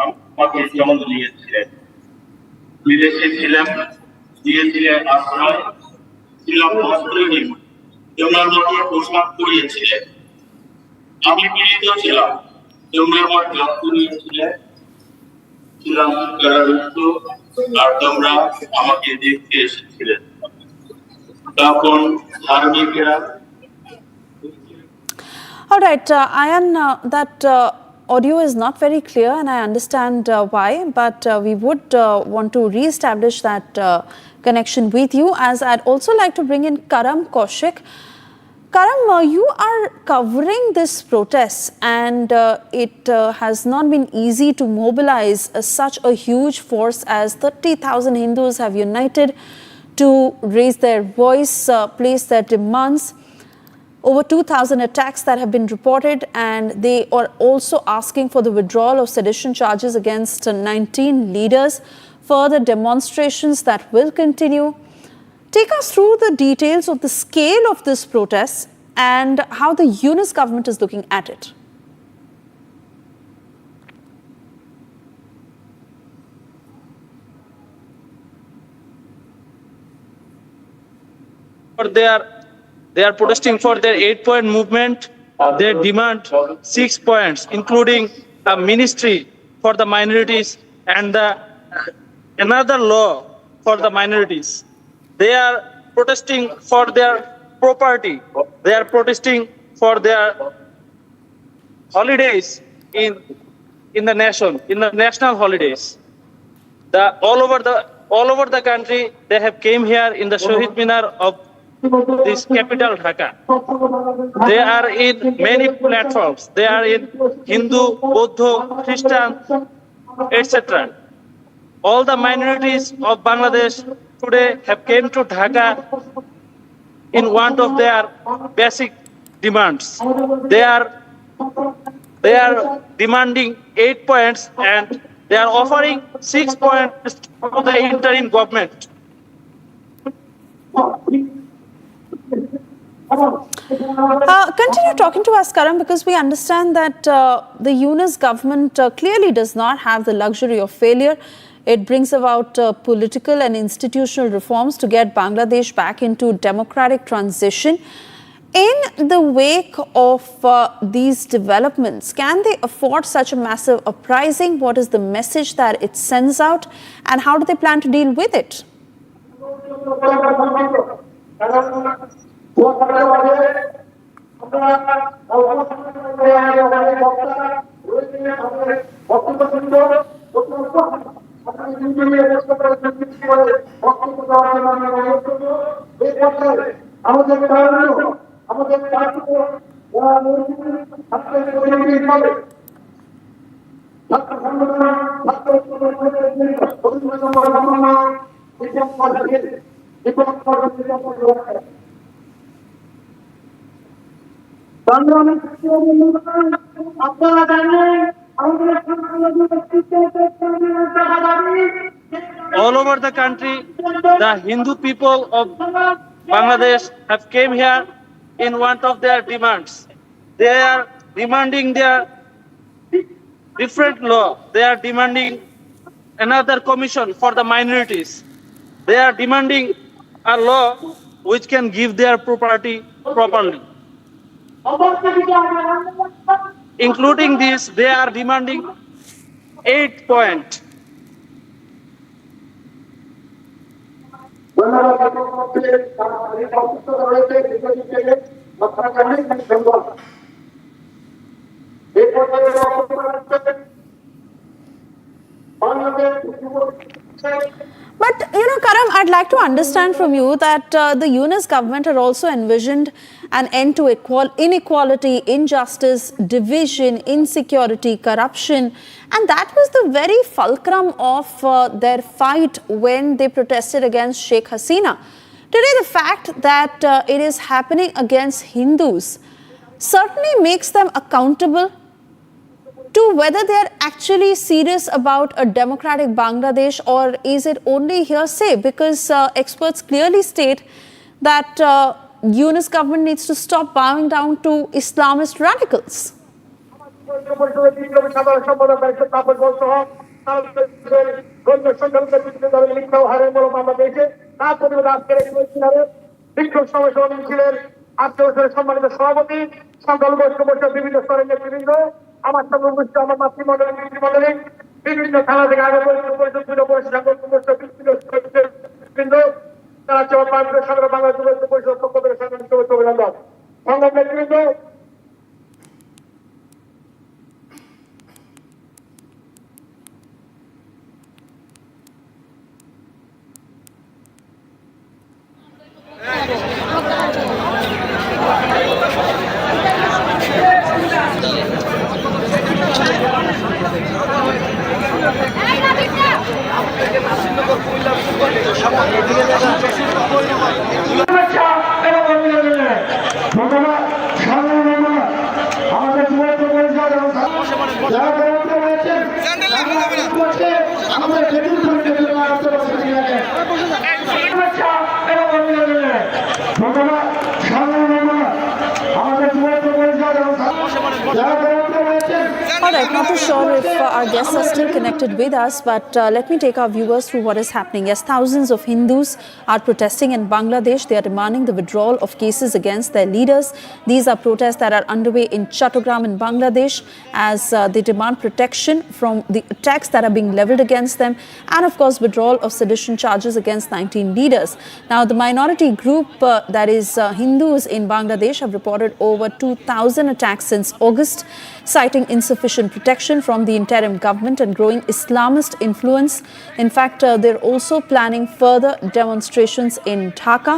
আমাকে জল দিয়েছিলে, বিদেশে ছিলাম দিয়েছিলে আশ্রয়, ছিলাম বস্ত্রহীন তোমরা আমাকে পোশাক পরিয়েছিলে, আমি পীড়িত ছিলাম তোমরা আমার যত্ন নিয়েছিলে, ছিলাম কারারুদ্ধ আর তোমরা আমাকে দেখতে এসেছিলে। তখন ধার্মিকেরা All right, Ayan, that audio is not very clear and I understand why, but we would want to re-establish that connection with you, as I'd also like to bring in Karam Kaushik. Karam, you are covering this protest and it has not been easy to mobilize such a huge force as 30,000 Hindus have united to raise their voice, place their demands. Over 2,000 attacks that have been reported, and they are also asking for the withdrawal of sedition charges against 19 leaders. Further demonstrations that will continue. Take us through the details of the scale of this protest and how the Yunus government is looking at it. They are protesting for their 8-point movement. They demand 6 points, including a ministry for the minorities and another law for the minorities. They are protesting for their property. They are protesting for their holidays in the nation, in the national holidays. All over the country, they have came here in the Shahid Minar of this capital Dhaka. They are in many platforms. They are in Hindu, Buddha, Christian, etc. All the minorities of Bangladesh today have came to Dhaka in want of their basic demands. They are demanding 8 points and they are offering 6 points to the interim government. Continue talking to us, Karam, because we understand that the Yunus government clearly does not have the luxury of failure. It brings about political and institutional reforms to get Bangladesh back into democratic transition. In the wake of these developments, can they afford such a massive uprising? What is the message that it sends out, and how do they plan to deal with it? All over the country, the Hindu people of Bangladesh have came here in one of their demands. They are demanding their different law. They are demanding another commission for the minorities. They are demanding a law which can give their property properly. Including this, they are demanding 8 points. But, Karam, I'd like to understand from you that the Yunus government had also envisioned an end to inequality, injustice, division, insecurity, corruption. And that was the very fulcrum of their fight when they protested against Sheikh Hasina. Today, the fact that it is happening against Hindus certainly makes them accountable to whether they are actually serious about a democratic Bangladesh, or is it only hearsay? Because experts clearly state that Yunus government needs to stop bowing down to Islamist radicals. আমার সঙ্গে উপস্থিত আমার মাতৃমণ্ডলী পিতৃমণ্ডলী বিভিন্ন থানা থেকে আগে পরিচিত তারা সংগ্রাম বাংলা যুব পরিষদ পক্ষ থেকে অভিনন্দন সংগ্রাম নেতৃবৃন্দ। Alright, not too sure if our guests are still connected with us, but let me take our viewers through what is happening. Yes, thousands of Hindus are protesting in Bangladesh. They are demanding the withdrawal of cases against their leaders. These are protests that are underway in Chattogram in Bangladesh as they demand protection from the attacks that are being leveled against them, and of course withdrawal of sedition charges against 19 leaders. Now, the minority group that is Hindus in Bangladesh have reported over 2,000 attacks since August, citing insufficient protection from the interim government and growing Islamist influence. In fact, they're also planning further demonstrations in Dhaka.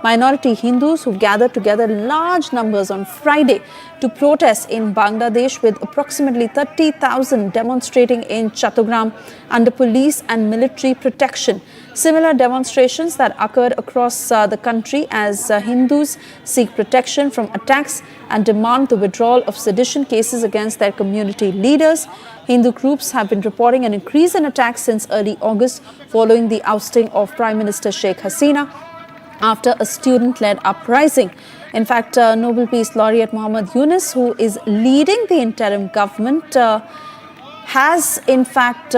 Minority Hindus who gathered together large numbers on Friday to protest in Bangladesh, with approximately 30,000 demonstrating in Chattogram under police and military protection. Similar demonstrations that occurred across the country as Hindus seek protection from attacks and demand the withdrawal of sedition cases against their community leaders. Hindu groups have been reporting an increase in attacks since early August following the ousting of Prime Minister Sheikh Hasina after a student-led uprising. In fact, Nobel Peace Laureate Muhammad Yunus, who is leading the interim government, has in fact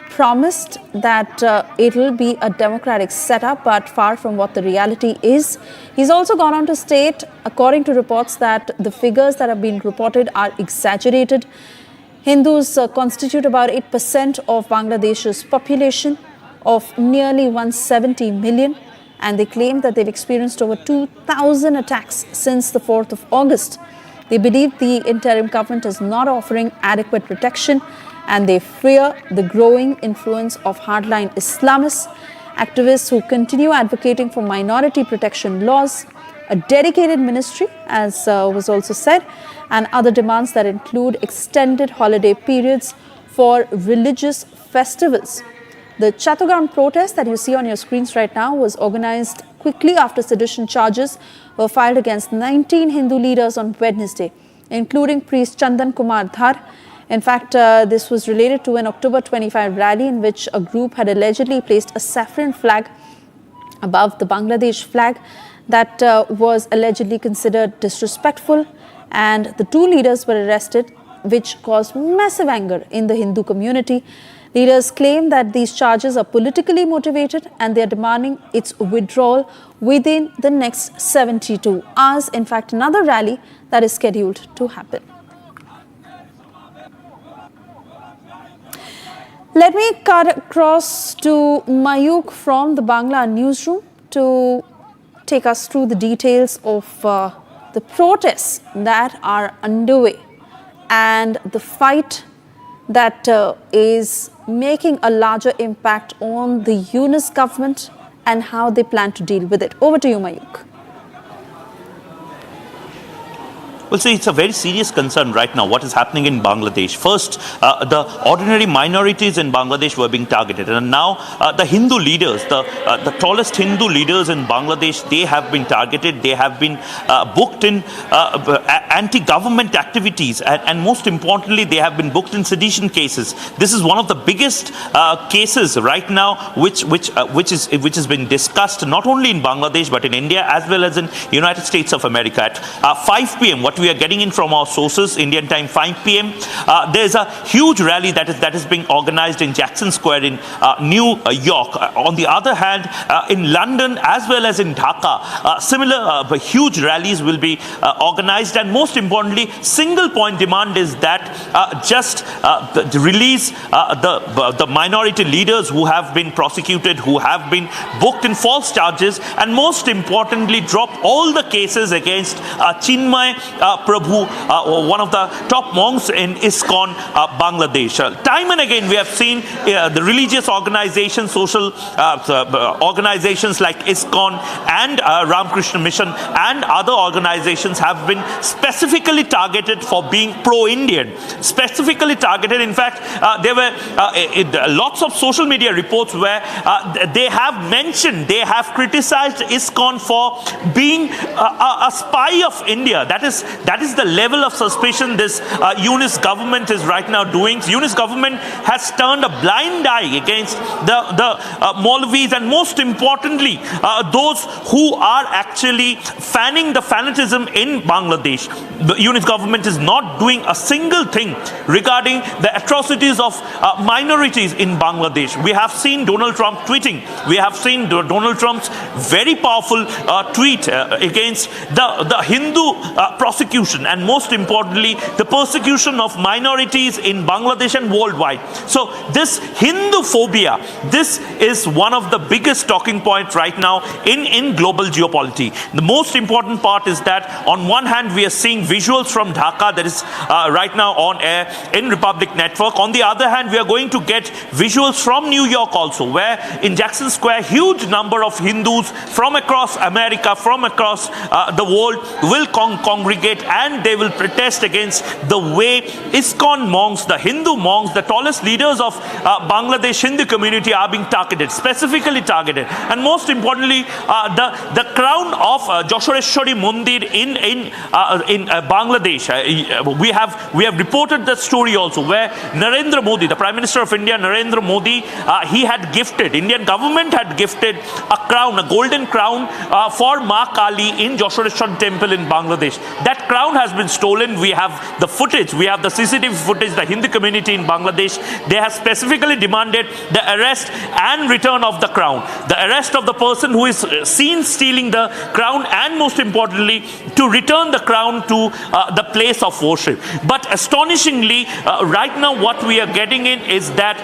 promised that it will be a democratic setup, but far from what the reality is. He's also gone on to state, according to reports, that the figures that have been reported are exaggerated. Hindus constitute about 8% of Bangladesh's population of nearly 170 million. And they claim that they've experienced over 2,000 attacks since the 4th of August. They believe the interim government is not offering adequate protection, and they fear the growing influence of hardline Islamists, activists who continue advocating for minority protection laws, a dedicated ministry, as was also said, and other demands that include extended holiday periods for religious festivals. The Chattogram protest that you see on your screens right now was organized quickly after sedition charges were filed against 19 Hindu leaders on Wednesday, including priest Chandan Kumar Dhar. In fact, this was related to an October 25 rally in which a group had allegedly placed a saffron flag above the Bangladesh flag that was allegedly considered disrespectful, and the two leaders were arrested, which caused massive anger in the Hindu community. Leaders claim that these charges are politically motivated and they are demanding its withdrawal within the next 72 hours. In fact, another rally that is scheduled to happen. Let me cut across to Mayuk from the Bangla newsroom to take us through the details of the protests that are underway and the fight that is making a larger impact on the Yunus government and how they plan to deal with it. Over to you, Mayuk. Well, see, it's a very serious concern right now, what is happening in Bangladesh. First, the ordinary minorities in Bangladesh were being targeted. And now the Hindu leaders, the tallest Hindu leaders in Bangladesh, they have been targeted. They have been booked in anti-government activities. And most importantly, they have been booked in sedition cases. This is one of the biggest cases right now, which has been discussed not only in Bangladesh, but in India as well as in United States of America. At 5 p.m., what we are getting in from our sources, Indian time 5 p.m. There's a huge rally that is being organized in Jackson Square in New York. On the other hand, in London as well as in Dhaka, similar huge rallies will be organized. And most importantly, single point demand is that just release the minority leaders who have been prosecuted, who have been booked in false charges, and most importantly, drop all the cases against Chinmay Prabhu, one of the top monks in ISKCON, Bangladesh. Time and again, we have seen the religious organizations, social organizations like ISKCON and Ramakrishna Mission and other organizations have been specifically targeted for being pro-Indian. Specifically targeted. In fact, there were lots of social media reports where they have mentioned, they have criticized ISKCON for being a spy of India. That is the level of suspicion this Yunus government is right now doing. Yunus government has turned a blind eye against the Maulvis, and most importantly, those who are actually fanning the fanatism in Bangladesh. The Yunus government is not doing a single thing regarding the atrocities of minorities in Bangladesh. We have seen Donald Trump tweeting. We have seen Donald Trump's very powerful tweet against the Hindu prosecution, and most importantly, the persecution of minorities in Bangladesh and worldwide. So this Hindu phobia, this is one of the biggest talking points right now in global geopolitics. The most important part is that on one hand, we are seeing visuals from Dhaka that is right now on air in Republic Network. On the other hand, we are going to get visuals from New York also, where in Jackson Square, huge number of Hindus from across America, from across the world will congregate, and they will protest against the way ISKCON monks, the Hindu monks, the tallest leaders of Bangladesh Hindu community are being targeted, specifically targeted. And most importantly, the crown of Joshoreshwari Mandir in Bangladesh. We have reported that story also, where Narendra Modi, the Prime Minister of India, Narendra Modi, he had gifted, Indian government had gifted a crown, a golden crown for Ma Kali in Joshoreshwar temple in Bangladesh. That crown has been stolen. We have the footage, we have the CCTV footage. The Hindu community in Bangladesh, they have specifically demanded the arrest and return of the crown. The arrest of the person who is seen stealing the crown, and most importantly, to return the crown to the place of worship. But astonishingly, right now what we are getting in is that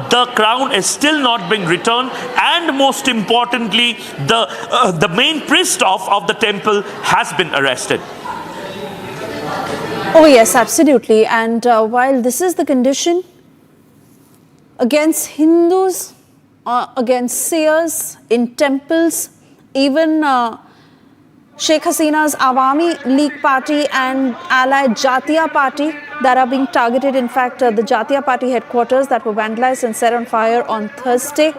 the crown is still not being returned, and most importantly, the main priest of the temple has been arrested. Oh yes, absolutely. And while this is the condition against Hindus, against seers in temples, even Sheikh Hasina's Awami League party and allied Jatiya party that are being targeted. In fact, the Jatiya party headquarters that were vandalized and set on fire on Thursday.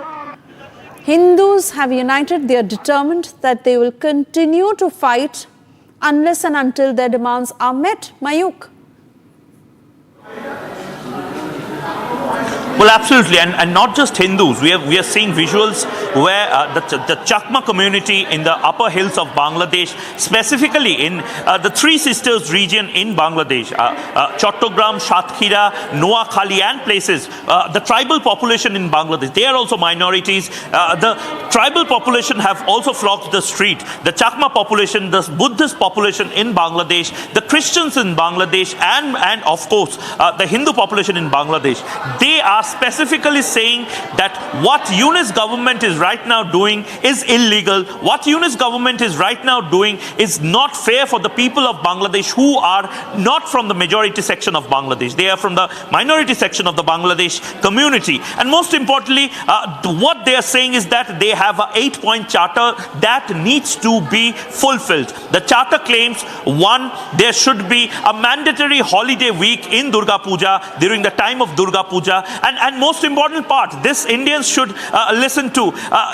Hindus have united. They are determined that they will continue to fight unless and until their demands are met. Mayuk. Well, absolutely, and not just Hindus. We are seeing visuals where the Chakma community in the upper hills of Bangladesh, specifically in the Three Sisters region in Bangladesh, Chattogram, Satkhira, Noakhali, and places, the tribal population in Bangladesh, they are also minorities. The tribal population have also flocked to the street. The Chakma population, the Buddhist population in Bangladesh, the Christians in Bangladesh, and of course the Hindu population in Bangladesh, they are specifically saying that what Yunus government is right now doing is illegal. What Yunus government is right now doing is not fair for the people of Bangladesh who are not from the majority section of Bangladesh. They are from the minority section of the Bangladesh community. And most importantly, what they are saying is that they have an 8-point charter that needs to be fulfilled. The charter claims, one, there should be a mandatory holiday week in Durga Puja during the time of Durga Puja. And most important part, this Indians should listen to.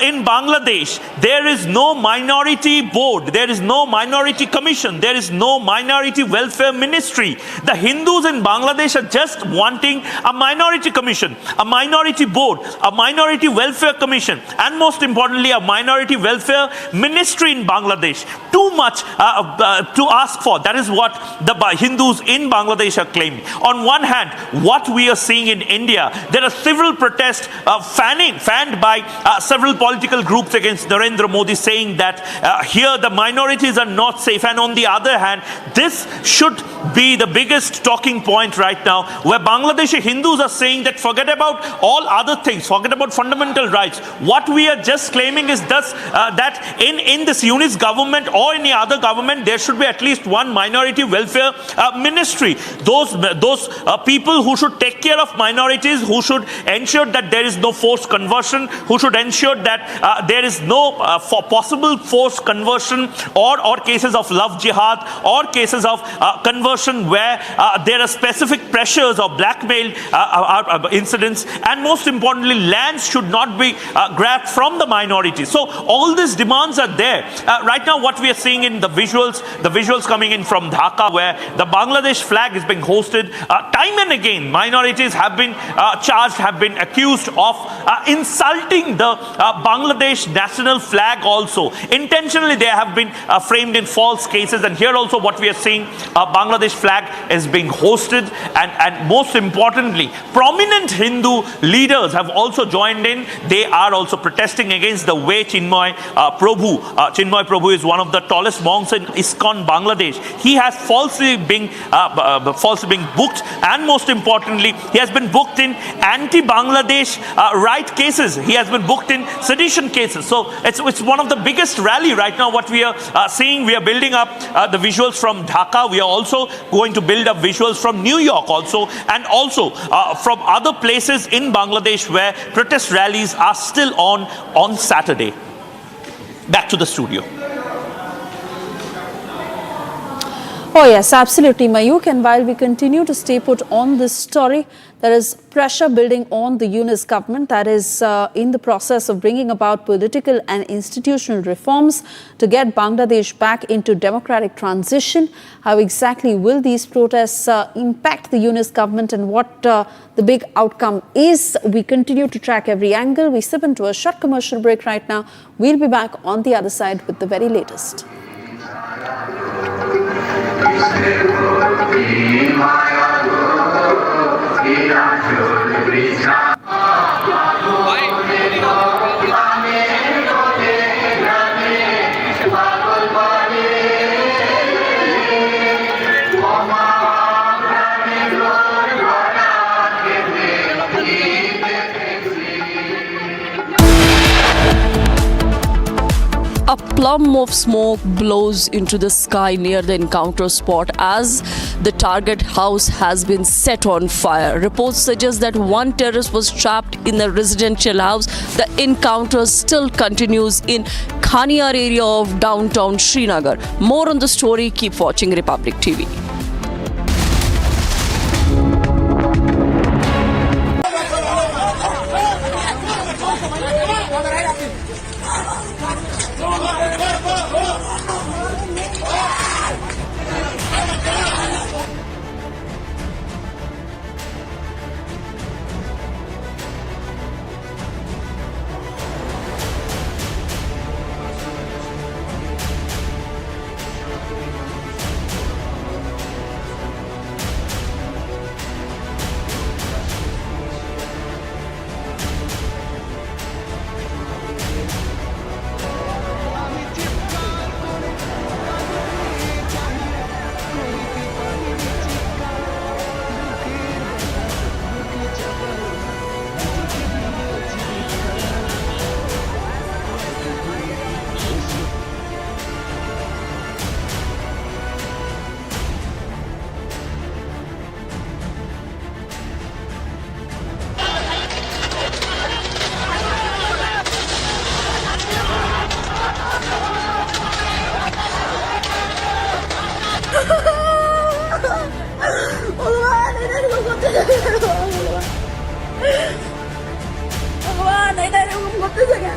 In Bangladesh, there is no minority board, there is no minority commission, there is no minority welfare ministry. The Hindus in Bangladesh are just wanting a minority commission, a minority board, a minority welfare commission, and most importantly, a minority welfare ministry in Bangladesh. Too much to ask for. That is what the Hindus in Bangladesh are claiming. On one hand, what we are seeing in India, there are civil protests fanned by several political groups against Narendra Modi, saying that here the minorities are not safe. And on the other hand, this should be the biggest talking point right now, where Bangladeshi Hindus are saying that forget about all other things, forget about fundamental rights. What we are just claiming is thus that in this Yunus government or any other government, there should be at least one minority welfare ministry. Those people who should take care of minorities, who should ensure that there is no forced conversion, who should ensure that there is no possible forced conversion or cases of love jihad or cases of conversion where there are specific pressures or blackmail incidents, and most importantly, lands should not be grabbed from the minorities. So all these demands are there. Right now what we are seeing in the visuals coming in from Dhaka, where the Bangladesh flag is being hosted, time and again minorities have been charged, have been accused of insulting the Bangladesh national flag also. Intentionally they have been framed in false cases, and here also what we are seeing, Bangladesh flag is being hosted, and most importantly, prominent Hindu leaders have also joined in. They are also protesting against the way Chinmoy Prabhu is one of the tallest monks in ISKCON Bangladesh. He has falsely been booked, and most importantly, he has been booked in anti-Bangladesh right cases. He has been booked in sedition cases. So it's one of the biggest rally right now. What we are seeing, we are building up the visuals from Dhaka. We are also going to build up visuals from New York also, and also from other places in Bangladesh where protest rallies are still on Saturday. Back to the studio. Oh yes, absolutely, Mayuk. And while we continue to stay put on this story, there is pressure building on the Yunus government that is in the process of bringing about political and institutional reforms to get Bangladesh back into democratic transition. How exactly will these protests impact the Yunus government, and what the big outcome is? We continue to track every angle. We slip into a short commercial break right now. We'll be back on the other side with the very latest. A plum of smoke blows into the sky near the encounter spot as the target house has been set on fire. Reports suggest that one terrorist was trapped in the residential house. The encounter still continues in Khaniar area of downtown Srinagar. More on the story, keep watching Republic TV. भगवान इधर मत सके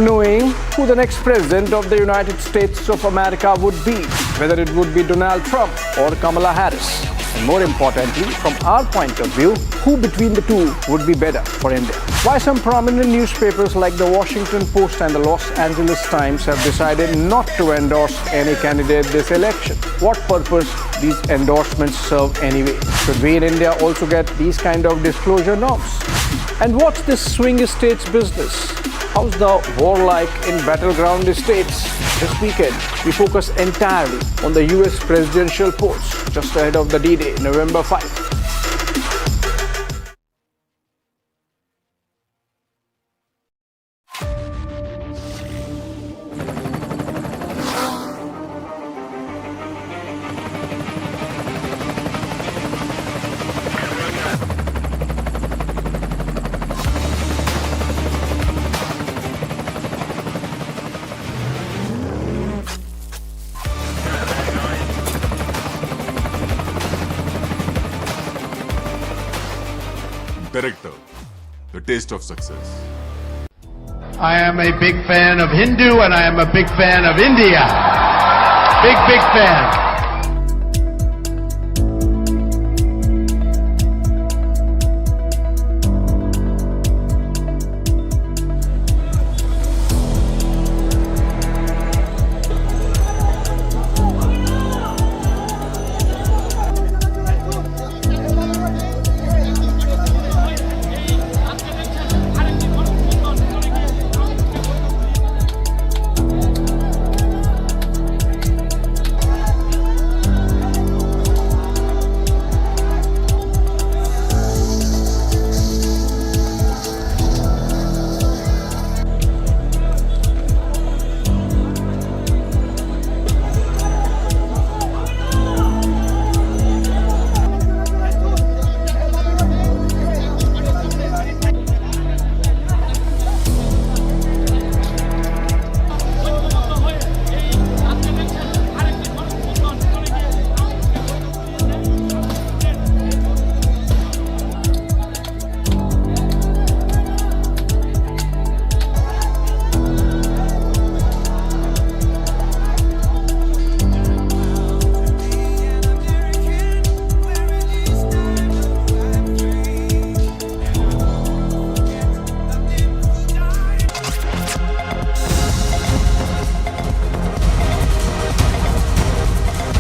knowing who the next president of the United States of America would be, whether it would be Donald Trump or Kamala Harris. And more importantly, from our point of view, who between the two would be better for India. Why some prominent newspapers like the Washington Post and the Los Angeles Times have decided not to endorse any candidate this election. What purpose these endorsements serve anyway? Should we in India also get these kind of disclosure norms? And what's this swing states business? How's the war-like in battleground states? This weekend, we focus entirely on the US presidential polls just ahead of the D-Day, November 5. Director, the taste of success. I am a big fan of Hindu and I am a big fan of India. Big fan.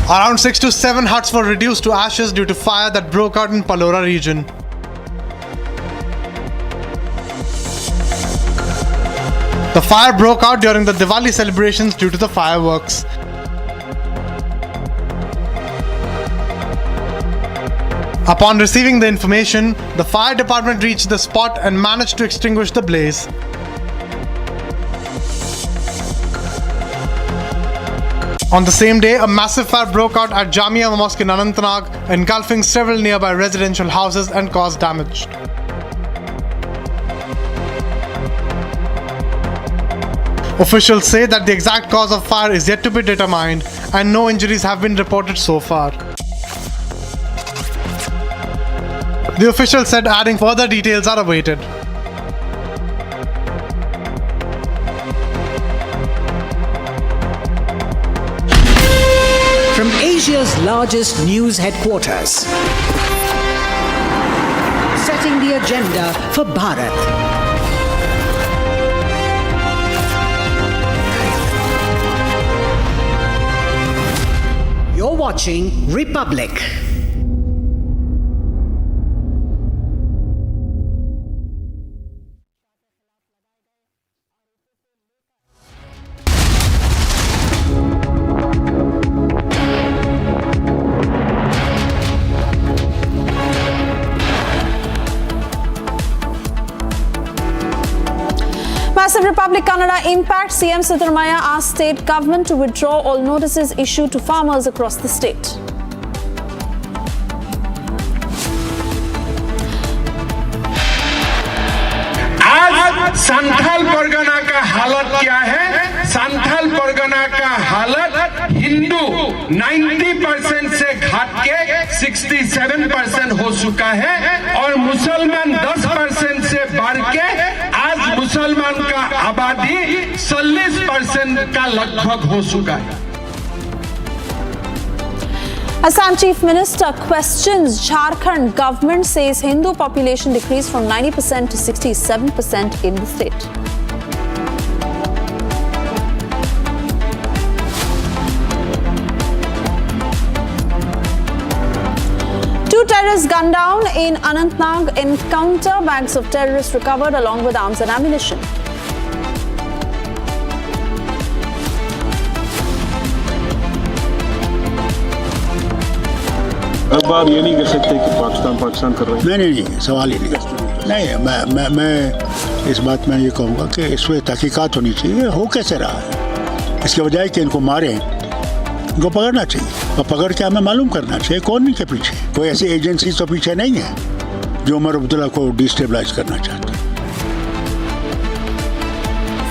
Around 6 to 7 huts were reduced to ashes due to fire that broke out in Palora region. The fire broke out during the Diwali celebrations due to the fireworks. Upon receiving the information, the fire department reached the spot and managed to extinguish the blaze. On the same day, a massive fire broke out at Jamia Mosque in Anantnag, engulfing several nearby residential houses and caused damage. Officials say that the exact cause of fire is yet to be determined and no injuries have been reported so far. The official said adding further details are awaited. From Asia's largest news headquarters, setting the agenda for Bharat. You're watching Republic. Massive Republic Kannada impact, CM Siddaramaiah asked state government to withdraw all notices issued to farmers across the state. आज संथाल परगना का हालत क्या है? संथाल परगना का हालत हिंदू 90% से घट के 67% हो चुका है और मुसलमान 10% से बढ़ के आज मुसलमान का आबादी 40% का लगभग हो चुका है. Assam Chief Minister questions Jharkhand government, says Hindu population decreased from 90% to 67% in the state. Two terrorists gunned down in Anantnag encounter, bags of terrorists recovered along with arms and ammunition. अब आप ये नहीं कह सकते कि पाकिस्तान कर रहे हैं. नहीं, सवाल ही नहीं. मैं इस बात में ये कहूँगा कि इस पर तहकीकात होनी चाहिए. हो कैसे रहा है? इसके बजाय कि इनको मारें, इनको पकड़ना चाहिए और पकड़ के हमें मालूम करना चाहिए कौन इनके पीछे. कोई ऐसी एजेंसी तो पीछे नहीं है जो उमर अब्दुल्ला को डिस्टेबलाइज करना चाहता है.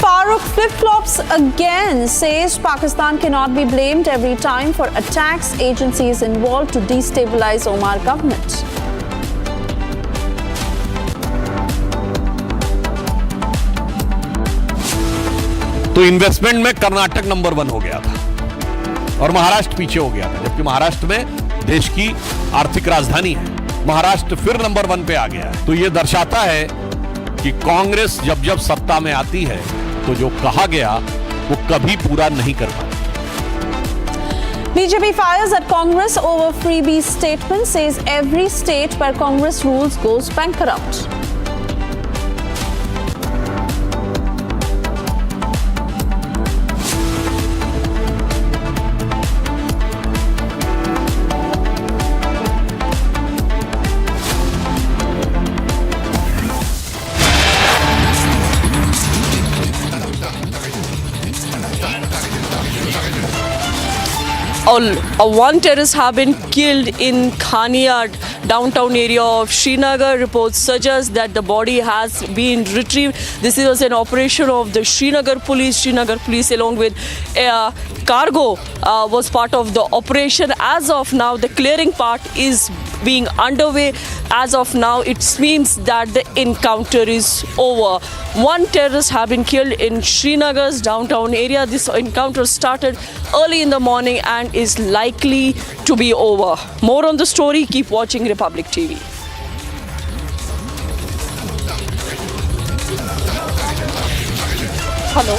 Farooq flip-flops again, says Pakistan cannot be blamed every time for attacks. Agencies involved to destabilize Omar government. तो इन्वेस्टमेंट में कर्नाटक नंबर 1 हो गया था और महाराष्ट्र पीछे हो गया था, जबकि महाराष्ट्र में देश की आर्थिक राजधानी है. महाराष्ट्र फिर नंबर 1 पे आ गया है. तो यह दर्शाता है कि कांग्रेस जब जब सत्ता में आती है तो जो कहा गया वो कभी पूरा नहीं कर पाती. BJP fires at Congress over freebie statement, says every state where Congress rules goes bankrupt. One terrorist have been killed in Khaniyad, downtown area of Srinagar. Reports suggest that the body has been retrieved. This was an operation of the Srinagar police. Srinagar police along with cargo was part of the operation. As of now, the clearing part is being underway. As of now, it seems that the encounter is over. One terrorist have been killed in Srinagar's downtown area. This encounter started early in the morning and is likely to be over. More on the story, keep watching Republic TV. Hello.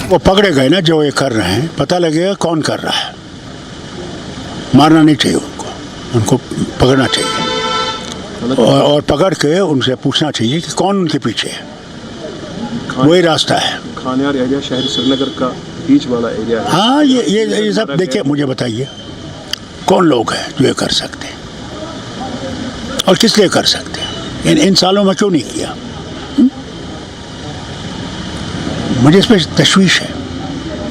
वो पकड़े गए ना जो ये कर रहे हैं, पता लगेगा कौन कर रहा है. मारना नहीं चाहिए उनको पकड़ना चाहिए और पकड़ के उनसे पूछना चाहिए कि कौन उनके पीछे है. वही रास्ता है. खानियार एरिया शहर श्रीनगर का बीच वाला एरिया है. हाँ, ये सब देखिए, मुझे बताइए कौन लोग हैं जो ये कर सकते हैं और किस लिए कर सकते हैं. इन सालों में क्यों नहीं किया? मुझे इस पर तशवीश है.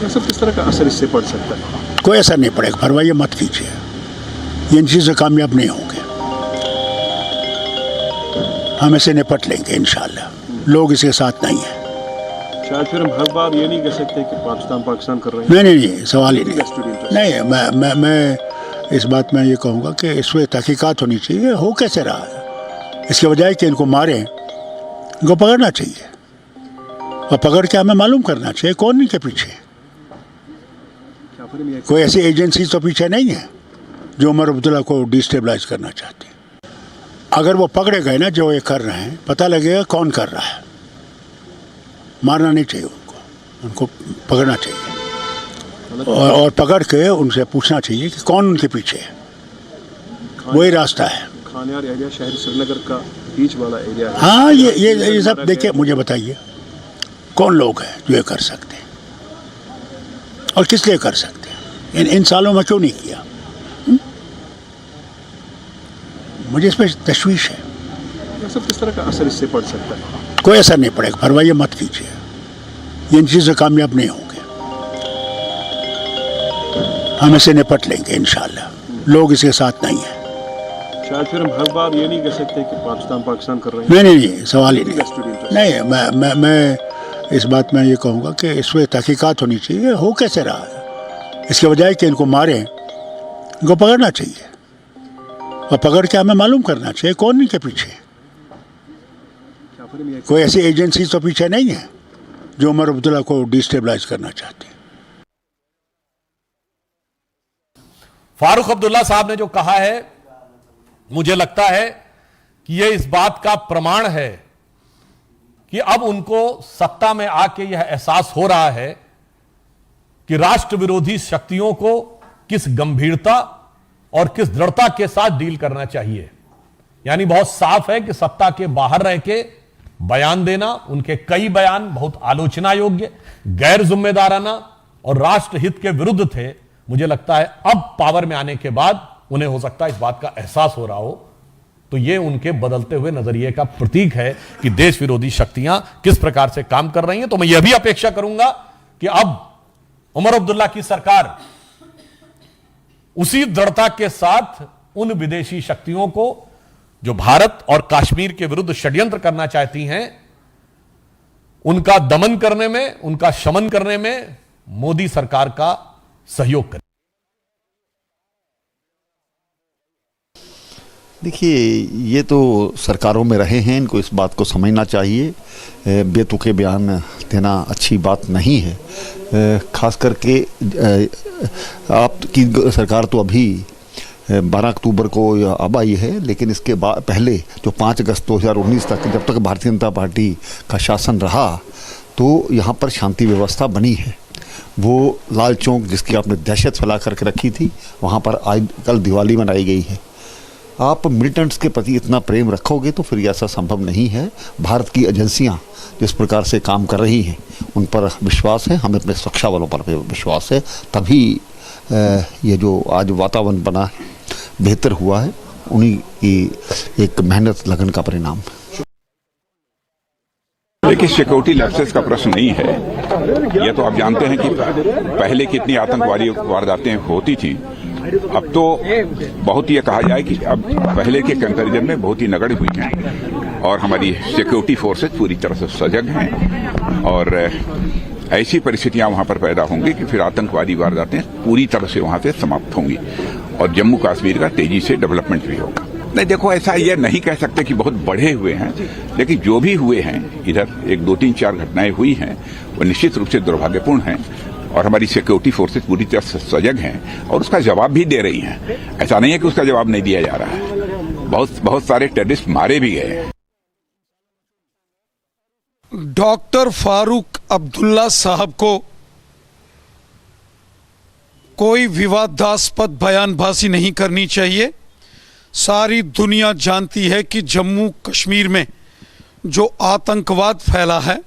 सब किस तरह का असर इससे पड़ सकता है? कोई असर नहीं पड़ेगा, परवाह मत कीजिए. ये इन चीज़ों से कामयाब नहीं होंगे. हम इसे निपट लेंगे इंशाल्लाह. लोग इसके साथ नहीं हैं. शायद फिर हम हर बार ये नहीं कह सकते कि पाकिस्तान कर रहे हैं। नहीं, सवाल ही नहीं। मैं इस बात में ये कहूँगा कि इस पर तहकीकात होनी चाहिए। हो कैसे रहा है, इसके बजाय कि इनको मारें, इनको पकड़ना चाहिए और पकड़ के हमें मालूम करना चाहिए कौन इनके पीछे। कोई ऐसी एजेंसी तो पीछे नहीं है जो उमर अब्दुल्ला को डिस्टेबलाइज करना चाहती है। अगर वो पकड़े गए ना जो ये कर रहे हैं, पता लगेगा कौन कर रहा है। मारना नहीं चाहिए उनको पकड़ना चाहिए और पकड़ के उनसे पूछना चाहिए कि कौन उनके पीछे है। वही रास्ता है। खानियार एरिया शहर श्रीनगर का बीच वाला एरिया है। हाँ, ये सब देखिए, मुझे बताइए कौन लोग हैं जो ये कर सकते हैं और किस लिए कर सकते हैं। इन सालों में क्यों नहीं किया? मुझे इस पर तशवीश है। सब किस तरह का असर इससे पड़ सकता है? कोई असर नहीं पड़ेगा, परवाह मत कीजिए। ये इन चीज़ों से कामयाब नहीं होंगे। हम इसे निपट लेंगे इंशाल्लाह। लोग इसके साथ नहीं है। शायद फिर हम हर बार ये नहीं कह सकते कि पाकिस्तान कर रहे हैं। नहीं, सवाल ही नहीं। मैं इस बात में ये कहूँगा कि इस पर तहकीकात होनी चाहिए। हो कैसे रहा है, इसके बजाय कि इनको मारें, इनको पकड़ना चाहिए और पकड़ के हमें मालूम करना चाहिए कौन इनके पीछे। कोई ऐसी एजेंसी तो पीछे नहीं है जो उमर अब्दुल्ला को डिस्टेबलाइज करना चाहती है। फारूक अब्दुल्ला साहब ने जो कहा है, मुझे लगता है कि यह इस बात का प्रमाण है कि अब उनको सत्ता में आके यह एहसास हो रहा है कि राष्ट्र विरोधी शक्तियों को किस गंभीरता और किस दृढ़ता के साथ डील करना चाहिए। यानी बहुत साफ है कि सत्ता के बाहर रह के बयान देना, उनके कई बयान बहुत आलोचना योग्य, गैर जिम्मेदाराना और राष्ट्र हित के विरुद्ध थे। मुझे लगता है अब पावर में आने के बाद उन्हें हो सकता है इस बात का एहसास हो रहा हो। तो यह उनके बदलते हुए नजरिए का प्रतीक है कि देश विरोधी शक्तियां किस प्रकार से काम कर रही हैं। तो मैं यह भी अपेक्षा करूंगा कि अब उमर अब्दुल्ला की सरकार उसी दृढ़ता के साथ उन विदेशी शक्तियों को जो भारत और कश्मीर के विरुद्ध षड्यंत्र करना चाहती हैं, उनका दमन करने में, उनका शमन करने में मोदी सरकार का सहयोग करें। देखिए, ये तो सरकारों में रहे हैं, इनको इस बात को समझना चाहिए। बेतुके बयान देना अच्छी बात नहीं है। खास करके आपकी सरकार तो अभी 12 अक्टूबर को अब आई है, लेकिन इसके बाद पहले जो 5 अगस्त 2019 तक, जब तक भारतीय जनता पार्टी का शासन रहा, तो यहाँ पर शांति व्यवस्था बनी है। वो लाल चौक जिसकी आपने दहशत फैला करके रखी थी, वहाँ पर आज कल दिवाली मनाई गई है। आप मिलिटेंट्स के प्रति इतना प्रेम रखोगे तो फिर ऐसा संभव नहीं है। भारत की एजेंसियां जिस प्रकार से काम कर रही हैं, उन पर विश्वास है, हमें अपने सुरक्षा बलों पर विश्वास है। तभी ये जो आज वातावरण बना है, बेहतर हुआ है, उन्हीं की एक मेहनत लगन का परिणाम। देखिए, सिक्योरिटी लैप्सेस का प्रश्न नहीं है। यह तो आप जानते हैं कि पहले कितनी आतंकवादी वारदातें होती थी। अब तो बहुत ये कहा जाए कि अब पहले के कंपैरिजन में बहुत ही नगण्य हुई हैं और हमारी सिक्योरिटी फोर्सेस पूरी तरह से सजग हैं और ऐसी परिस्थितियां वहां पर पैदा होंगी कि फिर आतंकवादी वारदातें पूरी तरह से वहां से समाप्त होंगी और जम्मू कश्मीर का तेजी से डेवलपमेंट भी होगा। नहीं, देखो, ऐसा ये नहीं कह सकते कि बहुत बढ़े हुए हैं, लेकिन जो भी हुए हैं, इधर 1, 2, 3, 4 घटनाएं हुई हैं, वो निश्चित रूप से दुर्भाग्यपूर्ण हैं और हमारी सिक्योरिटी फोर्सेस पूरी तरह से सजग हैं और उसका जवाब भी दे रही हैं। ऐसा नहीं है कि उसका जवाब नहीं दिया जा रहा है। बहुत सारे टेररिस्ट मारे भी गए हैं। डॉक्टर फारूक अब्दुल्ला साहब को कोई विवादास्पद बयानबाजी नहीं करनी चाहिए। सारी दुनिया जानती है कि जम्मू कश्मीर में जो आतंकवाद फैला है,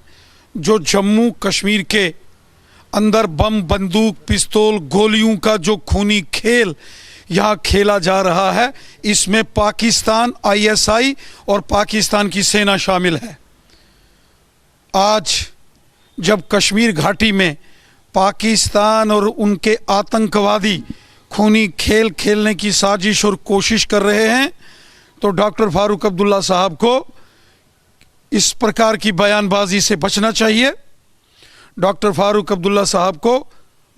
जो जम्मू कश्मीर के अंदर बम, बंदूक, पिस्तौल, गोलियों का जो खूनी खेल यहाँ खेला जा रहा है, इसमें पाकिस्तान, ISI और पाकिस्तान की सेना शामिल है। आज जब कश्मीर घाटी में पाकिस्तान और उनके आतंकवादी खूनी खेल खेलने की साजिश और कोशिश कर रहे हैं, तो डॉक्टर फारूक अब्दुल्ला साहब को इस प्रकार की बयानबाजी से बचना चाहिए। डॉक्टर फारूक अब्दुल्ला साहब को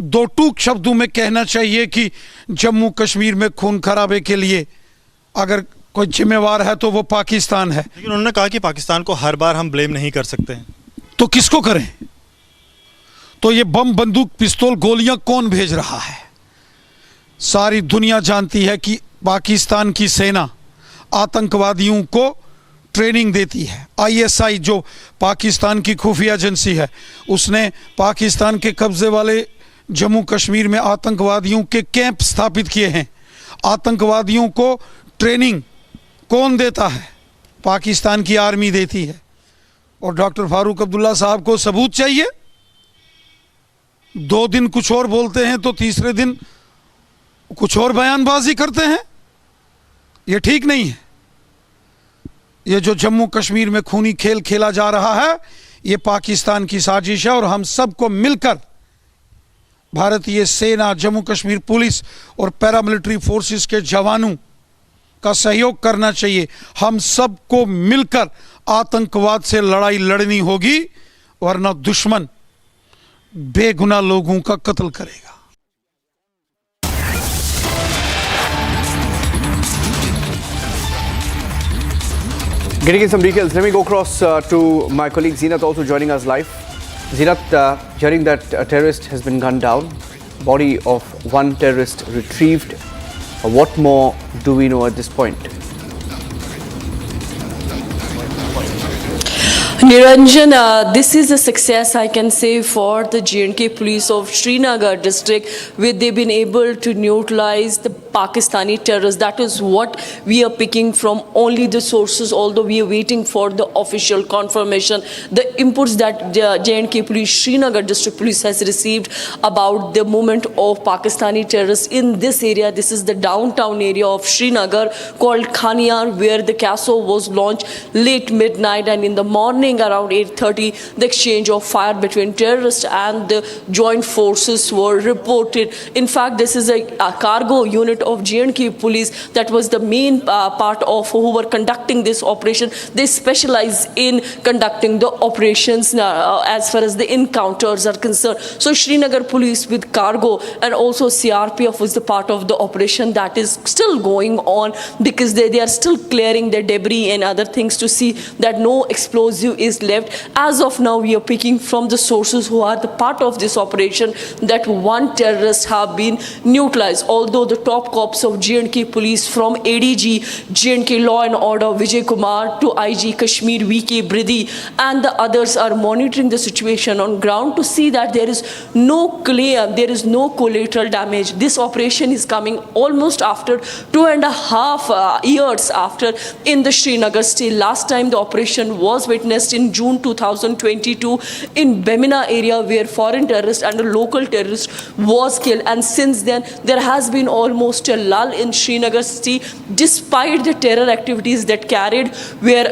दो टूक शब्दों में कहना चाहिए कि जम्मू कश्मीर में खून खराबे के लिए अगर कोई जिम्मेवार है तो वो पाकिस्तान है। लेकिन उन्होंने कहा कि पाकिस्तान को हर बार हम ब्लेम नहीं कर सकते हैं। तो किसको करें? तो ये बम, बंदूक, पिस्तौल, गोलियां कौन भेज रहा है? सारी दुनिया जानती है कि पाकिस्तान की सेना आतंकवादियों को ट्रेनिंग देती है। ISI जो पाकिस्तान की खुफिया एजेंसी है, उसने पाकिस्तान के कब्जे वाले जम्मू कश्मीर में आतंकवादियों के कैंप स्थापित किए हैं। आतंकवादियों को ट्रेनिंग कौन देता है? पाकिस्तान की आर्मी देती है। और डॉक्टर फारूक अब्दुल्ला साहब को सबूत चाहिए। 2 दिन कुछ और बोलते हैं तो तीसरे दिन कुछ और बयानबाजी करते हैं। यह ठीक नहीं है। ये जो जम्मू कश्मीर में खूनी खेल खेला जा रहा है, ये पाकिस्तान की साजिश है और हम सबको मिलकर भारतीय सेना, जम्मू कश्मीर पुलिस और पैरामिलिट्री फोर्सेस के जवानों का सहयोग करना चाहिए। हम सबको मिलकर आतंकवाद से लड़ाई लड़नी होगी, वरना दुश्मन बेगुनाह लोगों का कत्ल करेगा। Getting in some details, let me go across to my colleague Zeenat, also joining us live. Zeenat, hearing that a terrorist has been gunned down, body of one terrorist retrieved. What more do we know at this point? Niranjan, this is a success, I can say, for the J&K police of Srinagar district, where they've been able to neutralize the Pakistani terrorists. That is what we are picking from only the sources, although we are waiting for the official confirmation. The inputs that J&K police, Srinagar district police has received about the movement of Pakistani terrorists in this area. This is the downtown area of Srinagar called Khaniar, where the CASO was launched late midnight, and in the morning around 8:30, the exchange of fire between terrorists and the joint forces were reported. In fact, this is a cargo unit of J&K police that was the main part of who were conducting this operation. They specialize in conducting the operations as far as the encounters are concerned. So Srinagar police with cargo and also CRPF was the part of the operation that is still going on, because they are still clearing the debris and other things to see that no explosive is left. As of now, we are picking from the sources who are the part of this operation that one terrorist have been neutralized. Although the top cops of J&K police, from ADG J&K Law and Order Vijay Kumar to IG Kashmir VK Bridi and the others, are monitoring the situation on ground to see that there is no claim, there is no collateral damage. This operation is coming almost after 2.5 years after in the Srinagar state. Last time the operation was witnessed in June 2022 in Bemina area, where foreign terrorist and a local terrorist was killed, and since then there has been almost a lull in Srinagar city despite the terror activities that carried, where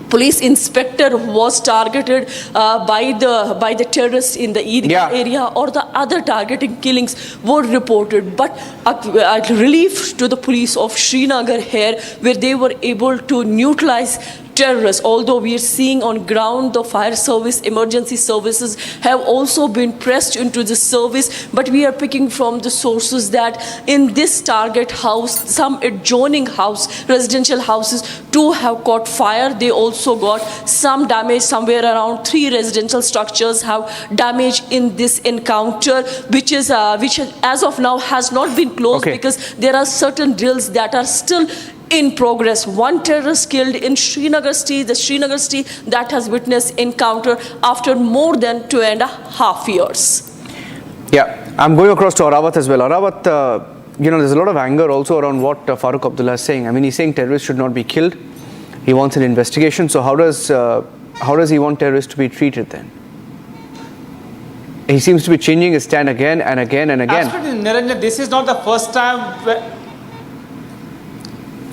police inspector was targeted by the terrorists in the Eidgah area, or the other targeting killings were reported. But a relief to the police of Srinagar here, where they were able to neutralize terrorists. Although we are seeing on ground the fire service, emergency services have also been pressed into the service, but we are picking from the sources that in this target house, some adjoining house, residential houses too have caught fire. They also got some damage. Somewhere around 3 residential structures have damage in this encounter, which as of now has not been closed, because there are certain drills that are still in progress. One terrorist killed in Srinagar city, the Srinagar city that has witnessed encounter after more than 2.5 years. Yeah, I'm going across to Arawat as well. Arawat, there's a lot of anger also around what Farooq Abdullah is saying. I mean, he's saying terrorists should not be killed. He wants an investigation. So how does he want terrorists to be treated then? He seems to be changing his stand again and again and again. Absolutely, Niranjan, this is not the first time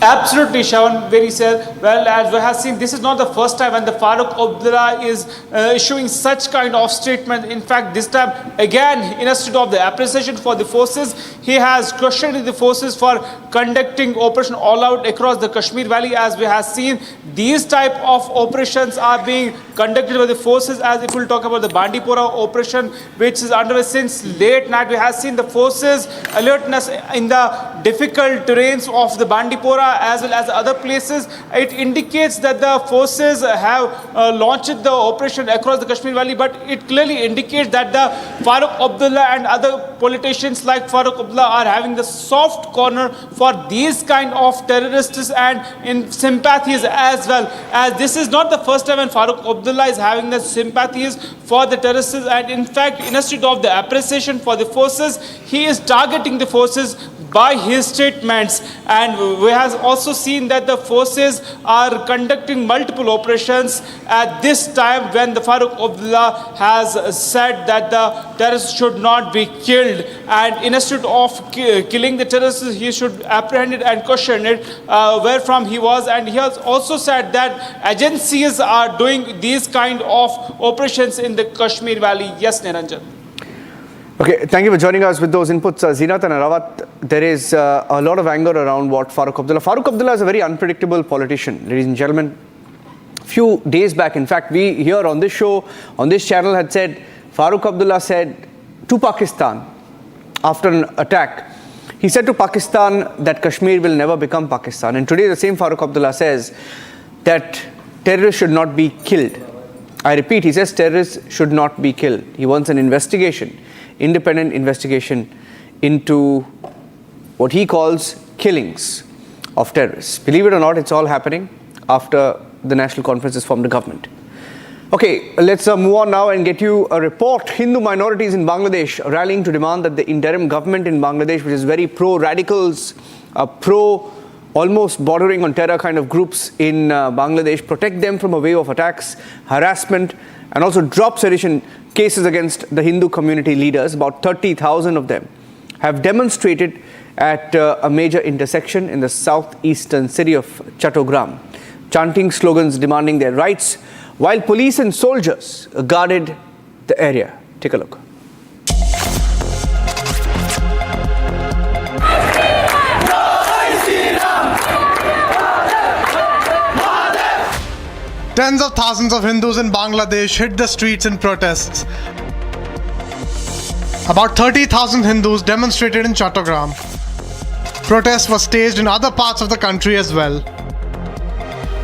Absolutely, Shawan, very said. Well, as we have seen, this is not the first time when the Farooq Abdullah is issuing such kind of statement. In fact, this time again, instead of the appreciation for the forces, he has questioned the forces for conducting Operation All Out across the Kashmir Valley. As we have seen, these type of operations are being conducted by the forces. As if we'll talk about the Bandipora operation, which is underway since late night, we have seen the forces alertness in the difficult terrains of the Bandipora as well as other places. It indicates that the forces have launched the operation across the Kashmir Valley, but it clearly indicates that the Farooq Abdullah and other politicians like Farooq Abdullah are having the soft corner for these kind of terrorists and in sympathies as well. As this is not the first time when Farooq Abdullah is having the sympathies for the terrorists, and in fact, instead of the appreciation for the forces, he is targeting the forces by his statements. And we have also seen that the forces are conducting multiple operations at this time when the Farooq Abdullah has said that the terrorists should not be killed, and instead of killing the terrorists, he should apprehend it and question it where from he was. And he has also said that agencies are doing these kind of operations in the Kashmir Valley. Yes, Niranjan. Okay, thank you for joining us with those inputs. Zeenat and Arawat, there is a lot of anger around what Farooq Abdullah is a very unpredictable politician, ladies and gentlemen. Few days back, in fact, we here on this show, on this channel had said, Farooq Abdullah said to Pakistan after an attack, he said to Pakistan that Kashmir will never become Pakistan. And today the same Farooq Abdullah says that terrorists should not be killed. I repeat, he says terrorists should not be killed. He wants an investigation, independent investigation into what he calls killings of terrorists. Believe it or not, it's all happening after the national conference has formed a government. Okay, let's move on now and get you a report. Hindu minorities in Bangladesh are rallying to demand that the interim government in Bangladesh, which is very pro-radicals, pro almost bordering on terror kind of groups in Bangladesh, protect them from a wave of attacks, harassment, and also drop sedition cases against the Hindu community leaders. About 30,000 of them have demonstrated at a major intersection in the southeastern city of Chattogram, chanting slogans demanding their rights, while police and soldiers guarded the area. Take a look. Tens of thousands of Hindus in Bangladesh hit the streets in protests. About 30,000 Hindus demonstrated in Chattogram. Protests were staged in other parts of the country as well.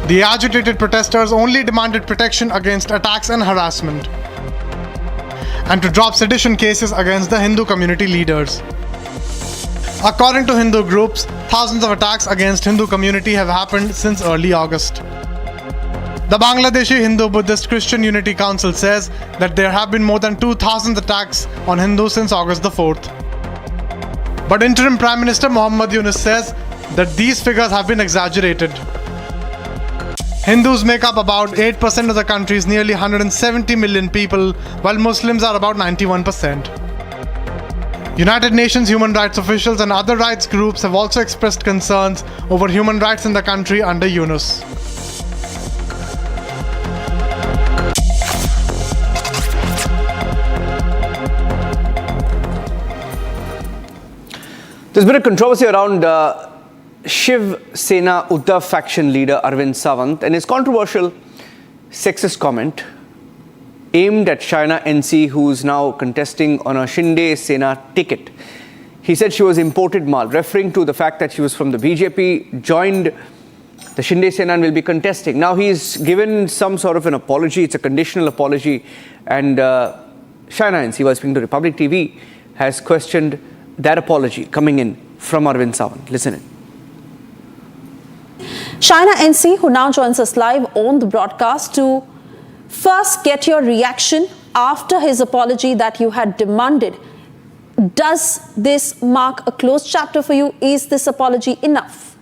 The agitated protesters only demanded protection against attacks and harassment, and to drop sedition cases against the Hindu community leaders. According to Hindu groups, thousands of attacks against Hindu community have happened since early August. The Bangladeshi Hindu Buddhist Christian Unity Council says that there have been more than 2,000 attacks on Hindus since August the 4th. But interim Prime Minister Muhammad Yunus says that these figures have been exaggerated. Hindus make up about 8% of the country's nearly 170 million people, while Muslims are about 91%. United Nations human rights officials and other rights groups have also expressed concerns over human rights in the country under Yunus. There's been a controversy around Shiv Sena Uddhav faction leader Arvind Sawant and his controversial sexist comment aimed at Shaina NC, who is now contesting on a Shinde Sena ticket. He said she was imported mal, referring to the fact that she was from the BJP, joined the Shinde Sena and will be contesting. Now he's given some sort of an apology. It's a conditional apology. And Shaina NC, while speaking to Republic TV, has questioned that apology coming in from Arvind Sawant. Listen in. Shaina NC, who now joins us live on the broadcast, to first get your reaction after his apology that you had demanded. Does this mark a closed chapter for you? Is this apology enough?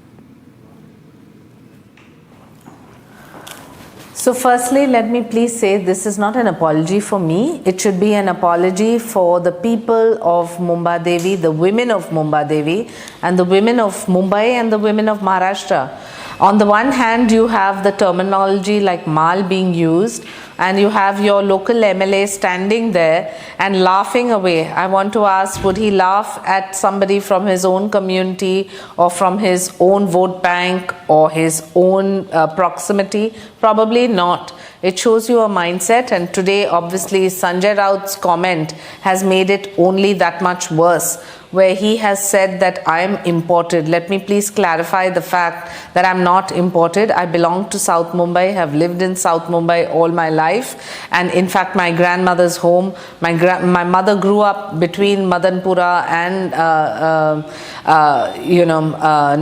So firstly, let me please say this is not an apology for me. It should be an apology for the people of Mumbai Devi, the women of Mumbai Devi, and the women of Mumbai and the women of Maharashtra. On the one hand, you have the terminology like mal being used, and you have your local MLA standing there and laughing away. I want to ask, would he laugh at somebody from his own community or from his own vote bank or his own proximity? Probably not. It shows you a mindset, and today obviously Sanjay Raut's comment has made it only that much worse, where he has said that I am imported. Let me please clarify the fact that I'm not imported. I belong to South Mumbai, have lived in South Mumbai all my life, and in fact my grandmother's home, my mother grew up between Madanpura and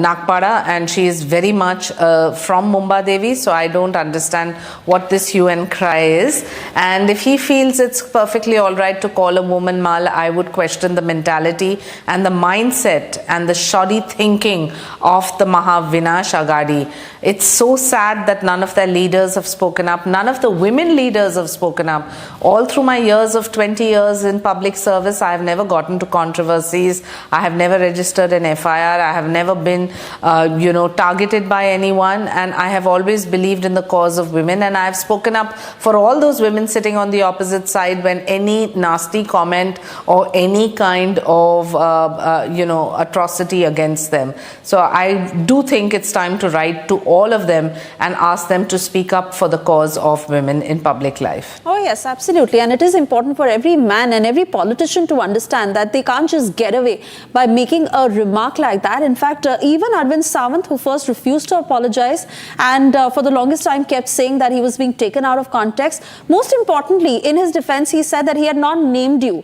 Nagpada, and she is very much from Mumbai Devi, so I don't understand what this hue and cry is. And if he feels it's perfectly all right to call a woman mal, I would question the mentality and the mindset and the shoddy thinking of the Mahavinash Agadi. It's so sad that none of their leaders have spoken up. None of the women leaders have spoken up. All through my years of 20 years in public service, I have never gotten to controversies. I have never registered an FIR. I have never been, targeted by anyone. And I have always believed in the cause of women. And I have spoken up for all those women sitting on the opposite side when any nasty comment or any kind of, atrocity against them. So I do think it's time to write to all of them and ask them to speak up for the cause of women in public life. Oh yes, absolutely. And it is important for every man and every politician to understand that they can't just get away by making a remark like that. In fact, even Arvind Sawant, who first refused to apologize and for the longest time kept saying that he was being taken out of context, most importantly, in his defense, he said that he had not named you.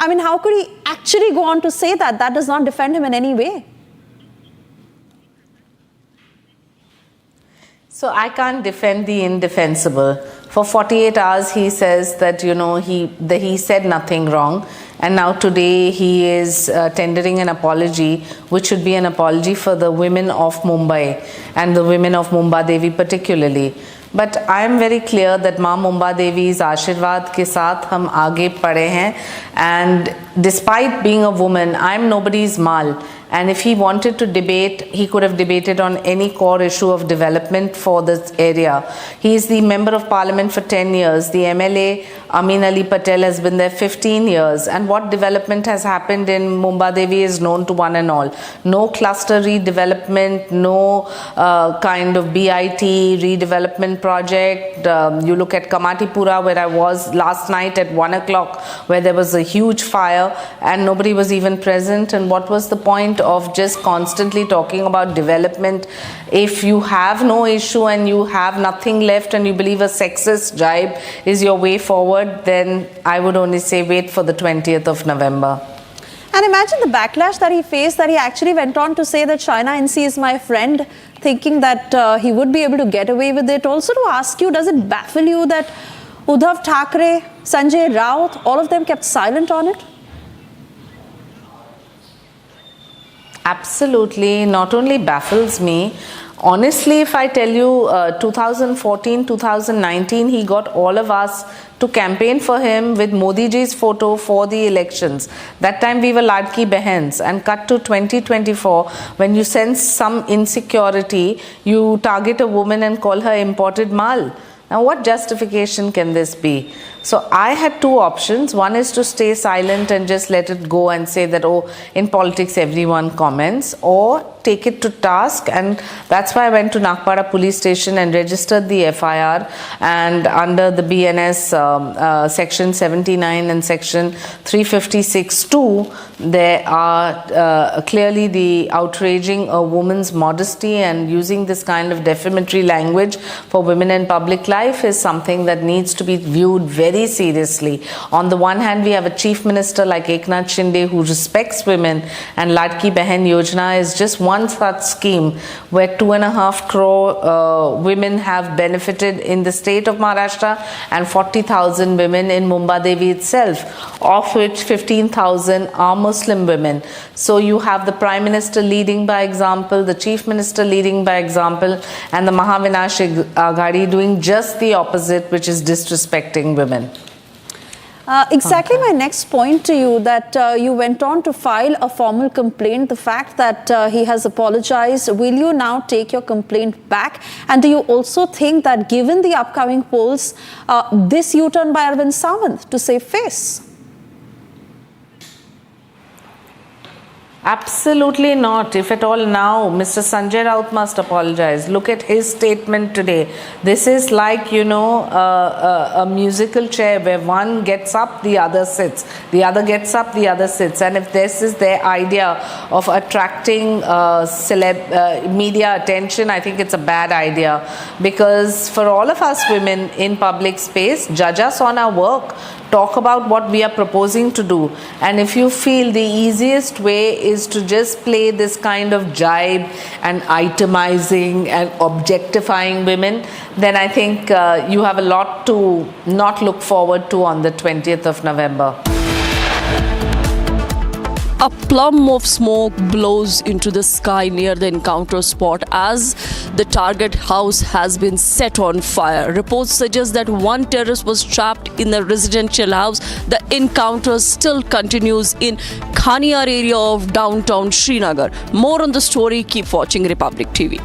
I mean, how could he actually go on to say that? That does not defend him in any way. So I can't defend the indefensible. For 48 hours, he says that, he said nothing wrong. And now today he is tendering an apology, which should be an apology for the women of Mumbai and the women of Mumbai Devi particularly. But I am very clear that माँ मुंबा देवी's आशीर्वाद के साथ हम आगे पढ़े हैं, and despite being a woman, I am nobody's mal. And if he wanted to debate, he could have debated on any core issue of development for this area. He is the member of parliament for 10 years. The MLA, Amin Ali Patel, has been there 15 years. And what development has happened in Mumbai Devi is known to one and all. No cluster redevelopment, no kind of BIT redevelopment project. You look at Kamatipura, where I was last night at 1 o'clock, where there was a huge fire and nobody was even present. And what was the point of just constantly talking about development? If you have no issue and you have nothing left and you believe a sexist jibe is your way forward, then I would only say wait for the 20th of November. And imagine the backlash that he faced, that he actually went on to say that China NC is my friend, thinking that he would be able to get away with it. Also to ask you, does it baffle you that Uddhav Thackeray, Sanjay Raut, all of them kept silent on it? Absolutely, not only baffles me. Honestly, if I tell you 2014, 2019, he got all of us to campaign for him with Modi ji's photo for the elections. That time we were Ladki Behens, and cut to 2024, when you sense some insecurity, you target a woman and call her imported mal. Now what justification can this be? So I had two options. One is to stay silent and just let it go and say that, oh, in politics everyone comments, or take it to task. And that's why I went to Nagpada police station and registered the FIR, and under the BNS section 79 and section 356(2), there are clearly the outraging a woman's modesty and using this kind of defamatory language for women in public life is something that needs to be viewed very very seriously. On the one hand, we have a chief minister like Eknath Shinde who respects women, and Ladki Behan Yojana is just one such scheme where 2.5 crore women have benefited in the state of Maharashtra, and 40,000 women in Mumbai Devi itself, of which 15,000 are Muslim women. So you have the Prime Minister leading by example, the Chief Minister leading by example, and the Mahavinash Aghadi doing just the opposite, which is disrespecting women. Exactly my next point to you, that you went on to file a formal complaint. The fact that he has apologized, will you now take your complaint back? And do you also think that given the upcoming polls, this U-turn by Arvind Samant to save face? Absolutely not. If at all now, Mr. Sanjay Raut must apologize. Look at his statement today. This is like, you know, a musical chair where one gets up, the other sits. The other gets up, the other sits. And if this is their idea of attracting media attention, I think it's a bad idea. Because for all of us women in public space, judge us on our work. Talk about what we are proposing to do. And if you feel the easiest way is to just play this kind of jibe and itemizing and objectifying women, then I think you have a lot to not look forward to on the 20th of November. A plume of smoke blows into the sky near the encounter spot as the target house has been set on fire. Reports suggest that one terrorist was trapped in the residential house. The encounter still continues in Khaniyar area of downtown Srinagar. More on the story, keep watching Republic TV.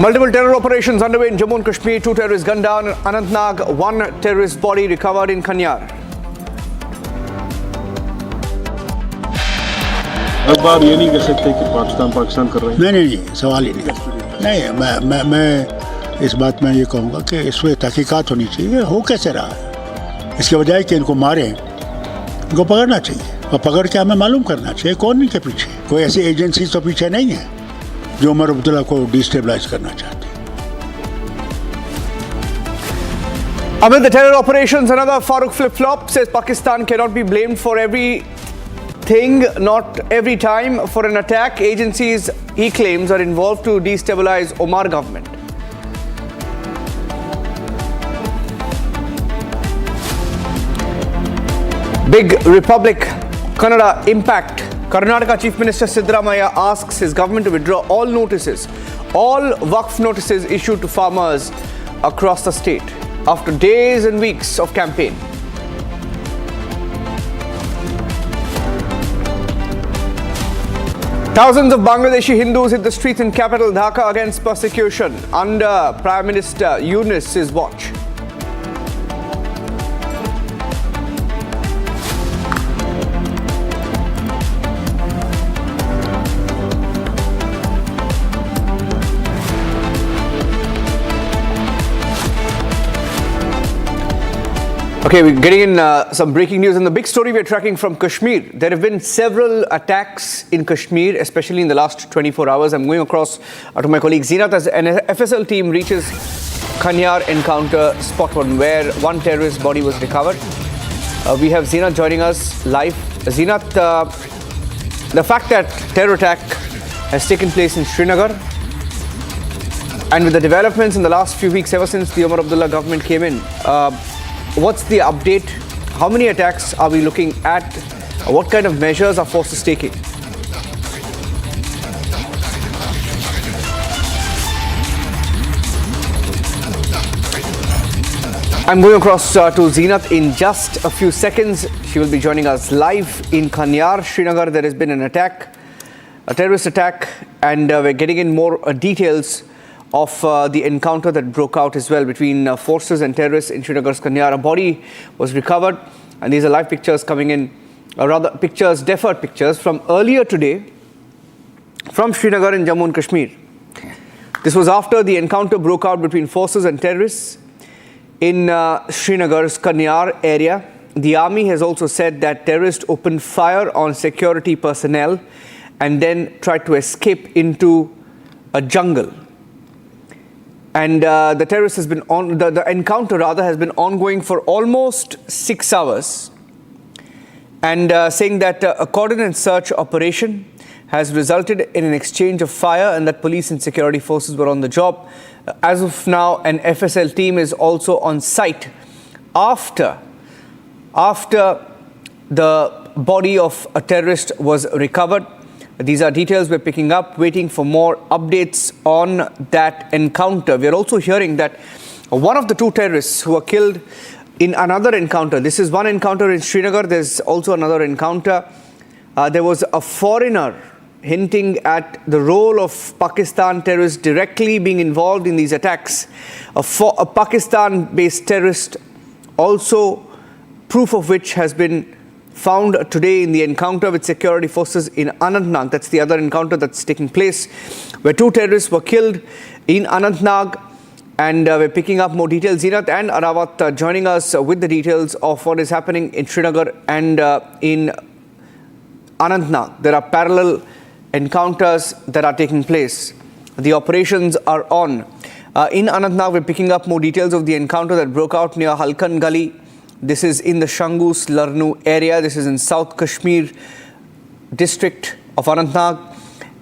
Multiple terror operations underway in Jammu and Kashmir. 2 terrorists gunned down in Anantnag. 1 terrorist body recovered in Khaniyar. अब बात ये नहीं कह सकते कि पाकिस्तान कर रहे हैं। नहीं सवाल ही नहीं। मैं इस बात में ये कहूँगा कि इस पर तहकीकात होनी चाहिए। हो कैसे रहा है? इसके बजाय कि इनको मारें, इनको पकड़ना चाहिए। और पकड़ के हमें मालूम करना चाहिए कौन इनके पीछे। कोई ऐसी एजेंसी तो पीछे नहीं है जो उमर अब्दुल्ला को डिस्टेबलाइज करना चाहती। Amid the terror operations, another Farooq flip-flop says Pakistan cannot be blamed for everything, not every time for an attack. Agencies, he claims, are involved to destabilize Omar government. Big Republic Kannada impact. Karnataka Chief Minister Siddaramaiah asks his government to withdraw all notices, all Waqf notices issued to farmers across the state after days and weeks of campaign. Thousands of Bangladeshi Hindus hit the streets in capital Dhaka against persecution under Prime Minister Yunus's watch. Okay, we're getting in some breaking news, and the big story we're tracking from Kashmir. There have been several attacks in Kashmir, especially in the last 24 hours. I'm going across to my colleague Zeenat as an FSL team reaches Kanyar encounter spot one, where one terrorist body was recovered. We have Zeenat joining us live. Zeenat, the fact that terror attack has taken place in Srinagar, and with the developments in the last few weeks ever since the Omar Abdullah government came in, what's the update? How many attacks are we looking at? What kind of measures are forces taking? I'm going across to Zeenat in just a few seconds. She will be joining us live in Kanyar, Srinagar. There has been an attack, a terrorist attack, and we're getting in more details of the encounter that broke out as well between forces and terrorists in Srinagar's Kanyar. A body was recovered, and these are live pictures coming in, or rather pictures, deferred pictures from earlier today from Srinagar in Jammu and Kashmir. This was after the encounter broke out between forces and terrorists in Srinagar's Kanyar area. The army has also said that terrorists opened fire on security personnel and then tried to escape into a jungle. And the terrorist has been on, the encounter rather has been ongoing for almost 6 hours. And saying that a coordinated search operation has resulted in an exchange of fire and that police and security forces were on the job. As of now, an FSL team is also on site after the body of a terrorist was recovered. These are details we're picking up, waiting for more updates on that encounter. We're also hearing that one of the two terrorists who were killed in another encounter, this is one encounter in Srinagar, there's also another encounter. There was a foreigner hinting at the role of Pakistan terrorists directly being involved in these attacks. A Pakistan-based terrorist, also proof of which has been found today in the encounter with security forces in Anantnag. That's the other encounter that's taking place, where two terrorists were killed in Anantnag. And we're picking up more details. Zeenat and Arawat joining us with the details of what is happening in Srinagar and in Anantnag. There are parallel encounters that are taking place. The operations are on. In Anantnag, we're picking up more details of the encounter that broke out near Halkan Gali. This is in the Shangus Larnu area. This is in South Kashmir district of Anantnag.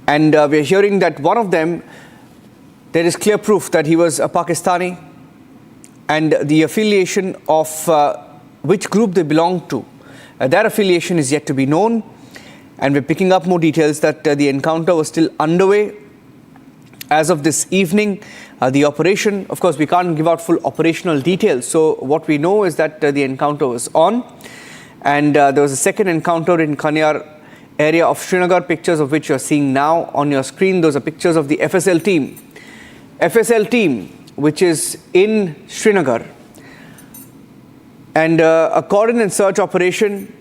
And we're hearing that one of them, there is clear proof that he was a Pakistani, and the affiliation of which group they belong to, that affiliation is yet to be known. And we're picking up more details that the encounter was still underway as of this evening. The operation, of course, we can't give out full operational details. So what we know is that the encounter was on. And there was a second encounter in Kanyar area of Srinagar, pictures of which you're seeing now on your screen. Those are pictures of the FSL team. FSL team, which is in Srinagar. And a coordinated search operation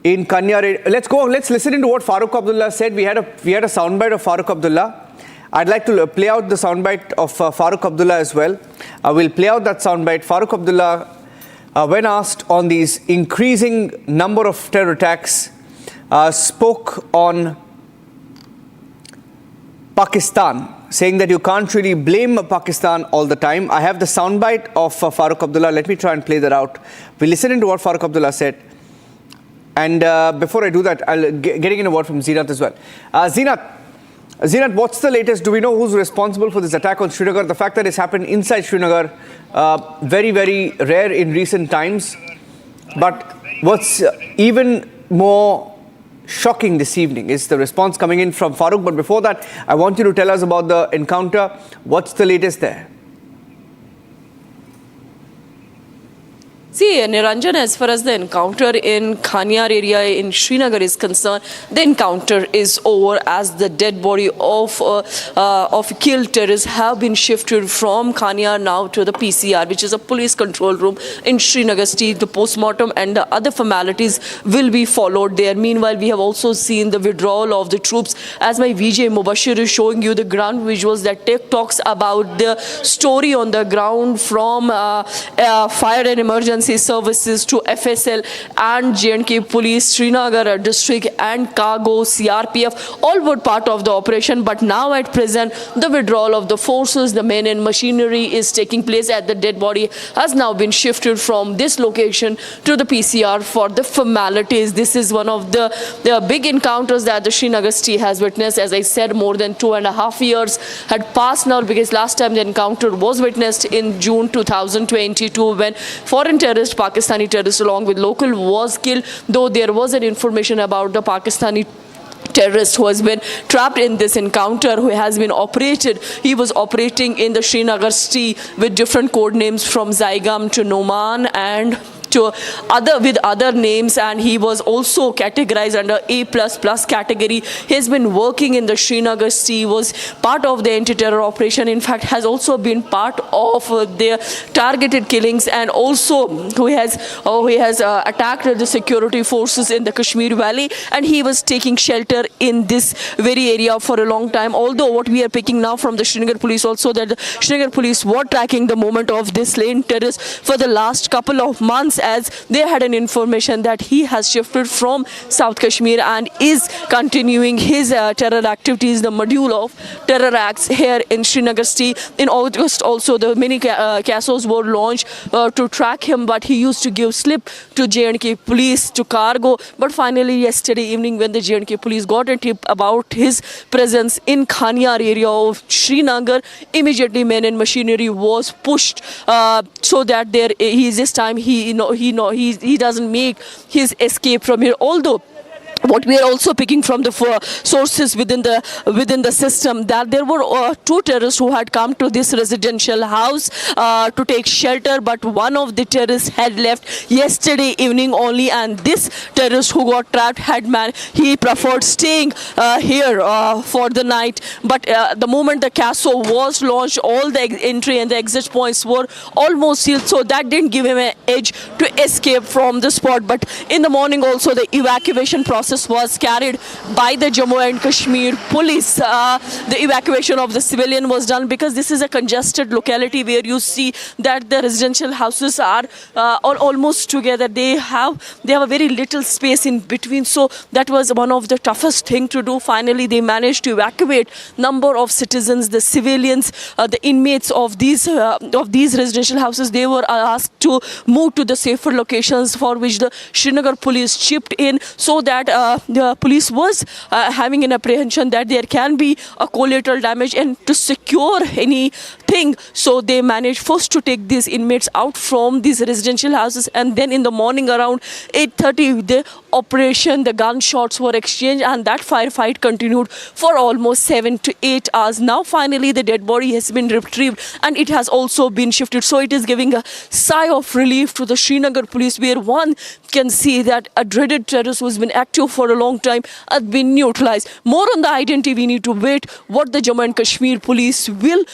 in Kanyar. Let's listen into what Farooq Abdullah said. We had a soundbite of Farooq Abdullah. I'd like to play out the soundbite of Farooq Abdullah as well. We'll play out that soundbite. Farooq Abdullah when asked on these increasing number of terror attacks, spoke on Pakistan, saying that you can't really blame Pakistan all the time. I have the soundbite of Farooq Abdullah. Let me try and play that out. We listen into what Farooq Abdullah said. And before I do that, I'll getting in a word from Zeenat as well. Zeenat, what's the latest? Do we know who's responsible for this attack on Srinagar? The fact that it's happened inside Srinagar, very, very rare in recent times. But what's even more shocking this evening is the response coming in from Farooq. But before that, I want you to tell us about the encounter. What's the latest there? See, Niranjan, as far as the encounter in Khaniar area in Srinagar is concerned, the encounter is over as the dead body of killed terrorists have been shifted from Khaniar now to the PCR, which is a police control room in Srinagar city. The post-mortem and the other formalities will be followed there. Meanwhile, we have also seen the withdrawal of the troops. As my VJ Mubashir is showing you the ground visuals that talks about the story on the ground from fire and emergency services to FSL and J&K police, Srinagar district and cargo, CRPF, all were part of the operation. But now at present, the withdrawal of the forces, the men and machinery is taking place, as the dead body has now been shifted from this location to the PCR for the formalities. This is one of the big encounters that the Srinagar city has witnessed. As I said, more than 2.5 years had passed now, because last time the encounter was witnessed in June 2022 when foreign terrorists, Pakistani terrorists along with local was killed, though there was an information about the Pakistani terrorist who has been trapped in this encounter, who has been operated. He was operating in the Srinagar city with different code names from Zaigam to Noman and to other names, and he was also categorized under A++ category. He's been working in the Srinagar city, was part of the anti-terror operation, in fact has also been part of their targeted killings, and also who has attacked the security forces in the Kashmir Valley, and he was taking shelter in this very area for a long time. Although what we are picking now from the Srinagar police also, that the Srinagar police were tracking the movement of this slain terrorist for the last couple of months, as they had an information that he has shifted from South Kashmir and is continuing his terror activities, the module of terror acts here in Srinagar city. In August also, the many CASOs were launched to track him, but he used to give slip to J&K police, to cargo. But finally yesterday evening, when the J&K police got a tip about his presence in Khaniar area of Srinagar, immediately men and machinery was pushed so that this time he doesn't make his escape from here. Although what we are also picking from the sources within the system, that there were two terrorists who had come to this residential house to take shelter, but one of the terrorists had left yesterday evening only, and this terrorist who got trapped he preferred staying here for the night. But the moment the CASO was launched, all the entry and the exit points were almost sealed, so that didn't give him an edge to escape from the spot. But in the morning also, the evacuation process was carried by the Jammu and Kashmir police. The evacuation of the civilian was done because this is a congested locality where you see that the residential houses are almost together. They have a very little space in between, so that was one of the toughest thing to do. Finally, they managed to evacuate number of citizens, the civilians, the inmates of these residential houses. They were asked to move to the safer locations, for which the Srinagar police chipped in, so that the police was having an apprehension that there can be a collateral damage, and to secure anything, so they managed first to take these inmates out from these residential houses, and then in the morning around 8:30 the gunshots were exchanged, and that firefight continued for almost 7 to 8 hours. Now finally the dead body has been retrieved and it has also been shifted, so it is giving a sigh of relief to the Srinagar police, where one can see that a dreaded terrorist who has been active for a long time has been neutralized. More on the identity, we need to wait what the Jammu and Kashmir police will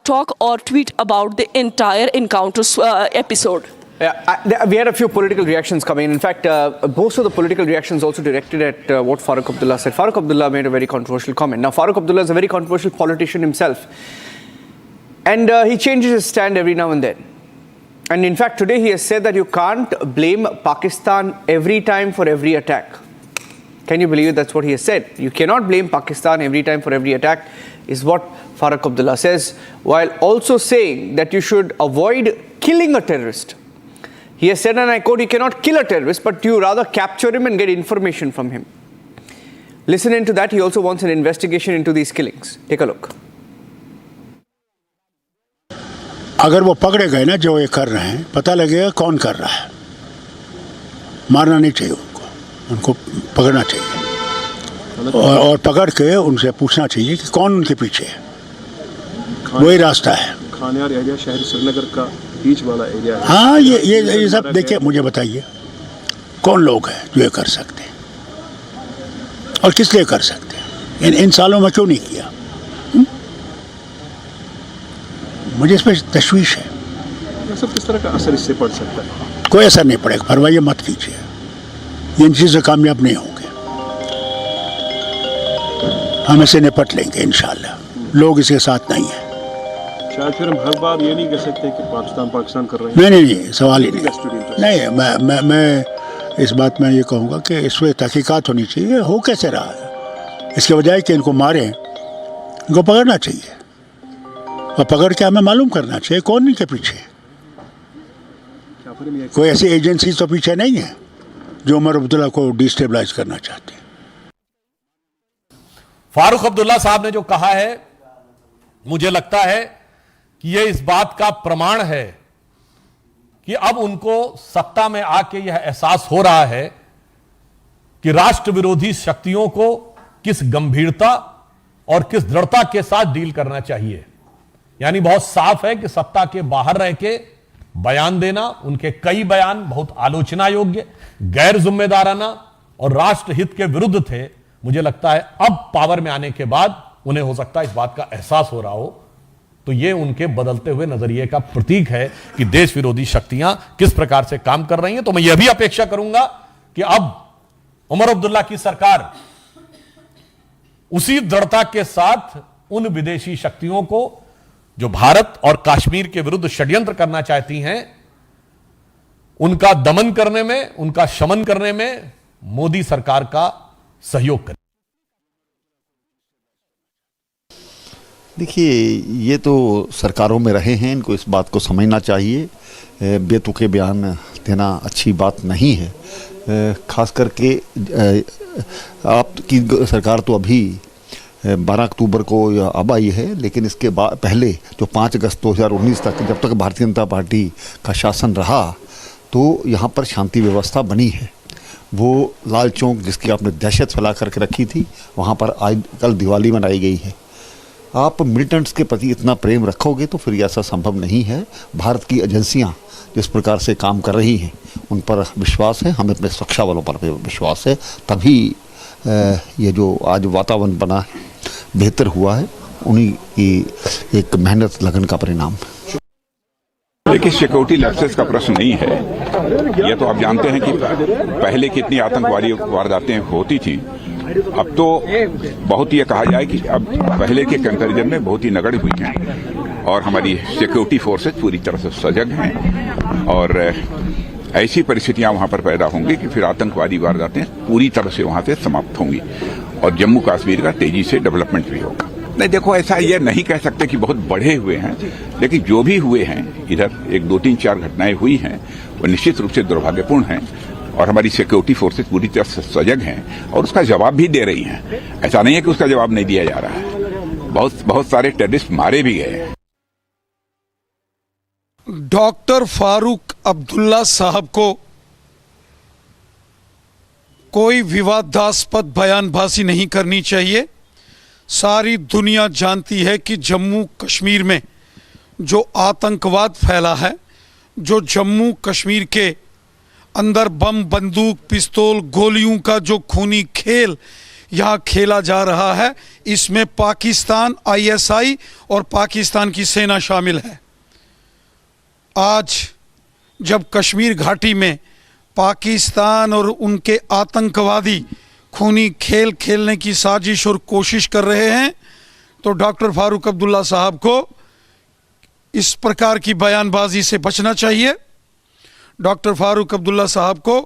talk or tweet about the entire encounter episode. Yeah, we had a few political reactions coming in. In fact, most of the political reactions also directed at what Farooq Abdullah said. Farooq Abdullah made a very controversial comment. Now, Farooq Abdullah is a very controversial politician himself, and he changes his stand every now and then. And in fact, today he has said that you can't blame Pakistan every time for every attack. Can you believe it? That's what he has said. You cannot blame Pakistan every time for every attack, is what Farooq Abdullah says, while also saying that you should avoid killing a terrorist. He has said, and I quote, you cannot kill a terrorist, but you rather capture him and get information from him. Listen into that. He also wants an investigation into these killings. Take a look. अगर वो पकड़े गए ना जो ये कर रहे हैं, पता लगेगा कौन कर रहा है। मारना नहीं चाहिए उनको पकड़ना चाहिए और पकड़ के उनसे पूछना चाहिए कि कौन उनके पीछे है। वही रास्ता है। खानियार एरिया शहर श्रीनगर का बीच वाला एरिया है। हाँ, ये सब देखिए, मुझे बताइए कौन लोग हैं जो ये कर सकते हैं और किस लिए कर सकते हैं। इन सालों में क्यों नहीं किया? मुझे इस पर तशवीश है। सब किस तरह का असर इससे पड़ सकता है? कोई असर नहीं पड़ेगा, परवाह मत कीजिए। ये इन चीज़ों से कामयाब नहीं होंगे। हम इसे निपट लेंगे इंशाल्लाह। लोग इसके साथ नहीं हैं। शायद फिर हम हर बार ये नहीं कह सकते कि पाकिस्तान कर रहे हैं। नहीं, सवाल ही नहीं। मैं इस बात में ये कहूँगा कि इस पर तहकीकात होनी चाहिए। हो कैसे रहा है? इसके बजाय कि इनको मारें, इनको पकड़ना चाहिए और पकड़ के हमें मालूम करना चाहिए कौन इनके पीछे है। कोई ऐसी एजेंसी तो पीछे नहीं है जो उमर अब्दुल्ला को डिस्टेबलाइज करना चाहते हैं। फारूक अब्दुल्ला साहब ने जो कहा है, मुझे लगता है कि यह इस बात का प्रमाण है कि अब उनको सत्ता में आके यह एहसास हो रहा है कि राष्ट्र विरोधी शक्तियों को किस गंभीरता और किस दृढ़ता के साथ डील करना चाहिए। यानी बहुत साफ है कि सत्ता के बाहर रह के बयान देना, उनके कई बयान बहुत आलोचना योग्य, गैर जिम्मेदाराना और राष्ट्र हित के विरुद्ध थे। मुझे लगता है अब पावर में आने के बाद उन्हें हो सकता है इस बात का एहसास हो रहा हो। तो यह उनके बदलते हुए नजरिए का प्रतीक है कि देश विरोधी शक्तियां किस प्रकार से काम कर रही हैं। तो मैं यह भी अपेक्षा करूंगा कि अब उमर अब्दुल्ला की सरकार उसी दृढ़ता के साथ उन विदेशी शक्तियों को जो भारत और कश्मीर के विरुद्ध षड्यंत्र करना चाहती हैं, उनका दमन करने में, उनका शमन करने में मोदी सरकार का सहयोग करें। देखिए, ये तो सरकारों में रहे हैं, इनको इस बात को समझना चाहिए। बेतुके बयान देना अच्छी बात नहीं है। खास करके आपकी सरकार तो अभी 12 अक्टूबर को अब आई है, लेकिन इसके बाद पहले जो 5 अगस्त 2019 तक, जब तक भारतीय जनता पार्टी का शासन रहा, तो यहाँ पर शांति व्यवस्था बनी है। वो लाल चौक जिसकी आपने दहशत फैला करके रखी थी, वहाँ पर आज कल दिवाली मनाई गई है। आप मिलिटेंट्स के प्रति इतना प्रेम रखोगे तो फिर ऐसा संभव नहीं है। भारत की एजेंसियाँ जिस प्रकार से काम कर रही हैं, उन पर विश्वास है, हमें अपने सुरक्षा बलों पर विश्वास है। तभी ये जो आज वातावरण बना है, बेहतर हुआ है, उन्हीं की एक मेहनत लगन का परिणाम। देखिए, सिक्योरिटी लैप्सेस का प्रश्न नहीं है। ये तो आप जानते हैं कि पहले कितनी आतंकवादी वारदातें होती थी। अब तो बहुत ये कहा जाए कि अब पहले के कंपैरिजन में बहुत ही नगण्य हुई हैं और हमारी सिक्योरिटी फोर्सेस पूरी तरह से सजग हैं और ऐसी परिस्थितियां वहां पर पैदा होंगी कि फिर आतंकवादी वारदातें पूरी तरह से वहां से समाप्त होंगी और जम्मू कश्मीर का तेजी से डेवलपमेंट भी होगा। नहीं, देखो, ऐसा ये नहीं कह सकते कि बहुत बढ़े हुए हैं, लेकिन जो भी हुए हैं, इधर 1, 2, 3, 4 घटनाएं हुई हैं, वो निश्चित रूप से दुर्भाग्यपूर्ण हैं और हमारी सिक्योरिटी फोर्सेस पूरी तरह से सजग हैं और उसका जवाब भी दे रही हैं। ऐसा नहीं है कि उसका जवाब नहीं दिया जा रहा है। बहुत सारे टेररिस्ट मारे भी गए हैं। डॉक्टर फारूक अब्दुल्ला साहब को कोई विवादास्पद बयानबाजी नहीं करनी चाहिए। सारी दुनिया जानती है कि जम्मू कश्मीर में जो आतंकवाद फैला है, जो जम्मू कश्मीर के अंदर बम, बंदूक, पिस्तौल, गोलियों का जो खूनी खेल यहाँ खेला जा रहा है, इसमें पाकिस्तान, ISI और पाकिस्तान की सेना शामिल है। आज जब कश्मीर घाटी में पाकिस्तान और उनके आतंकवादी खूनी खेल खेलने की साजिश और कोशिश कर रहे हैं, तो डॉक्टर फारूक अब्दुल्ला साहब को इस प्रकार की बयानबाजी से बचना चाहिए। डॉक्टर फारूक अब्दुल्ला साहब को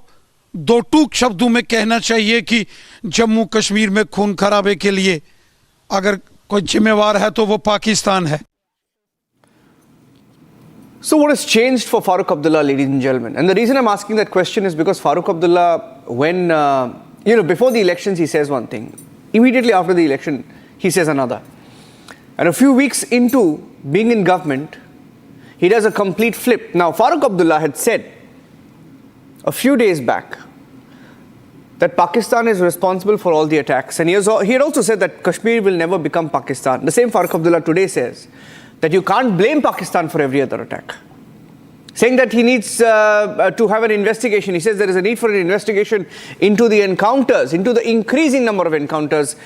दो टूक शब्दों में कहना चाहिए कि जम्मू कश्मीर में खून खराबे के लिए अगर कोई जिम्मेवार है तो वो पाकिस्तान है। So what has changed for Farooq Abdullah, ladies and gentlemen? And the reason I'm asking that question is because Farooq Abdullah, when, before the elections he says one thing. Immediately after the election, he says another. And a few weeks into being in government, he does a complete flip. Now, Farooq Abdullah had said a few days back that Pakistan is responsible for all the attacks. And he had also said that Kashmir will never become Pakistan. The same Farooq Abdullah today says that you can't blame Pakistan for every other attack, saying that he needs to have an investigation. He says there is a need for an investigation into the encounters, into the increasing number of encounters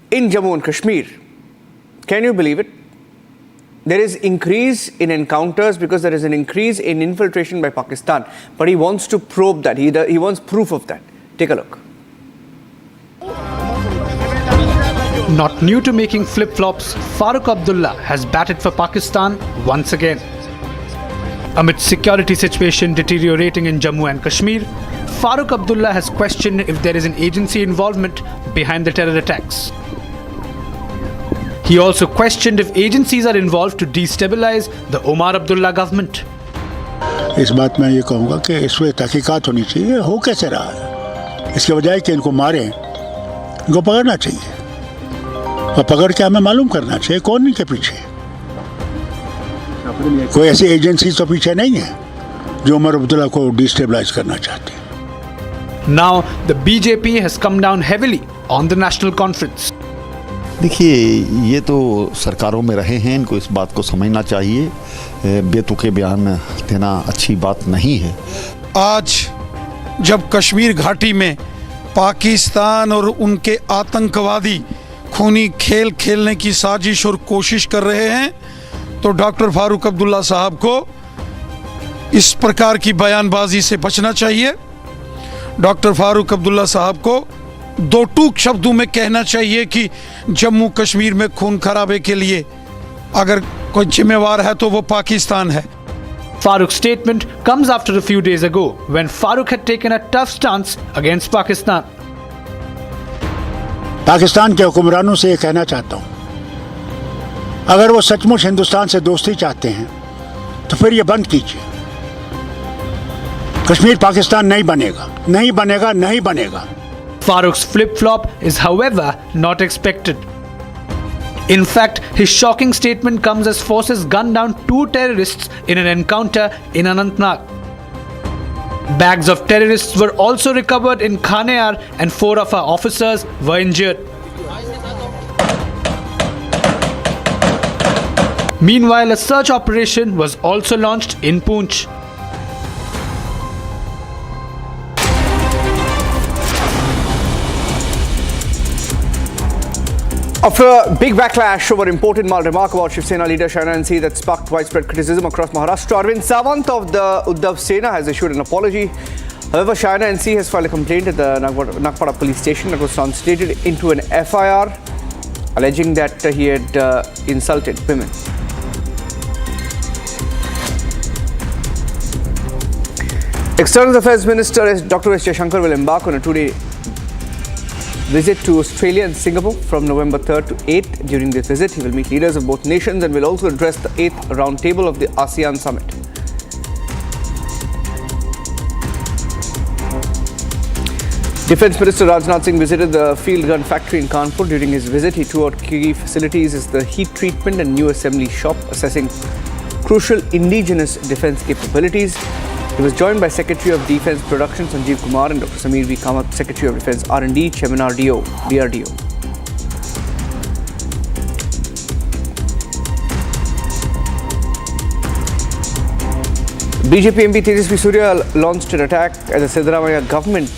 in Jammu and Kashmir. Can you believe it? There is increase in encounters because there is an increase in infiltration by Pakistan. But he wants to probe that. He wants proof of that. Take a look. Not new to making flip-flops, Farooq Abdullah has batted for Pakistan once again. Amid security situation deteriorating in Jammu and Kashmir, Farooq Abdullah has questioned if there is an agency involvement behind the terror attacks. He also questioned if agencies are involved to destabilize the Omar Abdullah government. इस बात में ये कहूँगा कि इस पर तहकीकात होनी चाहिए, हो कैसे रहा है। इसके बजाय कि इनको मारें, इनको पकड़ना चाहिए और पकड़ के हमें मालूम करना चाहिए कौन इनके पीछे। कोई ऐसी एजेंसी तो पीछे नहीं है जो उमर अब्दुल्ला को डिस्टेबलाइज करना चाहती है। Now the BJP has come down heavily on the national conference. देखिए, ये तो सरकारों में रहे हैं, इनको इस बात को समझना चाहिए। बेतुके बयान देना अच्छी बात नहीं है। आज जब कश्मीर घाटी में पाकिस्तान और उनके आतंकवादी खूनी खेल खेलने की साजिश और कोशिश कर रहे हैं, तो डॉक्टर फारूक अब्दुल्ला साहब को इस प्रकार की बयानबाजी से बचना चाहिए। डॉक्टर फारूक अब्दुल्ला साहब को दो टूक शब्दों में कहना चाहिए कि जम्मू कश्मीर में खून खराबे के लिए अगर कोई जिम्मेवार है तो वो पाकिस्तान है। Farooq's statement comes after a few days ago when Farooq had taken a tough stance against Pakistan. Pakistan के हुक्मरानों से ये कहना चाहता हूँ, अगर वो सचमुच हिंदुस्तान से दोस्ती चाहते हैं तो फिर ये बंद कीजिए। कश्मीर पाकिस्तान नहीं बनेगा, नहीं बनेगा, नहीं बनेगा। Farooq's flip-flop is, however, not expected. In fact, his shocking statement comes as forces gunned down 2 terrorists in an encounter in Anantnag. Bags of terrorists were also recovered in Khanayar and 4 of our officers were injured. Meanwhile, a search operation was also launched in Poonch. After a big backlash over important remark about Shiv Sena leader Shaina NC that sparked widespread criticism across Maharashtra, Arvind Sawant of the Uddhav Sena has issued an apology. However, Shaina NC has filed a complaint at the Nagpara police station that was translated into an FIR alleging that he had insulted women. External Affairs Minister Dr. S. Jaishankar will embark on a 2-day visit to Australia and Singapore from November 3rd to 8th. During this visit, he will meet leaders of both nations and will also address the 8th roundtable of the ASEAN summit. Defence Minister Rajnath Singh visited the field gun factory in Kanpur. During his visit, he toured key facilities as the heat treatment and new assembly shop, assessing crucial indigenous defence capabilities. He was joined by Secretary of Defence Production Sanjeev Kumar and Dr. Sameer V. Kamath, Secretary of Defence R&D, Chairman DRDO. BJP MP Tejasvi Surya launched an attack at the Siddaramaiah government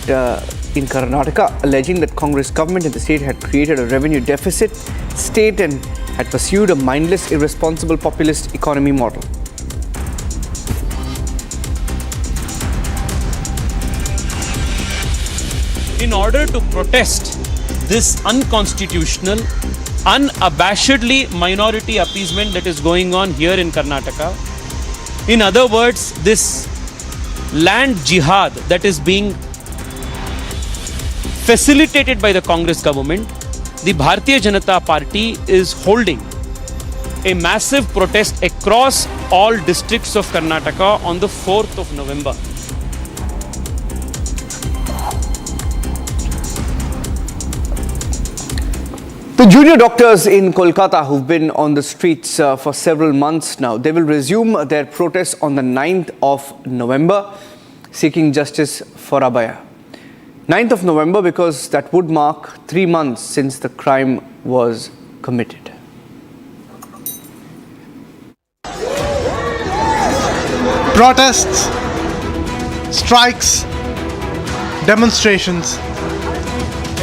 in Karnataka, alleging that Congress government in the state had created a revenue deficit state and had pursued a mindless, irresponsible populist economy model. In order to protest this unconstitutional unabashedly minority appeasement that is going on here in Karnataka. In other words, this land jihad that is being facilitated by the Congress government, the Bharatiya Janata Party is holding a massive protest across all districts of Karnataka on the 4th of November. The junior doctors in Kolkata who've been on the streets for several months now, they will resume their protest on the 9th of November, seeking justice for Abhaya. 9th of November because that would mark 3 months since the crime was committed. Protests, strikes, demonstrations.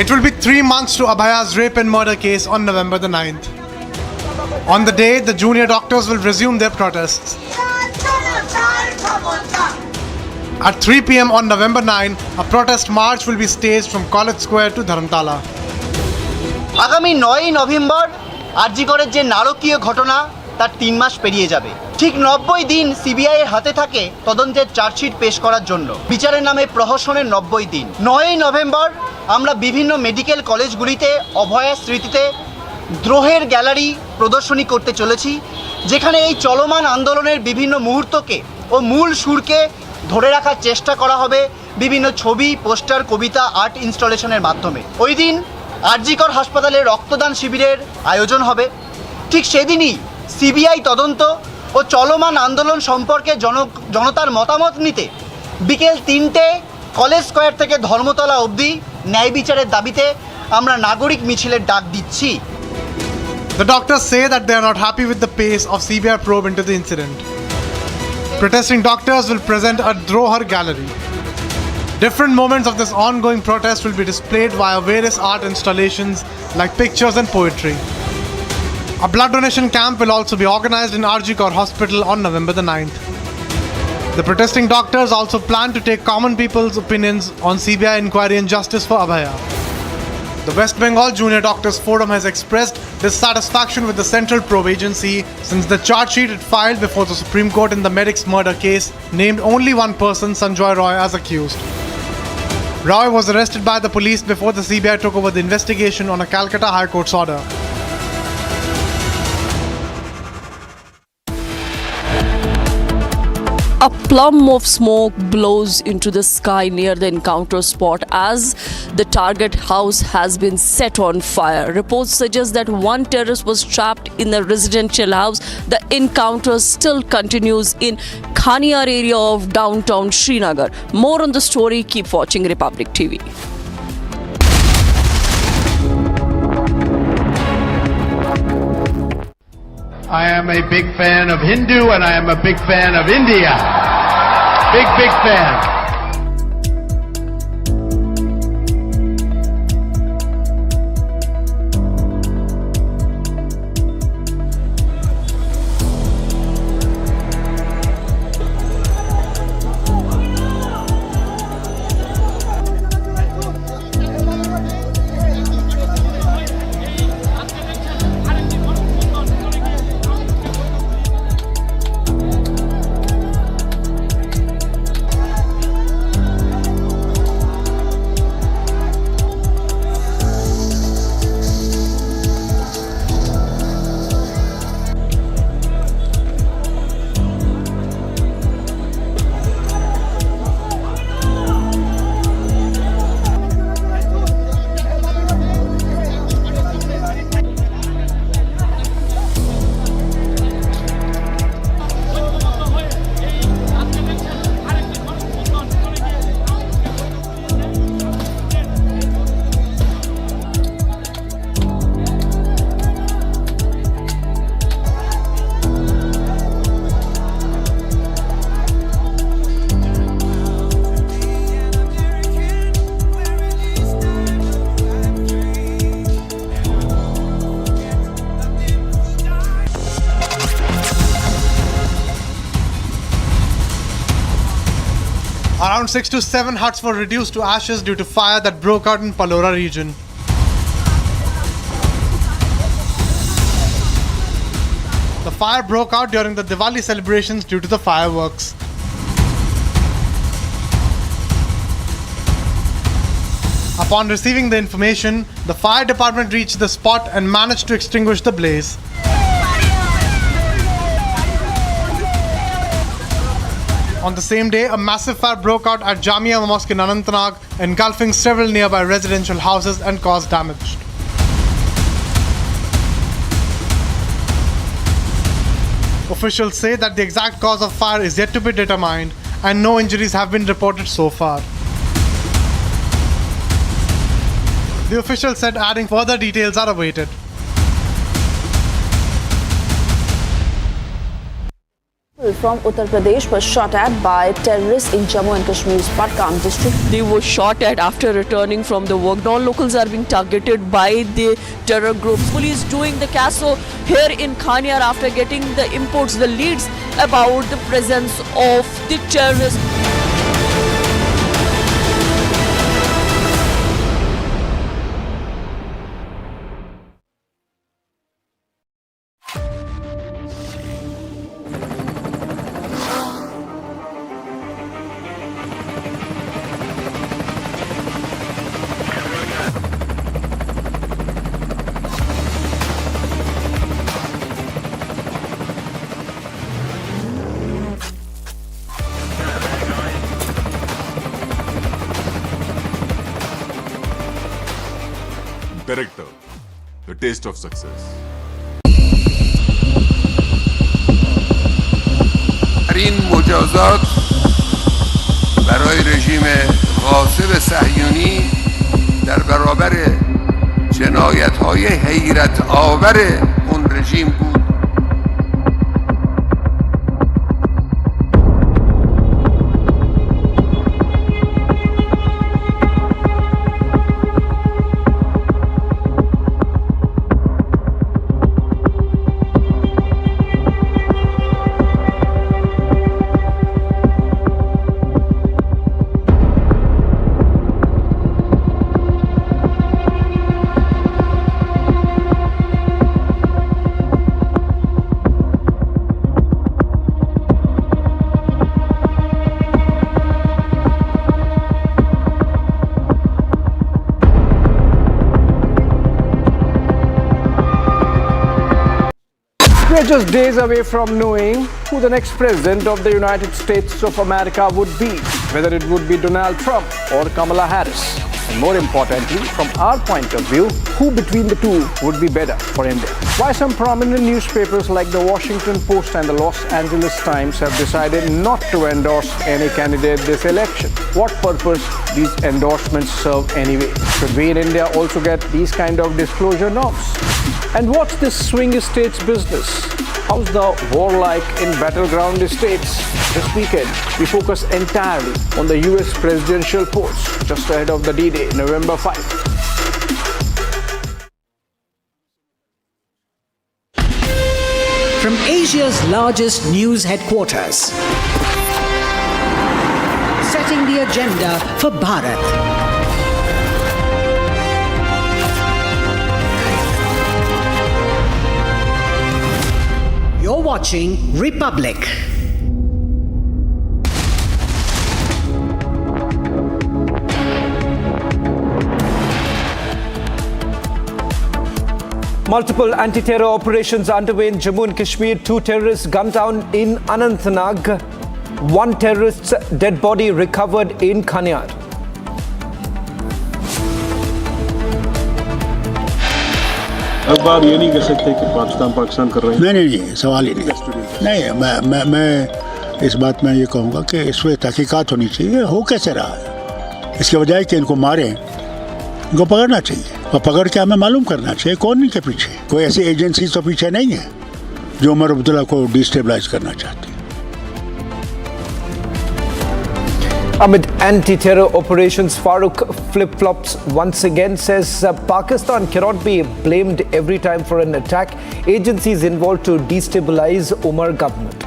It will be 3 months to Abhaya's rape and murder case on November the 9th. On the day, the junior doctors will resume their protests. At 3 p.m. on November 9, a protest march will be staged from College Square to Dharamtala. আগামী 9 November আরজিকরের যে নারকীয় ঘটনা তার 3 মাস পেরিয়ে যাবে। ঠিক 90 দিন সিবিআই এর হাতে থাকে তদন্তের চার্জশিট পেশ করার জন্য। বিচারের নামে প্রহসনের 90 দিন। 9 নভেম্বর আমরা বিভিন্ন মেডিকেল কলেজগুলিতে অভয়া স্মৃতিতে দ্রোহের গ্যালারি প্রদর্শনী করতে চলেছি, যেখানে এই চলমান আন্দোলনের বিভিন্ন মুহূর্তকে ও মূল সুরকে ধরে রাখার চেষ্টা করা হবে বিভিন্ন ছবি, পোস্টার, কবিতা, আর্ট ইনস্টলেশনের মাধ্যমে। ওই দিন আরজিকর হাসপাতালে রক্তদান শিবিরের আয়োজন হবে। ঠিক সেদিনই সিবিআই তদন্ত ও চলমান আন্দোলন সম্পর্কে জনতার মতামত নিতে বিকেল 3টে কলেজ স্কয়ার থেকে ধর্মতলা অবধি ন্যায় বিচারের দাবিতে আমরা নাগরিক মিছিলের ডাক দিচ্ছি। The doctors say that they are not happy with the pace of CBI probe into the incident. Protesting doctors will present a Drohar gallery. Different moments of this ongoing protest will be displayed via various art installations like pictures and poetry. A blood donation camp will also be organized in Arjikor Hospital on November the 9th. The protesting doctors also plan to take common people's opinions on CBI inquiry and justice for Abhaya. The West Bengal Junior Doctors Forum has expressed dissatisfaction with the Central Probe Agency since the charge sheet it filed before the Supreme Court in the Medics murder case named only one person, Sanjoy Roy, as accused. Roy was arrested by the police before the CBI took over the investigation on a Calcutta High Court's order. A plume of smoke blows into the sky near the encounter spot as the target house has been set on fire. Reports suggest that one terrorist was trapped in the residential house. The encounter still continues in Khaniyar area of downtown Srinagar. More on the story, keep watching Republic TV. I am a big fan of Hindu and I am a big fan of India. Big, big fan. Around 6 to 7 huts were reduced to ashes due to fire that broke out in Palora region. The fire broke out during the Diwali celebrations due to the fireworks. Upon receiving the information, the fire department reached the spot and managed to extinguish the blaze. On the same day, a massive fire broke out at Jamia Mosque in Anantnag, engulfing several nearby residential houses and caused damage. Officials say that the exact cause of fire is yet to be determined and no injuries have been reported so far. The official said adding further details are awaited. From Uttar Pradesh was shot at by terrorists in Jammu and Kashmir's Budgam district. They were shot at after returning from the work. Non-locals are being targeted by the terror groups. Police doing the CASO here in Kanyar after getting the imports, the leads about the presence of the terrorists. Director, the taste of success. این مجازات برای رژیم غاصب صهیونی در برابر جنایت‌های حیرت آور اون رژیم بود. We're just days away from knowing who the next president of the United States of America would be, whether it would be Donald Trump or Kamala Harris. And more importantly, from our point of view, who between the two would be better for India. Why some prominent newspapers like the Washington Post and the Los Angeles Times have decided not to endorse any candidate this election. What purpose these endorsements serve anyway? Should we in India also get these kind of disclosure norms? And what's this swing states business? How's the war like in battleground states? This weekend, we focus entirely on the US presidential polls just ahead of the D-Day, November 5. From Asia's largest news headquarters, setting the agenda for Bharat. You're watching Republic. Multiple anti-terror operations underway in Jammu and Kashmir. 2 terrorists gunned down in Anantnag. 1 terrorist's dead body recovered in Kanyar. अब आप ये नहीं कह सकते कि पाकिस्तान कर रहे हैं। नहीं सवाल ही नहीं मैं इस बात में ये कहूँगा कि इस पर तहकीकात होनी चाहिए। हो कैसे रहा है, इसके बजाय कि इनको मारें, इनको पकड़ना चाहिए और पकड़ के हमें मालूम करना चाहिए कौन इनके पीछे। कोई ऐसी एजेंसी तो पीछे नहीं है जो उमर अब्दुल्ला को डिस्टेबलाइज करना चाहती है। Amid anti-terror operations, Farooq flip-flops once again, says Pakistan cannot be blamed every time for an attack. Agencies involved to destabilize Umar government.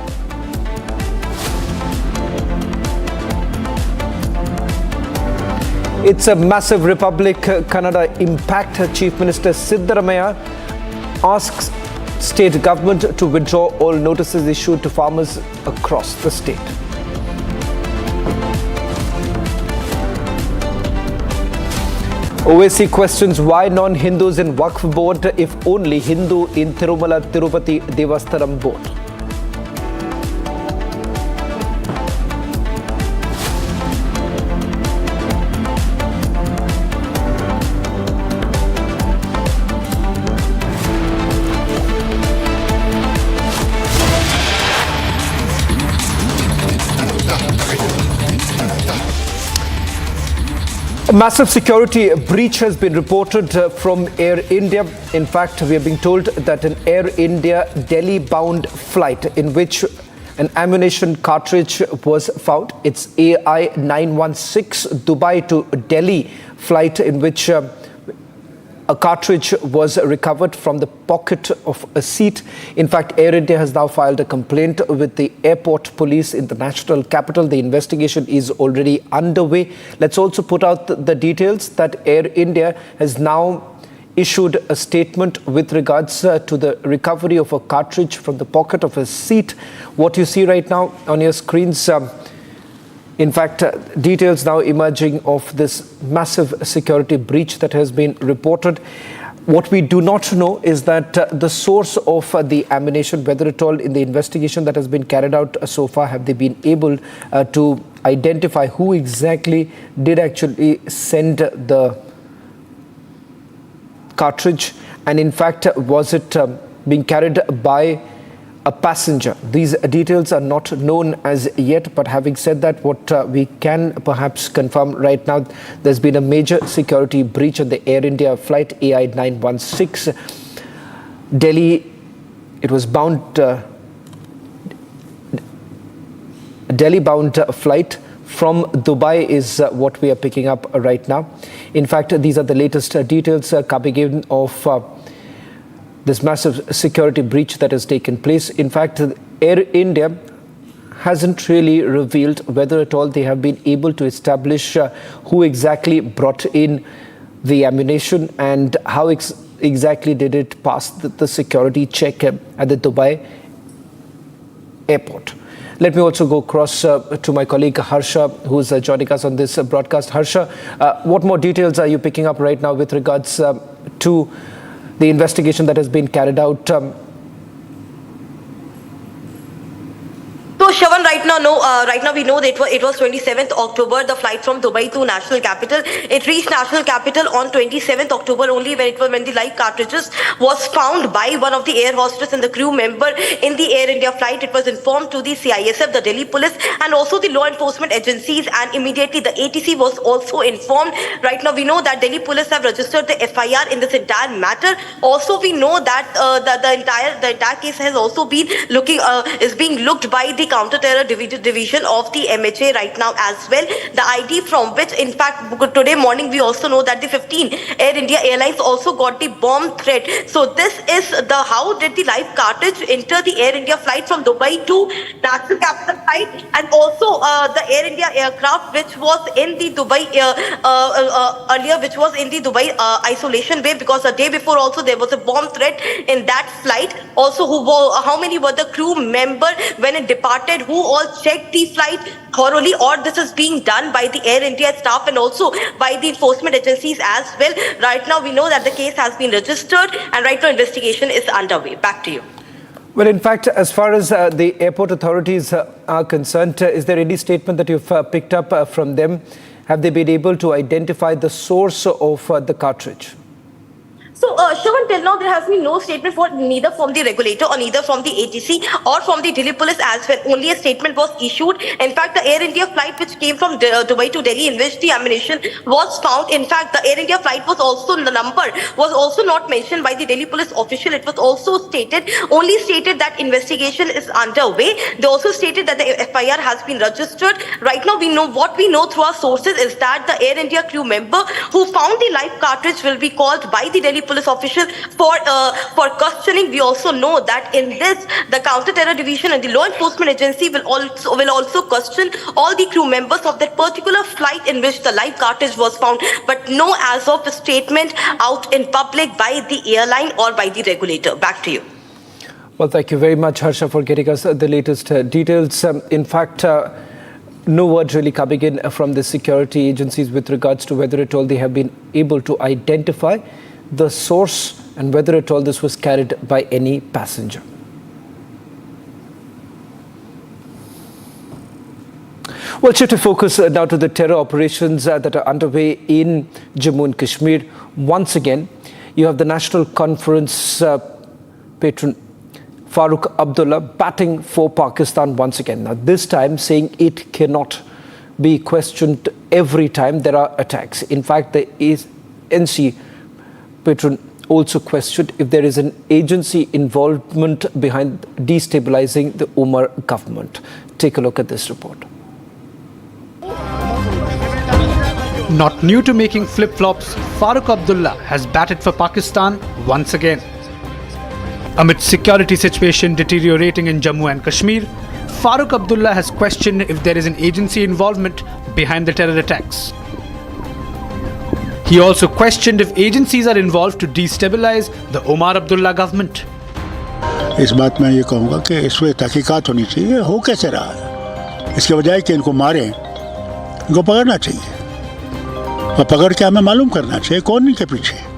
It's a massive Republic Kannada impact. Chief Minister Siddaramaiah asks state government to withdraw all notices issued to farmers across the state. OAC questions why non-Hindus in Waqf board if only Hindu in Tirumala Tirupati Devasthanam board. A massive security breach has been reported from Air India. In fact, we are being told that an Air India Delhi-bound flight in which an ammunition cartridge was found. It's AI-916 Dubai to Delhi flight in which a cartridge was recovered from the pocket of a seat. In fact, Air India has now filed a complaint with the airport police in the national capital. The investigation is already underway. Let's also put out the details that Air India has now issued a statement with regards to the recovery of a cartridge from the pocket of a seat. What you see right now on your screens, in fact, details now emerging of this massive security breach that has been reported. What we do not know is that the source of the ammunition, whether at all in the investigation that has been carried out so far, have they been able to identify who exactly did actually send the cartridge, and in fact, was it being carried by a passenger? These details are not known as yet, but having said that, what we can perhaps confirm right now, there's been a major security breach on the Air India flight AI-916 Delhi. It was bound Delhi-bound flight from Dubai is what we are picking up right now. In fact, these are the latest details coming in of this massive security breach that has taken place. In fact, Air India hasn't really revealed whether at all they have been able to establish who exactly brought in the ammunition and how exactly did it pass the security check at the Dubai airport. Let me also go across to my colleague Harsha, who's joining us on this broadcast. Harsha, what more details are you picking up right now with regards to the investigation that has been carried out? So Shravan, right now we know that it was 27th October, the flight from Dubai to national capital. It reached national capital on 27th October only, when the live cartridges was found by one of the air hostess and the crew member in the Air India flight. It was informed to the CISF, the Delhi police, and also the law enforcement agencies, and immediately the ATC was also informed. Right now we know that Delhi police have registered the FIR in this entire matter. Also we know that the entire case has also been is being looked by the counter-terror division of the MHA right now as well. The ID from which, in fact, today morning we also know that the 15 Air India Airlines also got the bomb threat. So this is how did the live cartridge enter the Air India flight from Dubai to national capital flight, and also the Air India aircraft which was in the Dubai earlier, which was in the Dubai isolation bay, because the day before also there was a bomb threat in that flight. Also, how many were the crew member when it departed, who all checked the flight thoroughly, or this is being done by the Air India staff and also by the enforcement agencies as well. Right now we know that the case has been registered and right now investigation is underway. Back to you. Well, in fact, as far as the airport authorities are concerned, is there any statement that you've picked up from them? Have they been able to identify the source of the cartridge? So, Shravan, till now there has been no statement neither from the regulator or neither from the ATC or from the Delhi police as well. Only a statement was issued. In fact, the Air India flight which came from Dubai to Delhi, in which the ammunition was found. In fact, the Air India flight was also, the number was also not mentioned by the Delhi police official. It was also only stated that investigation is underway. They also stated that the FIR has been registered. Right now, what we know through our sources is that the Air India crew member who found the live cartridge will be called by the Delhi police official for questioning. We also know that in this, the counter-terror division and the law enforcement agency will also question all the crew members of that particular flight in which the live cartridge was found, but no as of a statement out in public by the airline or by the regulator. Back to you. Well, thank you very much, Harsha, for getting us the latest details. In fact, no word really coming in from the security agencies with regards to whether at all they have been able to identify the source and whether at all this was carried by any passenger. Well, shift to focus now to the terror operations that are underway in Jammu and Kashmir. Once again, you have the National Conference patron Farooq Abdullah batting for Pakistan once again. Now, this time saying it cannot be questioned every time there are attacks. In fact, the NC patron also questioned if there is an agency involvement behind destabilizing the Umar government. Take a look at this report. Not new to making flip-flops, Farooq Abdullah has batted for Pakistan once again. Amid security situation deteriorating in Jammu and Kashmir, Farooq Abdullah has questioned if there is an agency involvement behind the terror attacks. He also questioned if agencies are involved to destabilize the Omar Abdullah government. इस बात में ये कहूँगा कि इस पर तहकीकात होनी चाहिए, हो कैसे रहा है। इसके बजाय कि इनको मारें, इनको पकड़ना चाहिए और पकड़ के हमें मालूम करना चाहिए कौन इनके पीछे।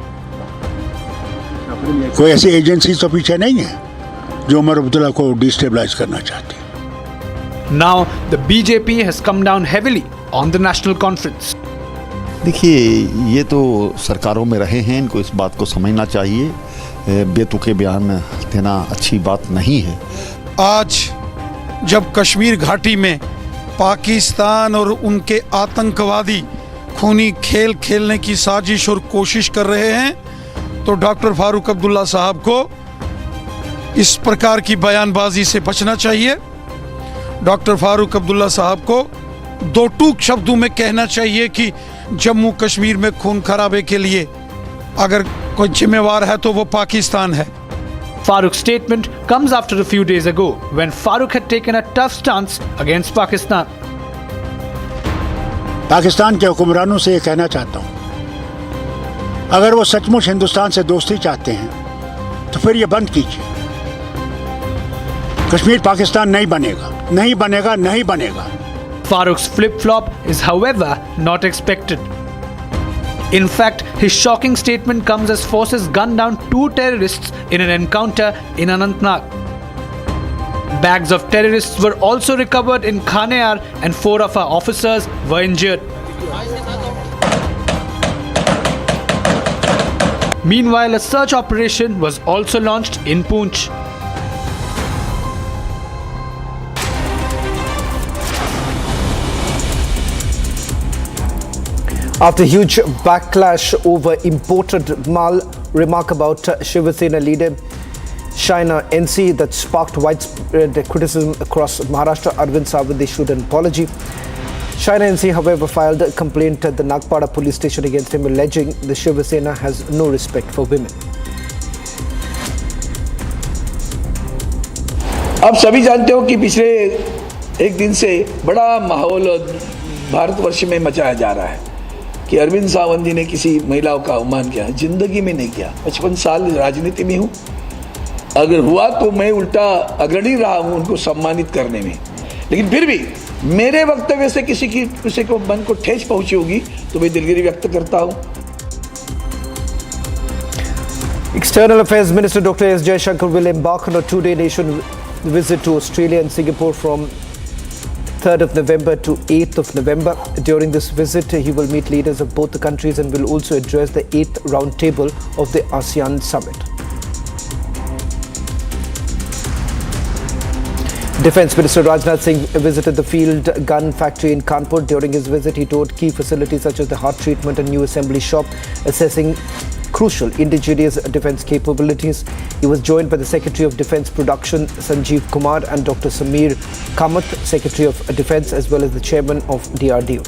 कोई ऐसी एजेंसी तो पीछे नहीं है जो उमर अब्दुल्ला को डिस्टेबलाइज करना चाहती है। Now the BJP has come down heavily on the national conference. देखिए, ये तो सरकारों में रहे हैं, इनको इस बात को समझना चाहिए। बेतुके बयान देना अच्छी बात नहीं है। आज जब कश्मीर घाटी में पाकिस्तान और उनके आतंकवादी खूनी खेल खेलने की साजिश और कोशिश कर रहे हैं, तो डॉक्टर फारूक अब्दुल्ला साहब को इस प्रकार की बयानबाजी से बचना चाहिए। डॉक्टर फारूक अब्दुल्ला साहब को दो टूक शब्दों में कहना चाहिए कि जम्मू कश्मीर में खून खराबे के लिए अगर कोई जिम्मेवार है तो वो पाकिस्तान है। Farooq's statement comes after a few days ago when Farooq had taken a tough stance against Pakistan. Pakistan के हुक्मरानों से ये कहना चाहता हूँ, अगर वो सचमुच हिंदुस्तान से दोस्ती चाहते हैं तो फिर ये बंद कीजिए। कश्मीर पाकिस्तान नहीं बनेगा, नहीं बनेगा, नहीं बनेगा। Farooq's flip-flop is, however, not expected. In fact, his shocking statement comes as forces gunned down 2 terrorists in an encounter in Anantnag. Bags of terrorists were also recovered in Khaneyar and 4 of our officers were injured. Meanwhile, a search operation was also launched in Poonch. After huge backlash over imported mal, remark about Shiv Sena leader Shaina NC that sparked widespread criticism across Maharashtra, Arvind Sawant issued an apology. Shaina NC, however, filed a complaint at the Nagpada police station against him, alleging the Shiv Sena has no respect for women. आप सभी जानते हो कि पिछले एक दिन से बड़ा माहौल भारतवर्ष में मचाया जा रहा है कि अरविंद सावंत जी ने किसी महिलाओं का अवमान किया। जिंदगी में नहीं किया। 55 साल राजनीति में हूँ, अगर हुआ तो मैं उल्टा अग्रणी रहा हूँ उनको सम्मानित करने में, लेकिन फिर भी मेरे वक्तव्य से किसी को मन को ठेस पहुंची होगी तो मैं दिलगिरी व्यक्त करता हूँ। External Affairs Minister Dr. S. Jaishankar will embark on a 2-day nation visit to Australia and Singapore from 3rd of November to 8th of November. During this visit, he will meet leaders of both the countries and will also address the 8th roundtable of the ASEAN Summit. Defence Minister Rajnath Singh visited the field gun factory in Kanpur. During his visit, he toured key facilities such as the heart treatment and new assembly shop, assessing crucial indigenous defence capabilities. He was joined by the Secretary of Defence Production, Sanjeev Kumar, and Dr. Samir Kamath, Secretary of Defence, as well as the Chairman of DRDO.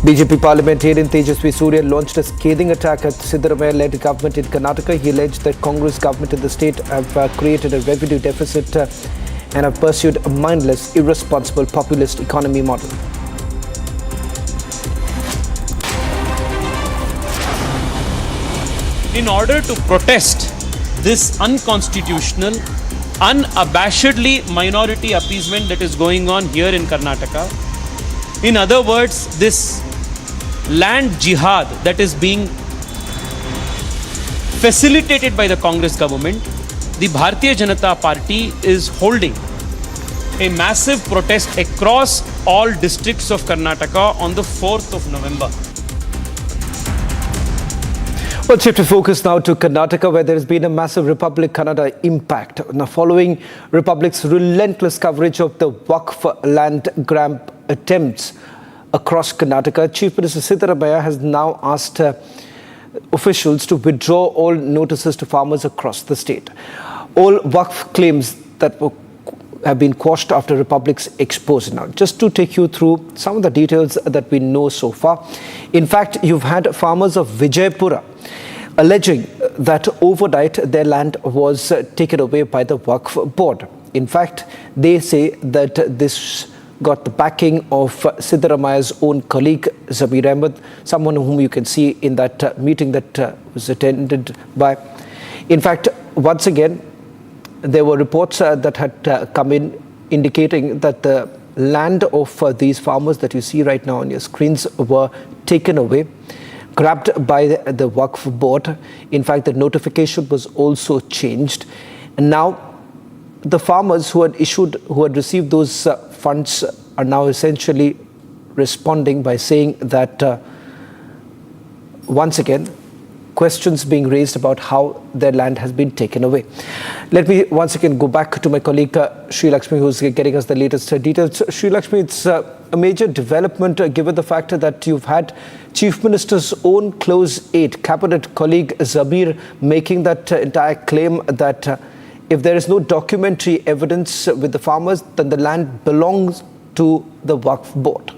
BJP parliamentarian Tejasvi Surya launched a scathing attack at Siddaramaiah-led government in Karnataka. He alleged that Congress government in the state have created a revenue deficit and have pursued a mindless, irresponsible, populist economy model. in order to protest this unconstitutional, unabashedly minority appeasement that is going on here in Karnataka. In other words, this land jihad that is being facilitated by the Congress government, the Bharatiya Janata Party is holding a massive protest across all districts of Karnataka on the 4th of November. Well, shift to focus now to Karnataka, where there has been a massive Republic Kannada impact. Now, following Republic's relentless coverage of the Waqf land grab attempts across Karnataka, Chief Minister Siddaramaiah has now asked officials to withdraw all notices to farmers across the state. All Waqf claims that have been quashed after Republic's expose. Now, just to take you through some of the details that we know so far. In fact, you've had farmers of Vijaypura alleging that overnight their land was taken away by the Waqf board. In fact, they say that this got the backing of Siddaramaiah's own colleague, Zabir Ahmed, someone whom you can see in that meeting that was attended by. In fact, once again, there were reports that had come in indicating that the land of these farmers that you see right now on your screens were taken away, grabbed by the Waqf board. In fact, the notification was also changed. And now the farmers who had received those funds are now essentially responding by saying that once again, questions being raised about how their land has been taken away. Let me once again go back to my colleague Sri Lakshmi, who's getting us the latest details. Sri Lakshmi, it's a major development given the fact that you've had Chief Minister's own close aide, cabinet colleague Zabir, making that entire claim that if there is no documentary evidence with the farmers, then the land belongs to the Waqf board.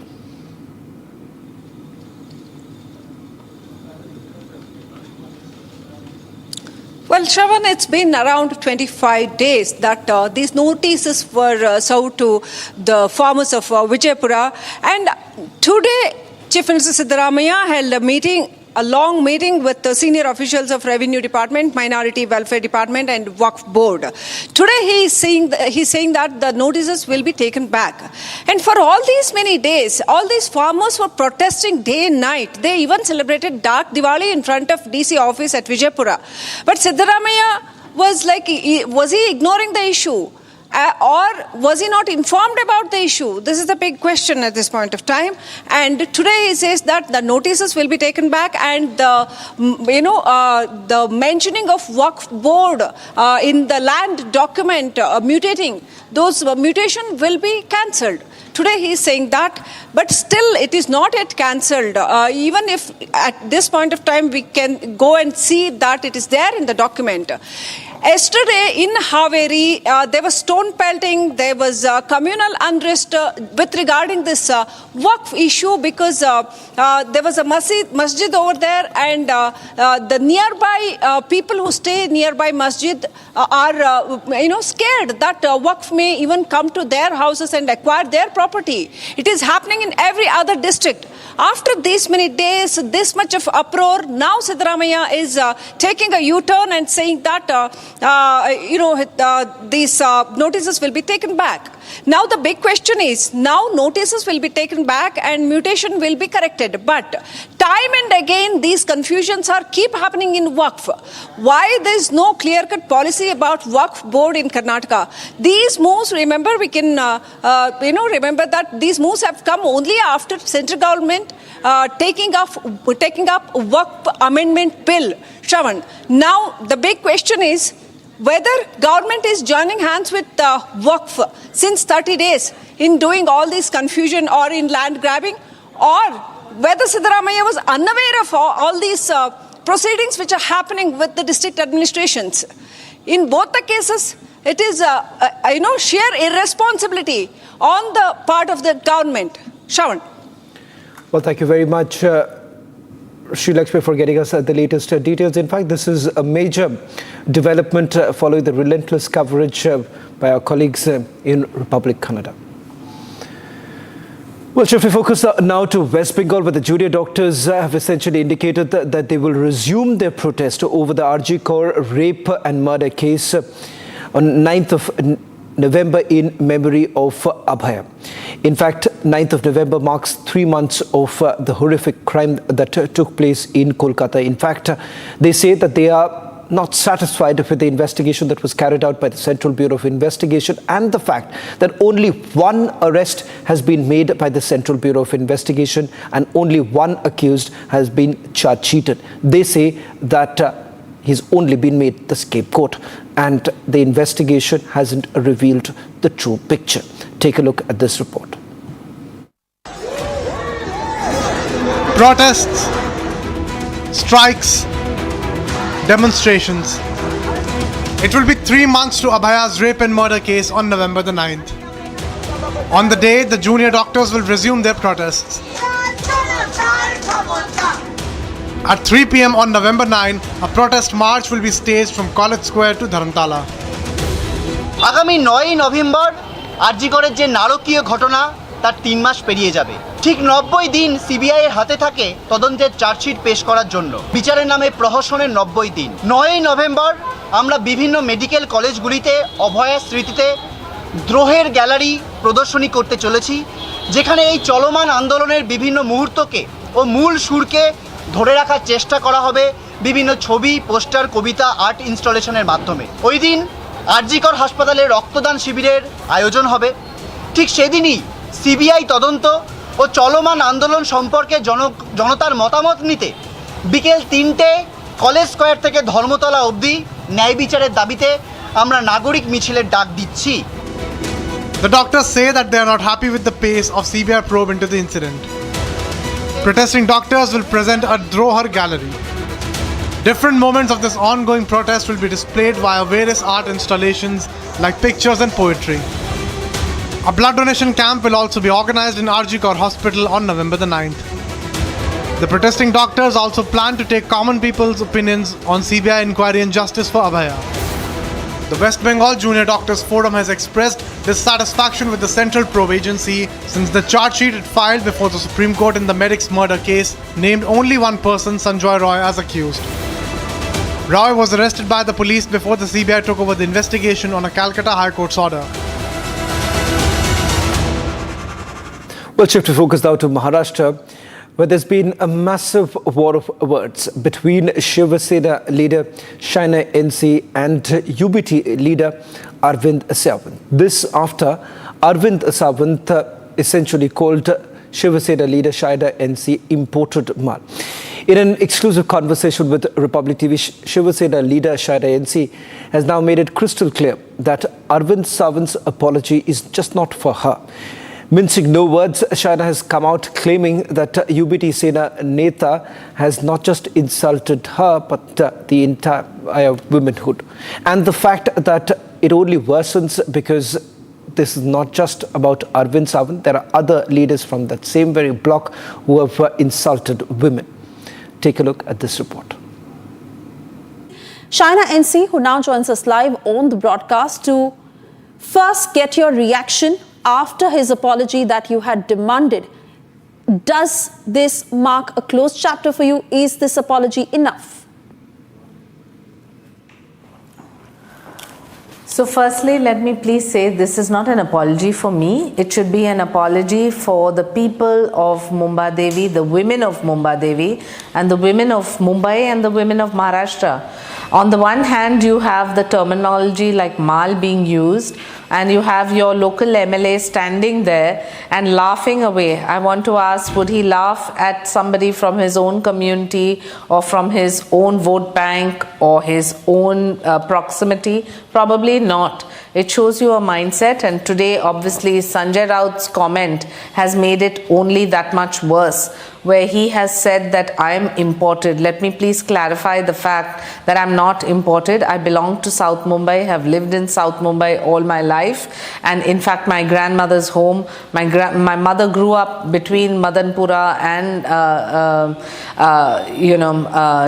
Well, Shravan, it's been around 25 days that these notices were served to the farmers of Vijaypura. And today, Chief Minister Siddaramaiah held a long meeting with the senior officials of Revenue Department, Minority Welfare Department and Waqf Board. Today he's saying that the notices will be taken back. And for all these many days, all these farmers were protesting day and night. They even celebrated Dark Diwali in front of DC office at Vijaypura. But Siddaramaiah was he ignoring the issue? Or was he not informed about the issue? This is the big question at this point of time. And today he says that the notices will be taken back and the mentioning of Waqf board in the land document mutating, those mutation will be cancelled. Today he is saying that, but still it is not yet cancelled. Even if at this point of time we can go and see that it is there in the document. Yesterday in Haveri, there was stone pelting, there was communal unrest with regarding this Waqf issue because there was a masjid over there and the nearby people who stay nearby masjid are scared that Waqf may even come to their houses and acquire their property. It is happening in every other district. After these many days, this much of uproar, now Siddaramaiah is taking a U-turn and saying that these notices will be taken back. Now the big question is, now notices will be taken back and mutation will be corrected. But time and again, these confusions keep happening in Waqf. Why there is no clear-cut policy about Waqf board in Karnataka? These moves, remember, we can remember that these moves have come only after central government taking up Waqf amendment bill. Shravan, now the big question is, whether government is joining hands with Waqf since 30 days in doing all this confusion or in land grabbing, or whether Siddaramaiah was unaware of all these proceedings which are happening with the district administrations. In both the cases, it is sheer irresponsibility on the part of the government. Shravan. Well, thank you very much, Sri Lakshmi, for getting us the latest details. In fact, this is a major development following the relentless coverage by our colleagues in Republic Kannada. Well, Chief, we focus now to West Bengal, where the junior doctors have essentially indicated that they will resume their protest over the RG Kaur rape and murder case on 9th of November in memory of Abhaya. In fact, 9th of November marks 3 months of the horrific crime that took place in Kolkata. In fact, they say that they are not satisfied with the investigation that was carried out by the Central Bureau of Investigation and the fact that only one arrest has been made by the Central Bureau of Investigation and only one accused has been charge-sheeted. They say that he's only been made the scapegoat and the investigation hasn't revealed the true picture. Take a look at this report. Protests, strikes, demonstrations. It will be 3 months to Abhaya's rape and murder case on November the 9th. On the day, the junior doctors will resume their protests. At 3 p.m. on November 9, a protest march will be staged from College Square to Dharamtala. আগামী 9ই November আরজি করের যে নারকীয় ঘটনা তার 3 মাস পেরিয়ে যাবে। ঠিক 90 দিন সিবিআই এর হাতে থাকে তদন্তের চার্জশিট পেশ করার জন্য। বিচারের নামে প্রহসনের 90 দিন। 9ই নভেম্বর আমরা বিভিন্ন মেডিকেল কলেজগুলিতে অভয়া স্মৃতিতে দ্রোহের গ্যালারি প্রদর্শনী করতে চলেছি, যেখানে এই চলমান আন্দোলনের বিভিন্ন মুহূর্তকে ও মূল সুরকে ধরে রাখার চেষ্টা করা হবে বিভিন্ন ছবি, পোস্টার, কবিতা, আর্ট ইনস্টলেশনের মাধ্যমে। ওই দিন আরজি কর হাসপাতালে রক্তদান শিবিরের আয়োজন হবে। ঠিক সেদিনই সিবিআই তদন্ত ও চলমান আন্দোলন সম্পর্কে জনতার মতামত নিতে বিকেল 3টে কলেজ স্কয়ার থেকে ধর্মতলা অবধি ন্যায় বিচারের দাবিতে আমরা নাগরিক মিছিলের ডাক দিচ্ছি। The doctors say that they are not happy with the pace of CBI probe into the incident. Protesting doctors will present a Drohar gallery. Different moments of this ongoing protest will be displayed via various art installations like pictures and poetry. A blood donation camp will also be organized in RG Kaur Hospital on November the 9th. The protesting doctors also plan to take common people's opinions on CBI inquiry and justice for Abhaya. The West Bengal Junior Doctors Forum has expressed dissatisfaction with the Central Probe Agency since the charge sheet it filed before the Supreme Court in the medic's murder case named only one person, Sanjoy Roy, as accused. Roy was arrested by the police before the CBI took over the investigation on a Calcutta High Court's order. We'll shift to focus now to Maharashtra, where there's been a massive war of words between Shiva Sena leader Shaina NC and UBT leader Arvind Sawant. This after Arvind Sawant essentially called Shiva Sena leader Shaina NC imported mal. In an exclusive conversation with Republic TV, Shiva Sena leader Shaina NC has now made it crystal clear that Arvind Sawant's apology is just not for her. Mincing no words, Shaina has come out claiming that UBT Sena Neta has not just insulted her but the entire womanhood. And the fact that it only worsens because this is not just about Arvind Sawant. There are other leaders from that same very bloc who have insulted women. Take a look at this report. Shaina NC, who now joins us live on the broadcast to first get your reaction after his apology that you had demanded. Does this mark a closed chapter for you? Is this apology enough? So firstly, let me please say this is not an apology for me. It should be an apology for the people of Mumbai Devi, the women of Mumbai Devi, and the women of Mumbai and the women of Maharashtra. On the one hand, you have the terminology like mal being used, and you have your local MLA standing there and laughing away. I want to ask, would he laugh at somebody from his own community or from his own vote bank or his own proximity? Probably not. It shows you a mindset, and today obviously Sanjay Raut's comment has made it only that much worse. where he has said that I am imported. Let me please clarify the fact that I'm not imported. I belong to South Mumbai, have lived in South Mumbai all my life, and in fact my grandmother's home, my mother grew up between Madanpura and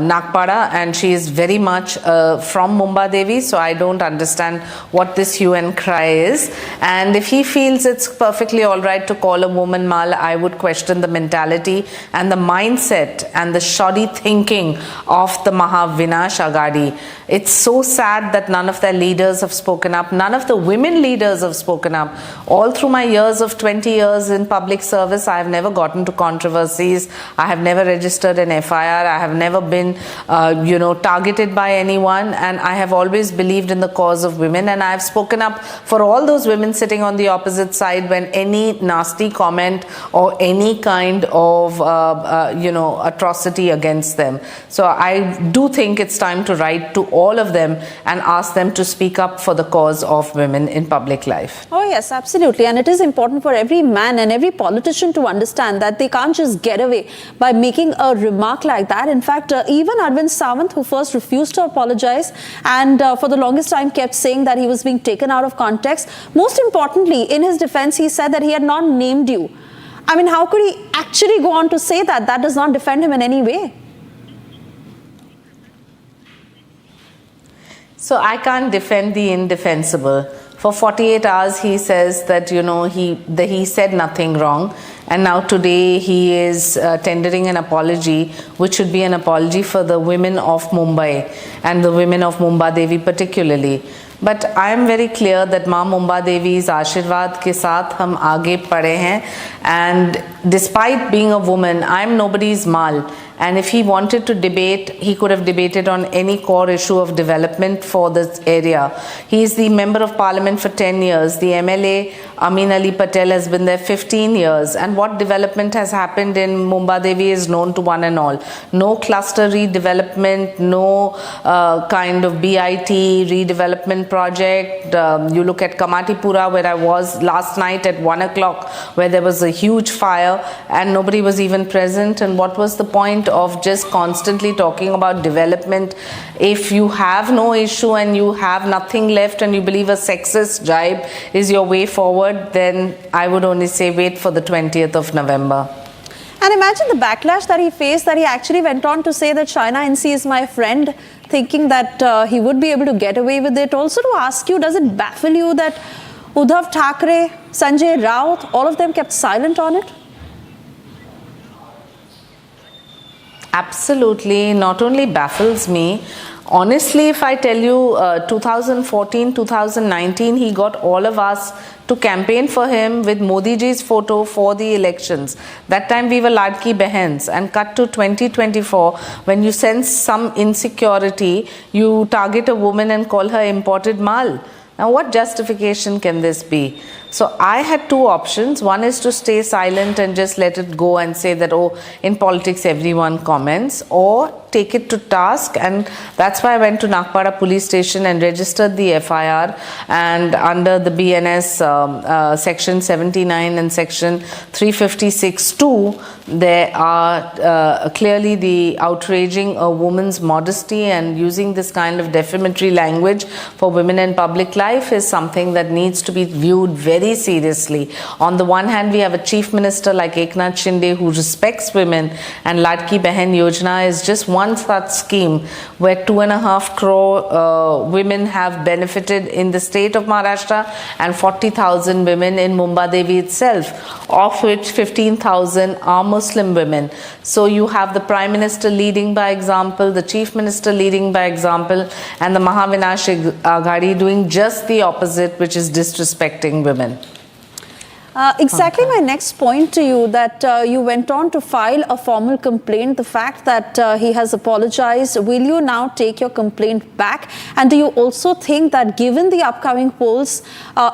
Nagpada, and she is very much from Mumbai Devi, so I don't understand what this hue and cry is. And if he feels it's perfectly all right to call a woman mal, I would question the mentality and the mindset and the shoddy thinking of the Mahavinash Agadi. It's so sad that none of their leaders have spoken up. None of the women leaders have spoken up. All through my years of 20 years in public service, I have never gotten to controversies. I have never registered an FIR. I have never been, targeted by anyone. And I have always believed in the cause of women. And I have spoken up for all those women sitting on the opposite side when any nasty comment or any kind of, atrocity against them. So I do think it's time to write to all of them and ask them to speak up for the cause of women in public life. Oh yes, absolutely. And it is important for every man and every politician to understand that they can't just get away by making a remark like that. In fact, even Arvind Sawant, who first refused to apologize and for the longest time kept saying that he was being taken out of context, most importantly, in his defense, he said that he had not named you. I mean, how could he actually go on to say that? That does not defend him in any way. So I can't defend the indefensible. For 48 hours, he says that, he said nothing wrong. And now today he is tendering an apology, which should be an apology for the women of Mumbai and the women of Mumbai Devi particularly. But I am very clear that Maa Mumbai Devi's Ashirwad ke saath hum aage padhe hain. And despite being a woman, I am nobody's mal. And if he wanted to debate, he could have debated on any core issue of development for this area. He is the Member of Parliament for 10 years. The MLA, Amin Ali Patel, has been there 15 years. And what development has happened in Mumbai Devi is known to one and all. No cluster redevelopment, no kind of BIT redevelopment project. You look at Kamatipura, where I was last night at 1 o'clock, where there was a huge fire and nobody was even present. And what was the point of just constantly talking about development if you have no issue and you have nothing left and you believe a sexist jibe is your way forward? Then I would only say wait for the 20th of November. And imagine the backlash that he faced, that he actually went on to say that China NC is my friend, thinking that he would be able to get away with it. Also to ask you, does it baffle you that Uddhav Thackeray, Sanjay Raut, all of them kept silent on it? Absolutely, not only baffles me. Honestly, if I tell you 2014, 2019, he got all of us to campaign for him with Modi ji's photo for the elections. That time we were Ladki Behens, and cut to 2024, when you sense some insecurity, you target a woman and call her imported mal. Now what justification can this be? So I had two options. One is to stay silent and just let it go and say that, oh, in politics everyone comments, or take it to task. And that's why I went to Nagpada police station and registered the FIR. And under the BNS section 79 and section 356(2), there are clearly the outraging a woman's modesty and using this kind of defamatory language for women in public life is something that needs to be viewed very seriously. On the one hand, we have a chief minister like Eknath Shinde who respects women, and Ladki Behen Yojana is just one such scheme where 2.5 crore women have benefited in the state of Maharashtra and 40,000 women in Mumbai Devi itself, of which 15,000 are Muslim women. So you have the Prime Minister leading by example, the Chief Minister leading by example, and the Mahavinash Aghadi doing just the opposite, which is disrespecting women. Exactly my next point to you, that you went on to file a formal complaint. The fact that he has apologized, will you now take your complaint back? And do you also think that given the upcoming polls,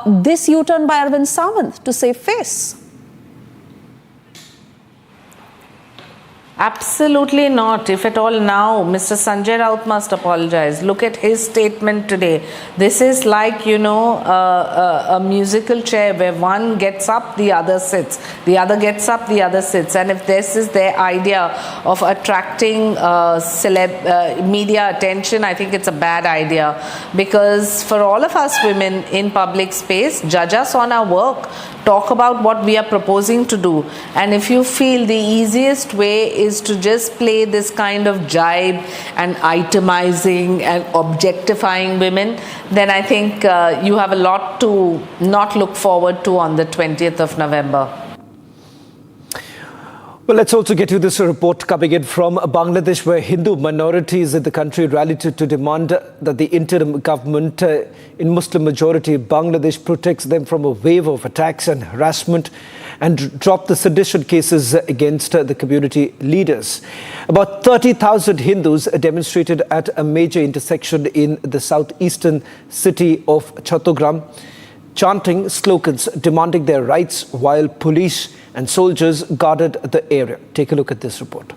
this U-turn by Arvind Sawant to save face? Absolutely not. If at all now, Mr. Sanjay Raut must apologize. Look at his statement today. This is like, a musical chair where one gets up, the other sits. The other gets up, the other sits. And if this is their idea of attracting media attention, I think it's a bad idea. Because for all of us women in public space, judge us on our work. Talk about what we are proposing to do. And if you feel the easiest way is to just play this kind of jibe and itemizing and objectifying women, then I think you have a lot to not look forward to on the 20th of November. Well, let's also get to this report coming in from Bangladesh, where Hindu minorities in the country rallied to demand that the interim government in Muslim-majority Bangladesh protects them from a wave of attacks and harassment and drop the sedition cases against the community leaders. About 30,000 Hindus demonstrated at a major intersection in the southeastern city of Chattogram, chanting slogans demanding their rights while police and soldiers guarded the area. Take a look at this report.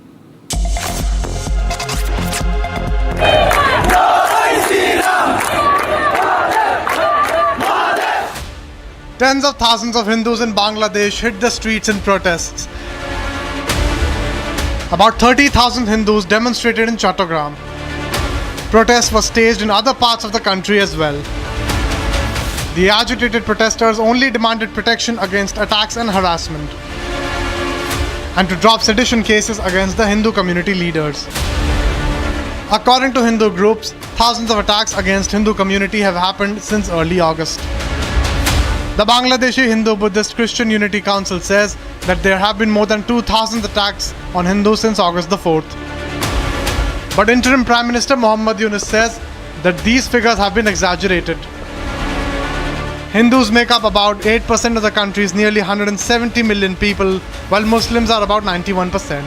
Tens of thousands of Hindus in Bangladesh hit the streets in protests. About 30,000 Hindus demonstrated in Chattogram. Protests were staged in other parts of the country as well. The agitated protesters only demanded protection against attacks and harassment, and to drop sedition cases against the Hindu community leaders. According to Hindu groups, thousands of attacks against Hindu community have happened since early August. The Bangladeshi Hindu Buddhist Christian Unity Council says that there have been more than 2,000 attacks on Hindus since August the 4th. But Interim Prime Minister Muhammad Yunus says that these figures have been exaggerated. Hindus make up about 8% of the country's nearly 170 million people, while Muslims are about 91%.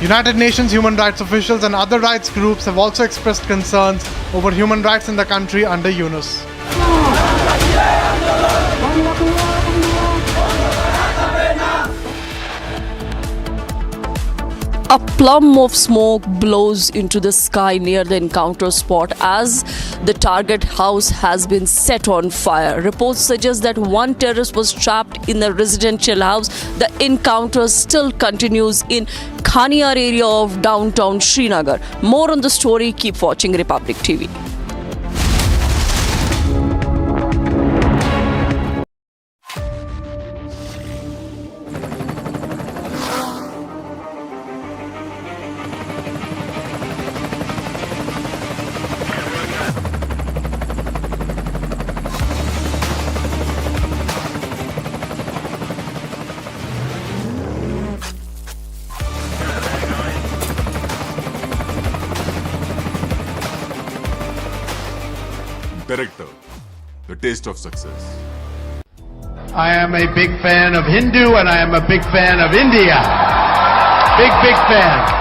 United Nations human rights officials and other rights groups have also expressed concerns over human rights in the country under Yunus. A plume of smoke blows into the sky near the encounter spot as the target house has been set on fire. Reports suggest that one terrorist was trapped in the residential house. The encounter still continues in Khaniyar area of downtown Srinagar. More on the story, keep watching Republic TV. Director, the taste of success. I am a big fan of Hindu and I am a big fan of India. Big fan.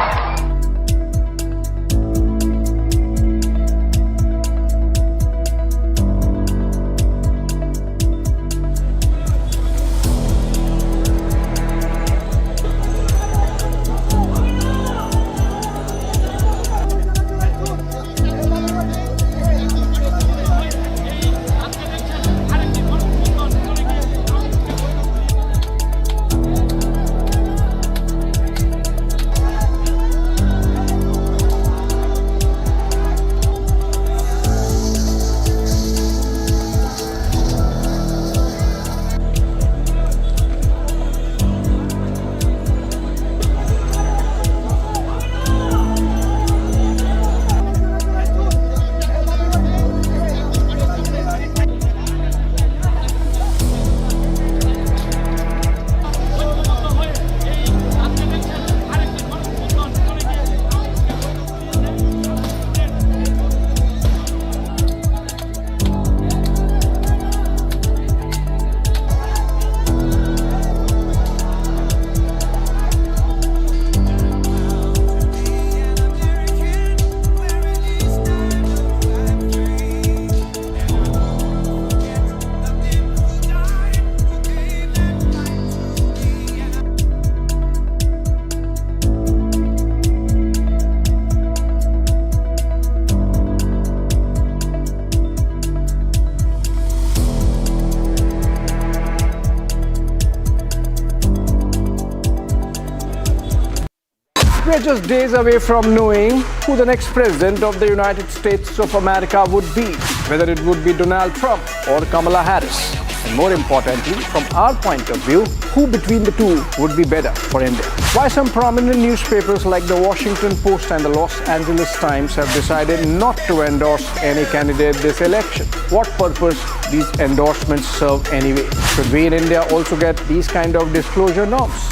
We are just days away from knowing who the next president of the United States of America would be, whether it would be Donald Trump or Kamala Harris. And more importantly, from our point of view, who between the two would be better for India? Why some prominent newspapers like the Washington Post and the Los Angeles Times have decided not to endorse any candidate this election? What purpose these endorsements serve anyway? Should we in India also get these kind of disclosure norms?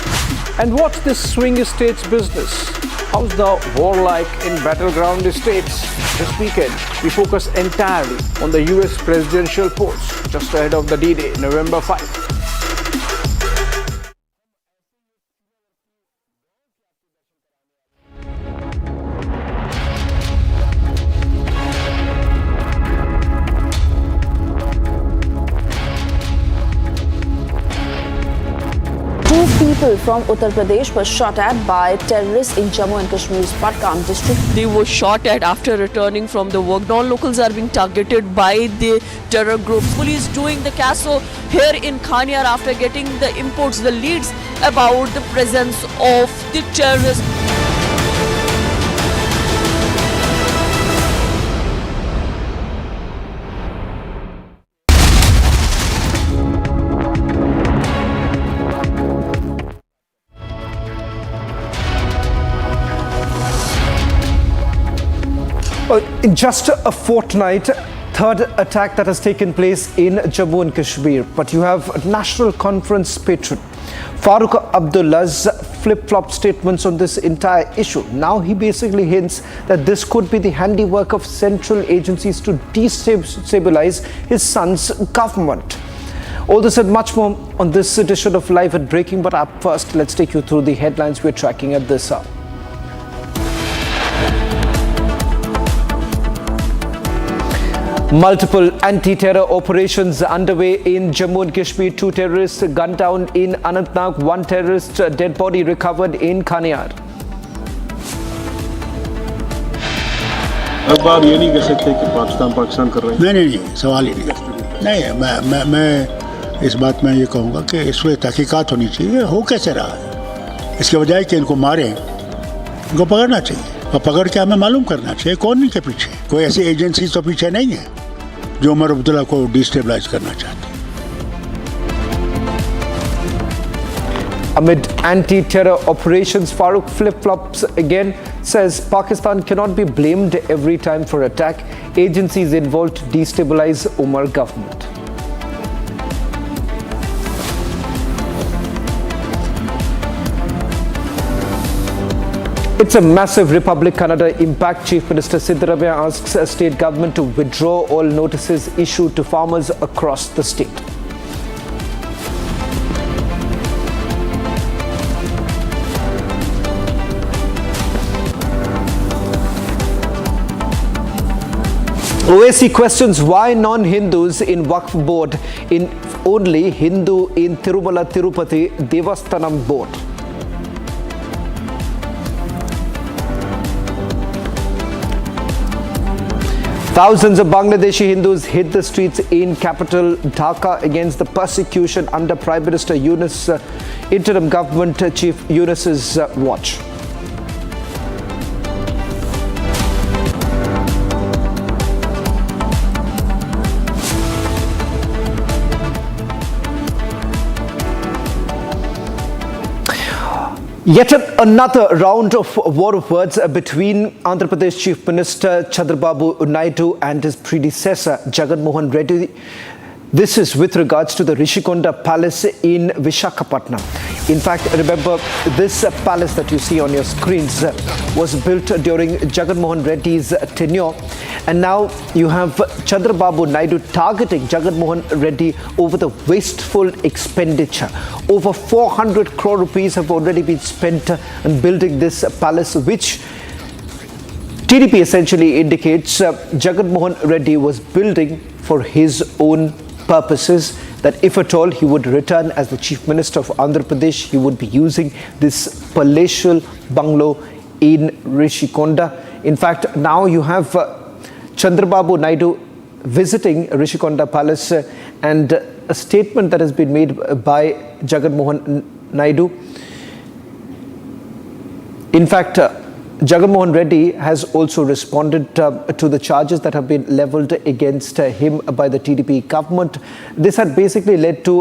And what's this swing states business? How's the war like in battleground states? This weekend, we focus entirely on the US presidential polls just ahead of the D-Day, November 5. People from Uttar Pradesh were shot at by terrorists in Jammu and Kashmir's Budgam district. They were shot at after returning from the work. Non-locals are being targeted by the terror groups. Police doing the CASO here in Kanyar after getting the imports, the leads about the presence of the terrorists. In just a fortnight, third attack that has taken place in Jammu and Kashmir. But you have National Conference patron Farooq Abdullah's flip-flop statements on this entire issue. Now he basically hints that this could be the handiwork of central agencies to destabilize his son's government. All this and much more on this edition of Live at Breaking. But up first, let's take you through the headlines we're tracking at this hour. Multiple anti-terror operations underway in Jammu and Kashmir. 2 terrorists gunned down in Anantnag. 1 terrorist dead body recovered in Kanyar. अब आप ये नहीं कह सकते कि पाकिस्तान कर रहे हैं। नहीं सवाल ही नहीं मैं इस बात में ये कहूँगा कि इस पर तहकीकात होनी चाहिए। हो कैसे रहा है, इसके बजाय कि इनको मारें, इनको पकड़ना चाहिए और पकड़ के हमें मालूम करना चाहिए कौन इनके पीछे। कोई ऐसी एजेंसी तो पीछे नहीं है जो उमर अब्दुल्ला को डिस्टेबलाइज करना चाहती है। Amid anti-terror operations, Farooq flip-flops again, says Pakistan cannot be blamed every time for attack. Agencies involved to destabilize Umar government. It's a massive Republic Kannada impact. Chief Minister Siddaramaiah asks a state government to withdraw all notices issued to farmers across the state. OAC questions why non-Hindus in Waqf board in only Hindu in Tirumala Tirupati Devasthanam board. Thousands of Bangladeshi Hindus hit the streets in capital Dhaka against the persecution under Prime Minister Yunus, interim government chief Yunus's watch. Yet another round of war of words between Andhra Pradesh Chief Minister Chandrababu Naidu and his predecessor Jagan Mohan Reddy. This is with regards to the Rishikonda Palace in Visakhapatnam. In fact, remember, this palace that you see on your screens was built during Jagan Mohan Reddy's tenure. And now you have Chandrababu Naidu targeting Jagan Mohan Reddy over the wasteful expenditure. Over 400 crore rupees have already been spent on building this palace, which TDP essentially indicates Jagan Mohan Reddy was building for his own purposes, that if at all he would return as the Chief Minister of Andhra Pradesh, he would be using this palatial bungalow in Rishikonda. In fact, now you have Chandrababu Naidu visiting Rishikonda Palace and a statement that has been made by Jagan Mohan Naidu In fact, Jagan Mohan Reddy has also responded to the charges that have been levelled against him by the TDP government. This had basically led to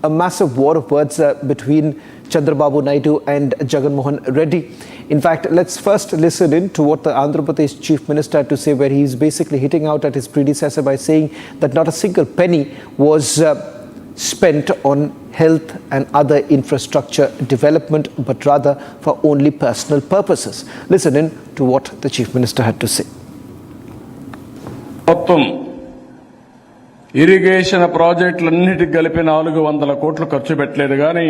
a massive war of words between Chandrababu Naidu and Jagan Mohan Reddy. In fact, let's first listen in to what the Andhra Pradesh Chief Minister had to say, where he's basically hitting out at his predecessor by saying that not a single penny was spent on health and other infrastructure development, but rather for only personal purposes. Listen in to what the Chief Minister had to say. మొత్తం irrigation ప్రాజెక్టులన్నిటికి కలిపి 400 కోట్లు ఖర్చు పెట్టలేదు కానీ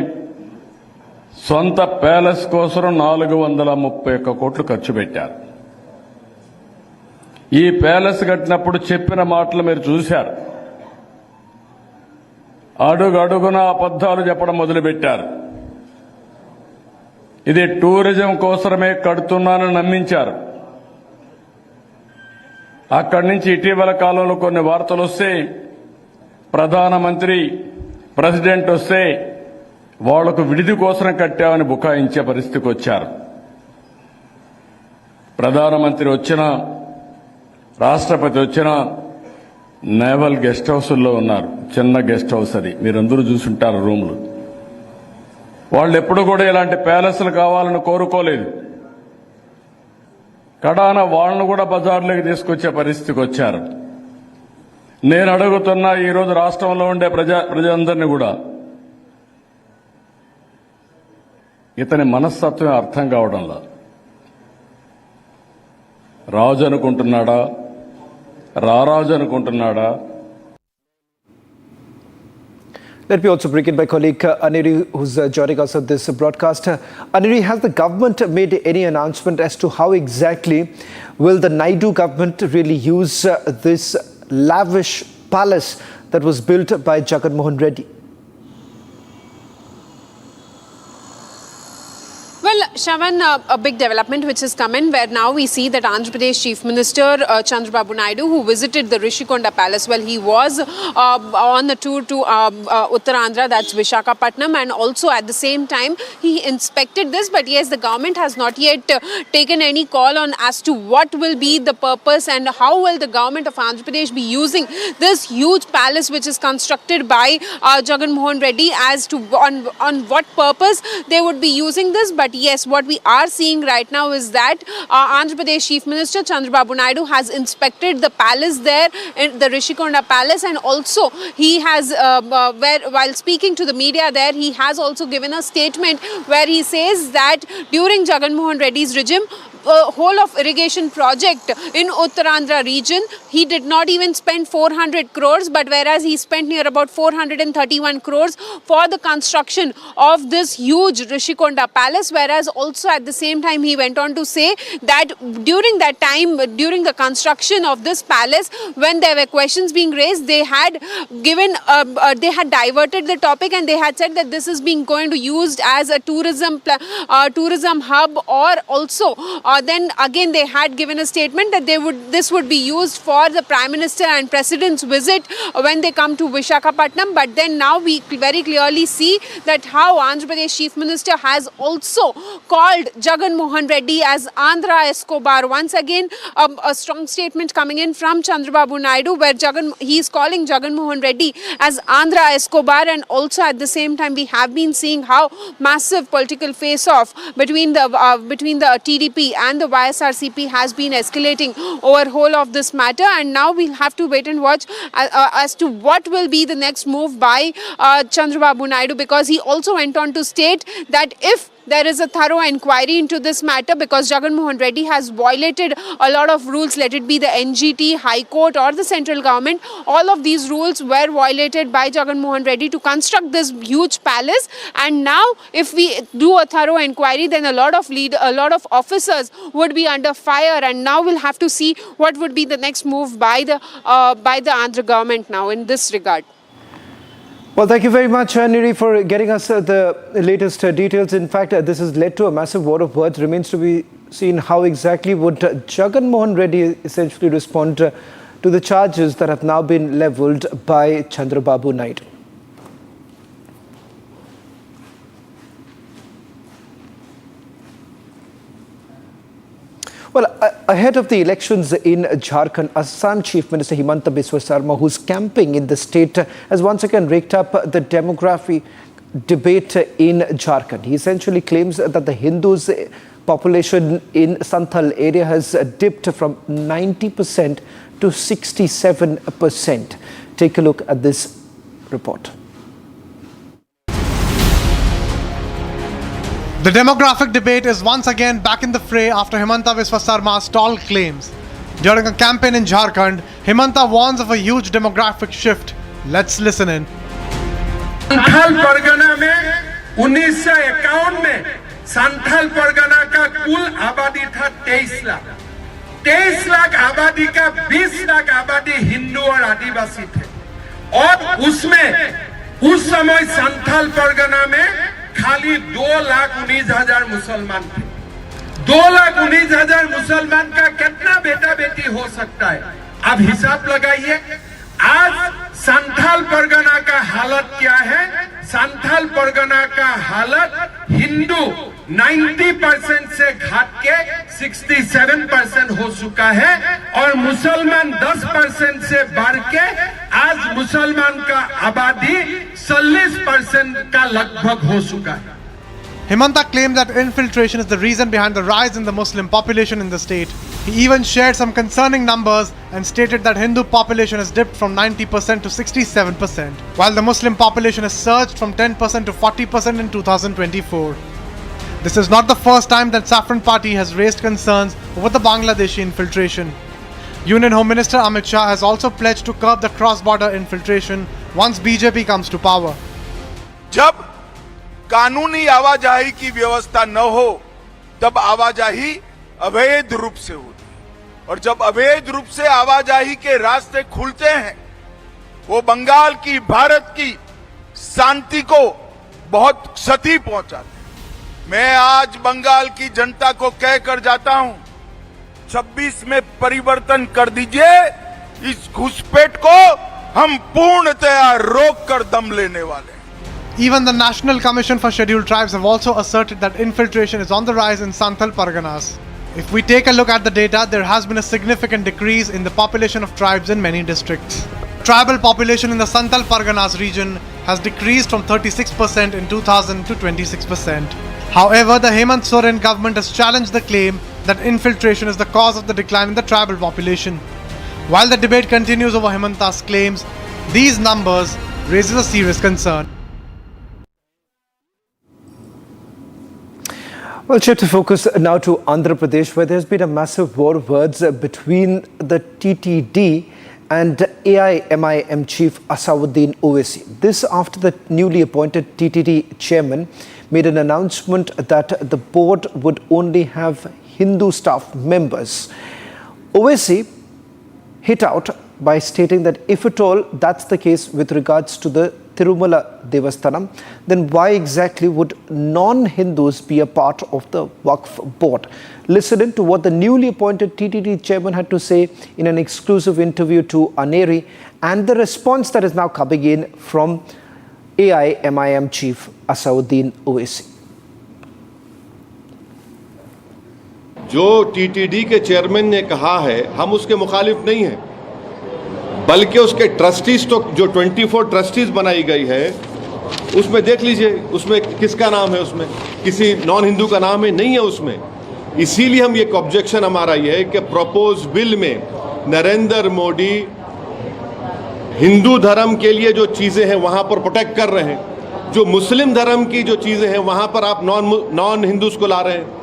సొంత palace కోసం 431 కోట్లు ఖర్చు పెట్టారు. ఈ ప్యాలెస్ కట్టినప్పుడు చెప్పిన మాటలు మీరు చూశారు. అడుగడుగున అబద్ధాలు చెప్పడం మొదలుపెట్టారు. ఇది టూరిజం కోసమే కడుతున్నానని నమ్మించారు. అక్కడి నుంచి ఇటీవల కాలంలో కొన్ని వార్తలు వస్తే ప్రధానమంత్రి ప్రెసిడెంట్ వస్తే వాళ్లకు విడిది కోసం కట్టామని బుకాయించే పరిస్థితికి వచ్చారు. ప్రధానమంత్రి వచ్చినా రాష్ట్రపతి వచ్చినా నేవల్ గెస్ట్ హౌస్లో ఉన్నారు. చిన్న గెస్ట్ హౌస్ అది, మీరందరూ చూసుంటారు రూములు. వాళ్ళు ఎప్పుడు కూడా ఇలాంటి ప్యాలెస్లు కావాలని కోరుకోలేదు. కడాన వాళ్ళను కూడా బజార్లోకి తీసుకొచ్చే పరిస్థితికి వచ్చారు. నేను అడుగుతున్నా ఈరోజు రాష్ట్రంలో ఉండే ప్రజలందరినీ కూడా, ఇతని మనస్తత్వం అర్థం కావడంలా. రాజు అనుకుంటున్నాడా, రారాజు అనుకుంటున్నాడా? Let me also bring in my colleague Aniri, who's joining us on this broadcast. Aniri, has the government made any announcement as to how exactly will the Naidu government really use this lavish palace that was built by Jagan Mohan Reddy? Well, Shravan, a big development which has come in, where now we see that Andhra Pradesh Chief Minister Chandrababu Naidu, who visited the Rishikonda Palace, well, he was on the tour to Uttarandhra, that's Visakhapatnam, and also at the same time he inspected this. But yes, the government has not yet taken any call on as to what will be the purpose and how will the government of Andhra Pradesh be using this huge palace which is constructed by Jagan Mohan Reddy, as to on what purpose they would be using this. But yes, what we are seeing right now is that Andhra Pradesh Chief Minister Chandrababu Naidu has inspected the palace there, the Rishikonda Palace, and also he has, while speaking to the media there, he has also given a statement where he says that during Jagan Mohan Reddy's regime, whole of irrigation project in Uttarandhra region, he did not even spend 400 crores, but whereas he spent near about 431 crores for the construction of this huge Rishikonda Palace, whereas also at the same time he went on to say that during that time, during the construction of this palace, when there were questions being raised, they had given, they had diverted the topic and they had said that this is being going to used as a tourism hub, or also then again they had given a statement that this would be used for the Prime Minister and President's visit when they come to Visakhapatnam. But then now we very clearly see that how Andhra Pradesh Chief Minister has also called Jagan Mohan Reddy as Andhra Escobar. Once again, a strong statement coming in from Chandrababu Naidu, where he is calling Jagan Mohan Reddy as Andhra Escobar, and also at the same time we have been seeing how massive political face-off between the TDP and the YSRCP has been escalating over whole of this matter. And now we'll have to wait and watch as to what will be the next move by Chandrababu Naidu, because he also went on to state that if there is a thorough inquiry into this matter, because Jagan Mohan Reddy has violated a lot of rules, let it be the NGT, High Court or the central government. All of these rules were violated by Jagan Mohan Reddy to construct this huge palace. And now if we do a thorough inquiry, then a lot of officers would be under fire, and now we'll have to see what would be the next move by the Andhra government now in this regard. Well, thank you very much, Niri, for getting us the latest details. In fact, this has led to a massive war of words. Remains to be seen how exactly would Jagan Mohan Reddy essentially respond to the charges that have now been levelled by Chandrababu Naidu. Well, ahead of the elections in Jharkhand, Assam Chief Minister Himanta Biswa Sarma, who's camping in the state, has once again raked up the demography debate in Jharkhand. He essentially claims that the Hindus population in Santhal area has dipped from 90% to 67%. Take a look at this report. The demographic debate is once again back in the fray after Himanta Biswa Sarma's stalled claims. During a campaign in Jharkhand, Himanta warns of a huge demographic shift. Let's listen in. Santhal Pargana में 1951 में संथाल परगना का कुल आबादी था 23 लाख। 23 लाख आबादी का 20 लाख आबादी हिंदू और आदिवासी थे और उसमें उस समय संथाल परगना में खाली 2,19,000 मुसलमान थे। 2,19,000 मुसलमान का कितना बेटा बेटी हो सकता है? अब हिसाब लगाइए। आज संथाल परगना का हालत क्या है? संथाल परगना का हालत हिंदू 90% से घट के 67% हो चुका है और मुसलमान 10% से बढ़ के आज मुसलमान का आबादी 40% का लगभग हो चुका है। Himanta claimed that infiltration is the reason behind the rise in the Muslim population in the state. He even shared some concerning numbers and stated that Hindu population has dipped from 90% to 67%, while the Muslim population has surged from 10% to 40% in 2024. This is not the first time that Saffron Party has raised concerns over the Bangladeshi infiltration. Union Home Minister Amit Shah has also pledged to curb the cross-border infiltration once BJP comes to power. जब कानूनी आवाजाही की व्यवस्था न हो तब आवाजाही अवैध रूप से होती है और जब अवैध रूप से आवाजाही के रास्ते खुलते हैं वो बंगाल की भारत की शांति को बहुत क्षति पहुंचाते हैं। मैं आज बंगाल की जनता को कहकर जाता हूं 26 में परिवर्तन कर दीजिए। इस घुसपैठ को हम पूर्णतया रोक कर दम लेने वाले हैं। Even the National Commission for Scheduled Tribes have also asserted that infiltration is on the rise in Santhal Parganas. If we take a look at the data, there has been a significant decrease in the population of tribes in many districts. Tribal population in the Santhal Parganas region has decreased from 36% in 2000 to 26%. However, the Hemant Soren government has challenged the claim that infiltration is the cause of the decline in the tribal population. While the debate continues over Hemanta's claims, these numbers raises a serious concern. Well, shift to focus now to Andhra Pradesh, where there's been a massive war of words between the TTD and AIMIM chief Asauddin Owaisi. This after the newly appointed TTD chairman made an announcement that the board would only have Hindu staff members. Owaisi hit out by stating that if at all that's the case with regards to the Tirumala Devasthanam, then why exactly would non-Hindus be a part of the Waqf board? Listen in to what the newly appointed TTD chairman had to say in an exclusive interview to Aneri and the response that is now coming in from AIMIM chief Asauddin Owaisi. जो TTD के chairman ने कहा है हम उसके मुखालिफ नहीं हैं, बल्कि उसके ट्रस्टीज तो जो 24 ट्रस्टीज बनाई गई है उसमें देख लीजिए उसमें किसका नाम है, उसमें किसी नॉन हिंदू का नाम है नहीं है उसमें। इसीलिए हम एक ऑब्जेक्शन हमारा ये है कि प्रपोज बिल में नरेंद्र मोदी हिंदू धर्म के लिए जो चीज़ें हैं वहाँ पर प्रोटेक्ट कर रहे हैं, जो मुस्लिम धर्म की जो चीज़ें हैं वहाँ पर आप नॉन हिंदूज को ला रहे हैं।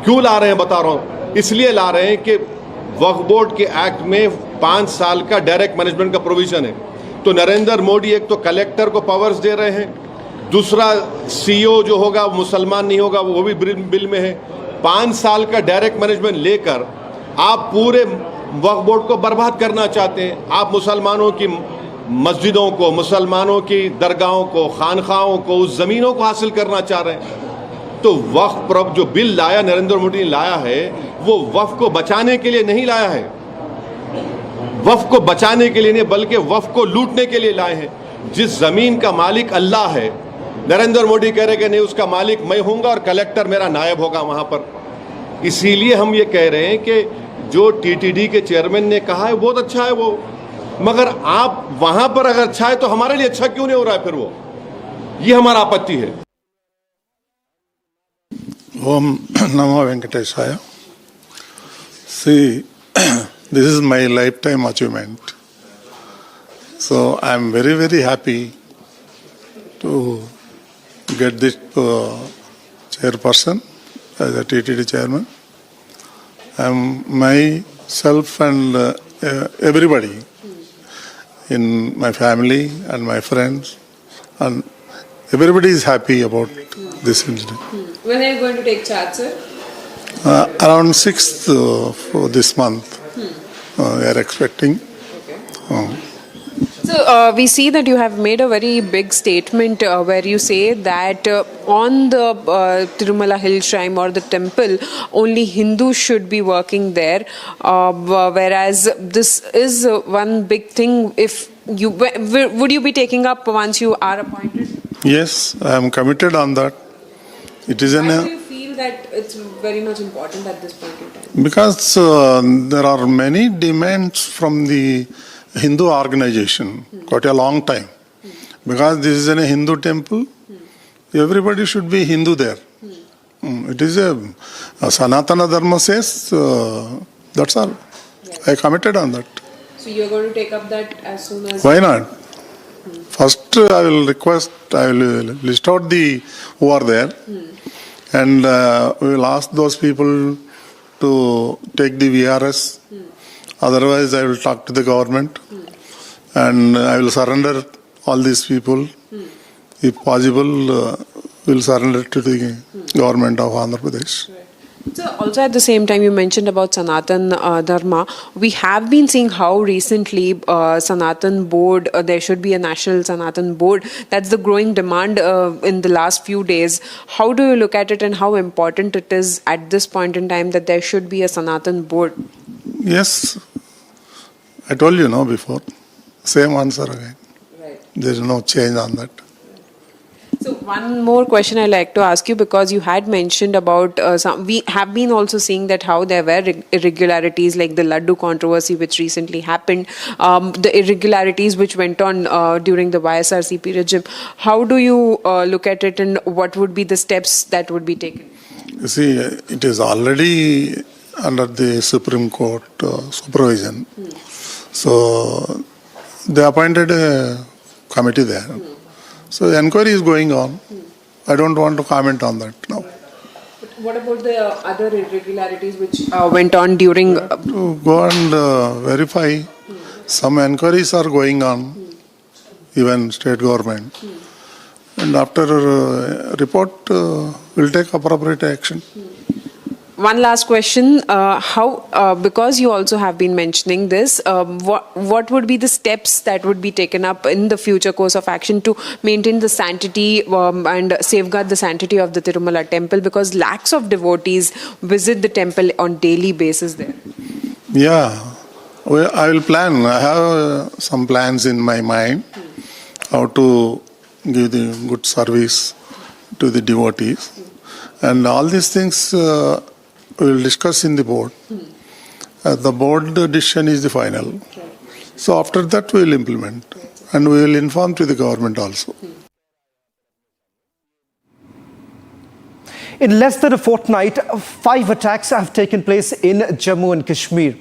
क्यों ला रहे हैं बता रहा हूँ, इसलिए ला रहे हैं कि वक्फ बोर्ड के एक्ट में 5 साल का डायरेक्ट मैनेजमेंट का प्रोविजन है। तो नरेंद्र मोदी एक तो कलेक्टर को पावर्स दे रहे हैं, दूसरा सीईओ जो होगा मुसलमान नहीं होगा वो भी बिल में है। 5 साल का डायरेक्ट मैनेजमेंट लेकर आप पूरे वक्फ बोर्ड को बर्बाद करना चाहते हैं। आप मुसलमानों की मस्जिदों को, मुसलमानों की दरगाहों को, खानखाहों को, उस ज़मीनों को हासिल करना चाह रहे हैं। तो वक्फ जो बिल लाया नरेंद्र मोदी ने लाया है वो वक्फ को बचाने के लिए नहीं लाया है, वक्फ को बचाने के लिए नहीं बल्कि वक्फ को लूटने के लिए लाए हैं। जिस जमीन का मालिक अल्लाह है, नरेंद्र मोदी कह रहे कि नहीं उसका मालिक मैं होऊंगा और कलेक्टर मेरा नायब होगा वहां पर। इसीलिए हम ये कह रहे हैं कि जो टीटीडी के चेयरमैन ने कहा है बहुत अच्छा है वो, मगर आप वहां पर अगर अच्छा है तो हमारे लिए अच्छा क्यों नहीं हो रहा है फिर वो, ये हमारा आपत्ति है। Om Namo Venkatesaya. See, this is my lifetime achievement. So I am very, very happy to get this chairperson as a TTD chairman. Myself and everybody in my family and my friends and everybody is happy about this incident. When are you going to take charge, sir? Around 6th for this month, we are expecting. So we see that you have made a very big statement where you say that on the Tirumala hill shrine or the temple, only Hindus should be working there, whereas this is one big thing. If you would you be taking up once you are appointed? Yes, I am committed on that. It is Why do you feel that it's very much important at this point in time? Because there are many demands from the Hindu organization, quite a long time. Because this is a Hindu temple, everybody should be Hindu there. It is a Sanatana Dharma says, that's all. I committed on that. So you're going to take up that as soon as... Why not? First, I will list out who are there, and we will ask those people to take the VRS. Otherwise, I will talk to the government, and I will surrender all these people. If possible, we will surrender to the government of Andhra Pradesh. So also at the same time you mentioned about Sanatan Dharma. We have been seeing how recently Sanatan board, there should be a national Sanatan board. That's the growing demand in the last few days. How do you look at it and how important it is at this point in time that there should be a Sanatan board? Yes, I told you before. Same answer again. Right. There is no change on that. So one more question I'd like to ask you, because you had mentioned about we have been also seeing that how there were irregularities like the Laddu controversy which recently happened, the irregularities which went on during the YSRCP regime. How do you look at it and what would be the steps that would be taken? You see, it is already under the Supreme Court supervision. So they appointed a committee there. So the inquiry is going on. I don't want to comment on that now. But what about the other irregularities which went on during... To go and verify. Some inquiries are going on, even state government. And after report, we'll take appropriate action. One last question. Because you also have been mentioning this, what would be the steps that would be taken up in the future course of action to maintain the sanctity and safeguard the sanctity of the Tirumala temple, because lakhs of devotees visit the temple on daily basis there? Yeah, I will plan. I have some plans in my mind how to give the good service to the devotees. And all these things we will discuss in the board. The board decision is the final. So after that we will implement and we will inform to the government also. In less than a fortnight, 5 attacks have taken place in Jammu and Kashmir.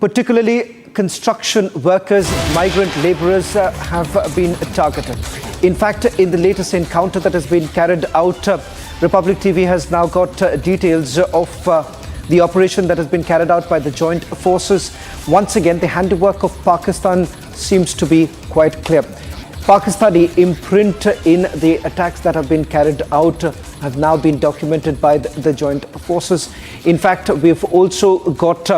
Particularly construction workers, migrant laborers have been targeted. In fact, in the latest encounter that has been carried out, Republic TV has now got details of the operation that has been carried out by the joint forces. Once again, the handiwork of Pakistan seems to be quite clear. Pakistani imprint in the attacks that have been carried out have now been documented by the joint forces. In fact, we've also got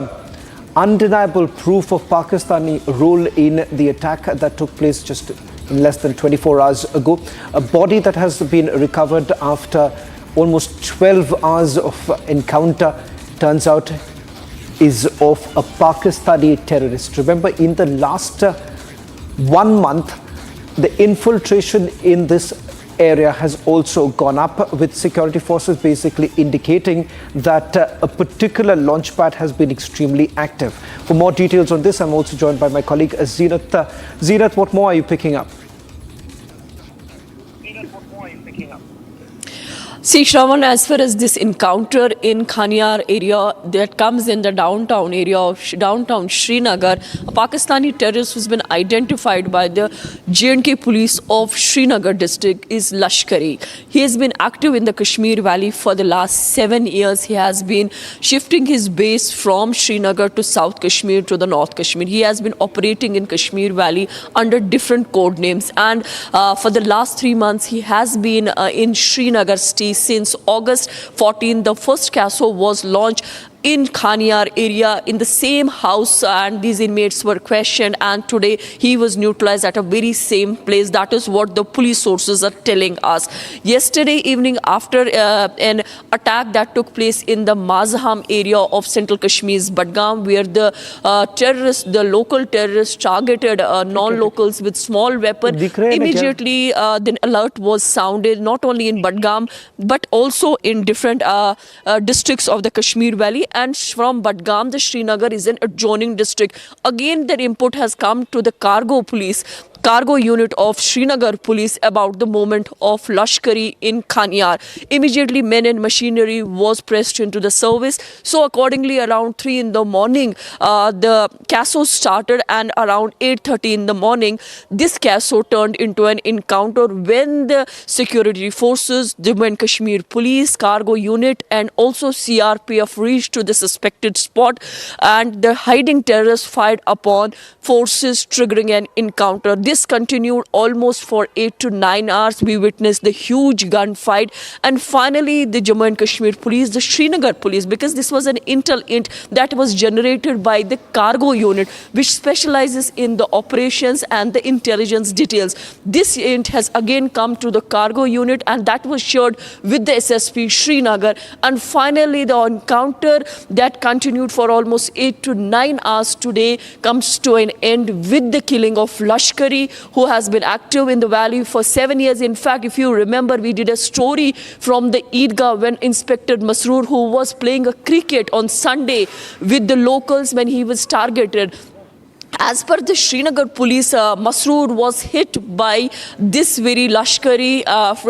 undeniable proof of Pakistani role in the attack that took place just in less than 24 hours ago. A body that has been recovered after almost 12 hours of encounter turns out is of a Pakistani terrorist. Remember, in the last 1 month, the infiltration in this area has also gone up, with security forces basically indicating that a particular launch pad has been extremely active. For more details on this, I'm also joined by my colleague Zeenat. Zeenat, what more are you picking up? See, Shravan, as far as this encounter in Khanyar area that comes in the downtown area of downtown Srinagar, a Pakistani terrorist who's been identified by the J&K police of Srinagar district is Lashkari. He has been active in the Kashmir Valley for the last 7 years. He has been shifting his base from Srinagar to South Kashmir to the North Kashmir. He has been operating in Kashmir Valley under different code names, and for the last 3 months he has been in Srinagar state. Since August 14, the first CASO was launched in Khanyar area in the same house, and these inmates were questioned, and today he was neutralized at a very same place. That is what the police sources are telling us. Yesterday evening, after an attack that took place in the Mazaham area of central Kashmir's Budgam, where the local terrorists targeted non-locals with small weapon, immediately the alert was sounded not only in Budgam but also in different districts of the Kashmir Valley. And from Budgam, the Srinagar is an adjoining district. Again, their input has come to the cargo unit of Srinagar police about the movement of Lashkari in Khanyar. Immediately, men and machinery was pressed into the service. So accordingly, around 3 in the morning, the CASO started, and around 8:30 in the morning, this CASO turned into an encounter when the security forces, Jammu and Kashmir police, cargo unit, and also CRPF reached to the suspected spot, and the hiding terrorists fired upon forces, triggering an encounter. This continued almost for 8 to 9 hours. We witnessed the huge gunfight, and finally the Jammu and Kashmir police, the Srinagar police, because this was an intel int that was generated by the cargo unit, which specializes in the operations and the intelligence details. This int has again come to the cargo unit, and that was shared with the SSP Srinagar, and finally the encounter that continued for almost 8 to 9 hours today comes to an end with the killing of Lashkari, who has been active in the valley for 7 years. In fact, if you remember, we did a story from the Eidgah when Inspector Masroor, who was playing a cricket on Sunday with the locals, when he was targeted. As per the Srinagar police, Masroor was hit by this very Lashkari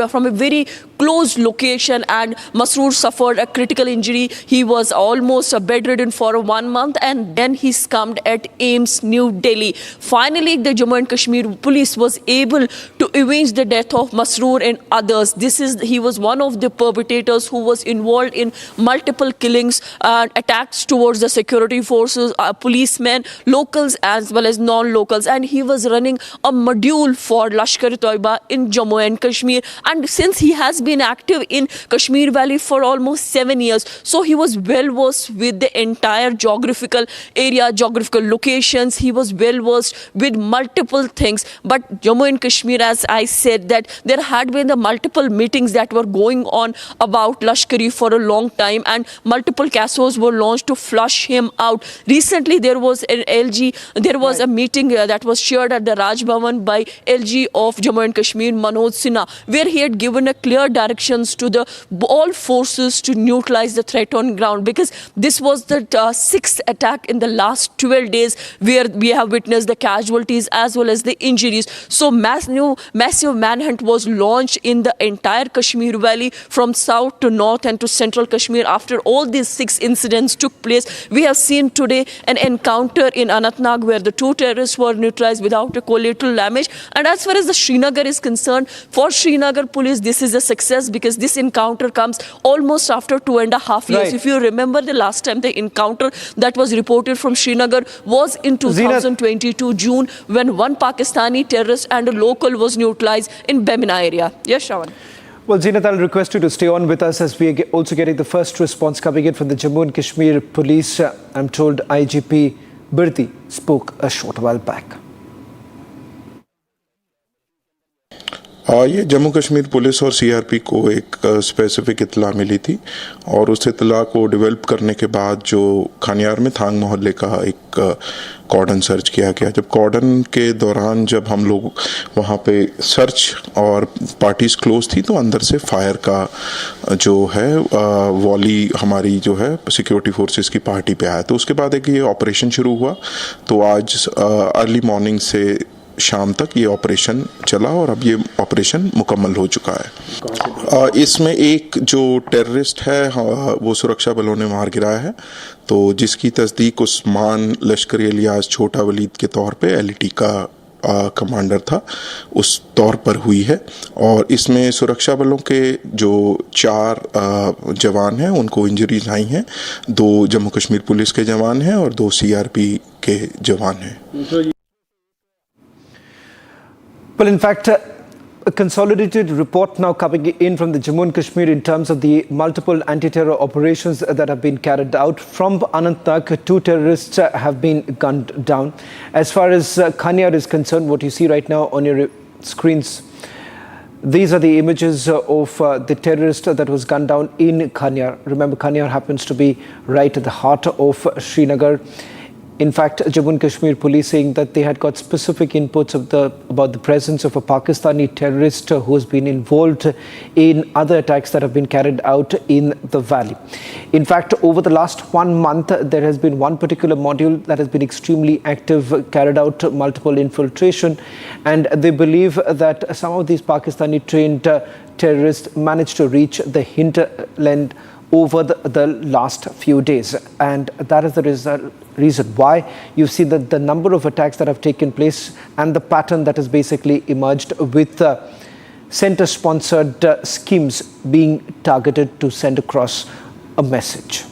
from a very close location, and Masroor suffered a critical injury. He was almost bedridden for 1 month, and then he succumbed at AIIMS, New Delhi. Finally, the Jammu and Kashmir police was able to avenge the death of Masroor and others. He was one of the perpetrators who was involved in multiple killings and attacks towards the security forces, policemen, locals as well as non-locals, and he was running a module for Lashkar-e-Toiba in Jammu and Kashmir. And since he has been active in Kashmir Valley for almost 7 years, so he was well versed with the entire geographical area, geographical locations. He was well versed with multiple things. But Jammu and Kashmir, as I said, that there had been the multiple meetings that were going on about Lashkari for a long time, and multiple CASOs were launched to flush him out. Recently, there was a meeting that was shared at the Raj Bhavan by LG of Jammu and Kashmir, Manoj Sinha, where he had given a clear directions to all forces to neutralize the threat on ground, because this was the 6th attack in the last 12 days where we have witnessed the casualties as well as the injuries. So massive manhunt was launched in the entire Kashmir Valley from south to north and to central Kashmir. After all these 6 incidents took place, we have seen today an encounter in Anantnag where the 2 terrorists were neutralized without a collateral damage. And as far as the Srinagar is concerned, for Srinagar police, this is a success, because this encounter comes almost after 2.5 years. Right. If you remember, the last time the encounter that was reported from Srinagar was in 2022 June, when one Pakistani terrorist and a local was neutralized in Bemina area. Yes, Shravan. Well, Zeenat, I'll request you to stay on with us as we are also getting the first response coming in from the Jammu and Kashmir police. I'm told IGP Birdi spoke a short while back. ये Jammu Kashmir police और CRP को एक specific इतला मिली थी और उस इतला को डेवलप करने के बाद जो खानियार में थांग मोहल्ले का एक कॉर्डन सर्च किया गया। जब कॉर्डन के दौरान जब हम लोग वहाँ पे सर्च और पार्टीज क्लोज थी तो अंदर से फायर का जो है वॉली हमारी जो है सिक्योरिटी फोर्सेस की पार्टी पे आया। तो उसके बाद एक ये ऑपरेशन शुरू हुआ। तो आज अर्ली मॉर्निंग से शाम तक ये ऑपरेशन चला और अब ये ऑपरेशन मुकम्मल हो चुका है। इसमें एक जो टेररिस्ट है वो सुरक्षा बलों ने मार गिराया है, तो जिसकी तस्दीक उस्मान लश्करी अलियास छोटा वलीद के तौर पे एलईटी का कमांडर था उस तौर पर हुई है। और इसमें सुरक्षा बलों के जो 4 जवान हैं उनको इंजरीज आई हैं, 2 जम्मू कश्मीर पुलिस के जवान हैं और 2 सीआरपी के जवान हैं। Well, in fact, a consolidated report now coming in from the Jammu and Kashmir in terms of the multiple anti-terror operations that have been carried out. From Anantnag, 2 terrorists have been gunned down. As far as Kanyar is concerned, what you see right now on your screens, these are the images of the terrorist that was gunned down in Kanyar. Remember, Kanyar happens to be right at the heart of Srinagar. In fact, Jammu and Kashmir police saying that they had got specific inputs about the presence of a Pakistani terrorist who has been involved in other attacks that have been carried out in the valley. In fact, over the last 1 month, there has been one particular module that has been extremely active, carried out multiple infiltration, and they believe that some of these Pakistani trained terrorists managed to reach the hinterland over the last few days, and that is the reason why you see that the number of attacks that have taken place and the pattern that has basically emerged with center-sponsored schemes being targeted to send across a message.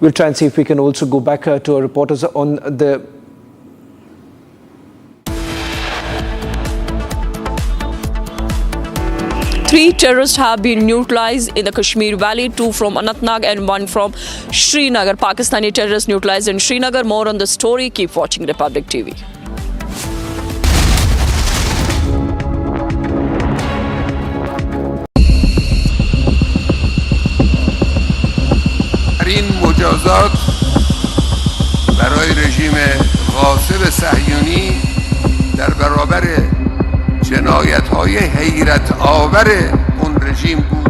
We'll try and see if we can also go back to our reporters on the Three terrorists have been neutralized in the Kashmir Valley, 2 from Anantnag and 1 from Srinagar. Pakistani terrorists neutralized in Srinagar. More on the story. Keep watching Republic TV. این مجازات برای رژیم غاصب صهیونی در برابر جنایت‌های حیرت آور اون رژیم بود.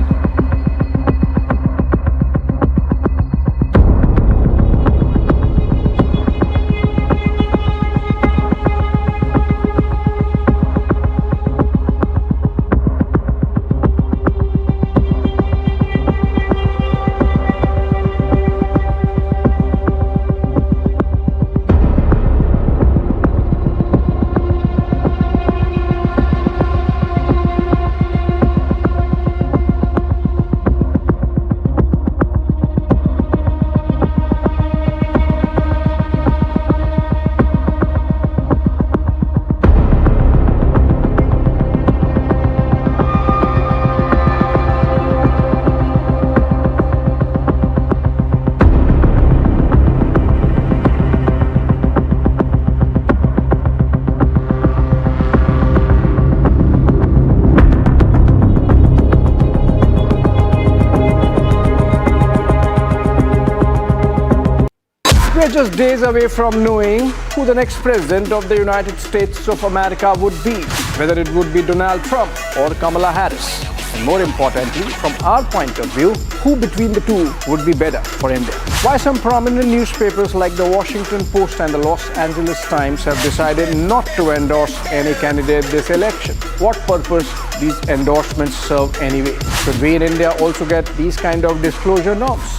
We're just days away from knowing who the next president of the United States of America would be, whether it would be Donald Trump or Kamala Harris. And more importantly, from our point of view, who between the two would be better for India. Why some prominent newspapers like the Washington Post and the Los Angeles Times have decided not to endorse any candidate this election. What purpose these endorsements serve anyway? Should we in India also get these kind of disclosure norms?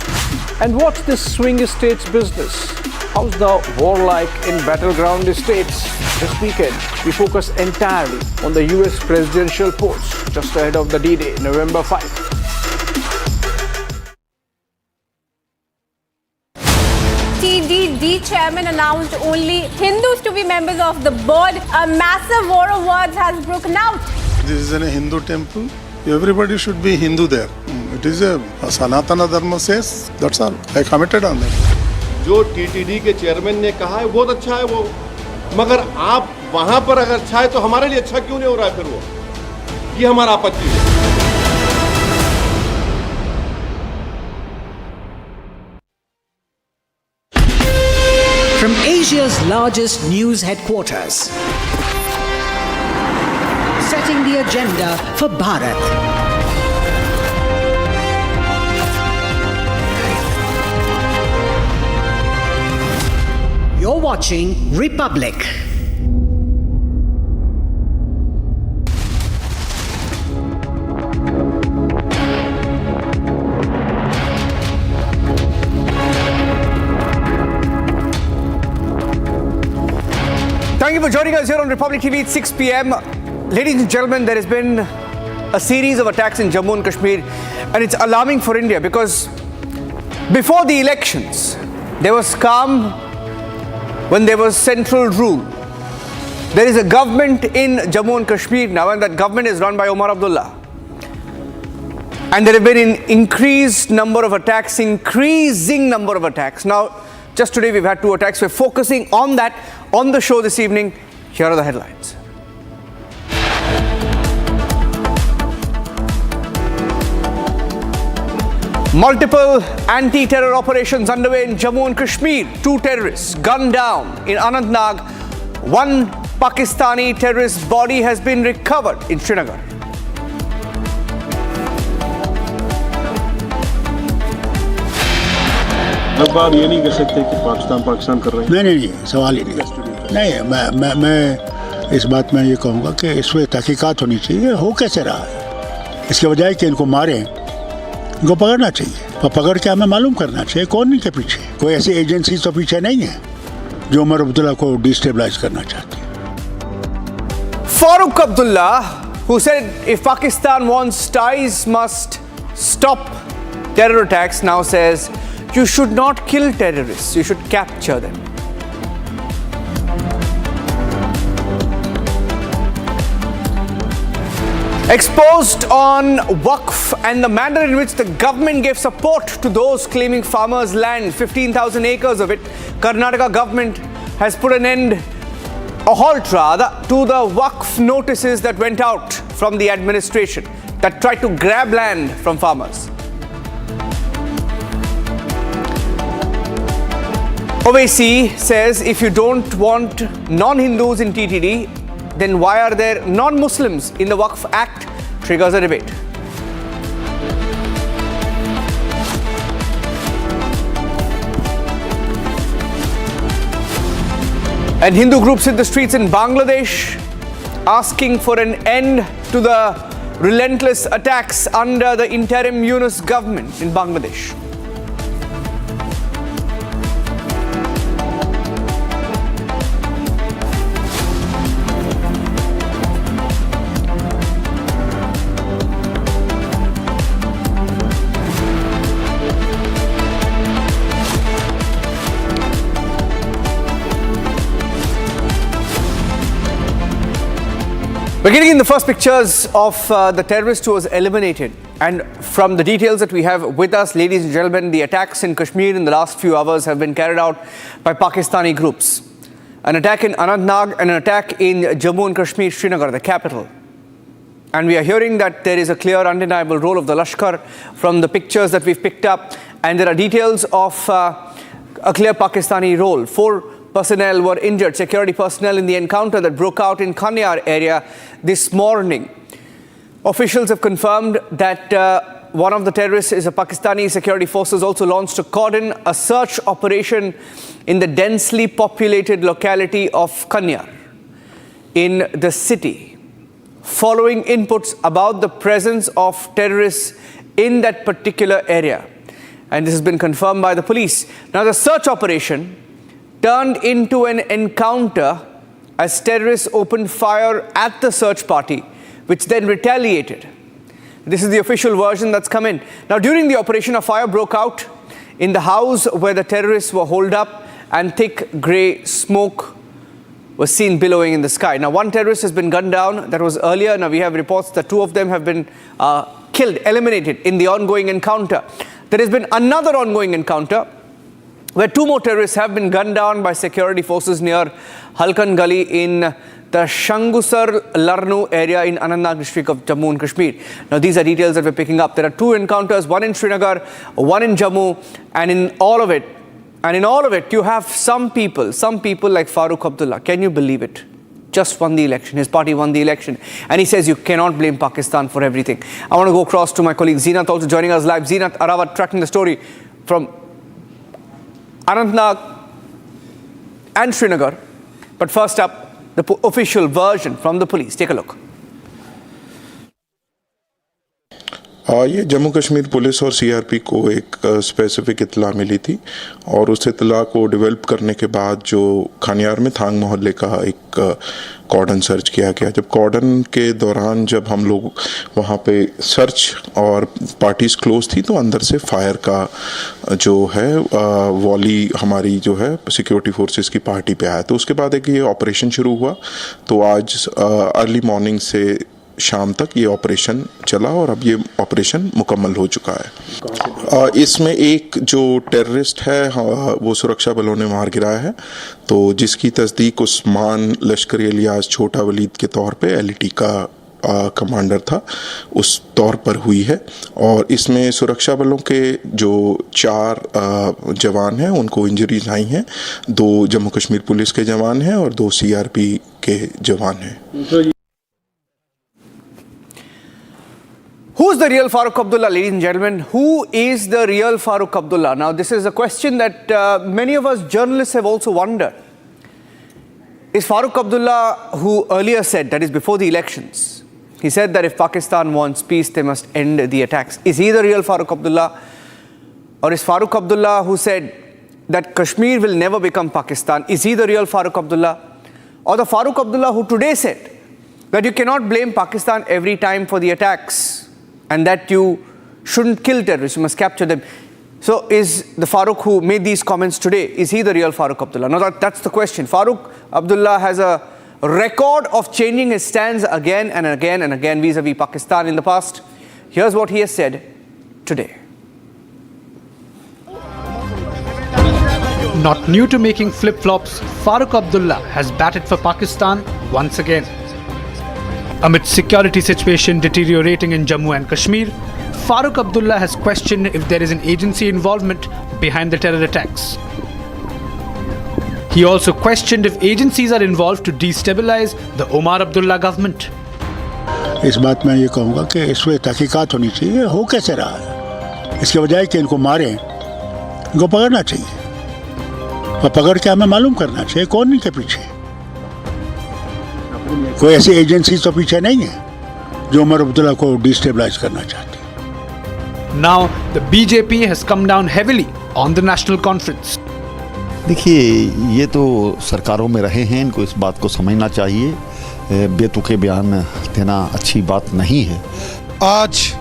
And what's this swing states business? How's the war like in battleground states? This weekend, we focus entirely on the US presidential polls just ahead of the D-Day, November 5. TDD chairman announced only Hindus to be members of the board. A massive war of words has broken out. This is a Hindu temple. Everybody should be Hindu there. It is a Sanatana Dharma says, that's all. I committed on that. जो TTD के chairman ने कहा है बहुत अच्छा है वो, मगर आप वहां पर अगर अच्छा है तो हमारे लिए अच्छा क्यों नहीं हो रहा है फिर वो? ये हमारा आपत्ति है। From Asia's largest news headquarters, setting the agenda for Bharat. You're watching Republic. Thank you for joining us here on Republic TV at 6 p.m. Ladies and gentlemen, there has been a series of attacks in Jammu and Kashmir, and it's alarming for India because before the elections, there was calm when there was central rule. There is a government in Jammu and Kashmir now, and that government is run by Omar Abdullah. And there have been an increasing number of attacks. Now, just today we've had 2 attacks. We're focusing on that on the show this evening. Here are the headlines. Multiple anti-terror operations underway in Jammu and Kashmir. 2 terrorists gunned down in Anantnag. 1 Pakistani terrorist's body has been recovered in Srinagar. अब बात ये नहीं कह सकते कि पाकिस्तान कर रहे हैं। नहीं, सवाल ही नहीं। मैं इस बात में ये कहूँगा कि इस पर तहकीकात होनी चाहिए। हो कैसे रहा है? इसके बजाय कि इनको मारें, इनको पकड़ना चाहिए। और पकड़ के हमें मालूम करना चाहिए कौन इनके पीछे। कोई ऐसी एजेंसी तो पीछे नहीं है जो उमर अब्दुल्ला को डिस्टेबलाइज करना चाहती है। Farooq Abdullah, who said if Pakistan wants ties, must stop terror attacks, now says you should not kill terrorists, you should capture them. Exposed on Waqf and the manner in which the government gave support to those claiming farmers' land, 15,000 acres of it, Karnataka government has put an end, a halt rather, to the Waqf notices that went out from the administration that tried to grab land from farmers. Owaisi says if you don't want non-Hindus in TTD, then why are there non-Muslims in the Waqf Act? Triggers a debate. And Hindu groups hit the streets in Bangladesh asking for an end to the relentless attacks under the interim Yunus government in Bangladesh. We're getting in the first pictures of the terrorist who was eliminated. And from the details that we have with us, ladies and gentlemen, the attacks in Kashmir in the last few hours have been carried out by Pakistani groups. An attack in Anantnag and an attack in Jammu and Kashmir, Srinagar, the capital. And we are hearing that there is a clear, undeniable role of the Lashkar from the pictures that we've picked up. And there are details of a clear Pakistani role. 4 personnel were injured, security personnel, in the encounter that broke out in Kanyar area this morning. Officials have confirmed that one of the terrorists is a Pakistani. Security forces also launched a cordon, a search operation in the densely populated locality of Kanyar in the city, following inputs about the presence of terrorists in that particular area. And this has been confirmed by the police. Now, the search operation turned into an encounter as terrorists opened fire at the search party, which then retaliated. This is the official version that's come in. Now, during the operation, a fire broke out in the house where the terrorists were holed up, and thick grey smoke was seen billowing in the sky. Now, 1 terrorist has been gunned down. That was earlier. Now, we have reports that 2 of them have been killed, eliminated in the ongoing encounter. There has been another ongoing encounter where 2 more terrorists have been gunned down by security forces near Halkan Gully in the Shangusar Larnu area in Anantnag district of Jammu and Kashmir. Now, these are details that we're picking up. There are 2 encounters, one in Srinagar, one in Jammu, and in all of it, you have some people like Farooq Abdullah. Can you believe it? Just won the election. His party won the election. And he says you cannot blame Pakistan for everything. I want to go across to my colleague Zeenat, also joining us live. Zeenat, Arawat, tracking the story from Anantnag and Srinagar. But first up, the official version from the police. Take a look. ये Jammu Kashmir police और CRP को एक specific इत्तला मिली थी और उस इत्तला को develop करने के बाद जो खानियार में थांग मोहल्ले का एक कॉर्डन सर्च किया गया। जब कॉर्डन के दौरान जब हम लोग वहाँ पे सर्च और पार्टीज क्लोज थी तो अंदर से फायर का जो है वॉली हमारी जो है सिक्योरिटी फोर्सेस की पार्टी पे आया। तो उसके बाद एक ये ऑपरेशन शुरू हुआ। तो आज अर्ली मॉर्निंग से शाम तक ये ऑपरेशन चला और अब ये ऑपरेशन मुकम्मल हो चुका है। इसमें एक जो टेररिस्ट है वो सुरक्षा बलों ने मार गिराया है, तो जिसकी तस्दीक उस्मान लश्करी अलियास छोटा वलीद के तौर पे एलईटी का कमांडर था उस तौर पर हुई है। और इसमें सुरक्षा बलों के जो 4 जवान हैं उनको इंजरीज आई हैं, 2 जम्मू कश्मीर पुलिस के जवान हैं और 2 सीआरपी के जवान हैं। Who's the real Farooq Abdullah, ladies and gentlemen? Who is the real Farooq Abdullah? Now, this is a question that many of us journalists have also wondered. Is Farooq Abdullah, who earlier said, that is before the elections, he said that if Pakistan wants peace, they must end the attacks. Is he the real Farooq Abdullah? Or is Farooq Abdullah, who said that Kashmir will never become Pakistan, is he the real Farooq Abdullah? Or the Farooq Abdullah who today said that you cannot blame Pakistan every time for the attacks, and that you shouldn't kill terrorists, you must capture them. So is the Farooq who made these comments today, is he the real Farooq Abdullah? Now that's the question. Farooq Abdullah has a record of changing his stance again and again and again vis-a-vis Pakistan in the past. Here's what he has said today. Not new to making flip-flops, Farooq Abdullah has batted for Pakistan once again. Amid security situation deteriorating in Jammu and Kashmir, Farooq Abdullah has questioned if there is an agency involvement behind the terror attacks. He also questioned if agencies are involved to destabilize the Omar Abdullah government. इस बात में ये कहूँगा कि इसमें तहकीकात होनी चाहिए, हो कैसे रहा है। इसके बजाय कि इनको मारें, इनको पकड़ना चाहिए और पकड़ के हमें मालूम करना चाहिए कौन इनके पीछे। कोई ऐसी एजेंसी तो पीछे नहीं है जो उमर अब्दुल्ला को डिस्टेबलाइज करना चाहती है। Now the BJP has come down heavily on the national conference. देखिए, ये तो सरकारों में रहे हैं, इनको इस बात को समझना चाहिए। बेतुके बयान देना अच्छी बात नहीं है। आज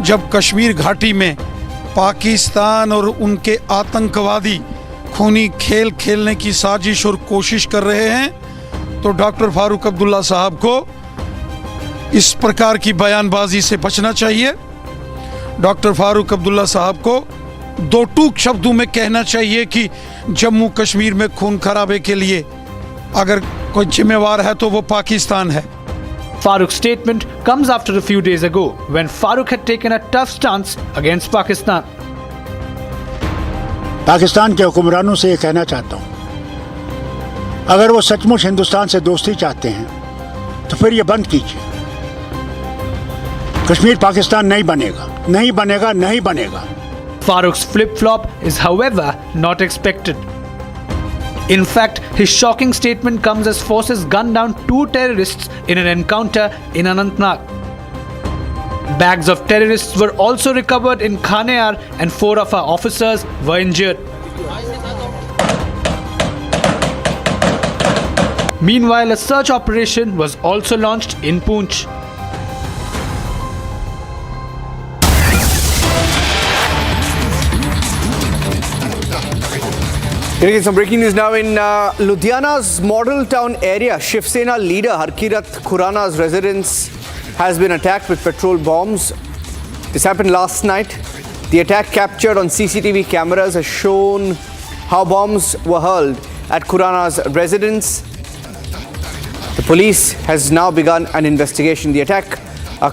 जब कश्मीर घाटी में पाकिस्तान और उनके आतंकवादी खूनी खेल खेलने की साजिश और कोशिश कर रहे हैं, तो डॉक्टर फारूक अब्दुल्ला साहब को इस प्रकार की बयानबाजी से बचना चाहिए। डॉक्टर फारूक अब्दुल्ला साहब को 2 टूक शब्दों में कहना चाहिए कि जम्मू कश्मीर में खून खराबे के लिए अगर कोई जिम्मेवार है तो वो पाकिस्तान है। Farooq's statement comes after a few days ago when Farooq had taken a tough stance against Pakistan. Pakistan के हुक्मरानों से ये कहना चाहता हूँ, अगर वो सचमुच हिंदुस्तान से दोस्ती चाहते हैं तो फिर ये बंद कीजिए। कश्मीर पाकिस्तान नहीं बनेगा, नहीं बनेगा, नहीं बनेगा। Farooq's flip-flop is, however, not expected. In fact, his shocking statement comes as forces gunned down 2 terrorists in an encounter in Anantnag. Bags of terrorists were also recovered in Khanayar and 4 of our officers were injured. Meanwhile, a search operation was also launched in Poonch. Getting some breaking news now in Ludhiana's model town area. Shiv Sena leader Harkirat Khurana's residence has been attacked with petrol bombs. This happened last night. The attack captured on CCTV cameras has shown how bombs were hurled at Khurana's residence. The police has now begun an investigation. The attack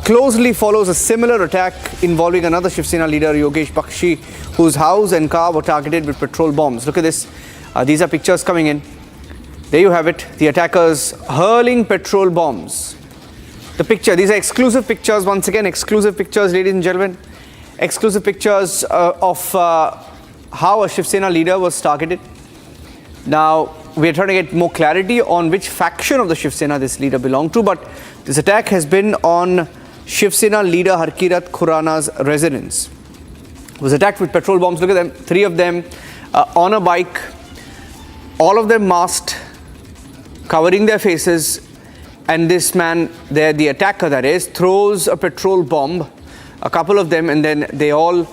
closely follows a similar attack involving another Shiv Sena leader, Yogesh Bakshi, whose house and car were targeted with petrol bombs. Look at this. These are pictures coming in. There you have it. The attackers hurling petrol bombs. The picture, these are exclusive pictures. Once again, exclusive pictures, ladies and gentlemen. Exclusive pictures of how a Shiv Sena leader was targeted. Now, we are trying to get more clarity on which faction of the Shiv Sena this leader belonged to, but this attack has been on Shiv Sena leader Harkirat Khurana's residence. He was attacked with petrol bombs. Look at them, 3 of them on a bike, all of them masked, covering their faces, and this man there, the attacker that is, throws a petrol bomb, a couple of them, and then they all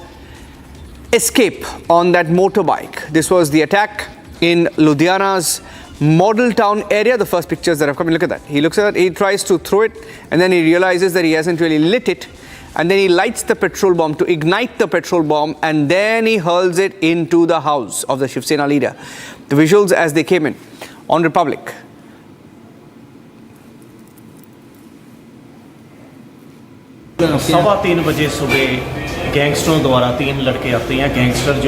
escape on that motorbike. This was the attack in Ludhiana's model town area. The first pictures that have come in, look at that. He looks at it, he tries to throw it, and then he realizes that he hasn't really lit it, and then he lights the petrol bomb to ignite the petrol bomb, and then he hurls it into the house of the Shiv Sena leader. The visuals as they came in on Republic. सवा 3 बजे सुबह गैंगस्टरों द्वारा 3 लड़के आते हैं, gangster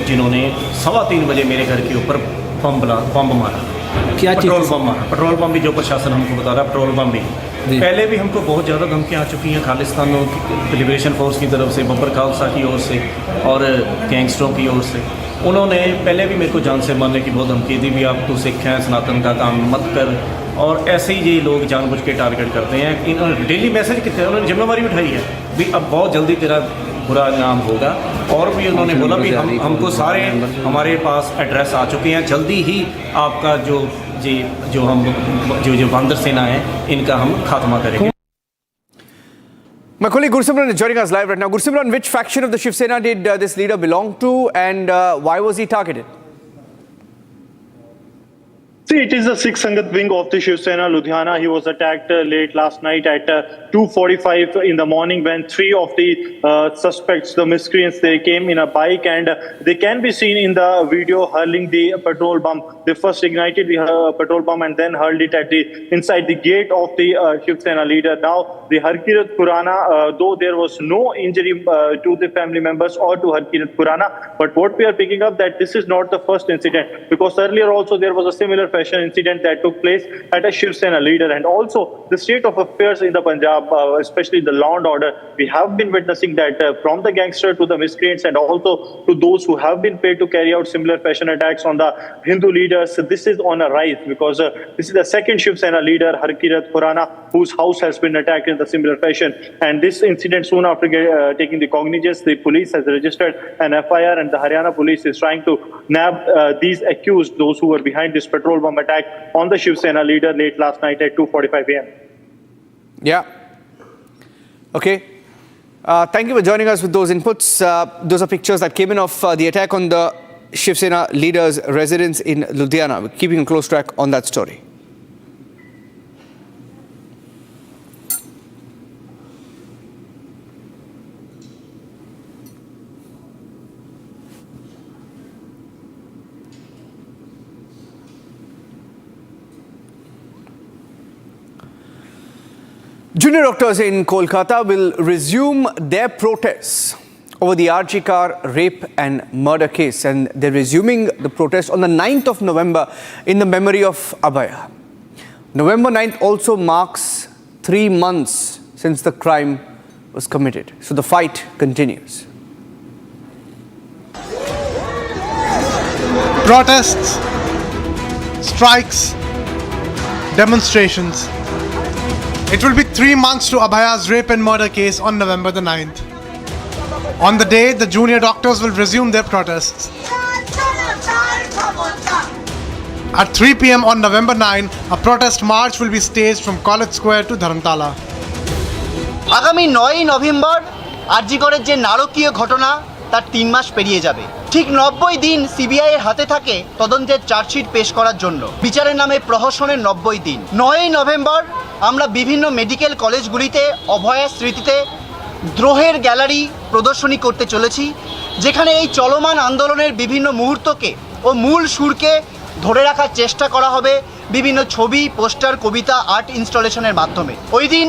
जिन्होंने सवा 3 बजे मेरे घर के ऊपर बम मारा। क्या पेट्रोल बम मारा? पेट्रोल बम भी जो प्रशासन हमको बता रहा है, पेट्रोल बम भी। पहले भी हमको बहुत ज़्यादा धमकियाँ आ चुकी हैं खालिस्तान लिबरेशन फोर्स की तरफ से, बब्बर खालसा की ओर से और गैंगस्टरों की ओर से। उन्होंने पहले भी मेरे को जान से मारने की बहुत धमकी दी भी, आप तो सिख हैं, सनातन का काम मत कर, और ऐसे ही ये लोग जानबूझ के टारगेट करते हैं। इन्होंने डेली मैसेज किए, उन्होंने जिम्मेवारी उठाई है भी अब बहुत जल्दी तेरा बुरा नाम होगा, और भी उन्होंने बोला भी हमको सारे हमारे पास एड्रेस आ चुके हैं, जल्दी ही आपका जो बंदर सेना है इनका हम खात्मा करेंगे। My colleague Gursimran is joining us live right now. Gursimran, which faction of the Shiv Sena did this leader belong to, and why was he targeted? See, it is the Sikh Sangat wing of the Shiv Sena, Ludhiana. He was attacked late last night at 2:45 in the morning when 3 of the suspects, the miscreants, they came in a bike, and they can be seen in the video hurling the petrol bomb. They first ignited the petrol bomb and then hurled it at inside the gate of the Shiv Sena leader. Now, the Harkirat Khurana, though there was no injury to the family members or to Harkirat Khurana, but what we are picking up that this is not the first incident, because earlier also there was a similar incident that took place at a Shiv Sena leader. And also the state of affairs in the Punjab, especially the law and order, we have been witnessing that from the gangster to the miscreants and also to those who have been paid to carry out similar fashion attacks on the Hindu leaders, this is on a rise, because this is the second Shiv Sena leader, Harkirat Khurana, whose house has been attacked in the similar fashion. And this incident, soon after taking the cognizance, the police has registered an FIR, and the Haryana police is trying to nab these accused, those who were behind this petrol bomb attack on the Shiv Sena leader late last night at 2:45 a.m. Yeah. Okay. Thank you for joining us with those inputs. Those are pictures that came in of the attack on the Shiv Sena leader's residence in Ludhiana. We're keeping a close track on that story. Junior doctors in Kolkata will resume their protests over the RG car rape and murder case, and they're resuming the protest on the 9th of November in the memory of Abhaya. November 9th also marks 3 months since the crime was committed. So the fight continues. Protests, strikes, demonstrations. It will be 3 months to Abhaya's rape and murder case on November the 9th. On the day, the junior doctors will resume their protests. At 3 p.m. on November 9, a protest march will be staged from College Square to Dharamtala. আগামী 9ই November আরজি করের যে নারকীয় ঘটনা তার 3 মাস পেরিয়ে যাবে। ঠিক 90 দিন সিবিআই এর হাতে থাকে তদন্তের চার্জশিট পেশ করার জন্য। বিচারের নামে প্রহসনের 90 দিন। 9ই নভেম্বর আমরা বিভিন্ন মেডিকেল কলেজগুলিতে অভয়ার স্মৃতিতে দ্রোহের গ্যালারি প্রদর্শনী করতে চলেছি, যেখানে এই চলমান আন্দোলনের বিভিন্ন মুহূর্তকে ও মূল সুরকে ধরে রাখার চেষ্টা করা হবে বিভিন্ন ছবি, পোস্টার, কবিতা, আর্ট ইনস্টলেশনের মাধ্যমে। ওই দিন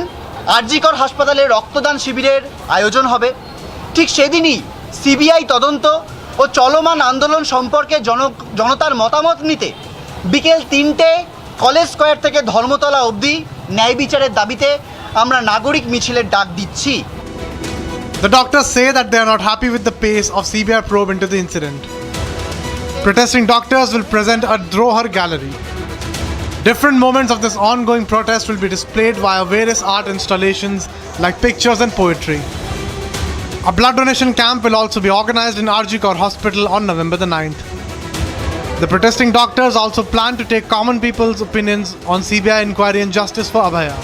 আরজিকর হাসপাতালে রক্তদান শিবিরের আয়োজন হবে। ঠিক সেদিনই সিবিআই তদন্ত ও চলমান আন্দোলন সম্পর্কে জনতার মতামত নিতে বিকেল 3টে কলেজ স্কোয়ার থেকে ধর্মতলা অবধি ন্যায় বিচারের দাবিতে আমরা নাগরিক মিছিলের ডাক দিচ্ছি। The doctors say that they are not happy with the pace of CBI probe into the incident. Protesting doctors will present a Drohar gallery. Different moments of this ongoing protest will be displayed via various art installations like pictures and poetry. A blood donation camp will also be organized in Arjikor Hospital on November the 9th. The protesting doctors also plan to take common people's opinions on CBI inquiry and justice for Abhaya.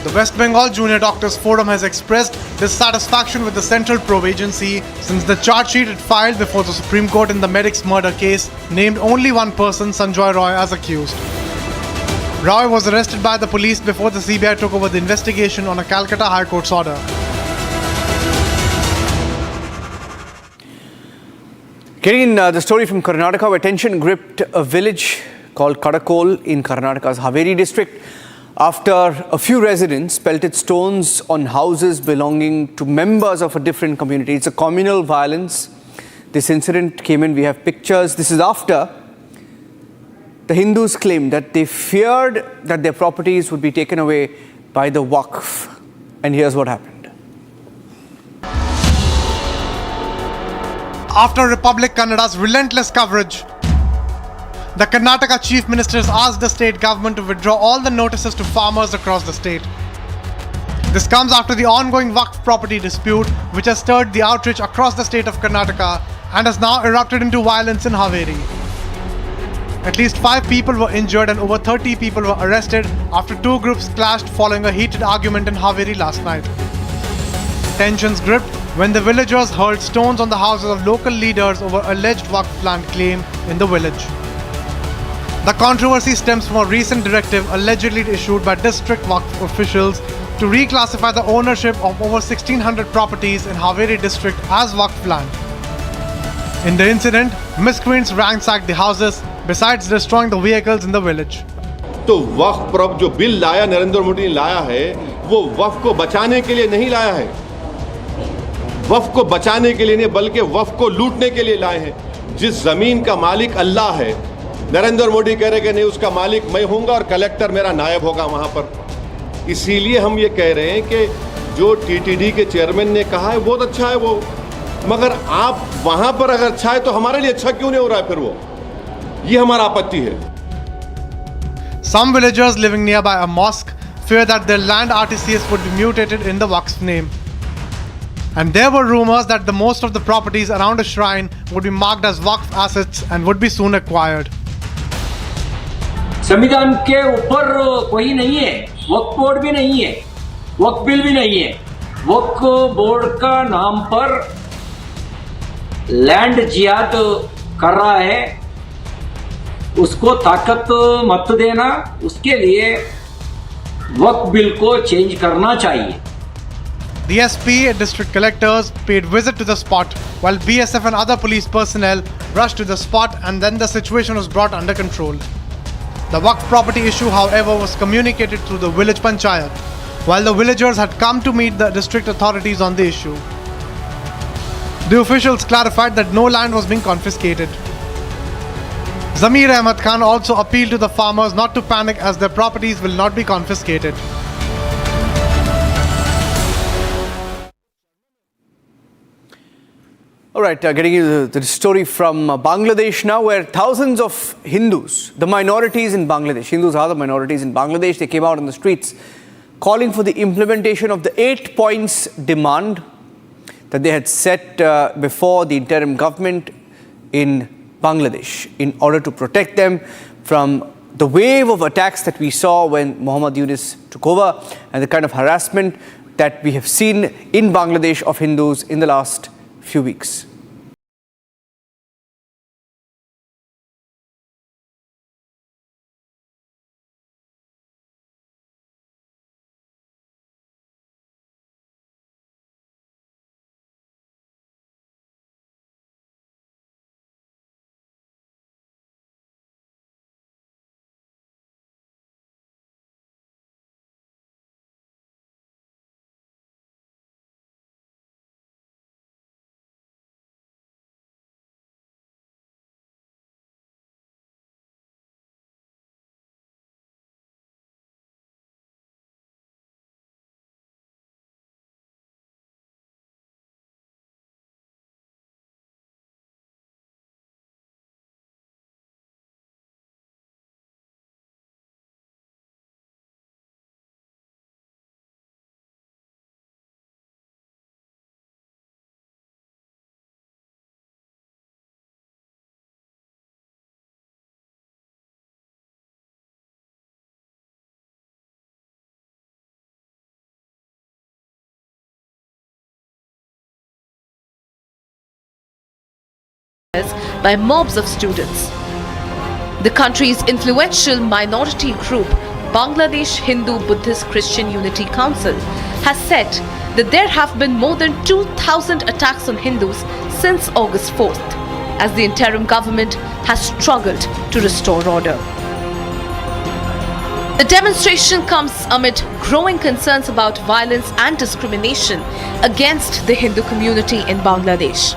The West Bengal Junior Doctors Forum has expressed dissatisfaction with the Central Probe Agency since the charge sheet it filed before the Supreme Court in the Medic's murder case named only one person, Sanjoy Roy, as accused. Roy was arrested by the police before the CBI took over the investigation on a Calcutta High Court's order. Getting in the story from Karnataka, where tension gripped a village called Kadakol in Karnataka's Haveri district after a few residents pelted stones on houses belonging to members of a different community. It's a communal violence. This incident came in, we have pictures. This is after the Hindus claimed that they feared that their properties would be taken away by the Waqf. And here's what happened. After Republic Kannada's relentless coverage, the Karnataka Chief Minister has asked the state government to withdraw all the notices to farmers across the state. This comes after the ongoing Waqf property dispute, which has stirred the outrage across the state of Karnataka and has now erupted into violence in Haveri. At least 5 people were injured and over 30 people were arrested after 2 groups clashed following a heated argument in Haveri last night. Tensions gripped when the villagers hurled stones on the houses of local leaders over alleged Waqf land claim in the village. The controversy stems from a recent directive allegedly issued by district Waqf officials to reclassify the ownership of over 1,600 properties in Haveri district as Waqf land. In the incident, miscreants ransacked the houses besides destroying the vehicles in the village. तो वक्फ पर जो bill लाया नरेंद्र मोदी ने लाया है वो वक्फ को बचाने के लिए नहीं लाया है, वक्फ को बचाने के लिए नहीं बल्कि वक्फ को लूटने के लिए लाए हैं। जिस जमीन का मालिक अल्लाह है, नरेंद्र मोदी कह रहे कि नहीं उसका मालिक मैं हूँगा और कलेक्टर मेरा नायब होगा वहाँ पर। इसीलिए हम ये कह रहे हैं कि जो टीटीडी के चेयरमैन ने कहा है बहुत अच्छा है वो, मगर आप वहाँ पर अगर अच्छा है तो हमारे लिए अच्छा क्यों नहीं हो रहा है फिर वो, ये हमारा आपत्ति है। Some villagers living nearby a mosque fear that their land RTCS would be mutated in the Waqf name. And there were rumors that the most of the properties around a shrine would be marked as Waqf assets and would be soon acquired. संविधान के ऊपर कोई नहीं है, वक्फ board भी नहीं है, वक्फ bill भी नहीं है। वक्फ बोर्ड का नाम पर लैंड जियाद कर रहा है, उसको ताकत मत देना, उसके लिए वक्फ बिल को चेंज करना चाहिए। The SP and district collectors paid visit to the spot while BSF and other police personnel rushed to the spot and then the situation was brought under control. The Waqf property issue, however, was communicated through the village panchayat, while the villagers had come to meet the district authorities on the issue. The officials clarified that no land was being confiscated. Zamir Ahmad Khan also appealed to the farmers not to panic as their properties will not be confiscated. All right, getting into the story from Bangladesh now, where thousands of Hindus, the minorities in Bangladesh, Hindus are the minorities in Bangladesh, they came out on the streets calling for the implementation of the 8 points demand that they had set before the interim government in Bangladesh in order to protect them from the wave of attacks that we saw when Muhammad Yunus took over and the kind of harassment that we have seen in Bangladesh of Hindus in the last few weeks. by mobs of students. The country's influential minority group, Bangladesh Hindu Buddhist Christian Unity Council, has said that there have been more than 2,000 attacks on Hindus since August 4th, as the interim government has struggled to restore order. The demonstration comes amid growing concerns about violence and discrimination against the Hindu community in Bangladesh.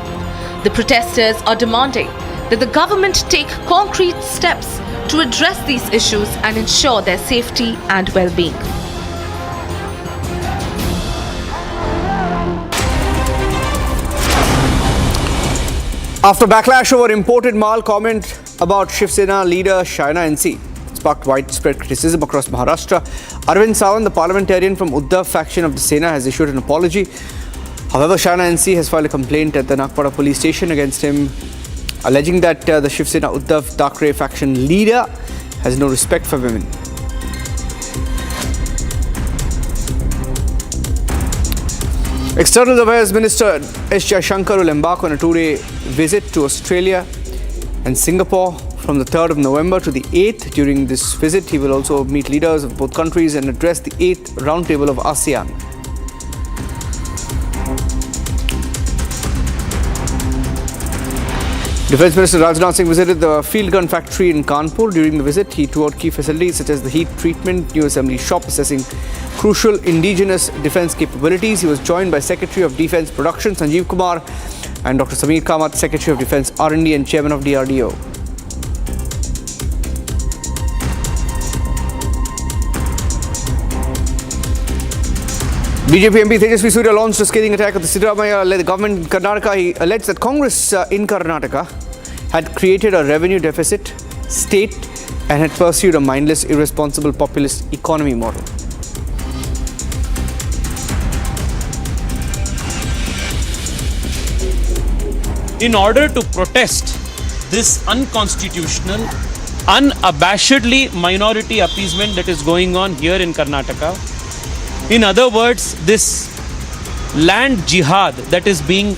The protesters are demanding that the government take concrete steps to address these issues and ensure their safety and well-being. After backlash over imported mal, comment about Shiv Sena leader Shaina NC sparked widespread criticism across Maharashtra. Arvind Sawant, the parliamentarian from Uddhav faction of the Sena, has issued an apology. However, Shaina NC has filed a complaint at the Nagpara police station against him, alleging that the Shiv Sena Uddhav Thackeray faction leader has no respect for women. External Affairs Minister S. Jaishankar will embark on a two-day visit to Australia and Singapore from the 3rd of November to the 8th. During this visit, he will also meet leaders of both countries and address the 8th roundtable of ASEAN. Defence Minister Rajnath Singh visited the field gun factory in Kanpur. During the visit, he toured key facilities such as the heat treatment, new assembly shop, assessing crucial indigenous defence capabilities. He was joined by Secretary of Defence Production Sanjeev Kumar and Dr. Samir Kamath, Secretary of Defence R&D and Chairman of DRDO. BJP MP Tejasvi Surya launched a scathing attack at the Siddaramaiah-led government in Karnataka. He alleged that Congress in Karnataka had created a revenue deficit state and had pursued a mindless, irresponsible populist economy model. In order to protest this unconstitutional, unabashedly minority appeasement that is going on here in Karnataka, in other words, this land jihad that is being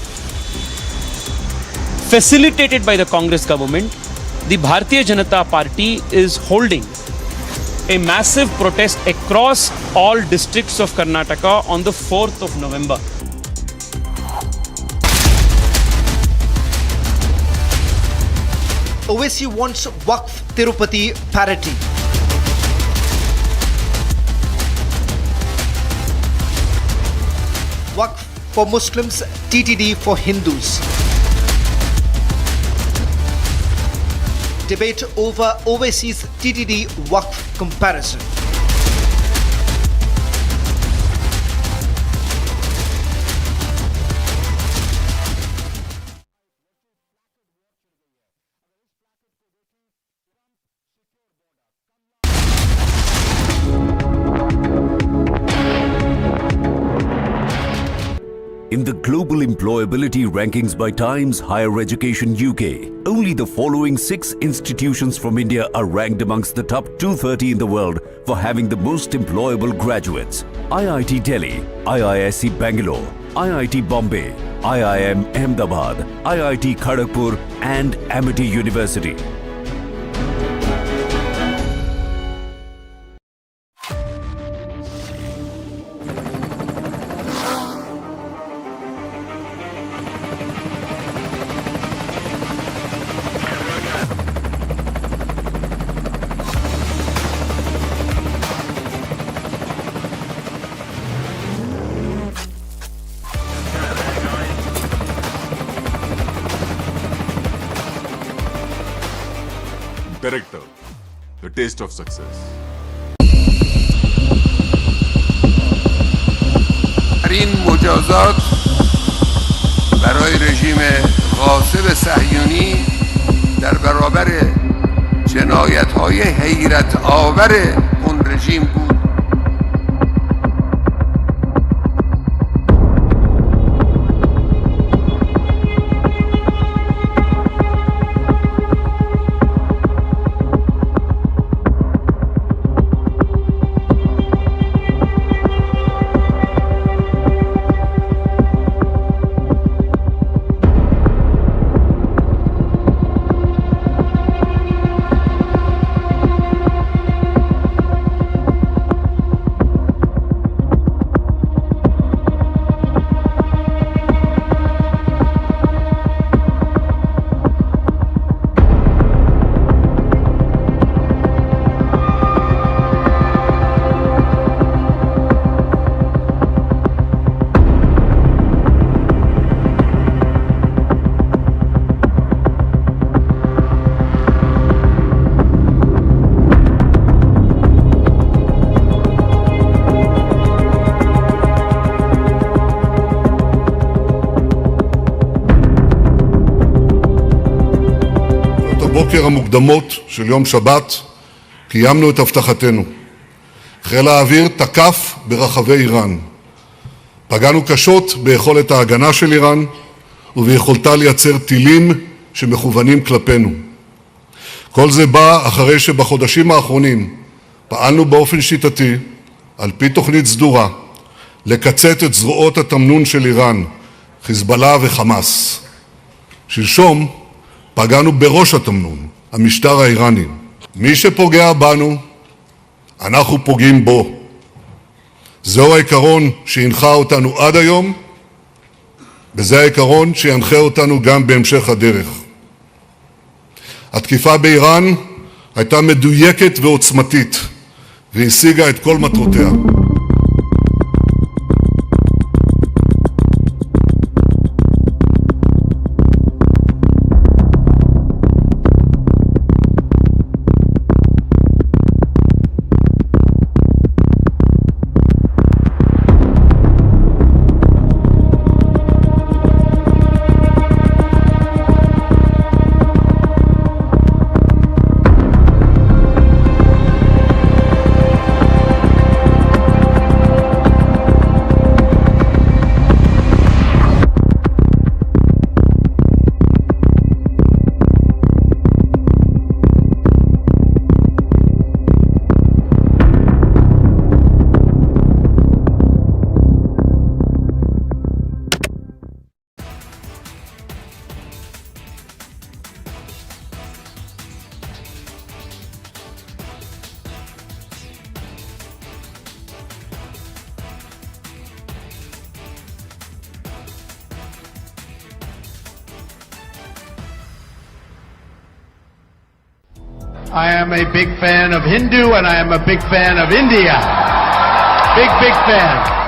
facilitated by the Congress government, the Bharatiya Janata Party is holding a massive protest across all districts of Karnataka on the 4th of November. Owaisi wants Waqf Tirupati parity. Waqf for Muslims, TTD for Hindus. Debate over Owaisi's TTD Waqf comparison. In the global employability rankings by Times Higher Education UK, only the following 6 institutions from India are ranked amongst the top 230 in the world for having the most employable graduates. IIT Delhi, IISc Bangalore, IIT Bombay, IIM Ahmedabad, IIT Kharagpur and Amity University. Director, the taste of success. این مجازات برای رژیم غاصب صهیونی در برابر جنایت‌های حیرت آور اون رژیم بود. בבוקר המוקדמות של יום שבת קיימנו את הבטחתנו. חיל האוויר תקף ברחבי איראן. פגענו קשות ביכולת ההגנה של איראן וביכולתה לייצר טילים שמכוונים כלפינו. כל זה בא אחרי שבחודשים האחרונים פעלנו באופן שיטתי, על פי תוכנית סדורה, לקצץ את זרועות התמנון של איראן, חיזבאללה וחמאס. שלשום פגענו בראש התמנון, המשטר האיראני. מי שפוגע בנו, אנחנו פוגעים בו. זהו העיקרון שהנחה אותנו עד היום, וזה העיקרון שינחה אותנו גם בהמשך הדרך. התקיפה באיראן הייתה מדויקת ועוצמתית, והשיגה את כל מטרותיה. I am a big fan of Hindu and I am a big fan of India. Big fan.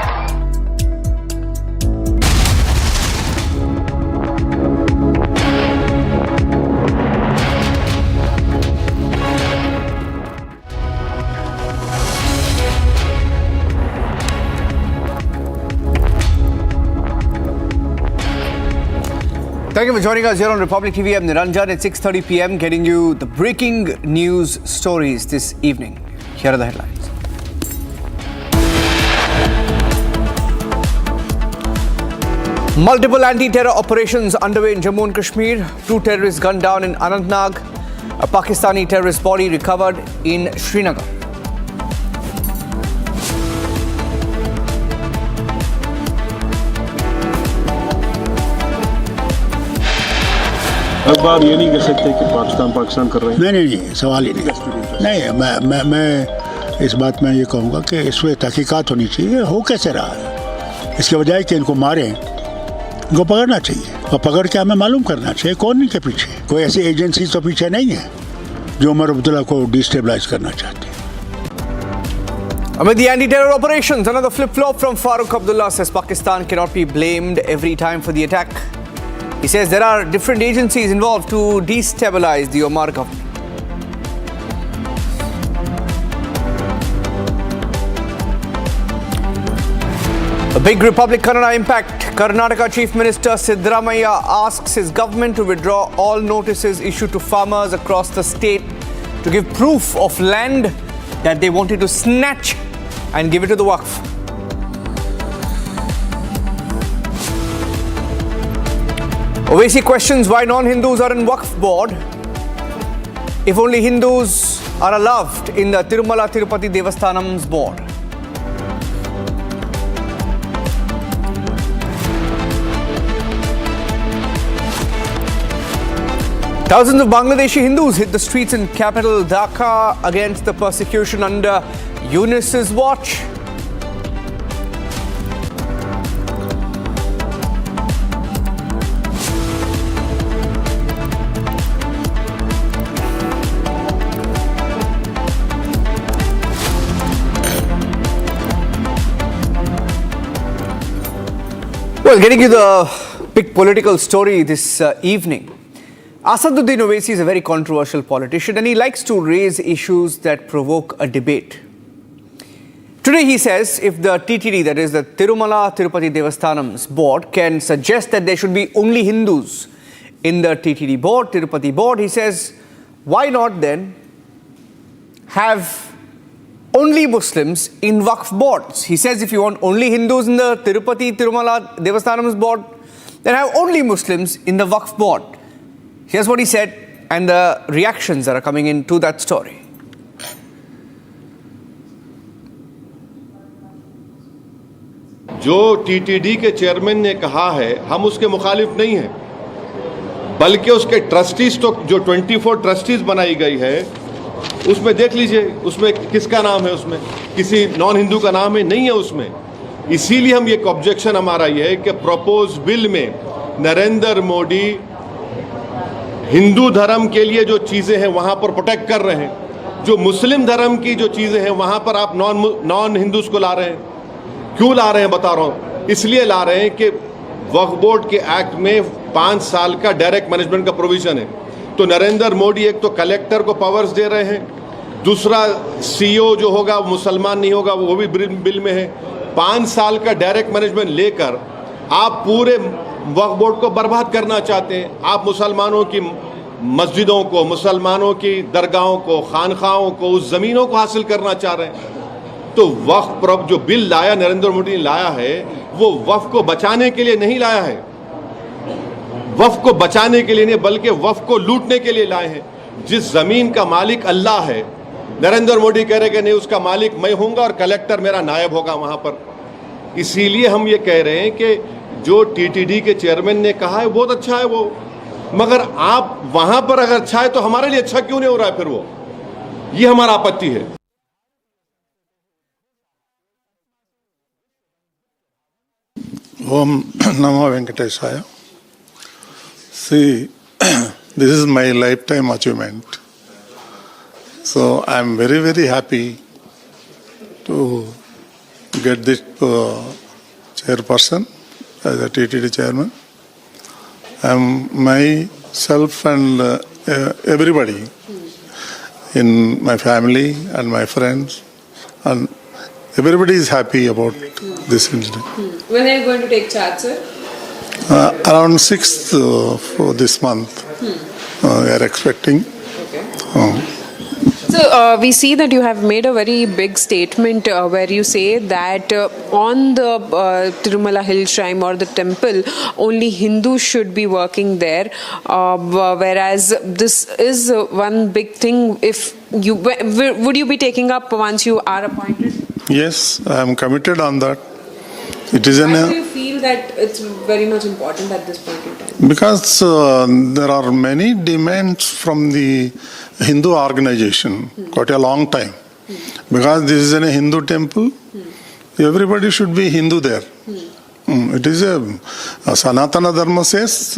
Thank you for joining us here on Republic TV. I'm Niranjan at 6:30 p.m. getting you the breaking news stories this evening. Here are the headlines. Multiple anti-terror operations underway in Jammu and Kashmir. 2 terrorists gunned down in Anantnag. A Pakistani terrorist body recovered in Srinagar. अब आप ये नहीं कह सकते कि पाकिस्तान कर रहे हैं। नहीं सवाल ही नहीं। मैं इस बात में ये कहूँगा कि इस पर तहकीकात होनी चाहिए। हो कैसे रहा है, इसके बजाय कि इनको मारें, इनको पकड़ना चाहिए और पकड़ के हमें मालूम करना चाहिए कौन इनके पीछे। कोई ऐसी एजेंसी तो पीछे नहीं है जो उमर अब्दुल्ला को डिस्टेबलाइज करना चाहती है। Amid the anti-terror operations, another flip-flop from Farooq Abdullah says Pakistan cannot be blamed every time for the attack. He says there are different agencies involved to destabilize the Omar government. A big Republic Kannada impact. Karnataka Chief Minister Siddaramaiah asks his government to withdraw all notices issued to farmers across the state to give proof of land that they wanted to snatch and give it to the Waqf. Owaisi questions why non-Hindus are in Waqf board if only Hindus are allowed in the Tirumala Tirupati Devasthanam's board. Thousands of Bangladeshi Hindus hit the streets in capital Dhaka against the persecution under UNICEF's watch. Well, getting you the big political story this evening. Asaduddin Owaisi is a very controversial politician and he likes to raise issues that provoke a debate. Today he says if the TTD, that is the Tirumala Tirupati Devasthanam's board, can suggest that there should be only Hindus in the TTD board, Tirupati board, he says why not then have only Muslims in Waqf boards? He says if you want only Hindus in the Tirupati Tirumala Devasthanam's board, then have only Muslims in the Waqf board. Here's what he said and the reactions that are coming in to that story. जो TTD के chairman ने कहा है हम उसके मुखालिफ नहीं हैं, बल्कि उसके ट्रस्टीज तो जो 24 ट्रस्टीज बनाई गई है उसमें देख लीजिए, उसमें किसका नाम है, उसमें किसी नॉन हिंदू का नाम है नहीं है उसमें। इसीलिए हम एक ऑब्जेक्शन हमारा ये है कि प्रपोज बिल में नरेंद्र मोदी हिंदू धर्म के लिए जो चीज़ें हैं वहाँ पर प्रोटेक्ट कर रहे हैं, जो मुस्लिम धर्म की जो चीज़ें हैं वहाँ पर आप नॉन हिंदूज को ला रहे हैं। क्यों ला रहे हैं बता रहा हूँ, इसलिए ला रहे हैं कि वक्फ बोर्ड के एक्ट में 5 साल का डायरेक्ट मैनेजमेंट का प्रोविजन है। तो नरेंद्र मोदी एक तो कलेक्टर को पावर्स दे रहे हैं, दूसरा सीईओ जो होगा वो मुसलमान नहीं होगा, वो भी बिल में है। 5 साल का डायरेक्ट मैनेजमेंट लेकर आप पूरे वक्फ बोर्ड को बर्बाद करना चाहते हैं। आप मुसलमानों की मस्जिदों को, मुसलमानों की दरगाहों को, खानखाहों को, उस ज़मीनों को हासिल करना चाह रहे हैं। तो वक्फ जो बिल लाया नरेंद्र मोदी ने लाया है वो वक्फ को बचाने के लिए नहीं लाया है, वक्फ को बचाने के लिए नहीं बल्कि वक्फ को लूटने के लिए लाए हैं। जिस जमीन का मालिक अल्लाह है, नरेंद्र मोदी कह रहे कि नहीं उसका मालिक मैं होऊंगा और कलेक्टर मेरा नायब होगा वहां पर। इसीलिए हम ये कह रहे हैं कि जो टीटीडी के चेयरमैन ने कहा है बहुत अच्छा है वो, मगर आप वहां पर अगर अच्छा है तो हमारे लिए अच्छा क्यों नहीं हो रहा है फिर वो, ये हमारा आपत्ति है। Om Namo Venkatesaya. See, this is my lifetime achievement. So I am very, very happy to get this chairperson as a TTD chairman. Myself and everybody in my family and my friends and everybody is happy about this incident. When are you going to take charge, sir? Around 6th for this month, we are expecting. Okay. So we see that you have made a very big statement where you say that on the Tirumala hill shrine or the temple, only Hindus should be working there, whereas this is one big thing. If you would you be taking up once you are appointed? Yes, I am committed on that. It is Why do you feel that it's very much important at this point in time? Because there are many demands from the Hindu organization, quite a long time. Because this is a Hindu temple, everybody should be Hindu there. It is a Sanatana Dharma says,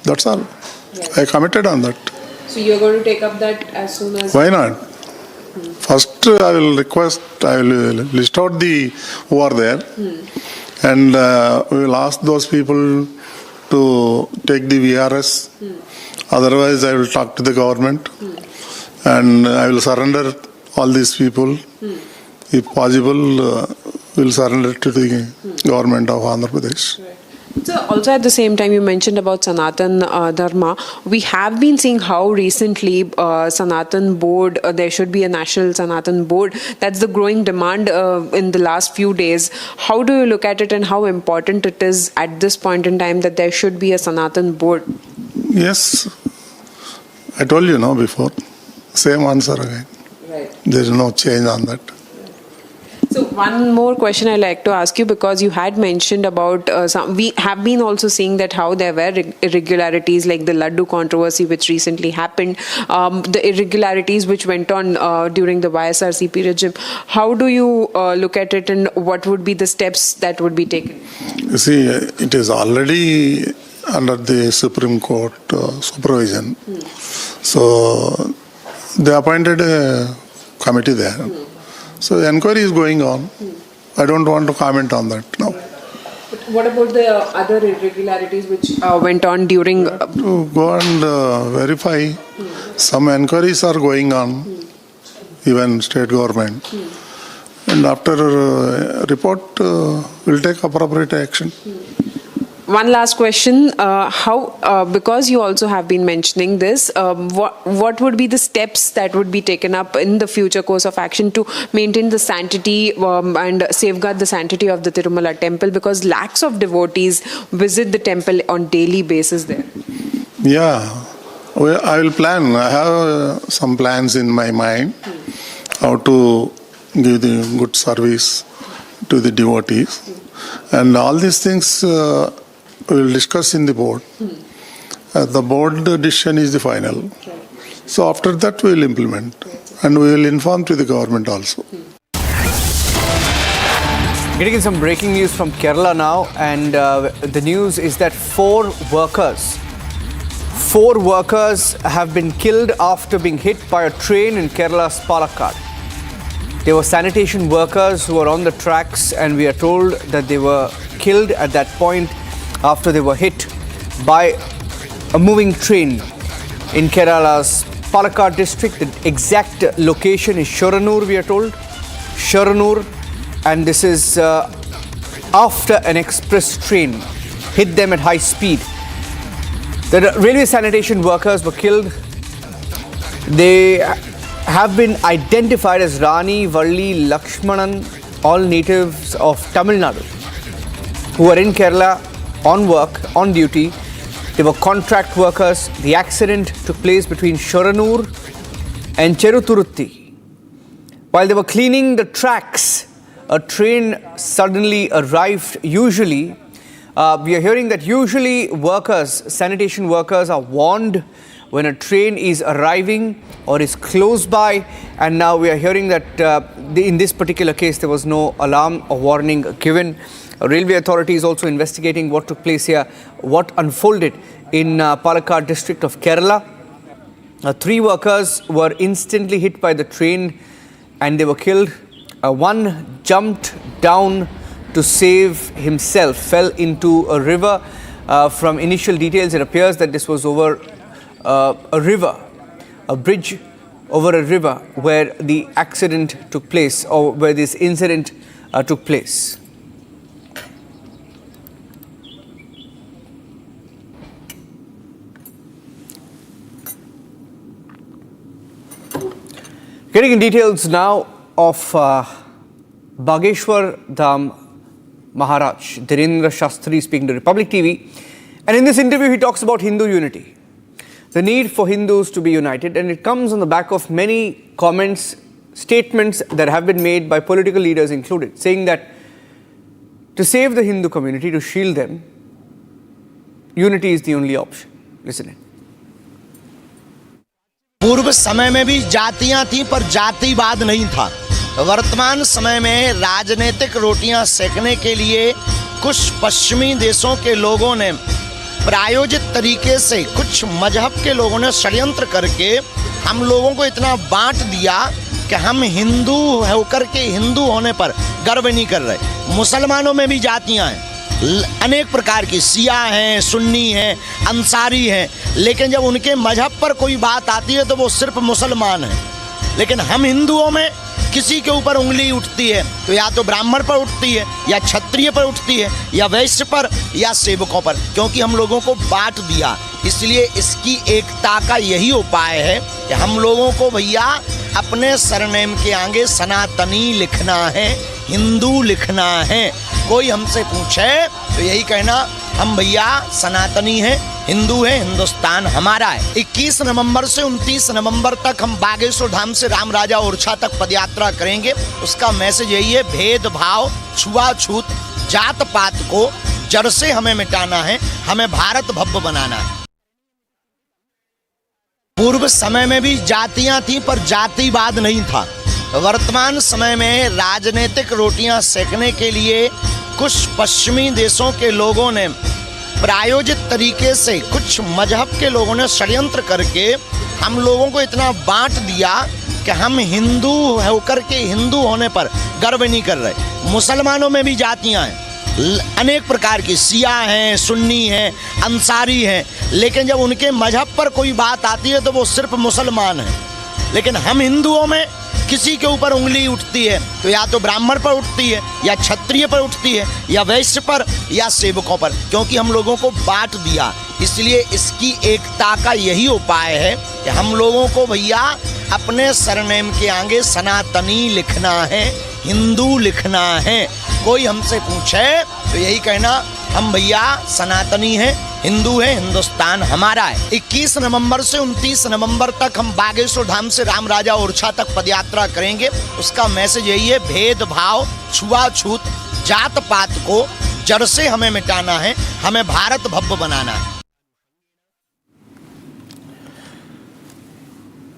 that's all. I committed on that. So you're going to take up that as soon as... Why not? First, I will list out who are there, and we will ask those people to take the VRS. Otherwise, I will talk to the government, and I will surrender all these people. If possible, we will surrender to the government of Andhra Pradesh. So also at the same time you mentioned about Sanatan Dharma. We have been seeing how recently Sanatan board, there should be a national Sanatan board. That's the growing demand in the last few days. How do you look at it and how important it is at this point in time that there should be a Sanatan board? Yes, I told you before. Same answer again. Right. There is no change on that. So one more question I'd like to ask you, because you had mentioned about we have been also seeing that how there were irregularities like the Laddu controversy which recently happened, the irregularities which went on during the YSRCP regime. How do you look at it and what would be the steps that would be taken? You see, it is already under the Supreme Court supervision. So they appointed a committee there. So the inquiry is going on. I don't want to comment on that now. But what about the other irregularities which went on during... To go and verify. Some inquiries are going on, even state government. And after report, we'll take appropriate action. One last question. Because you also have been mentioning this, what would be the steps that would be taken up in the future course of action to maintain the sanctity and safeguard the sanctity of the Tirumala temple? Because lakhs of devotees visit the temple on daily basis there. Yeah, I will plan. I have some plans in my mind how to give the good service to the devotees. And all these things we will discuss in the board. The board decision is the final. So after that we will implement and we will inform to the government also. Getting in some breaking news from Kerala now, and the news is that four workers have been killed after being hit by a train in Kerala's Palakkad. They were sanitation workers who were on the tracks, and we are told that they were killed at that point after they were hit by a moving train in Kerala's Palakkad district. The exact location is Shoranur, we are told. Shoranur, and this is after an express train hit them at high speed. The railway sanitation workers were killed. They have been identified as Rani, Valli, Lakshmanan, all natives of Tamil Nadu, who are in Kerala on work, on duty. They were contract workers. The accident took place between Shoranur and Cheruturutti. While they were cleaning the tracks, a train suddenly arrived. Usually, we are hearing that usually sanitation workers are warned when a train is arriving or is close by, and now we are hearing that in this particular case there was no alarm or warning given. Railway authority is also investigating what took place here, what unfolded in Palakkad district of Kerala. 3 workers were instantly hit by the train and they were killed. One jumped down to save himself, fell into a river. From initial details, it appears that this was over a river, a bridge over a river where the accident took place, or where this incident took place. Getting in details now of Bageshwar Dham Maharaj, Dhirendra Shastri speaking to Republic TV. And in this interview, he talks about Hindu unity, the need for Hindus to be united. And it comes on the back of many comments, statements that have been made by political leaders included, saying that to save the Hindu community, to shield them, unity is the only option. Listen in. पूर्व समय में भी जातियां थी पर जातिवाद नहीं था। वर्तमान समय में राजनीतिक रोटियां सेकने के लिए कुछ पश्चिमी देशों के लोगों ने प्रायोजित तरीके से, कुछ मजहब के लोगों ने षड्यंत्र करके हम लोगों को इतना बांट दिया कि हम हिंदू होकर के हिंदू होने पर गर्व नहीं कर रहे। मुसलमानों में भी जातियां हैं, अनेक प्रकार की, शिया हैं, सुन्नी हैं, अंसारी हैं, लेकिन जब उनके मजहब पर कोई बात आती है तो वो सिर्फ मुसलमान हैं। लेकिन हम हिंदुओं में किसी के ऊपर उंगली उठती है तो या तो ब्राह्मण पर उठती है, या क्षत्रिय पर उठती है, या वैश्य पर, या सेवकों पर, क्योंकि हम लोगों को बांट दिया। इसलिए इसकी एकता का यही उपाय है कि हम लोगों को भैया अपने सरनेम के आगे सनातनी लिखना है, हिंदू लिखना है। कोई हमसे पूछे तो यही कहना, हम भैया सनातनी हैं, हिंदू हैं, हिंदुस्तान हमारा है। 21 नवंबर से 29 नवंबर तक हम बागेश्वर धाम से राम राजा ओरछा तक पदयात्रा करेंगे। उसका मैसेज यही है, भेदभाव, छुआछूत, जात पात को जड़ से हमें मिटाना है, हमें भारत भव्य बनाना है। पूर्व समय में भी जातियां थी पर जातिवाद नहीं था। वर्तमान समय में राजनीतिक रोटियां सेकने के लिए कुछ पश्चिमी देशों के लोगों ने प्रायोजित तरीके से, कुछ मजहब के लोगों ने षड्यंत्र करके हम लोगों को इतना बांट दिया कि हम हिंदू होकर के हिंदू होने पर गर्व नहीं कर रहे। मुसलमानों में भी जातियां हैं, अनेक प्रकार की, शिया हैं, सुन्नी हैं, अंसारी हैं, लेकिन जब उनके मजहब पर कोई बात आती है तो वो सिर्फ मुसलमान हैं। लेकिन हम हिंदुओं में किसी के ऊपर उंगली उठती है तो या तो ब्राह्मण पर उठती है, या क्षत्रिय पर उठती है, या वैश्य पर, या सेवकों पर, क्योंकि हम लोगों को बांट दिया। इसलिए इसकी एकता का यही उपाय है कि हम लोगों को भैया अपने सरनेम के आगे सनातनी लिखना है, हिंदू लिखना है। कोई हमसे पूछे तो यही कहना हम भैया सनातनी हैं, हिंदू हैं, हिंदुस्तान हमारा है। 21 नवंबर से 29 नवंबर तक हम बागेश्वर धाम से राम राजा ओरछा तक पदयात्रा करेंगे। उसका मैसेज यही है, भेदभाव, छुआछूत, जात पात को जड़ से हमें मिटाना है, हमें भारत भव्य बनाना है।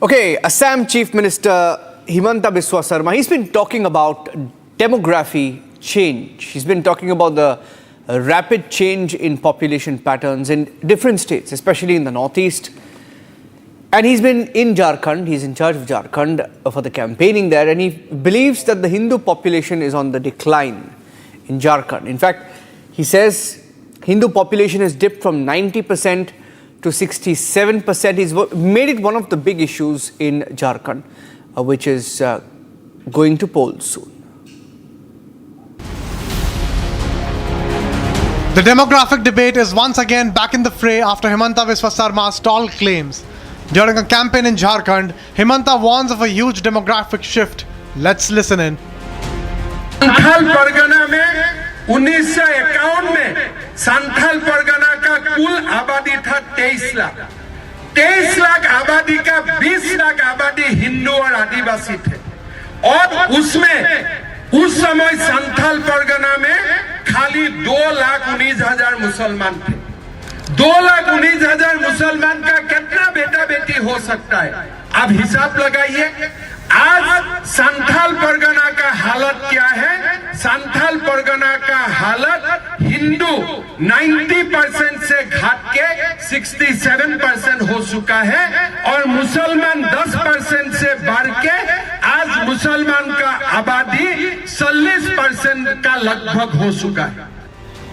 Okay, Assam Chief Minister Himanta Biswa Sarma, he's been talking about demography change. He's been talking about the rapid change in population patterns in different states, especially in the northeast. And he's been in Jharkhand, he's in charge of Jharkhand for the campaigning there, and he believes that the Hindu population is on the decline in Jharkhand. In fact, he says Hindu population has dipped from 90% to 67%. He's made it one of the big issues in Jharkhand, which is going to polls soon. The demographic debate is once again back in the fray after Himanta Biswa Sarma's stalled claims. During a campaign in Jharkhand, Himanta warns of a huge demographic shift. Let's listen in. Santhal Pargana में 1951 में संथाल परगना का कुल आबादी था 23 लाख। 23 लाख आबादी का 20 लाख आबादी हिंदू और आदिवासी थे, और उसमें उस समय संथाल परगना में खाली 2,19,000 मुसलमान थे। 2,19,000 मुसलमान का कितना बेटा बेटी हो सकता है? अब हिसाब लगाइए। आज संथाल परगना का हालत क्या है? संथाल परगना का हालत हिंदू 90% से घट के 67% हो चुका है, और मुसलमान 10% से बढ़ के आज मुसलमान का आबादी 40% का लगभग हो चुका है।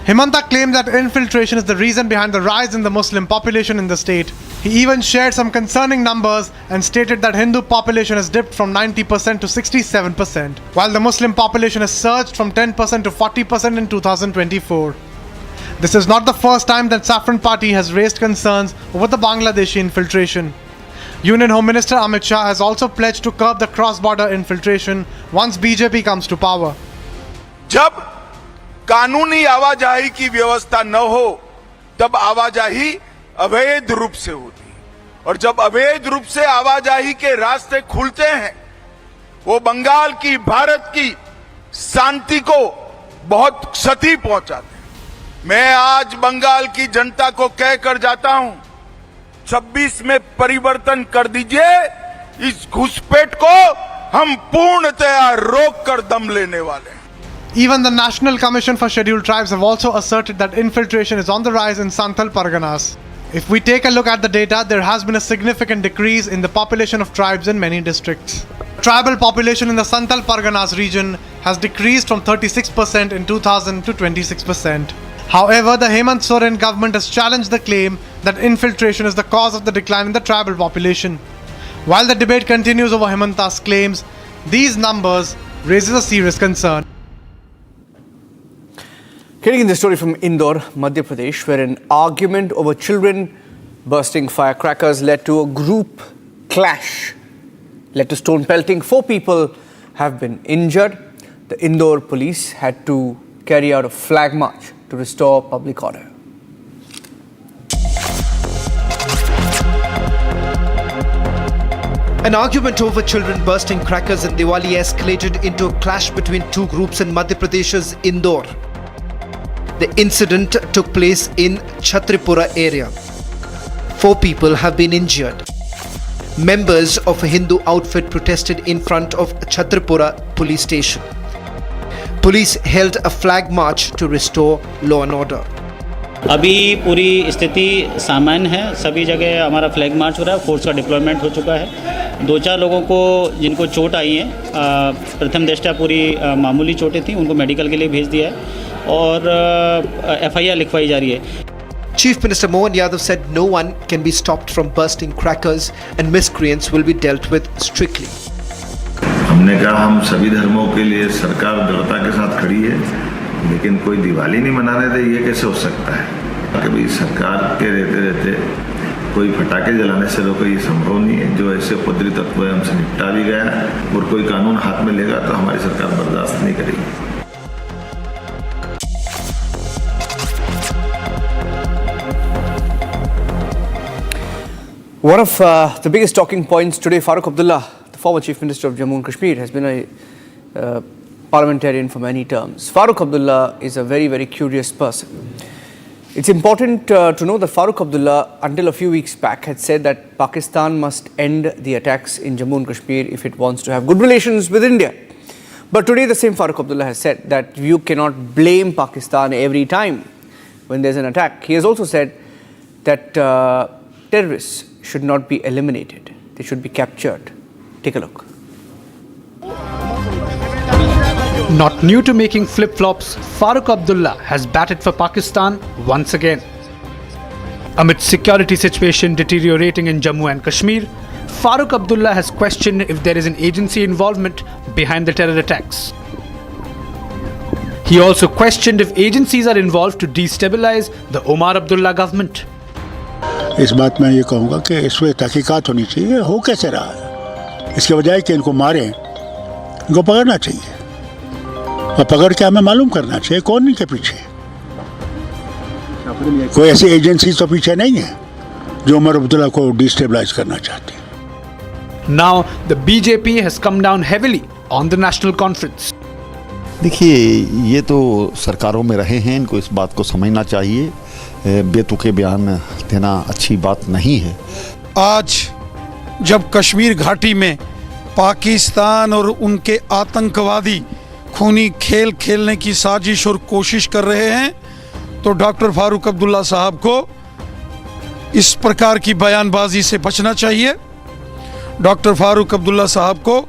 Himanta claimed that infiltration is the reason behind the rise in the Muslim population in the state. He even shared some concerning numbers and stated that Hindu population has dipped from 90% to 67%, while the Muslim population has surged from 10% to 40% in 2024. This is not the first time that Saffron Party has raised concerns over the Bangladeshi infiltration. Union Home Minister Amit Shah has also pledged to curb the cross-border infiltration once BJP comes to power. जब कानूनी आवाजाही की व्यवस्था न हो तब आवाजाही अवैध रूप से होती, और जब अवैध रूप से आवाजाही के रास्ते खुलते हैं वो बंगाल की, भारत की शांति को बहुत क्षति पहुंचाते हैं। मैं आज बंगाल की जनता को कहकर जाता हूं, 26 में परिवर्तन कर दीजिए, इस घुसपैठ को हम पूर्णतया रोक कर दम लेने वाले हैं। Even the National Commission for Scheduled Tribes have also asserted that infiltration is on the rise in Santhal Parganas. If we take a look at the data, there has been a significant decrease in the population of tribes in many districts. Tribal population in the Santhal Parganas region has decreased from 36% in 2000 to 26%. However, the Hemant Soren government has challenged the claim that infiltration is the cause of the decline in the tribal population. While the debate continues over Hemanta's claims, these numbers raises a serious concern. Getting in the story from Indore, Madhya Pradesh, where an argument over children bursting firecrackers led to a group clash, led to stone pelting. 4 people have been injured. The Indore police had to carry out a flag march to restore public order. An argument over children bursting crackers in Diwali escalated into a clash between 2 groups in Madhya Pradesh's Indore. The incident took place in Chhatripura area. 4 people have been injured. Members of a Hindu outfit protested in front of Chhatripura police station. Police held a flag march to restore law and order. अभी पूरी स्थिति सामान्य है, सभी जगह हमारा flag march हो रहा है, फोर्स का डिप्लॉयमेंट हो चुका है। 2-4 लोगों को जिनको चोट आई है, प्रथम दृष्टया पूरी मामूली चोटें थी, उनको मेडिकल के लिए भेज दिया है और FIR लिखवाई जा रही है। Chief Minister Mohan Yadav said no one can be stopped from bursting crackers and miscreants will be dealt with strictly. हमने कहा हम सभी धर्मों के लिए सरकार दृढ़ता के साथ खड़ी है, लेकिन कोई दिवाली नहीं मनाने दे, ये कैसे हो सकता है कि भाई सरकार के रहते रहते कोई पटाखे जलाने से रोके, ये संभव नहीं है। जो ऐसे उपद्रवी तत्व है हमसे निपटा भी गया और कोई कानून हाथ में लेगा तो हमारी सरकार बर्दाश्त नहीं करेगी। One of the biggest talking points today, Farooq Abdullah, the former Chief Minister of Jammu and Kashmir, has been a parliamentarian for many terms. Farooq Abdullah is a very, very curious person. It's important to know that Farooq Abdullah, until a few weeks back, had said that Pakistan must end the attacks in Jammu and Kashmir if it wants to have good relations with India. But today, the same Farooq Abdullah has said that you cannot blame Pakistan every time when there's an attack. He has also said that terrorists should not be eliminated. They should be captured. Take a look. Not new to making flip-flops, Farooq Abdullah has batted for Pakistan once again. Amid security situation deteriorating in Jammu and Kashmir, Farooq Abdullah has questioned if there is an agency involvement behind the terror attacks. He also questioned if agencies are involved to destabilize the Omar Abdullah government. इस बात में ये कहूँगा कि इस पर तहकीकात होनी चाहिए, हो कैसे रहा है। इसके बजाय कि इनको मारें, इनको पकड़ना चाहिए और पकड़ के हमें मालूम करना चाहिए कौन इनके पीछे। कोई ऐसी एजेंसी तो पीछे नहीं है जो उमर अब्दुल्ला को डिस्टेबलाइज करना चाहती है। Now the BJP has come down heavily on the national conference. देखिए, ये तो सरकारों में रहे हैं, इनको इस बात को समझना चाहिए। बेतुके बयान देना अच्छी बात नहीं है। आज जब कश्मीर घाटी में पाकिस्तान और उनके आतंकवादी खूनी खेल खेलने की साजिश और कोशिश कर रहे हैं, तो डॉक्टर फारूक अब्दुल्ला साहब को इस प्रकार की बयानबाजी से बचना चाहिए। डॉक्टर फारूक अब्दुल्ला साहब को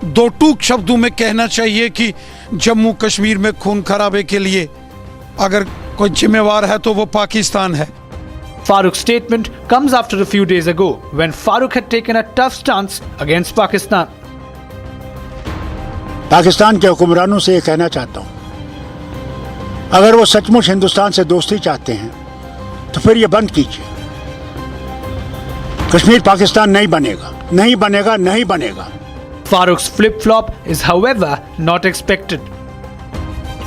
दो टूक शब्दों में कहना चाहिए कि जम्मू कश्मीर में खून खराबे के लिए अगर कोई जिम्मेवार है तो वो पाकिस्तान है। Farooq's statement comes after a few days ago when Farooq had taken a tough stance against Pakistan. Pakistan के हुक्मरानों से ये कहना चाहता हूँ, अगर वो सचमुच हिंदुस्तान से दोस्ती चाहते हैं तो फिर ये बंद कीजिए। कश्मीर पाकिस्तान नहीं बनेगा, नहीं बनेगा, नहीं बनेगा। Farooq's flip-flop is, however, not expected.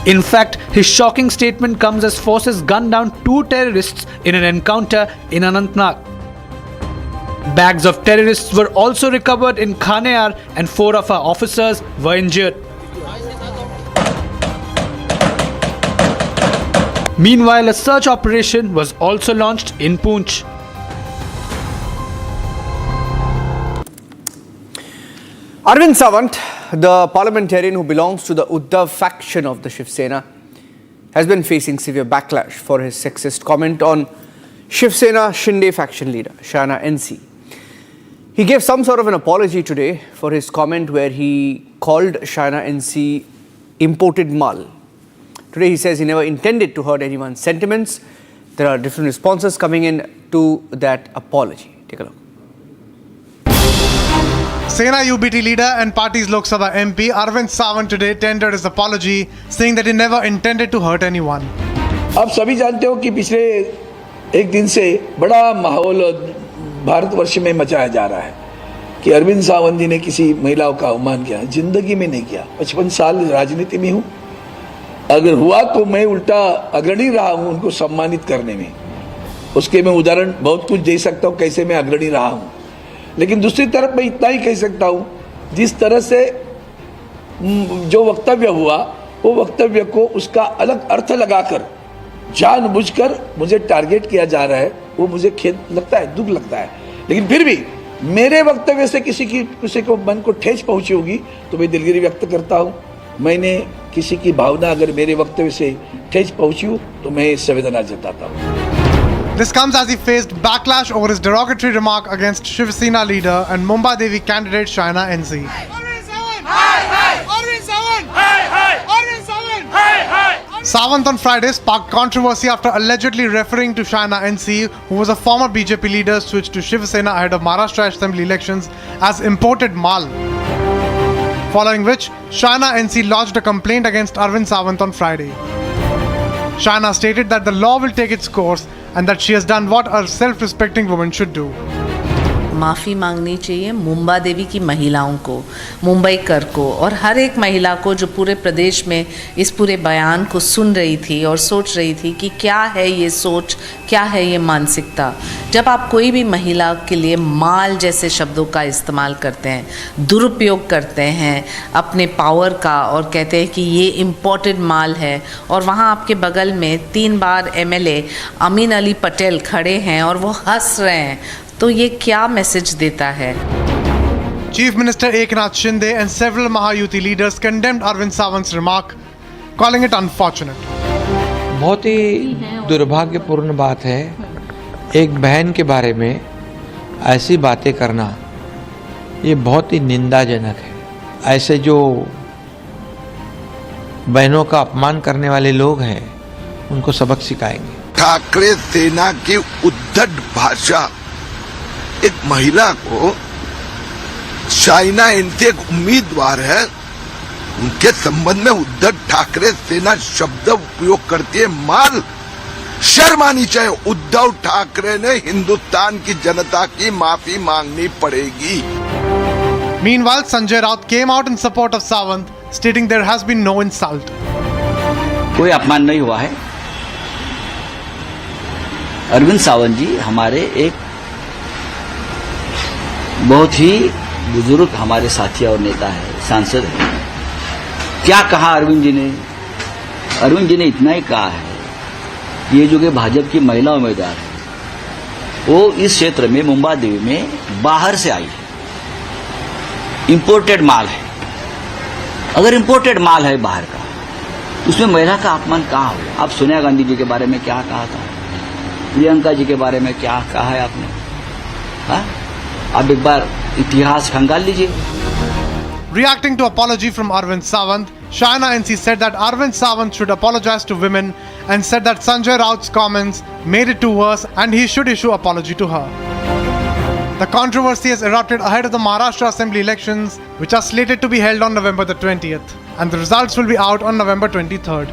In fact, his shocking statement comes as forces gunned down 2 terrorists in an encounter in Anantnag. Bags of terrorists were also recovered in Khanayar and 4 of our officers were injured. Meanwhile, a search operation was also launched in Poonch. Arvind Sawant, the parliamentarian who belongs to the Uddhav faction of the Shiv Sena, has been facing severe backlash for his sexist comment on Shiv Sena Shinde faction leader, Shana NC. He gave some sort of an apology today for his comment where he called Shana NC imported mal. Today he says he never intended to hurt anyone's sentiments. There are different responses coming in to that apology. Take a look. Sena UBT leader and party's Lok Sabha MP Arvind Sawant today tendered his apology, saying that he never intended to hurt anyone. आप सभी जानते हो कि पिछले एक दिन से बड़ा माहौल भारतवर्ष में मचाया जा रहा है कि अरविंद सावंत जी ने किसी महिलाओं का अवमान किया। जिंदगी में नहीं किया। 55 साल राजनीति में हूँ, अगर हुआ तो मैं उल्टा अग्रणी रहा हूँ उनको सम्मानित करने में। उसके मैं उदाहरण बहुत कुछ दे सकता हूँ कैसे मैं अग्रणी रहा हूँ। लेकिन दूसरी तरफ मैं इतना ही कह सकता हूँ, जिस तरह से जो वक्तव्य हुआ वो वक्तव्य को उसका अलग अर्थ लगाकर जानबूझकर मुझे टारगेट किया जा रहा है, वो मुझे खेद लगता है, दुख लगता है। लेकिन फिर भी मेरे वक्तव्य से किसी को मन को ठेस पहुंची होगी तो मैं दिलगिरी व्यक्त करता हूँ। मैंने किसी की भावना अगर मेरे वक्तव्य से ठेस पहुंची हो तो मैं संवेदना जताता हूँ। This comes as he faced backlash over his derogatory remark against Shiv Sena leader and Mumbai Devi candidate Shana NC. Sawant on Friday sparked controversy after allegedly referring to Shana NC, who was a former BJP leader switched to Shiv Sena ahead of Maharashtra Assembly elections, as imported mal. following which Shaina NC lodged a complaint against Arvind Sawant on Friday. Shaina stated that the law will take its course and that she has done what a self-respecting woman should do. माफ़ी मांगनी चाहिए मुंबा देवी की महिलाओं को, मुंबई कर को और हर एक महिला को जो पूरे प्रदेश में इस पूरे बयान को सुन रही थी और सोच रही थी कि क्या है ये सोच, क्या है ये मानसिकता। जब आप कोई भी महिला के लिए माल जैसे शब्दों का इस्तेमाल करते हैं, दुरुपयोग करते हैं अपने पावर का और कहते हैं कि ये इम्पोर्टेड माल है, और वहाँ आपके बगल में 3 बार MLA अमीन अली पटेल खड़े हैं और वो हंस रहे हैं, तो ये क्या मैसेज देता है? Chief Minister Eknath Shinde and several Mahayuti leaders condemned Arvind Sawant's remark, calling it unfortunate. बहुत ही दुर्भाग्यपूर्ण बात है एक बहन के बारे में ऐसी बातें करना, ये बहुत ही निंदाजनक है। ऐसे जो बहनों का अपमान करने वाले लोग हैं उनको सबक सिखाएंगे। ठाकरे सेना की उद्धट भाषा एक महिला को, शाइना इनसे एक उम्मीदवार है, उनके संबंध में उद्धव ठाकरे सेना शब्द उपयोग करती है। माल शर्म आनी चाहिए। उद्धव ठाकरे ने हिंदुस्तान की जनता की माफी मांगनी पड़ेगी। Meanwhile, Sanjay Raut came out in support of Sawant, stating there has been no insult. कोई अपमान नहीं हुआ है। अरविंद सावंत जी हमारे एक बहुत ही बुजुर्ग हमारे साथी और नेता है, सांसद है। क्या कहा अरविंद जी ने? अरविंद जी ने इतना ही कहा है कि ये जो कि भाजपा की महिला उम्मीदवार है वो इस क्षेत्र में मुंबा देवी में बाहर से आई है, इंपोर्टेड माल है। अगर इंपोर्टेड माल है बाहर का तो उसमें महिला का अपमान कहाँ हो? आप सोनिया गांधी जी के बारे में क्या कहा था, प्रियंका जी के बारे में क्या कहा है आपने? हाँ, आप एक बार इतिहास खंगाल लीजिए। Reacting to apology from Arvind Sawant, Shaina NC said that Arvind Sawant should apologize to women and said that Sanjay Raut's comments made it too worse and he should issue apology to her. The controversy has erupted ahead of the Maharashtra Assembly elections, which are slated to be held on November the 20th, and the results will be out on November 23rd.